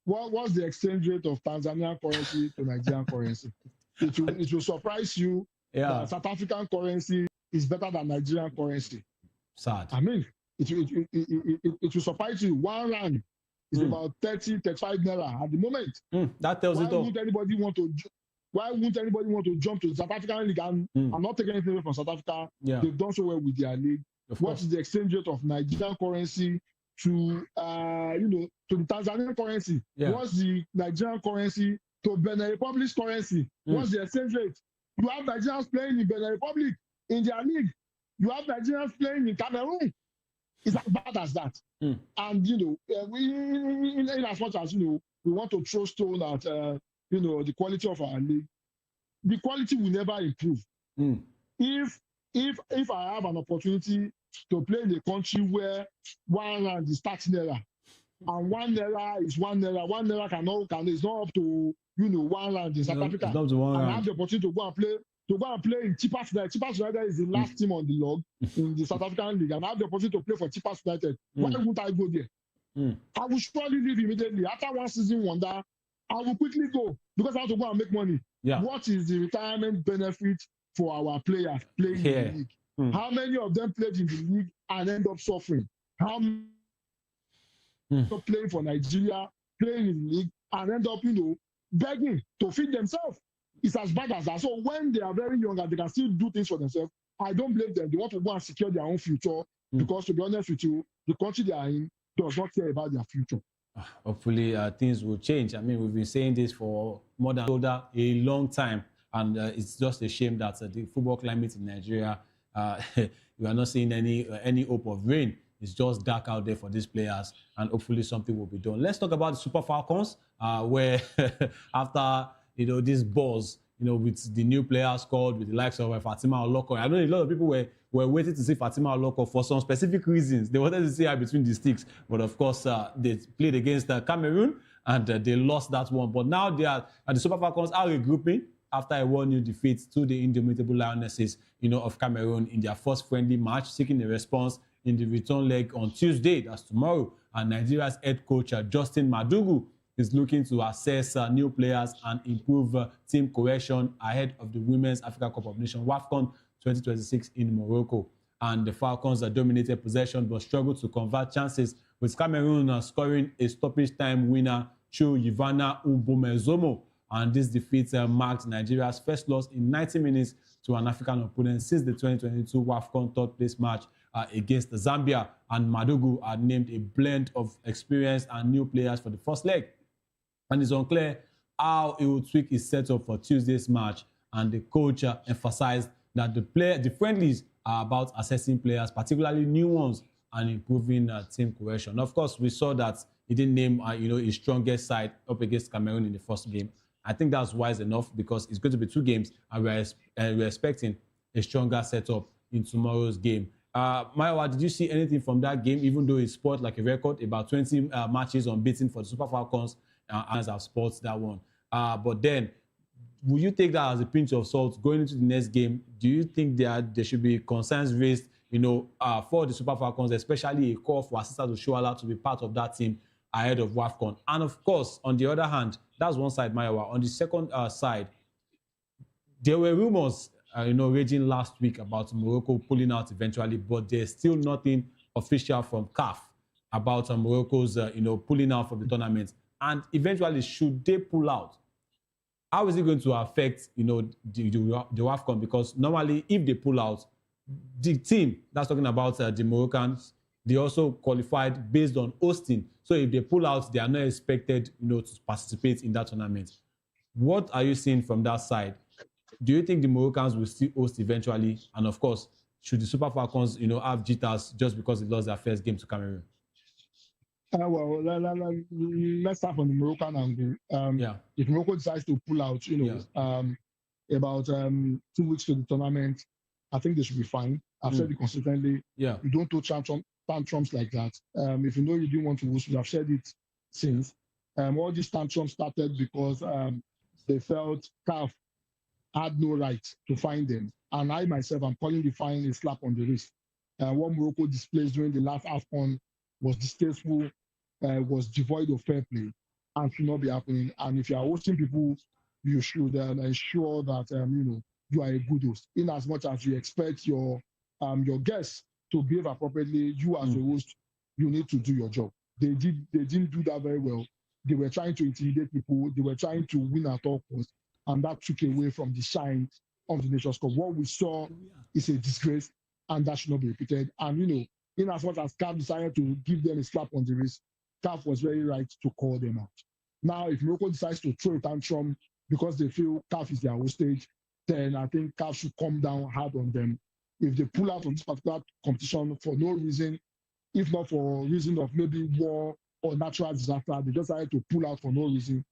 What's the exchange rate of Tanzanian currency to Nigerian currency? It will surprise you that South African currency is better than Nigerian currency. Sad. I mean, it will surprise you. 1 rand is about 30, 35 naira at the moment. That tells it all. Why wouldn't anybody want to jump to the South African league? And I'm not taking anything away from South Africa. Yeah. They've done so well with their league. What is the exchange rate of Nigerian currency to to the Tanzanian currency? Yeah. What's the Nigerian currency to Benin Republic's currency? What's the exchange rate? You have Nigerians playing in Benin Republic in their league. You have Nigerians playing in Cameroon. It's as bad as that. And we, in as much as we want to throw stone at the quality of our league, the quality will never improve. If I have an opportunity to play in a country where 1 rand is 30 naira, and 1 naira is 1 naira, 1 naira is not up to 1 rand in South Africa. And I have the opportunity to go and play in Chipas United. Chipas United is the last team on the log in the South African league, and I have the opportunity to play for Chipas United. Why wouldn't I go there? I will surely leave immediately. After one season wonder, I will quickly go because I have to go and make money. Yeah. What is the retirement benefit for our players playing in the league? How many of them played in the league and end up suffering? How many playing for Nigeria, playing in the league, and end up, begging to feed themselves? It's as bad as that. So when they are very young and they can still do things for themselves, I don't blame them. They want to go and secure their own future because, to be honest with you, the country they are in does not care about their future. Hopefully things will change. I mean, we've been saying this for more than a long time, and it's just a shame that the football climate in Nigeria, we are not seeing any hope of rain. It's just dark out there for these players, and hopefully something will be done. Let's talk about the Super Falcons, where after this buzz, with the new players called, with the likes of Fatima Oloko. I know a lot of people were waiting to see Fatima Oloko for some specific reasons. They wanted to see her between the sticks, but of course they played against Cameroon and they lost that one. But now the Super Falcons are regrouping. after a 1-0 defeat to the Indomitable Lionesses, of Cameroon in their first friendly match, seeking a response in the return leg on Tuesday, that's tomorrow. And Nigeria's head coach, Justin Madugu, is looking to assess new players and improve team cohesion ahead of the Women's Africa Cup of Nations WAFCON 2026 in Morocco. And the Falcons dominated possession but struggled to convert chances, with Cameroon scoring a stoppage time winner through Ivana Ubomezomo. And this defeat marked Nigeria's first loss in 90 minutes to an African opponent since the 2022 WAFCON third-place match against Zambia. And Madugu had named a blend of experience and new players for the first leg. And it's unclear how he will tweak his setup for Tuesday's match. And the coach emphasized that the friendlies are about assessing players, particularly new ones, and improving team cohesion. Of course, we saw that he didn't name his strongest side up against Cameroon in the first game. I think that's wise enough because it's going to be 2 games, and we're expecting a stronger setup in tomorrow's game. Maiwa, did you see anything from that game, even though it spoiled like a record, about 20 matches unbeaten for the Super Falcons, as I've sports that one. But then, will you take that as a pinch of salt going into the next game? Do you think there should be concerns raised, for the Super Falcons, especially a call for Asisa Oshoala to be part of that team ahead of WAFCON? And of course, on the other hand, that's one side, Maiwa. On the second side, there were rumors, raging last week about Morocco pulling out eventually, but there's still nothing official from CAF about Morocco's, pulling out from the tournament. And eventually, should they pull out, how is it going to affect, the WAFCON? Because normally, if they pull out, the team that's talking about the Moroccans, they also qualified based on hosting. So if they pull out, they are not expected, to participate in that tournament. What are you seeing from that side? Do you think the Moroccans will still host eventually? And of course, should the Super Falcons, have jitters just because they lost their first game to Cameroon? Well, let's start from the Moroccan angle. If Morocco decides to pull out, about 2 weeks to the tournament, I think they should be fine. I've said it consistently. You don't do tantrums like that. If you know you didn't want to host, we have said it since. All these tantrums started because they felt CAF had no right to fine them. And I myself, I'm calling the fine a slap on the wrist. What Morocco displayed during the last AFCON was distasteful, was devoid of fair play, and should not be happening. And if you are hosting people, you should ensure that you are a good host. In as much as you expect your guests to behave appropriately, you as a host, you need to do your job. They didn't do that very well. They were trying to intimidate people. They were trying to win at all costs, and that took away from the shine of the Nations Cup. What we saw is a disgrace, and that should not be repeated. And in as much as CAF decided to give them a slap on the wrist, CAF was very right to call them out. Now, if Morocco decides to throw a tantrum because they feel CAF is their hostage, then I think CAF should come down hard on them. If they pull out of this particular competition for no reason, if not for reason of maybe war or natural disaster, they decided to pull out for no reason,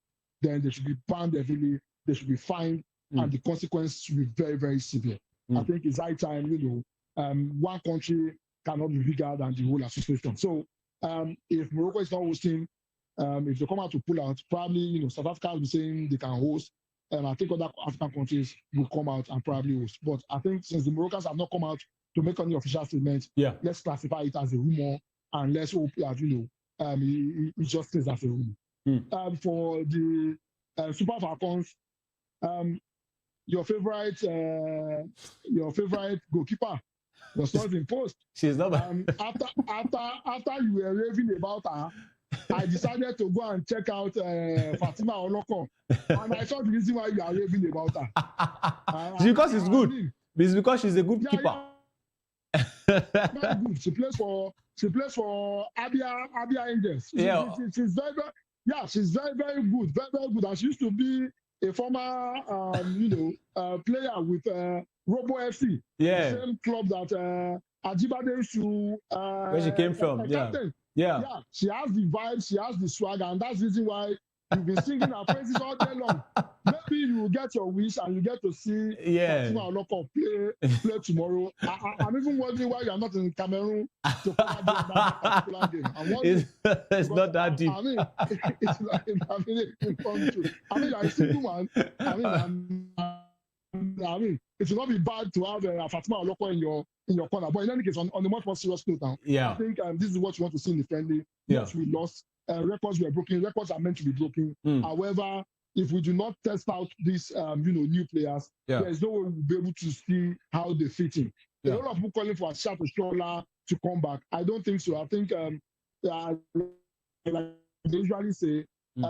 then they should be banned heavily, they should be fined, and the consequence should be very, very severe. I think it's high time, one country cannot be bigger than the whole association. So if Morocco is not hosting, if they come out to pull out, probably South Africa will be saying they can host, and I think other African countries will come out and probably host. But I think since the Moroccans have not come out to make any official statement, let's classify it as a rumor, and let's hope that it just stays as a rumor. For the Super Falcons, your favorite goalkeeper was not in post. She's not. After you were raving about her, I decided to go and check out Fatima Oloko, and I saw the reason why you are raving about her. It's because she's good. It's because she's a good keeper. Very good. She plays for Abia Angels. She's very, very good. Very, very good. And she used to be a former player with Robo FC. The same club that Ajibade used to where she came from. Yeah. She has the vibe, she has the swagger, and that's the reason why you've been singing her praises all day long. Maybe you will get your wish and you get to see Fatima Oloko play tomorrow. I'm even wondering why you are not in Cameroon to cover that particular game. It's not that deep. I mean, it's like, you're a simple man. I mean, it will not be bad to have Fatima Oloko in your corner. But in any case, on a much more serious note now, Yeah. I think this is what you want to see in the friendly. Yeah. Yes, we lost. Records were broken. Records are meant to be broken. However, if we do not test out these, new players, there is no way we'll be able to see how they fit in. A lot of people calling for Asha Shola to come back. I don't think so. I think, like they usually say,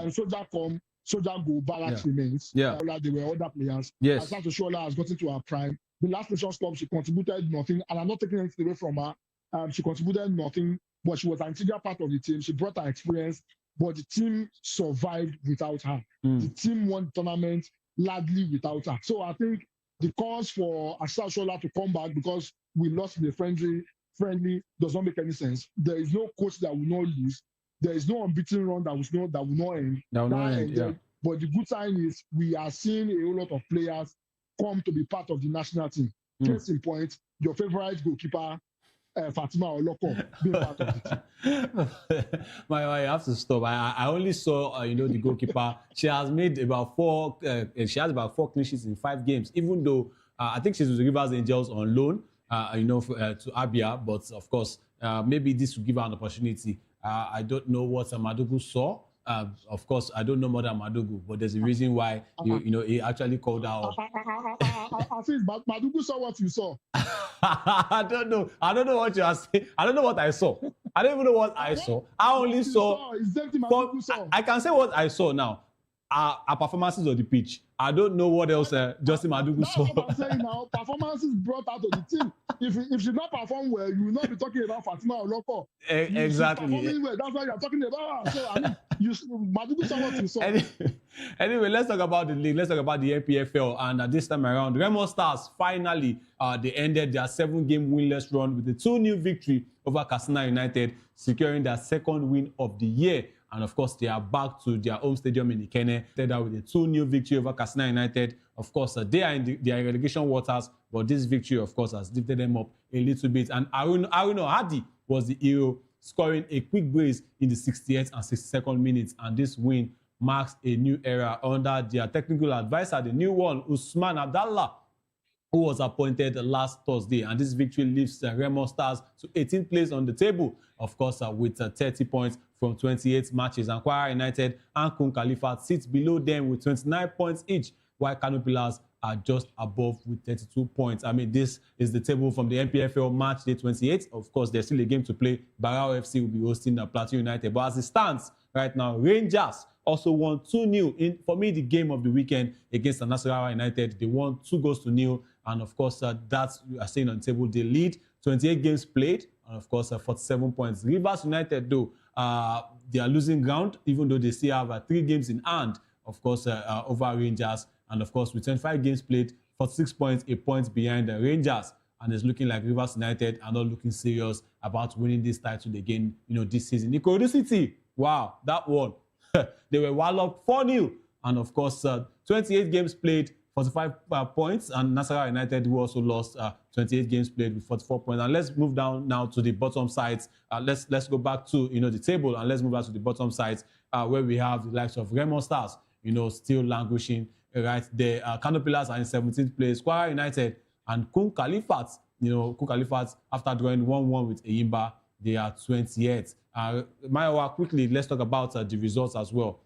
soldier come, soldier go, barracks remains. Yeah. There were other players. Yes. Asha Shola has gotten to her prime. The last Nations Cup, she contributed nothing, and I'm not taking anything away from her. She contributed nothing, but she was an integral part of the team. She brought her experience, but the team survived without her. The team won the tournament largely without her. So I think the cause for Asha Shola to come back because we lost in the friendly does not make any sense. There is no coach that will not lose. There is no unbeaten run that will not end. But the good sign is we are seeing a whole lot of players come to be part of the national team. Case in point, your favorite goalkeeper, Fatima Oloko, being part of the team. I have to stop. I only saw, the goalkeeper. She has made about four. She has about 4 clean sheets in 5 games. Even though I think she's with the Rivers Angels on loan, to Abia. But of course, maybe this will give her an opportunity. I don't know what Madugu saw. Of course, I don't know more than Madugu, but there's a reason why he actually called out. I think Madugu saw what you saw. I don't know what you are saying. I don't know what I saw. I don't even know what I saw. I only saw. I can say what I saw now. Our performances on the pitch. I don't know what else Justin Madugu saw. What I'm saying now, performances brought out of the team. If she not perform well, you will not be talking about Fatima Oloko. Exactly. Performing well, that's why you're talking about her. So I mean, Madugu saw what you saw. Anyway, let's talk about the league. Let's talk about the NPFL. And this time around, Remo Stars finally they ended their 7-game winless run with a 2-0 victory over Katsina United, securing their 2nd win of the year. And of course, they are back to their home stadium in Ikenne, with a 2-0 victory over Katsina United. Of course, they are in their relegation waters, but this victory, of course, has lifted them up a little bit. And Aruno Hadi was the hero, scoring a quick brace in the 68th and 62nd minutes. And this win marks a new era under their technical advisor, the new one, Usman Abdallah, who was appointed last Thursday. And this victory lifts Remo Stars to 18th place on the table, of course, with 30 points from 28 matches. And Kwara United and Kun Khalifat sit below them with 29 points each, while Kano Pillars are just above with 32 points. I mean, this is the table from the NPFL March Day 28. Of course, there's still a game to play. Barao FC will be hosting Plateau United. But as it stands right now, Rangers also won 2-0. For me, the game of the weekend against Nasarawa United, they won 2-0. And of course, that's, you are saying on the table, they lead 28 games played. And of course, 47 points. Rivers United, though, they are losing ground, even though they still have 3 games in hand, of course, over Rangers. And of course, with 25 games played, 46 points, 8 points behind the Rangers. And it's looking like Rivers United are not looking serious about winning this title again, this season. Ikorodu City, wow, that one. They were walloped 4-0. And of course, 28 games played, 45 points. And Nasarawa United, who also lost 28 games played with 44 points. And let's move down now to the bottom sides. Let's go back to the table, and let's move out to the bottom sides where we have the likes of Remo Stars, still languishing right there. Kano Pillars are in 17th place. Kwara United and Kun Khalifat, Kun Khalifat, after drawing 1-1 with Eyimba, they are 28th. Maiwa, quickly, let's talk about the results as well.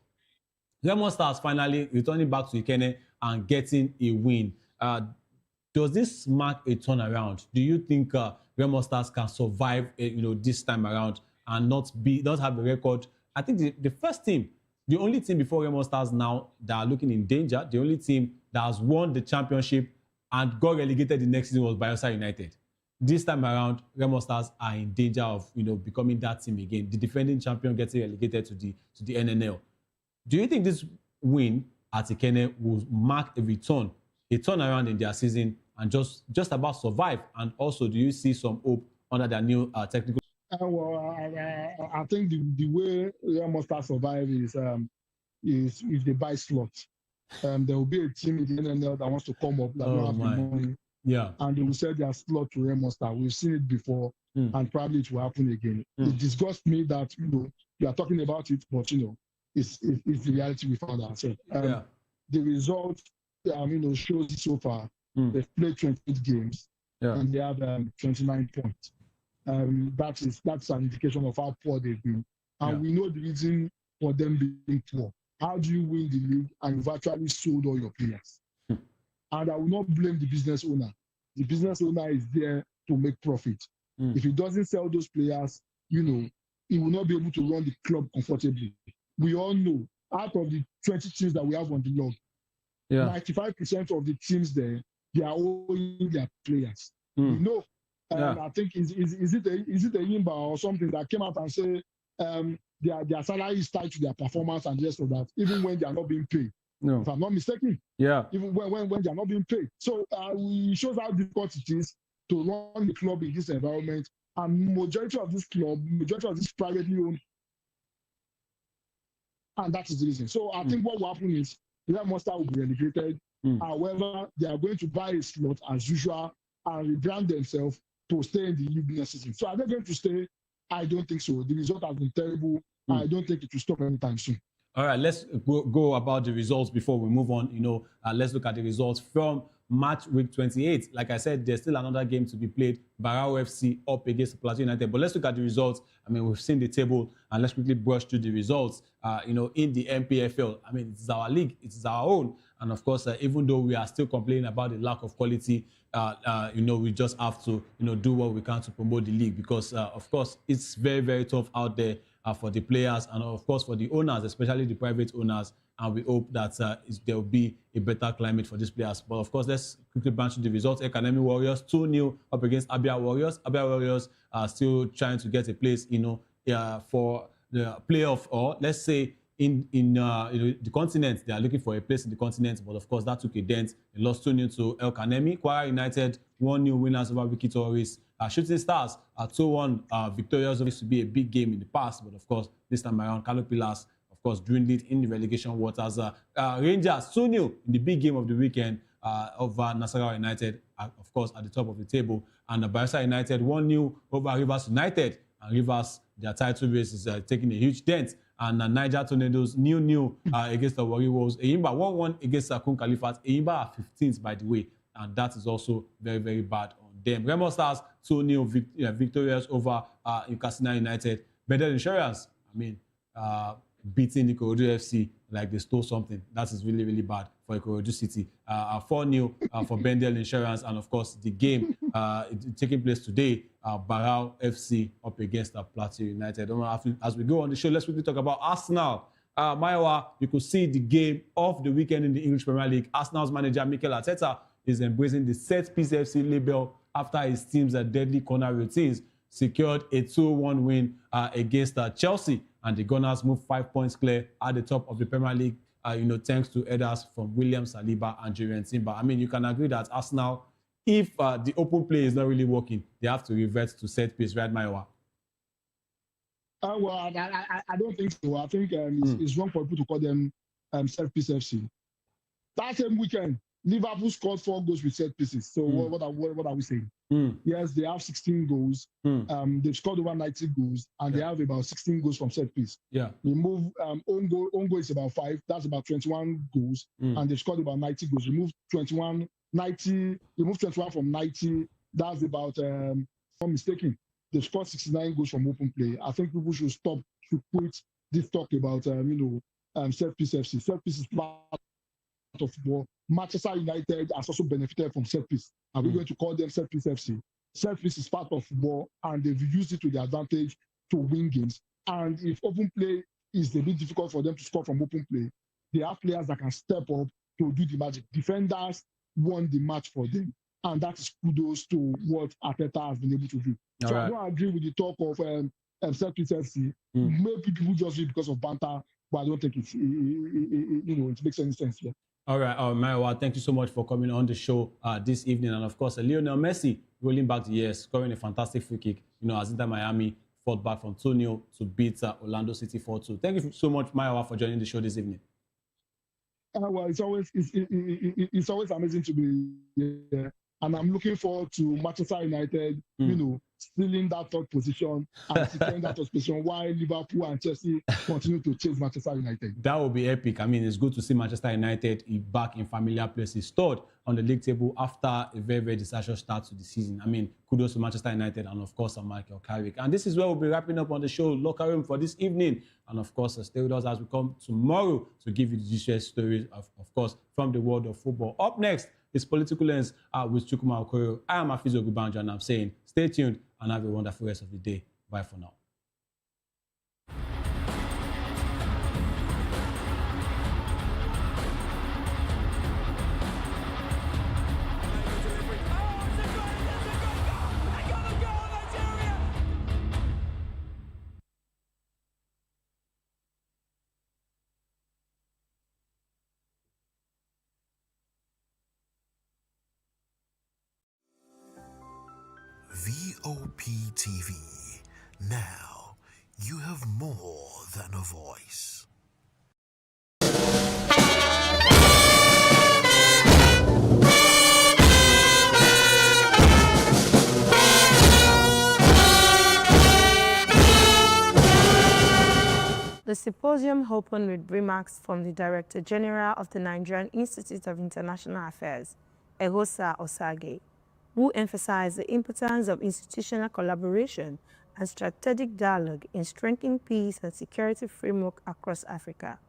Remo Stars finally returning back to Ikenne and getting a win. Does this mark a turnaround? Do you think Remo Stars can survive, this time around and not have a record? I think the first team, the only team before Remo Stars now that are looking in danger, the only team that has won the championship and got relegated the next season was Bayelsa United. This time around, Remo Stars are in danger of becoming that team again. The defending champion getting relegated to the NNL. Do you think this win at Ikenne will mark a turnaround in their season and just about survive? And also, do you see some hope under their new technical? I think the way Remo Stars survive is if they buy slots. There will be a team in the NNL that wants to come up that don't have the money. Yeah. And they will sell their slot to Remo Stars. We've seen it before, and probably it will happen again. It disgusts me that you are talking about it, but it's the reality we found ourselves. The result shows it so far. They've played 28 games and they have 29 points. That's an indication of how poor they've been. And we know the reason for them being poor. How do you win the league and you've actually sold all your players? And I will not blame the business owner. The business owner is there to make profit. If he doesn't sell those players, he will not be able to run the club comfortably. We all know, out of the 20 teams that we have on the log, 95% of the teams there, they are owing their players. I think is it a Yimba or something that came out and say their salary is tied to their performance and the rest of that, even when they are not being paid. No. If I'm not mistaken. Even when they are not being paid. So it shows how difficult it is to run the club in this environment. And majority of this privately owned, and that is the reason. So I think what will happen is Real Monster will be relegated. However, they are going to buy a slot as usual and rebrand themselves to stay in the league next season. So are they going to stay? I don't think so. The result has been terrible. I don't think it will stop anytime soon. All right, let's go about the results before we move on. Let's look at the results from match week 28. Like I said, there's still another game to be played. Barao FC up against Plateau United. But let's look at the results. I mean, we've seen the table, and let's quickly brush through the results. In the MPFL, I mean, it's our league, it's our own. And of course, even though we are still complaining about the lack of quality, we just have to, do what we can to promote the league because, of course, it's very, very tough out there for the players and, of course, for the owners, especially the private owners. And we hope that there will be a better climate for these players. But, of course, let's quickly branch to the results. Academy Warriors 2-0 up against Abia Warriors. Abia Warriors are still trying to get a place, for the playoff, or let's say in the continent. They are looking for a place in the continent, but of course that took a dent. They lost 2-0 to El Kanemi. Kwara United 1-0 winners over Wiki Tourists. Shooting Stars 2-1 victorious. Used to be a big game in the past, but of course this time around, Kano Pillars, of course, dwindled in the relegation waters. Rangers 2-0 in the big game of the weekend over Nasarawa United, of course, at the top of the table. And Bayelsa United 1-0 over Rivers United. And Rivers, their title race is taking a huge dent. And Niger Tornadoes 0-0 against the Warri Wolves. Eyimba 1-1 against Kun Khalifat. Eyimba are 15th, by the way. And that is also very, very bad on them. Remo Stars 2-0 victorious over Katsina United. Bedell Insurance, beating the Ikorodu FC like they stole something. That is really, really bad for Ikorodu City. 4-0 for Bendel Insurance. And of course, the game taking place today, Barao FC up against Plateau United. As we go on the show, let's quickly talk about Arsenal. Maiwa, you could see the game of the weekend in the English Premier League. Arsenal's manager, Mikel Arteta, is embracing the set piece FC label after his team's deadly corner routines secured a 2-1 win against Chelsea. And the Gunners move 5 points clear at the top of the Premier League, thanks to headers from William Saliba and Jurriën Timber. You can agree that Arsenal, if the open play is not really working, they have to revert to set piece, right, Maiwa? Well, I don't think so. I think it's wrong for people to call them set piece FC. That same weekend, Liverpool scored 4 goals with set pieces. So what are we saying? Yes, they have 16 goals. They've scored over 90 goals, and they have about 16 goals from set piece. Yeah. They move own goal is about 5. That's about 21 goals, and they've scored about 90 goals. Remove 21 from 90. That's about, if I'm mistaken, they've scored 69 goals from open play. I think people should quit this talk about set piece FC. Set piece is part of football. Manchester United has also benefited from set piece. Are we going to call them set piece FC? Set piece is part of football, and they've used it to their advantage to win games. And if open play is a bit difficult for them to score from open play, they have players that can step up to do the magic. Defenders won the match for them, and that is kudos to what Arteta has been able to do. So I don't agree with the talk of set piece FC. Maybe people just do it because of banter, but I don't think it makes any sense here. All right, Maiwa, thank you so much for coming on the show this evening. And of course, Lionel Messi rolling back the years, scoring a fantastic free kick, as Inter Miami fought back from 2-0 to beat Orlando City 4-2. Thank you so much, Maiwa, for joining the show this evening. Well, it's always amazing to be here. And I'm looking forward to Manchester United, stealing that third position and securing that third position while Liverpool and Chelsea continue to chase Manchester United. That would be epic. I mean, it's good to see Manchester United back in familiar places, third on the league table after a very, very disastrous start to the season. I mean, kudos to Manchester United and, of course, Michael Carrick. And this is where we'll be wrapping up on the show, Locker Room, for this evening. And, of course, stay with us as we come tomorrow to give you the juiciest stories, of course, from the world of football. Up next is Political Lens with Chukwuma Okoyo. I am Afizo Gubanjo, and I'm saying stay tuned and have a wonderful rest of the day. Bye for now. VOP TV. Now, you have more than a voice. The symposium opened with remarks from the Director General of the Nigerian Institute of International Affairs, Ehosa Osage, who emphasized the importance of institutional collaboration and strategic dialogue in strengthening peace and security framework across Africa.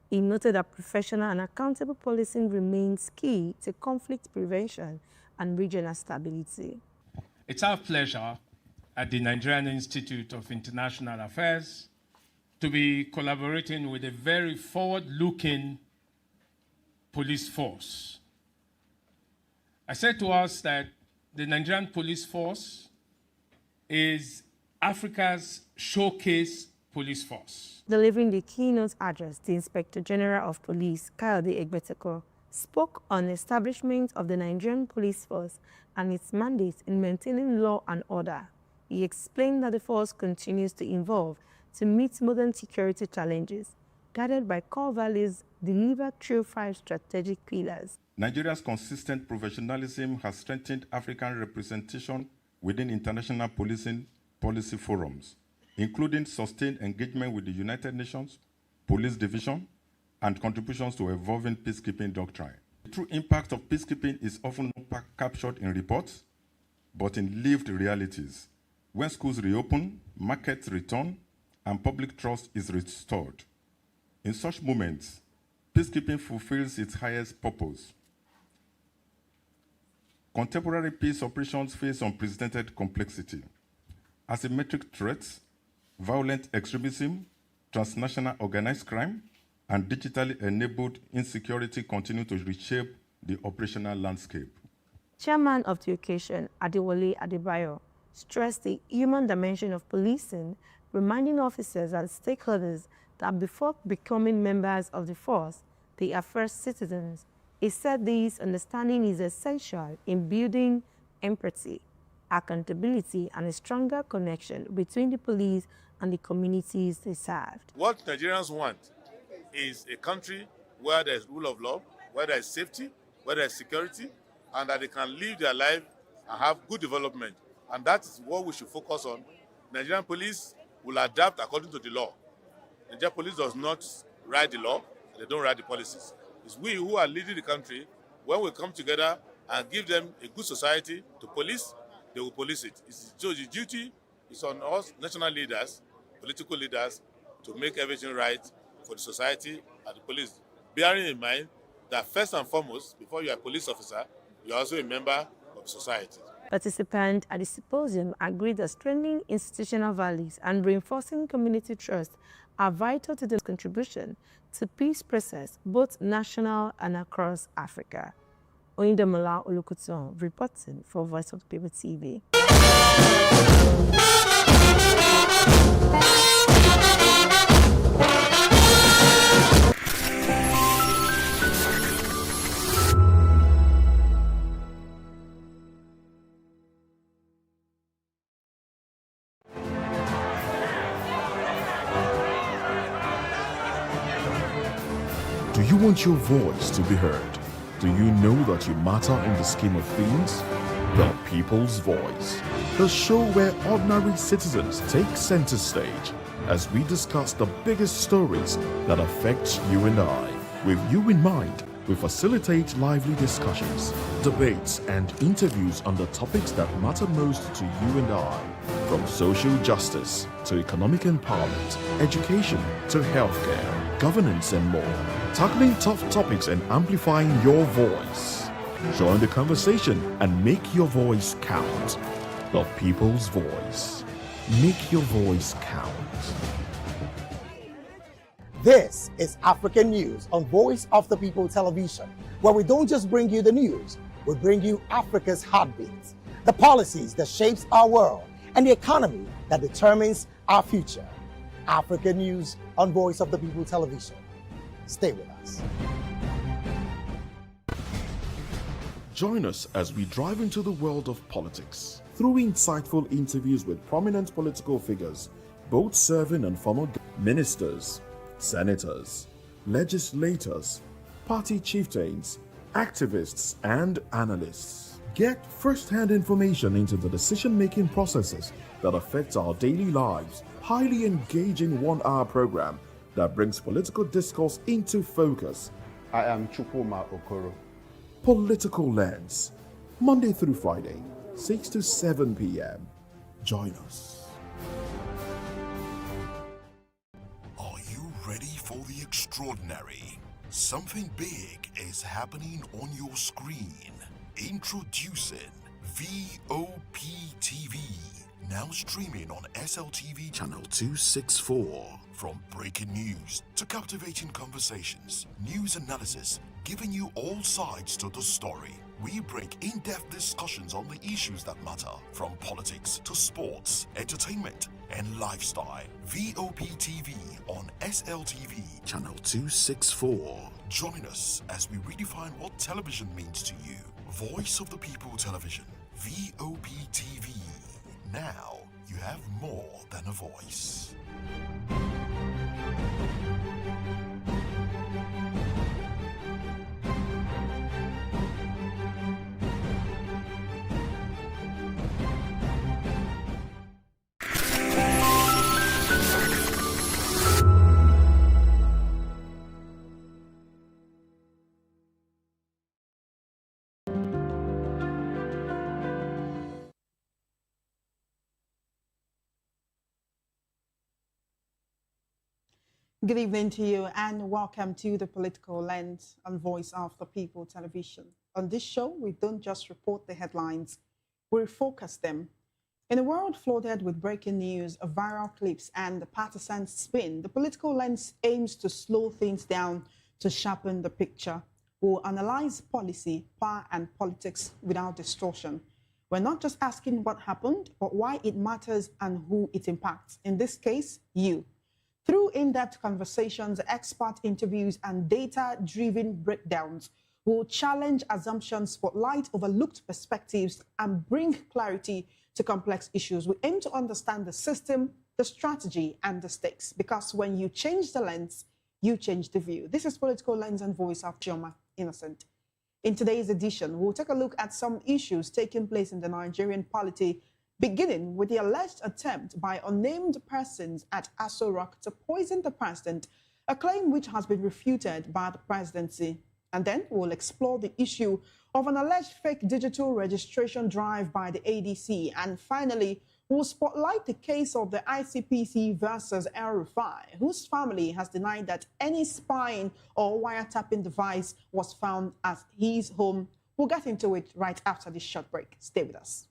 He noted that professional and accountable policing remains key to conflict prevention and regional stability. It's our pleasure at the Nigerian Institute of International Affairs to be collaborating with a very forward-looking police force. I said to us that the Nigerian police force is Africa's showcase police force. Delivering the keynote address, the Inspector General of Police, Kayode Egbeteko, spoke on the establishment of the Nigerian police force and its mandate in maintaining law and order. He explained that the force continues to evolve to meet modern security challenges, guided by core values delivered through 5 strategic pillars. Nigeria's consistent professionalism has strengthened African representation within international policing policy forums, including sustained engagement with the United Nations, Police Division, and contributions to evolving peacekeeping doctrine. The true impact of peacekeeping is often not captured in reports, but in lived realities. When schools reopen, markets return, and public trust is restored. In such moments, peacekeeping fulfills its highest purpose. Contemporary peace operations face unprecedented complexity. Asymmetric threats, violent extremism, transnational organized crime, and digitally enabled insecurity continue to reshape the operational landscape. Chairman of the occasion, Adewale Adebayo, stressed the human dimension of policing, reminding officers and stakeholders that before becoming members of the force, they are first citizens. He said this understanding is essential in building empathy, accountability, and a stronger connection between the police and the communities they served. What Nigerians want is a country where there is rule of law, where there is safety, where there is security, and that they can live their life and have good development. And that is what we should focus on. Nigerian police will adapt according to the law. Nigerian police does not write the law, they don't write the policies. It's we who are leading the country. When we come together and give them a good society to police, they will police it. So the duty is on us, national leaders, political leaders, to make everything right for the society and the police. Bearing in mind that first and foremost, before you are a police officer, you are also a member of society. Participants at the symposium agreed that strengthening institutional values and reinforcing community trust are vital to the contribution to peace process, both national and across Africa. Oyindamola Olukuton reporting for Voice of the People TV. Do you want your voice to be heard? Do you know that you matter in the scheme of things? The People's Voice, the show where ordinary citizens take center stage as we discuss the biggest stories that affect you and I. With you in mind, we facilitate lively discussions, debates, and interviews on the topics that matter most to you and I, from social justice to economic empowerment, education to healthcare, governance, and more, tackling tough topics and amplifying your voice. Join the conversation and make your voice count. The People's Voice. Make your voice count. This is African News on Voice of the People Television, where we don't just bring you the news, we bring you Africa's heartbeats, the policies that shapes our world, and the economy that determines our future. African News on Voice of the People Television. Stay with us. Join us as we drive into the world of politics through insightful interviews with prominent political figures, both serving and former ministers, senators, legislators, party chieftains, activists, and analysts. Get first-hand information into the decision-making processes that affect our daily lives. Highly engaging one-hour program that brings political discourse into focus. I am Chukwuma Okoro. Political Lens, Monday through Friday, 6 to 7 p.m. Join us. Are you ready for the extraordinary? Something big is happening on your screen. Introducing VOP TV, now streaming on SLTV channel 264. From breaking news to captivating conversations, news analysis, giving you all sides to the story. We break in-depth discussions on the issues that matter, from politics to sports, entertainment, and lifestyle. VOP TV on SLTV channel 264. Join us as we redefine what television means to you. Voice of the People Television, VOP TV. Now you have more than a voice. Good evening to you and welcome to the Political Lens on Voice of the People Television. On this show, we don't just report the headlines, we refocus them. In a world flooded with breaking news, viral clips, and partisan spin, the Political Lens aims to slow things down to sharpen the picture. We'll analyze policy, power, and politics without distortion. We're not just asking what happened, but why it matters and who it impacts. In this case, you. Through in-depth conversations, expert interviews, and data-driven breakdowns, we'll challenge assumptions, spotlight overlooked perspectives, and bring clarity to complex issues. We aim to understand the system, the strategy, and the stakes, because when you change the lens, you change the view. This is Political Lens and Voice of Chioma Innocent. In today's edition, we'll take a look at some issues taking place in the Nigerian polity, beginning with the alleged attempt by unnamed persons at Aso Rock to poison the president, a claim which has been refuted by the presidency. And then we'll explore the issue of an alleged fake digital registration drive by the ADC. And finally, we'll spotlight the case of the ICPC versus El Rufai, whose family has denied that any spying or wiretapping device was found at his home. We'll get into it right after this short break. Stay with us.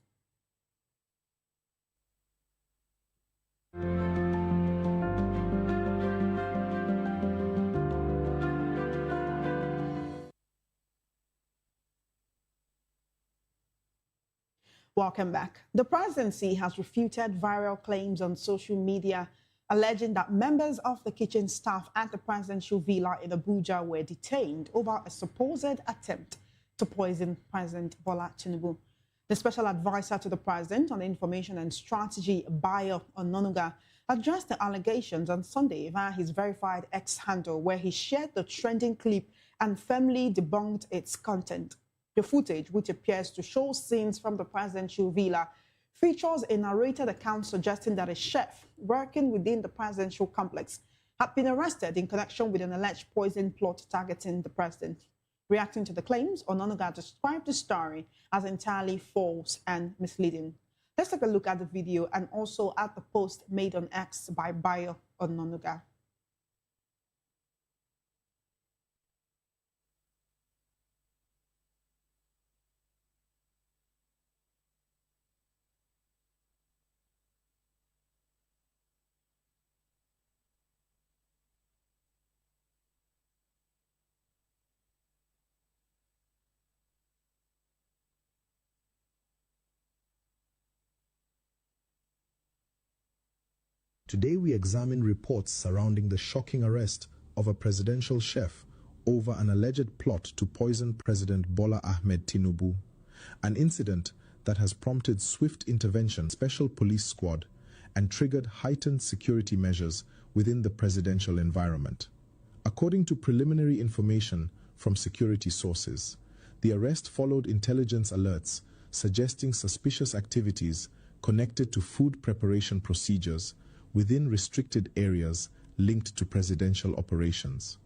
Welcome back. The presidency has refuted viral claims on social media alleging that members of the kitchen staff at the presidential villa in Abuja were detained over a supposed attempt to poison President Bola Tinubu. The special advisor to the president on information and strategy, Bayo Ononuga, addressed the allegations on Sunday via his verified X handle, where he shared the trending clip and firmly debunked its content. The footage, which appears to show scenes from the presidential villa, features a narrated account suggesting that a chef working within the presidential complex had been arrested in connection with an alleged poison plot targeting the president. Reacting to the claims, Ononuga described the story as entirely false and misleading. Let's take a look at the video and also at the post made on X by Bayo Ononuga. Today we examine reports surrounding the shocking arrest of a presidential chef over an alleged plot to poison President Bola Ahmed Tinubu, an incident that has prompted swift intervention, special police squad, and triggered heightened security measures within the presidential environment. According to preliminary information from security sources, the arrest followed intelligence alerts suggesting suspicious activities connected to food preparation procedures within restricted areas linked to presidential operations.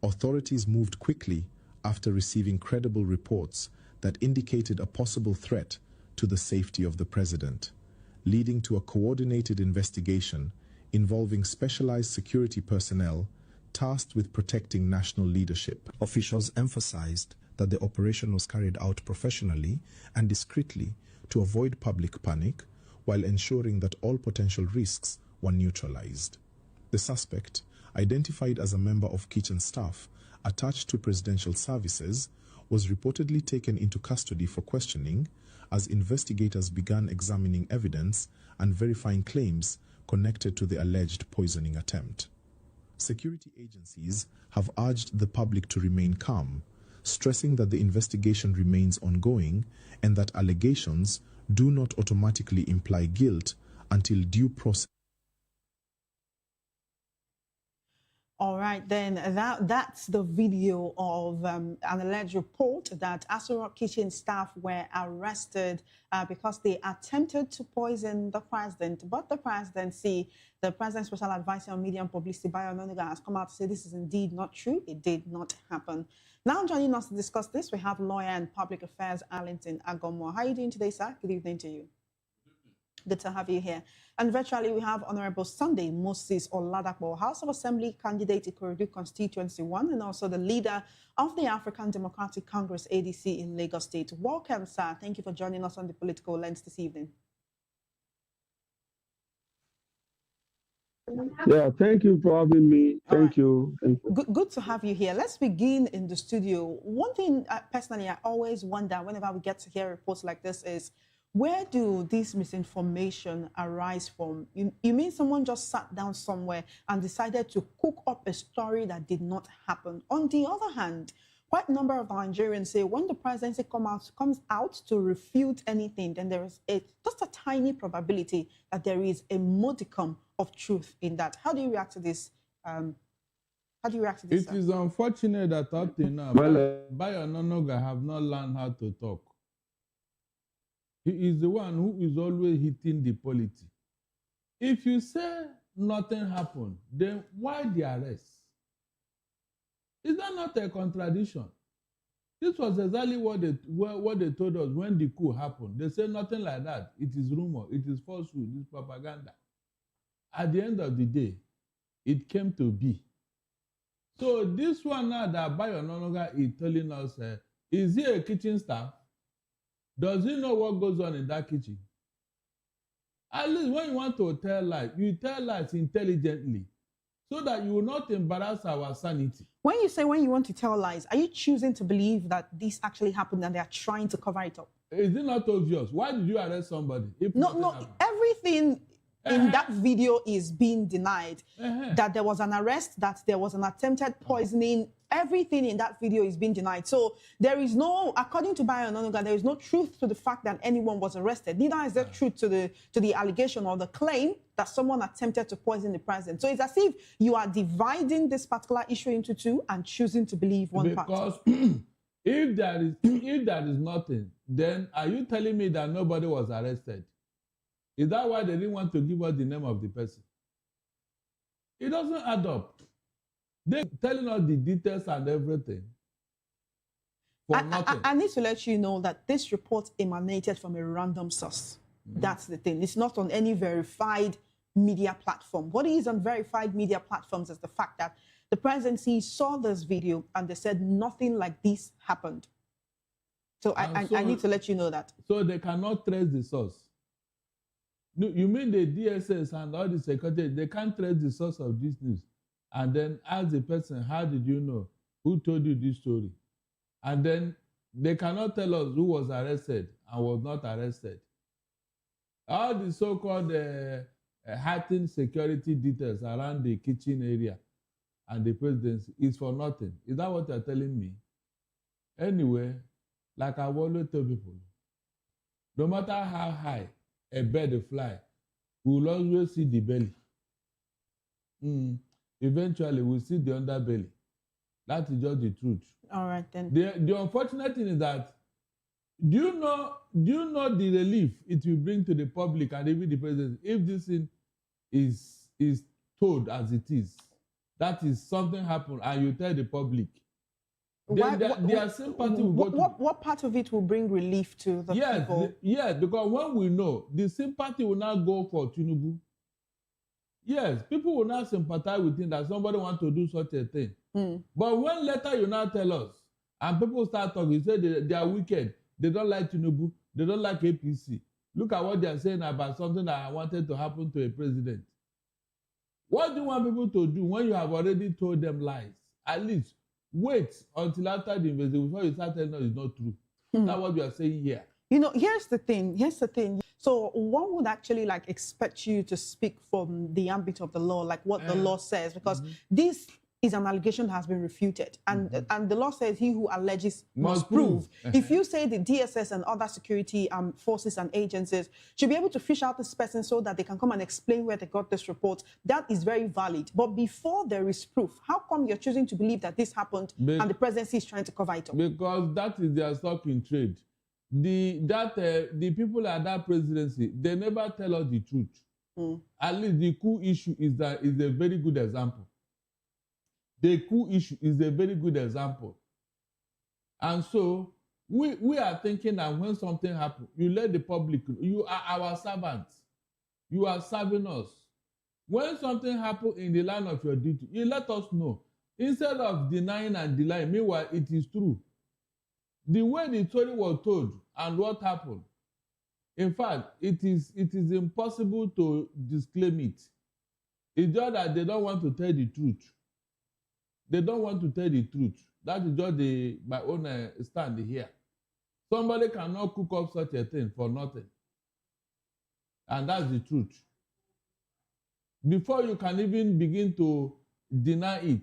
Authorities moved quickly after receiving credible reports that indicated a possible threat to the safety of the president, leading to a coordinated investigation involving specialized security personnel tasked with protecting national leadership. Officials emphasized that the operation was carried out professionally and discreetly to avoid public panic while ensuring that all potential risks were neutralized. The suspect, identified as a member of kitchen staff attached to presidential services, was reportedly taken into custody for questioning as investigators began examining evidence and verifying claims connected to the alleged poisoning attempt. Security agencies have urged the public to remain calm, stressing that the investigation remains ongoing and that allegations do not automatically imply guilt until due process. All right, then that's the video of an alleged report that Aso Rock kitchen staff were arrested because they attempted to poison the president. But the presidency, the president's special advisor on media and publicity, Bayo Ononuga, has come out to say this is indeed not true. It did not happen. Now joining us to discuss this, we have lawyer and public affairs Arlington Agomo. How are you doing today, sir? Good evening to you. Good to have you here. And virtually, we have Honorable Sunday Moses Oladapo, House of Assembly candidate Ikorodu Constituency 1, and also the leader of the African Democratic Congress, ADC, in Lagos State. Welcome, sir. Thank you for joining us on the Political Lens this evening. Yeah, thank you for having me. Thank you. Good to have you here. Let's begin in the studio. One thing, personally, I always wonder whenever we get to hear reports like this is, where do this misinformation arise from? You mean someone just sat down somewhere and decided to cook up a story that did not happen? On the other hand, quite a number of Nigerians say when the presidency comes out to refute anything, then there is just a tiny probability that there is a modicum of truth in that. How do you react to this? It is unfortunate that up till now, Bayo Ononuga have not learned how to talk. He is the one who is always hitting the polity. If you say nothing happened, then why the arrest? Is that not a contradiction? This was exactly what they told us when the coup happened. They said nothing like that. It is rumor. It is falsehood. It is propaganda. At the end of the day, it came to be. So this one now that Bayo Ononuga is telling us, is he a kitchen staff? Does he know what goes on in that kitchen? At least when you want to tell lies, you tell lies intelligently so that you will not embarrass our sanity. When you say when you want to tell lies, are you choosing to believe that this actually happened and they are trying to cover it up? Is it not obvious? Why did you arrest somebody? No, everything in that video is being denied. That there was an arrest, that there was an attempted poisoning. Everything in that video is being denied. So there is no, according to Bayo Ononuga, there is no truth to the fact that anyone was arrested. Neither is there truth to the allegation or the claim that someone attempted to poison the president. So it's as if you are dividing this particular issue into two and choosing to believe one part. Because If there is nothing, then are you telling me that nobody was arrested? Is that why they didn't want to give us the name of the person? It doesn't add up. They're telling us the details and everything for nothing. I need to let you know that this report emanated from a random source. That's the thing. It's not on any verified media platform. What is on verified media platforms is the fact that the presidency saw this video and they said nothing like this happened. So I need to let you know that. So they cannot trace the source. No, you mean the DSS and all the security, they can't trace the source of this news and then ask the person, how did you know? Who told you this story? And then they cannot tell us who was arrested and was not arrested. All the so-called heightened security details around the kitchen area and the presidency is for nothing. Is that what you're telling me? Anyway, like I've always told people, no matter how high a bird fly, we will always see the belly. Eventually, we'll see the underbelly. That is just the truth. All right, then. The unfortunate thing is that, do you know the relief it will bring to the public and even the president if this thing is told as it is? That is something happened and you tell the public. Their sympathy will go to... What part of it will bring relief to the people? Yes, because when we know, the sympathy will not go for Tinubu. Yes, people will not sympathize with him that somebody wants to do such a thing. But when later you now tell us, and people start talking, you say they are wicked, they don't like Tinubu, they don't like APC. Look at what they are saying about something that I wanted to happen to a president. What do you want people to do when you have already told them lies? At least wait until after the investigation before you start telling us it's not true. That's what you are saying here. You know, here's the thing. So one would actually like expect you to speak from the ambit of the law, like what the law says, because this is an allegation that has been refuted. And the law says he who alleges must prove. If you say the DSS and other security forces and agencies should be able to fish out this person so that they can come and explain where they got this report, that is very valid. But before there is proof, how come you're choosing to believe that this happened and the presidency is trying to cover it up? Because that is their stock in trade. The people at that presidency, they never tell us the truth. At least the coup issue is a very good example. The coup issue is a very good example. And so we are thinking that when something happens, you let the public, you are our servants. You are serving us. When something happens in the line of your duty, you let us know. Instead of denying and denying, meanwhile, it is true. The way the story was told and what happened, in fact, it is impossible to disclaim it. It's just that they don't want to tell the truth. They don't want to tell the truth. That is just my own stand here. Somebody cannot cook up such a thing for nothing. And that's the truth. Before you can even begin to deny it,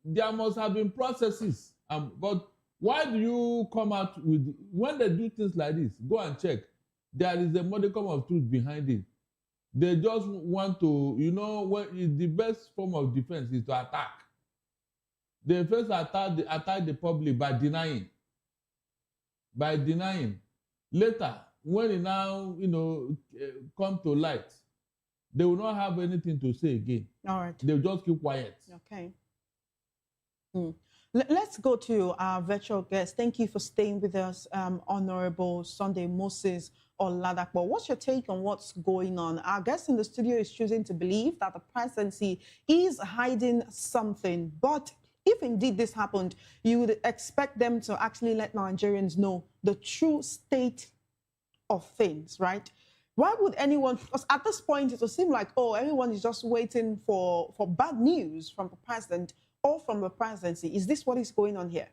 there must have been processes. But why do you come out with, when they do things like this, go and check. There is a modicum of truth behind it. They just want to, the best form of defense is to attack. They first attack the public by denying. Later, when it now, come to light, they will not have anything to say again. All right. They'll just keep quiet. Okay. Let's go to our virtual guest. Thank you for staying with us, Honorable Sunday Moses Oladapo. What's your take on what's going on? Our guest in the studio is choosing to believe that the presidency is hiding something, but if indeed this happened, you would expect them to actually let Nigerians know the true state of things, right? Why would anyone, because at this point it will seem like, everyone is just waiting for bad news from the president or from the presidency. Is this what is going on here?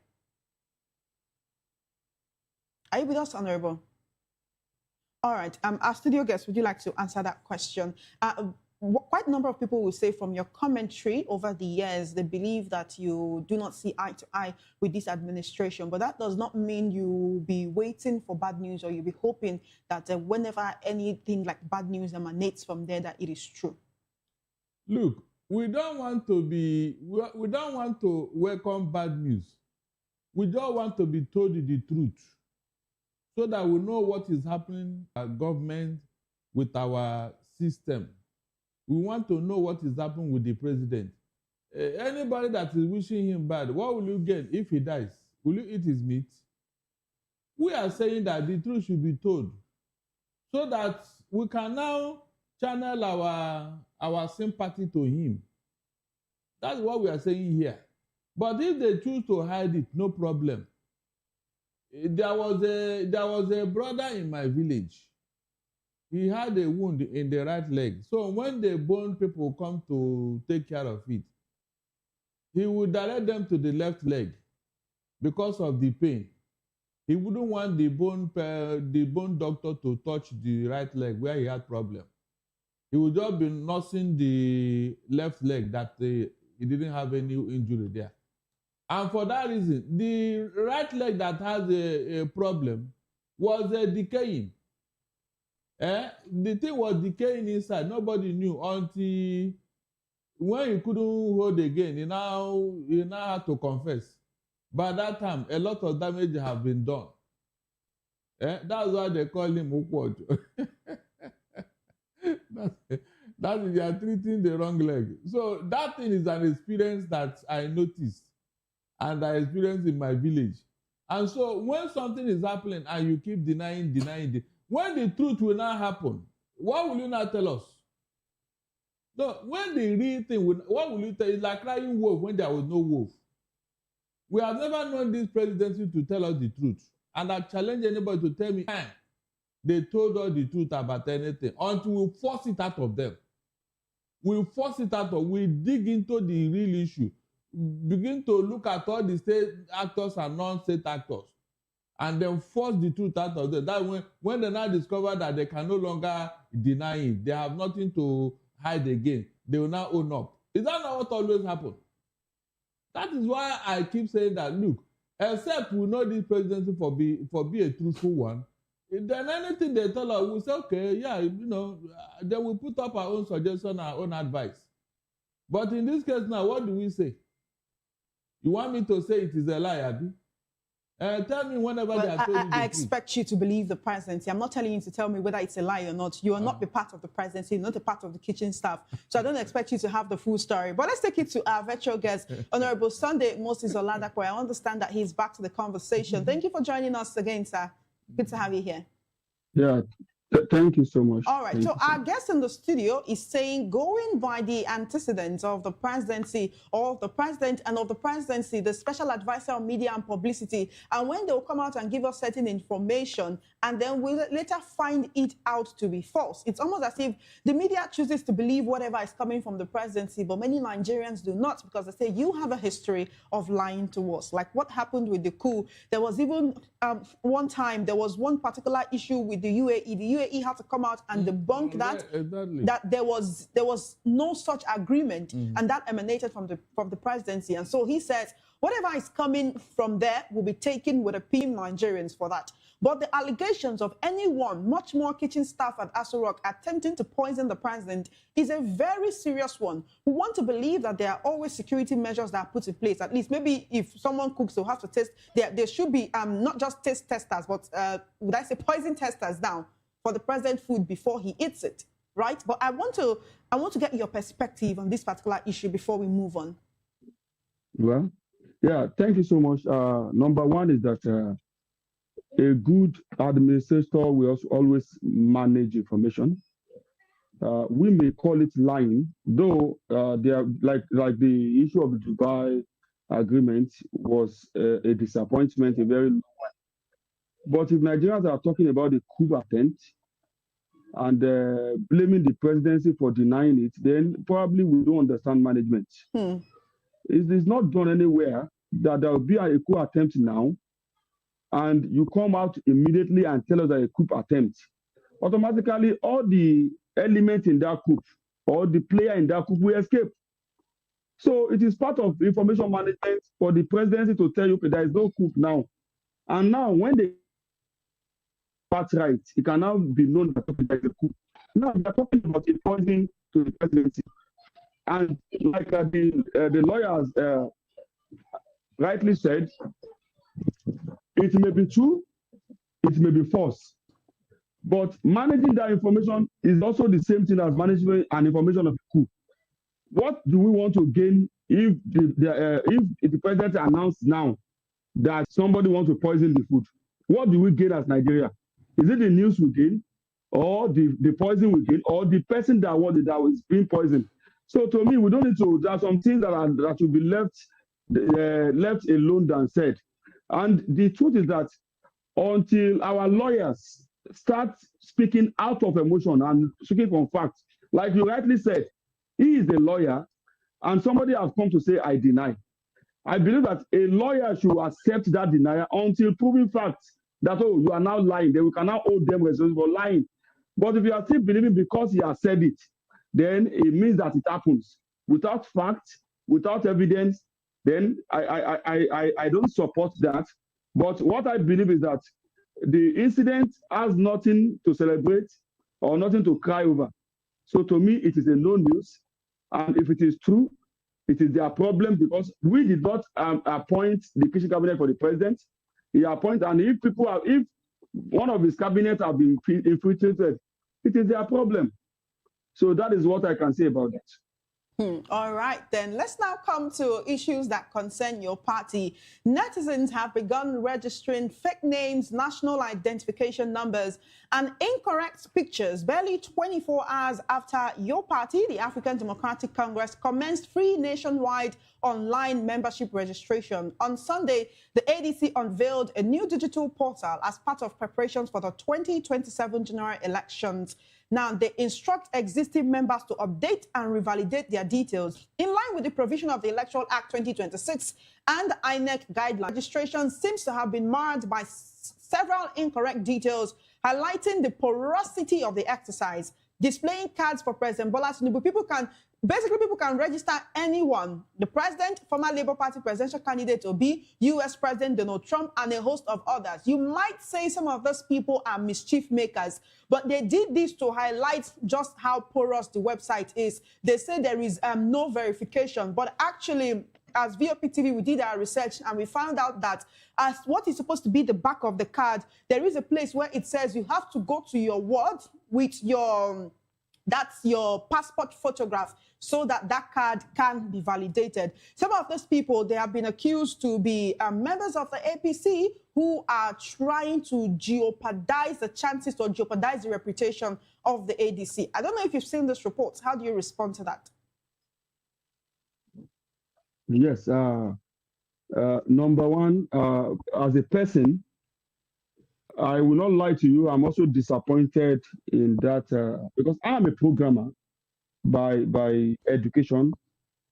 Are you with us, Honorable? All right. Our studio guest, would you like to answer that question? Quite a number of people will say from your commentary over the years, they believe that you do not see eye to eye with this administration, but that does not mean you'll be waiting for bad news or you'll be hoping that whenever anything like bad news emanates from there, that it is true. Look, we don't want to welcome bad news. We just want to be told the truth so that we know what is happening at government with our system. We want to know what is happening with the president. Anybody that is wishing him bad, what will you get if he dies? Will you eat his meat? We are saying that the truth should be told so that we can now channel our sympathy to him. That's what we are saying here. But if they choose to hide it, no problem. There was a brother in my village. He had a wound in the right leg. So when the bone people come to take care of it, he would direct them to the left leg because of the pain. He wouldn't want the bone doctor to touch the right leg where he had problem. He would just be nursing the left leg that he didn't have any injury there. And for that reason, the right leg that has a problem was decaying. The thing was decaying inside. Nobody knew until when he couldn't hold again. He now had to confess. By that time, a lot of damage have been done. That's why they call him Ukwojo. That is, they are treating the wrong leg. So that thing is an experience that I noticed and I experienced in my village. And so when something is happening and you keep denying, when the truth will not happen, what will you not tell us? No, when the real thing will, what will you tell? It's like crying wolf when there was no wolf. We have never known this presidency to tell us the truth. And I challenge anybody to tell me, they told us the truth about anything until we force it out of them. We force it out of, we dig into the real issue, begin to look at all the state actors and non-state actors, and then force the truth out of them. That when they now discover that they can no longer deny it, they have nothing to hide again, they will now own up. Is that not what always happens? That is why I keep saying that, look, except we know this presidency for be a truthful one, then anything they tell us, we say, okay, yeah, then we put up our own suggestion, our own advice. But in this case now, what do we say? You want me to say it is a lie, Abi? Tell me whenever they are told you the I expect you to believe the presidency. I'm not telling you to tell me whether it's a lie or not. You are not a part of the presidency, not a part of the kitchen staff. So I don't expect you to have the full story. But let's take it to our virtual guest, Honorable Sunday Moses Oladapo. I understand that he's back to the conversation. Thank you for joining us again, sir. Good to have you here. Yeah, thank you so much. All right, so our guest in the studio is saying, going by the antecedents of the presidency, of the president and of the presidency, the special advisor on media and publicity, and when they'll come out and give us certain information, and then we'll later find it out to be false. It's almost as if the media chooses to believe whatever is coming from the presidency, but many Nigerians do not, because they say, you have a history of lying to us. Like what happened with the coup. There was even one time, there was one particular issue with the UAE. The UAE had to come out and debunk that there was no such agreement, and that emanated from the presidency. And so he says, whatever is coming from there will be taken with a pin Nigerians for that. But the allegations of anyone, much more kitchen staff at Aso Rock, attempting to poison the president is a very serious one. We want to believe that there are always security measures that are put in place. At least maybe if someone cooks, they'll have to test. There should be not just taste testers, but would I say poison testers now for the president's food before he eats it, right? But I want to get your perspective on this particular issue before we move on. Well, yeah, thank you so much. Number one is that a good administrator will always manage information. We may call it lying, though they are like the issue of the Dubai agreement was a disappointment, a very low one. But if Nigerians are talking about the coup attempt and blaming the presidency for denying it, then probably we don't understand management. It is not done anywhere that there will be a coup attempt now, and you come out immediately and tell us that a coup attempt. Automatically, all the elements in that coup or the player in that coup will escape. So it is part of information management for the presidency to tell you, okay, there is no coup now. And now when they part right, it can now be known that there is a coup. Now we are talking about a poisoning to the presidency. And like the lawyers rightly said, It may be true, it may be false. But managing that information is also the same thing as managing an information of a coup. What do we want to gain if the president announced now that somebody wants to poison the food? What do we gain as Nigeria? Is it the news we gain, or the poison we gain, or the person that was being poisoned? So to me, we don't need to. There are some things that should be left alone than said. And the truth is that until our lawyers start speaking out of emotion and speaking from facts, like you rightly said, he is a lawyer, and somebody has come to say, I deny. I believe that a lawyer should accept that denial until proven facts that, oh, you are now lying. Then we can now hold them responsible for lying. But if you are still believing because he has said it, then it means that it happens. Without facts, without evidence, then I don't support that. But what I believe is that the incident has nothing to celebrate or nothing to cry over. So to me, it is a no news. And if it is true, it is their problem, because we did not appoint the kitchen cabinet for the president. He appointed, and if one of his cabinet have been infiltrated, it is their problem. So that is what I can say about it. All right, then let's now come to issues that concern your party. Netizens have begun registering fake names, national identification numbers, and incorrect pictures barely 24 hours after your party, the African Democratic Congress, commenced free nationwide online membership registration. On Sunday, the ADC unveiled a new digital portal as part of preparations for the 2027 general elections. Now, they instruct existing members to update and revalidate their details in line with the provision of the Electoral Act 2026 and INEC guidelines. Registration seems to have been marred by several incorrect details, highlighting the porosity of the exercise. Displaying cards for President Bola Tinubu, people can register anyone: the president, former Labour Party presidential candidate Obi, US President Donald Trump, and a host of others. You might say some of those people are mischief makers, but they did this to highlight just how porous the website is. They say there is no verification, but actually, as VOP TV, we did our research and we found out that as what is supposed to be the back of the card, there is a place where it says you have to go to your ward with that's your passport photograph, so that that card can be validated. Some of those people, they have been accused to be members of the APC who are trying to jeopardize the chances or jeopardize the reputation of the ADC. I don't know if you've seen this report. How do you respond to that? Yes. Number one, as a person, I will not lie to you. I'm also disappointed in that because I'm a programmer by education.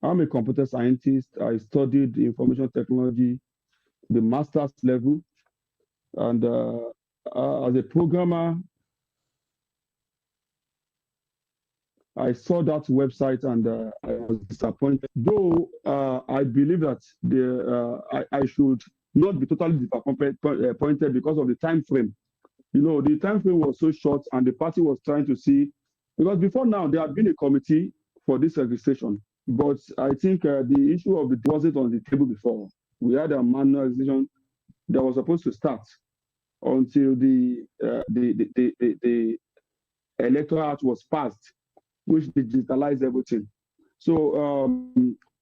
I'm a computer scientist. I studied information technology, the master's level. And as a programmer, I saw that website and I was disappointed. Though I believe that I should not be totally disappointed because of the time frame. You know, the time frame was so short, and the party was trying to see, because before now there had been a committee for this registration, but I think the issue of the deposit on the table before. We had a manual registration that was supposed to start until the Electoral Act was passed, which digitalized everything. So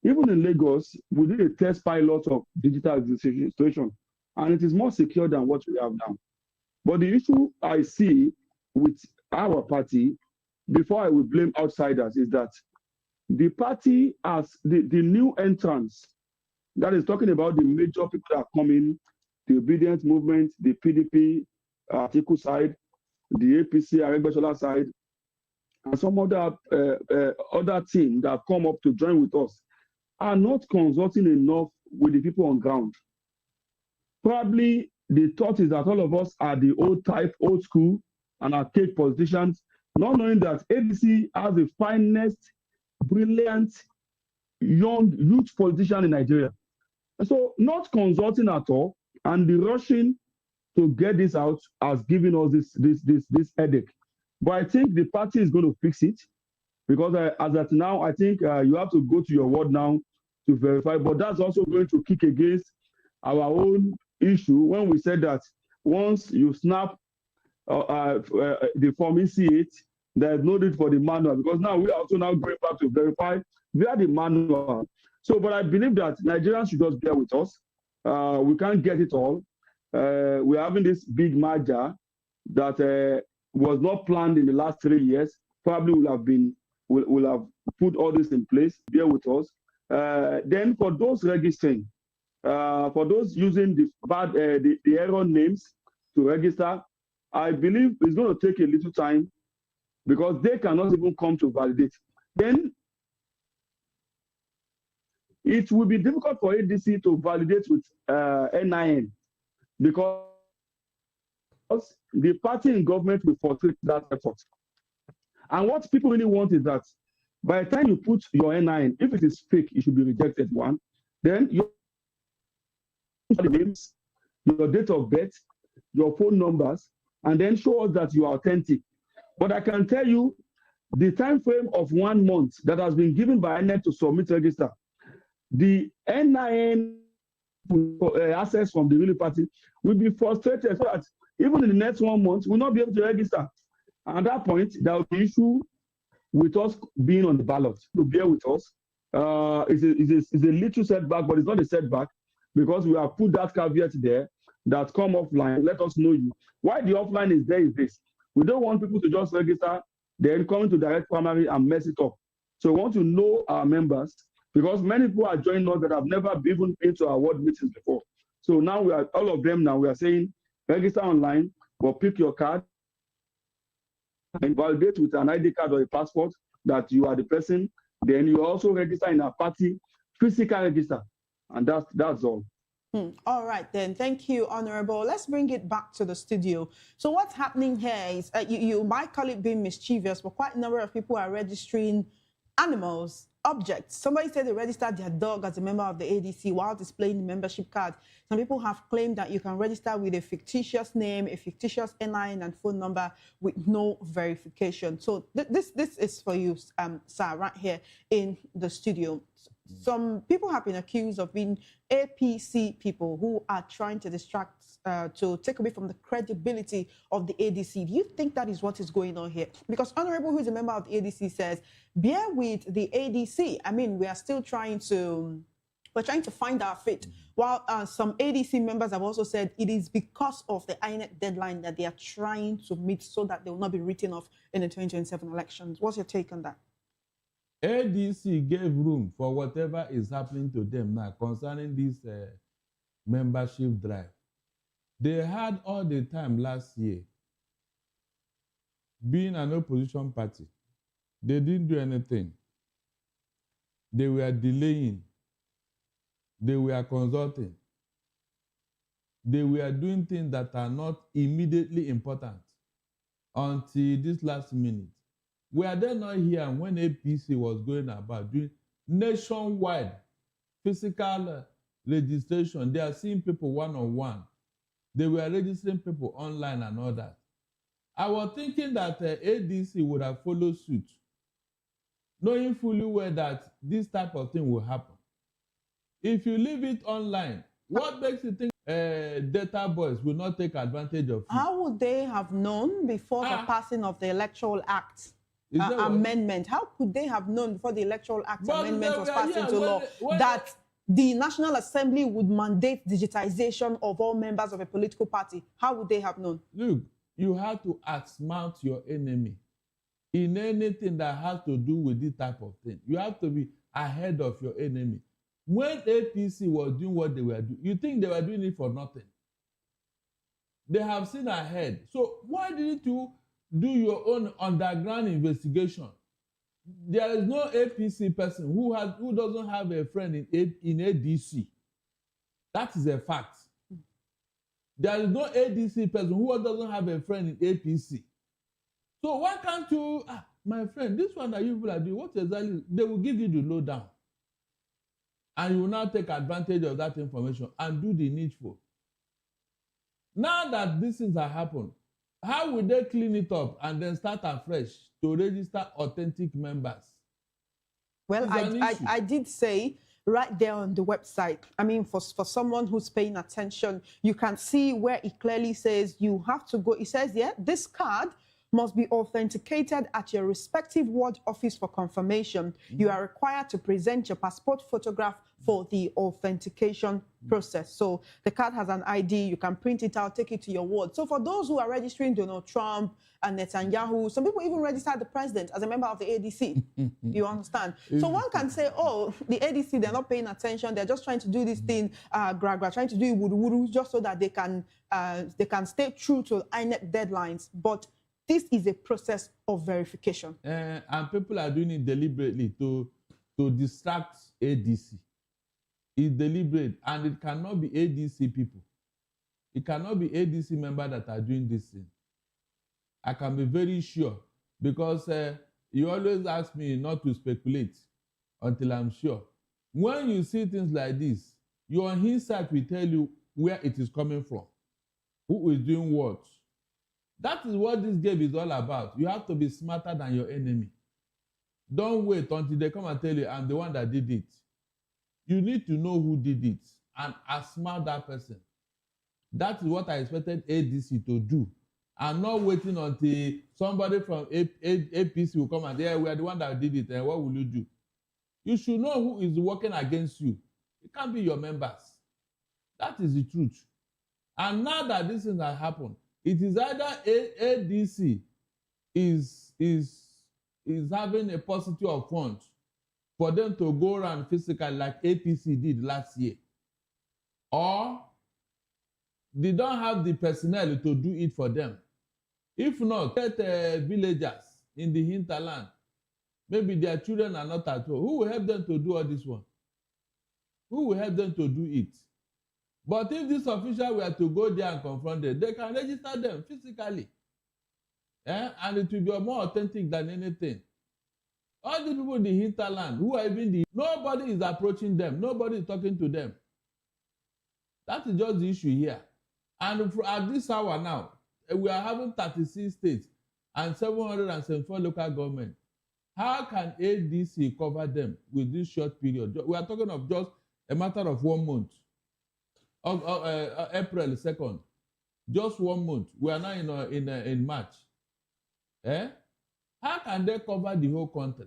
even in Lagos, we did a test pilot of digital registration, and it is more secure than what we have now. But the issue I see with our party, before I will blame outsiders, is that the party has the new entrants, that is talking about the major people that are coming, the obedience movement, the PDP, Atiku side, the APC, Aregbesola side, and some other team that have come up to join with us, are not consulting enough with the people on ground. Probably the thought is that all of us are the old type, old school, and archaic politicians, not knowing that ADC has the finest, brilliant, young, youth politician in Nigeria. So not consulting at all, and the rushing to get this out has given us this headache. But I think the party is going to fix it, because as at now, I think you have to go to your ward now to verify. But that's also going to kick against our own issue when we said that once you snap the form EC8, there's no need for the manual, because now we are also now going back to verify via the manual. So, but I believe that Nigerians should just bear with us. We can't get it all. We're having this big merger that was not planned in the last 3 years. Probably will have put all this in place. Bear with us. Then for those registering, for those using the error names to register, I believe it's going to take a little time because they cannot even come to validate. Then it will be difficult for ADC to validate with NIN because the party in government will frustrate that effort. And what people really want is that by the time you put your NIN, if it is fake, it should be rejected, one. Then your names, your date of birth, your phone numbers, and then show us that you are authentic. But I can tell you the time frame of 1 month that has been given by INEC to submit register, the NIN access from the ruling party will be frustrated so that even in the next 1 month, we'll not be able to register. And at that point, there will be issue with us being on the ballot. To bear with us, it's a little setback, but it's not a setback because we have put that caveat there that come offline, let us know you. Why the offline is there is this. We don't want people to just register, then come into direct primary and mess it up. So we want to know our members because many people are joining us that have never even been to our ward meetings before. So now we are, all of them now, we are saying register online or pick your card and validate with an ID card or a passport that you are the person. Then you also register in a party, physical register. And that's all. All right, then. Thank you, Honorable. Let's bring it back to the studio. So what's happening here is, you might call it being mischievous, but quite a number of people are registering animals, objects. Somebody said they registered their dog as a member of the ADC while displaying the membership card. Some people have claimed that you can register with a fictitious name, a fictitious NIN and phone number with no verification. So this is for you, sir, right here in the studio. Some people have been accused of being APC people who are trying to distract, to take away from the credibility of the ADC. Do you think that is what is going on here? Because Honorable, who is a member of the ADC, says, bear with the ADC. I mean, we're trying to find our fit. While some ADC members have also said it is because of the INEC deadline that they are trying to meet so that they will not be written off in the 2027 elections. What's your take on that? ADC gave room for whatever is happening to them now concerning this membership drive. They had all the time last year, being an opposition party. They didn't do anything. They were delaying. They were consulting. They were doing things that are not immediately important until this last minute. Were they not here when APC was going about doing nationwide physical registration? They are seeing people one-on-one. They were registering people online and all that. I was thinking that ADC would have followed suit, knowing fully well that this type of thing will happen. If you leave it online, what makes you think data boys will not take advantage of it? How would they have known before the passing of the Electoral Act amendment? How could they have known before the Electoral Act amendment was passed into law that the National Assembly would mandate digitization of all members of a political party? How would they have known? Look, you have to outsmart your enemy in anything that has to do with this type of thing. You have to be ahead of your enemy. When APC was doing what they were doing, you think they were doing it for nothing? They have seen ahead. So why didn't you do your own underground investigation? There is no APC person who doesn't have a friend in ADC. That is a fact. There is no ADC person who doesn't have a friend in APC. So why can't you, my friend, this one that you people are doing, what exactly? They will give you the lowdown. And you will now take advantage of that information and do the needful. Now that these things have happened, how will they clean it up and then start afresh to register authentic members? Well, I did say right there on the website. I mean, for someone who's paying attention, you can see where it clearly says you have to go. It says, yeah, this card must be authenticated at your respective ward office for confirmation. You are required to present your passport photograph for the authentication process. So the card has an ID, you can print it out, take it to your ward. So for those who are registering Donald Trump and Netanyahu, some people even registered the president as a member of the ADC. You understand? So one can say, oh, the ADC, they're not paying attention, they're just trying to do this thing, trying to do it wudu just so that they can stay true to INEC deadlines. But this is a process of verification. And people are doing it deliberately to distract ADC. It's deliberate, and it cannot be ADC people. It cannot be ADC members that are doing this thing. I can be very sure, because you always ask me not to speculate until I'm sure. When you see things like this, your insight will tell you where it is coming from, who is doing what. That is what this game is all about. You have to be smarter than your enemy. Don't wait until they come and tell you, I'm the one that did it. You need to know who did it and outsmart that person. That is what I expected ADC to do. And not waiting until somebody from APC will come and say, yeah, we are the one that did it, and what will you do? You should know who is working against you. It can't be your members. That is the truth. And now that this thing has happened, it is either ADC is having a positive of funds for them to go around physically like APC did last year, or they don't have the personnel to do it for them. If not, get villagers in the hinterland. Maybe their children are not at home. Who will help them to do all this one? Who will help them to do it? But if this official were to go there and confront them, they can register them physically. And it will be more authentic than anything. All the people in the hinterland who are even nobody is approaching them. Nobody is talking to them. That is just the issue here. And at this hour now, we are having 36 states and 774 local governments. How can ADC cover them with this short period? We are talking of just a matter of 1 month. April 2nd. Just 1 month. We are now in March. How can they cover the whole country?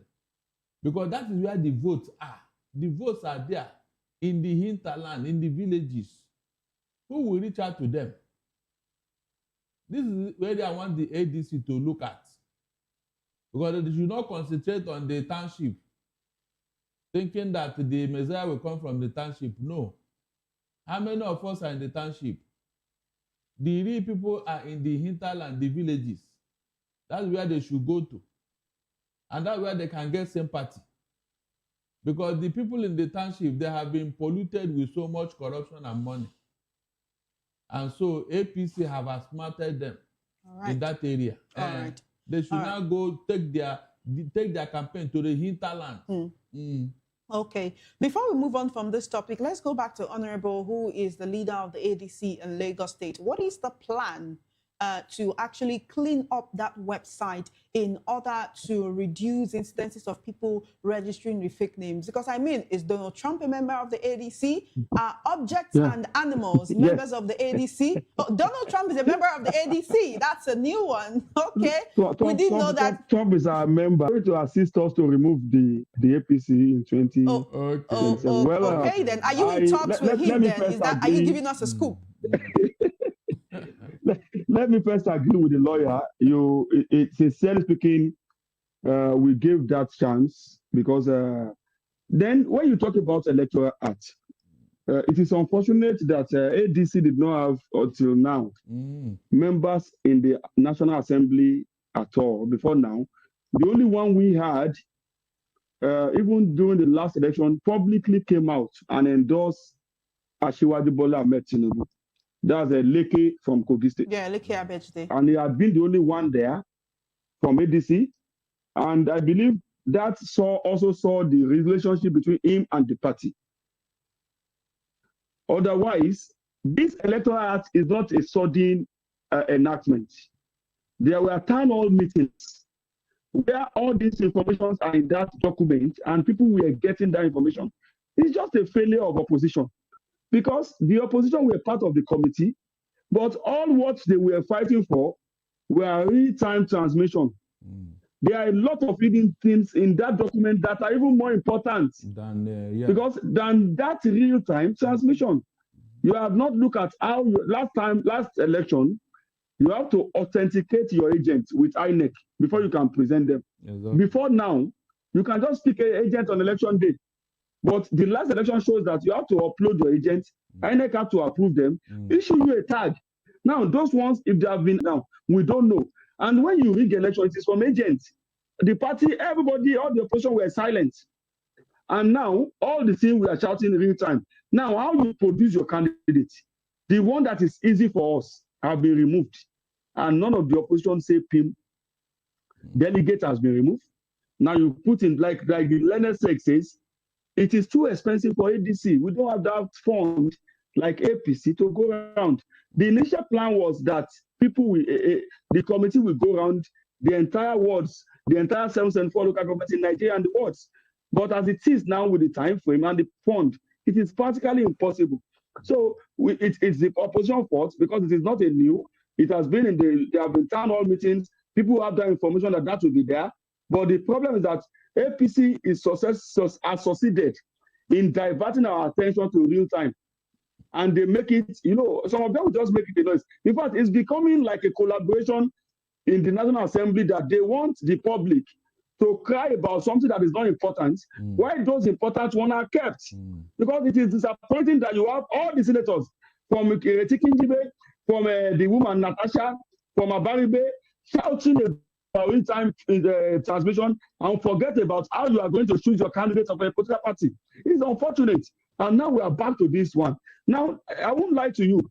Because that is where the votes are. The votes are there in the hinterland, in the villages. Who will reach out to them? This is where I want the ADC to look at. Because they should not concentrate on the township, thinking that the Messiah will come from the township. No. How many of us are in the township? The real people are in the hinterland, the villages. That's where they should go to. And that's where they can get sympathy. Because the people in the township, they have been polluted with so much corruption and money. And so APC have outsmarted them in that area. And they should now go take their campaign to the hinterland. Okay. Before we move on from this topic, let's go back to Honorable, who is the leader of the ADC in Lagos State. What is the plan to actually clean up that website in order to reduce incidences of people registering with fake names? Because I mean, is Donald Trump a member of the ADC? Are objects and animals members of the ADC? Oh, Donald Trump is a member of the ADC. That's a new one. Okay. We didn't know that. Trump is our member to assist us to remove the APC in 2027. Okay, then. Are you in talks with him then? Are you giving us a scoop? Let me first agree with the lawyer. Sincerely speaking, we gave that chance because then when you talk about Electoral Act, it is unfortunate that ADC did not have until now members in the National Assembly at all before now. The only one we had, even during the last election, publicly came out and endorsed Asiwaju Bola Ahmed Tinubu. That's a Leke from Kogi State. Yeah, Leke Abejde. And he had been the only one there from ADC. And I believe that also saw the relationship between him and the party. Otherwise, this Electoral Act is not a sudden enactment. There were town hall meetings where all these informations are in that document and people were getting that information. It's just a failure of opposition because the opposition were part of the committee, but all what they were fighting for were real-time transmission. There are a lot of hidden things in that document that are even more important than that real-time transmission. You have not looked at how last election, you have to authenticate your agent with INEC before you can present them. Exactly. Before now, you can just pick an agent on election day. But the last election shows that you have to upload your agents. INEC have to approve them, issue you a tag. Now, those ones, if they have been now, we don't know. And when you rig election, it is from agents. The party, everybody, all the opposition were silent. And now, all the things we are shouting in real time. Now, how you produce your candidate? The one that is easy for us have been removed. And none of the opposition say PIM. Delegate has been removed. Now you put in, like the Leonard Sec says, it is too expensive for ADC. We don't have that fund like APC to go around. The initial plan was that the committee will go around the entire wards, the entire 774 local governments in Nigeria and the wards. But as it is now with the time frame and the fund, it is practically impossible. So it's the opposition fault because it is not a new. It has been there have been town hall meetings. People have that information that will be there. But the problem is that APC has succeeded in diverting our attention to real time. And they make it, some of them will just make it a noise. In fact, it's becoming like a collaboration in the National Assembly that they want the public to cry about something that is not important, while those important ones are kept. Because it is disappointing that you have all the senators from Tikinjibe, from the woman Natasha, from Abaribe, shouting about real-time transmission and forget about how you are going to choose your candidate of a political party. It's unfortunate. And now we are back to this one. Now, I won't lie to you.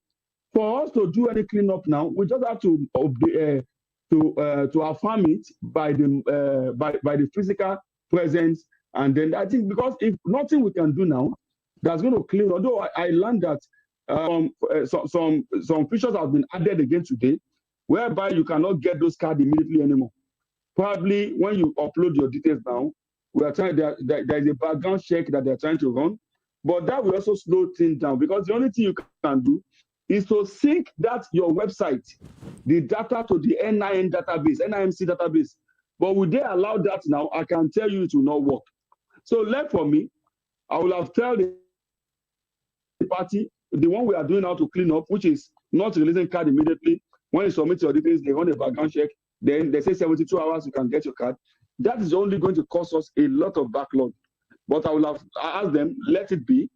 For us to do any cleanup now, we just have to affirm it by the physical presence. And then I think because if nothing we can do now, that's going to clean. Although I learned that some features have been added again today, whereby you cannot get those cards immediately anymore. Probably when you upload your details now, we are trying. There is a background check that they are trying to run, but that will also slow things down because the only thing you can do is to sync that your website, the data to the NIN database, NIMC database. But would they allow that now? I can tell you it will not work. So left for me, I will have told the party, the one we are doing now to clean up, which is not releasing card immediately. When you submit your details, they run a background check. Then they say 72 hours you can get your card. That is only going to cost us a lot of backlog. But I will have asked them, let it be.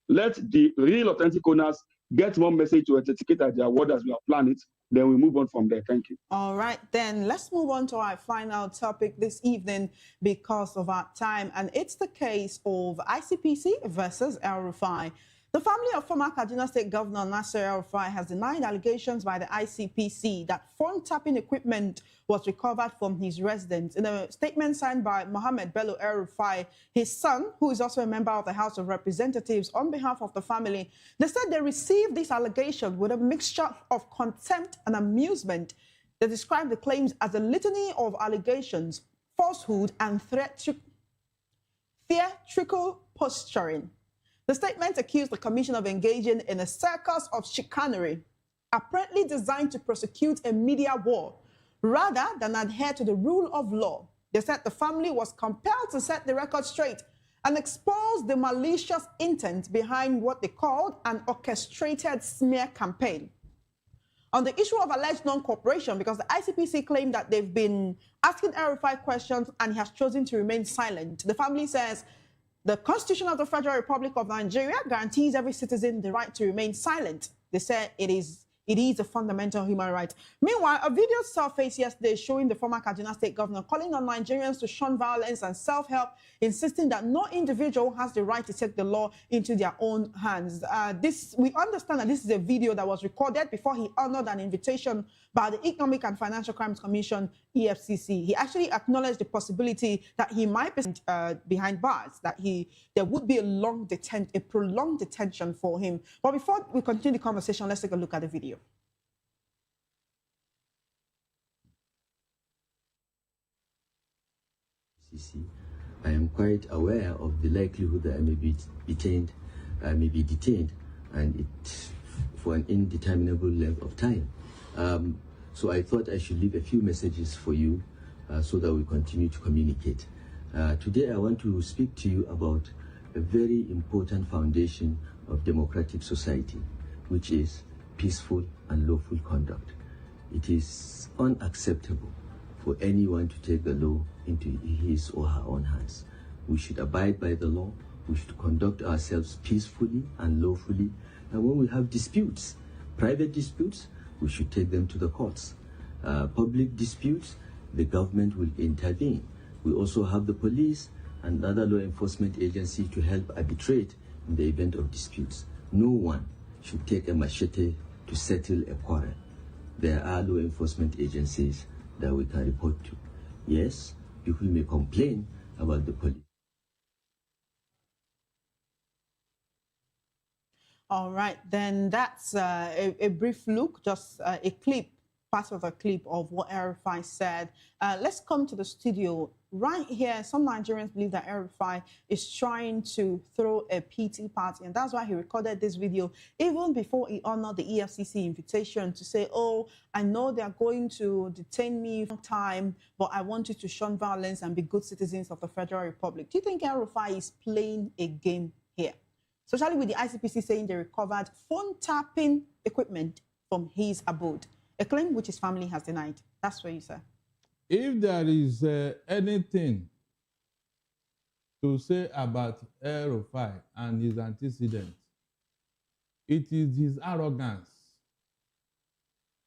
Let the real authentic owners get one message to authenticate at their word as we have planned it. Then we move on from there. Thank you. All right, then let's move on to our final topic this evening because of our time. And it's the case of ICPC versus El-Rufai. The family of former Kaduna State Governor Nasir El-Rufai has denied allegations by the ICPC that phone tapping equipment was recovered from his residence. In a statement signed by Mohammed Bello El-Rufai, his son, who is also a member of the House of Representatives, on behalf of the family, they said they received this allegation with a mixture of contempt and amusement. They described the claims as a litany of allegations, falsehood, and theatrical posturing. The statement accused the commission of engaging in a circus of chicanery, apparently designed to prosecute a media war, rather than adhere to the rule of law. They said the family was compelled to set the record straight and expose the malicious intent behind what they called an orchestrated smear campaign. On the issue of alleged non-cooperation, because the ICPC claimed that they've been asking El-Rufai questions and he has chosen to remain silent, the family says the Constitution of the Federal Republic of Nigeria guarantees every citizen the right to remain silent. They say it is a fundamental human right. Meanwhile, a video surfaced yesterday showing the former Kaduna State Governor calling on Nigerians to shun violence and self-help, insisting that no individual has the right to take the law into their own hands. We understand that this is a video that was recorded before he honored an invitation by the Economic and Financial Crimes Commission, EFCC. He actually acknowledged the possibility that he might be behind bars, that there would be a prolonged detention for him. But before we continue the conversation, let's take a look at the video. I am quite aware of the likelihood that I may be detained, and it for an indeterminable length of time. So I thought I should leave a few messages for you so that we continue to communicate. Today I want to speak to you about a very important foundation of democratic society, which is peaceful and lawful conduct. It is unacceptable for anyone to take the law into his or her own hands. We should abide by the law. We should conduct ourselves peacefully and lawfully. And when we have disputes, private disputes, we should take them to the courts. Public disputes, the government will intervene. We also have the police and other law enforcement agencies to help arbitrate in the event of disputes. No one should take a machete to settle a quarrel. There are law enforcement agencies that we can report to. Yes, people may complain about the police. All right, then that's a brief look, just a clip, part of a clip of what El-Rufai said. Let's come to the studio. Right here, some Nigerians believe that El-Rufai is trying to throw a pity party, and that's why he recorded this video even before he honored the EFCC invitation to say, oh, I know they're going to detain me for time, but I want you to shun violence and be good citizens of the Federal Republic. Do you think El-Rufai is playing a game here? Especially with the ICPC saying they recovered phone tapping equipment from his abode, a claim which his family has denied. That's what you say. If there is anything to say about El-Rufai and his antecedents, it is his arrogance,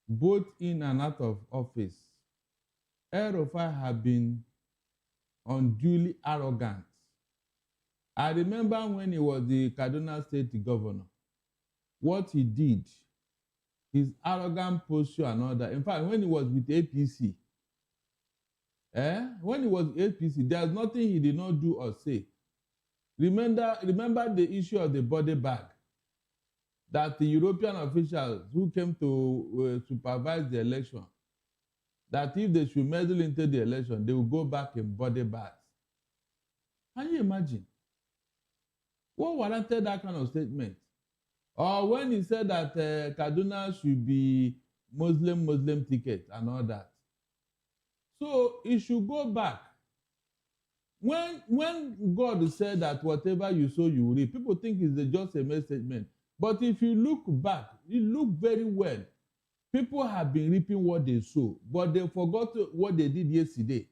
both in and out of office. El-Rufai have been unduly arrogant. I remember when he was the Kaduna State governor, what he did, his arrogant posture and all that. In fact, when he was with APC, when he was APC, there's nothing he did not do or say. Remember the issue of the body bag, that the European officials who came to supervise the election, that if they should meddle into the election, they will go back in body bags. Can you imagine? What warranted that kind of statement? Or when he said that Kaduna should be Muslim ticket and all that. So he should go back. When God said that whatever you sow, you will reap, people think it's just a mere statement. But if you look back, you look very well. People have been reaping what they sow, but they forgot what they did yesterday.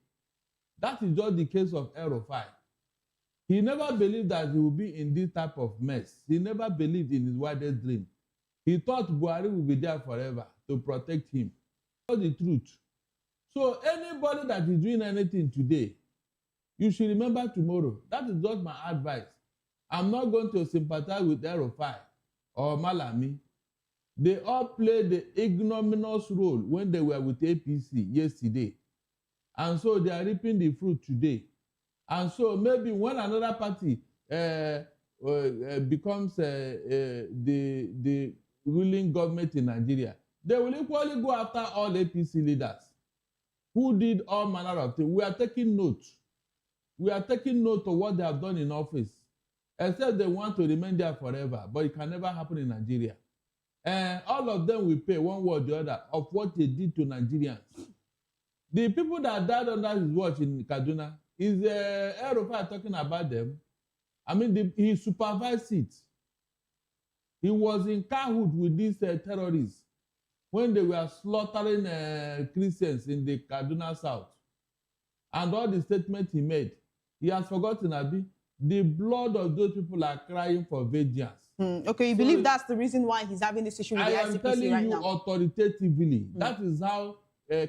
That is just the case of El-Rufai. He never believed that he would be in this type of mess. He never believed in his wildest dream. He thought Buhari would be there forever to protect him. That's the truth. So anybody that is doing anything today, you should remember tomorrow. That is just my advice. I'm not going to sympathize with El-Rufai or Malami. They all played the ignominious role when they were with APC yesterday. And so they are reaping the fruit today. And so maybe when another party becomes the ruling government in Nigeria, they will equally go after all APC leaders who did all manner of things. We are taking note. We are taking note of what they have done in office, except they want to remain there forever, but it can never happen in Nigeria. And all of them will pay one way or the other of what they did to Nigerians. The people that died under his watch in Kaduna, is El-Rufai talking about them? I mean, he supervised it. He was in cahoot with these terrorists when they were slaughtering Christians in the Kaduna South. And all the statements he made, he has forgotten, Abi. The blood of those people are crying for vengeance. Okay, you believe that's the reason why he's having this issue with the ICPC right now? I am telling you authoritatively. That is how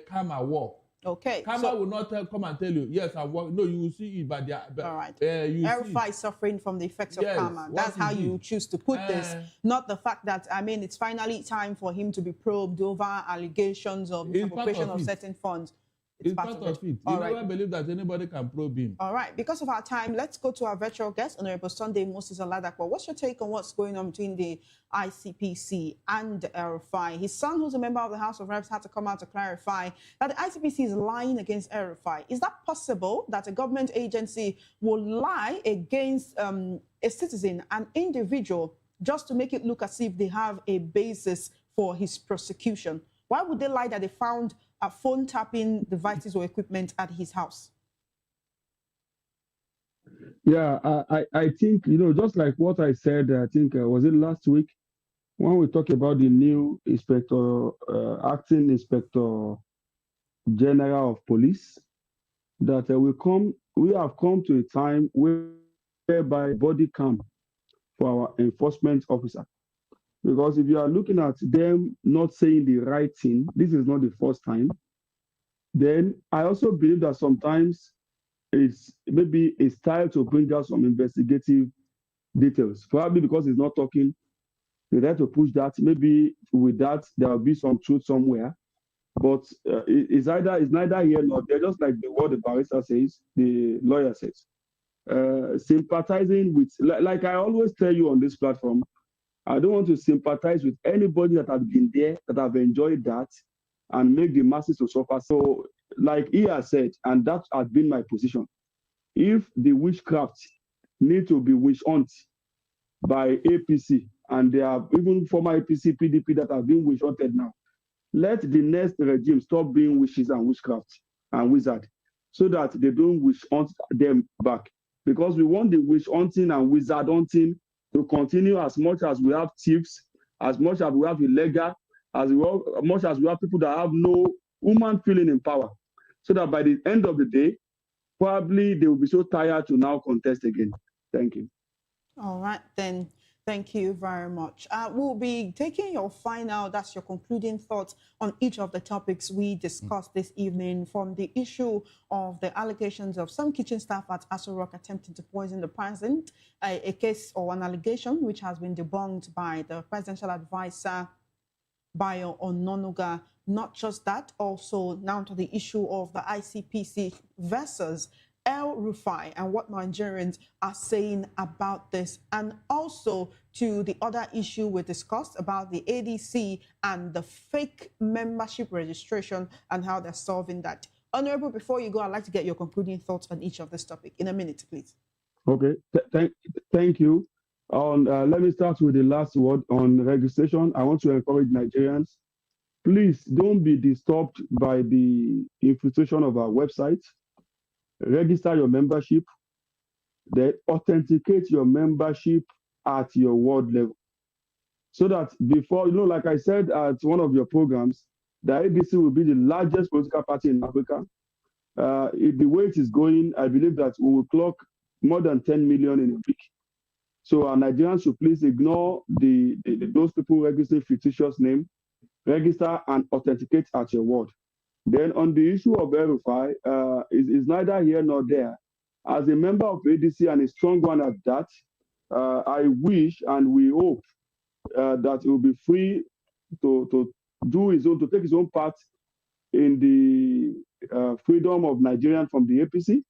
karma works. Okay. Karma will not come and tell you, yes, I'm working. No, you will see it, but all right. El-Rufai is suffering from the effects of karma. That's how you choose to put this. Not the fact that, I mean, it's finally time for him to be probed over allegations of misappropriation of certain funds. It's part of it. He never believed that anybody can probe him. All right. Because of our time, let's go to our virtual guest, Honorable Sunday Moses Oladapo. What's your take on what's going on between the ICPC and El-Rufai? His son, who's a member of the House of Reps, had to come out to clarify that the ICPC is lying against El-Rufai. Is that possible that a government agency will lie against a citizen, an individual, just to make it look as if they have a basis for his prosecution? Why would they lie that they found phone tapping devices or equipment at his house? Yeah, I think, just like what I said, I think, was it last week, when we talked about the new acting inspector general of police, that we have come to a time whereby body cam for our enforcement officer. Because if you are looking at them not saying the right thing, this is not the first time. Then I also believe that sometimes it's maybe a style to bring out some investigative details. Probably because he's not talking, they try to push that. Maybe with that, there will be some truth somewhere. But it's neither here nor there, just like what the barrister says, the lawyer says. Sympathizing with, like I always tell you on this platform, I don't want to sympathize with anybody that has been there, that have enjoyed that, and make the masses to suffer. So, like he has said, and that has been my position, if the witchcraft need to be witch hunt by APC, and there are even former APC, PDP that have been witch hunted now, let the next regime stop being witches and witchcraft and wizard, so that they don't witch hunt them back. Because we want the witch hunting and wizard hunting to continue as much as we have thieves, as much as we have illegal, as much as we have people that have no human feeling in power. So that by the end of the day, probably they will be so tired to now contest again. Thank you. All right, then. Thank you very much. We'll be taking your that's your concluding thoughts on each of the topics we discussed this evening, from the issue of the allegations of some kitchen staff at Aso Rock attempting to poison the president, a case or an allegation which has been debunked by the presidential advisor, Bayo Ononuga. Not just that, also now to the issue of the ICPC versus El-Rufai and what Nigerians are saying about this, and also to the other issue we discussed about the ADC and the fake membership registration and how they're solving that. Honorable, before you go, I'd like to get your concluding thoughts on each of this topic in a minute, please. Okay, thank you. Let me start with the last word on registration. I want to encourage Nigerians, please don't be disturbed by the infiltration of our website. Register your membership, then authenticate your membership at your ward level. So that before, like I said at one of your programs, the ADC will be the largest political party in Africa. The way it is going, I believe that we will clock more than 10 million in a week. So our Nigerians should please ignore those people registering fictitious name, register and authenticate at your ward. Then on the issue of El-Rufai, is neither here nor there. As a member of ADC and a strong one at that, I wish and we hope that he will be free to take his own part in the freedom of Nigerians from the APC.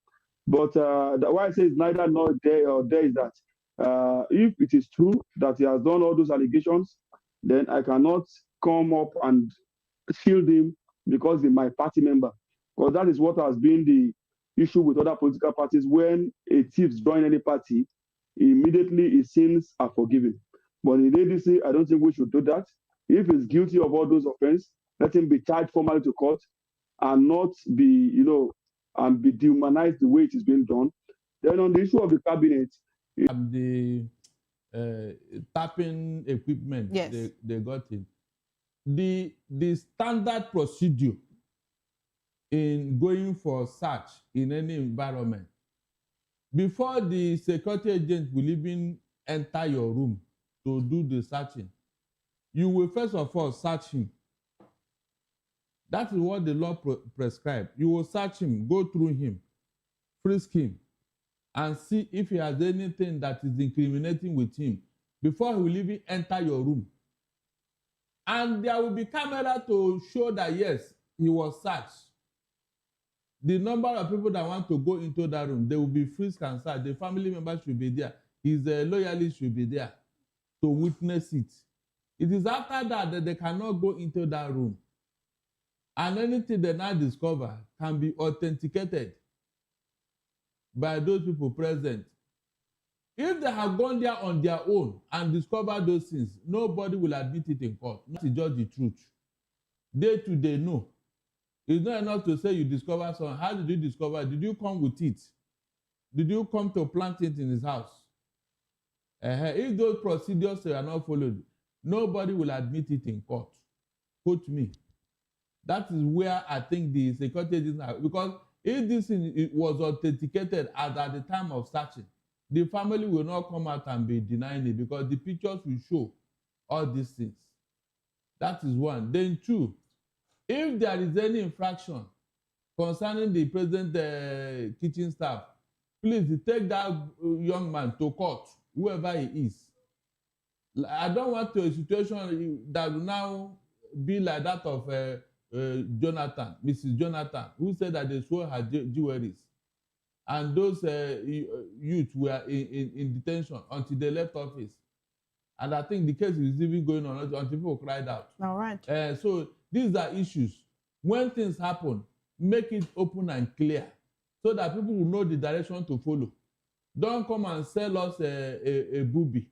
But why I say it's neither nor there or there is that if it is true that he has done all those allegations, then I cannot come up and shield him because he's my party member. Because that is what has been the issue with other political parties. When a thief joins any party, immediately his sins are forgiven. But in ADC, I don't think we should do that. If he's guilty of all those offenses, let him be charged formally to court and not be, and be dehumanized the way it is being done. Then on the issue of the cabinet, the tapping equipment, yes, they got it. The standard procedure in going for search in any environment, before the security agent will even enter your room to do the searching, you will first of all search him. That is what the law prescribes. You will search him, go through him, frisk him, and see if he has anything that is incriminating with him before he will even enter your room. And there will be camera to show that, yes, he was searched. The number of people that want to go into that room, they will be frisked and searched. The family members should be there. His loyalists should be there to witness it. It is after that they cannot go into that room. And anything they now discover can be authenticated by those people present. If they have gone there on their own and discovered those things, nobody will admit it in court. Not to judge the truth. Day to day, no. It's not enough to say you discover something. How did you discover it? Did you come with it? Did you come to plant it in his house? If those procedures are not followed, nobody will admit it in court. Quote me. That is where I think the security agencies are. Because if this thing it was authenticated at the time of searching, the family will not come out and be denying it because the pictures will show all these things. That is one. Then two, if there is any infraction concerning the present kitchen staff, please take that young man to court, whoever he is. I don't want a situation that will now be like that of Jonathan, Mrs. Jonathan, who said that they stole her jewelries. And those youth were in detention until they left office. And I think the case is even going on until people cried out. All right. So these are issues. When things happen, make it open and clear so that people will know the direction to follow. Don't come and sell us a booby,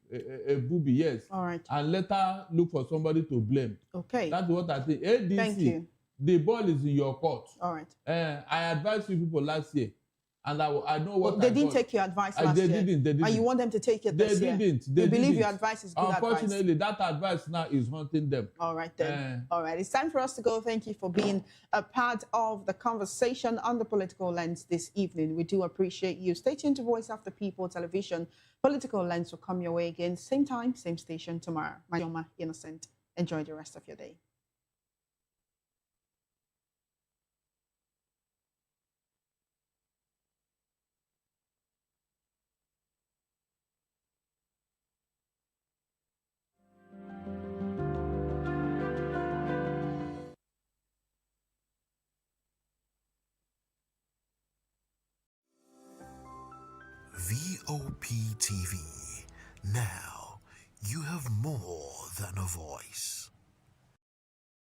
yes. All right. And later look for somebody to blame. Okay. That's what I think. ADC, thank you. The ball is in your court. All right. I advised you people last year. And I know what they didn't take your advice last year. They didn't. And you want them to take it this year? They didn't. You believe your advice is good advice? Unfortunately, that advice now is haunting them. All right then. All right. It's time for us to go. Thank you for being a part of the conversation on the Political Lens this evening. We do appreciate you. Stay tuned to Voice of the People Television. Political Lens will come your way again. Same time, same station tomorrow. My name is Innocent. Enjoy the rest of your day. VOP TV. Now, you have more than a voice.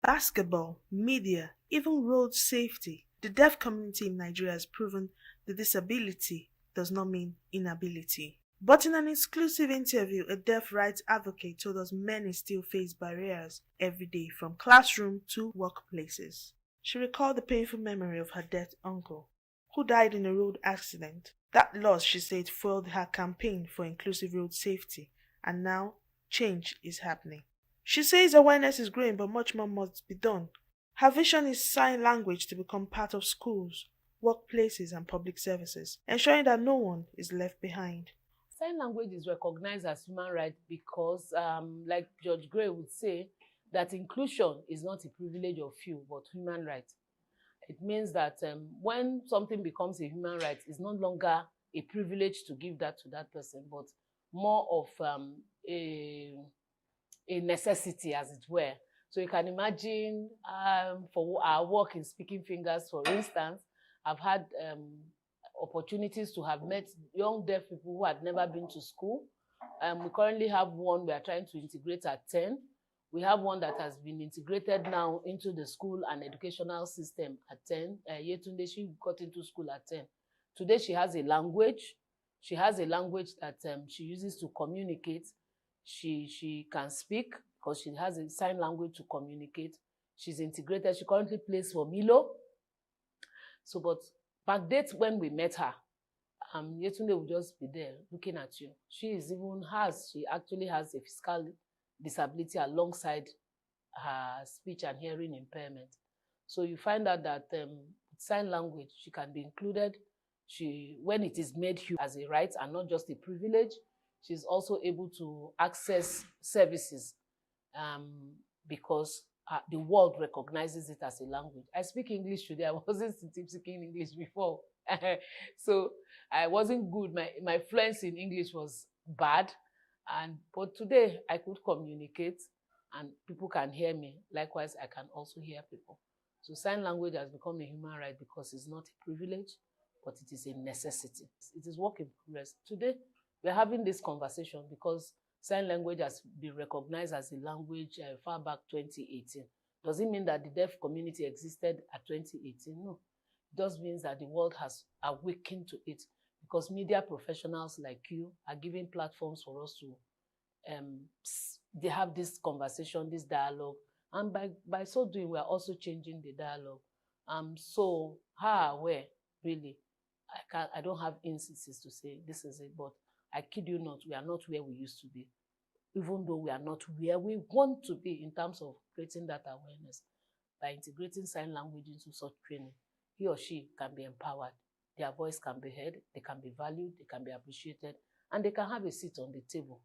Basketball, media, even road safety. The deaf community in Nigeria has proven that disability does not mean inability. But in an exclusive interview, a deaf rights advocate told us many still face barriers every day from classroom to workplaces. She recalled the painful memory of her deaf uncle, who died in a road accident. That loss, she said, fueled her campaign for inclusive road safety, and now change is happening. She says awareness is growing, but much more must be done. Her vision is sign language to become part of schools, workplaces, and public services, ensuring that no one is left behind. Sign language is recognized as human right because, like George Gray would say, that inclusion is not a privilege of few, but human right. It means that when something becomes a human right, it's no longer a privilege to give that to that person, but more of a necessity, as it were. So you can imagine for our work in Speaking Fingers, for instance, I've had opportunities to have met young deaf people who had never been to school. We currently have one we are trying to integrate at 10. We have one that has been integrated now into the school and educational system at 10. Yetunde, she got into school at 10. Today, she has a language. She has a language that she uses to communicate. She can speak because she has a sign language to communicate. She's integrated. She currently plays for Milo. So, but backdate when we met her, Yetunde will just be there looking at you. She actually has a physical disability alongside her speech and hearing impairment. So you find out that sign language, she can be included. When it is made as a right and not just a privilege, she's also able to access services because the world recognizes it as a language. I speak English today. I wasn't speaking English before. So I wasn't good. My fluency in English was bad. But today I could communicate and people can hear me. Likewise, I can also hear people. So sign language has become a human right because it's not a privilege, but it is a necessity. It is work in progress. Today, we're having this conversation because sign language has been recognized as a language far back 2018. Does it mean that the deaf community existed at 2018? No. It just means that the world has awakened to it because media professionals like you are giving platforms for us to they have this conversation, this dialogue, and by so doing, we are also changing the dialogue. So where really, I don't have instances to say this is it, but I kid you not, we are not where we used to be, even though we are not where we want to be in terms of creating that awareness. By integrating sign language into such training, he or she can be empowered, their voice can be heard, they can be valued, they can be appreciated, and they can have a seat on the table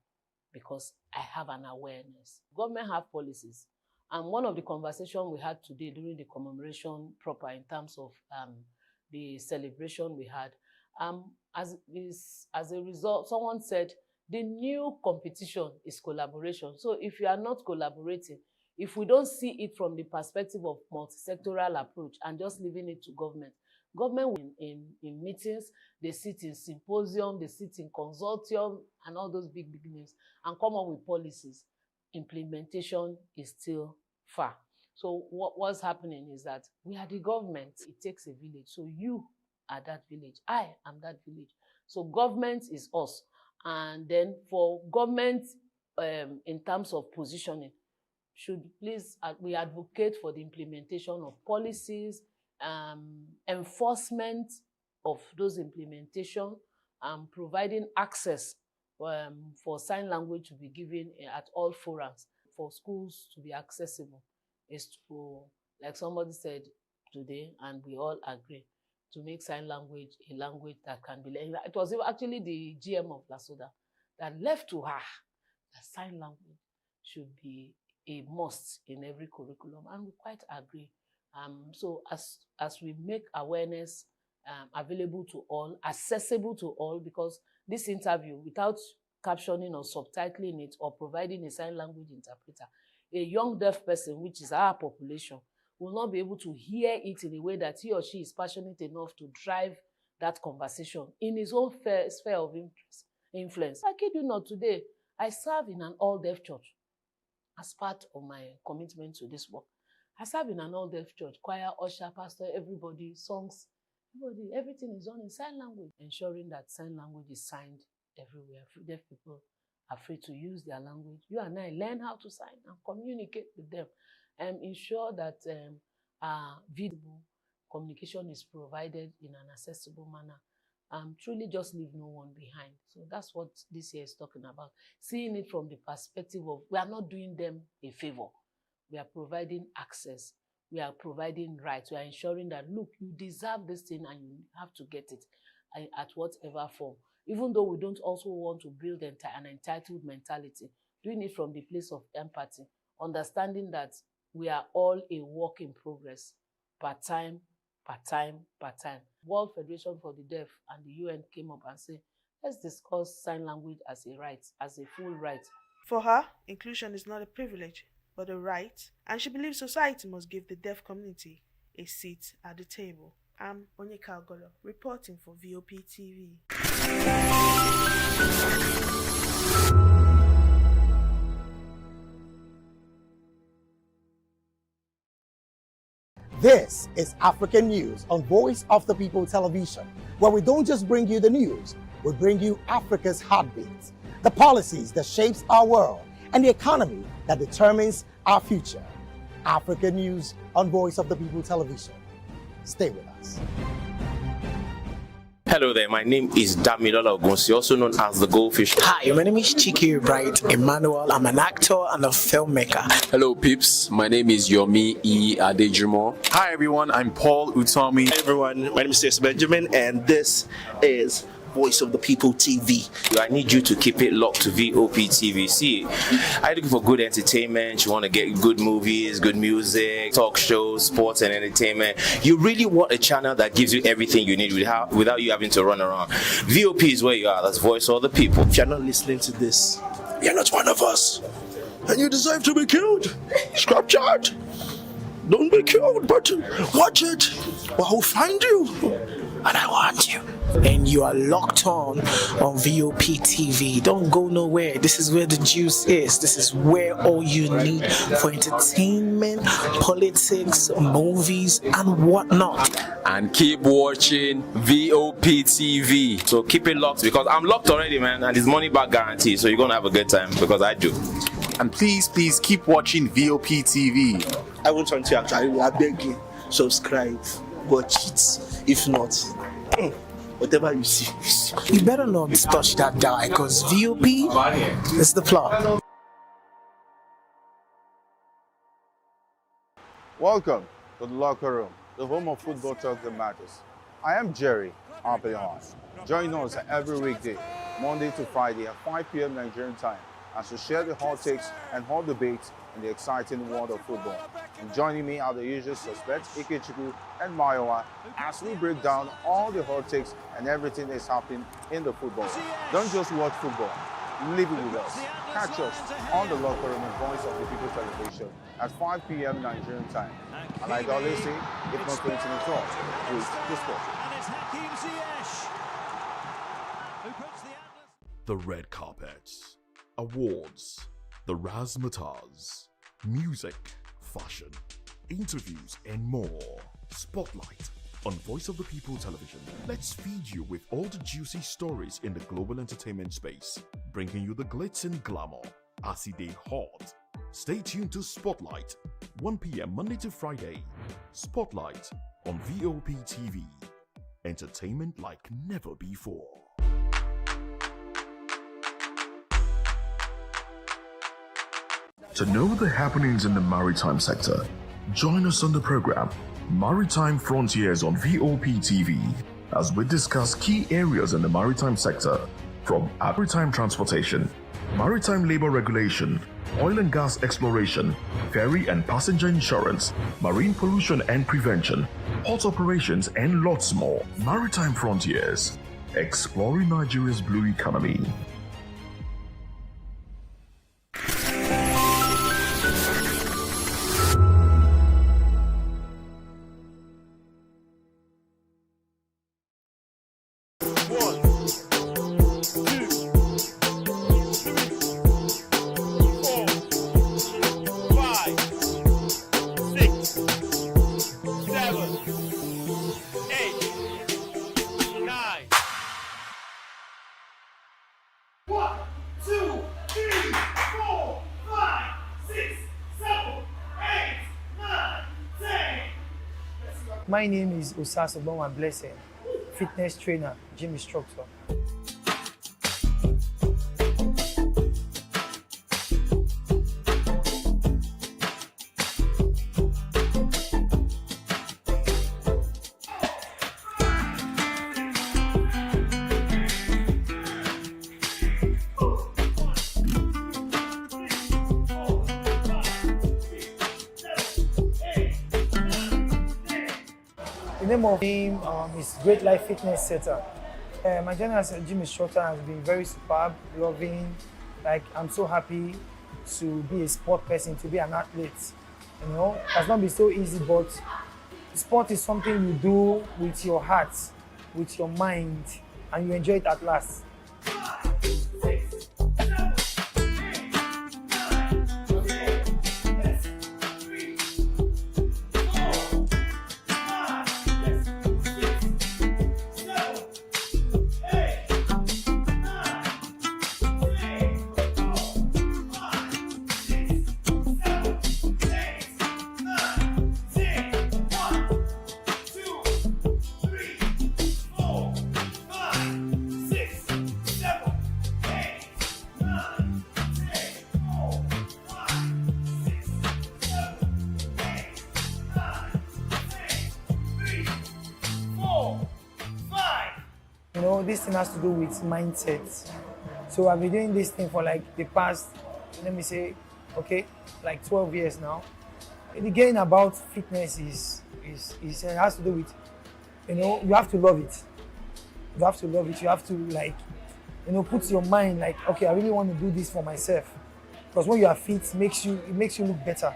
because I have an awareness. Government have policies. And one of the conversations we had today during the commemoration proper in terms of the celebration we had, as a result, someone said, the new competition is collaboration. So if you are not collaborating, if we don't see it from the perspective of multi-sectoral approach and just leaving it to government in meetings, they sit in symposium, they sit in consortium and all those big names and come up with policies. Implementation is still far. So what's happening is that we are the government. It takes a village. So you are that village. I am that village. So government is us. And then for government, in terms of positioning, should please, we advocate for the implementation of policies, enforcement of those implementation, providing access for sign language to be given at all forums, for schools to be accessible, is to, like somebody said today, and we all agree, to make sign language a language that can be learned. It was actually the GM of Lasoda that left to her that sign language should be a must in every curriculum, and we quite agree. So as we make awareness available to all, accessible to all, because this interview, without captioning or subtitling it or providing a sign language interpreter, a young deaf person, which is our population, will not be able to hear it in a way that he or she is passionate enough to drive that conversation in his own sphere of influence. I kid you not, today, I serve in an all-deaf church as part of my commitment to this work. I serve in an all-deaf church, choir, usher, pastor, everybody, songs, everything is done in sign language, ensuring that sign language is signed everywhere. Deaf people are free to use their language. You and I learn how to sign and communicate with them and ensure that visible communication is provided in an accessible manner. Truly just leave no one behind. So that's what this year is talking about. Seeing it from the perspective of, we are not doing them a favor. We are providing access. We are providing rights. We are ensuring that, look, you deserve this thing and you have to get it at whatever form. Even though we don't also want to build an entitled mentality, doing it from the place of empathy, understanding that we are all a work in progress, part time. World Federation for the Deaf and the UN came up and said, let's discuss sign language as a right, as a full right. For her, inclusion is not a privilege, but a right, and she believes society must give the deaf community a seat at the table. I'm Onyeka Ogolo, reporting for VOP TV. This is African News on Voice of the People Television, where we don't just bring you the news, we bring you Africa's heartbeats, the policies that shapes our world, and the economy that determines our future. African News on Voice of the People Television. Stay with us. Hello there, my name is Damilola Ogunsi, also known as the Goldfish. Hi, my name is Chiki Bright Emmanuel. I'm an actor and a filmmaker. Hello peeps, my name is Yomi E. Adejimo. Hi everyone, I'm Paul Utomi. Hey everyone, my name is Stacey Benjamin and this is Voice of the People TV. I need you to keep it locked to VOP TV. See, are you looking for good entertainment? You want to get good movies, good music, talk shows, sports and entertainment. You really want a channel that gives you everything you need without you having to run around. VOP is where you are. That's Voice of the People. If you're not listening to this, you're not one of us. And you deserve to be killed. Scrap charge. Don't make your own button. Watch it. Or I'll find you. And I want you. And you are locked on VOP TV. Don't go nowhere. This is where the juice is. This is where all you need for entertainment, politics, movies, and whatnot. And keep watching VOP TV. So keep it locked because I'm locked already, man, and it's money back guarantee. So you're gonna have a good time because I do. And please keep watching VOP TV. I want to actually, I beg you, subscribe, watch it. If not, whatever you see. You better not touch that guy because VOP is the plot. Welcome to the locker room, the home of football talk that matters. I am Jerry Ampelon. Join us every weekday, Monday to Friday at 5 p.m. Nigerian time, as we share the hot takes and hot debates in the exciting world of football. And joining me are the usual suspects, Ikechukwu and Mayowa, as we break down all the hot takes and everything that's happening in the football. Don't just watch football, live it with us. Catch us on the locker room and Voice of the People television at 5 p.m. Nigerian time. And like I always say, if not 20 minutes off, with the sport. The red carpets, awards, the razzmatazz, music, fashion, interviews, and more. Spotlight on Voice of the People television. Let's feed you with all the juicy stories in the global entertainment space, bringing you the glitz and glamour as it is hot. Stay tuned to Spotlight, 1 p.m. Monday to Friday. Spotlight on VOP TV. Entertainment like never before. To know the happenings in the maritime sector, join us on the program Maritime Frontiers on VOP TV as we discuss key areas in the maritime sector, from maritime transportation, maritime labor regulation, oil and gas exploration, ferry and passenger insurance, marine pollution and prevention, port operations, and lots more. Maritime Frontiers, exploring Nigeria's blue economy. My name is Osas Obama Blessing, fitness trainer, gym instructor. The name of him is Great Life Fitness Center. My journey as a gym instructor has been very superb, loving. Like, I'm so happy to be a sport person, to be an athlete. You know, it has not been so easy, but sport is something you do with your heart, with your mind, and you enjoy it at last. You know, this thing has to do with mindset. So I've been doing this thing for like the past, let me say, okay, like 12 years now. And again, about fitness it has to do with, you know, you have to love it. You have to love it. You have to, like, you know, put your mind like, okay, I really want to do this for myself. Because when you are fit, it makes you look better.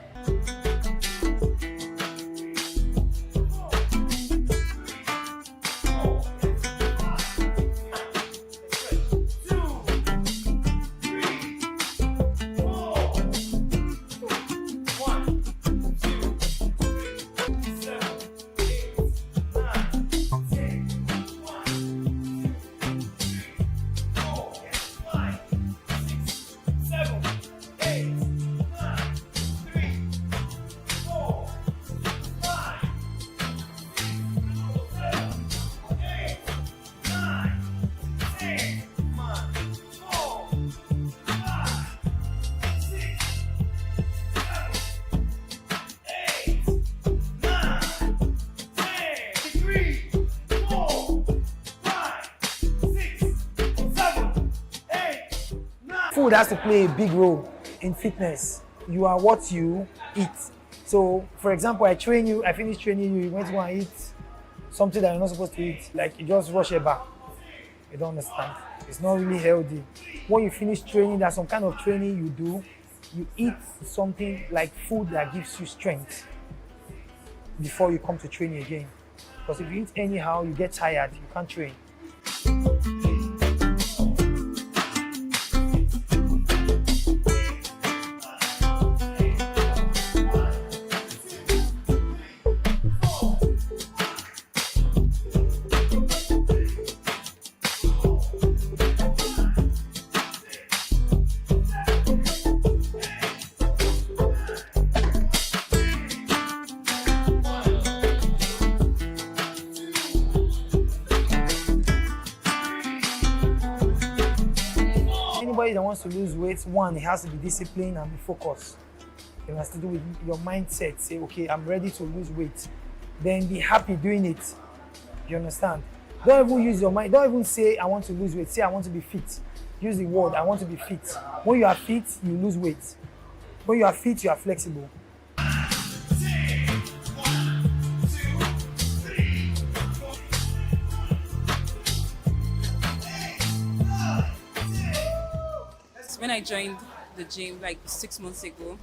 food has to play a big role in fitness. You are what you eat. So, for example, I finish training you, you went to go and eat something that you're not supposed to eat, like you just rush it back. You don't understand. It's not really healthy. When you finish training, there's some kind of training you do, you eat something like food that gives you strength before you come to training again. Because if you eat anyhow, you get tired, you can't train. Anybody that wants to lose weight, one, it has to be disciplined and be focused. It has to do with your mindset. Say, okay, I'm ready to lose weight. Then be happy doing it. You understand? Don't even use your mind. Don't even say, I want to lose weight. Say, I want to be fit. Use the word, I want to be fit. When you are fit, you lose weight. When you are fit, you are flexible. When I joined the gym like 6 months ago,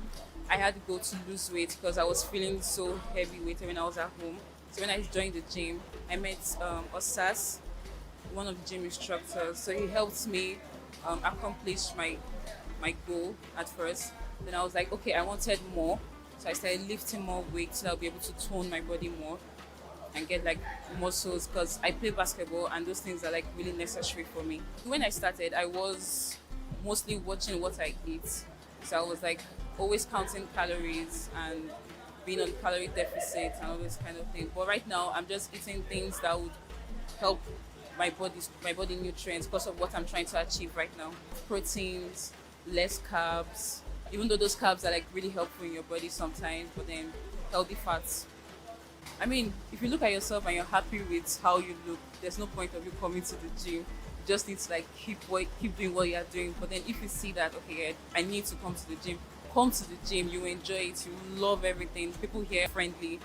I had to go to lose weight because I was feeling so heavyweight when I was at home. So when I joined the gym, I met Osas, one of the gym instructors. So he helped me accomplish my goal at first. Then I was like, okay, I wanted more. So I started lifting more weight so I'll be able to tone my body more and get like muscles because I play basketball and those things are like really necessary for me. When I started, I was mostly watching what I eat. So I was like always counting calories and being on calorie deficit and all those kind of things. But right now I'm just eating things that would help my body nutrients because of what I'm trying to achieve right now. Proteins, less carbs, even though those carbs are like really helpful in your body sometimes, but then healthy fats. I mean, if you look at yourself and you're happy with how you look, there's no point of you coming to the gym. You just need to like keep doing what you're doing. But then if you see that, okay, I need to come to the gym, come to the gym, you enjoy it, you love everything. People here are friendly,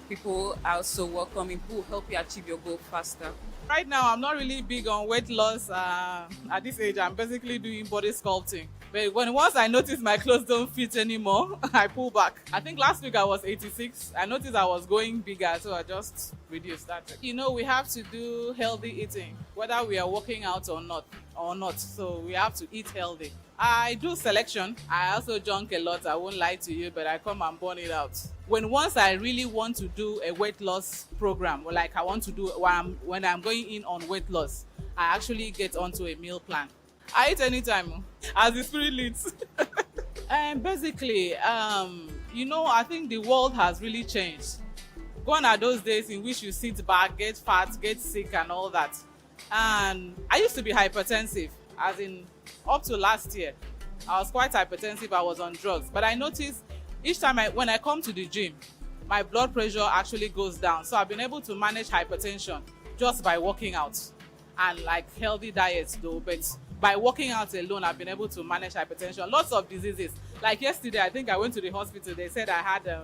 people are so welcoming, people will help you achieve your goal faster. Right now, I'm not really big on weight loss. At this age, I'm basically doing body sculpting. But once I notice my clothes don't fit anymore, I pull back. I think last week I was 86. I noticed I was going bigger, so I just reduced that. You know, we have to do healthy eating, whether we are working out or not. So we have to eat healthy. I do selection. I also junk a lot. I won't lie to you, but I come and burn it out. Once I really want to do a weight loss program, or like I want to do when I'm going in on weight loss, I actually get onto a meal plan. I eat anytime as the spirit leads. And basically, you know, I think the world has really changed. Gone are those days in which you sit back, get fat, get sick and all that. And I used to be hypertensive, as in up to last year. I was quite hypertensive, I was on drugs. But I noticed each time when I come to the gym, my blood pressure actually goes down. So I've been able to manage hypertension just by working out and like healthy diets though. But by working out alone, I've been able to manage hypertension. Lots of diseases. Like yesterday, I think I went to the hospital. They said I had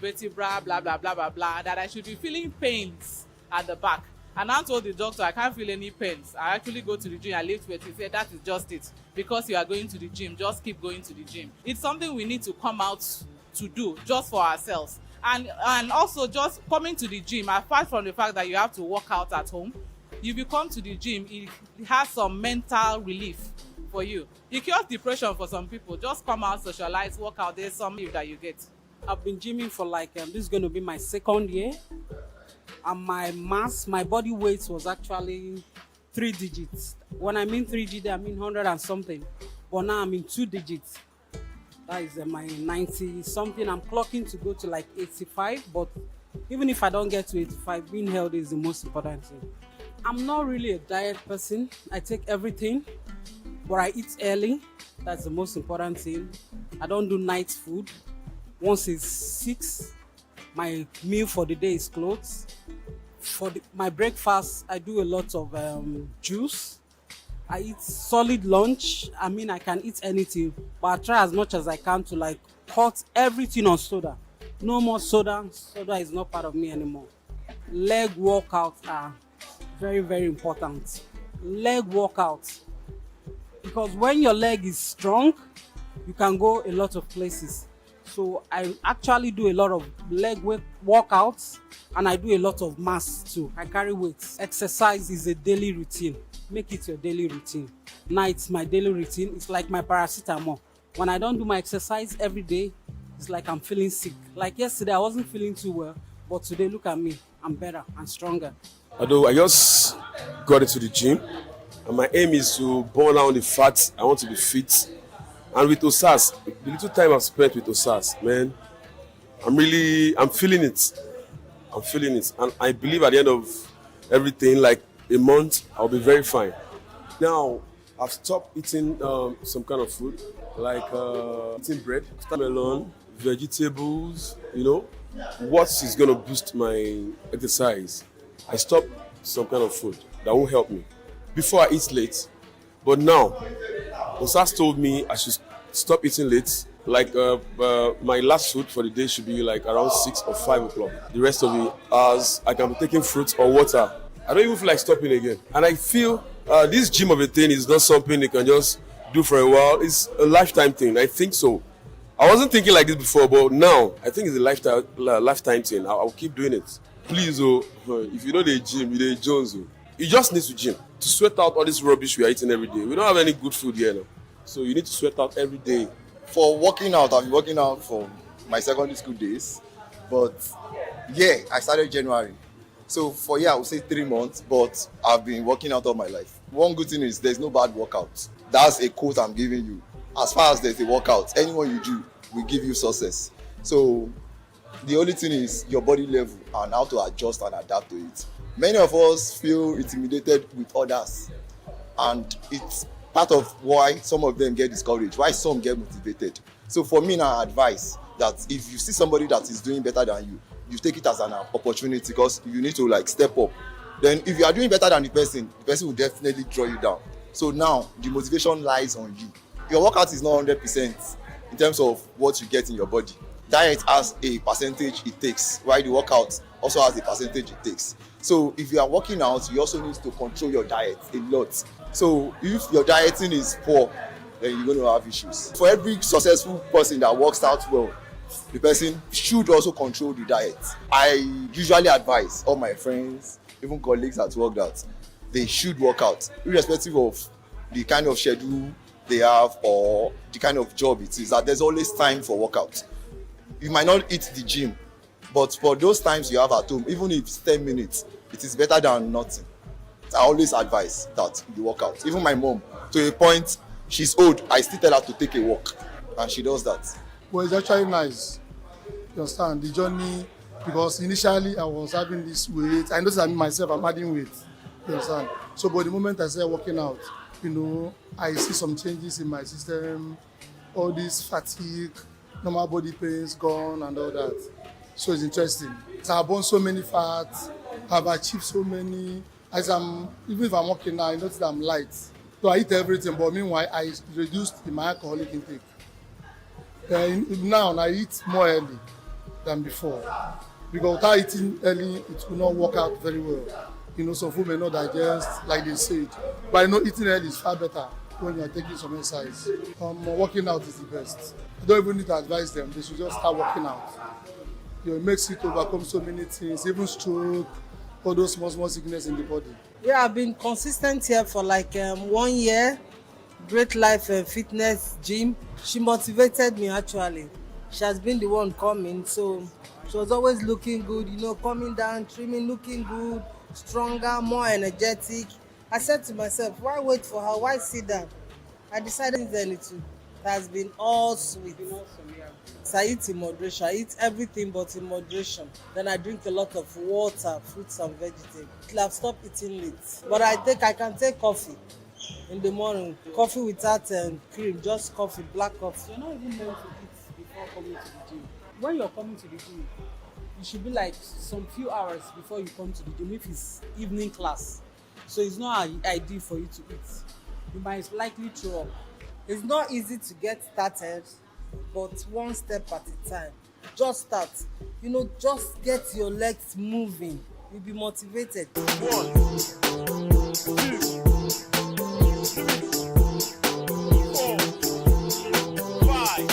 vertebra, blah, blah, blah, blah, blah, that I should be feeling pains at the back. And I told the doctor, I can't feel any pains. I actually go to the gym, I lift weights. He said, that is just it. Because you are going to the gym, just keep going to the gym. It's something we need to come out to do just for ourselves. And also just coming to the gym, apart from the fact that you have to work out at home, if you come to the gym, it has some mental relief for you. It cures depression for some people. Just come out, socialize, work out. There's some relief that you get. I've been gymming for like, this is going to be my 2nd year. And my body weight was actually 3 digits. When I mean 3 digits, I mean 100 and something. But now I'm in 2 digits. That is my 90 something. I'm clocking to go to like 85. But even if I don't get to 85, being healthy is the most important thing. I'm not really a diet person. I take everything, but I eat early. That's the most important thing. I don't do night food. Once it's 6, my meal for the day is closed. For my breakfast, I do a lot of juice. I eat solid lunch. I mean, I can eat anything, but I try as much as I can to like cut everything on soda. No more soda. Soda is not part of me anymore. Leg workouts are very, very important. Leg workouts. Because when your leg is strong, you can go a lot of places. So I actually do a lot of leg workouts, and I do a lot of mass too. I carry weights. Exercise is a daily routine. Make it your daily routine. Now it's my daily routine. It's like my paracetamol. When I don't do my exercise every day, it's like I'm feeling sick. Like yesterday, I wasn't feeling too well, but today, look at me. I'm better and stronger. Although I just got into the gym, and my aim is to burn down the fat. I want to be fit. And with Osas, the little time I've spent with Osas, man, I'm feeling it. I'm feeling it. And I believe at the end of everything, like a month, I'll be very fine. Now, I've stopped eating some kind of food, like eating bread, watermelon, vegetables, what is going to boost my exercise. I stopped some kind of food that won't help me. Before I eat late, but now, Osas told me I should stop eating late. Like my last food for the day should be like around 6 or 5 o'clock. The rest of the hours, I can be taking fruits or water. I don't even feel like stopping again. And I feel this gym of a thing is not something you can just do for a while. It's a lifetime thing. I think so. I wasn't thinking like this before, but now I think it's a lifetime thing. I'll keep doing it. Please, if you know the gym, you're the Jones. You just need to gym to sweat out all this rubbish we are eating every day. We don't have any good food here now. So you need to sweat out every day. For working out, I've been working out for my secondary school days. But yeah, I started January. So for I would say 3 months, but I've been working out all my life. One good thing is there's no bad workout. That's a quote I'm giving you. As far as there's a workout, anyone you do will give you success. So the only thing is your body level and how to adjust and adapt to it. Many of us feel intimidated with others, and it's part of why some of them get discouraged, why some get motivated. So for me now, I advise that if you see somebody that is doing better than you, you take it as an opportunity, because you need to like step up. Then if you are doing better than the person will definitely draw you down. So now the motivation lies on you. Your workout is not 100% in terms of what you get in your body. Diet has a percentage it takes, while the workout also has a percentage it takes. So if you are working out, you also need to control your diet a lot. So if your dieting is poor, then you're going to have issues. For every successful person that works out well, the person should also control the diet. I usually advise all my friends, even colleagues at work, that they should work out, irrespective of the kind of schedule they have or the kind of job it is, that there's always time for workout. You might not hit the gym, but for those times you have at home, even if it's 10 minutes, it is better than nothing. I always advise that you work out. Even my mom, to a point, she's old, I still tell her to take a walk, and she does that. Well, it's actually nice. You understand the journey, because initially I was having this weight. I noticed that myself, I'm adding weight. You understand? So, but the moment I started working out, I see some changes in my system, all this fatigue, normal body pains gone, and all that. So it's interesting. So I've burned so many fats, I've achieved so many. Even if I'm working now, I notice that I'm light. So I eat everything, but meanwhile, I reduced my alcoholic intake. Now I eat more early than before, because without eating early, it will not work out very well. Some food may not digest, like they said. But eating early is far better when you are taking some exercise. Working out is the best. I don't even need to advise them. They should just start working out. It makes you to overcome so many things, even stroke, all those small sickness in the body. Yeah, I've been consistent here for like 1 year. Great Life Fitness Gym. She motivated me actually. She has been the one coming, so she was always looking good, coming down, trimming, looking good, stronger, more energetic. I said to myself, why wait for her? Why sit down? I decided then it has been all sweet. So I eat in moderation. I eat everything but in moderation. Then I drink a lot of water, fruits and vegetables. I've stopped eating late. But I can take coffee in the morning. Coffee without cream, just coffee, black coffee. You're not even meant to eat before coming to the gym. When you're coming to the gym, you should be like some few hours before you come to the gym if it's evening class. So it's not ideal for you to eat. you might likely throw up. It's not easy to get started, but one step at a time. Just start. Just get your legs moving. You'll be motivated. 1, 2, 4, 5,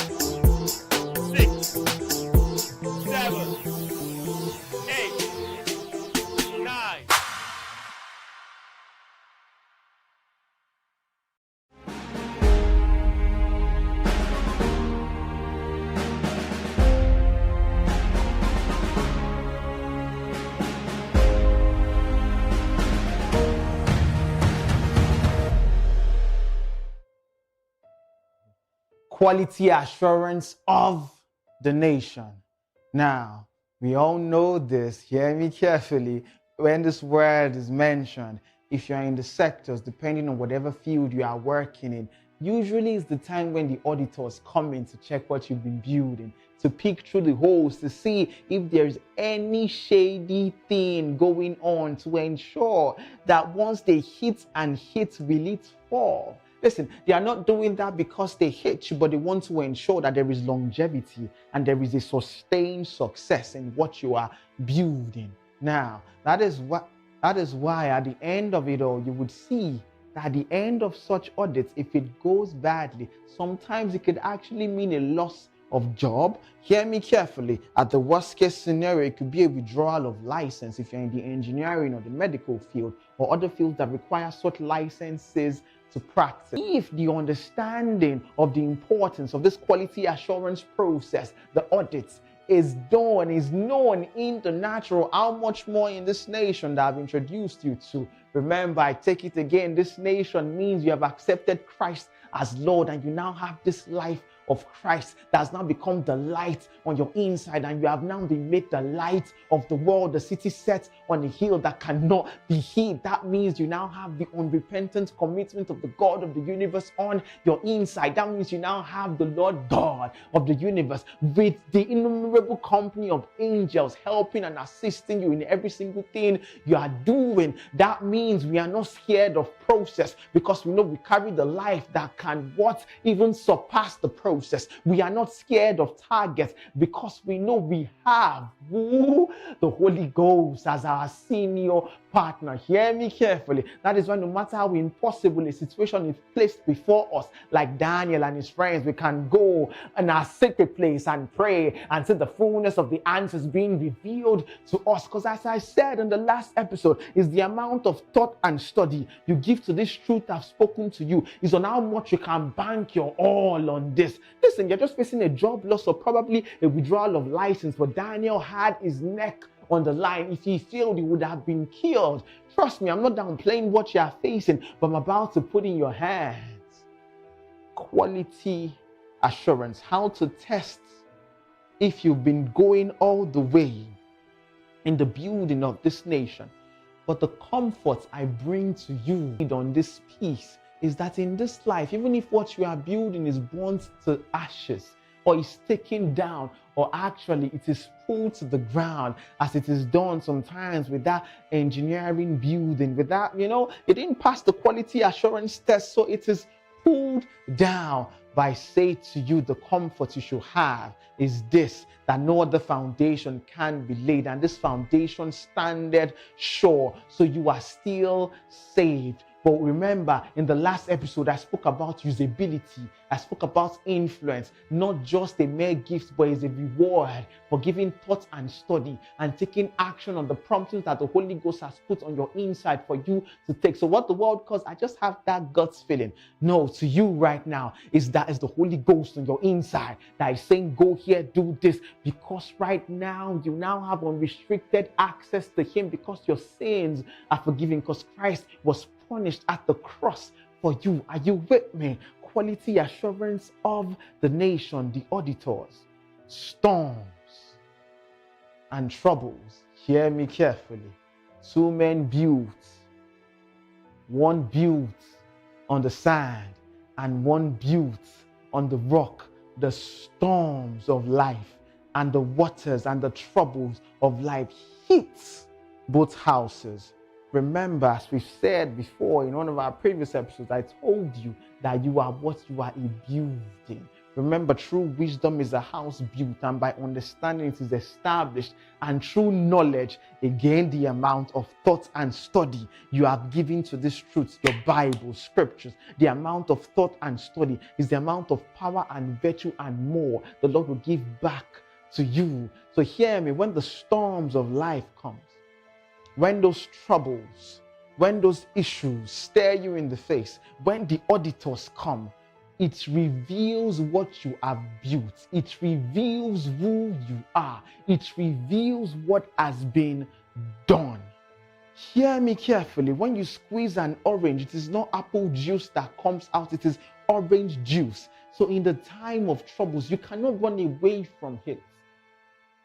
6, 7, 8, 9. Quality assurance of the nation. Now, we all know this, hear me carefully, when this word is mentioned, if you're in the sectors, depending on whatever field you are working in, usually it's the time when the auditors come in to check what you've been building, to peek through the holes to see if there's any shady thing going on, to ensure that once they hit, will it fall? Listen, they are not doing that because they hate you, but they want to ensure that there is longevity and there is a sustained success in what you are building. Now, that is why at the end of it all, you would see that at the end of such audits, if it goes badly, sometimes it could actually mean a loss of job. Hear me carefully. At the worst case scenario, it could be a withdrawal of license if you're in the engineering or the medical field or other fields that require such licenses to practice. If the understanding of the importance of this quality assurance process, the audits, is known in the natural, how much more in this nation that I've introduced you to. Remember, I take it again, this nation means you have accepted Christ as Lord and you now have this life of Christ that has now become the light on your inside, and you have now been made the light of the world, the city set on a hill that cannot be hid. That means you now have the unrepentant commitment of the God of the universe on your inside. That means you now have the Lord God of the universe with the innumerable company of angels helping and assisting you in every single thing you are doing. That means we are not scared of process because we know we carry the life that can even surpass the process. We are not scared of targets because we know we have the Holy Ghost as our senior partner. Hear me carefully. That is why no matter how impossible a situation is placed before us, like Daniel and his friends, we can go in our secret place and pray and see the fullness of the answers being revealed to us. Because as I said in the last episode, is the amount of thought and study you give to this truth I've spoken to you is on how much you can bank your all on this. Listen, you're just facing a job loss or probably a withdrawal of license, but Daniel had his neck on the line. If he failed, he would have been killed. Trust me, I'm not downplaying what you are facing, but I'm about to put in your hands quality assurance, how to test if you've been going all the way in the building of this nation. But the comfort I bring to you on this piece is that in this life, even if what you are building is burnt to ashes or is taken down, or actually it is pulled to the ground as it is done sometimes with that engineering building, with that, it didn't pass the quality assurance test, so it is pulled down. But I say to you, the comfort you should have is this, that no other foundation can be laid, and this foundation standeth sure, so you are still saved. But remember, in the last episode, I spoke about usability. I spoke about influence, not just a mere gift, but it's a reward for giving thought and study and taking action on the promptings that the Holy Ghost has put on your inside for you to take. So what the world calls, I just have that guts feeling. No, to you right now, is the Holy Ghost on your inside that is saying, go here, do this, because right now, you now have unrestricted access to Him because your sins are forgiven, because Christ was punished at the cross for you. Are you with me? Quality assurance of the nation, the auditors, storms and troubles. Hear me carefully. 2 men built, one built on the sand and one built on the rock. The storms of life and the waters and the troubles of life hit both houses. Remember, as we've said before in one of our previous episodes, I told you that you are what you are a building. Remember, true wisdom is a house built, and by understanding it is established. And true knowledge, again, the amount of thought and study you have given to this truth, your Bible, scriptures, the amount of thought and study is the amount of power and virtue and more the Lord will give back to you. So hear me, when the storms of life comes, when those troubles, when those issues stare you in the face, when the auditors come, it reveals what you have built. It reveals who you are. It reveals what has been done. Hear me carefully. When you squeeze an orange, it is not apple juice that comes out, it is orange juice. So in the time of troubles, you cannot run away from it.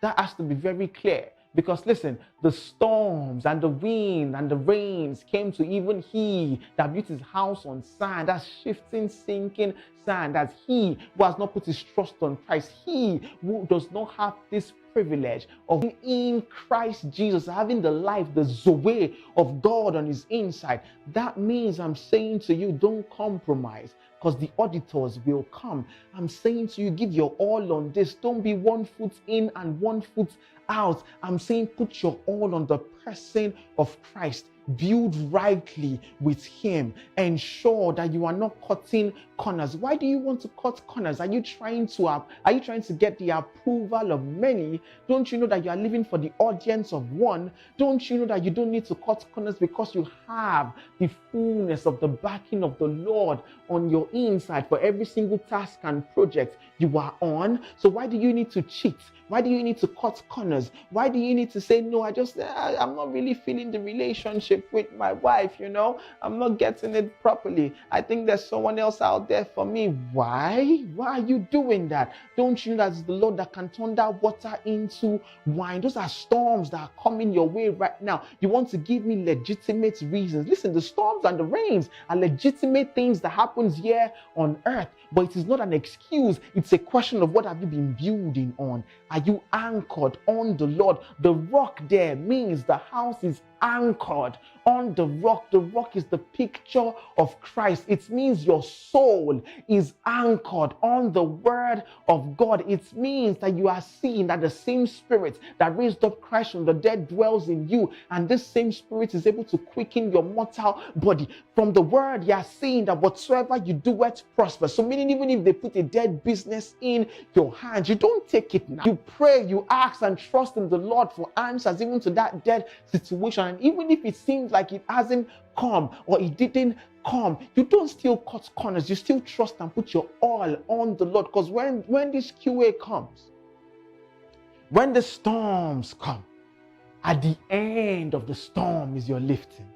That has to be very clear. Because listen, the storms and the wind and the rains came to even he that built his house on sand, that's shifting, sinking sand. That's he who has not put his trust on Christ. He who does not have this privilege of being in Christ Jesus, having the life, the Zoe of God on his inside. That means I'm saying to you, don't compromise, because the auditors will come. I'm saying to you, give your all on this. Don't be 1 foot in and 1 foot out. I'm saying put your all on the person of Christ. Build rightly with him. Ensure that you are not cutting corners. Why do you want to cut corners? Are you trying to get the approval of many? Don't you know that you are living for the audience of one? Don't you know that you don't need to cut corners because you have the fullness of the backing of the Lord on your inside for every single task and project you are on? So why do you need to cheat? Why do you need to cut corners? Why do you need to say, no, I'm not really feeling the relationship with my wife, I'm not getting it properly. I think there's someone else out there for me. Why? Why are you doing that? Don't you know that it's the Lord that can turn that water into wine? Those are storms that are coming your way right now. You want to give me legitimate reasons. Listen, the storms and the rains are legitimate things that happens here on earth, but it is not an excuse. It's a question of what have you been building on. Are you anchored on the Lord? The rock there means the house is anchored on the rock. The rock is the picture of Christ. It means your soul is anchored on the word of God. It means that you are seeing that the same spirit that raised up Christ from the dead dwells in you, and this same spirit is able to quicken your mortal body. From the word, you are seeing that whatsoever you do it prosper. So meaning, even if they put a dead business in your hands, you don't take it now. You pray, you ask and trust in the Lord for answers even to that dead situation. And even if it seems like it hasn't come or it didn't come, you don't still cut corners. You still trust and put your all on the Lord. Because when this QA comes, when the storms come, at the end of the storm is your lifting.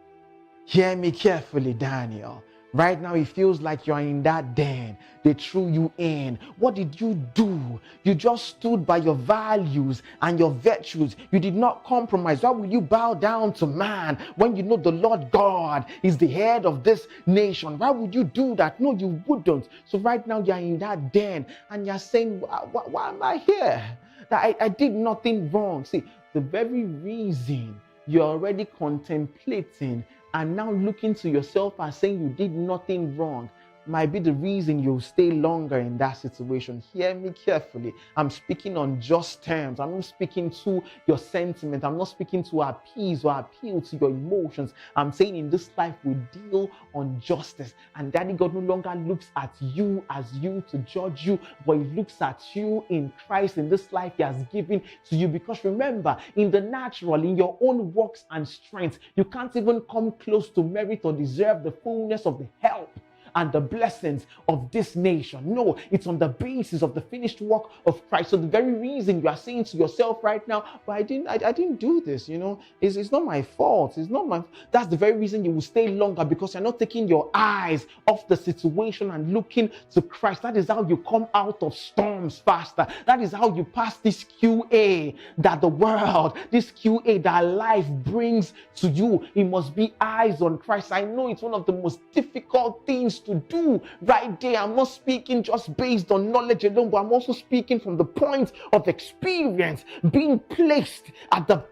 Hear me carefully, Daniel. Right now, it feels like you're in that den. They threw you in. What did you do? You just stood by your values and your virtues. You did not compromise. Why will you bow down to man when you know the Lord God is the head of this nation? Why would you do that? No, you wouldn't. So right now, you're in that den and you're saying, why am I here? That I did nothing wrong. See, the very reason you're already contemplating and now looking to yourself and saying you did nothing wrong might be the reason you'll stay longer in that situation. Hear me carefully. I'm speaking on just terms. I'm not speaking to your sentiment. I'm not speaking to appease or appeal to your emotions. I'm saying in this life we deal on justice, and Daddy God no longer looks at you as you to judge you, but he looks at you in Christ, in this life he has given to you. Because remember, in the natural, in your own works and strength, you can't even come close to merit or deserve the fullness of the help and the blessings of this nation. No, it's on the basis of the finished work of Christ. So the very reason you are saying to yourself right now, but I didn't do this, it's not my fault. It's not my. That's the very reason you will stay longer, because you're not taking your eyes off the situation and looking to Christ. That is how you come out of storms faster. That is how you pass this QA that the world, this QA that life brings to you. It must be eyes on Christ. I know it's one of the most difficult things supposed to do right there. I'm not speaking just based on knowledge alone, but I'm also speaking from the point of experience, being placed at the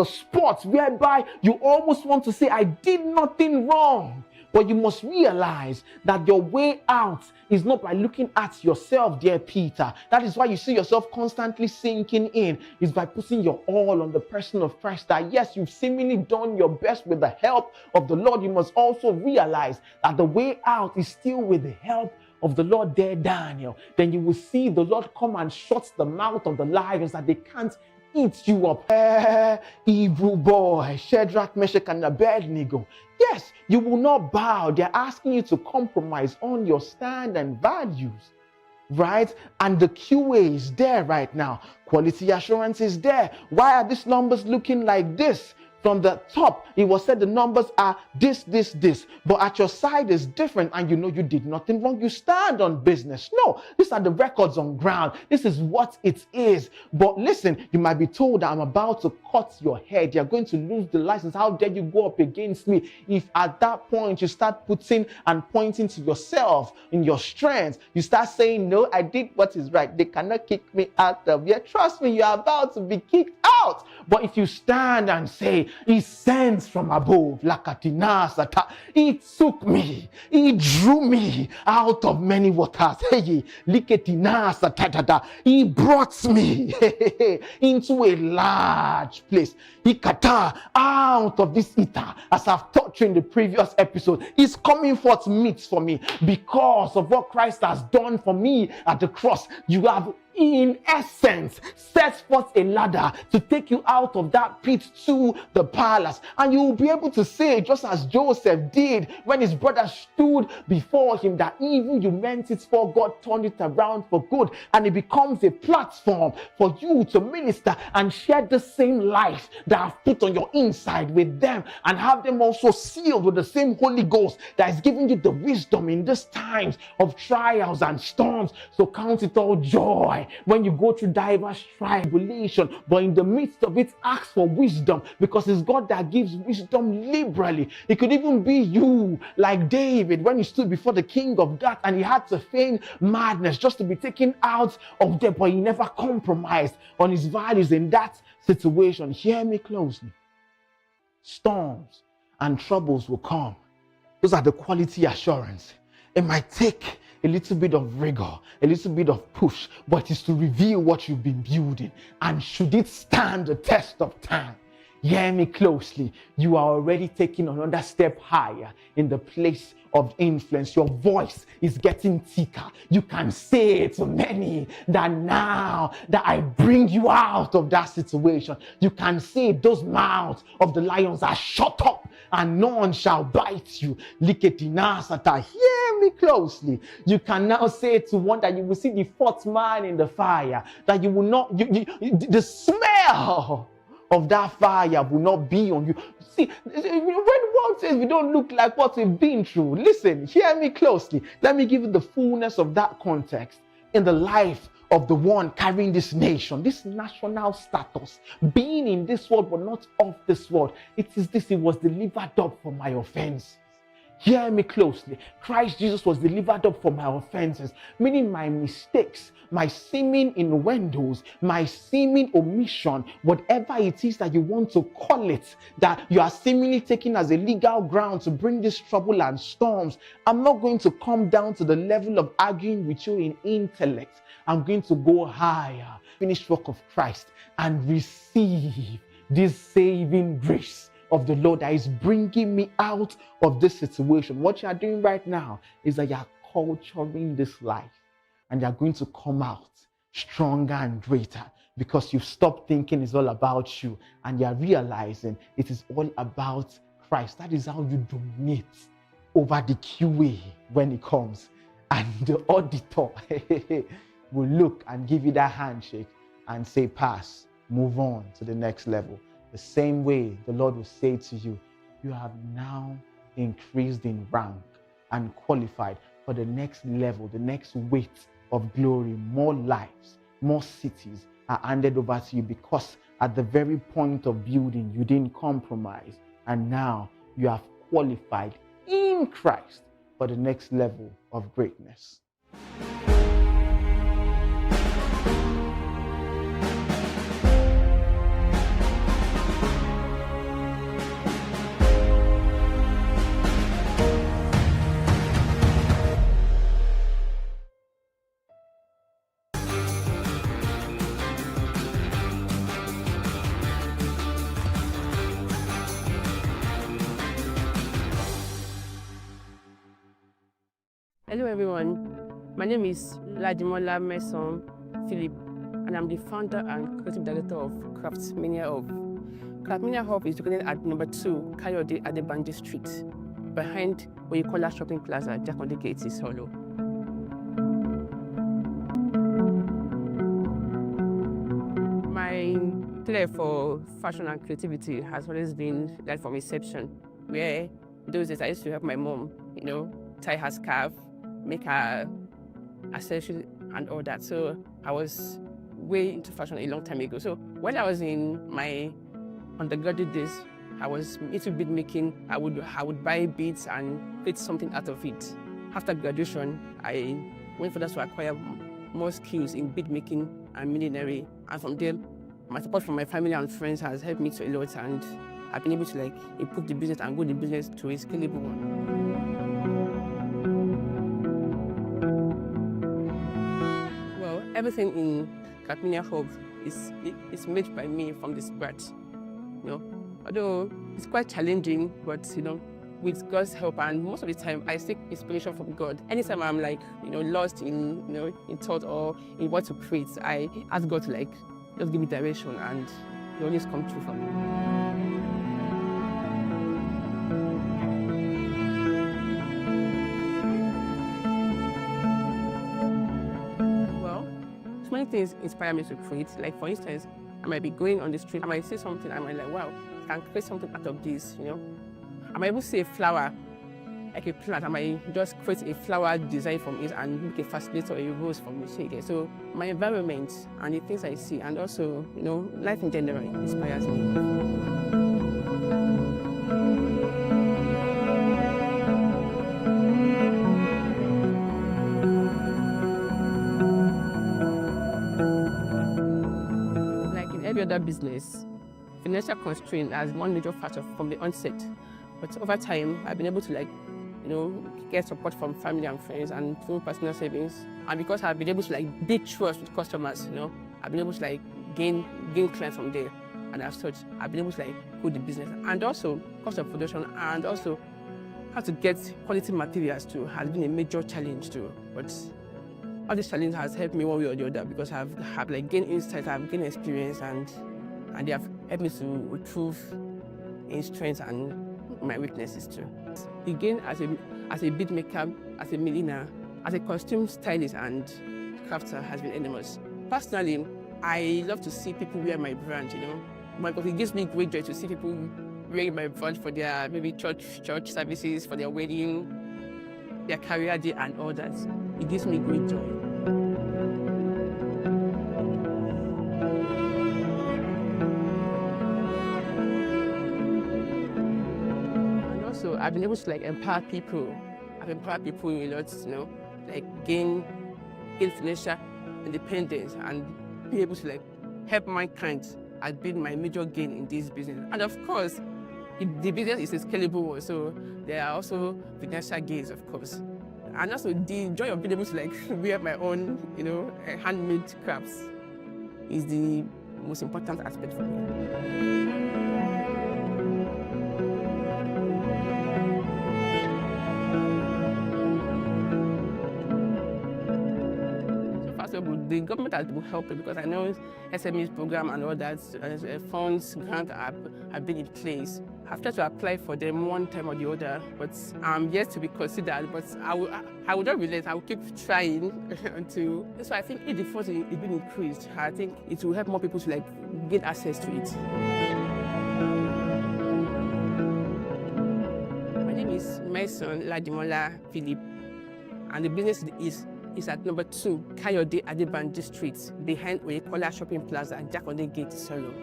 spot whereby you almost want to say, I did nothing wrong. But you must realize that your way out is not by looking at yourself, dear Peter. That is why you see yourself constantly sinking in. It's by putting your all on the person of Christ. That yes, you've seemingly done your best with the help of the Lord. You must also realize that the way out is still with the help of the Lord, dear Daniel. Then you will see the Lord come and shut the mouth of the lions that they can't eat you up. Hebrew boy, Shadrach, Meshach, and Abednego. Yes, you will not bow. They're asking you to compromise on your stand and values, right? And the QA is there right now. Quality assurance is there. Why are these numbers looking like this? From the top, it was said the numbers are this. But at your side is different, and you know you did nothing wrong. You stand on business. No, these are the records on ground. This is what it is. But listen, you might be told that I'm about to cut your head. You're going to lose the license. How dare you go up against me? If at that point you start putting and pointing to yourself in your strengths, you start saying, no, I did what is right. They cannot kick me out of here. Trust me, you're about to be kicked out. But if you stand and say, he sends from above, Lakatinasata. He took me, he drew me out of many waters. Hey, Liketinasata. He brought me into a large place. He kata out of this eater, as I've taught you in the previous episode. He's coming forth meat for me because of what Christ has done for me at the cross. You have, in essence, set forth a ladder to take you out of that pit to the palace. And you will be able to say, just as Joseph did when his brother stood before him, that evil you meant it for, God turned it around for good. And it becomes a platform for you to minister and share the same life that I've put on your inside with them, and have them also sealed with the same Holy Ghost that is giving you the wisdom in these times of trials and storms. So count it all joy when you go through diverse tribulation, but in the midst of it, ask for wisdom, because it's God that gives wisdom liberally. It could even be you, like David, when he stood before the king of Gath and he had to feign madness just to be taken out of there, but he never compromised on his values in that situation. Hear me closely. Storms and troubles will come. Those are the quality assurance. It might take a little bit of rigor, a little bit of push, but it is to reveal what you've been building. And should it stand the test of time, hear me closely, you are already taking another step higher in the place of influence. Your voice is getting thicker. You can say to many that now that I bring you out of that situation, you can say those mouths of the lions are shut up and none shall bite you. Liketinasata. Hear me closely. You can now say to one that you will see the fourth man in the fire, that you will not, the smell of that fire will not be on you. See, when one says we don't look like what we've been through, listen, hear me closely. Let me give you the fullness of that context in the life of the one carrying this nation, this national status, being in this world but not of this world. It is this, it was delivered up for my offenses. Hear me closely. Christ Jesus was delivered up for my offenses, meaning my mistakes, my seeming innuendos, my seeming omission, whatever it is that you want to call it, that you are seemingly taking as a legal ground to bring this trouble and storms. I'm not going to come down to the level of arguing with you in intellect. I'm going to go higher, finished work of Christ, and receive this saving grace of the Lord that is bringing me out of this situation. What you are doing right now is that you are culturing this life, and you are going to come out stronger and greater, because you've stopped thinking it's all about you and you are realizing it is all about Christ. That is how you dominate over the QA when it comes, and the auditor will look and give you that handshake and say, pass, move on to the next level. The same way the Lord will say to you, you have now increased in rank and qualified for the next level, the next weight of glory. More lives, more cities are handed over to you, because at the very point of building, you didn't compromise. And now you have qualified in Christ for the next level of greatness. Hello everyone, my name is Ladimola Mason Philip and I'm the founder and creative director of Craftmania Hub. Craftmania Hub is located at number 2 Kayode Adebanji Street, behind Oyikola Shopping Plaza, Jakonde Gate, Isolo. My flair for fashion and creativity has always been like from inception, where those days I used to help my mom, tie her scarf, make her accessories and all that. So I was way into fashion a long time ago. So when I was in my undergraduate days, I was into bead making. I would buy beads and create something out of it. After graduation, I went further to acquire more skills in bead making and millinery. And from there, my support from my family and friends has helped me to a lot, and I've been able to improve the business and grow the business to a scalable one. Everything in Craftmania Hub is made by me from the scratch. Although it's quite challenging, but with God's help and most of the time I seek inspiration from God. Anytime I'm lost in thought or in what to create, I ask God to just give me direction, and He always comes through for me. Many things inspire me to create. Like for instance, I might be going on the street, I might see something, I might wow, I can create something out of this, I might even see a flower, like a plant, I might just create a flower design from it and make a fascinator or a rose from it. So my environment and the things I see, and also, life in general inspires me. Every other business, financial constraint as one major factor from the onset. But over time, I've been able to get support from family and friends and through personal savings. And because I've been able to build trust with customers, I've been able to gain clients from there. And as such, I've been able to grow the business. And also cost of production, and also how to get quality materials too has been a major challenge too. But all this challenge has helped me one way or the other, because I've gained insight, I've gained experience, and they have helped me to improve in strengths and my weaknesses too. Again, as a bead maker, as a milliner, as a costume stylist and crafter has been enormous. Personally, I love to see people wear my brand, because it gives me great joy to see people wearing my brand for their maybe church services, for their wedding, their career day and all that. It gives me great joy. And also, I've been able to empower people. I've empowered people a lot, gain financial independence and be able to help mankind has been my major gain in this business. And of course, the business is a scalable one, so there are also financial gains, of course. And also the joy of being able to wear my own, handmade crafts is the most important aspect for me. The government has been helping, because I know SMEs program and all that, funds, grants have been in place. I've tried to apply for them one time or the other, but I'm yet to be considered. But I will not relent. I will keep trying until. So I think if the funds is being increased, I think it will help more people to get access to it. My name is Mason Ladimola Philip, and the business is at number 2 Kayode Adebanji Street, behind Oyikola Shopping Plaza, Jakonde Gate, Solo.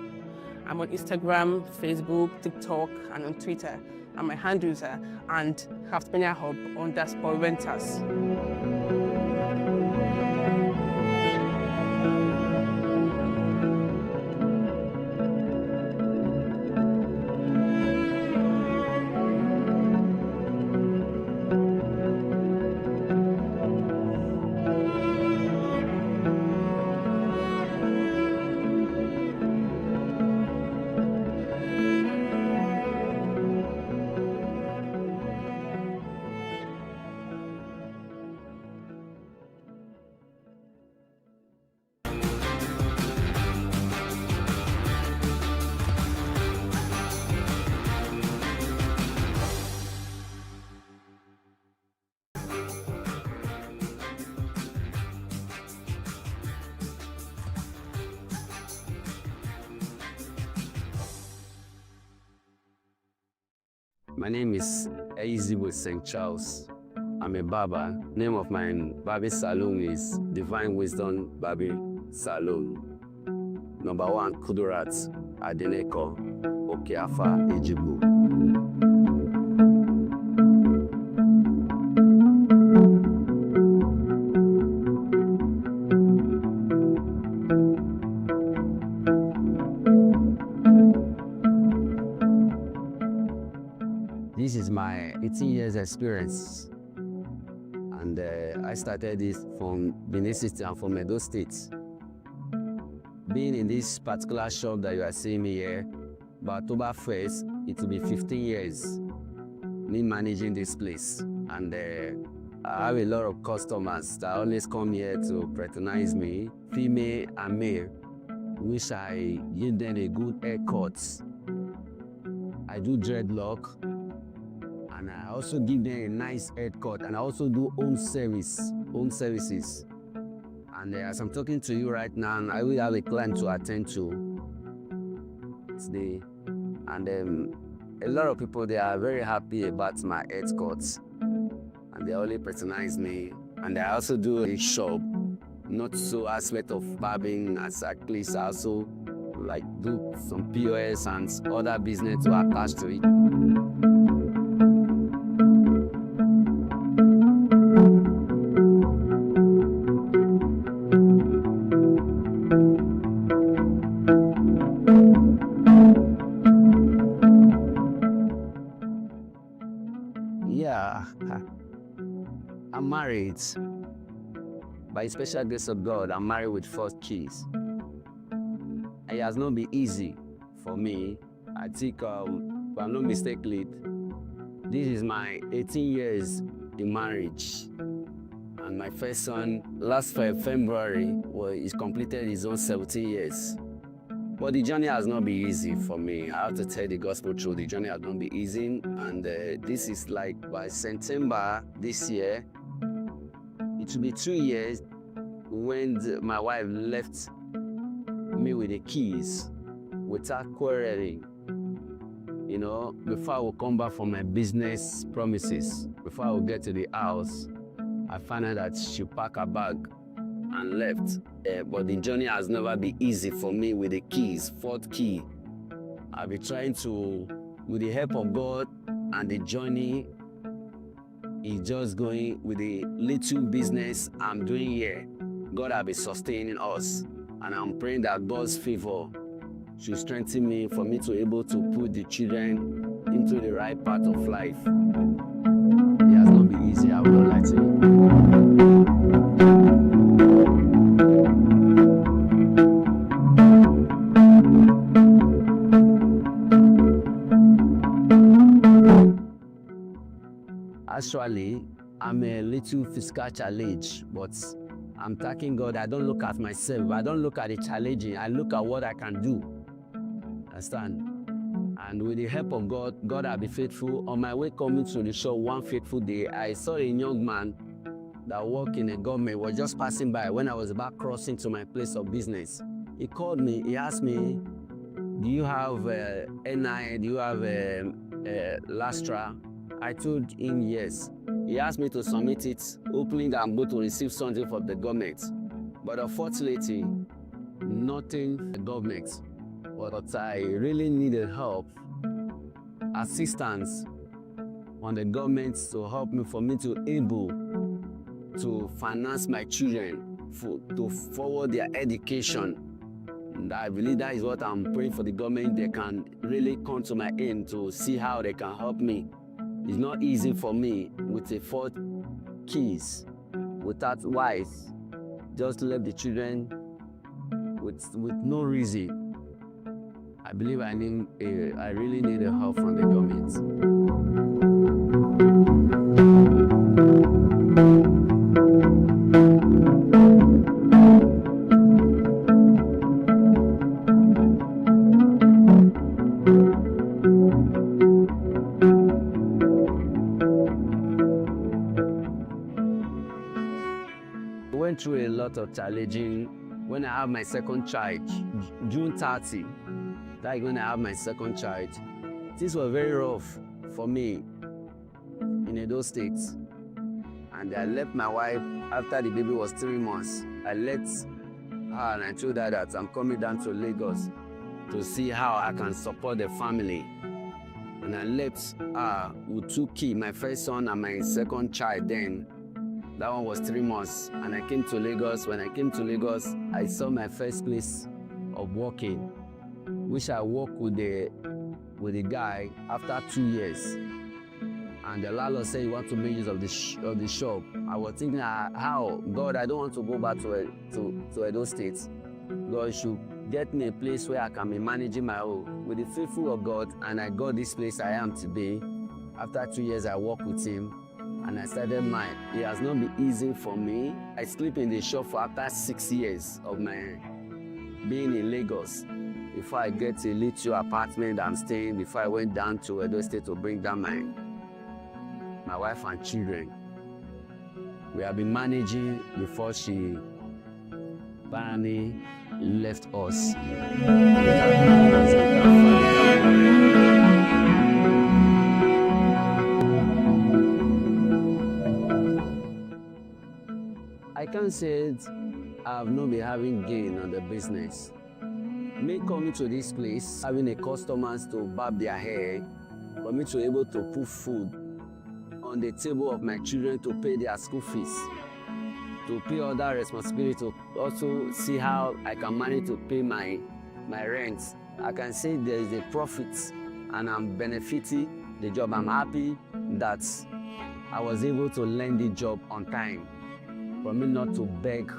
I'm on Instagram, Facebook, TikTok, and on Twitter. And my handles are and Halfpenny Hub _ Renters. My name is Eizibo St. Charles. I'm a barber. Name of my barber salon is Divine Wisdom Barber Salon. Number 1, Kudurat Adeneko, Okeafa, Ejibu. This is my 18 years experience, and I started this from Benin City and from Edo State. Being in this particular shop that you are seeing me here, by October 1st, it will be 15 years me managing this place, and I have a lot of customers that always come here to patronize me, female and male, which I give them a good haircut. I do dreadlock, and I also give them a nice haircut, and I also do home services. And as I'm talking to you right now, I will have a client to attend to today. And a lot of people, they are very happy about my haircuts, and they only patronize me. And I also do a shop, not so aspect of barbing as a place. I also like do some POS and other business to attach to it. Yeah, I'm married. By the special grace of God, I'm married with 4 kids. It has not been easy for me. I think, if I'm not mistaken, this is my 18 years in marriage. And my first son, last February, he's completed his own 17 years. But the journey has not been easy for me. I have to tell the gospel truth, the journey has not been easy. And this is like by September this year, it will be 2 years when my wife left me with the keys without quarreling. You know, before I will come back from my business promises, before I will get to the house, I found out that she packed her bag and left. But the journey has never been easy for me with the keys, 4th key. I've been trying to, with the help of God, and the journey is just going with the little business I'm doing here. God has been sustaining us, and I'm praying that God's favor should strengthen me for me to be able to put the children into the right path of life. It has not been easy, I would not lie to you. Actually, I'm a little physical challenge, but I'm thanking God. I don't look at myself. I don't look at the challenging. I look at what I can do. Understand? And with the help of God, God has been faithful. On my way coming to the show one fateful day, I saw a young man that worked in the government, was just passing by when I was about crossing to my place of business. He called me. He asked me, do you have NI? Do you have Lastra? I told him yes. He asked me to submit it, hoping that I'm going to receive something from the government. But unfortunately, nothing from the government. but I really needed help, assistance on the government to help me for me to able to finance my children to forward their education. And I believe that is what I'm praying for the government. They can really come to my aid to see how they can help me. It's not easy for me with the 4 kids, without wife, just left the children with no reason. I believe I really need a help from the government. I went through a lot of challenging when I have my second child, June 30. Like when I have my second child. Things were very rough for me in Edo State. And I left my wife after the baby was 3 months. I left her and I told her that I'm coming down to Lagos to see how I can support the family. And I left her with 2 kids, my first son and my second child then. That one was 3 months. And I came to Lagos. When I came to Lagos, I saw my first place of working, which I worked with the guy after 2 years. And the landlord said he wants to make use of the shop. I was thinking, how? God, I don't want to go back to Edo State. God should get me a place where I can be managing my own. With the faithful of God, and I got this place I am today. After 2 years, I worked with him, and I started mine. It has not been easy for me. I sleep in the shop for after 6 years of my being in Lagos. Before I get a little apartment I'm staying, before I went down to Edo State to bring down my wife and children. We have been managing before she finally left us. I can't say I have not been having gain on the business. Me coming to this place, having a customers to barb their hair, for me to be able to put food on the table of my children to pay their school fees, to pay other responsibility, to also see how I can manage to pay my rent. I can say there is a profit and I'm benefiting the job. I'm happy that I was able to learn the job on time, for me not to beg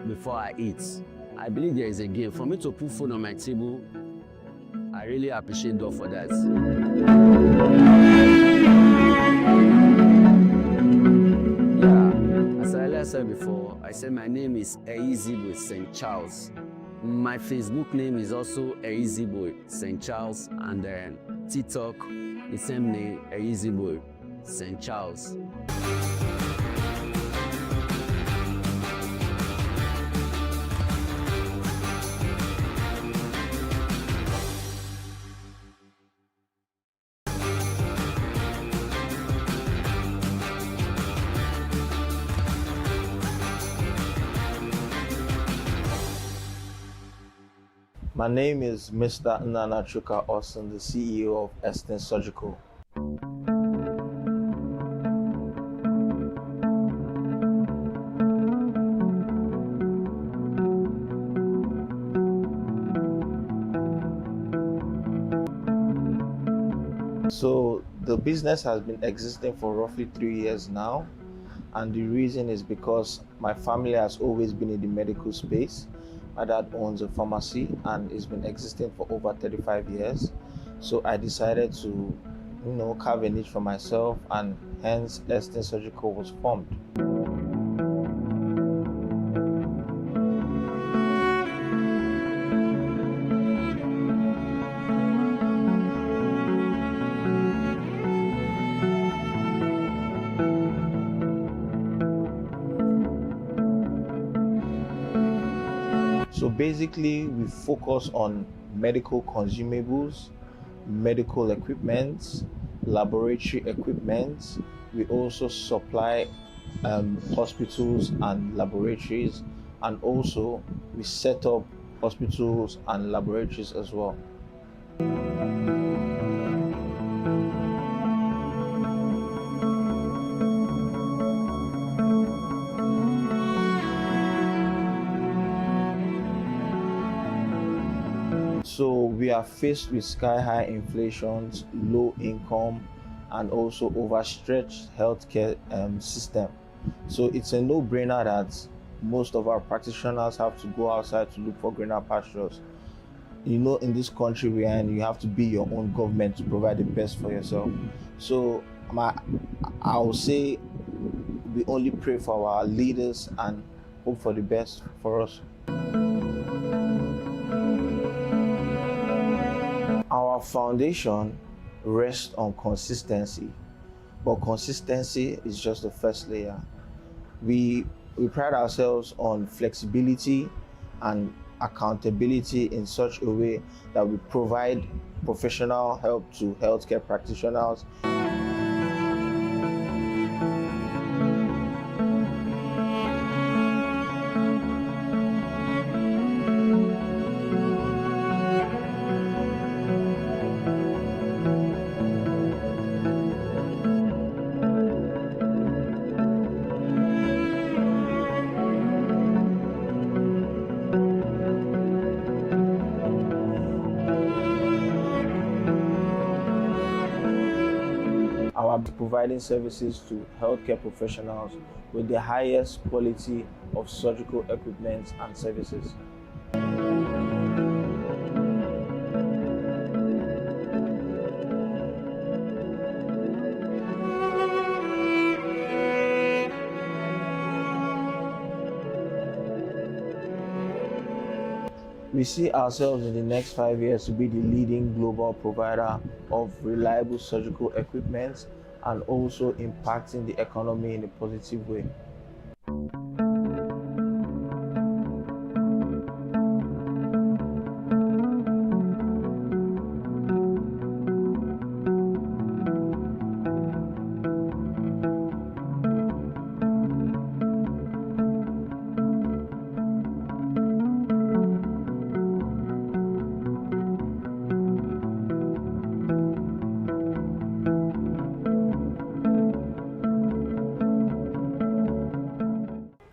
before I eat. I believe there is a gain. For me to put food on my table, I really appreciate God for that. Yeah, as I earlier said before, I said my name is Eiziboy St. Charles. My Facebook name is also Eiziboy St. Charles, and then TikTok, the same name, Eiziboy St. Charles. My name is Mr. Nanachuka Austin, the CEO of Estin Surgical. So the business has been existing for roughly 3 years now, and the reason is because my family has always been in the medical space. My dad owns a pharmacy and it's been existing for over 35 years. So I decided to, carve a niche for myself, and hence Estin Surgical was formed. So basically, we focus on medical consumables, medical equipment, laboratory equipment. We also supply hospitals and laboratories, and also we set up hospitals, and laboratories as well. So we are faced with sky-high inflations, low income, and also overstretched healthcare system. So it's a no-brainer that most of our practitioners have to go outside to look for greener pastures. You know, in this country we are in, you have to be your own government to provide the best for yourself. So I will say we only pray for our leaders and hope for the best for us. Our foundation rests on consistency, but consistency is just the first layer. We pride ourselves on flexibility and accountability in such a way that we provide professional help to healthcare practitioners. Providing services to healthcare professionals with the highest quality of surgical equipment and services. We see ourselves in the next 5 years to be the leading global provider of reliable surgical equipment and also impacting the economy in a positive way.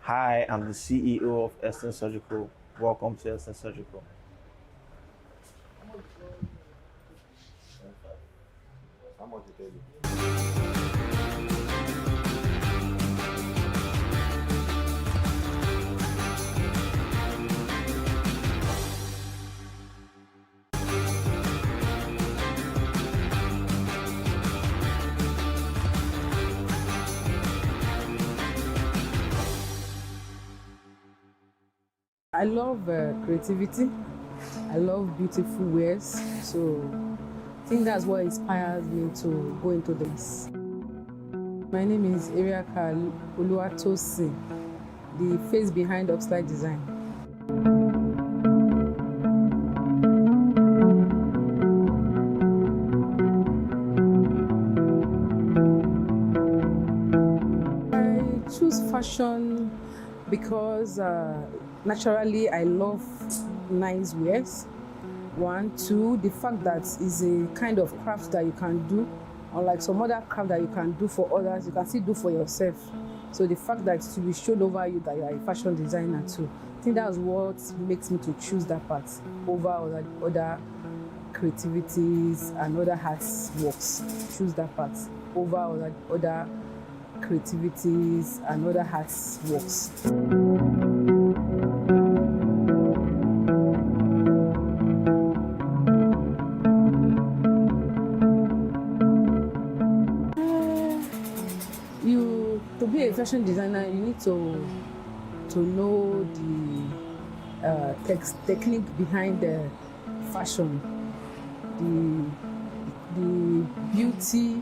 Hi, I'm the CEO of Eastern Surgical. Welcome to Eastern Surgical. I love creativity. I love beautiful wares. So I think that's what inspires me to go into this. My name is Eriaka Oluwatosin, the face behind Upslide Design. I choose fashion because naturally I love nice wares. 1, 2, the fact that it's a kind of craft that you can do, unlike some other craft that you can do for others, you can still do for yourself. So the fact that it will be shown over you that you are a fashion designer too, I think that's what makes me to choose that part over other creativities and other arts works. Choose that part over other creativities and other arts works. To be a fashion designer, you need to know the technique behind the fashion, the beauty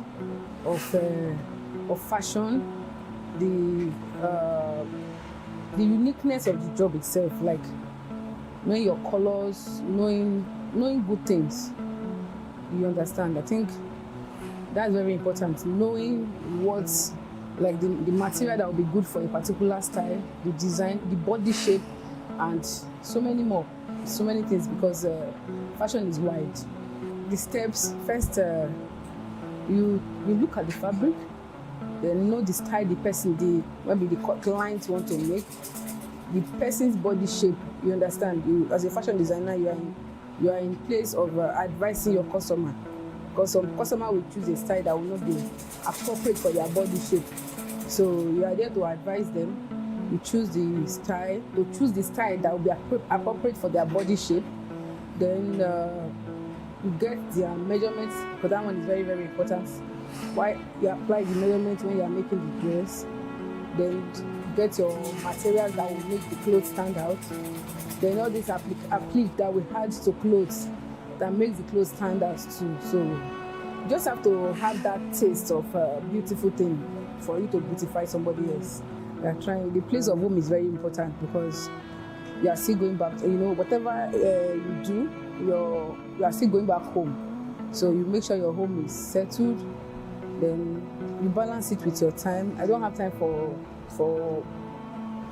of fashion, the uniqueness of the job itself, like knowing your colors, knowing good things. You understand? I think that's very important. Knowing what's like the material that will be good for a particular style, the design, the body shape, and so many more. so many things because fashion is wide. The steps first, you look at the fabric, then know the style the person, maybe the client want to make, the person's body shape. You understand? You as a fashion designer, you are in place of advising your customer, because some customer will choose a style that will not be appropriate for their body shape. So you are there to advise them. You choose the style. You choose the style that will be appropriate for their body shape. Then you get their measurements, because that one is very, very important. Why you apply the measurements when you are making the dress. Then you get your materials that will make the clothes stand out. Then all this applique that we add to clothes that makes the clothes stand out too. So you just have to have that taste of a beautiful thing for you to beautify somebody else. You are trying. The place of home is very important because you are still going back. Whatever you do, you are still going back home. So you make sure your home is settled. Then you balance it with your time. I don't have time for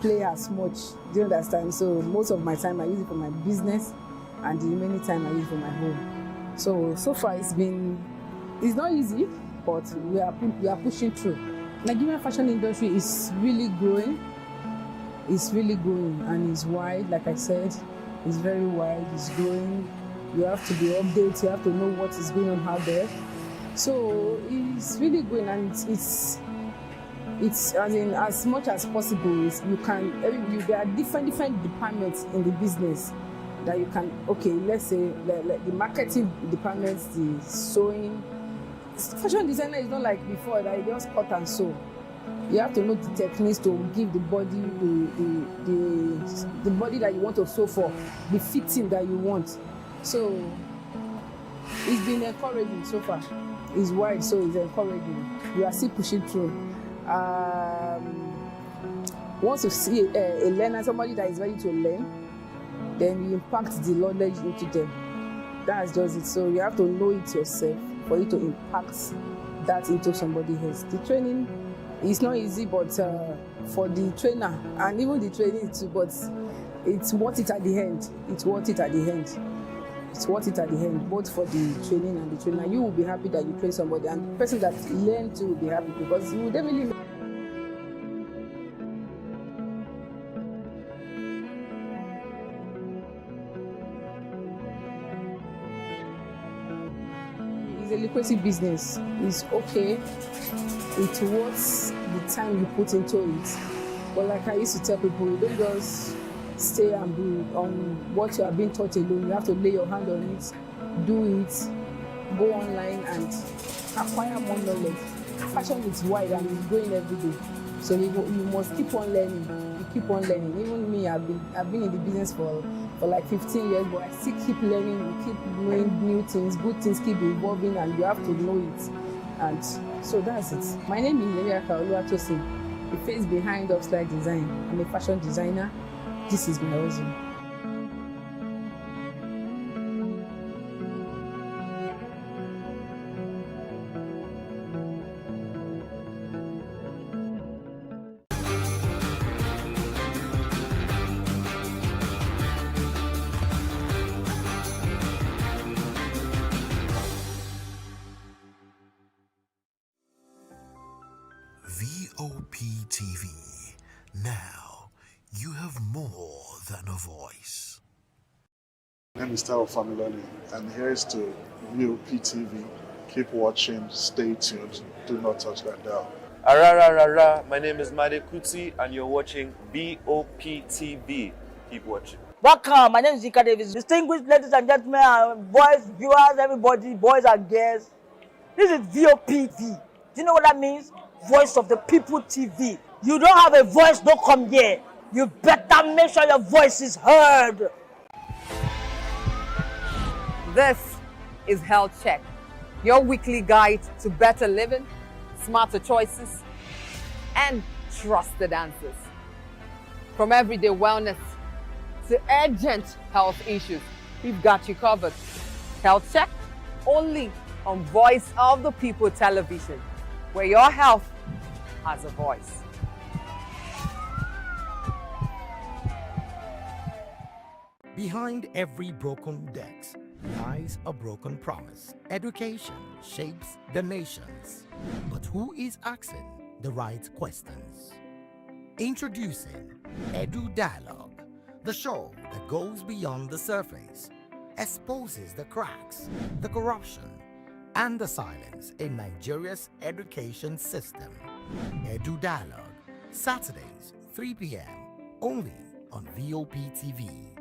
play as much. Do you understand? So most of my time I use it for my business, and the remaining time I use it for my home. So far it's not easy, but we are pushing through. Nigerian fashion industry is really growing. It's really growing and it's wide. Like I said, it's very wide. It's growing. You have to be updated. You have to know what is going on out there. So it's really growing, and it's as much as possible. There are different departments in the business that you can. Okay, let's say the marketing departments, the sewing. Fashion designer is not like before that you just cut and sew. You have to know the techniques to give the body the body that you want to sew for, the fitting that you want. So it's been encouraging so far. It's wide, so it's encouraging. You are still pushing through. Once you see a learner, somebody that is ready to learn, then you impact the knowledge into them. That's just it. So you have to know it yourself for you to impact that into somebody else. The training is not easy, but for the trainer and even the training too, but it's worth it at the end. It's worth it at the end. It's worth it at the end, both for the training and the trainer. You will be happy that you train somebody, and the person that learned to will be happy because you will definitely. It's a lucrative business. It's okay. It's worth the time you put into it. But like I used to tell people, you don't just stay and be on what you are being taught alone. You have to lay your hand on it, do it, go online and acquire more knowledge. Fashion is wide and it's growing every day. So you must keep on learning. You keep on learning. Even me, I've been in the business for like 15 years, but I still keep learning. You keep knowing new things, good things keep evolving, and you have to know it. And so that's it. My name is Eriaka Oluwatosin, the face behind Upslide Design. I'm a fashion designer. This is my hustle. VOP TV. Now, you have more than a voice. My name is Tao Familoni, and here's to VOP TV. Keep watching, stay tuned, do not touch that dial. Arararara, my name is Made Kuti, and you're watching VOP TV. Keep watching. Welcome, my name is Zika Davis. Distinguished ladies and gentlemen, boys, viewers, everybody, boys and girls. This is VOP TV. Do you know what that means? Voice of the People TV. You don't have a voice, don't come here. You better make sure your voice is heard. This is Health Check, your weekly guide to better living, smarter choices, and trusted answers. From everyday wellness to urgent health issues, we've got you covered. Health Check, only on Voice of the People television, where your health has a voice. Behind every broken desk lies a broken promise. Education shapes the nations. But who is asking the right questions? Introducing Edu Dialogue, the show that goes beyond the surface, exposes the cracks, the corruption, and the silence in Nigeria's education system. Edu Dialogue, Saturdays, 3 p.m., only on VOP TV.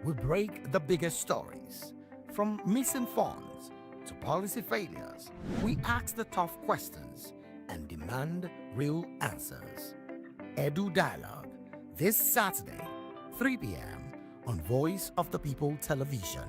We break the biggest stories, from missing funds to policy failures. We ask the tough questions and demand real answers. Edu Dialogue, this Saturday, 3 p.m. on Voice of the People Television.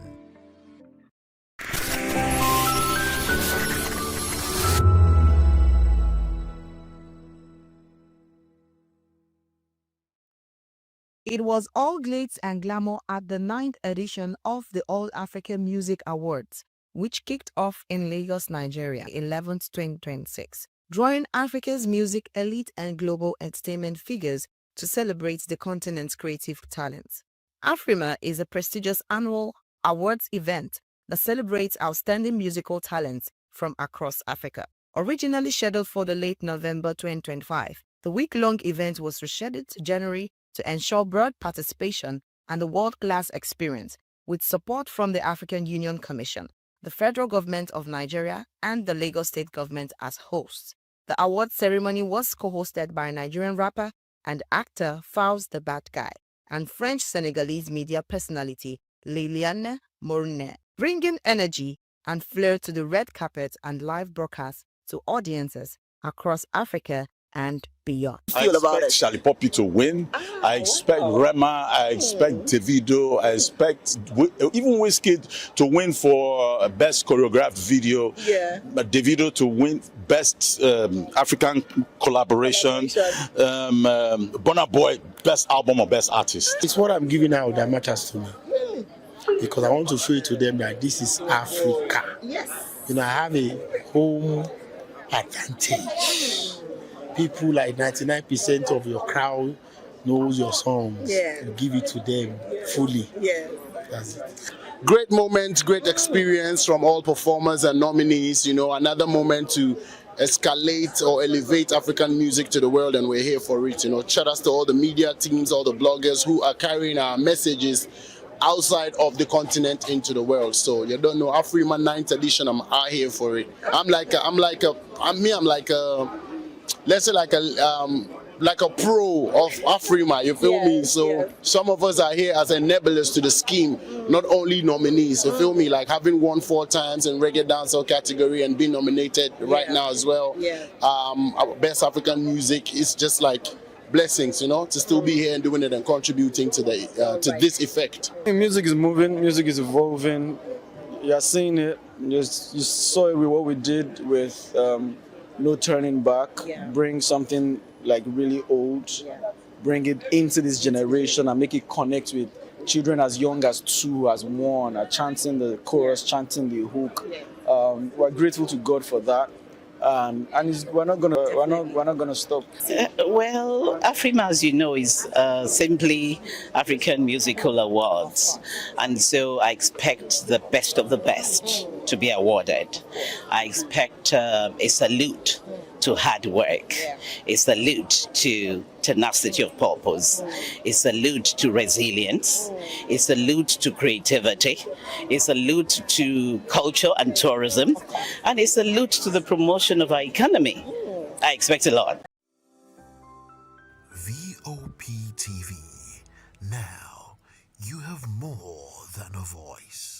It was all glitz and glamour at the 9th edition of the All African Music Awards, which kicked off in Lagos, Nigeria, 11th 2026, drawing Africa's music elite and global entertainment figures to celebrate the continent's creative talents. Afrima is a prestigious annual awards event that celebrates outstanding musical talents from across Africa. Originally scheduled for the late November 2025, the week-long event was rescheduled to January to ensure broad participation and a world-class experience, with support from the African Union Commission, the federal government of Nigeria, and the Lagos state government as hosts. The award ceremony was co-hosted by Nigerian rapper and actor Fawz the Bad Guy and French-Senegalese media personality Liliane Morne, bringing energy and flair to the red carpet and live broadcasts to audiences across Africa and beyond. I expect Charlie Poppy to win. I expect Rema. I expect Davido. I expect even Wizkid to win for best choreographed video. Yeah. Davido to win best African collaboration. Burna Boy best album or best artist. It's what I'm giving out that matters to me. Because I want to show it to them that this is Africa. Yes. You know, I have a home advantage. People like 99% of your crowd knows your songs. Yeah. You give it to them fully. Yeah. That's it. Great moment, great experience from all performers and nominees. You know, another moment to escalate or elevate African music to the world, and we're here for it. You know, shout out to all the media teams, all the bloggers who are carrying our messages outside of the continent into the world. So you don't know, Afrima 9th edition, I'm out here for it. I'm like a let's say like a pro of Afrima, you feel me? So some of us are here as enablers to the scheme, not only nominees, you feel me? Like having won 4 times in reggae dancehall category and being nominated right now as well. Our best African music is just like blessings, you know, to still be here and doing it and contributing to the to this effect. Music is moving, music is evolving. You're seeing it. You saw it with what we did with No Turning Back. Bring something like really old, bring it into this generation and make it connect with children as young as 2, as 1, are chanting the chorus, chanting the hook. We're grateful to God for that. And we're not gonna stop. Well, Afrima, as you know, is simply African Musical Awards, and so I expect the best of the best to be awarded. I expect a salute to hard work, a salute to tenacity of purpose, a salute to resilience, a salute to creativity, a salute to culture and tourism, and a salute to the promotion of our economy. I expect a lot. VOP TV. Now you have more than a voice.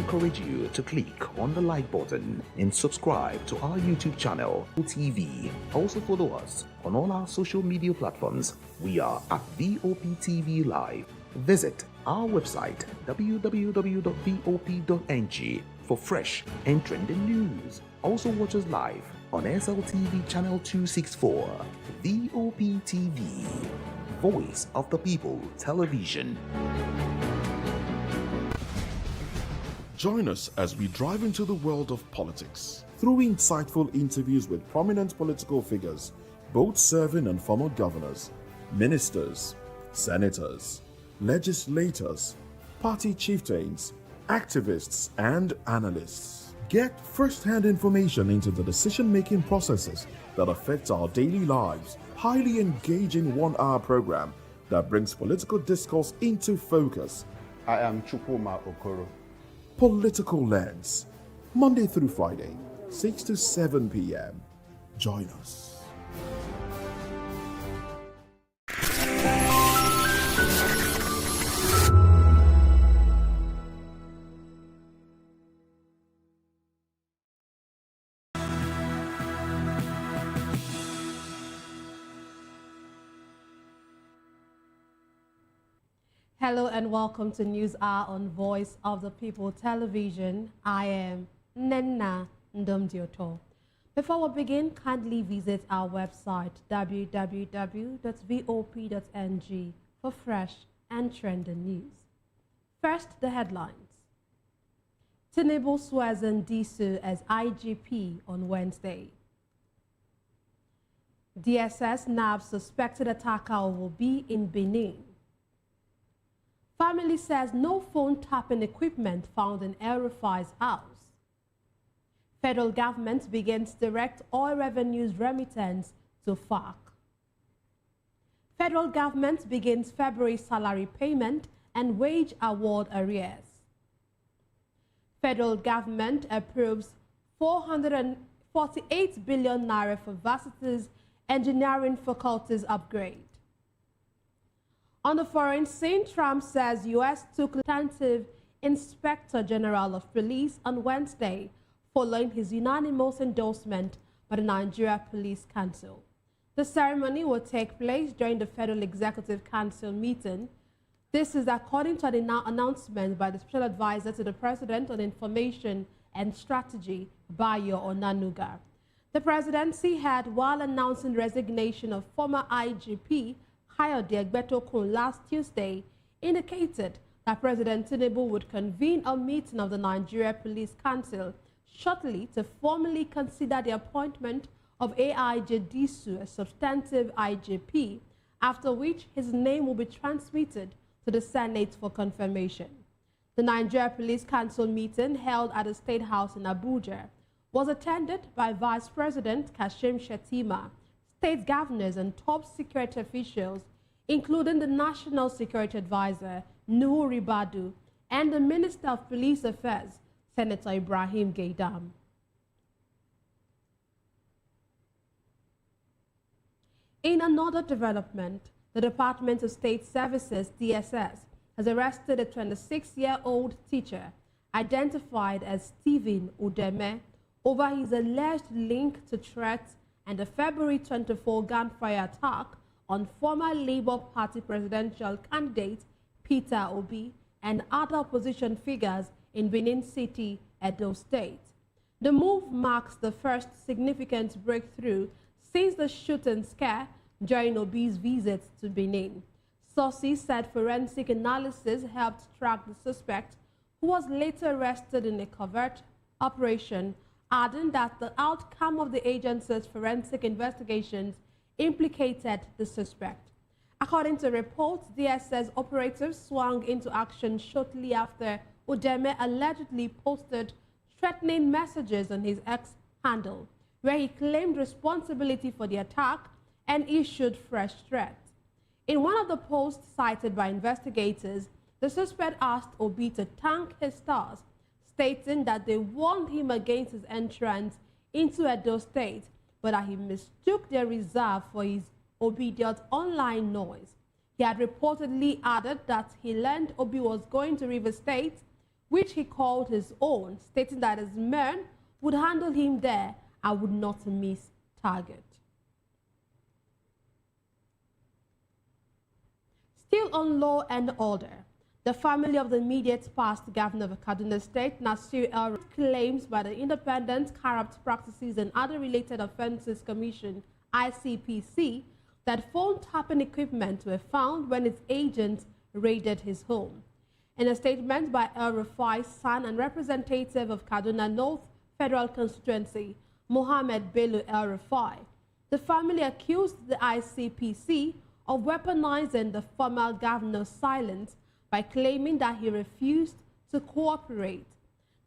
encourage you to click on the like button and subscribe to our YouTube channel, TV. Also follow us on all our social media platforms. We are at VOPTV Live. Visit our website www.vop.ng for fresh and trending news. Also watch us live on SLTV channel 264, VOPTV, Voice of the People Television. Join us as we drive into the world of politics through insightful interviews with prominent political figures, both serving and former governors, ministers, senators, legislators, party chieftains, activists, and analysts. Get first-hand information into the decision-making processes that affect our daily lives. Highly engaging one-hour program that brings political discourse into focus. I am Chukwuma Okoro. Political Lens, Monday through Friday, 6 to 7 p.m. Join us. Hello and welcome to News Hour on Voice of the People Television. I am Nenna Ndomdioto. Before we begin, kindly visit our website www.vop.ng for fresh and trending news. First, the headlines. Tinubu swears in Disu as IGP on Wednesday. DSS nabs suspected attacker will be in Benin. Family says no phone tapping equipment found in El Rufai's house. Federal government begins direct oil revenues remittance to FARC. Federal government begins February salary payment and wage award arrears. Federal government approves 448 billion naira for varsities engineering faculties upgrade. On the foreign scene, Trump says U.S. took substantive Inspector General of Police on Wednesday following his unanimous endorsement by the Nigeria Police Council. The ceremony will take place during the Federal Executive Council meeting. This is according to an announcement by the Special Advisor to the President on Information and Strategy, Bayo Onanuga. The presidency had, while announcing resignation of former IGP Kayode Egbetokun last Tuesday, indicated that President Tinubu would convene a meeting of the Nigeria Police Council shortly to formally consider the appointment of AIJ Disu as substantive IGP, after which his name will be transmitted to the Senate for confirmation. The Nigeria Police Council meeting, held at the State House in Abuja, was attended by Vice President Kashim Shettima, state governors and top security officials, including the National Security Advisor, Nuhu Ribadu, and the Minister of Police Affairs, Senator Ibrahim Gaidam. In another development, the Department of State Services, DSS, has arrested a 26-year-old teacher identified as Stephen Udeme over his alleged link to threats and the February 24 gunfire attack on former Labour Party presidential candidate Peter Obi and other opposition figures in Benin City, Edo State. The move marks the first significant breakthrough since the shoot and scare during Obi's visit to Benin. Sources said forensic analysis helped track the suspect, who was later arrested in a covert operation, adding that the outcome of the agency's forensic investigations implicated the suspect. According to reports, DSS operatives swung into action shortly after Udeme allegedly posted threatening messages on his X handle, where he claimed responsibility for the attack and issued fresh threats. In one of the posts cited by investigators, the suspect asked Obi to thank his stars, stating that they warned him against his entrance into Edo State, but that he mistook their reserve for his Obidiot online noise. He had reportedly added that he learned Obi was going to River State, which he called his own, stating that his men would handle him there and would not miss target. Still on law and order, the family of the immediate past governor of Kaduna State, Nasir El, claims by the Independent Corrupt Practices and Other Related Offences Commission, ICPC, that phone tapping equipment were found when its agents raided his home. In a statement by El Rufai's son and representative of Kaduna North Federal Constituency, Mohammed Bello El Rufai, the family accused the ICPC of weaponizing the former governor's silence by claiming that he refused to cooperate.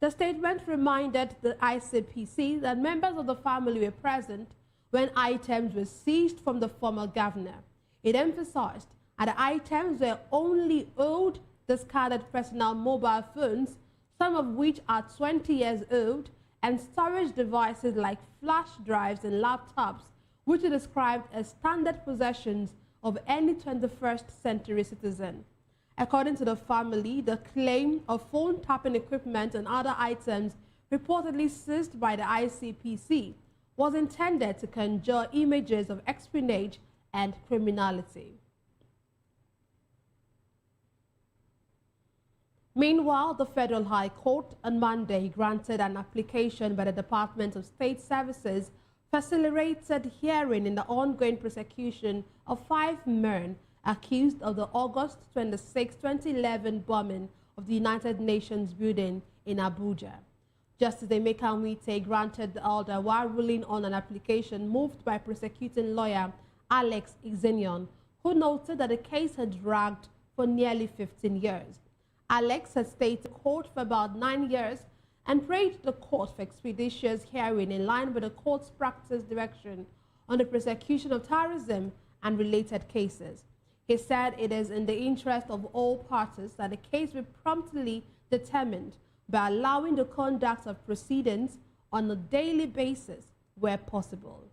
The statement reminded the ICPC that members of the family were present when items were seized from the former governor. It emphasized that the items were only old, discarded personal mobile phones, some of which are 20 years old, and storage devices like flash drives and laptops, which are described as standard possessions of any 21st century citizen. According to the family, the claim of phone tapping equipment and other items reportedly seized by the ICPC was intended to conjure images of espionage and criminality. Meanwhile, the Federal High Court on Monday granted an application by the Department of State Services for accelerated hearing in the ongoing prosecution of 5 men accused of the August 26, 2011 bombing of the United Nations building in Abuja. Justice Emeka Nwite granted the order while ruling on an application moved by prosecuting lawyer Alex Ixenion, who noted that the case had dragged for nearly 15 years. Alex had stayed in court for about 9 years and praised the court for expeditious hearing in line with the court's practice direction on the prosecution of terrorism and related cases. He said it is in the interest of all parties that the case be promptly determined by allowing the conduct of proceedings on a daily basis where possible.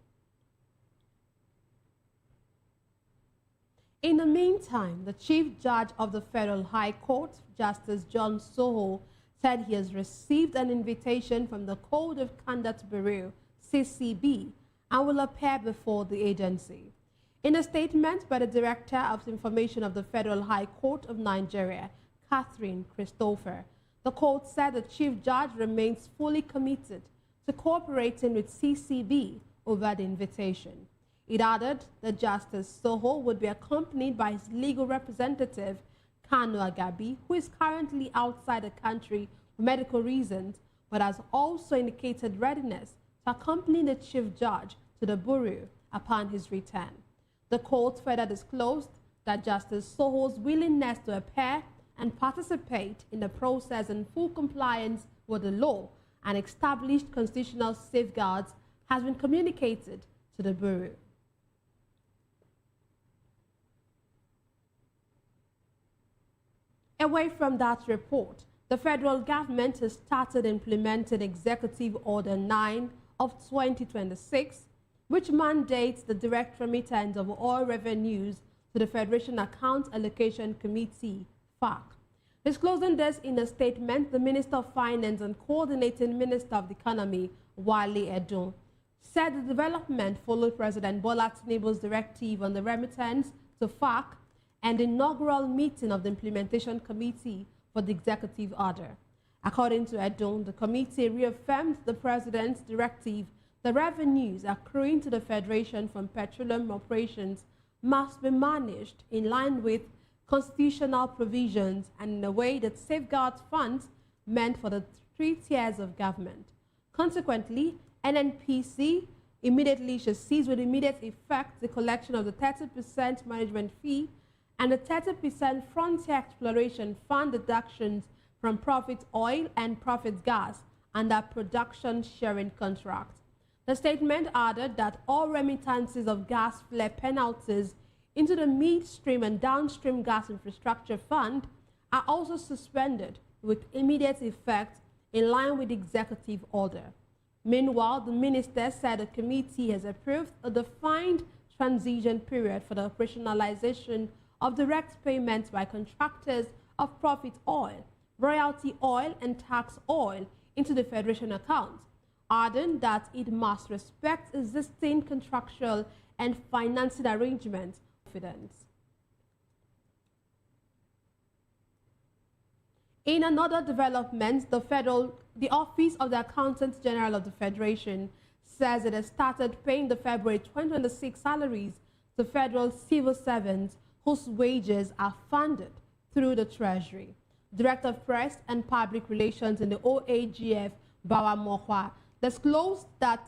In the meantime, the Chief Judge of the Federal High Court, Justice John Soho, said he has received an invitation from the Code of Conduct Bureau, CCB, and will appear before the agency. In a statement by the Director of Information of the Federal High Court of Nigeria, Catherine Christopher, the court said the Chief Judge remains fully committed to cooperating with CCB over the invitation. It added that Justice Soho would be accompanied by his legal representative, Kanu Agabi, who is currently outside the country for medical reasons, but has also indicated readiness to accompany the Chief Judge to the Bureau upon his return. The court further disclosed that Justice Soho's willingness to appear and participate in the process in full compliance with the law and established constitutional safeguards has been communicated to the Bureau. Away from that report, the federal government has started implementing Executive Order 9 of 2026, which mandates the direct remittance of all revenues to the Federation Account Allocation Committee, FAC. Disclosing this in a statement, the Minister of Finance and Coordinating Minister of the Economy, Wale Edun, said the development followed President Bola Tinubu's directive on the remittance to FAC and the inaugural meeting of the Implementation Committee for the Executive Order. According to Edun, the committee reaffirmed the President's directive that revenues accruing to the Federation from petroleum operations must be managed in line with constitutional provisions and in a way that safeguards funds meant for the 3 tiers of government. Consequently, NNPC immediately should cease with immediate effect the collection of the 30% management fee and the 30% frontier exploration fund deductions from profit oil and profit gas under production sharing contracts. The statement added that all remittances of gas flare penalties into the midstream and downstream gas infrastructure fund are also suspended with immediate effect in line with the executive order. Meanwhile, the minister said the committee has approved a defined transition period for the operationalization of direct payments by contractors of profit oil royalty oil and tax oil into the Federation account, adding that it must respect existing contractual and financing arrangements. In another development, the Office of the Accountant General of the Federation says it has started paying the February 2026 salaries to federal civil servants whose wages are funded through the Treasury. Director of Press and Public Relations in the OAGF, Bawa Mohwa, disclosed that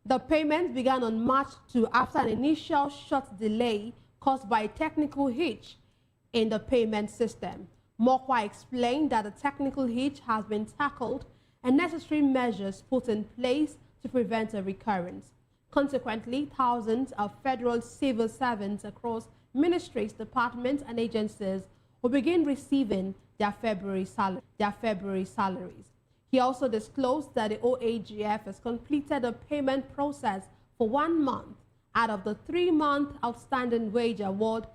the payment began on March 2 after an initial short delay caused by a technical hitch in the payment system. Mohwa explained that the technical hitch has been tackled and necessary measures put in place to prevent a recurrence. Consequently, thousands of federal civil servants across ministries, departments, and agencies will begin receiving their February salaries. He also disclosed that the OAGF has completed the payment process for 1 month out of the 3-month outstanding wage award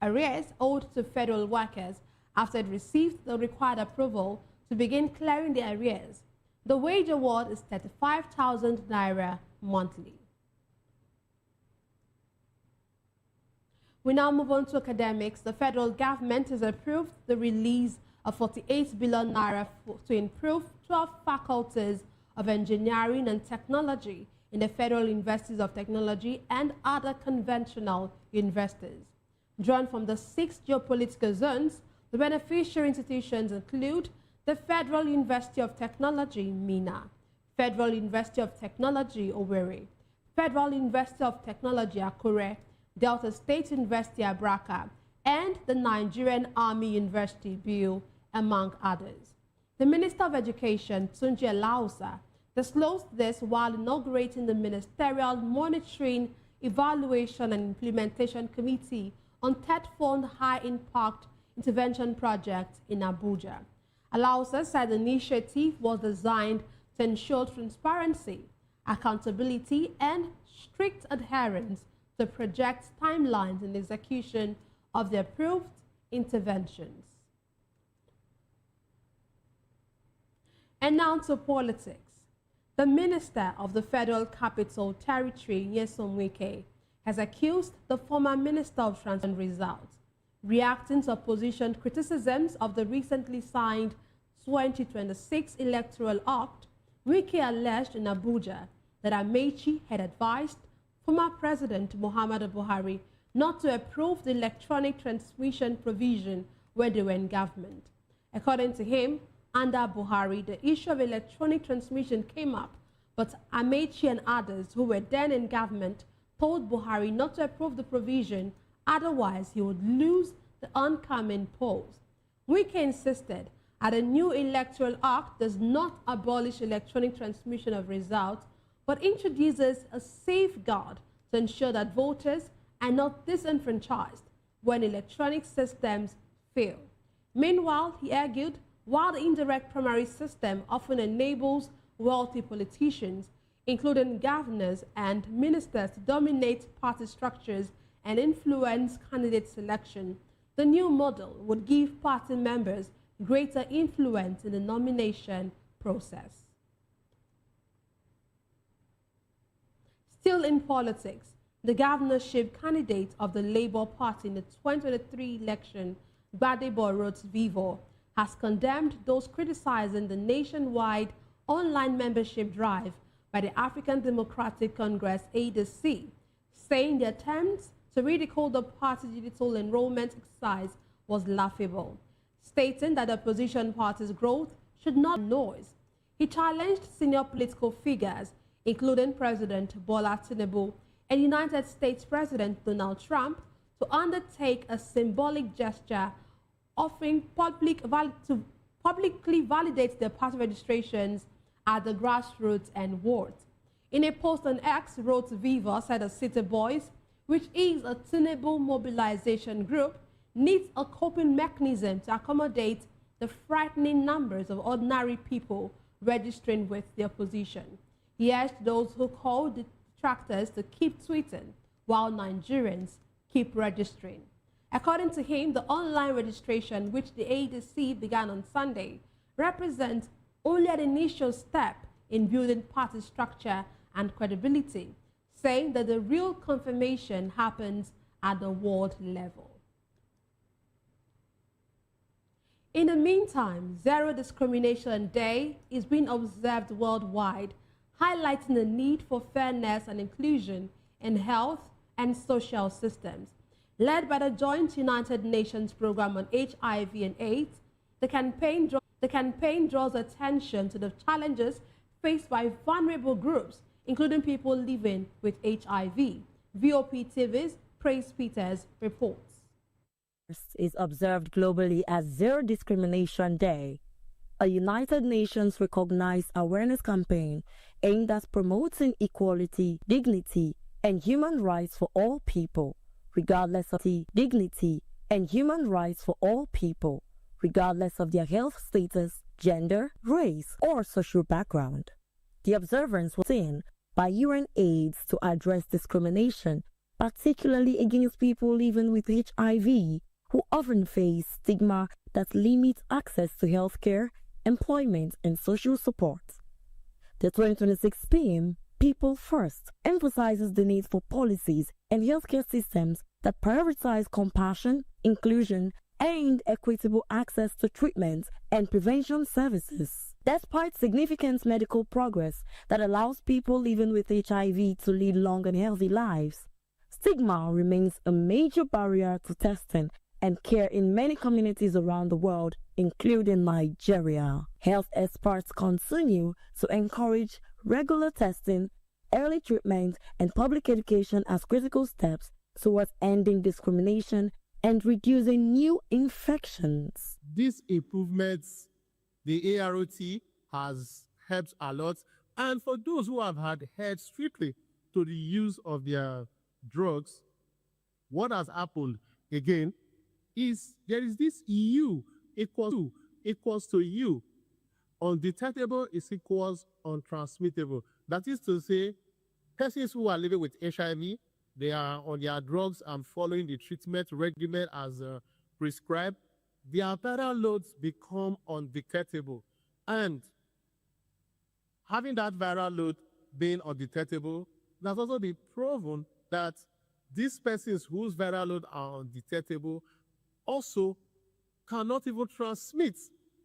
arrears owed to federal workers after it received the required approval to begin clearing the arrears. The wage award is 35,000 naira monthly. We now move on to academics. The federal government has approved the release of 48 billion naira to improve 12 faculties of engineering and technology in the Federal Universities of Technology and other conventional universities. Drawn from the 6 geopolitical zones, the beneficiary institutions include the Federal University of Technology, Mina, Federal University of Technology, Owerri, Federal University of Technology, Akure, Delta State University, Abraka, and the Nigerian Army University, Biu, among others. The Minister of Education, Tunji Lausa, disclosed this while inaugurating the Ministerial Monitoring, Evaluation and Implementation Committee on Third Fund High Impact Intervention Project in Abuja. Alausa said the initiative was designed to ensure transparency, accountability, and strict adherence to project timelines and execution of the approved interventions. And now to politics. The Minister of the Federal Capital Territory, Nyesom Wike, has accused the former Minister of Transport results, reacting to opposition criticisms of the recently signed 2026 Electoral Act. Wike alleged in Abuja that Amechi had advised former President Muhammadu Buhari not to approve the electronic transmission provision when they were in government. According to him, under Buhari, the issue of electronic transmission came up, but Amechi and others who were then in government told Buhari not to approve the provision, otherwise he would lose the oncoming polls. Wike insisted that a new electoral act does not abolish electronic transmission of results, but introduces a safeguard to ensure that voters are not disenfranchised when electronic systems fail. Meanwhile, he argued, while the indirect primary system often enables wealthy politicians, including governors and ministers, to dominate party structures and influence candidate selection, the new model would give party members greater influence in the nomination process. Still in politics, the governorship candidate of the Labour Party in the 2023 election, Gbadebo Rhodes-Vivour, has condemned those criticizing the nationwide online membership drive by the African Democratic Congress, ADC, saying the attempts to ridicule the party's digital enrollment exercise was laughable, stating that the opposition party's growth should not be noise. He challenged senior political figures, including President Bola Tinubu and United States President Donald Trump, to undertake a symbolic gesture offering to publicly validate their party registrations at the grassroots and wards. In a post on X, Rhodes-Vivour said the City Boys, which is a Tinubu mobilization group, needs a coping mechanism to accommodate the frightening numbers of ordinary people registering with the opposition. He urged those who called detractors to keep tweeting while Nigerians keep registering. According to him, the online registration, which the ADC began on Sunday, represents only an initial step in building party structure and credibility, saying that the real confirmation happens at the ward level. In the meantime, Zero Discrimination Day is being observed worldwide, highlighting the need for fairness and inclusion in health and social systems. Led by the Joint United Nations Programme on HIV and AIDS, the campaign draws attention to the challenges faced by vulnerable groups, including people living with HIV. VOP TV's Praise Peters reports. Is observed globally as Zero Discrimination Day, a United Nations recognized awareness campaign aimed at promoting equality, dignity, and human rights for all people, regardless of dignity and human rights for all people, regardless of their health status, gender, race, or social background. The observance was seen by UNAIDS to address discrimination, particularly against people living with HIV, who often face stigma that limits access to healthcare, employment, and social support. The 2026 PM, People First, emphasizes the need for policies and healthcare systems that prioritize compassion, inclusion, and equitable access to treatment and prevention services. Despite significant medical progress that allows people living with HIV to lead long and healthy lives, stigma remains a major barrier to testing and care in many communities around the world, including Nigeria. Health experts continue to encourage regular testing, early treatment, and public education as critical steps towards ending discrimination and reducing new infections. These improvements, the AROT has helped a lot. And for those who have adhered strictly to the use of their drugs, what has happened again is there is this EU equals to U. Undetectable is equals untransmittable. That is to say, persons who are living with HIV, they are on their drugs and following the treatment regimen as prescribed, their viral loads become undetectable. And having that viral load being undetectable, it has also been proven that these persons whose viral load are undetectable also cannot even transmit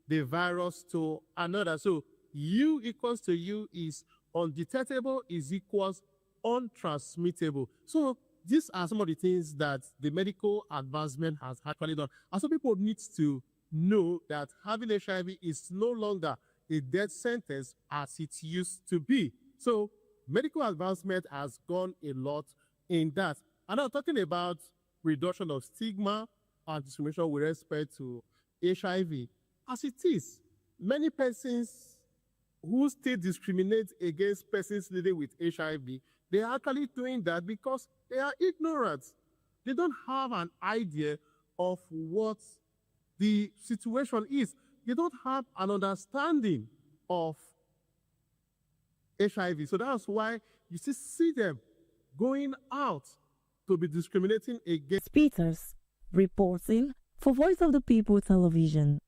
the virus to another. So U equals to U is undetectable is equals untransmittable. So these are some of the things that the medical advancement has actually done. And so people need to know that having HIV is no longer a death sentence as it used to be. So medical advancement has gone a lot in that. And I'm talking about reduction of stigma and discrimination with respect to HIV. As it is, many persons who still discriminate against persons living with HIV, they are actually doing that because they are ignorant. They don't have an idea of what the situation is. They don't have an understanding of HIV. So that's why you see them going out to be discriminating against. Peters, reporting for Voice of the People Television.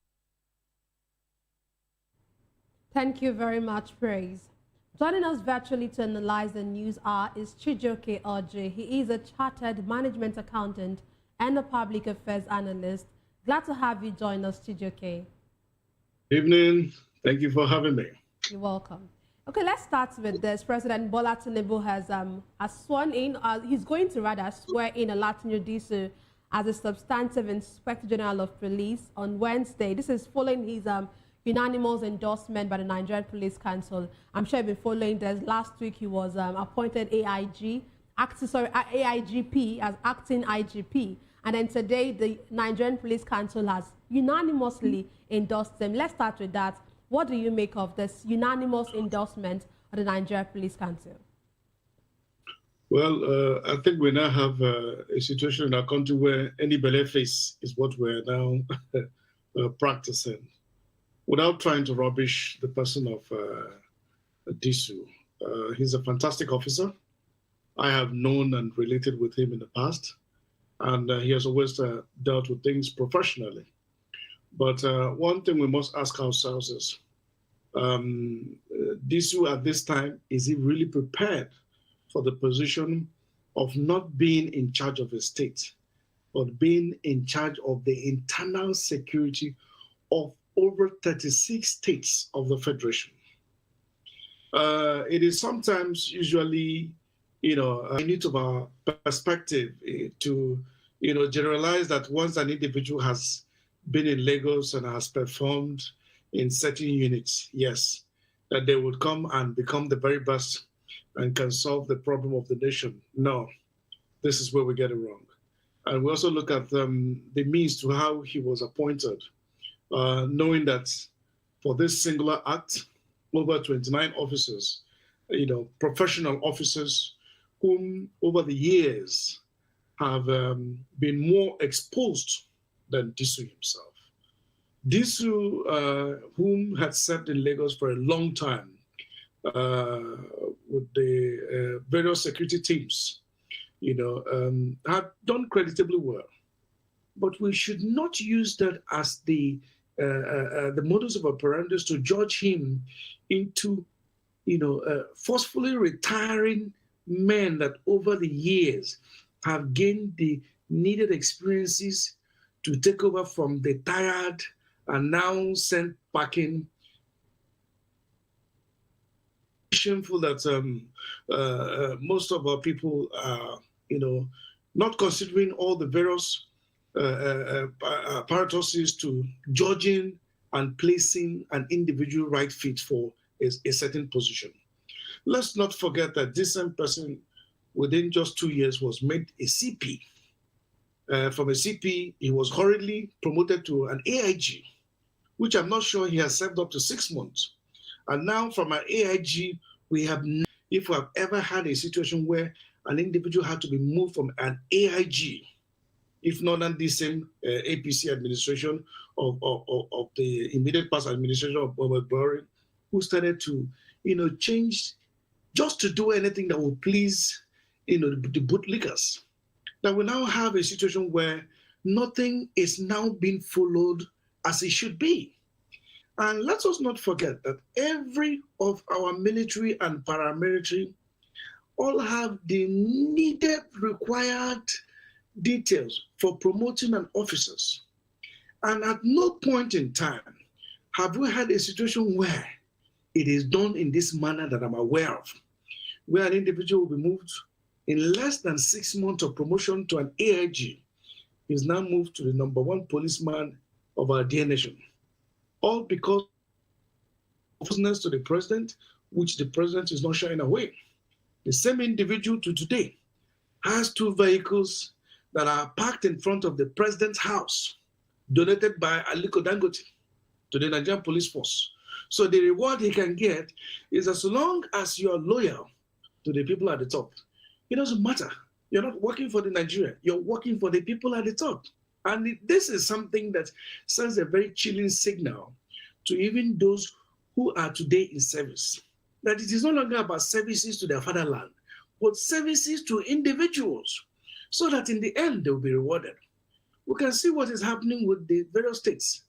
Thank you very much, Praise. Joining us virtually to analyze the news is Chijioke Oji. He is a chartered management accountant and a public affairs analyst. Glad to have you join us, Chijioke. Evening. Thank you for having me. You're welcome. Okay, let's start with this. President Bola Tinubu has sworn in, he's going to rather swear in Olatunji Disu as a substantive Inspector General of Police on Wednesday. This is following his unanimous endorsement by the Nigerian Police Council. I'm sure you've been following this. Last week he was appointed AIGP as acting IGP. And then today the Nigerian Police Council has unanimously endorsed him. Let's start with that. What do you make of this unanimous endorsement of the Nigerian Police Council? Well, I think we now have a situation in our country where any belly face is what we're now practicing. Without trying to rubbish the person of Disu, he's a fantastic officer. I have known and related with him in the past. and he has always dealt with things professionally. But one thing we must ask ourselves is, Disu at this time, is he really prepared for the position of not being in charge of a state, but being in charge of the internal security of over 36 states of the Federation? It is sometimes usually, a need of our perspective to, generalize that once an individual has been in Lagos and has performed in certain units, yes, that they would come and become the very best and can solve the problem of the nation. No, this is where we get it wrong. And we also look at the means to how he was appointed, knowing that for this singular act, over 29 officers, professional officers whom over the years have been more exposed than Disu himself. Disu, whom had served in Lagos for a long time with the various security teams, had done creditably well. But we should not use that as the modus of operandi to judge him into, forcefully retiring men that over the years have gained the needed experiences to take over from the tired and now sent packing. Shameful that most of our people are, not considering all the various apparatuses to judging and placing an individual right fit for a certain position. Let's not forget that this same person, within just 2 years, was made a CP. From a CP, he was hurriedly promoted to an AIG, which I'm not sure he has served up to 6 months. And now from an AIG, if we have ever had a situation where an individual had to be moved from an AIG, if not in the same APC administration of the immediate past administration of Buhari, who started to, change just to do anything that will please, the bootlickers. That we now have a situation where nothing is now being followed as it should be. And let us not forget that every of our military and paramilitary all have the needed, required details for promoting an officers. And at no point in time have we had a situation where it is done in this manner that I'm aware of, where an individual will be moved in less than 6 months of promotion to an AIG, is now moved to the #1 policeman of our dear nation. All because of closeness to the president, which the president is not shying away. The same individual to today has 2 vehicles that are parked in front of the president's house, donated by Aliko Dangote to the Nigerian police force. So the reward he can get is as long as you are loyal to the people at the top. It doesn't matter. You're not working for the Nigeria. You're working for the people at the top. And this is something that sends a very chilling signal to even those who are today in service. That it is no longer about services to their fatherland, but services to individuals, so that in the end they will be rewarded. We can see what is happening with the various states.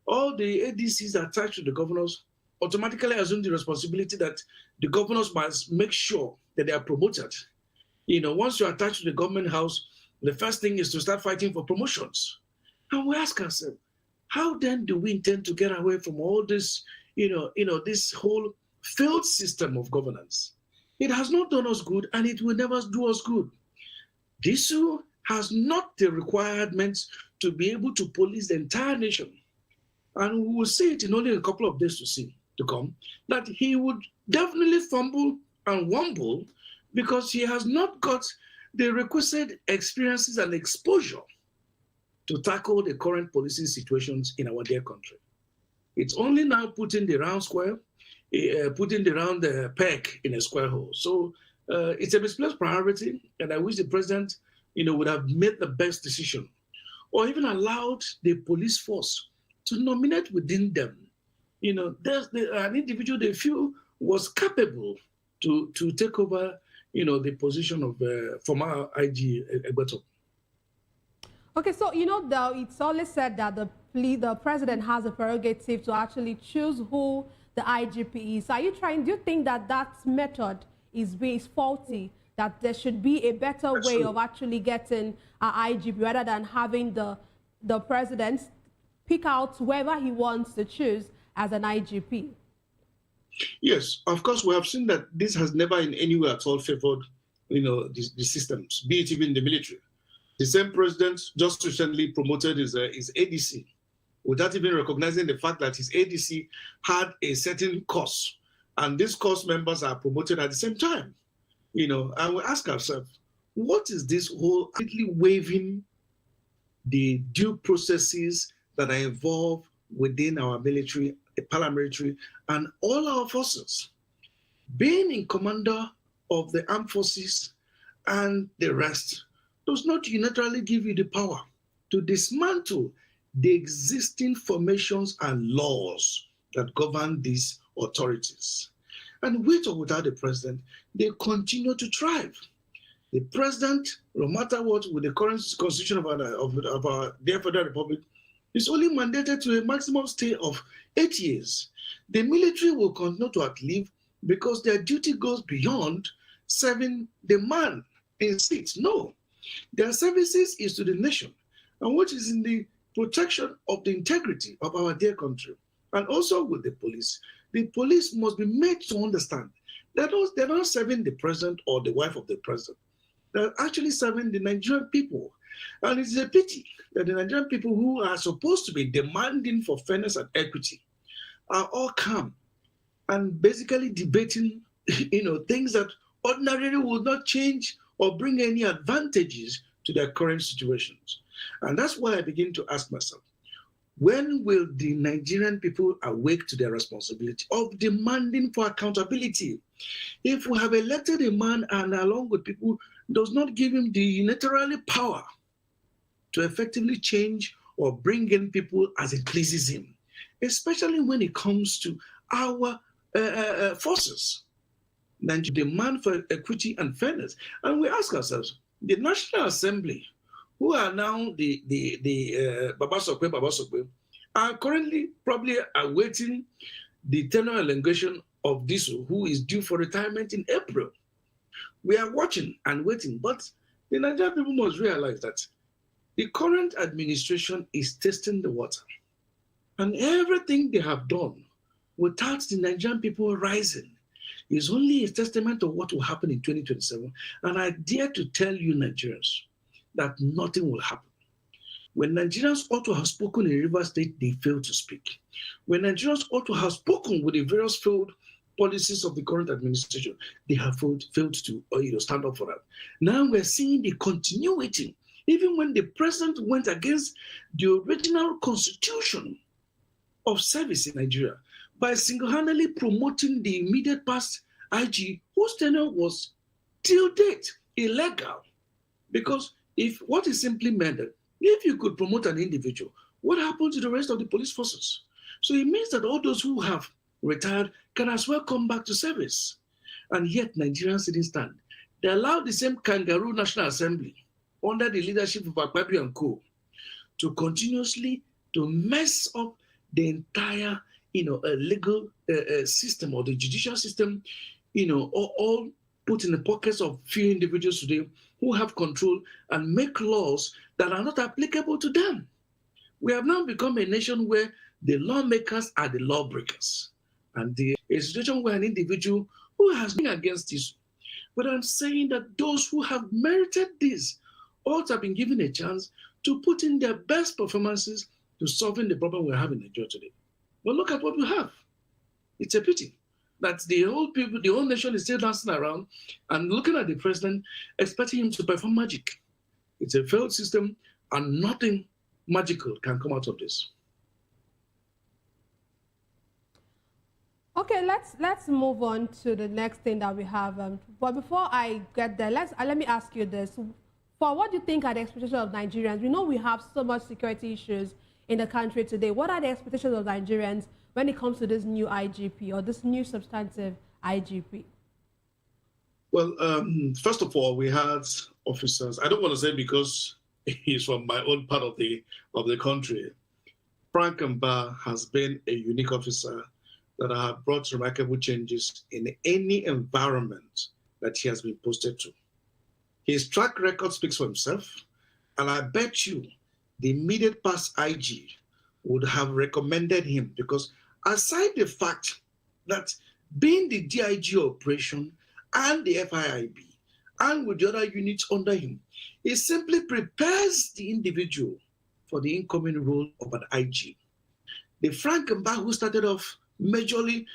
All the ADCs attached to the governors automatically assume the responsibility that the governors must make sure that they are promoted. Once you're attached to the government house, the first thing is to start fighting for promotions. And we ask ourselves, how then do we intend to get away from all this, this whole failed system of governance? It has not done us good, and it will never do us good. Disu has not the requirements to be able to police the entire nation. And we will see it in only a couple of days to come, that he would definitely fumble and wumble because he has not got the requisite experiences and exposure to tackle the current policing situations in our dear country. It's only now putting the round square, putting the round peg in a square hole. So it's a misplaced priority, and I wish the president, would have made the best decision, or even allowed the police force to nominate within them. There's an individual they feel was capable to take over, the position of former IG Egbeto. Okay, so it's always said that the president has a prerogative to actually choose who the IGP is. Do you think that method is faulty? That there should be a better way of actually getting an IGP rather than having the president pick out whoever he wants to choose as an IGP? Yes, of course, we have seen that this has never in any way at all favored, the systems, be it even the military. The same president just recently promoted his ADC without even recognizing the fact that his ADC had a certain course, and these course members are promoted at the same time. And we ask ourselves, what is this whole completely waiving the due processes that are involved within our military, the paramilitary, and all our forces? Being in commander of the armed forces and the rest does not unilaterally give you the power to dismantle the existing formations and laws that govern these authorities. And with or without the president, they continue to thrive. The president, no matter what, with the current constitution of our dear Federal Republic, is only mandated to a maximum stay of 8 years. The military will continue to outlive because their duty goes beyond serving the man in seats. No, their services is to the nation, and which is in the protection of the integrity of our dear country. And also with the police must be made to understand that they're not serving the president or the wife of the president. They're actually serving the Nigerian people. And it's a pity that the Nigerian people who are supposed to be demanding for fairness and equity are all calm and basically debating, things that ordinarily will not change or bring any advantages to their current situations. And that's why I begin to ask myself, when will the Nigerian people awake to their responsibility of demanding for accountability? If we have elected a man and along with people does not give him the unilaterally power to effectively change or bring in people as it pleases him, especially when it comes to our forces, then to demand for equity and fairness. And we ask ourselves, the National Assembly, who are now the Babasokwe, are currently probably awaiting the tenure elongation of Disu, who is due for retirement in April. We are watching and waiting, but the Nigerian people must realize that the current administration is testing the water. And everything they have done without the Nigerian people rising is only a testament of what will happen in 2027. And I dare to tell you, Nigerians, that nothing will happen. When Nigerians ought to have spoken in Rivers State, they failed to speak. When Nigerians ought to have spoken with the various failed policies of the current administration, they have failed to stand up for that. Now we're seeing the continuity, even when the president went against the original constitution of service in Nigeria by single-handedly promoting the immediate past IG, whose tenure was till date illegal. Because if what is simply meant, if you could promote an individual, what happened to the rest of the police forces? So it means that all those who have retired can as well come back to service. And yet Nigerians didn't stand. They allowed the same kangaroo National Assembly under the leadership of Akpabio and Co. to continuously to mess up the entire legal system or the judicial system, all put in the pockets of few individuals today who have control and make laws that are not applicable to them. We have now become a nation where the lawmakers are the lawbreakers. And a situation where an individual who has been against this, but I'm saying that those who have merited this ought to have been given a chance to put in their best performances to solving the problem we're having in Nigeria today. But look at what we have. It's a pity that the whole nation is still dancing around and looking at the president, expecting him to perform magic. It's a failed system, and nothing magical can come out of this. Okay, let's move on to the next thing that we have. But before I get there, let me ask you this: for what do you think are the expectations of Nigerians? We know we have so much security issues in the country today. What are the expectations of Nigerians when it comes to this new IGP or this new substantive IGP? Well, first of all, we had officers. I don't want to say because he's from my own part of the country. Frank Mba has been a unique officer that have brought remarkable changes in any environment that he has been posted to. His track record speaks for himself, and I bet you the immediate past IG would have recommended him, because aside the fact that being the DIG operation and the FIIB and with the other units under him, he simply prepares the individual for the incoming role of an IG. The Frank Mba who started off majorly,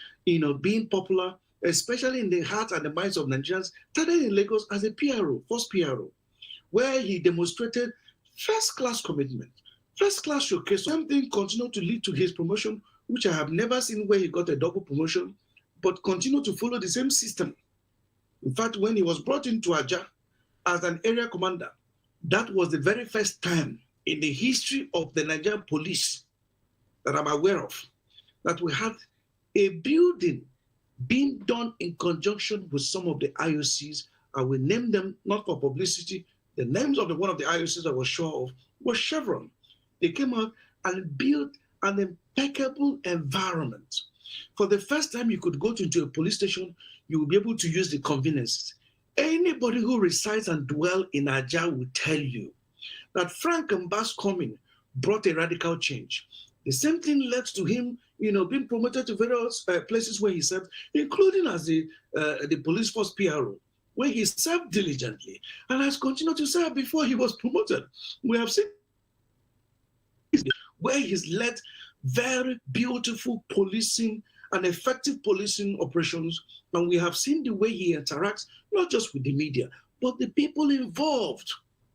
being popular, especially in the hearts and the minds of Nigerians, started in Lagos as a PRO, first PRO, where he demonstrated first-class commitment, first-class showcase. Something continued to lead to his promotion, which I have never seen where he got a double promotion, but continued to follow the same system. In fact, when he was brought into Aja as an area commander, that was the very first time in the history of the Nigerian police that I'm aware of that we had a building being done in conjunction with some of the IOCs. I will name them not for publicity. The names of one of the IOCs I was sure of was Chevron. They came out and built an impeccable environment. For the first time you could go into a police station, you will be able to use the conveniences. Anybody who resides and dwells in Aja will tell you that Frank Mba's coming brought a radical change. The same thing led to him, being promoted to various places where he served, including as the police force PRO, where he served diligently and has continued to serve before he was promoted. We have seen where he's led very beautiful policing and effective policing operations, and we have seen the way he interacts, not just with the media, but the people involved.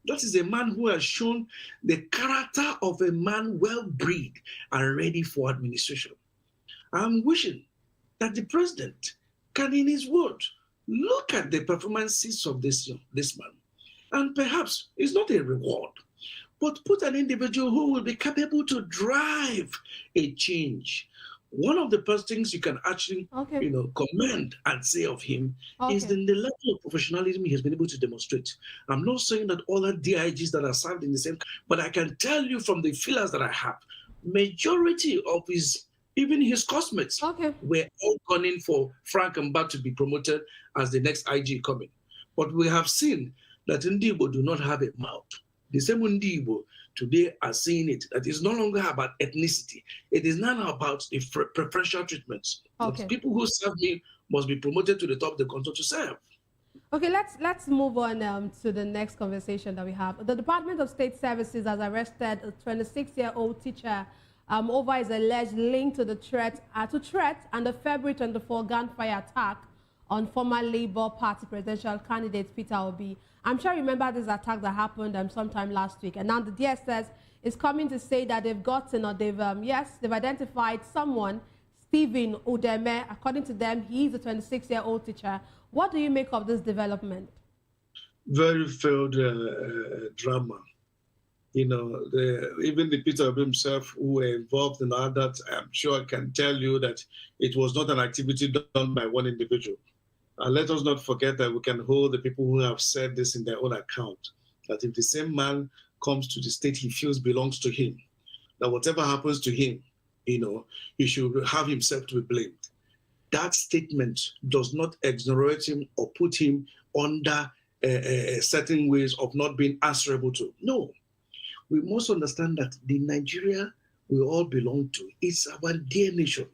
That is a man who has shown the character of a man well-bred and ready for administration. I'm wishing that the president can, in his word, look at the performances of this man, and perhaps it's not a reward, but put an individual who will be capable to drive a change. One of the first things you can actually, commend and say of him is the level of professionalism he has been able to demonstrate. I'm not saying that all the DIGs that are served in the same, but I can tell you from the feelers that I have, majority of even his classmates were all gunning for Frank Mba to be promoted as the next IG coming. But we have seen that Ndibo do not have a mouth. The same Ndibo today are saying it, that it's no longer about ethnicity. It is now about the preferential treatments. People who serve me must be promoted to the top of the country to serve. Okay, let's move on to the next conversation that we have. The Department of State Services has arrested a 26-year-old teacher over his alleged link to the threat and the February 24 gunfire attack on former Labour Party presidential candidate Peter Obi. I'm sure you remember this attack that happened sometime last week, and now the DSS is coming to say that they've gotten, or they've identified someone, Stephen Udeme. According to them, he's a 26-year-old teacher. What do you make of this development? Very failed drama. Even the Peter Obi himself, who were involved in all that, I'm sure I can tell you that it was not an activity done by one individual. Let us not forget that we can hold the people who have said this in their own account, that if the same man comes to the state he feels belongs to him, that whatever happens to him, he should have himself to be blamed. That statement does not exonerate him or put him under certain ways of not being answerable to. No. We must understand that the Nigeria we all belong to is our dear nation.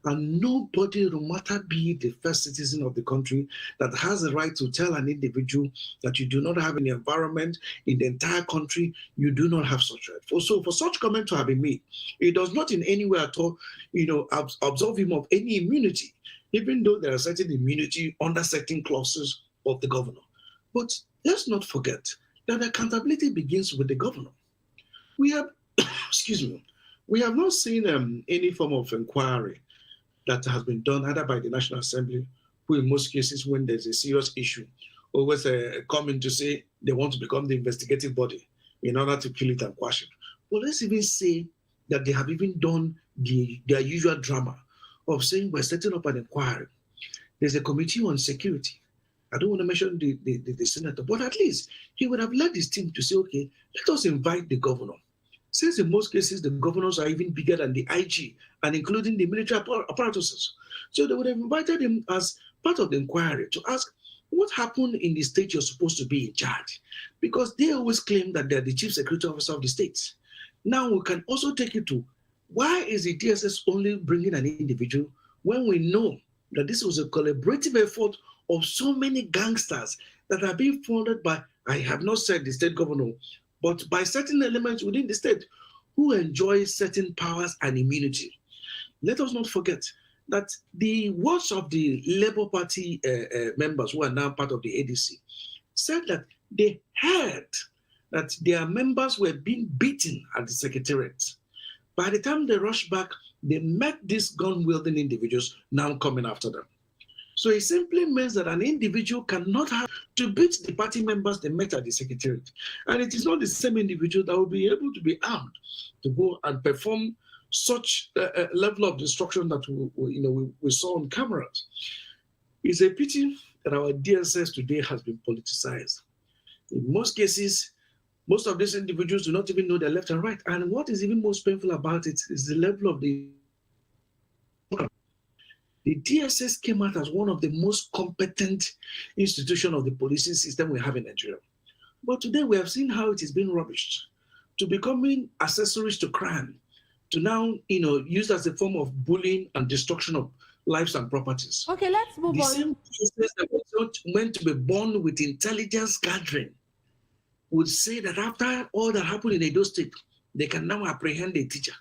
And nobody, no matter be the first citizen of the country, that has the right to tell an individual that you do not have an environment in the entire country, you do not have such right. So for such comment to have been made, it does not in any way at all, absolve him of any immunity, even though there are certain immunity under certain clauses of the governor. But let's not forget that accountability begins with the governor. We have, we have not seen any form of inquiry that has been done either by the National Assembly, who in most cases, when there's a serious issue, always coming to say they want to become the investigative body in order to kill it and quash it. Well, let's even say that they have even done their usual drama of saying we're setting up an inquiry. There's a committee on security. I don't want to mention the senator, but at least he would have led his team to say, okay, let us invite the governor. Since in most cases, the governors are even bigger than the IG and including the military apparatuses. So they would have invited him as part of the inquiry to ask, what happened in the state you're supposed to be in charge? Because they always claim that they're the chief security officer of the state. Now we can also take it to, why is the DSS only bringing an individual when we know that this was a collaborative effort of so many gangsters that are being funded by, I have not said the state governor, but by certain elements within the state who enjoy certain powers and immunity. Let us not forget that the words of the Labour Party members who are now part of the ADC said that they heard that their members were being beaten at the secretariat. By the time they rushed back, they met these gun-wielding individuals now coming after them. So it simply means that an individual cannot have to beat the party members they met at the secretariat. And it is not the same individual that will be able to be armed to go and perform such a level of destruction that we saw on cameras. It's a pity that our DSS today has been politicized. In most cases, most of these individuals do not even know their left and right. And what is even most painful about it is the level of the DSS came out as one of the most competent institutions of the policing system we have in Nigeria. But today we have seen how it is being rubbished to becoming accessories to crime, to now, used as a form of bullying and destruction of lives and properties. Okay, let's move on. The same DSS that was not meant to be born with intelligence gathering would say that after all that happened in Edo State, they can now apprehend a teacher.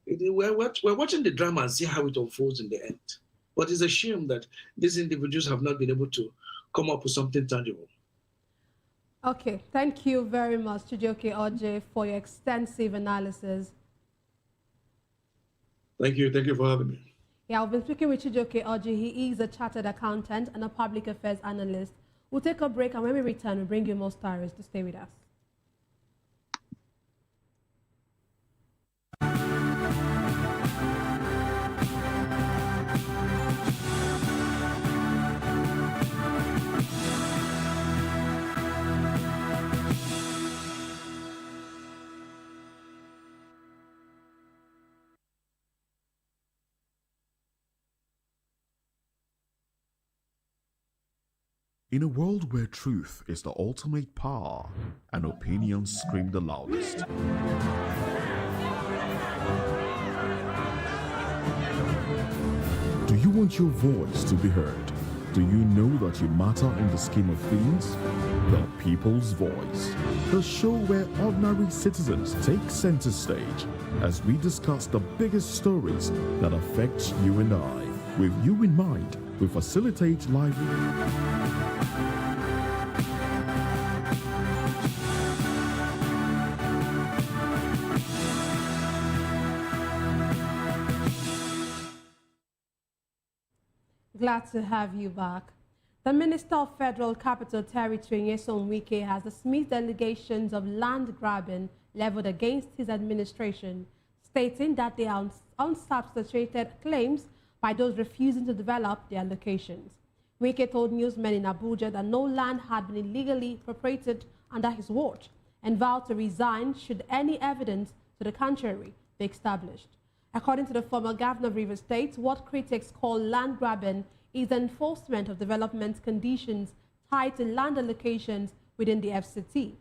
We're watching the drama and see how it unfolds in the end. But it's a shame that these individuals have not been able to come up with something tangible. Okay, thank you very much, Chijioke Oje, for your extensive analysis. Thank you for having me. Yeah, I've been speaking with Chijioke Oje. He is a chartered accountant and a public affairs analyst. We'll take a break, and when we return, we'll bring you more stories to stay with us. In a world where truth is the ultimate power and opinions scream the loudest, do you want your voice to be heard? Do you know that you matter in the scheme of things? The People's Voice, the show where ordinary citizens take center stage as we discuss the biggest stories that affect you and I. With you in mind, we facilitate lively. Glad to have you back. The Minister of Federal Capital Territory, Nyesom Wike, has dismissed allegations of land grabbing leveled against his administration, stating that they are unsubstantiated claims by those refusing to develop their locations. Wike told newsmen in Abuja that no land had been illegally appropriated under his watch and vowed to resign should any evidence to the contrary be established. According to the former governor of Rivers State, what critics call land grabbing is the enforcement of development conditions tied to land allocations within the FCT.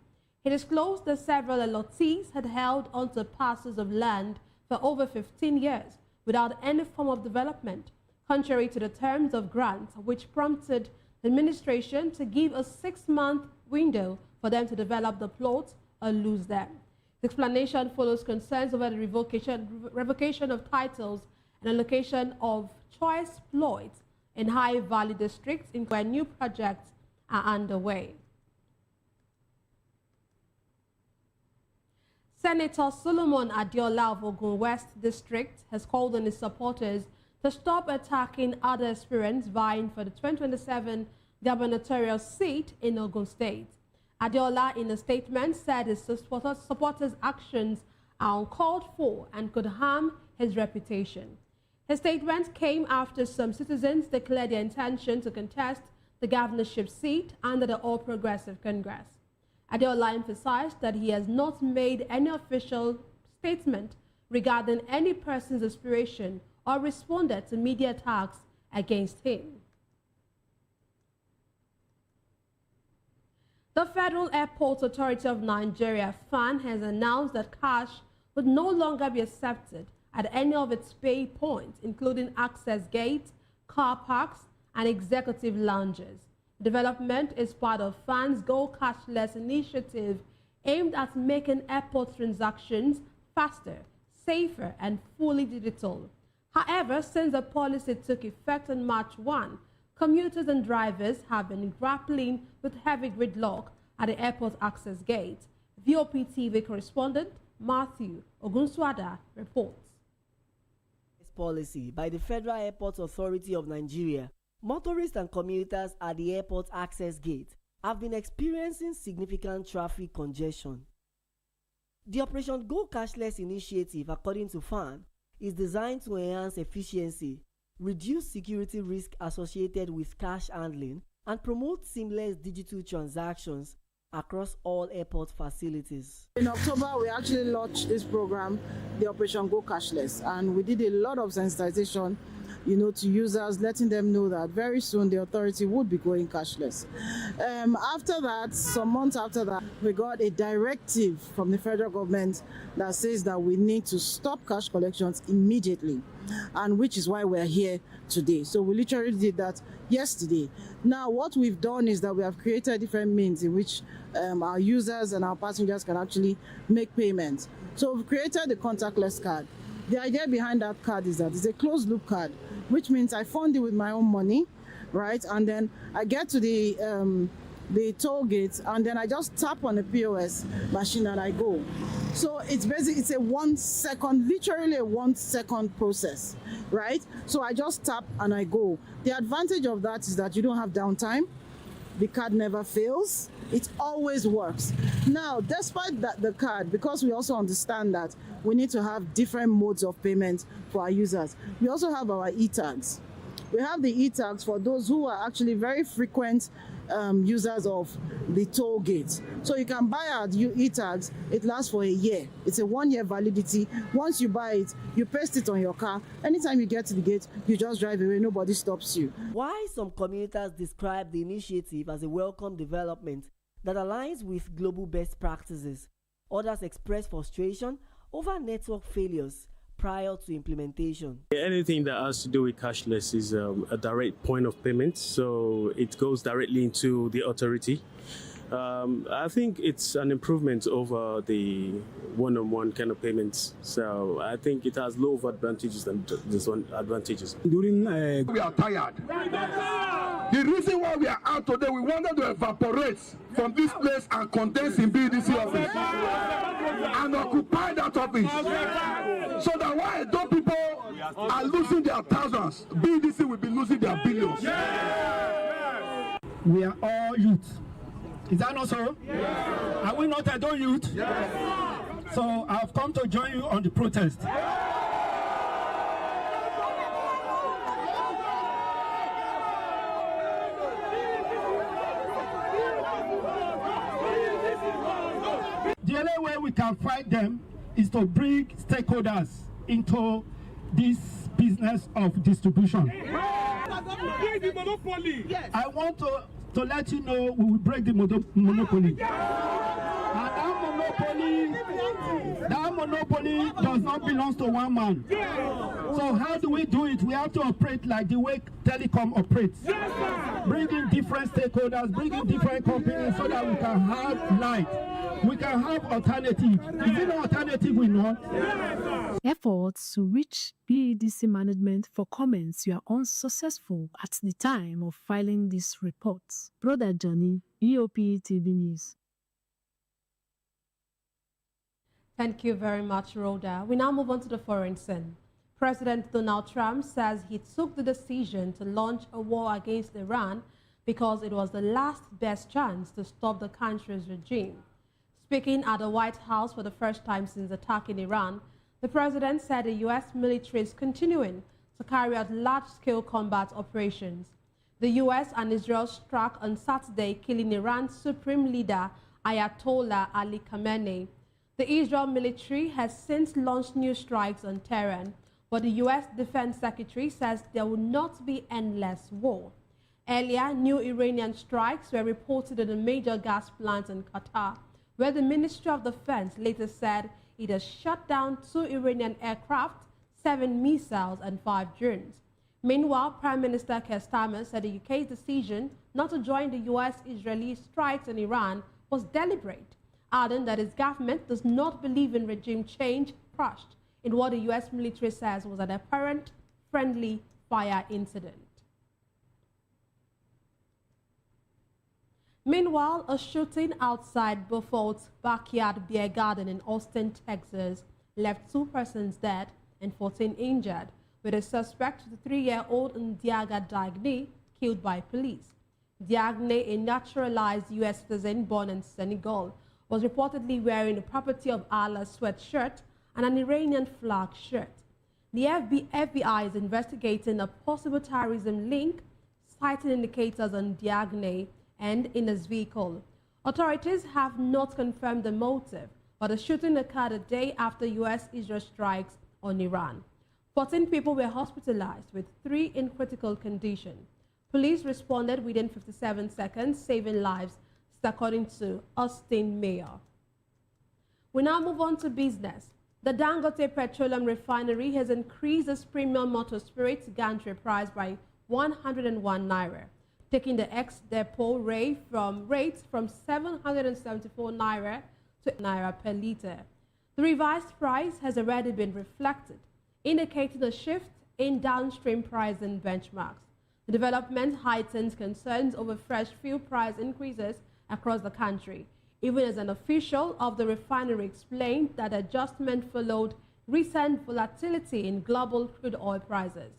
He disclosed that several allottees had held onto parcels of land for over 15 years without any form of development, contrary to the terms of grants, which prompted the administration to give a 6-month window for them to develop the plots or lose them. The explanation follows concerns over the revocation of titles and allocation of choice plots in high-value districts in where new projects are underway. Senator Solomon Adiola of Ogun West District has called on his supporters to stop attacking other aspirants vying for the 2027 gubernatorial seat in Ogun State. Adiola, in a statement, said his supporters' actions are uncalled for and could harm his reputation. His statement came after some citizens declared their intention to contest the governorship seat under the All Progressive Congress. Adeola emphasized that he has not made any official statement regarding any person's aspiration or responded to media attacks against him. The Federal Airports Authority of Nigeria, FAN, has announced that cash would no longer be accepted at any of its pay points, including access gates, car parks, and executive lounges. The development is part of FAN's Go Cashless initiative aimed at making airport transactions faster, safer, and fully digital. However, since the policy took effect on March 1, commuters and drivers have been grappling with heavy gridlock at the airport access gate. VOP TV correspondent Matthew Ogunswada reports. This policy by the Federal Airports Authority of Nigeria, motorists and commuters at the airport access gate have been experiencing significant traffic congestion. The Operation Go Cashless initiative, according to FAN, is designed to enhance efficiency, reduce security risk associated with cash handling, and promote seamless digital transactions across all airport facilities. In October, we actually launched this program, the Operation Go Cashless, and we did a lot of sensitization, to users, letting them know that very soon the authority would be going cashless. After that, some months after that, we got a directive from the federal government that says that we need to stop cash collections immediately, and which is why we're here today. So we literally did that yesterday. Now, what we've done is that we have created different means in which our users and our passengers can actually make payments. So we've created the contactless card. The idea behind that card is that it's a closed loop card, which means I fund it with my own money, right? And then I get to the toll gate, and then I just tap on the POS machine and I go. So it's basically, it's a 1 second, literally a 1 second process, right? So I just tap and I go. The advantage of that is that you don't have downtime. The card never fails. It always works. Now, despite that, the card, because we also understand that we need to have different modes of payment for our users, we also have our e-tags. We have the e-tags for those who are actually very frequent users of the toll gates. So you can buy our e-tags. It lasts for a year. It's a 1 year validity. Once you buy it, you paste it on your car. Anytime you get to the gate, you just drive away. Nobody stops you. While some commuters describe the initiative as a welcome development that aligns with global best practices, others express frustration over network failures prior to implementation. Anything that has to do with cashless is a direct point of payment, so it goes directly into the authority. I think it's an improvement over the one-on-one kind of payments, so I think it has lots of advantages than disadvantages. During we are tired. The reason why we are out today, we wanted to evaporate from this place and condense in BDC office and occupy that office, so that while those people are losing their thousands, BDC will be losing their billions. We are all youth. Is that not so? Yes. Are we not adult youth? Yes. So I've come to join you on the protest. The only way we can fight them is to bring stakeholders into this business of distribution. I want to let you know we will break the monopoly. And that monopoly does not belong to one man. So how do we do it? We have to operate like the way telecom operates. Bringing different stakeholders, bringing different companies so that we can have light. We can have alternative. Is it an alternative we know? Efforts to reach BEDC management for comments were unsuccessful at the time of filing this report. Brother Johnny, EOP TV News. Thank you very much, Rhoda. We now move on to the foreign scene. President Donald Trump says he took the decision to launch a war against Iran because it was the last best chance to stop the country's regime. Speaking at the White House for the first time since attacking Iran, the president said the U.S. military is continuing to carry out large-scale combat operations. The U.S. and Israel struck on Saturday, killing Iran's supreme leader, Ayatollah Ali Khamenei. The Israel military has since launched new strikes on Tehran, but the U.S. Defense Secretary says there will not be endless war. Earlier, new Iranian strikes were reported at a major gas plant in Qatar, where the Ministry of Defense later said it has shut down 2 Iranian aircraft, 7 missiles, and 5 drones. Meanwhile, Prime Minister Keir Starmer said the UK's decision not to join the US-Israeli strikes in Iran was deliberate, adding that his government does not believe in regime change crushed in what the US military says was an apparent friendly fire incident. Meanwhile, a shooting outside Beaufort's backyard beer garden in Austin, Texas, left 2 persons dead and 14 injured, with a suspect, the 3-year-old Ndiaga Diagne, killed by police. Diagne, a naturalized U.S. citizen born in Senegal, was reportedly wearing a property of Allah sweatshirt and an Iranian flag shirt. The FBI is investigating a possible terrorism link, citing indicators on Diagne and in his vehicle. Authorities have not confirmed the motive, but the shooting occurred a day after U.S.-Israel strikes on Iran. 14 people were hospitalized, with 3 in critical condition. Police responded within 57 seconds, saving lives, according to Austin Mayor. We now move on to business. The Dangote Petroleum Refinery has increased its premium motor spirits gantry price by 101 naira, taking the ex-depot rate from 774 naira to naira per litre. The revised price has already been reflected, indicating a shift in downstream pricing benchmarks. The development heightens concerns over fresh fuel price increases across the country, even as an official of the refinery explained that adjustment followed recent volatility in global crude oil prices.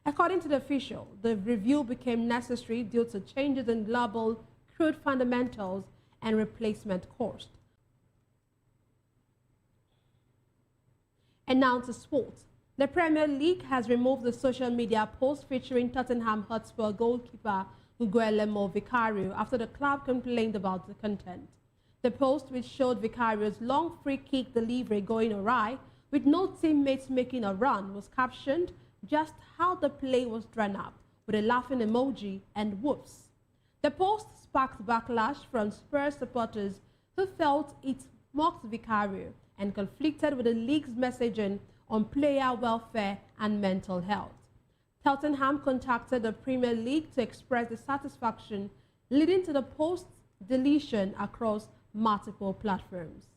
According to the official, the review became necessary due to changes in global crude fundamentals and replacement cost. And now to sports. The Premier League has removed the social media post featuring Tottenham Hotspur goalkeeper Guillermo Vicario after the club complained about the content. The post, which showed Vicario's long free kick delivery going awry with no teammates making a run, was captioned just how the play was drawn up, with a laughing emoji and whoops. The post sparked backlash from Spurs supporters who felt it mocked Vicario and conflicted with the league's messaging on player welfare and mental health. Tottenham contacted the Premier League to express dissatisfaction, leading to the post's deletion across multiple platforms.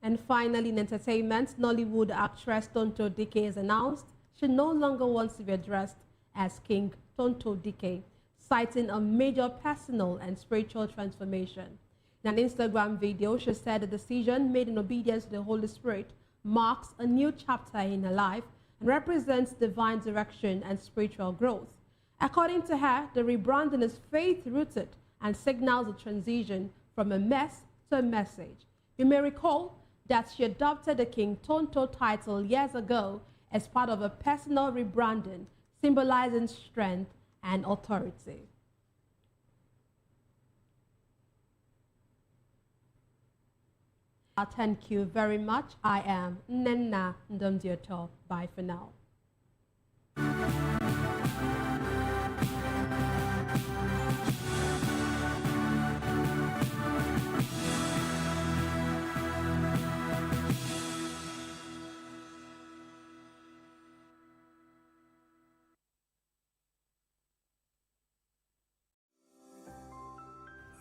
And finally, in entertainment, Nollywood actress Tonto Dike has announced she no longer wants to be addressed as King Tonto Dike, citing a major personal and spiritual transformation. In an Instagram video, she said the decision made in obedience to the Holy Spirit marks a new chapter in her life and represents divine direction and spiritual growth. According to her, the rebranding is faith-rooted and signals a transition from a mess to a message. You may recall that she adopted the King Tonto title years ago as part of a personal rebranding, symbolizing strength and authority. Thank you very much. I am Nenna Ndamdioto. Bye for now.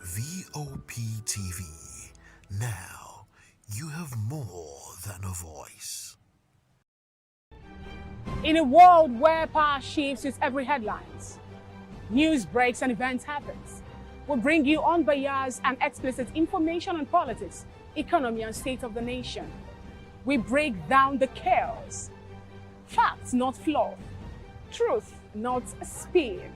VOP TV. Now, you have more than a voice. In a world where power shifts with every headlines, news breaks and events happens, we bring you unbiased and explicit information on politics, economy, and state of the nation. We break down the chaos. Facts, not fluff. Truth, not spin.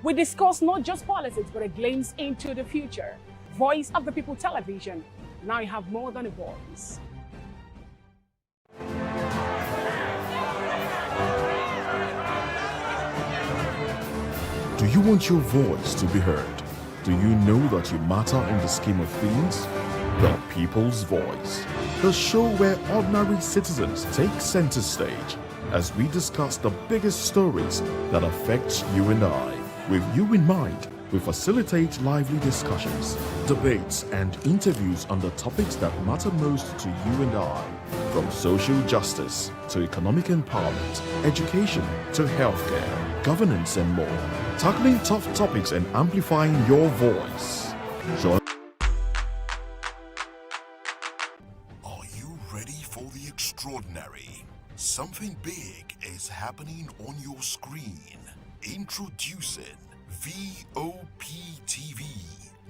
We discuss not just politics, but a glimpse into the future. Voice of the People Television. Now you have more than a voice. Do you want your voice to be heard? Do you know that you matter in the scheme of things? The People's Voice, the show where ordinary citizens take center stage as we discuss the biggest stories that affect you and I. With you in mind, we facilitate lively discussions, debates, and interviews on the topics that matter most to you and I, from social justice to economic empowerment, education to healthcare, governance, and more, tackling tough topics and amplifying your voice. Join. Are you ready for the extraordinary? Something big is happening on your screen. Introducing VOP-TV,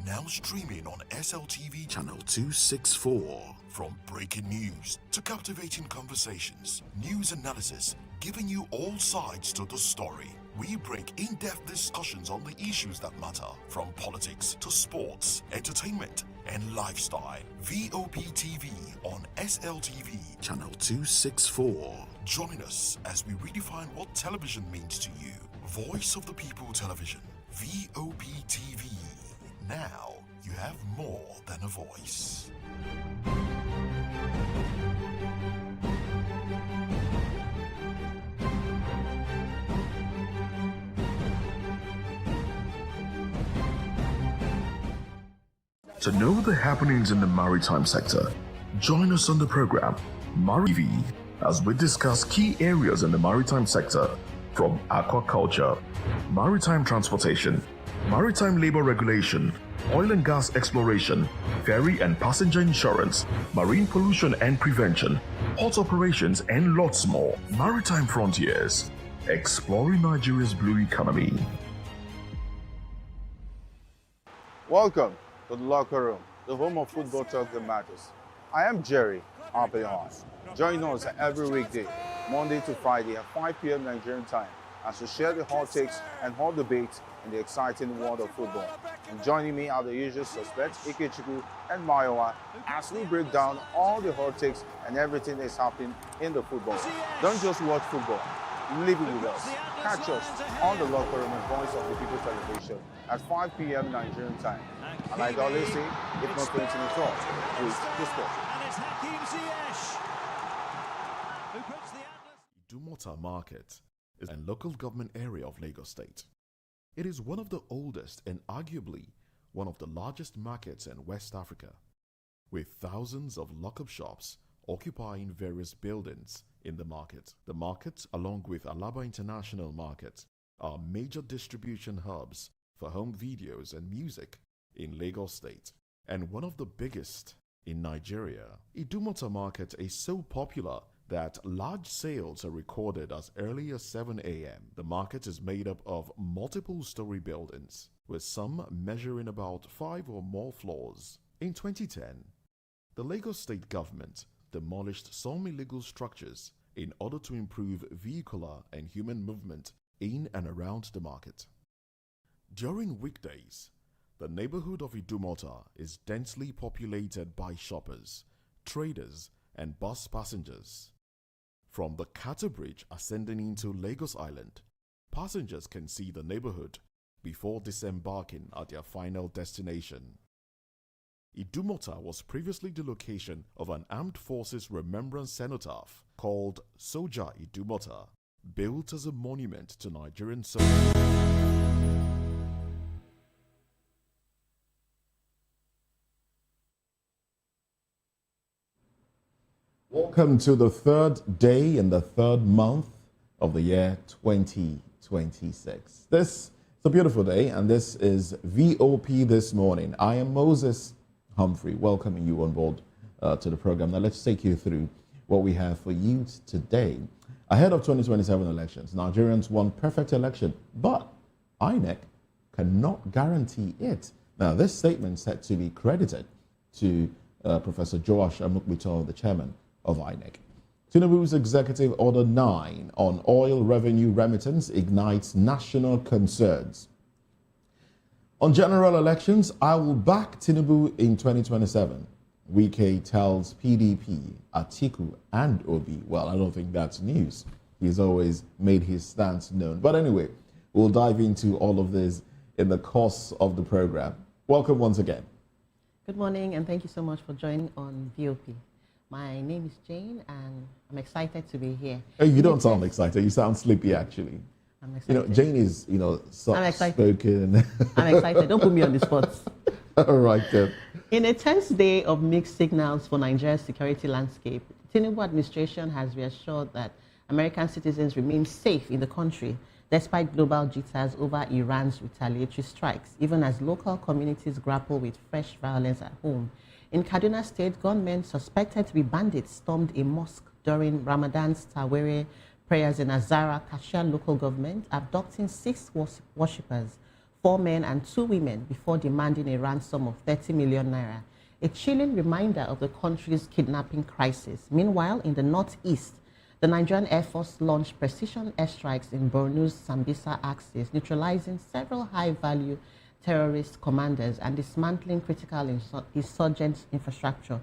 now streaming on SLTV channel 264. From breaking news to captivating conversations, news analysis, giving you all sides to the story. We bring in-depth discussions on the issues that matter, from politics to sports, entertainment, and lifestyle. VOP-TV on SLTV channel 264. Join us as we redefine what television means to you. Voice of the People Television, VOP-TV. Now you have more than a voice. To know the happenings in the maritime sector, join us on the program MariTV as we discuss key areas in the maritime sector, from aquaculture, maritime transportation, maritime labor regulation, oil and gas exploration, ferry and passenger insurance, marine pollution and prevention, port operations, and lots more. Maritime Frontiers, exploring Nigeria's blue economy. Welcome to the locker room, the home of football talk that matters. I am Jerry Arpeon. Join us every weekday, Monday to Friday at 5 p.m. Nigerian time, as we share the hot takes and hot debates in the exciting world of football. And joining me are the usual suspects, Ikechukwu and Mayowa, as we break down all the hot takes and everything that's happening in the football. Don't just watch football, live it with us. Catch us on the locker room and Voice of the People Television at 5 p.m. Nigerian time. And like I always say, if not 20 minutes off, please discuss. Idumota Market is a local government area of Lagos State. It is one of the oldest and arguably one of the largest markets in West Africa, with thousands of lock-up shops occupying various buildings in the market. The market, along with Alaba International Market, are major distribution hubs for home videos and music in Lagos State, and one of the biggest in Nigeria. Idumota Market is so popular that large sales are recorded as early as 7 a.m. The market is made up of multiple story buildings, with some measuring about 5 or more floors. In 2010, the Lagos State government demolished some illegal structures in order to improve vehicular and human movement in and around the market. During weekdays, the neighborhood of Idumota is densely populated by shoppers, traders, and bus passengers. From the Kata Bridge ascending into Lagos Island, passengers can see the neighborhood before disembarking at their final destination. Idumota was previously the location of an armed forces remembrance cenotaph called Soja Idumota, built as a monument to Nigerian soldiers. Welcome to the third day in the third month of the year 2026. This is a beautiful day, and this is VOP This Morning. I am Moses Humphrey, welcoming you on board to the program. Now let's take you through what we have for you today. Ahead of 2027 elections, Nigerians want perfect election, but INEC cannot guarantee it. Now this statement is said to be credited to Professor Joash Amukbito, the chairman of INEC. Tinubu's Executive Order 9 on oil revenue remittance ignites national concerns. On general elections, I will back Tinubu in 2027. Wike tells PDP, Atiku, and Obi. Well, I don't think that's news. He's always made his stance known. But anyway, we'll dive into all of this in the course of the program. Welcome once again. Good morning, and thank you so much for joining on VOP. My name is Jane, and I'm excited to be here. Hey, you don't sound excited. You sound sleepy, actually. I'm excited. Jane is, soft-spoken. I'm excited. Don't put me on the spot. All right, then. In a tense day of mixed signals for Nigeria's security landscape, the Tinubu administration has reassured that American citizens remain safe in the country despite global jitters over Iran's retaliatory strikes, even as local communities grapple with fresh violence at home. In Kaduna State, gunmen suspected to be bandits stormed a mosque during Ramadan's Tawere prayers in Azara, Kashia local government, abducting 6 worshippers, 4 men and 2 women, before demanding a ransom of 30 million naira. A chilling reminder of the country's kidnapping crisis. Meanwhile, in the northeast, the Nigerian Air Force launched precision airstrikes in Borno's Sambisa axis, neutralizing several high-value terrorist commanders and dismantling critical insurgent infrastructure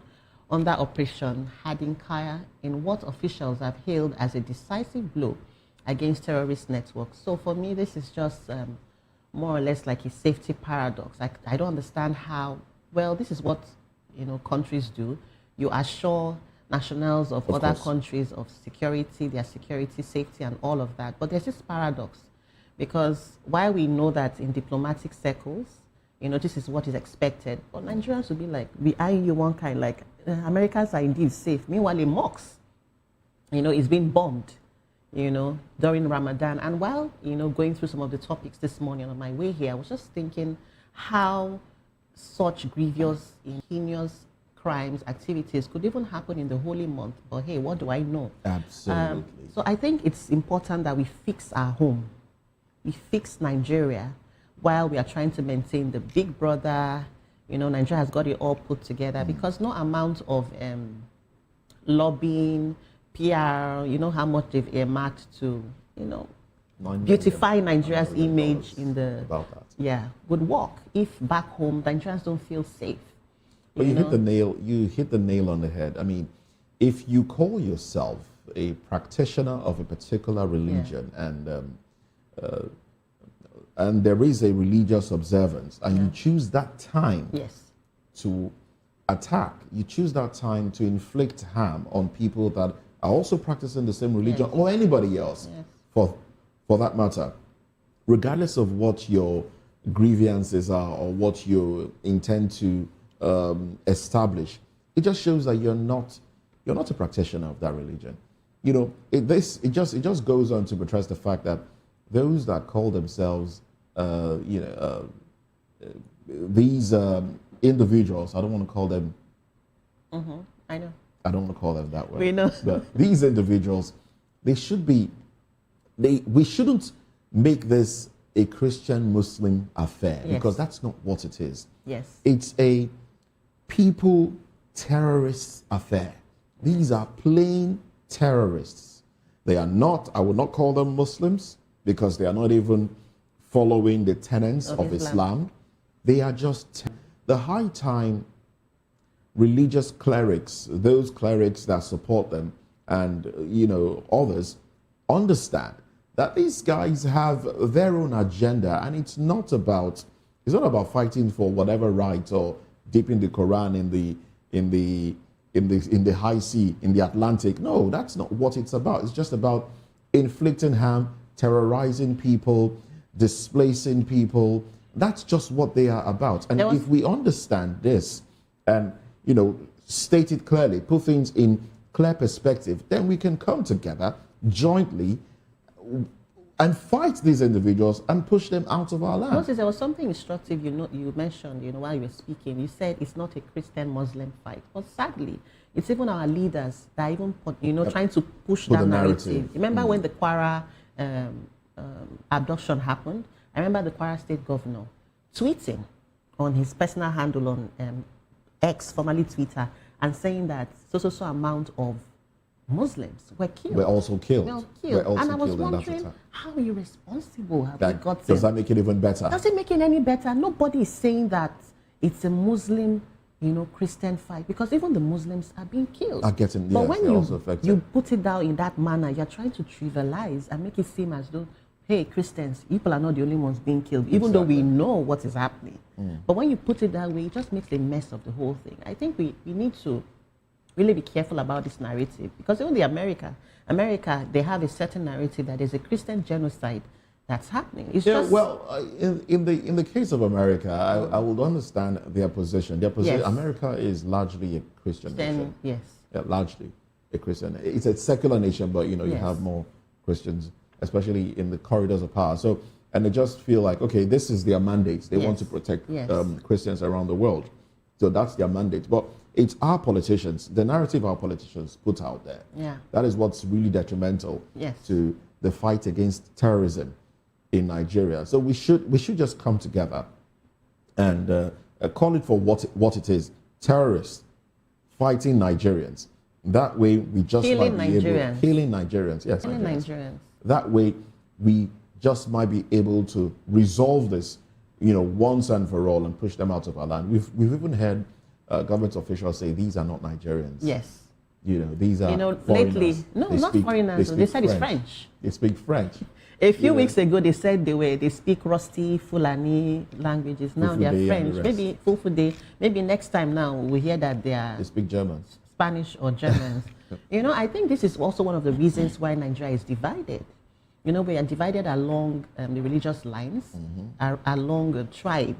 under Operation Hadinkaya in what officials have hailed as a decisive blow against terrorist networks. So for me, this is just more or less like a safety paradox. I don't understand how, well, this is what countries do. You assure nationals of other countries of security, their security, safety, and all of that. But there's this paradox, because while we know that in diplomatic circles, this is what is expected, but Nigerians will be like, we eyeing you one kind, like, Americans are indeed safe. Meanwhile, a mosque, is being bombed, during Ramadan. And while, going through some of the topics this morning on my way here, I was just thinking how such grievous, heinous crimes, activities could even happen in the holy month. But hey, what do I know? Absolutely. So I think it's important that we fix our home. We fix Nigeria while we are trying to maintain the big brother. Nigeria has got it all put together, because no amount of lobbying, PR, how much they've earmarked to, beautify Nigeria's image in the, would work if back home Nigerians don't feel safe. But you hit the nail on the head. I mean, if you call yourself a practitioner of a particular religion, and there is a religious observance, and you choose that time to attack, you choose that time to inflict harm on people that are also practicing the same religion, or anybody else, for that matter, regardless of what your grievances are or what you intend to establish, it just shows that you're not a practitioner of that religion. It just goes on to buttress the fact that those that call themselves, these individuals, I don't want to call them. I know. I don't want to call them that way. We know. But these individuals, we shouldn't make this a Christian-Muslim affair, because that's not what it is. Yes. It's a people terrorist affair. These are plain terrorists. They are not, I would not call them Muslims, because they are not even following the tenets of Islam. They are just the high time religious clerics, those clerics that support them, and others, understand that these guys have their own agenda, and it's not about fighting for whatever right or dipping the Quran in the high sea, in the Atlantic. No, that's not what it's about. It's just about inflicting harm, terrorizing people, displacing people. That's just what they are about. And if we understand this and state it clearly, put things in clear perspective, then we can come together jointly and fight these individuals and push them out of our land. Moses, there was something instructive you mentioned, while you were speaking. You said it's not a Christian-Muslim fight. But sadly, it's even our leaders that are even, trying to push that narrative. Remember when the Kwara abduction happened? I remember the Kwara State governor tweeting on his personal handle on X, formerly Twitter, and saying that so amount of Muslims were killed. Were also killed. Were also and I was wondering how irresponsible have we gotten. Does that make it even better? Does it make it any better? Nobody is saying that it's a Muslim, Christian fight, because even the Muslims are being killed. Are getting, but yes, when you put it down in that manner, you're trying to trivialize and make it seem as though, hey, Christians, people are not the only ones being killed, even though we know what is happening. But when you put it that way, it just makes a mess of the whole thing. I think we need to really be careful about this narrative, because even America, they have a certain narrative that there's a Christian genocide that's happening. It's in the case of America, I would understand their position. Yes. America is largely a Christian nation. Yes. Yeah, largely a Christian. It's a secular nation, but you have more Christians, especially in the corridors of power. So, and they just feel like, okay, this is their mandate. They want to protect Christians around the world. So that's their mandate. But it's our politicians, the narrative our politicians put out there. Yeah. That is what's really detrimental to the fight against terrorism in Nigeria. So we should just come together and call it for what it is: terrorists fighting Nigerians. That way we just killing might be Nigerians. able killing Nigerians. Yes, killing Nigerians. That way we just might be able to resolve this, once and for all, and push them out of our land. We've even heard government officials say these are not Nigerians. Yes. These are foreigners. Lately, not foreigners. They said it's French. They speak French. A few weeks ago, they said they speak rusty Fulani languages. Now they are French. Maybe Fulfude. Maybe next time now we hear that they speak German, Spanish or Germans. I think this is also one of the reasons why Nigeria is divided. We are divided along the religious lines, along a tribe.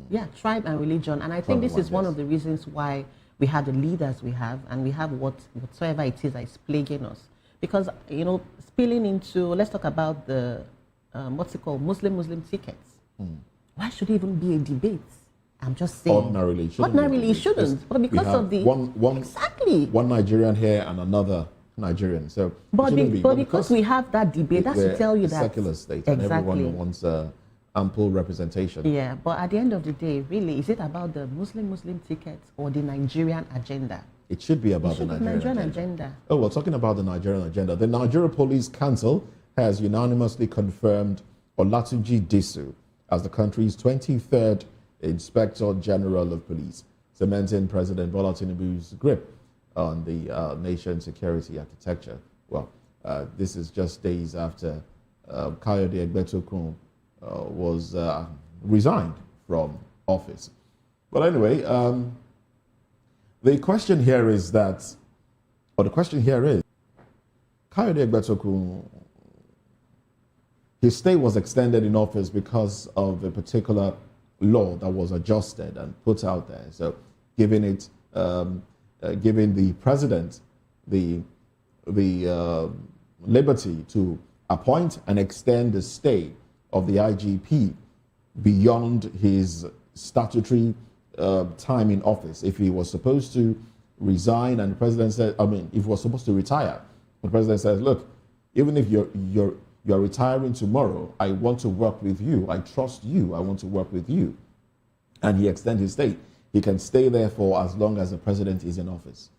Yeah, tribe and religion. And I think this is one of the reasons why we have the leaders we have, and we have whatsoever it is that is plaguing us. Because, spilling into, let's talk about the, Muslim tickets. Why should it even be a debate? I'm just saying. Ordinarily, it shouldn't. But because of the... Exactly. One Nigerian here and another Nigerian. So but because we have that debate, that's to tell you that... secular state, and everyone wants ample representation. Yeah, but at the end of the day, really, is it about the Muslim tickets or the Nigerian agenda? It should be about the Nigerian agenda. Oh, well, talking about the Nigerian agenda, the Nigeria Police Council has unanimously confirmed Olatunji Disu as the country's 23rd Inspector General of Police, cementing President Bola Tinubu's grip on the nation's security architecture. Well, this is just days after Kayode Egbetokun was resigned from office. But anyway, the question here is Kayode Egbetokun, his stay was extended in office because of a particular law that was adjusted and put out there. So giving the president the liberty to appoint and extend the stay of the IGP beyond his statutory time in office. If he was supposed to resign and the president said, if he was supposed to retire, the president says, look, even if you're retiring tomorrow, I want to work with you. I trust you. I want to work with you. And he extends his stay. He can stay there for as long as the president is in office,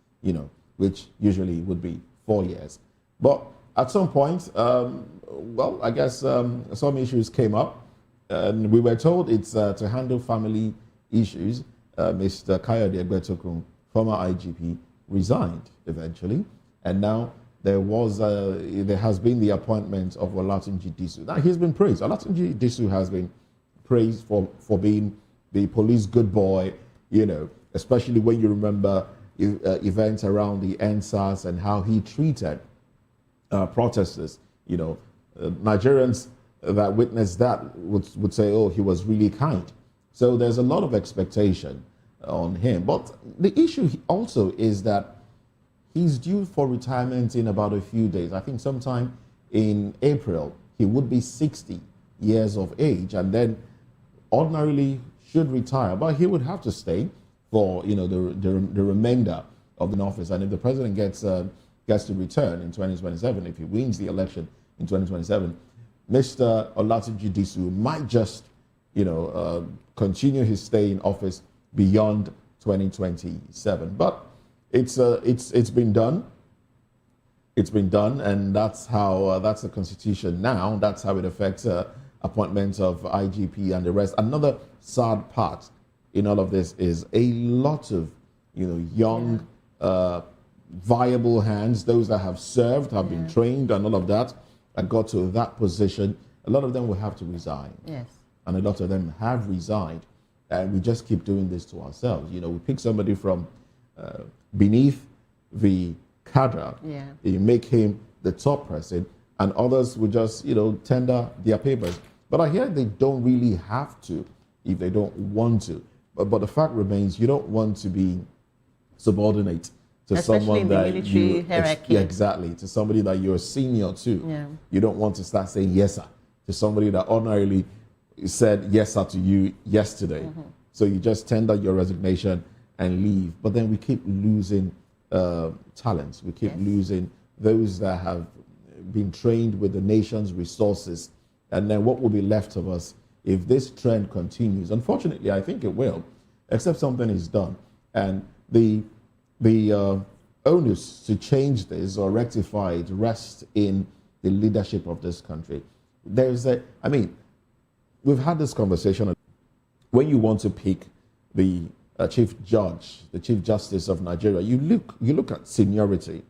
which usually would be 4 years. But at some point, I guess some issues came up. And we were told it's to handle family issues. Mr. Kayode Egbetokun, former IGP, resigned eventually. And now there has been the appointment of Olatunji Disu. Now, he's been praised. Olatunji Disu has been praised for being the police good boy, especially when you remember events around the NSAS and how he treated protesters. Nigerians that witnessed that would say, oh, he was really kind. So there's a lot of expectation on him. But the issue also is that he's due for retirement in about a few days. I think sometime in April, he would be 60 years of age, and then ordinarily should retire. But he would have to stay for the remainder of the office. And if the president gets to return in 2027, if he wins the election in 2027, Mr. Olatunji Disu might just continue his stay in office beyond 2027. But it's been done. it's been done, and that's how that's the constitution now. That's how it affects appointments of IGP and the rest. Another sad part in all of this is a lot of young, viable hands, those that have served, have been trained, and all of that, and got to that position. A lot of them will have to resign. Yes. And a lot of them have resigned, and we just keep doing this to ourselves. We pick somebody from beneath the cadre, you make him the top person, and others will just, tender their papers. But I hear they don't really have to if they don't want to. But the fact remains, you don't want to be subordinate to Especially someone in the that military hierarchy. Exactly, to somebody that you're senior to. Yeah. You don't want to start saying yes sir to somebody that ordinarily said yes sir to you yesterday. So you just tender your resignation and leave. But then we keep losing talents. We keep losing those that have been trained with the nation's resources. And then what will be left of us if this trend continues? Unfortunately, I think it will, except something is done. And the onus to change this or rectify it rests in the leadership of this country. We've had this conversation. When you want to pick the chief judge, the chief justice of Nigeria, you look at seniority.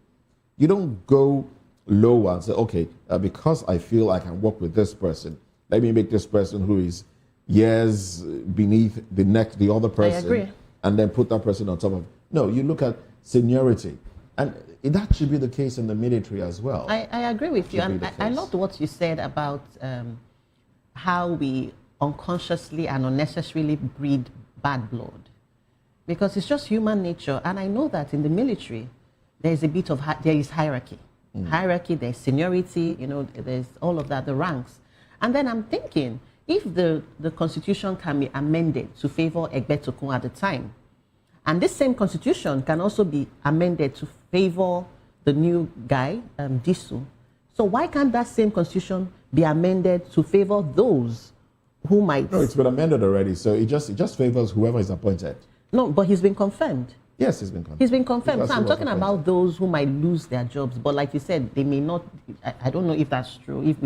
You don't go lower and say, okay, because I feel I can work with this person, let me make this person who is years beneath the other person. I agree. And then put that person on top of. No, you look at seniority. And that should be the case in the military as well. I agree with you. And I loved what you said about how we unconsciously and unnecessarily breed bad blood. Because it's just human nature. And I know that in the military, there is hierarchy. Hierarchy, there's seniority, there's all of that, the ranks. And then I'm thinking, if the constitution can be amended to favor Egbetokun at the time, and this same constitution can also be amended to favor the new guy, Disu. So why can't that same constitution be amended to favor those who might... No, it's been amended already, so it just favors whoever is appointed. No, but he's been confirmed. Yes, he's been confirmed. He's been confirmed. Because So I'm talking about those who might lose their jobs. But like you said, they may not... I don't know if that's true, if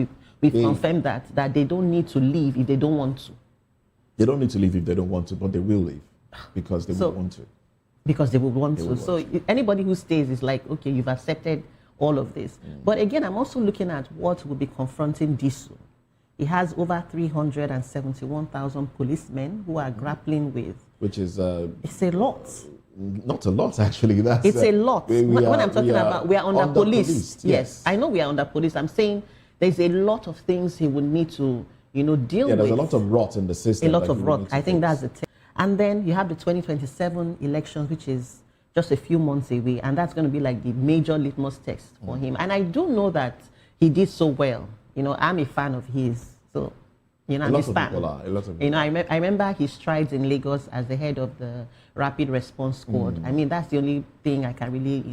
we've confirmed that they don't need to leave if they don't want to. They don't need to leave if they don't want to, but they will leave because they will want to. Because they will want to. So anybody who stays is like, okay, you've accepted all of this. But again, I'm also looking at what will be confronting Disu. He has over 371,000 policemen who are grappling with... Which is... it's a lot. Not a lot, actually. It's a lot. When I'm talking about, we are under police. Yes. I know we are under police. I'm saying there's a lot of things he would need to, deal with. Yeah, there's a lot of rot in the system. A lot of rot. I think that's the thing. And then you have the 2027 elections, which is just a few months away. And that's going to be like the major litmus test for him. And I do know that he did so well. I'm a fan of his. So, I'm his fan. A lot of people I remember his strides in Lagos as the head of the Rapid Response Squad. I mean, that's the only thing I can really,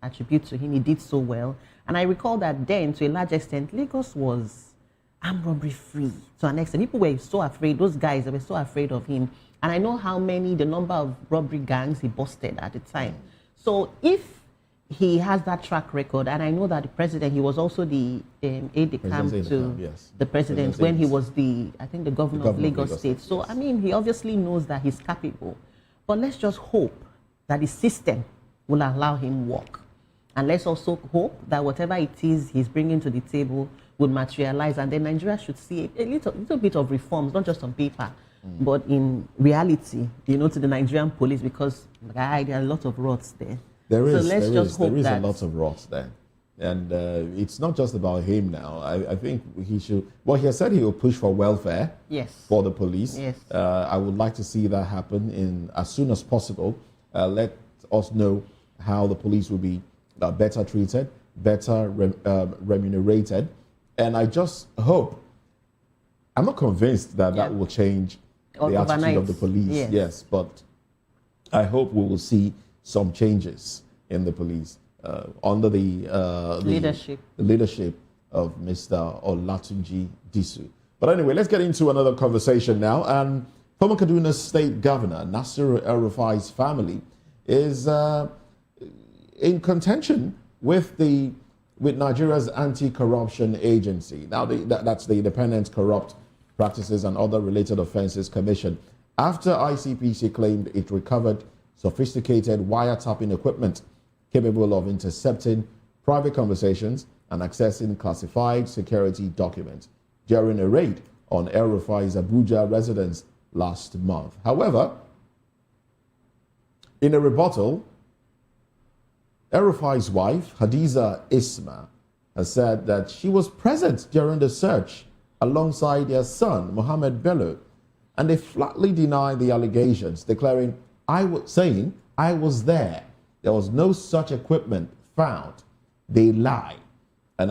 attribute to him. He did so well. And I recall that then, to a large extent, Lagos was armed robbery free to an extent. People were so afraid, those guys, they were so afraid of him. And I know the number of robbery gangs he busted at the time. So if he has that track record, and I know that the president, he was also the aide-de-camp to the president when he was the governor of Lagos State. So, I mean, he obviously knows that he's capable. But let's just hope that the system will allow him work. And let's also hope that whatever it is he's bringing to the table would materialize, and then Nigeria should see a little bit of reforms, not just on paper, but in reality, to the Nigerian police, because there are a lot of rots there. There is a lot of rot there. And it's not just about him now. I think he should... Well, he has said he will push for welfare for the police. Yes. I would like to see that happen as soon as possible. Let us know how the police will be better treated, better remunerated. And I just hope... I'm not convinced that will change the attitude of the police. Yes, but I hope we will see some changes in the police under the leadership of Mr. Olatunji Disu. But anyway, let's get into another conversation now. And former Kaduna State Governor Nasir El-Rufai's family is in contention with Nigeria's anti-corruption agency. Now, that's the Independent Corrupt Practices and Other Related Offences Commission. After ICPC claimed it recovered sophisticated wiretapping equipment capable of intercepting private conversations and accessing classified security documents during a raid on El-Rufai's Abuja residence last month. However, in a rebuttal, El-Rufai's wife, Hadiza Isma, has said that she was present during the search alongside their son, Mohammed Bello, and they flatly deny the allegations, declaring, I was there. There was no such equipment found. They lie. And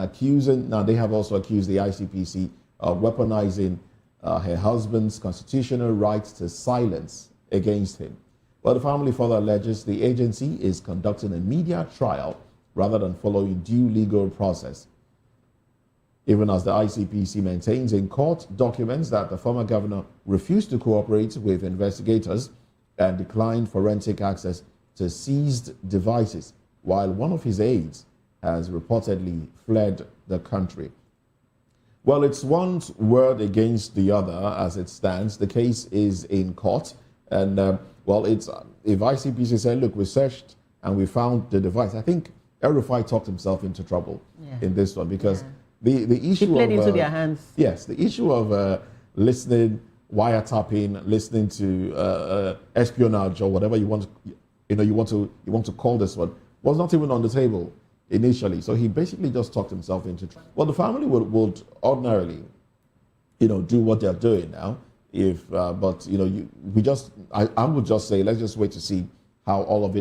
now they have also accused the ICPC of weaponizing her husband's constitutional rights to silence against him. Well, the family further alleges the agency is conducting a media trial rather than following due legal process. Even as the ICPC maintains in court documents that the former governor refused to cooperate with investigators and declined forensic access to seized devices, while one of his aides has reportedly fled the country. Well, it's one word against the other as it stands. The case is in court, and if ICPC said, look, we searched and we found the device, I think El-Rufai talked himself into trouble in this one, because the issue he played of into their hands. Yes, the issue of listening, wiretapping, listening to espionage or whatever you want to call this one was not even on the table initially. So he basically just talked himself into trouble. Well, the family would ordinarily, do what they're doing now. I would just say, let's just wait to see how all of it